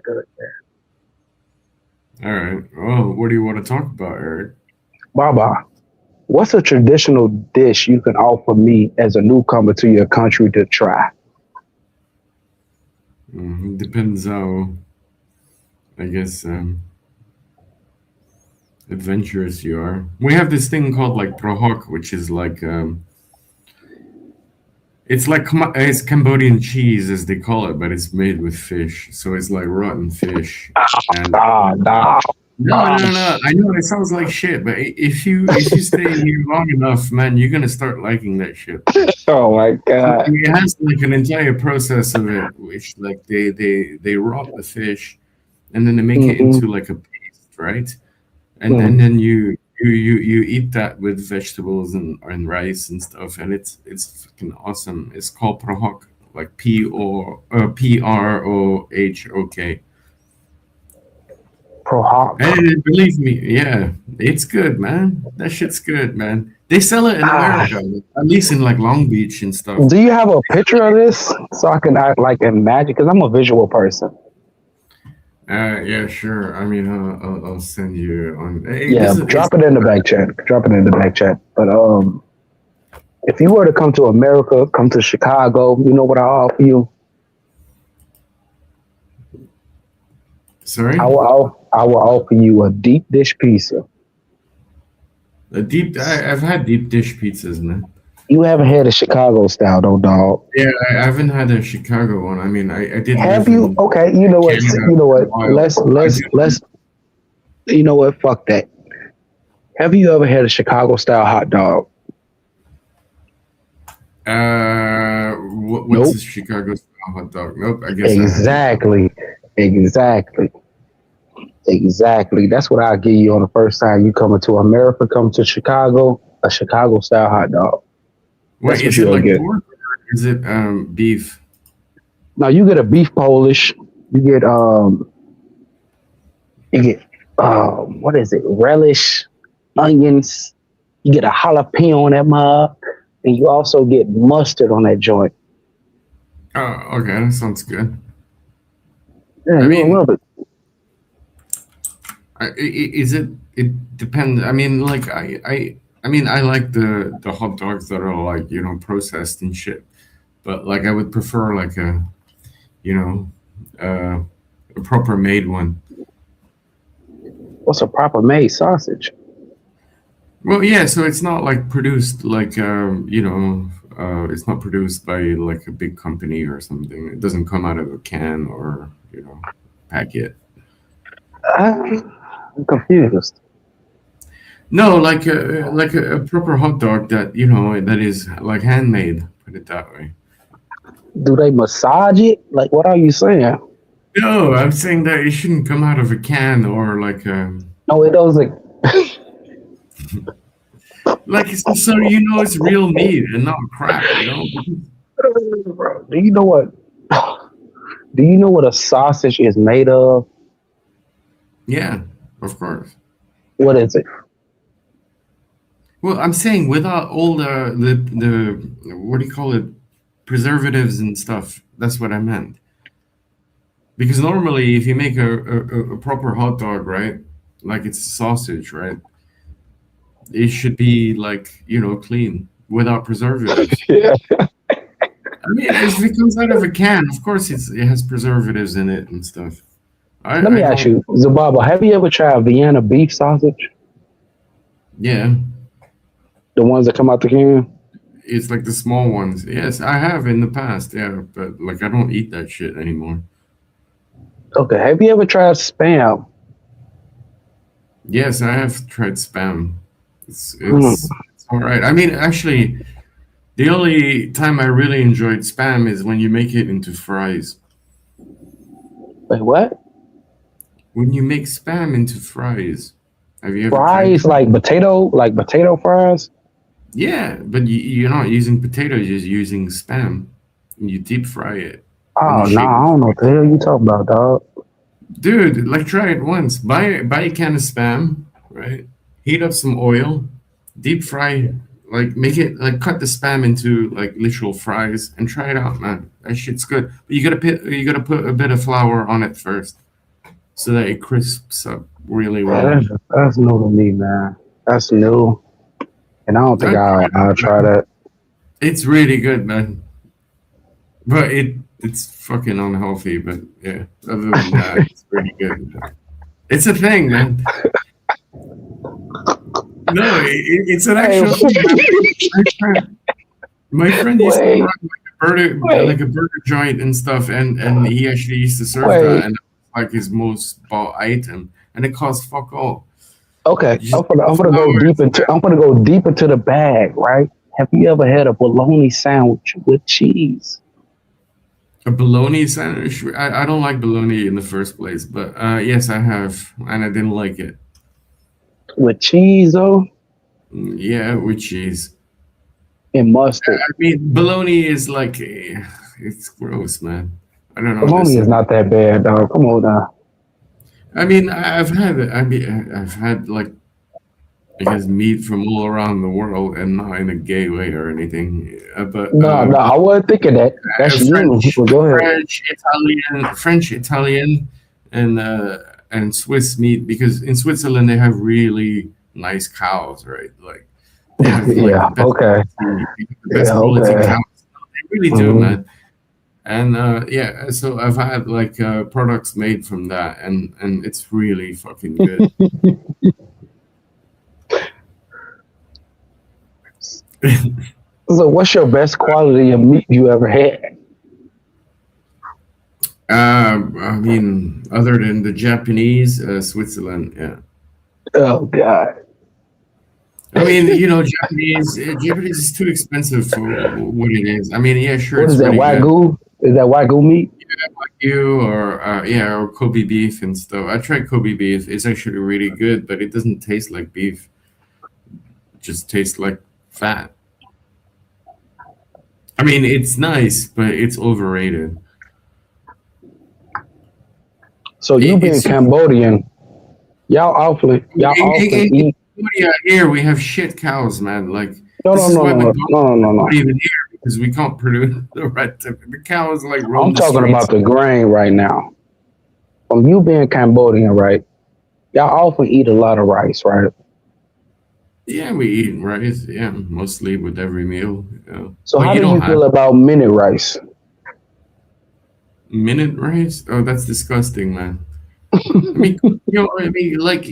All right. Well, what do you want to talk about, Eric? Baba, what's a traditional dish you can offer me as a newcomer to your country to try? It depends how, I guess, adventurous you are. We have this thing called like prohok, which is like it's Cambodian cheese as they call it, but it's made with fish. So it's like rotten fish. And No. I know it sounds like shit, but if you stay here long enough, man, you're gonna start liking that shit. Oh my god! It has like an entire process of it, which like they rot the fish, and then they make it into like a paste, right? And then you eat that with vegetables and rice and stuff, and it's fucking awesome. It's called prohok, like PROHOK. Prohok. And believe me, yeah, it's good, man. That shit's good, man. They sell it in America, at least in like Long Beach and stuff. Do you have a picture of this so I can like imagine? Because I'm a visual person. Yeah, sure. I mean, I'll send you on. Drop it in the back chat. But if you were to come to America, come to Chicago, you know what I offer you? Sorry? I will offer you a deep dish pizza. I've had deep dish pizzas, man. You haven't had a Chicago style, though, dog. Yeah, I haven't had a Chicago one. I mean, I did. Have you? Okay, you know what? Let's. You know what? Fuck that. Have you ever had a Chicago style hot dog? What's a Chicago style hot dog? Nope. I guess Exactly. That's what I'll give you on the first time you come to America. Come to Chicago, a Chicago style hot dog. Wait, is it like pork or is it beef? No, you get a beef Polish. You get what is it? Relish, onions. You get a jalapeno on that mug, and you also get mustard on that joint. Oh, okay, that sounds good. Yeah, you love it. It depends. I mean, like I mean, I like the hot dogs that are like, processed and shit. But like, I would prefer like a proper made one. What's a proper made sausage? Well, yeah. So it's not like produced like it's not produced by like a big company or something. It doesn't come out of a can or packet. I'm confused. No, like a proper hot dog that that is like handmade. Put it that way. Do they massage it? Like, what are you saying? No, I'm saying that it shouldn't come out of a can or like a. No, it doesn't. Like it's so it's real meat and not crap. Do you know what? Do you know what a sausage is made of? Yeah, of course. What is it? Well, I'm saying without all the what do you call it, preservatives and stuff. That's what I meant. Because normally, if you make a proper hot dog, right, like it's sausage, right, it should be like clean without preservatives. Yeah. I mean, if it comes out of a can, of course it has preservatives in it and stuff. Let me ask you, Zababa, have you ever tried Vienna beef sausage? Yeah. The ones that come out the can? It's like the small ones. Yes, I have in the past. Yeah, but like I don't eat that shit anymore. Okay. Have you ever tried Spam? Yes, I have tried Spam. Mm. It's all right. I mean, actually, the only time I really enjoyed Spam is when you make it into fries. Wait, what? When you make Spam into fries. Have you ever tried Fries that? like potato fries? Yeah, but you're not using potatoes, you're using Spam. And you deep fry it in Oh the no, shape I of don't know what the hell you talking about, dog. Dude, like try it once. Buy a can of Spam, right? Heat up some oil, deep fry, like make it like cut the Spam into like literal fries and try it out, man. That shit's good. But you gotta put a bit of flour on it first so that it crisps up really well. That's new to me, man. That's new. And I don't think I'll try that. It's really good, man. But it's fucking unhealthy, but yeah. Other than that, it's pretty good. It's a thing, man. No, it's an actual thing. My friend used to Wait. run like a burger joint and stuff, and he actually used to serve Wait. that, and it was like his most bought item, and it cost fuck all. Okay, I'm gonna go deep into the bag, right? Have you ever had a bologna sandwich with cheese? A bologna sandwich? I don't like bologna in the first place, but yes, I have, and I didn't like it. With cheese, though? Yeah, with cheese. And mustard. I mean, bologna is like, it's gross, man. I don't know. Bologna is not that bad, dog. Come on now. I mean, I've had like, I guess meat from all around the world, and not in a gay way or anything. But No, I wasn't thinking that. That's you. Well, go ahead. French, Italian, and Swiss meat, because in Switzerland they have really nice cows, right? Like they have like Yeah, the best okay. the best Yeah, quality okay. cows. They really do, Mhm. man. And yeah, so I've had like products made from that, and it's really fucking good. So, what's your best quality of meat you ever had? I mean, other than the Japanese, Switzerland, yeah. Oh God. I mean, you know, Japanese is too expensive for what it is. I mean, yeah, sure, What it's is that, really good. Wagyu? Is that Wagyu meat? Wagyu or Kobe beef and stuff. I tried Kobe beef. It's actually really good, but it doesn't taste like beef. It just tastes like fat. I mean, it's nice, but it's overrated. So you being Cambodian, y'all often eat. Here we have shit cows, man. Like No, this no, is no, why no, McDonald's no. not even here, because we can't produce the right. The cows like roam I'm the talking streets. about the grain right now. From you being Cambodian, right? Y'all often eat a lot of rice, right? Yeah, we eat rice. Yeah, mostly with every meal. Yeah. So But how you do don't you have feel about minute rice? minute rice. Oh, that's disgusting, man. I mean, like,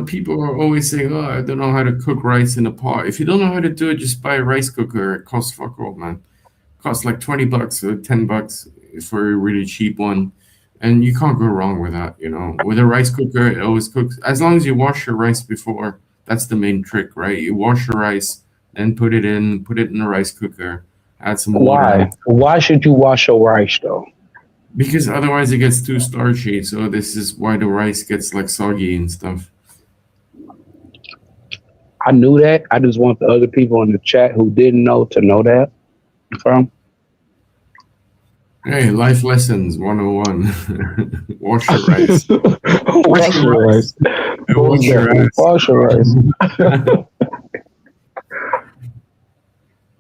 people are always saying, "Oh, I don't know how to cook rice in a pot." If you don't know how to do it, just buy a rice cooker. It costs fuck all, man. It costs like $20 or $10 for a really cheap one, and you can't go wrong with that. With a rice cooker, it always cooks. As long as you wash your rice before, that's the main trick, right? You wash your rice, then put it in the rice cooker, add some water. Why should you wash your rice though? Because otherwise it gets too starchy. So this is why the rice gets like soggy and stuff. I knew that. I just want the other people in the chat who didn't know to know that. From Hey, life lessons 101. Wash your rice. wash your rice. Wash your ass. Wash your rice.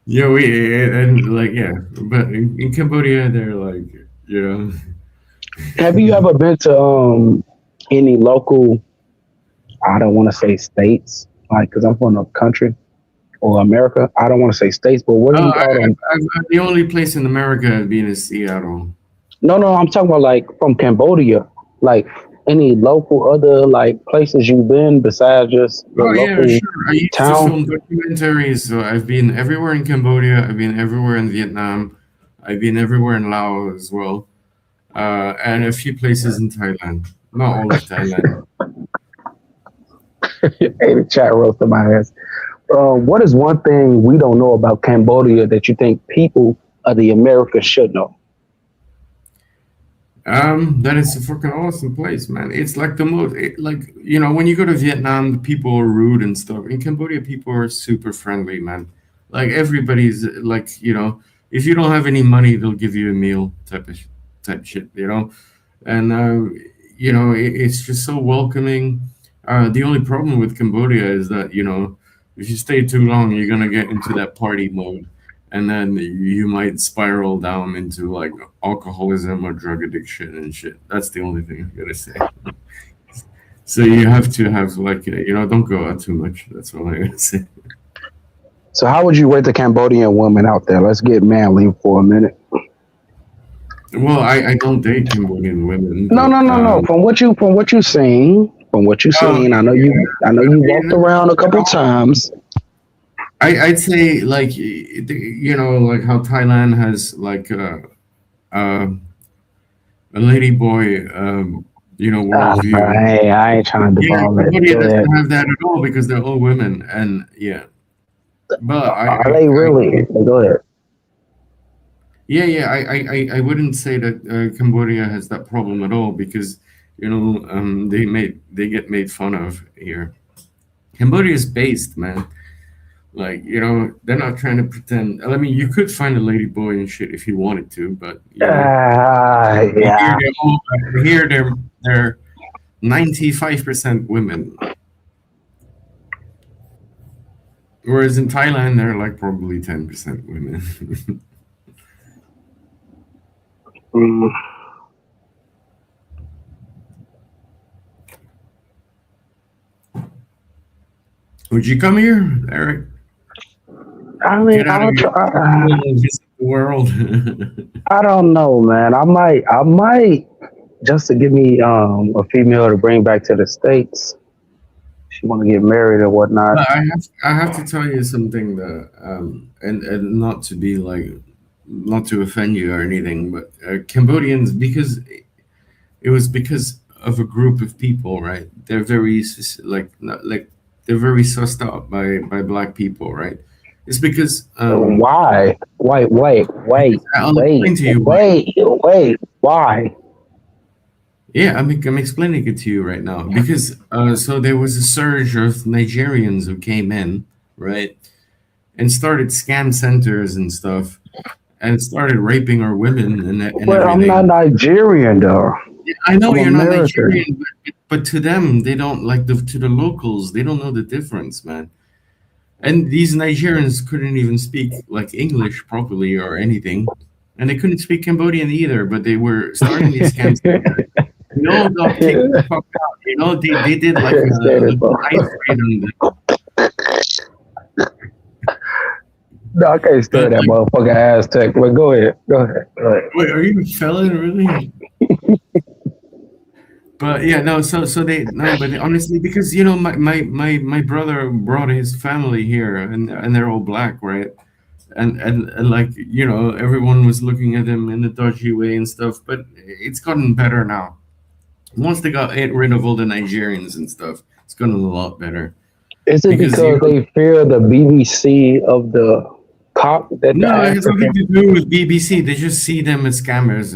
Yeah, but in Cambodia they're like, Have you ever been to any local? I don't want to say states, like because I'm from a country or America. I don't want to say states, but what do you call them? The only place in America I've been is Seattle. No, I'm talking about like from Cambodia. Like any local other like places you've been besides just the Oh yeah, local sure. I used to town? film documentaries. So I've been everywhere in Cambodia. I've been everywhere in Vietnam. I've been everywhere in Laos as well, and a few places in Thailand. Not all of Thailand. Hey, the chat roasted my ass. What is one thing we don't know about Cambodia that you think people of the Americas should know? That it's a fucking awesome place, man. It's like the most, like, you know, when you go to Vietnam, the people are rude and stuff. In Cambodia, people are super friendly, man. Like everybody's like, you know, if you don't have any money, they'll give you a meal type shit, you know. And you know, it's just so welcoming. The only problem with Cambodia is that, you know, if you stay too long, you're gonna get into that party mode, and then you might spiral down into like alcoholism or drug addiction and shit. That's the only thing I gotta say. So you have to have like, you know, don't go out too much. That's all I gotta say. So how would you rate the Cambodian women out there? Let's get manly for a minute. Well, I don't date Cambodian women. No, but, no, no, no. From what you seen, I know you walked around a couple times. I'd say like, you know, like how Thailand has like a lady boy, you know, worldview. Hey, I ain't trying to Yeah, devolve it. Cambodia Go doesn't ahead. have that at all because they're all women, and yeah. But Are they really? Go ahead. Yeah, I wouldn't say that Cambodia has that problem at all because, you know, they get made fun of here. Cambodia is based, man. Like, you know, they're not trying to pretend. I mean, you could find a lady boy and shit if you wanted to, but you know, Yeah. here they're 95% women, whereas in Thailand they're like probably 10% women. Would you come here, Eric? I mean, Get out of I'll your try. and visit the world. I don't know, man. I might just to give me a female to bring back to the States. She want to get married or whatnot. But I have to tell you something that and not to be like, not to offend you or anything, but Cambodians, because it was because of a group of people, right? They're very they're very sussed out by black people, right? It's because Why? Wait. I'll explain to you Wait. Why? Yeah, I'm explaining it to you right now because so there was a surge of Nigerians who came in, right, and started scam centers and stuff, and started raping our women and But everything. I'm not Nigerian though. I know I'm you're not American. Nigerian, but to them, they don't like to the locals. They don't know the difference, man. And these Nigerians couldn't even speak like English properly or anything, and they couldn't speak Cambodian either. But they were starting these scams. They all got kicked the fuck out. You know, they did like a knife raid on them. No, I can't stand that motherfucking Aztec. But go ahead. Wait, are you a felon, really? But yeah, no. So they no, but honestly, because you know, my brother brought his family here, and they're all black, right? And like, you know, everyone was looking at him in a dodgy way and stuff. But it's gotten better now. Once they got rid of all the Nigerians and stuff, it's gotten a lot better. Is it because you know, they fear the BBC of the cop that no, the it has nothing to do with BBC. They just see them as scammers.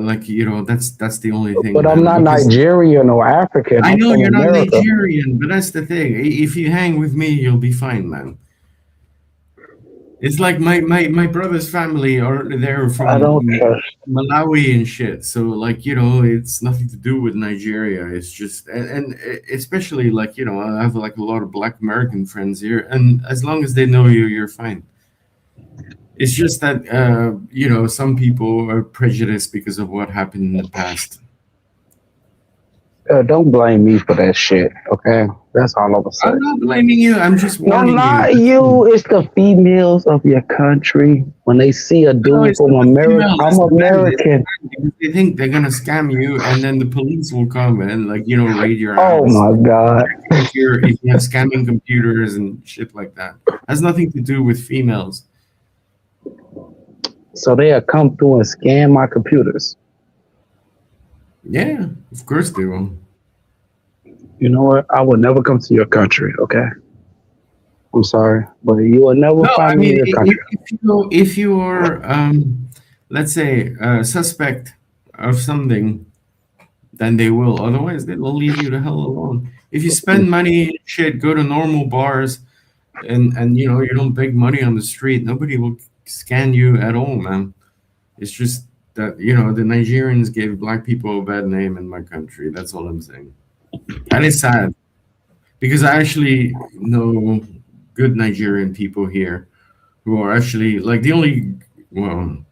Like, you know, that's the only thing. But I'm not Nigerian or African. I know from you're America. not Nigerian, but that's the thing. If you hang with me, you'll be fine, man. It's like my brother's family they're from Malawi and shit. So like, you know, it's nothing to do with Nigeria. It's just and especially like, you know, I have like a lot of Black American friends here, and as long as they know you, you're fine. It's just that you know, some people are prejudiced because of what happened in the past. Don't blame me for that shit, okay? That's all I'm gonna say. I'm not blaming you. I'm just No, warning you. not you. It's the females of your country. When they see a No, dude it's from not the America, female. I'm It's the men. It's the American. men because they think they're gonna scam you, and then the police will come and raid your Oh house, my God. if you have scamming computers and shit like that. Has nothing to do with females. So they'll come through and scan my computers. Yeah, of course they will. You know what? I will never come to your country, okay? I'm sorry, but you will never No, I find me in mean, your country. if you are, let's say, a suspect of something, then they will. Otherwise, they will leave you the hell alone. If you spend money, shit, go to normal bars, and you don't beg money on the street, nobody will scan you at all, man. It's just that the Nigerians gave black people a bad name in my country. That's all I'm saying, and it's sad because I actually know good Nigerian people here who are actually like the only well.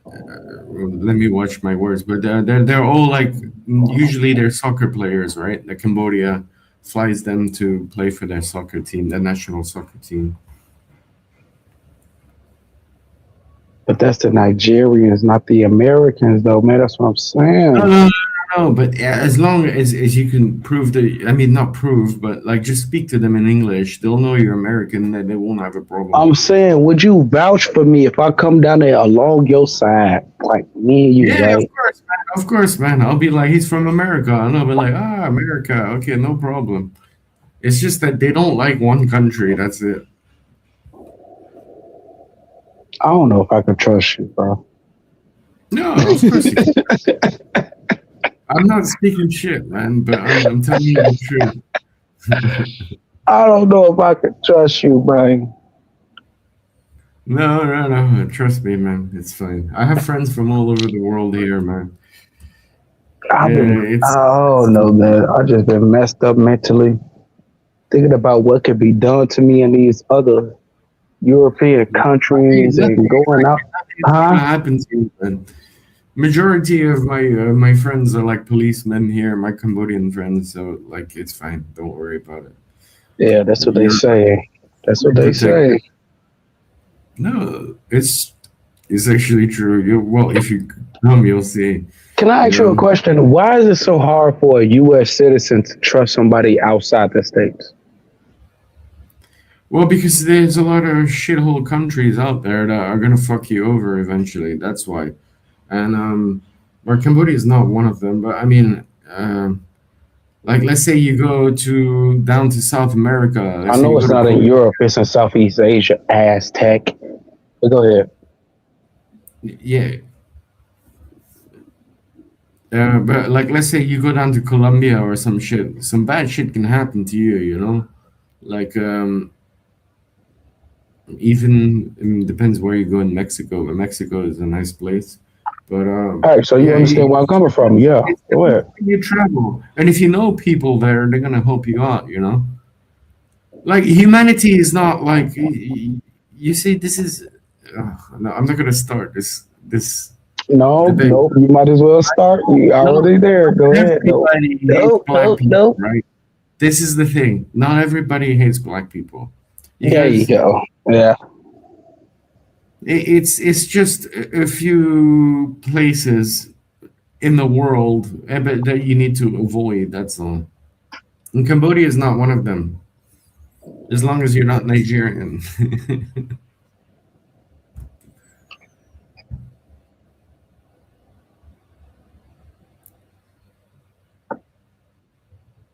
Let me watch my words, but they're all like usually they're soccer players, right? The Cambodia flies them to play for their soccer team, their national soccer team. But that's the Nigerians, not the Americans, though, man. That's what I'm saying. No, but as long as you can prove I mean, not prove, but just speak to them in English, they'll know you're American and they won't have a problem. I'm saying, would you vouch for me if I come down there along your side, like me and you, Yeah, right? of course, man. I'll be like, he's from America, and I'll be like, America, okay, no problem. It's just that they don't like one country. That's it. I don't know if I can trust you, bro. No, of course you can. I'm not speaking shit, man, but I'm telling you the truth. I don't know if I can trust you, Brian. No. Trust me, man. It's fine. I have friends from all over the world here, man. I don't know, man. I just been messed up mentally, thinking about what could be done to me in these other European countries and going out. Gonna happen to you, man. Majority of my friends are like policemen here, my Cambodian friends, so it's fine. Don't worry about it. Yeah, that's what they say. That's what they say. No, it's actually true. Well, if you come, you'll see. Can I ask you a question? Why is it so hard for a U.S. citizen to trust somebody outside the States? Well, because there's a lot of shithole countries out there that are gonna fuck you over eventually. That's why. And Cambodia is not one of them. But I mean, let's say you go down to South America. I know it's not in Europe. It's in Southeast Asia. Aztec. But go ahead. Yeah. But let's say you go down to Colombia or some shit. Some bad shit can happen to you. Even it depends where you go in Mexico. But Mexico is a nice place. But all right, so you understand where I'm coming from? Yeah, go ahead. You travel, and if you know people there, they're gonna help you out. Like humanity is not like you see. This is no, I'm not gonna start this. No, debate. nope. You might as well start. You already there. Go ahead. Nope. Right. This is the thing. Not everybody hates black people. There you go. Yeah. It's just a few places in the world that you need to avoid. That's all. And Cambodia is not one of them. As long as you're not Nigerian.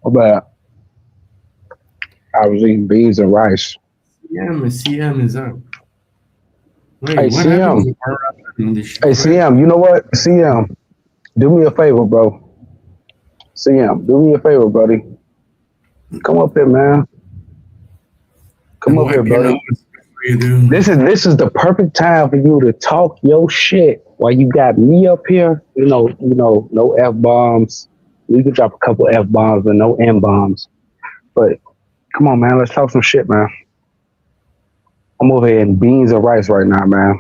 But I was eating beans and rice. CM is up. Wait, Hey, what CM. Hey, CM, you know what? CM, do me a favor, bro. CM, do me a favor, buddy. Come up here, man. Come up here, buddy. This is the perfect time for you to talk your shit while you got me up here. No F-bombs. We can drop a couple F-bombs, but no M-bombs. But come on, man. Let's talk some shit, man. I'm over here in beans and rice right now, man.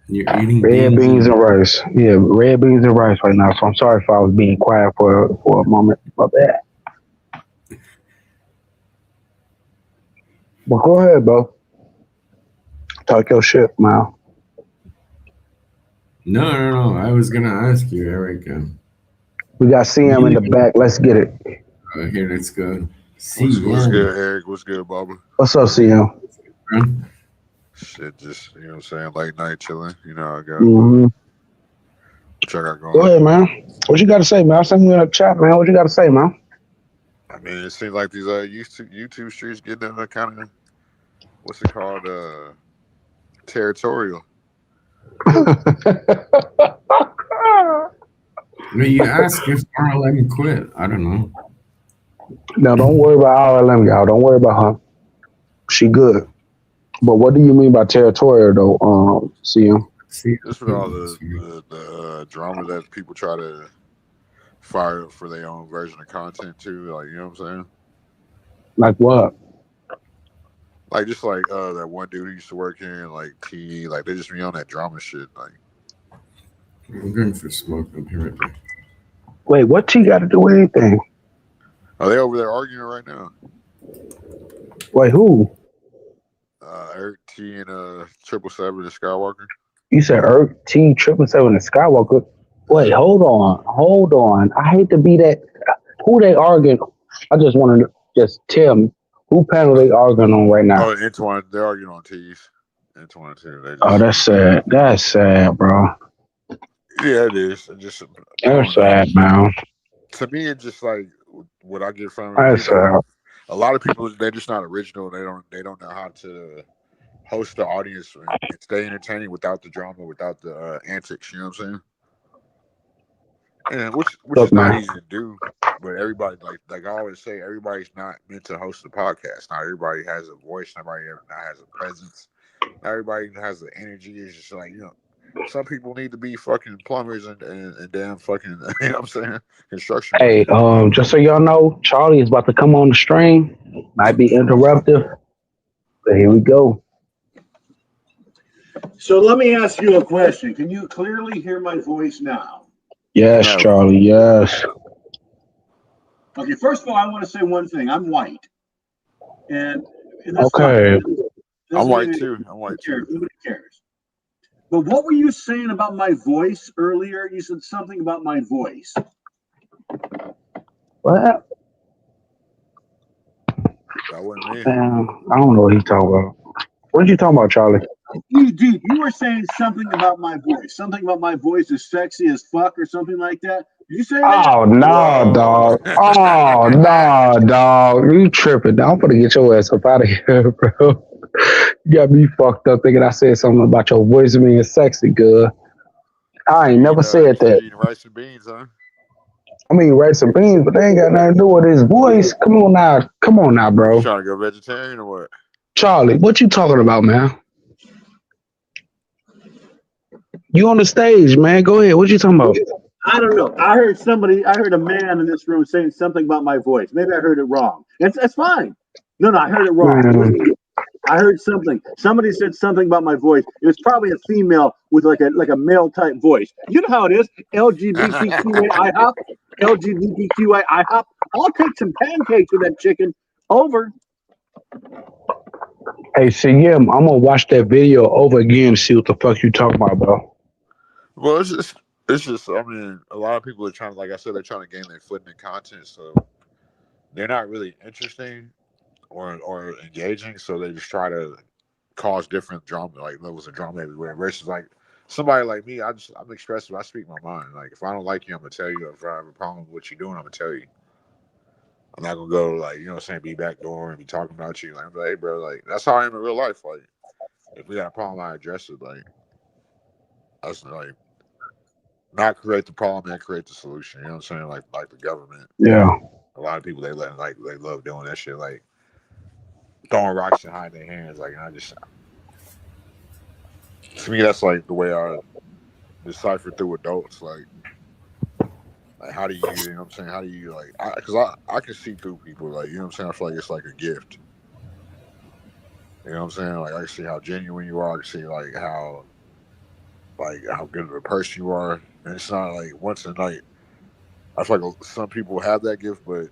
You're eating red beans and rice. Yeah, red beans and rice right now. So I'm sorry if I was being quiet for a moment. My bad. Well, go ahead, bro. Talk your shit, man. No. I was gonna ask you, Eric. We got CM in the back. Let's get it. Here, let's go. What's CM. good, Eric? What's good, Bubba? What's up, CM? Shit, just, you know what I'm saying, late night chilling. You know how I go. Mm-hmm. What y'all got going Go on? ahead, man. What you got to say, man? I'll send you in the chat, man. What you got to say, man? I mean, it seems like these YouTube streets getting kind of, what's it called, territorial. You ask if RLM quit. I don't know. Now, don't worry about RLM, y'all. Don't worry about her. She good. But what do you mean by territorial, though, CM? Just with all the drama that people try to fire up for their own version of content, too. Like, you know what I'm saying? Like what? Like, just like that one dude who used to work here in, like, T. Like, they just be on that drama shit. Like, I'm going for smoke. I'll be right back. Wait, what T got to do with anything? are they over there arguing right now? Wait, who? Eric T and 777 and Skywalker. You said Earth T 777 and Skywalker. Wait, hold on. I hate to be that. Who they arguing? I just want to just tell me who panel they arguing on right now. Oh, Antoine, they're arguing on T's. Antoine too. They just, Oh, that's sad. That's sad, bro. Yeah, it is. It just That's sad, man. To me, it's just like what I get from That's sad. a lot of people. They're just not original. They don't know how to host the audience and stay entertaining without the drama, without the antics. You know what I'm saying? And which is not easy to do. But everybody, like I always say, everybody's not meant to host a podcast. Not everybody has a voice. Nobody has a presence. Not everybody has the energy. It's just like, you know, some people need to be fucking plumbers and damn fucking, you know what I'm saying, construction. Hey, just so y'all know, Charlie is about to come on the stream. Might be interruptive, but here we go. So let me ask you a question. Can you clearly hear my voice now? Yes, Charlie. Yes. Okay, first of all, I want to say one thing. I'm white. And that's Okay. fine. I'm white too. Nobody cares. But what were you saying about my voice earlier? You said something about my voice. What? That wasn't me. I don't know what he's talking about. What are you talking about, Charlie? Dude, you were saying something about my voice. Something about my voice is sexy as fuck or something like that. Did you say that? Oh, no, dog. Oh, no, dog. You tripping. I'm going to get your ass up out of here, bro. You got me fucked up thinking I said something about your voice being sexy, good. I ain't never said that. Eating rice and beans, huh? I mean, rice and beans, but they ain't got nothing to do with his voice. Come on now, bro. You trying to go vegetarian or what? Charlie, what you talking about, man? You on the stage, man. Go ahead. What you talking about? I don't know. I heard a man in this room saying something about my voice. Maybe I heard it wrong. That's fine. No, I heard it wrong. I heard something. Somebody said something about my voice. It was probably a female with like a male type voice. You know how it is. LGBTQI hop. LGBTQI hop. I'll take some pancakes with that chicken. Over. Hey, CM, I'm gonna watch that video over again and see what the fuck you talking about, bro. Well, it's just. I mean, a lot of people are trying. Like I said, they're trying to gain their foot in the content, so they're not really interesting or engaging. So they just try to cause different drama, like levels of drama everywhere. Versus like somebody like me, I'm expressive. I speak my mind. Like if I don't like you, I'm gonna tell you. If I have a problem with what you're doing, I'm gonna tell you. I'm not gonna go like, you know what I'm saying, be backdoor and be talking about you. Like I'm like, hey bro, like that's how I am in real life. Like if we got a problem, I address it. Like that's like not create the problem and create the solution. You know what I'm saying? Like the government. Yeah. A lot of people they love doing that shit, like throwing rocks and hiding their hands. Like, and I just, to me, that's like the way I decipher through adults. Like how do you know what I'm saying? How do you because I can see through people. Like, you know what I'm saying? I feel like it's like a gift. You know what I'm saying? Like I can see how genuine you are. I can see like how good of a person you are. And it's not like once a night. I feel like some people have that gift, but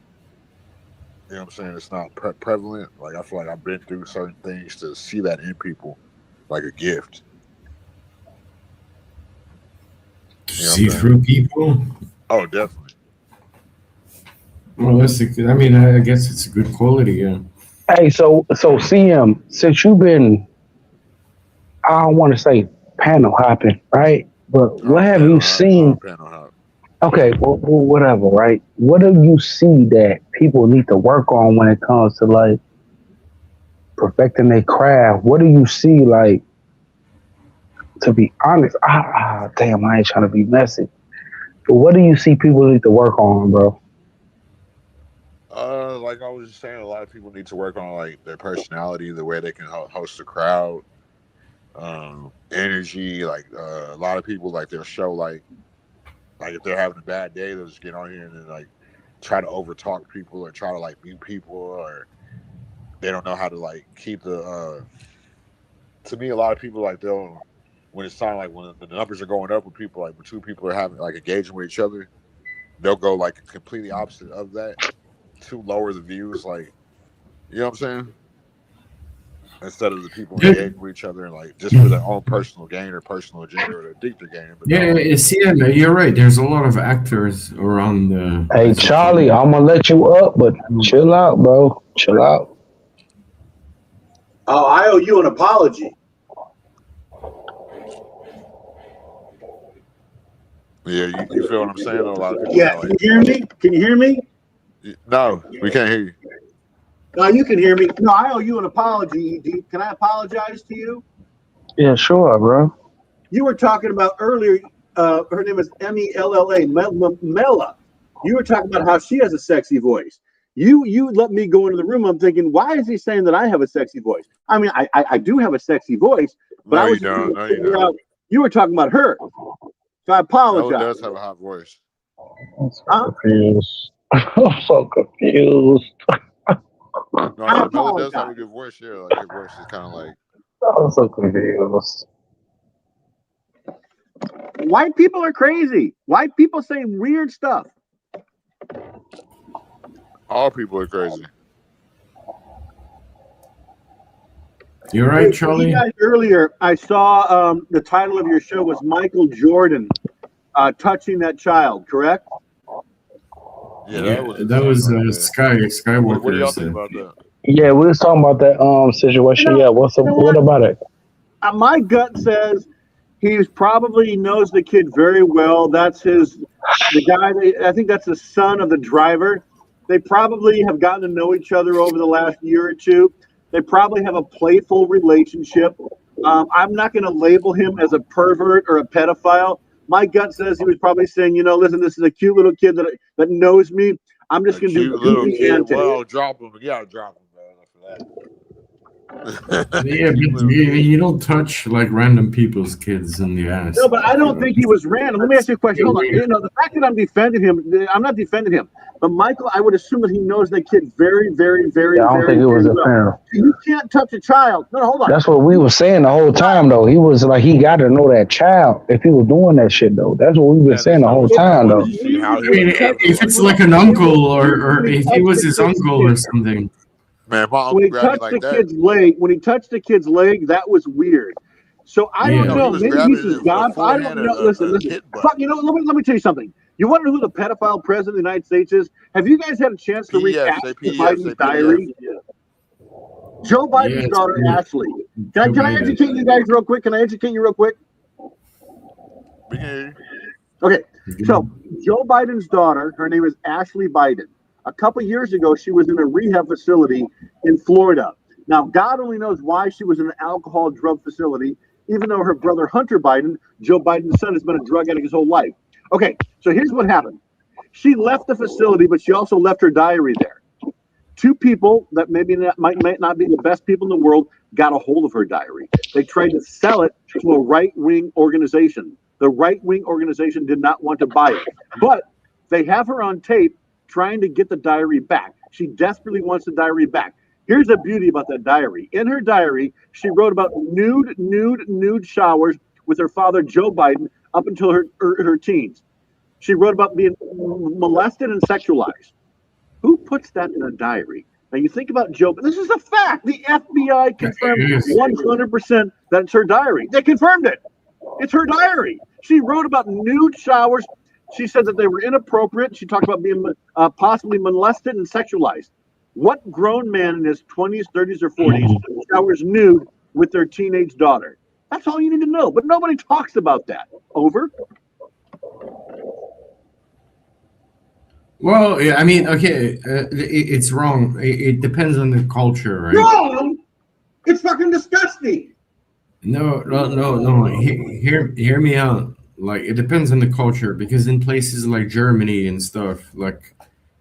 You know what I'm saying? It's not prevalent. Like I feel like I've been through certain things to see that in people, like a gift. You know what See I'm saying? through people. Oh, definitely. Well, that's I mean, I guess it's a good quality. Yeah. Hey, so CM, since you've been, I don't want to say panel hopping, right? But what have you seen? Panel hop. Okay, well, whatever, right? What do you see that people need to work on when it comes to like perfecting their craft? What do you see like? To be honest, damn, I ain't trying to be messy. But what do you see people need to work on, bro? Like I was just saying, a lot of people need to work on like their personality, the way they can host a crowd, energy. Like a lot of people, like they'll show like if they're having a bad day, they'll just get on here and then like try to overtalk people or try to like mute people, or they don't know how to like keep the. To me, a lot of people like they'll when it's time like when the numbers are going up with people, like when two people are having like engaging with each other, they'll go like completely opposite of that to lower the views. Like you know what I'm saying? Instead of the people Yeah, engaging with each other and like just for their own personal gain or personal agenda or their deeper gain. But yeah, no, see, you're right. There's a lot of actors around. Hey, Charlie, I'm gonna let you up, but chill out, bro. Chill out. Oh, I owe you an apology. yeah, you feel what I'm saying? A lot of people Yeah, got can like. you hear me? Can you hear me? No, we can't hear you. No, you can hear me. No, I owe you an apology, ED. Can I apologize to you? Yeah, sure, bro. You were talking about earlier, her name is Mella, Mella. You were talking about how she has a sexy voice. You let me go into the room. I'm thinking, why is he saying that I have a sexy voice? I mean, I do have a sexy voice, but No, I was you don't. No, you figure don't. out you were talking about her. So I Ella apologize. does have a hot voice. I'm so confused. I'm so confused. No, I said Mella does have a good voice. Yeah, like her voice is kind of like. I'm so confused. White people are crazy. White people say weird stuff. All people are crazy. You're right, Hey, Charlie. you guys earlier, I saw the title of your show was Michael Jordan touching that child, correct? Yeah, Yeah, that was that insane was right there. Skywalker. What do y'all think about that? Yeah, we was talking about that situation. Yeah, what about it? My gut says he's probably knows the kid very well. That's the guy. I think that's the son of the driver. They probably have gotten to know each other over the last year or two. They probably have a playful relationship. I'm not going to label him as a pervert or a pedophile. My gut says he was probably saying, listen, this is a cute little kid that knows me. I'm just going to do Cute little goofy kid. antics. Well, drop him. You gotta drop him, man, for that. Yeah, but you don't touch like random people's kids in the ass. No, but I don't think he was random. Let me ask you a question. Hold on. The fact that I'm defending him, I'm not defending him. But Michael, I would assume that he knows that kid very, very, very, Yeah, I don't very, think it was very a well. fan. You can't touch a child. No, hold on. That's what we were saying the whole time, though. He was like, he got to know that child if he was doing that shit, though. That's what we've been saying the whole time, though. If it's like an uncle or if he was his uncle or something. Man, my uncle When he grabbed me touched like the that. kid's leg, that was weird. So I don't No, know. he was Maybe grabbing he's his a god. I don't forehand know. or Listen. a kid butt. Fuck, let me tell you something. You want to know who the pedophile president of the United States is? Have you guys had a chance to read Ashley Biden's diary? Joe Biden's daughter, Ashley. Can I educate you guys real quick? Can I educate you real quick? Okay, so Joe Biden's daughter, her name is Ashley Biden. A couple years ago, she was in a rehab facility in Florida. Now, God only knows why she was in an alcohol drug facility, even though her brother Hunter Biden, Joe Biden's son, has been a drug addict his whole life. Okay, so here's what happened. She left the facility, but she also left her diary there. Two people that might not be the best people in the world got a hold of her diary. They tried to sell it to a right-wing organization. The right-wing organization did not want to buy it, but they have her on tape trying to get the diary back. She desperately wants the diary back. Here's the beauty about that diary. In her diary, she wrote about nude showers with her father, Joe Biden, up until her teens. She wrote about being molested and sexualized. Who puts that in a diary? Now you think about Joe, but this is a fact. The FBI confirmed 100% that it's her diary. They confirmed it. It's her diary. She wrote about nude showers. She said that they were inappropriate. She talked about being possibly molested and sexualized. What grown man in his 20s, 30s, or 40s showers nude with their teenage daughter? That's all you need to know. But nobody talks about that. Over. Well, yeah, I mean, okay, it's wrong. It depends on the culture, right? Wrong. It's fucking disgusting. No. Hear me out. Like, it depends on the culture, because in places like Germany and stuff, like,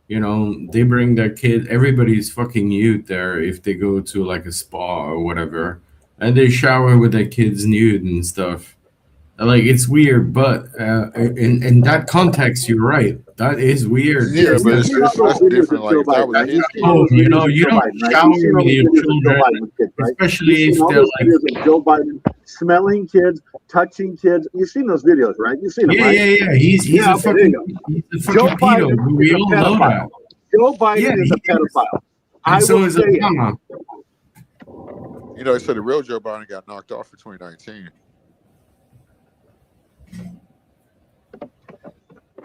you know, they bring their kid. Everybody's fucking nude there if they go to like a spa or whatever, and they shower with their kids nude and stuff. Like, it's weird, but in that context, you're right. That is weird. Yeah, Because but that's that's different. Like if that was his kid, you know, you don't shower with your children, especially You've if seen all they're those like, videos of Joe Biden smelling kids, touching kids. You've seen those videos, right? You've seen them, right? yeah. He's Yeah, a okay, there you fucking go. Joe pedo. Biden We is a all know that. pedophile. Joe Biden Yeah, is he a pedophile. I And so will is say it. Obama. you know, they said the real Joe Biden got knocked off for 2019.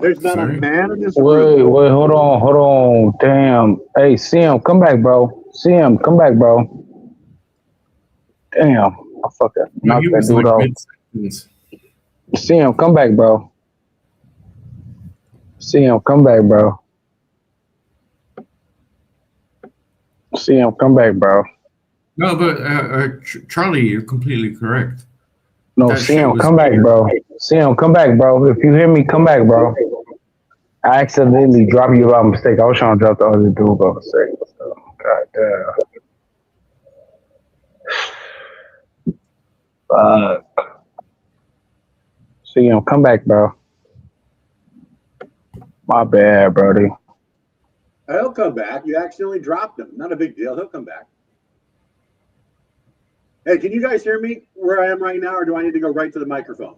There's not a man in this Wait, room. hold on. Damn. Hey, Sim, come back, bro. Sim, come back, bro. Damn. I fucking No, he knocked that was dude like off. mid-sentence. Sim, come back, bro. Sim, come back, bro. Sim, come back, bro. No, but Charlie, you're completely correct. No, That shit Sim, was come back, weird. bro. Sim, come back, bro. If you hear me, come back, bro. I accidentally dropped you by mistake. I was trying to drop the other dude by mistake. So, God damn. Sim, come back, bro. My bad, brody. He'll come back. You accidentally dropped him. Not a big deal. He'll come back. Hey, can you guys hear me where I am right now, or do I need to go right to the microphone?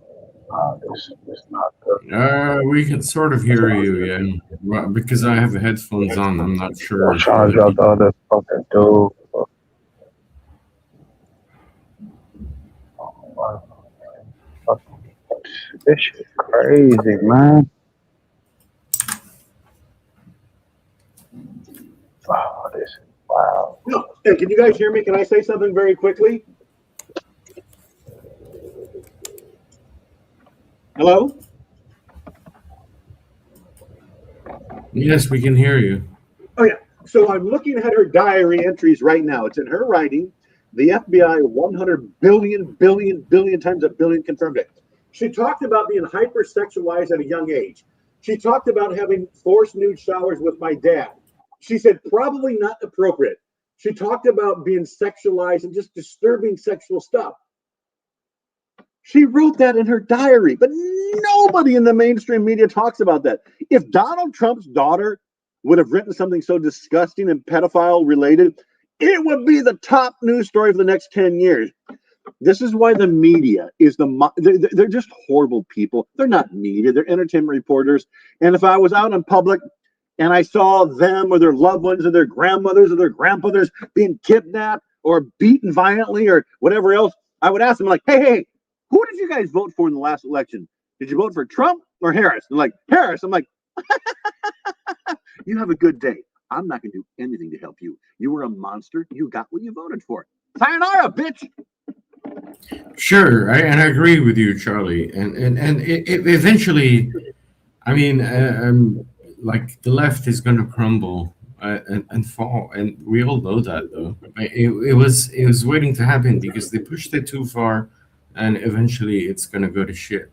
This is not good. We can sort of hear you, yeah. Well, because I have headphones on, I'm not sure. I'm trying to drop the other fucking dude. This shit crazy, man. Oh, this is wow. No. Hey, can you guys hear me? Can I say something very quickly? Hello? Yes, we can hear you. Oh, yeah. So I'm looking at her diary entries right now. It's in her writing. The FBI 100 billion times a billion confirmed it. She talked about being hypersexualized at a young age. She talked about having forced nude showers with my dad. She said probably not appropriate. She talked about being sexualized and just disturbing sexual stuff. She wrote that in her diary, but nobody in the mainstream media talks about that. If Donald Trump's daughter would have written something so disgusting and pedophile related, it would be the top news story for the next 10 years. This is why the media is they're just horrible people. They're not media, they're entertainment reporters. And if I was out in public and I saw them or their loved ones or their grandmothers or their grandfathers being kidnapped or beaten violently or whatever else, I would ask them, like, hey, who did you guys vote for in the last election? Did you vote for Trump or Harris? They're like, Harris. I'm like, you have a good day. I'm not going to do anything to help you. You were a monster. You got what you voted for. Sayonara, bitch. Sure, and I agree with you, Charlie. And it eventually, I mean, like the left is going to crumble and fall, and we all know that, though. It was waiting to happen because they pushed it too far, and eventually it's going to go to shit.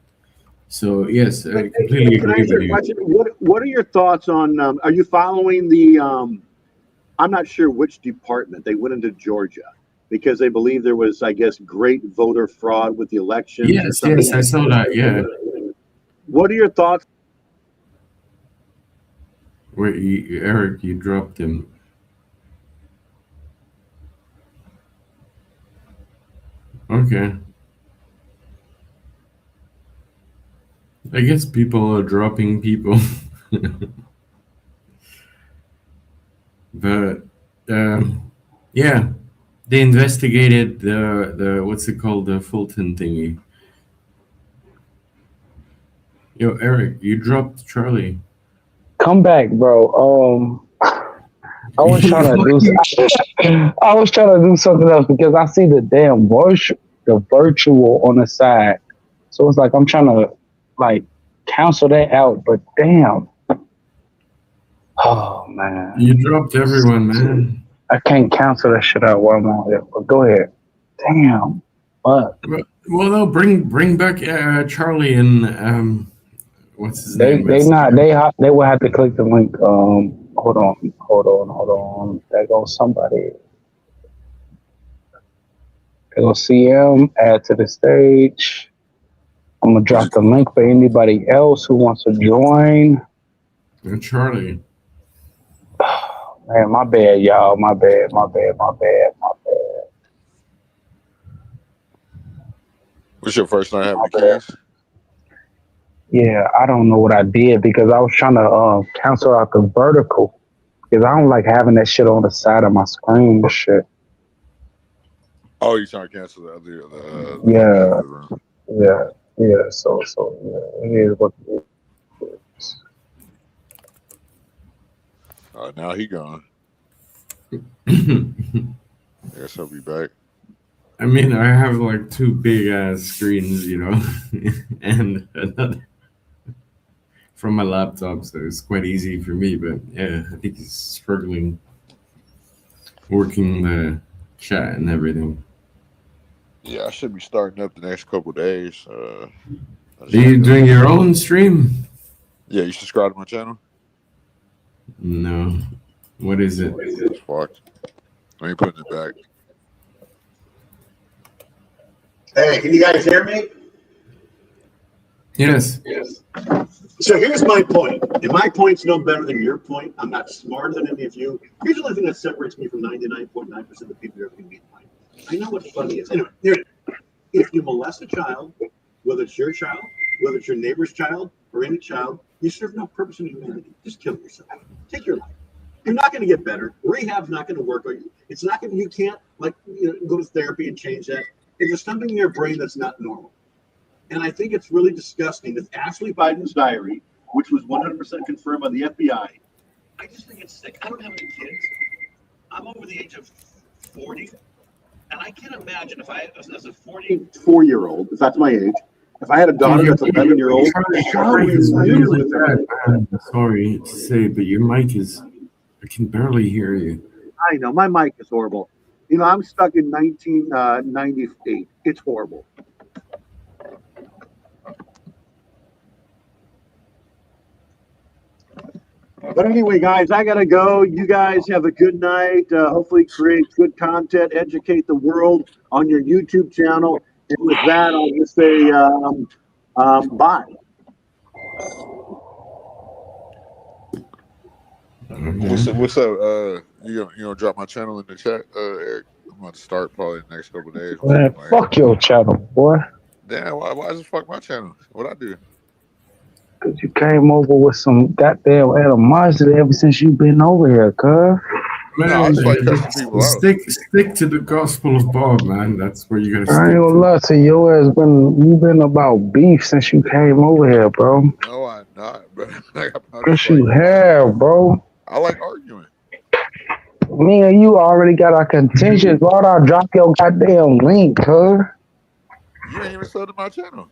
So yes, I completely Can I agree ask you with a you. question? What are your thoughts on? Are you following the? I'm not sure which department they went into Georgia because they believe there was, I guess, great voter fraud with the elections or something. Yes, I saw that. Yeah. What are your thoughts? Wait, Eric, you dropped him. Okay. I guess people are dropping people. But yeah, they investigated the what's it called, the Fulton thingy. Yo, Eric, you dropped Charlie. Come back, bro. I was trying to do. I was trying to do something else because I see the damn virtual on the side. So it's like I'm trying to like cancel that out, but damn. Oh man. You dropped everyone, man. I can't cancel that shit out while I'm on here. But go ahead. Damn. What? Well, no, bring back Charlie and what's his They name? they will have to click the link. Hold on. There goes somebody. There goes CM. Add to the stage. I'm gonna drop the link for anybody else who wants to join. And Charlie. Man, my bad, y'all. My bad. What's your first night having the keys? Yeah, I don't know what I did because I was trying to cancel out the vertical because I don't like having that shit on the side of my screen and shit. Oh, you trying to cancel the other? Yeah. So yeah, it is what it is. Now he gone. Guess he'll be back. I mean, I have like two big ass screens, you know, and another from my laptop, so it's quite easy for me. But yeah, I think he's struggling working the chat and everything. Yeah, I should be starting up the next couple days. Are you doing your own stream? Yeah, you subscribe to my channel? No. What is it? It's fucked. Let me put it back. Hey, can you guys hear me? Yes. So here's my point. And my point's no better than your point. I'm not smarter than any of you. Here's the only thing that separates me from 99.9% of the people who are going to be mine. I know what funny is. Anyway, if you molest a child, whether it's your child, whether it's your neighbor's child, or any child, you serve no purpose in humanity. Just kill yourself. Take your life. You're not going to get better. Rehab's not going to work. It's not going to, you can't go to therapy and change that. There's something in your brain that's not normal. And I think it's really disgusting that Ashley Biden's diary, which was 100% confirmed by the FBI, I just think it's sick. I don't have any kids. I'm over the age of 40. And I can't imagine if I, as a 44-year-old, if that's my age, if I had a daughter that's 11-year-old, sorry to say, but your mic is, I can barely hear you. I know, my mic is horrible. You know, I'm stuck in 1998. It's horrible. But anyway, guys, I got to go. You guys have a good night. Hopefully create good content, educate the world on your YouTube channel. And with that, I'll just say bye. What's up? You gonna drop my channel in the chat, Eric? I'm about to start probably the next couple of days. Man, fuck your channel, boy. Damn, why is it fuck my channel? What'd I do? Cause you came over with some goddamn animosity ever since you've been over here, cuz. Man, stick to the gospel of Bob, man. That's where you gotta I ain't gonna lie to you, you've been about beef since you came over here, bro. No, I'm not, bro. Yes, you have, bro. I like arguing. Me and you already got our contentions. Why'd I drop your goddamn link, cuz? You ain't even subbed to my channel.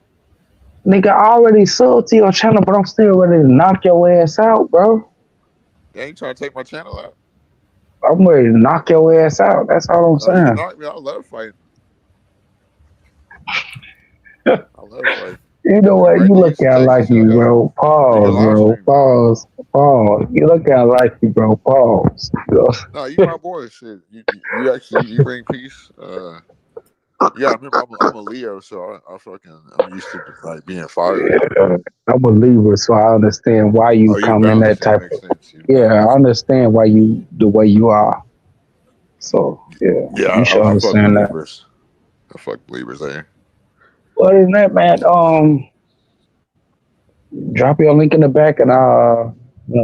Nigga, I already subbed to your channel, but I'm still ready to knock your ass out, bro. They ain't trying to take my channel out. I'm ready to knock your ass out. That's all I'm You saying. can knock me out. I love fighting. I love fighting. You know what? You look out like you, bro. Pause, bro. Pause. You look out like you, bro. Pause. No, you my boy. Shit, you actually bring peace. Yeah, I remember I'm a Leo, so I'm used to like being fired. Yeah, I'm a Libra, so I understand why you come in that type of. Yeah, I understand why you the way you are. So yeah, you should understand that. Libras. I fuck Libras there. Other than that, man, drop your link in the back and I'll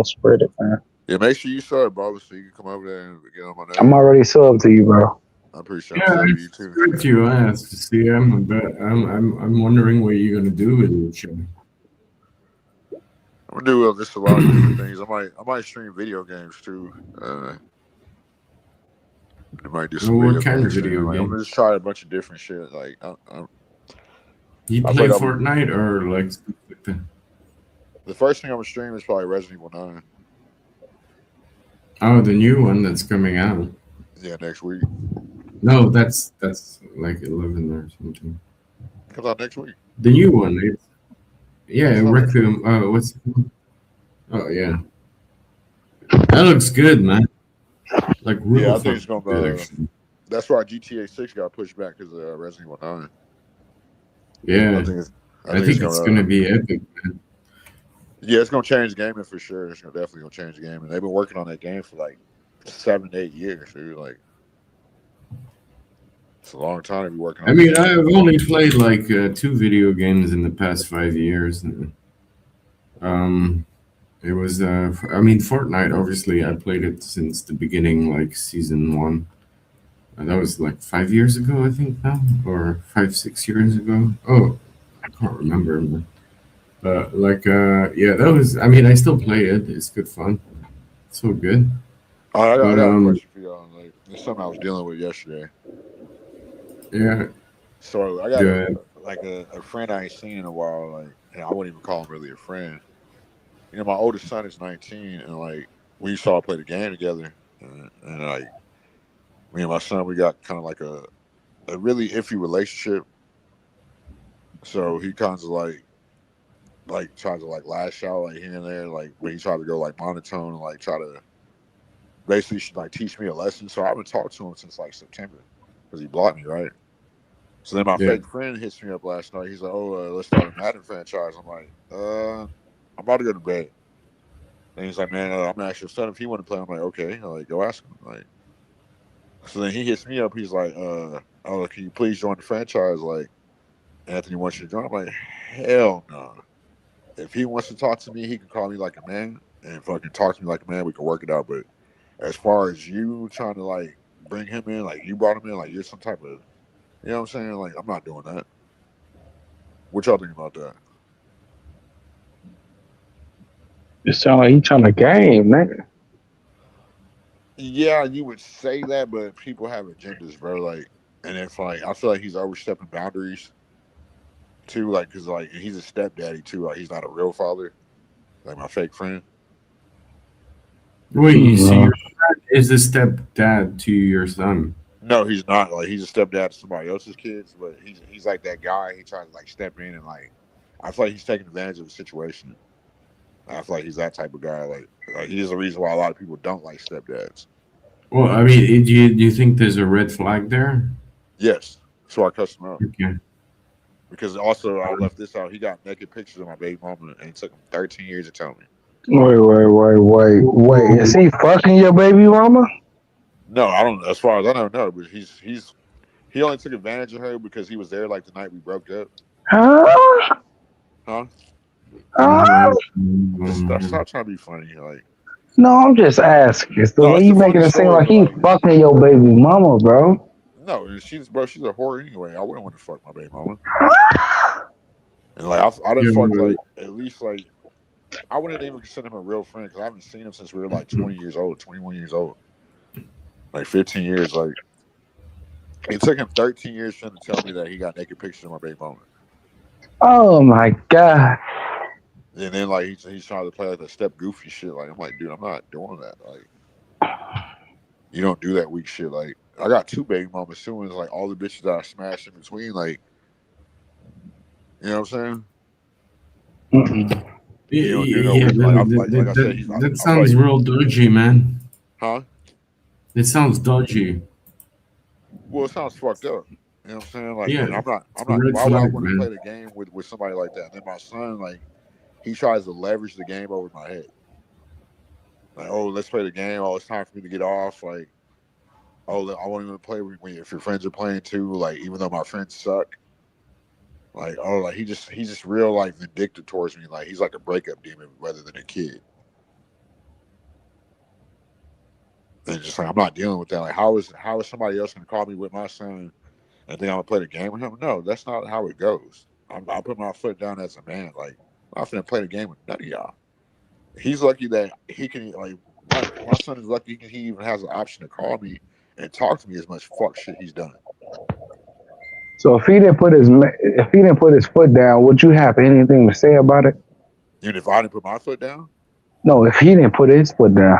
spread it, man. Yeah, make sure you sub, bro, so you can come over there and get on my I'm nerves. already subbed to you, bro. I'm pretty sure I'm Yeah, subbing you it's too. good you asked, CM, but I'm wondering what you're gonna do with your show. I'm gonna do just a lot of different things. I might stream video games too. I might do some What video kind game of streaming. video Like I'm game? gonna just try a bunch of different shit. Like You I play played over Fortnite or like stuff like that? the first thing I'm gonna stream is probably Resident Evil 9. Oh, the new one that's coming out. Yeah, next week. No, that's like 11 or something. Comes out next week. The new one. Yeah, It's not next week. Requiem. What's it called? Oh yeah, that looks good, man. Like Yeah, real I think it's fucking good, actually. that's why GTA 6 got pushed back because of Resident Evil 9. Yeah, I I think it's think it's gonna be epic, man. yeah, it's gonna change gaming for sure. It's definitely gonna change the game, and they've been working on that game for like 7, 8 years, dude. Like it's a long time to be working on. I mean, I've only played like 2 video games in the past 5 years. It was I mean, Fortnite. Obviously, I played it since the beginning, like season 1. That was like 5 years ago, I think now, or 5, 6 years ago. Oh, I can't remember. Man. But like, yeah, that was. I mean, I still play it. It's good fun. It's so good. I But got a question for y'all. Like, it's something I was dealing with yesterday. Yeah. So I got Good. a friend I ain't seen in a while. Like, and I wouldn't even call him really a friend. You know, my oldest son is 19, and like we saw play the game together, and like me and my son, we got kind of like a really iffy relationship. So he kind of tries to like lash out like here and there, like when he tried to go like monotone and like try to basically like teach me a lesson. So I haven't talked to him since like September because he blocked me, right? So then my Yeah. fake friend hits me up last night. He's like, "Oh, let's start a Madden franchise." I'm like, I'm about to go to bed." And he's like, "Man, I'm gonna ask your son if he want to play." I'm like, "Okay." I'm like, go ask him. Like, so then he hits me up. He's like, "Oh, can you please join the franchise?" Like, Anthony wants you to join. I'm like, "Hell no." If he wants to talk to me, he can call me like a man and fucking talk to me like a man. We can work it out. But as far as you trying to like bring him in, like you brought him in, like you're some type of, you know what I'm saying? Like I'm not doing that. What y'all think about that? It sound like he trying to game, nigga. Yeah, you would say that, but people have agendas, bro. Like, and if like I feel like he's overstepping boundaries too, like because like he's a stepdaddy too. Like he's not a real father, like my fake friend. Wait, you see, your friend is a stepdad to your son. No, he's not. Like he's a stepdad to somebody else's kids, but he's like that guy. He tries to like step in and like I feel like he's taking advantage of the situation. I feel like he's that type of guy. Like he's the reason why a lot of people don't like stepdads. Well, I mean, do you think there's a red flag there? Yes, so I cussed him out. Okay. Because also I left this out. He got naked pictures of my baby mama, and it took him 13 years to tell me. Wait. Is he fucking your baby mama? No, I don't. As far as I don't know, but he only took advantage of her because he was there like the night we broke up. Huh? Huh? Mm-hmm. Stop trying to be funny. Like, No, I'm just asking. It's the no, way it's you a making funny it seem story. like he fucking your baby mama, bro. No, she's a whore anyway. I wouldn't want to fuck my baby mama. And like I done fucked like at least like I wouldn't even consider him a real friend because I haven't seen him since we were like 20 years old, 21 years old, like 15 years. Like it took him 13 years for him to tell me that he got naked pictures of my baby mama. Oh my god. And then like he's trying to play like a step goofy shit. Like I'm like, dude, I'm not doing that. Like you don't do that weak shit. Like I got 2 baby mamas too, and it's like all the bitches that I smashed in between. Like you know what I'm saying? You don't do no weak. Like I said, he's not. That sounds real dodgy, man. Huh? It sounds dodgy. Well, it sounds fucked up. You know what I'm saying? Like, Yeah, and I'm not. it's a red Why would I flag, want to man. play the game with somebody like that? And then my son, like, he tries to leverage the game over my head. Like, oh, let's play the game. Oh, it's time for me to get off. Like, oh, I won't even play if your friends are playing too. Like, even though my friends suck. Like, oh, like he's just real like vindictive towards me. Like he's like a breakup demon rather than a kid. And just like I'm not dealing with that. Like how is somebody else gonna call me with my son and think I'm gonna play the game with him? No, that's not how it goes. I put my foot down as a man. Like I'm not finna play the game with none of y'all. He's lucky that he can like my son is lucky he even has an option to call me and talk to me as much fuck shit he's done. So if he didn't put his foot down, would you have anything to say about it? Even if I didn't put my foot down, No, if he didn't put his foot down,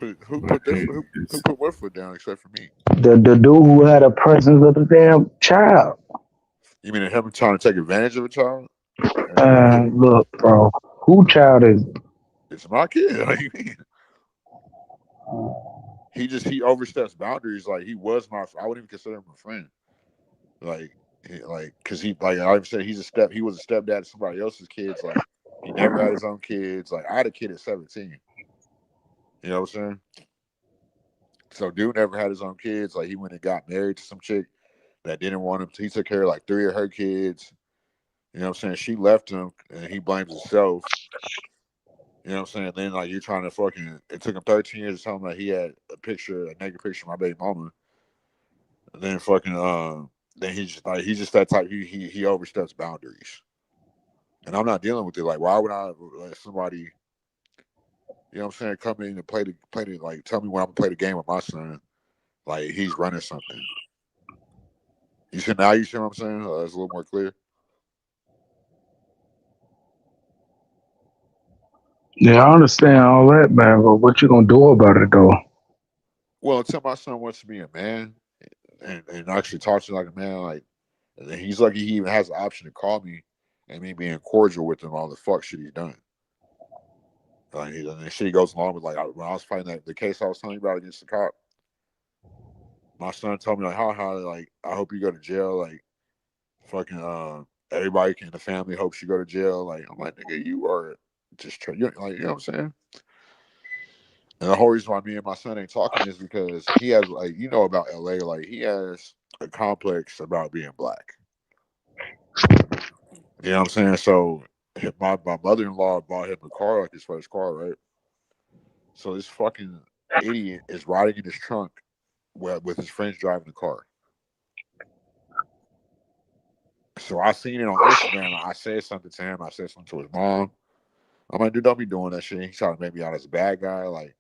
who put what foot down except for me? the dude who had a presence of the damn child. You mean him trying to take advantage of a child? Look, bro, who child is? It's my kid. Like, he oversteps boundaries. Like he was I wouldn't even consider him a friend. Because like I said, he was a stepdad to somebody else's kids. Like he never had his own kids. Like I had a kid at 17. You know what I'm saying? So dude never had his own kids. Like he went and got married to some chick that didn't want him. He took care of like 3 of her kids. You know what I'm saying? She left him and he blames himself. You know what I'm saying? Then like you're trying to it took him 13 years to tell him that he had a naked picture of my baby mama. And then then he's just that type. He oversteps boundaries. And I'm not dealing with it. Like, why would I let somebody, you know what I'm saying, come in and play the like tell me when I'm gonna play the game with my son, like he's running something. You see what I'm saying? It's a little more clear. Yeah, I understand all that, man. But what you gonna do about it, though? Well, until my son wants to be a man and actually talk to me like a man, like he's lucky he even has the option to call me and me being cordial with him all the fuck shit he's done. Like the shit he goes along with, like when I was fighting the case I was telling you about against the cop, my son told me like, how like I hope you go to jail, like fucking everybody in the family hopes you go to jail. Like I'm like, nigga, you are just like, you know what I'm saying? And the whole reason why me and my son ain't talking is because he has like, you know about LA, like he has a complex about being black. You know what I'm saying? So my mother-in-law bought him a car, like his first car, right? So this fucking idiot is riding in his trunk with his friends driving the car. So I seen it on Instagram. I said something to him. I said something to his mom. I'm like, dude, don't be doing that shit. He's trying to make me out as a bad guy. Like,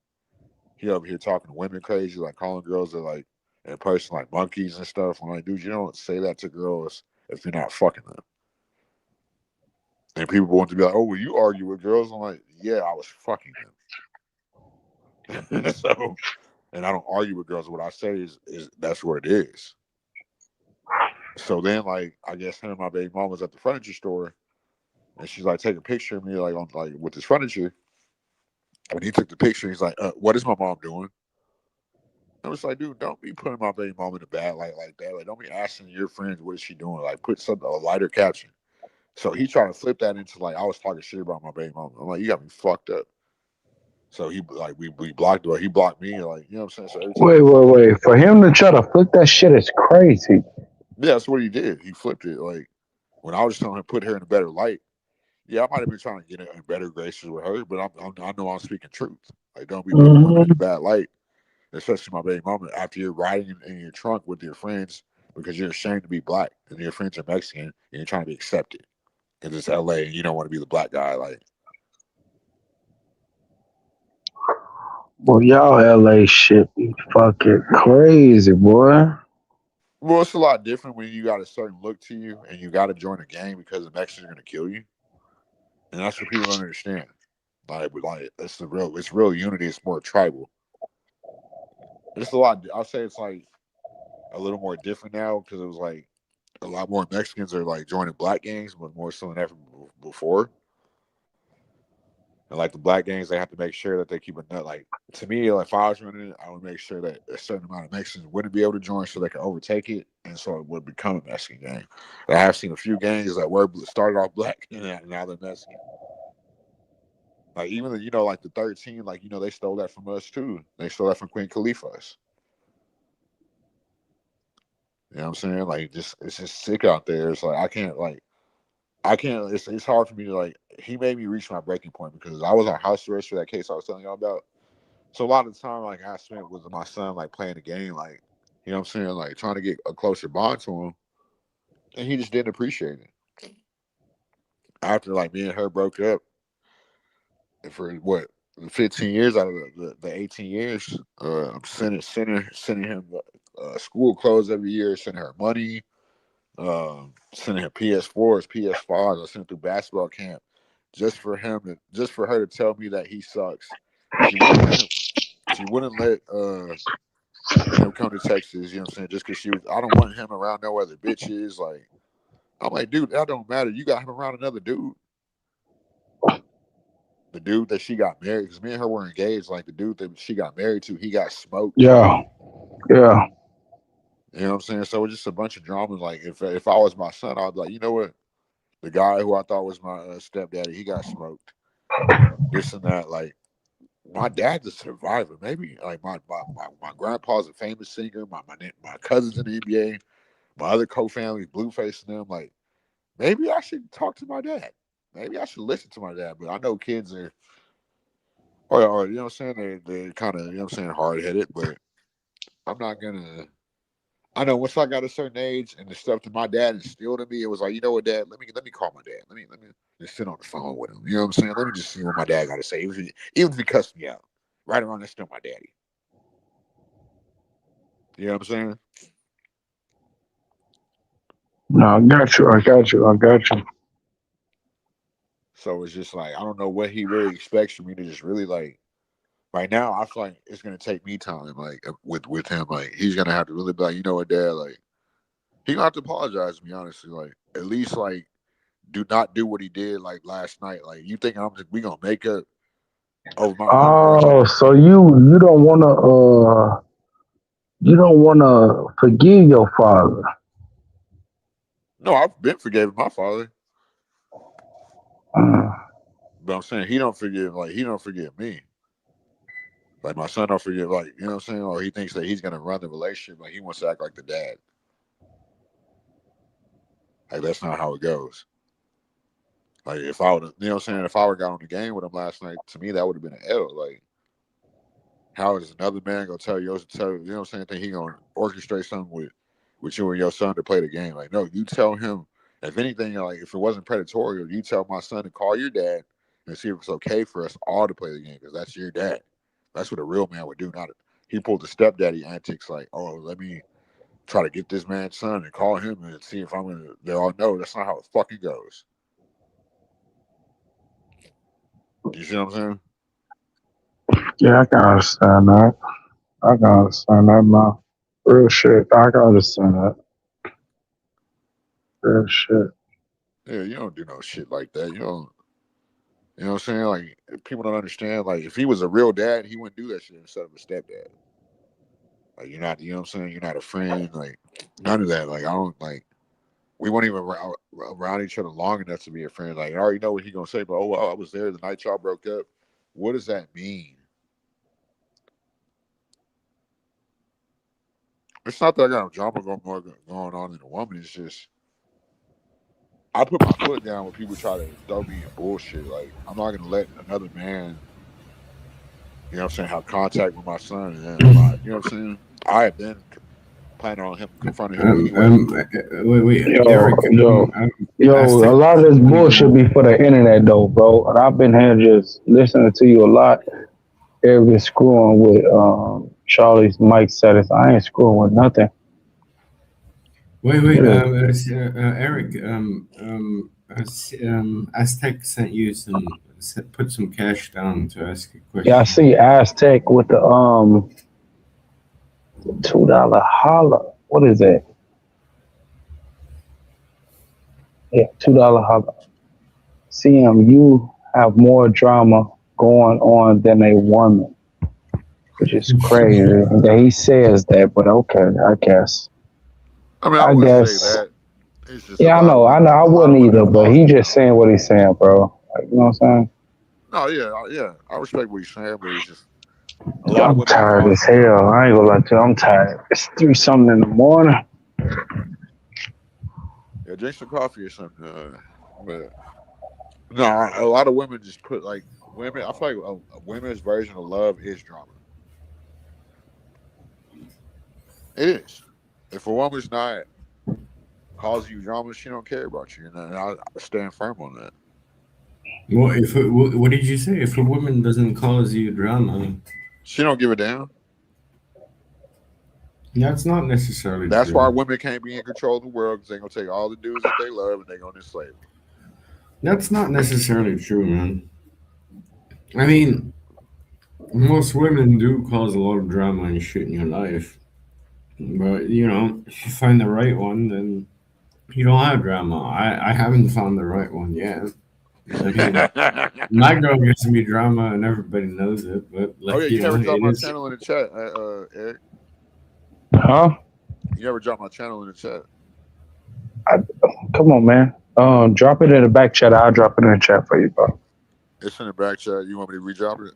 he over here talking to women crazy, like calling girls that like in person like monkeys and stuff. I'm like, dude, you don't say that to girls if you're not fucking them. And people want to be like, oh, well, you argue with girls. I'm like, yeah, I was fucking them. So, and I don't argue with girls. What I say is that's what it is. So then, like, I guess him and my baby mom was at the furniture store, and she's like, take a picture of me, like on like with this furniture. When he took the picture, he's like, what is my mom doing? I was like, dude, don't be putting my baby mom in a bad light like that. Like, don't be asking your friends what is she doing. Like, put a lighter caption. So he tried to flip that into like I was talking shit about my baby mom. I'm like, you got me fucked up. So he like we blocked her. He blocked me. Like, you know what I'm saying? So every time Wait. For him to try to flip that shit is crazy. yeah, that's what he did. He flipped it. Like when I was telling him to put her in a better light. Yeah, I might have been trying to get in better graces with her, but I know I'm speaking truth. Like, don't be putting women in a bad light, especially my baby mama. After you're riding in your trunk with your friends because you're ashamed to be black and your friends are Mexican and you're trying to be accepted because it's LA and you don't want to be the black guy. Like, well, y'all LA shit be fucking crazy, boy. well, it's a lot different when you got a certain look to you and you got to join a gang because the Mexicans are going to kill you, and that's what people don't understand. Like it's real unity. It's more tribal. It's a lot. I'll say it's like a little more different now because it was like a lot more Mexicans are like joining black gangs, but more so than ever before. And like the black gangs, they have to make sure that they keep a nut. Like to me, like if I was running it, I would make sure that a certain amount of Mexicans wouldn't be able to join, so they could overtake it, and so it would become a Mexican gang. And I have seen a few gangs that were started off black and now they're Mexican. Like even like the 13, like they stole that from us too. They stole that from Queen Khalifa's. You know what I'm saying? Like it's just sick out there. It's like I can't. It's hard for me to like. He made me reach my breaking point because I was on house arrest for that case I was telling y'all about. So a lot of the time, like I spent with my son, like playing the game, like you know what I'm saying, like trying to get a closer bond to him, and he just didn't appreciate it. After like me and her broke up, and for what 15 years out of the 18 years, I'm sending him school clothes every year, sending her money, sending him PS4s, PS5s. I sent him through basketball camp just for her to tell me that he sucks. She wouldn't let him. She wouldn't let him come to Texas. You know what I'm saying? Just because I don't want him around no other bitches. Like I'm like, dude, that don't matter. You got him around another dude. The dude that she got married, because me and her were engaged. Like the dude that she got married to, he got smoked. Yeah. Yeah. You know what I'm saying? So it's just a bunch of dramas. Like if I was my son, I'd be like, you know what? The guy who I thought was my stepdaddy, he got smoked. This and that. Like my dad's a survivor. Maybe like my grandpa's a famous singer. My cousins in the NBA. My other co-families, Blueface and them. Like maybe I should talk to my dad. Maybe I should listen to my dad. But I know kids are, or you know what I'm saying? They're kind of, you know what I'm saying, hard-headed. But I'm not gonna. I know once I got a certain age and the stuff that my dad instilled in me, it was like, you know what, Dad, let me call my dad. Let me just sit on the phone with him. You know what I'm saying? Let me just see what my dad got to say. Even if he cussed me out, right around, that's still my daddy. You know what I'm saying? No, I got you. I got you. I got you. So it's just like I don't know what he really expects from me to just really like. Right now, I feel like it's gonna take me time, like with him. Like he's gonna have to really be like, you know what, Dad, like he gonna have to apologize to me, honestly. Like at least like do not do what he did like last night. Like you think we gonna make up over my homegirl? Oh, so you don't wanna forgive your father. No, I've been forgiving my father, Uh, but I'm saying he don't forgive me. Like my son don't forgive, like you know what I'm saying, or he thinks that he's gonna run the relationship, like he wants to act like the dad. Like that's not how it goes. Like if I would, you know what I'm saying, if I would got on the game with him last night, to me that would have been an L. Like how is another man gonna tell you know what I'm saying, think he gonna orchestrate something with you and your son to play the game? Like no, you tell him. If anything, like if it wasn't predatory, you tell my son to call your dad and see if it's okay for us all to play the game because that's your dad. That's what a real man would do. Not he pulled the stepdaddy antics like, oh, let me try to get this man's son and call him and see if I'm gonna. They all know that's not how it fucking goes. You see what I'm saying? yeah, I can understand that. I can understand that, man. Real shit. I can understand that. Real shit. Yeah, you don't do no shit like that. You don't. You know what I'm saying? Like people don't understand. Like if he was a real dad, he wouldn't do that shit instead of a stepdad. Like you're not. You know what I'm saying? You're not a friend. Like none of that. Like I don't like. We weren't even around each other long enough to be a friend. Like I already know what he gonna say, but oh, well, I was there the night y'all broke up. What does that mean? It's not that I got a drama going on in a woman. It's just I put my foot down when people try to throw me in bullshit. Like I'm not gonna let another man, you know what I'm saying, have contact with my son, and then I'm not, you know what I'm saying. I had been planning on him confronting him anyway. Wait, Yo, Eric. a Aztec, lot of this when you bullshit be for the internet though, bro. And I've been here just listening to you a lot. Eric screwing with Charlie's mic settings. I ain't screwing with nothing. Wait, Yeah. Eric. Aztec sent you put some cash down to ask a Yeah, I question. see Aztec with the $2 holla. What is that? Yeah, $2 holla. CM, you have more drama going on than a woman, which is crazy that he says that. But okay, I guess. I mean, I I wouldn't say guess. that. It's just a Yeah, I lot of know. women. I A lot of wouldn't women either. But call he it. just saying what he's saying, bro. Like, you know what I'm saying? No, yeah. I respect what he's saying, but it's just a lot of I'm women tired cause as some drama. hell. I ain't gonna lie to you. I'm tired. It's 3 something in the morning. Yeah, drink some coffee or something. But no, a lot of women just put like women. I feel like a women's version of love is drama. It is. If a woman's not causing you drama, she don't care about you, and I stand firm on that. What did you say? If a woman doesn't cause you drama, she don't give a damn. That's not necessarily That's true. why women can't be in control of the world, because they're gonna take all the dudes that they love and they're gonna enslave them. That's not necessarily true, man. I mean, most women do cause a lot of drama and shit in your life. But, you know, if you find the right one, then you don't have drama. I haven't found the right one yet. I mean, my girl gives me drama and everybody knows it, but, like, Oh yeah, you you know, never dropped it my is. channel in the chat, Eric. Huh? You never dropped my channel in the chat. Come on, man. Drop it in the back chat. I'll drop it in the chat for you, bro. It's in the back chat. You want me to re-drop it?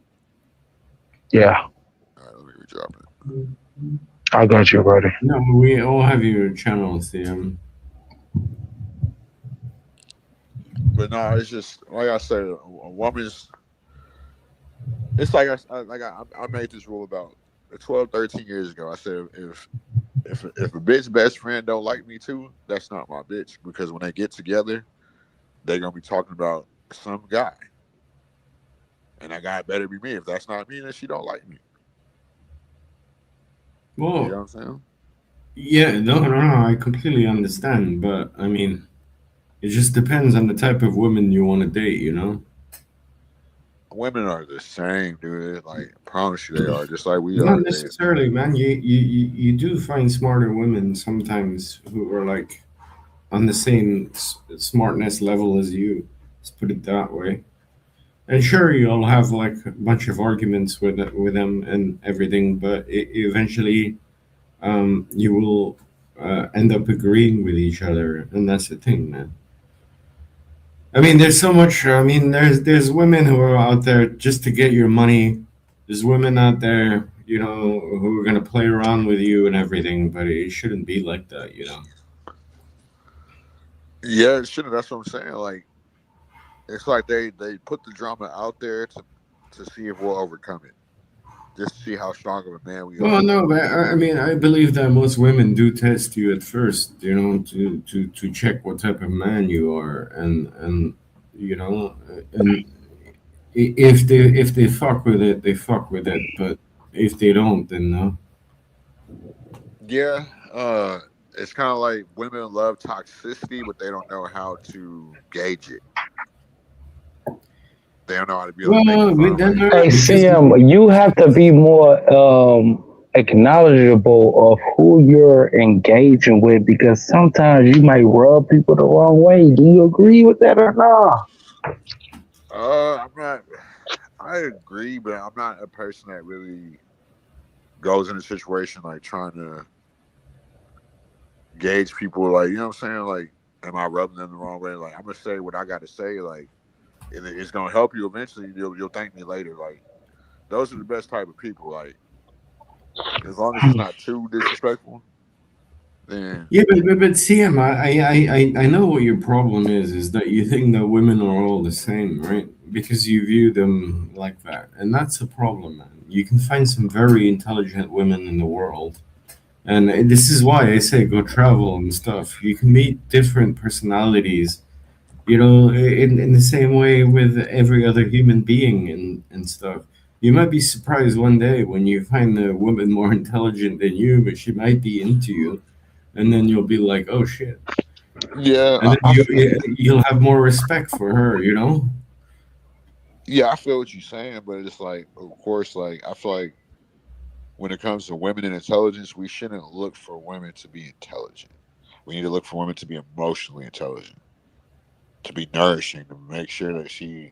Yeah, All right, let me re-drop it. I got you, buddy. No, we all have your channels, DM. But no, it's just like I said, a woman's. It's like I made this rule about 12, 13 years ago. I said if a bitch best friend don't like me too, that's not my bitch, because when they get together, they're gonna be talking about some guy, and that guy better be me. If that's not me, then she don't like me. Well, you know what I'm saying? yeah, no, I completely understand, but I mean, it just depends on the type of woman you want to date, you know? Women are the same, dude. Like, I promise you, they are just like we Not are. necessarily, man. You do find smarter women sometimes who are like on the same smartness level as you. Let's put it that way. And sure, you'll have like a bunch of arguments with them and everything, but eventually, you will end up agreeing with each other, and that's the thing, man. I mean, there's so much. I mean, there's women who are out there just to get your money. There's women out there, you know, who are gonna play around with you and everything, but it shouldn't be like that, you know. Yeah, it shouldn't. That's what I'm saying. Like, it's like they put the drama out there to see if we'll overcome it, just to see how strong of a man we Well, are. no, but I mean, I believe that most women do test you at first, you know, to check what type of man you are, and you know, and if they fuck with it, they fuck with it, but if they don't, then no. Yeah, it's kind of like women love toxicity, but they don't know how to gauge it. They don't know how to be able to make Well, it but fun. then Like, Hey, Sam, you have to be more acknowledgeable of who you're engaging with, because sometimes you might rub people the wrong way. Do you agree with that or not? I'm not. I agree, but I'm not a person that really goes in a situation like trying to gauge people. Like, you know what I'm saying? Like, am I rubbing them the wrong way? Like, I'm gonna say what I got to say. Like, it's gonna help you eventually. You'll thank me later. Like, those are the best type of people. Like, as long as it's not too disrespectful, then Yeah, but CM, I know what your problem is that you think that women are all the same, right? Because you view them like that, and that's a problem, man. You can find some very intelligent women in the world, and this is why I say go travel and stuff. You can meet different personalities, you know, in the same way with every other human being and stuff. You might be surprised one day when you find a woman more intelligent than you, but she might be into you, and then you'll be like, "Oh shit!" yeah, And then I feel you. you'll have more respect for her, you know. Yeah, I feel what you're saying, but it's like, of course, like I feel like when it comes to women and intelligence, we shouldn't look for women to be intelligent. We need to look for women to be emotionally intelligent, to be nourishing, to make sure that she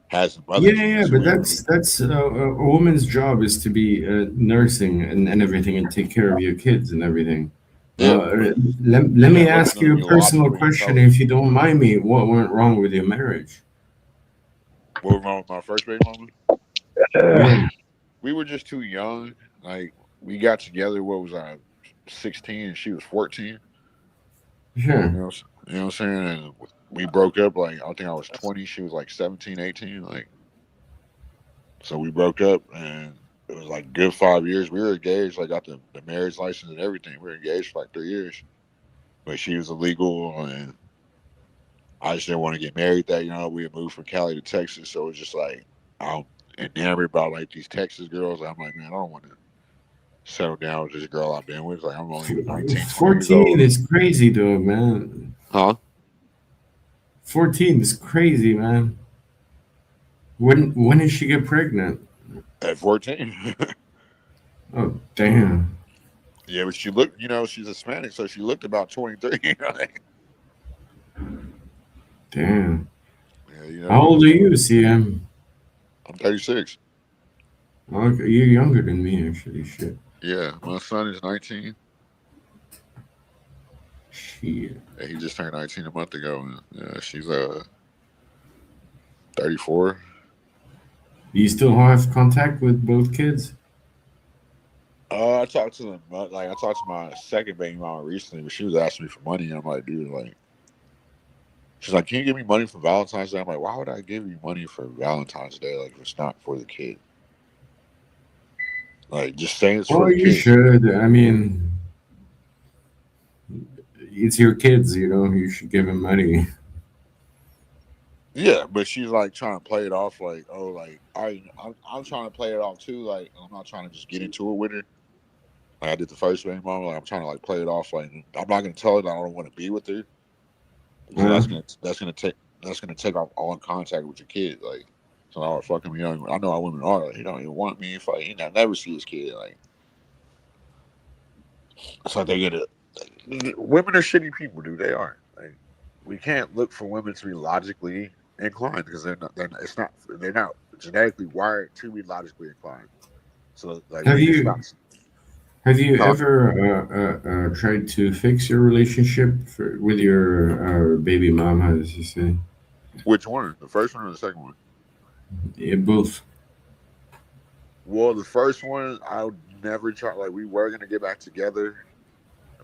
has the mother Yeah, genes. but that's a woman's job is to be nursing and everything and take care of your kids and everything. Yeah, but Let you me can't look for ask them to you be a personal logically question, intelligent. if you don't mind me. What went wrong with your marriage? What was wrong with my first baby mama? Yeah, We were just too young. Like, we got together. What was I, 16, and she was 14. sure. You know what I'm saying? And we broke up. Like, I think I was 20. She was like 17, 18. Like, so we broke up, and it was like good 5 years. We were engaged. Like got the marriage license and everything. We were engaged for like 3 years. But she was illegal, and I just didn't want to get married. That we had moved from Cali to Texas, so it was just like I'm enamored about like these Texas girls. I'm like, man, I don't want to settle down with this girl I've been with. Like I'm only 19, 20 years 14 old. is crazy though, man. Huh? 14 is crazy, man. When did she get pregnant? At 14. Oh damn. Yeah, but she looked, she's Hispanic, so she looked about 23. Damn. Yeah, How old are you, CM? I'm 36. Okay, you're younger than me, actually. Shit. Yeah, my son is 19. Shit. Yeah, he just turned 19 a month ago. And, yeah, she's 34. Do you still have contact with both kids? I talked to them. Like I talked to my second baby mama recently, but she was asking me for money. And I'm like, dude, like, she's like, can you give me money for Valentine's Day? I'm like, why would I give you money for Valentine's Day? Like, if it's not for the kid. Like, just saying it's for Oh, the you kid. should. I mean, it's your kids, you should give them money. Yeah, but she's like trying to play it off like, oh, like I'm trying to play it off too. Like I'm not trying to just get into it with her. Like I did the first baby mama. Like I'm trying to like play it off. Like I'm not gonna tell her that I don't want to be with her. So that's gonna take off all contact with your kid. Like so now fucking me. I know how women are. Like, he don't even want me. If he never see his kid. Like it's like they get it. Women are shitty people, dude. They are. Like we can't look for women to be logically inclined because they're not genetically wired to be logically inclined. So like Have it's you not. ever tried to fix your relationship with your baby mama, as you say? Which one? The first one or the second one? Yeah, both. Well, the first one I never tried. Like we were gonna get back together,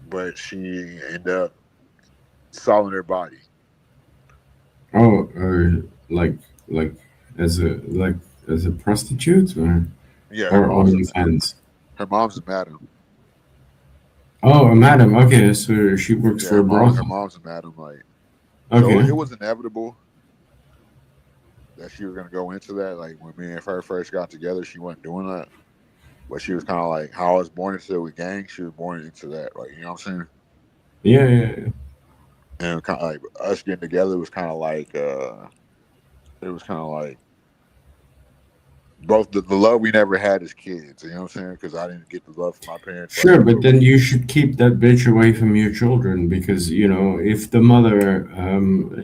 but she ended up selling her body. Oh, like as a prostitute, Yeah, or OnlyFans? her mom's a madam. Oh, a madam. Okay, so she works Yeah, for a her brothel. mom's a madam. Like Okay. so, it was inevitable that she was gonna go into that. Like when me and her first got together, she wasn't doing that. But she was kind of like how I was born into it with gang. She was born into that, like you know what I'm saying? Yeah. And kind of like us getting together was kind of like it was kind of like both the love we never had as kids. You know what I'm saying? Because I didn't get the love from my parents. Sure, but then you should keep that bitch away from your children because if the mother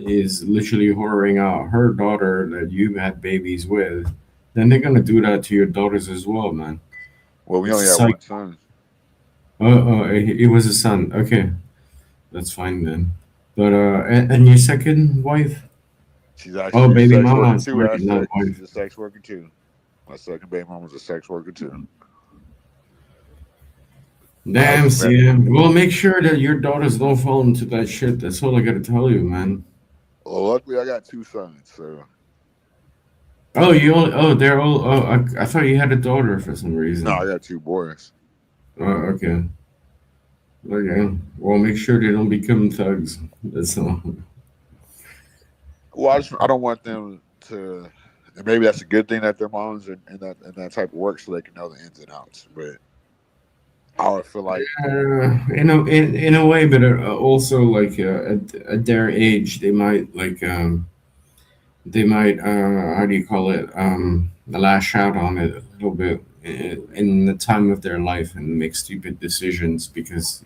is literally whoring out her daughter that you've had babies with, then they're gonna do that to your daughters as well, man. Well, we It's only a had cycle. one son. Oh, it was a son. Okay, that's fine then. But and your second wife? She's Oh, actually a baby sex mama. worker too. Sorry, not She's wife. a sex worker too. My second baby mom was a sex worker too. I Damn, actually met. CM. Well, make sure that your daughters don't fall into that shit. That's all I gotta tell you, man. Well, luckily I got two sons, so Oh, you only. Oh, they're all. Oh, I thought you had a daughter for some no, I reason. got two boys. Oh, okay. Okay. Well, make sure they don't become thugs. That's all. Well, I don't want them to. And maybe that's a good thing that their moms in that type of work, so they can know the ins and outs. But I would feel like In a way, but also like at their age, they might how do you call it lash out on it a little bit in the time of their life and make stupid decisions because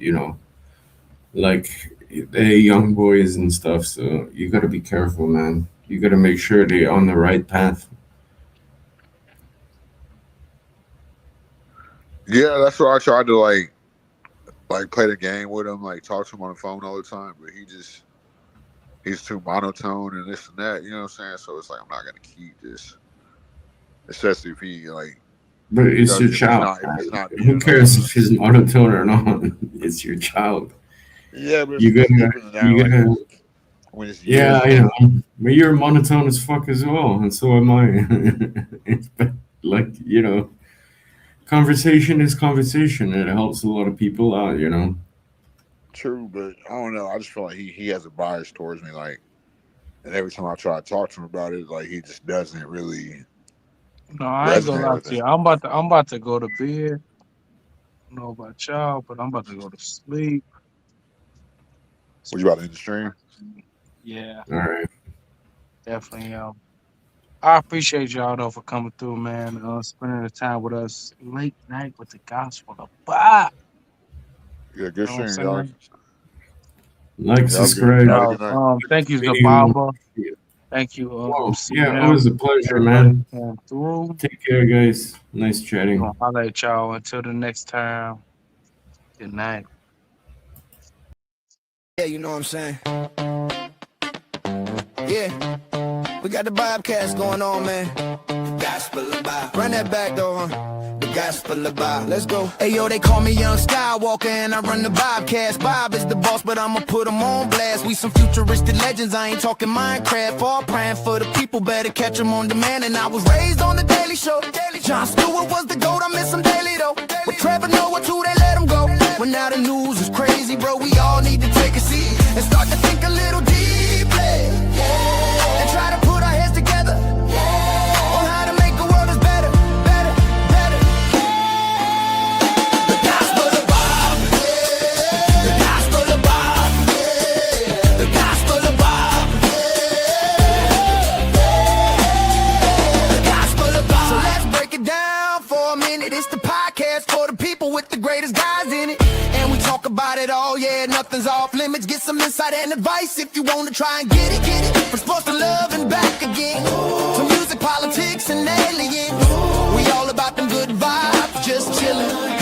like they're young boys and stuff. So you got to be careful, man. You got to make sure they're on the right path. yeah, that's why I tried to like play the game with him, like talk to him on the phone all the time. But he's too monotone and this and that. You know what I'm saying? So it's like I'm not gonna keep this, especially if he like But it's your if he's child, not if he's man. not Who being like cares if he's monotone or not? It's your child. yeah, but You it's gotta, different than that. you Like gotta. when it's Yeah, years. I know. But you're monotone as fuck as well, and so am I. But like. conversation is conversation. It helps a lot of people out, you know. True, but I don't know. I just feel like he has a bias towards me, like, and every time I try to talk to him about it, like he just doesn't really No, I ain't gonna resonate lie with to it. you. I'm about to go to bed. I don't know about y'all, but I'm about to go to sleep. What, you about to end the stream? Yeah, All right. definitely. I appreciate y'all though for coming through, man. Spending the time with us late night with the gospel of Bob. Yeah, good You know what I'm stream, y'all. saying? Like, Y'all subscribe. have a good night. Thank you, Meeting you. Zababa. Thank you, Whoa, yeah, CM. always a pleasure, Everybody man. who came through. Take care, guys. Nice chatting. Gonna holler at y'all until the next time. Good night. Yeah, you know what I'm saying? Yeah, we got the Bobcats going on, man. Gospel of Bob. Run that back though, huh? The Gospel of Bob. Let's go. Hey, yo, they call me Young Skywalker and I run the Bobcats. Bob is the boss, but I'ma put him on blast. We some futuristic legends, I ain't talking Minecraft. All praying for the people, better catch them on demand. And I was raised on the Daily Show. Jon Stewart was the GOAT, I miss him daily though. With Trevor Noah too, they let him go. But now the news is crazy, bro. We all need to take a seat and start to think a little deeply. And try to put our heads together on how to make a world that's better, better, better. The Gospel of Bob. The Gospel of Bob. The Gospel of Bob. The Gospel of Bob. So let's break it down for a minute. It's the podcast for the people with the greatest guys in it. And we talk about it all, yeah, nothing's off limits. Get some insight and advice if you want to try and get it, get it. From sports to love and back again. To music, politics, and aliens. We all about them good vibes, just chillin'.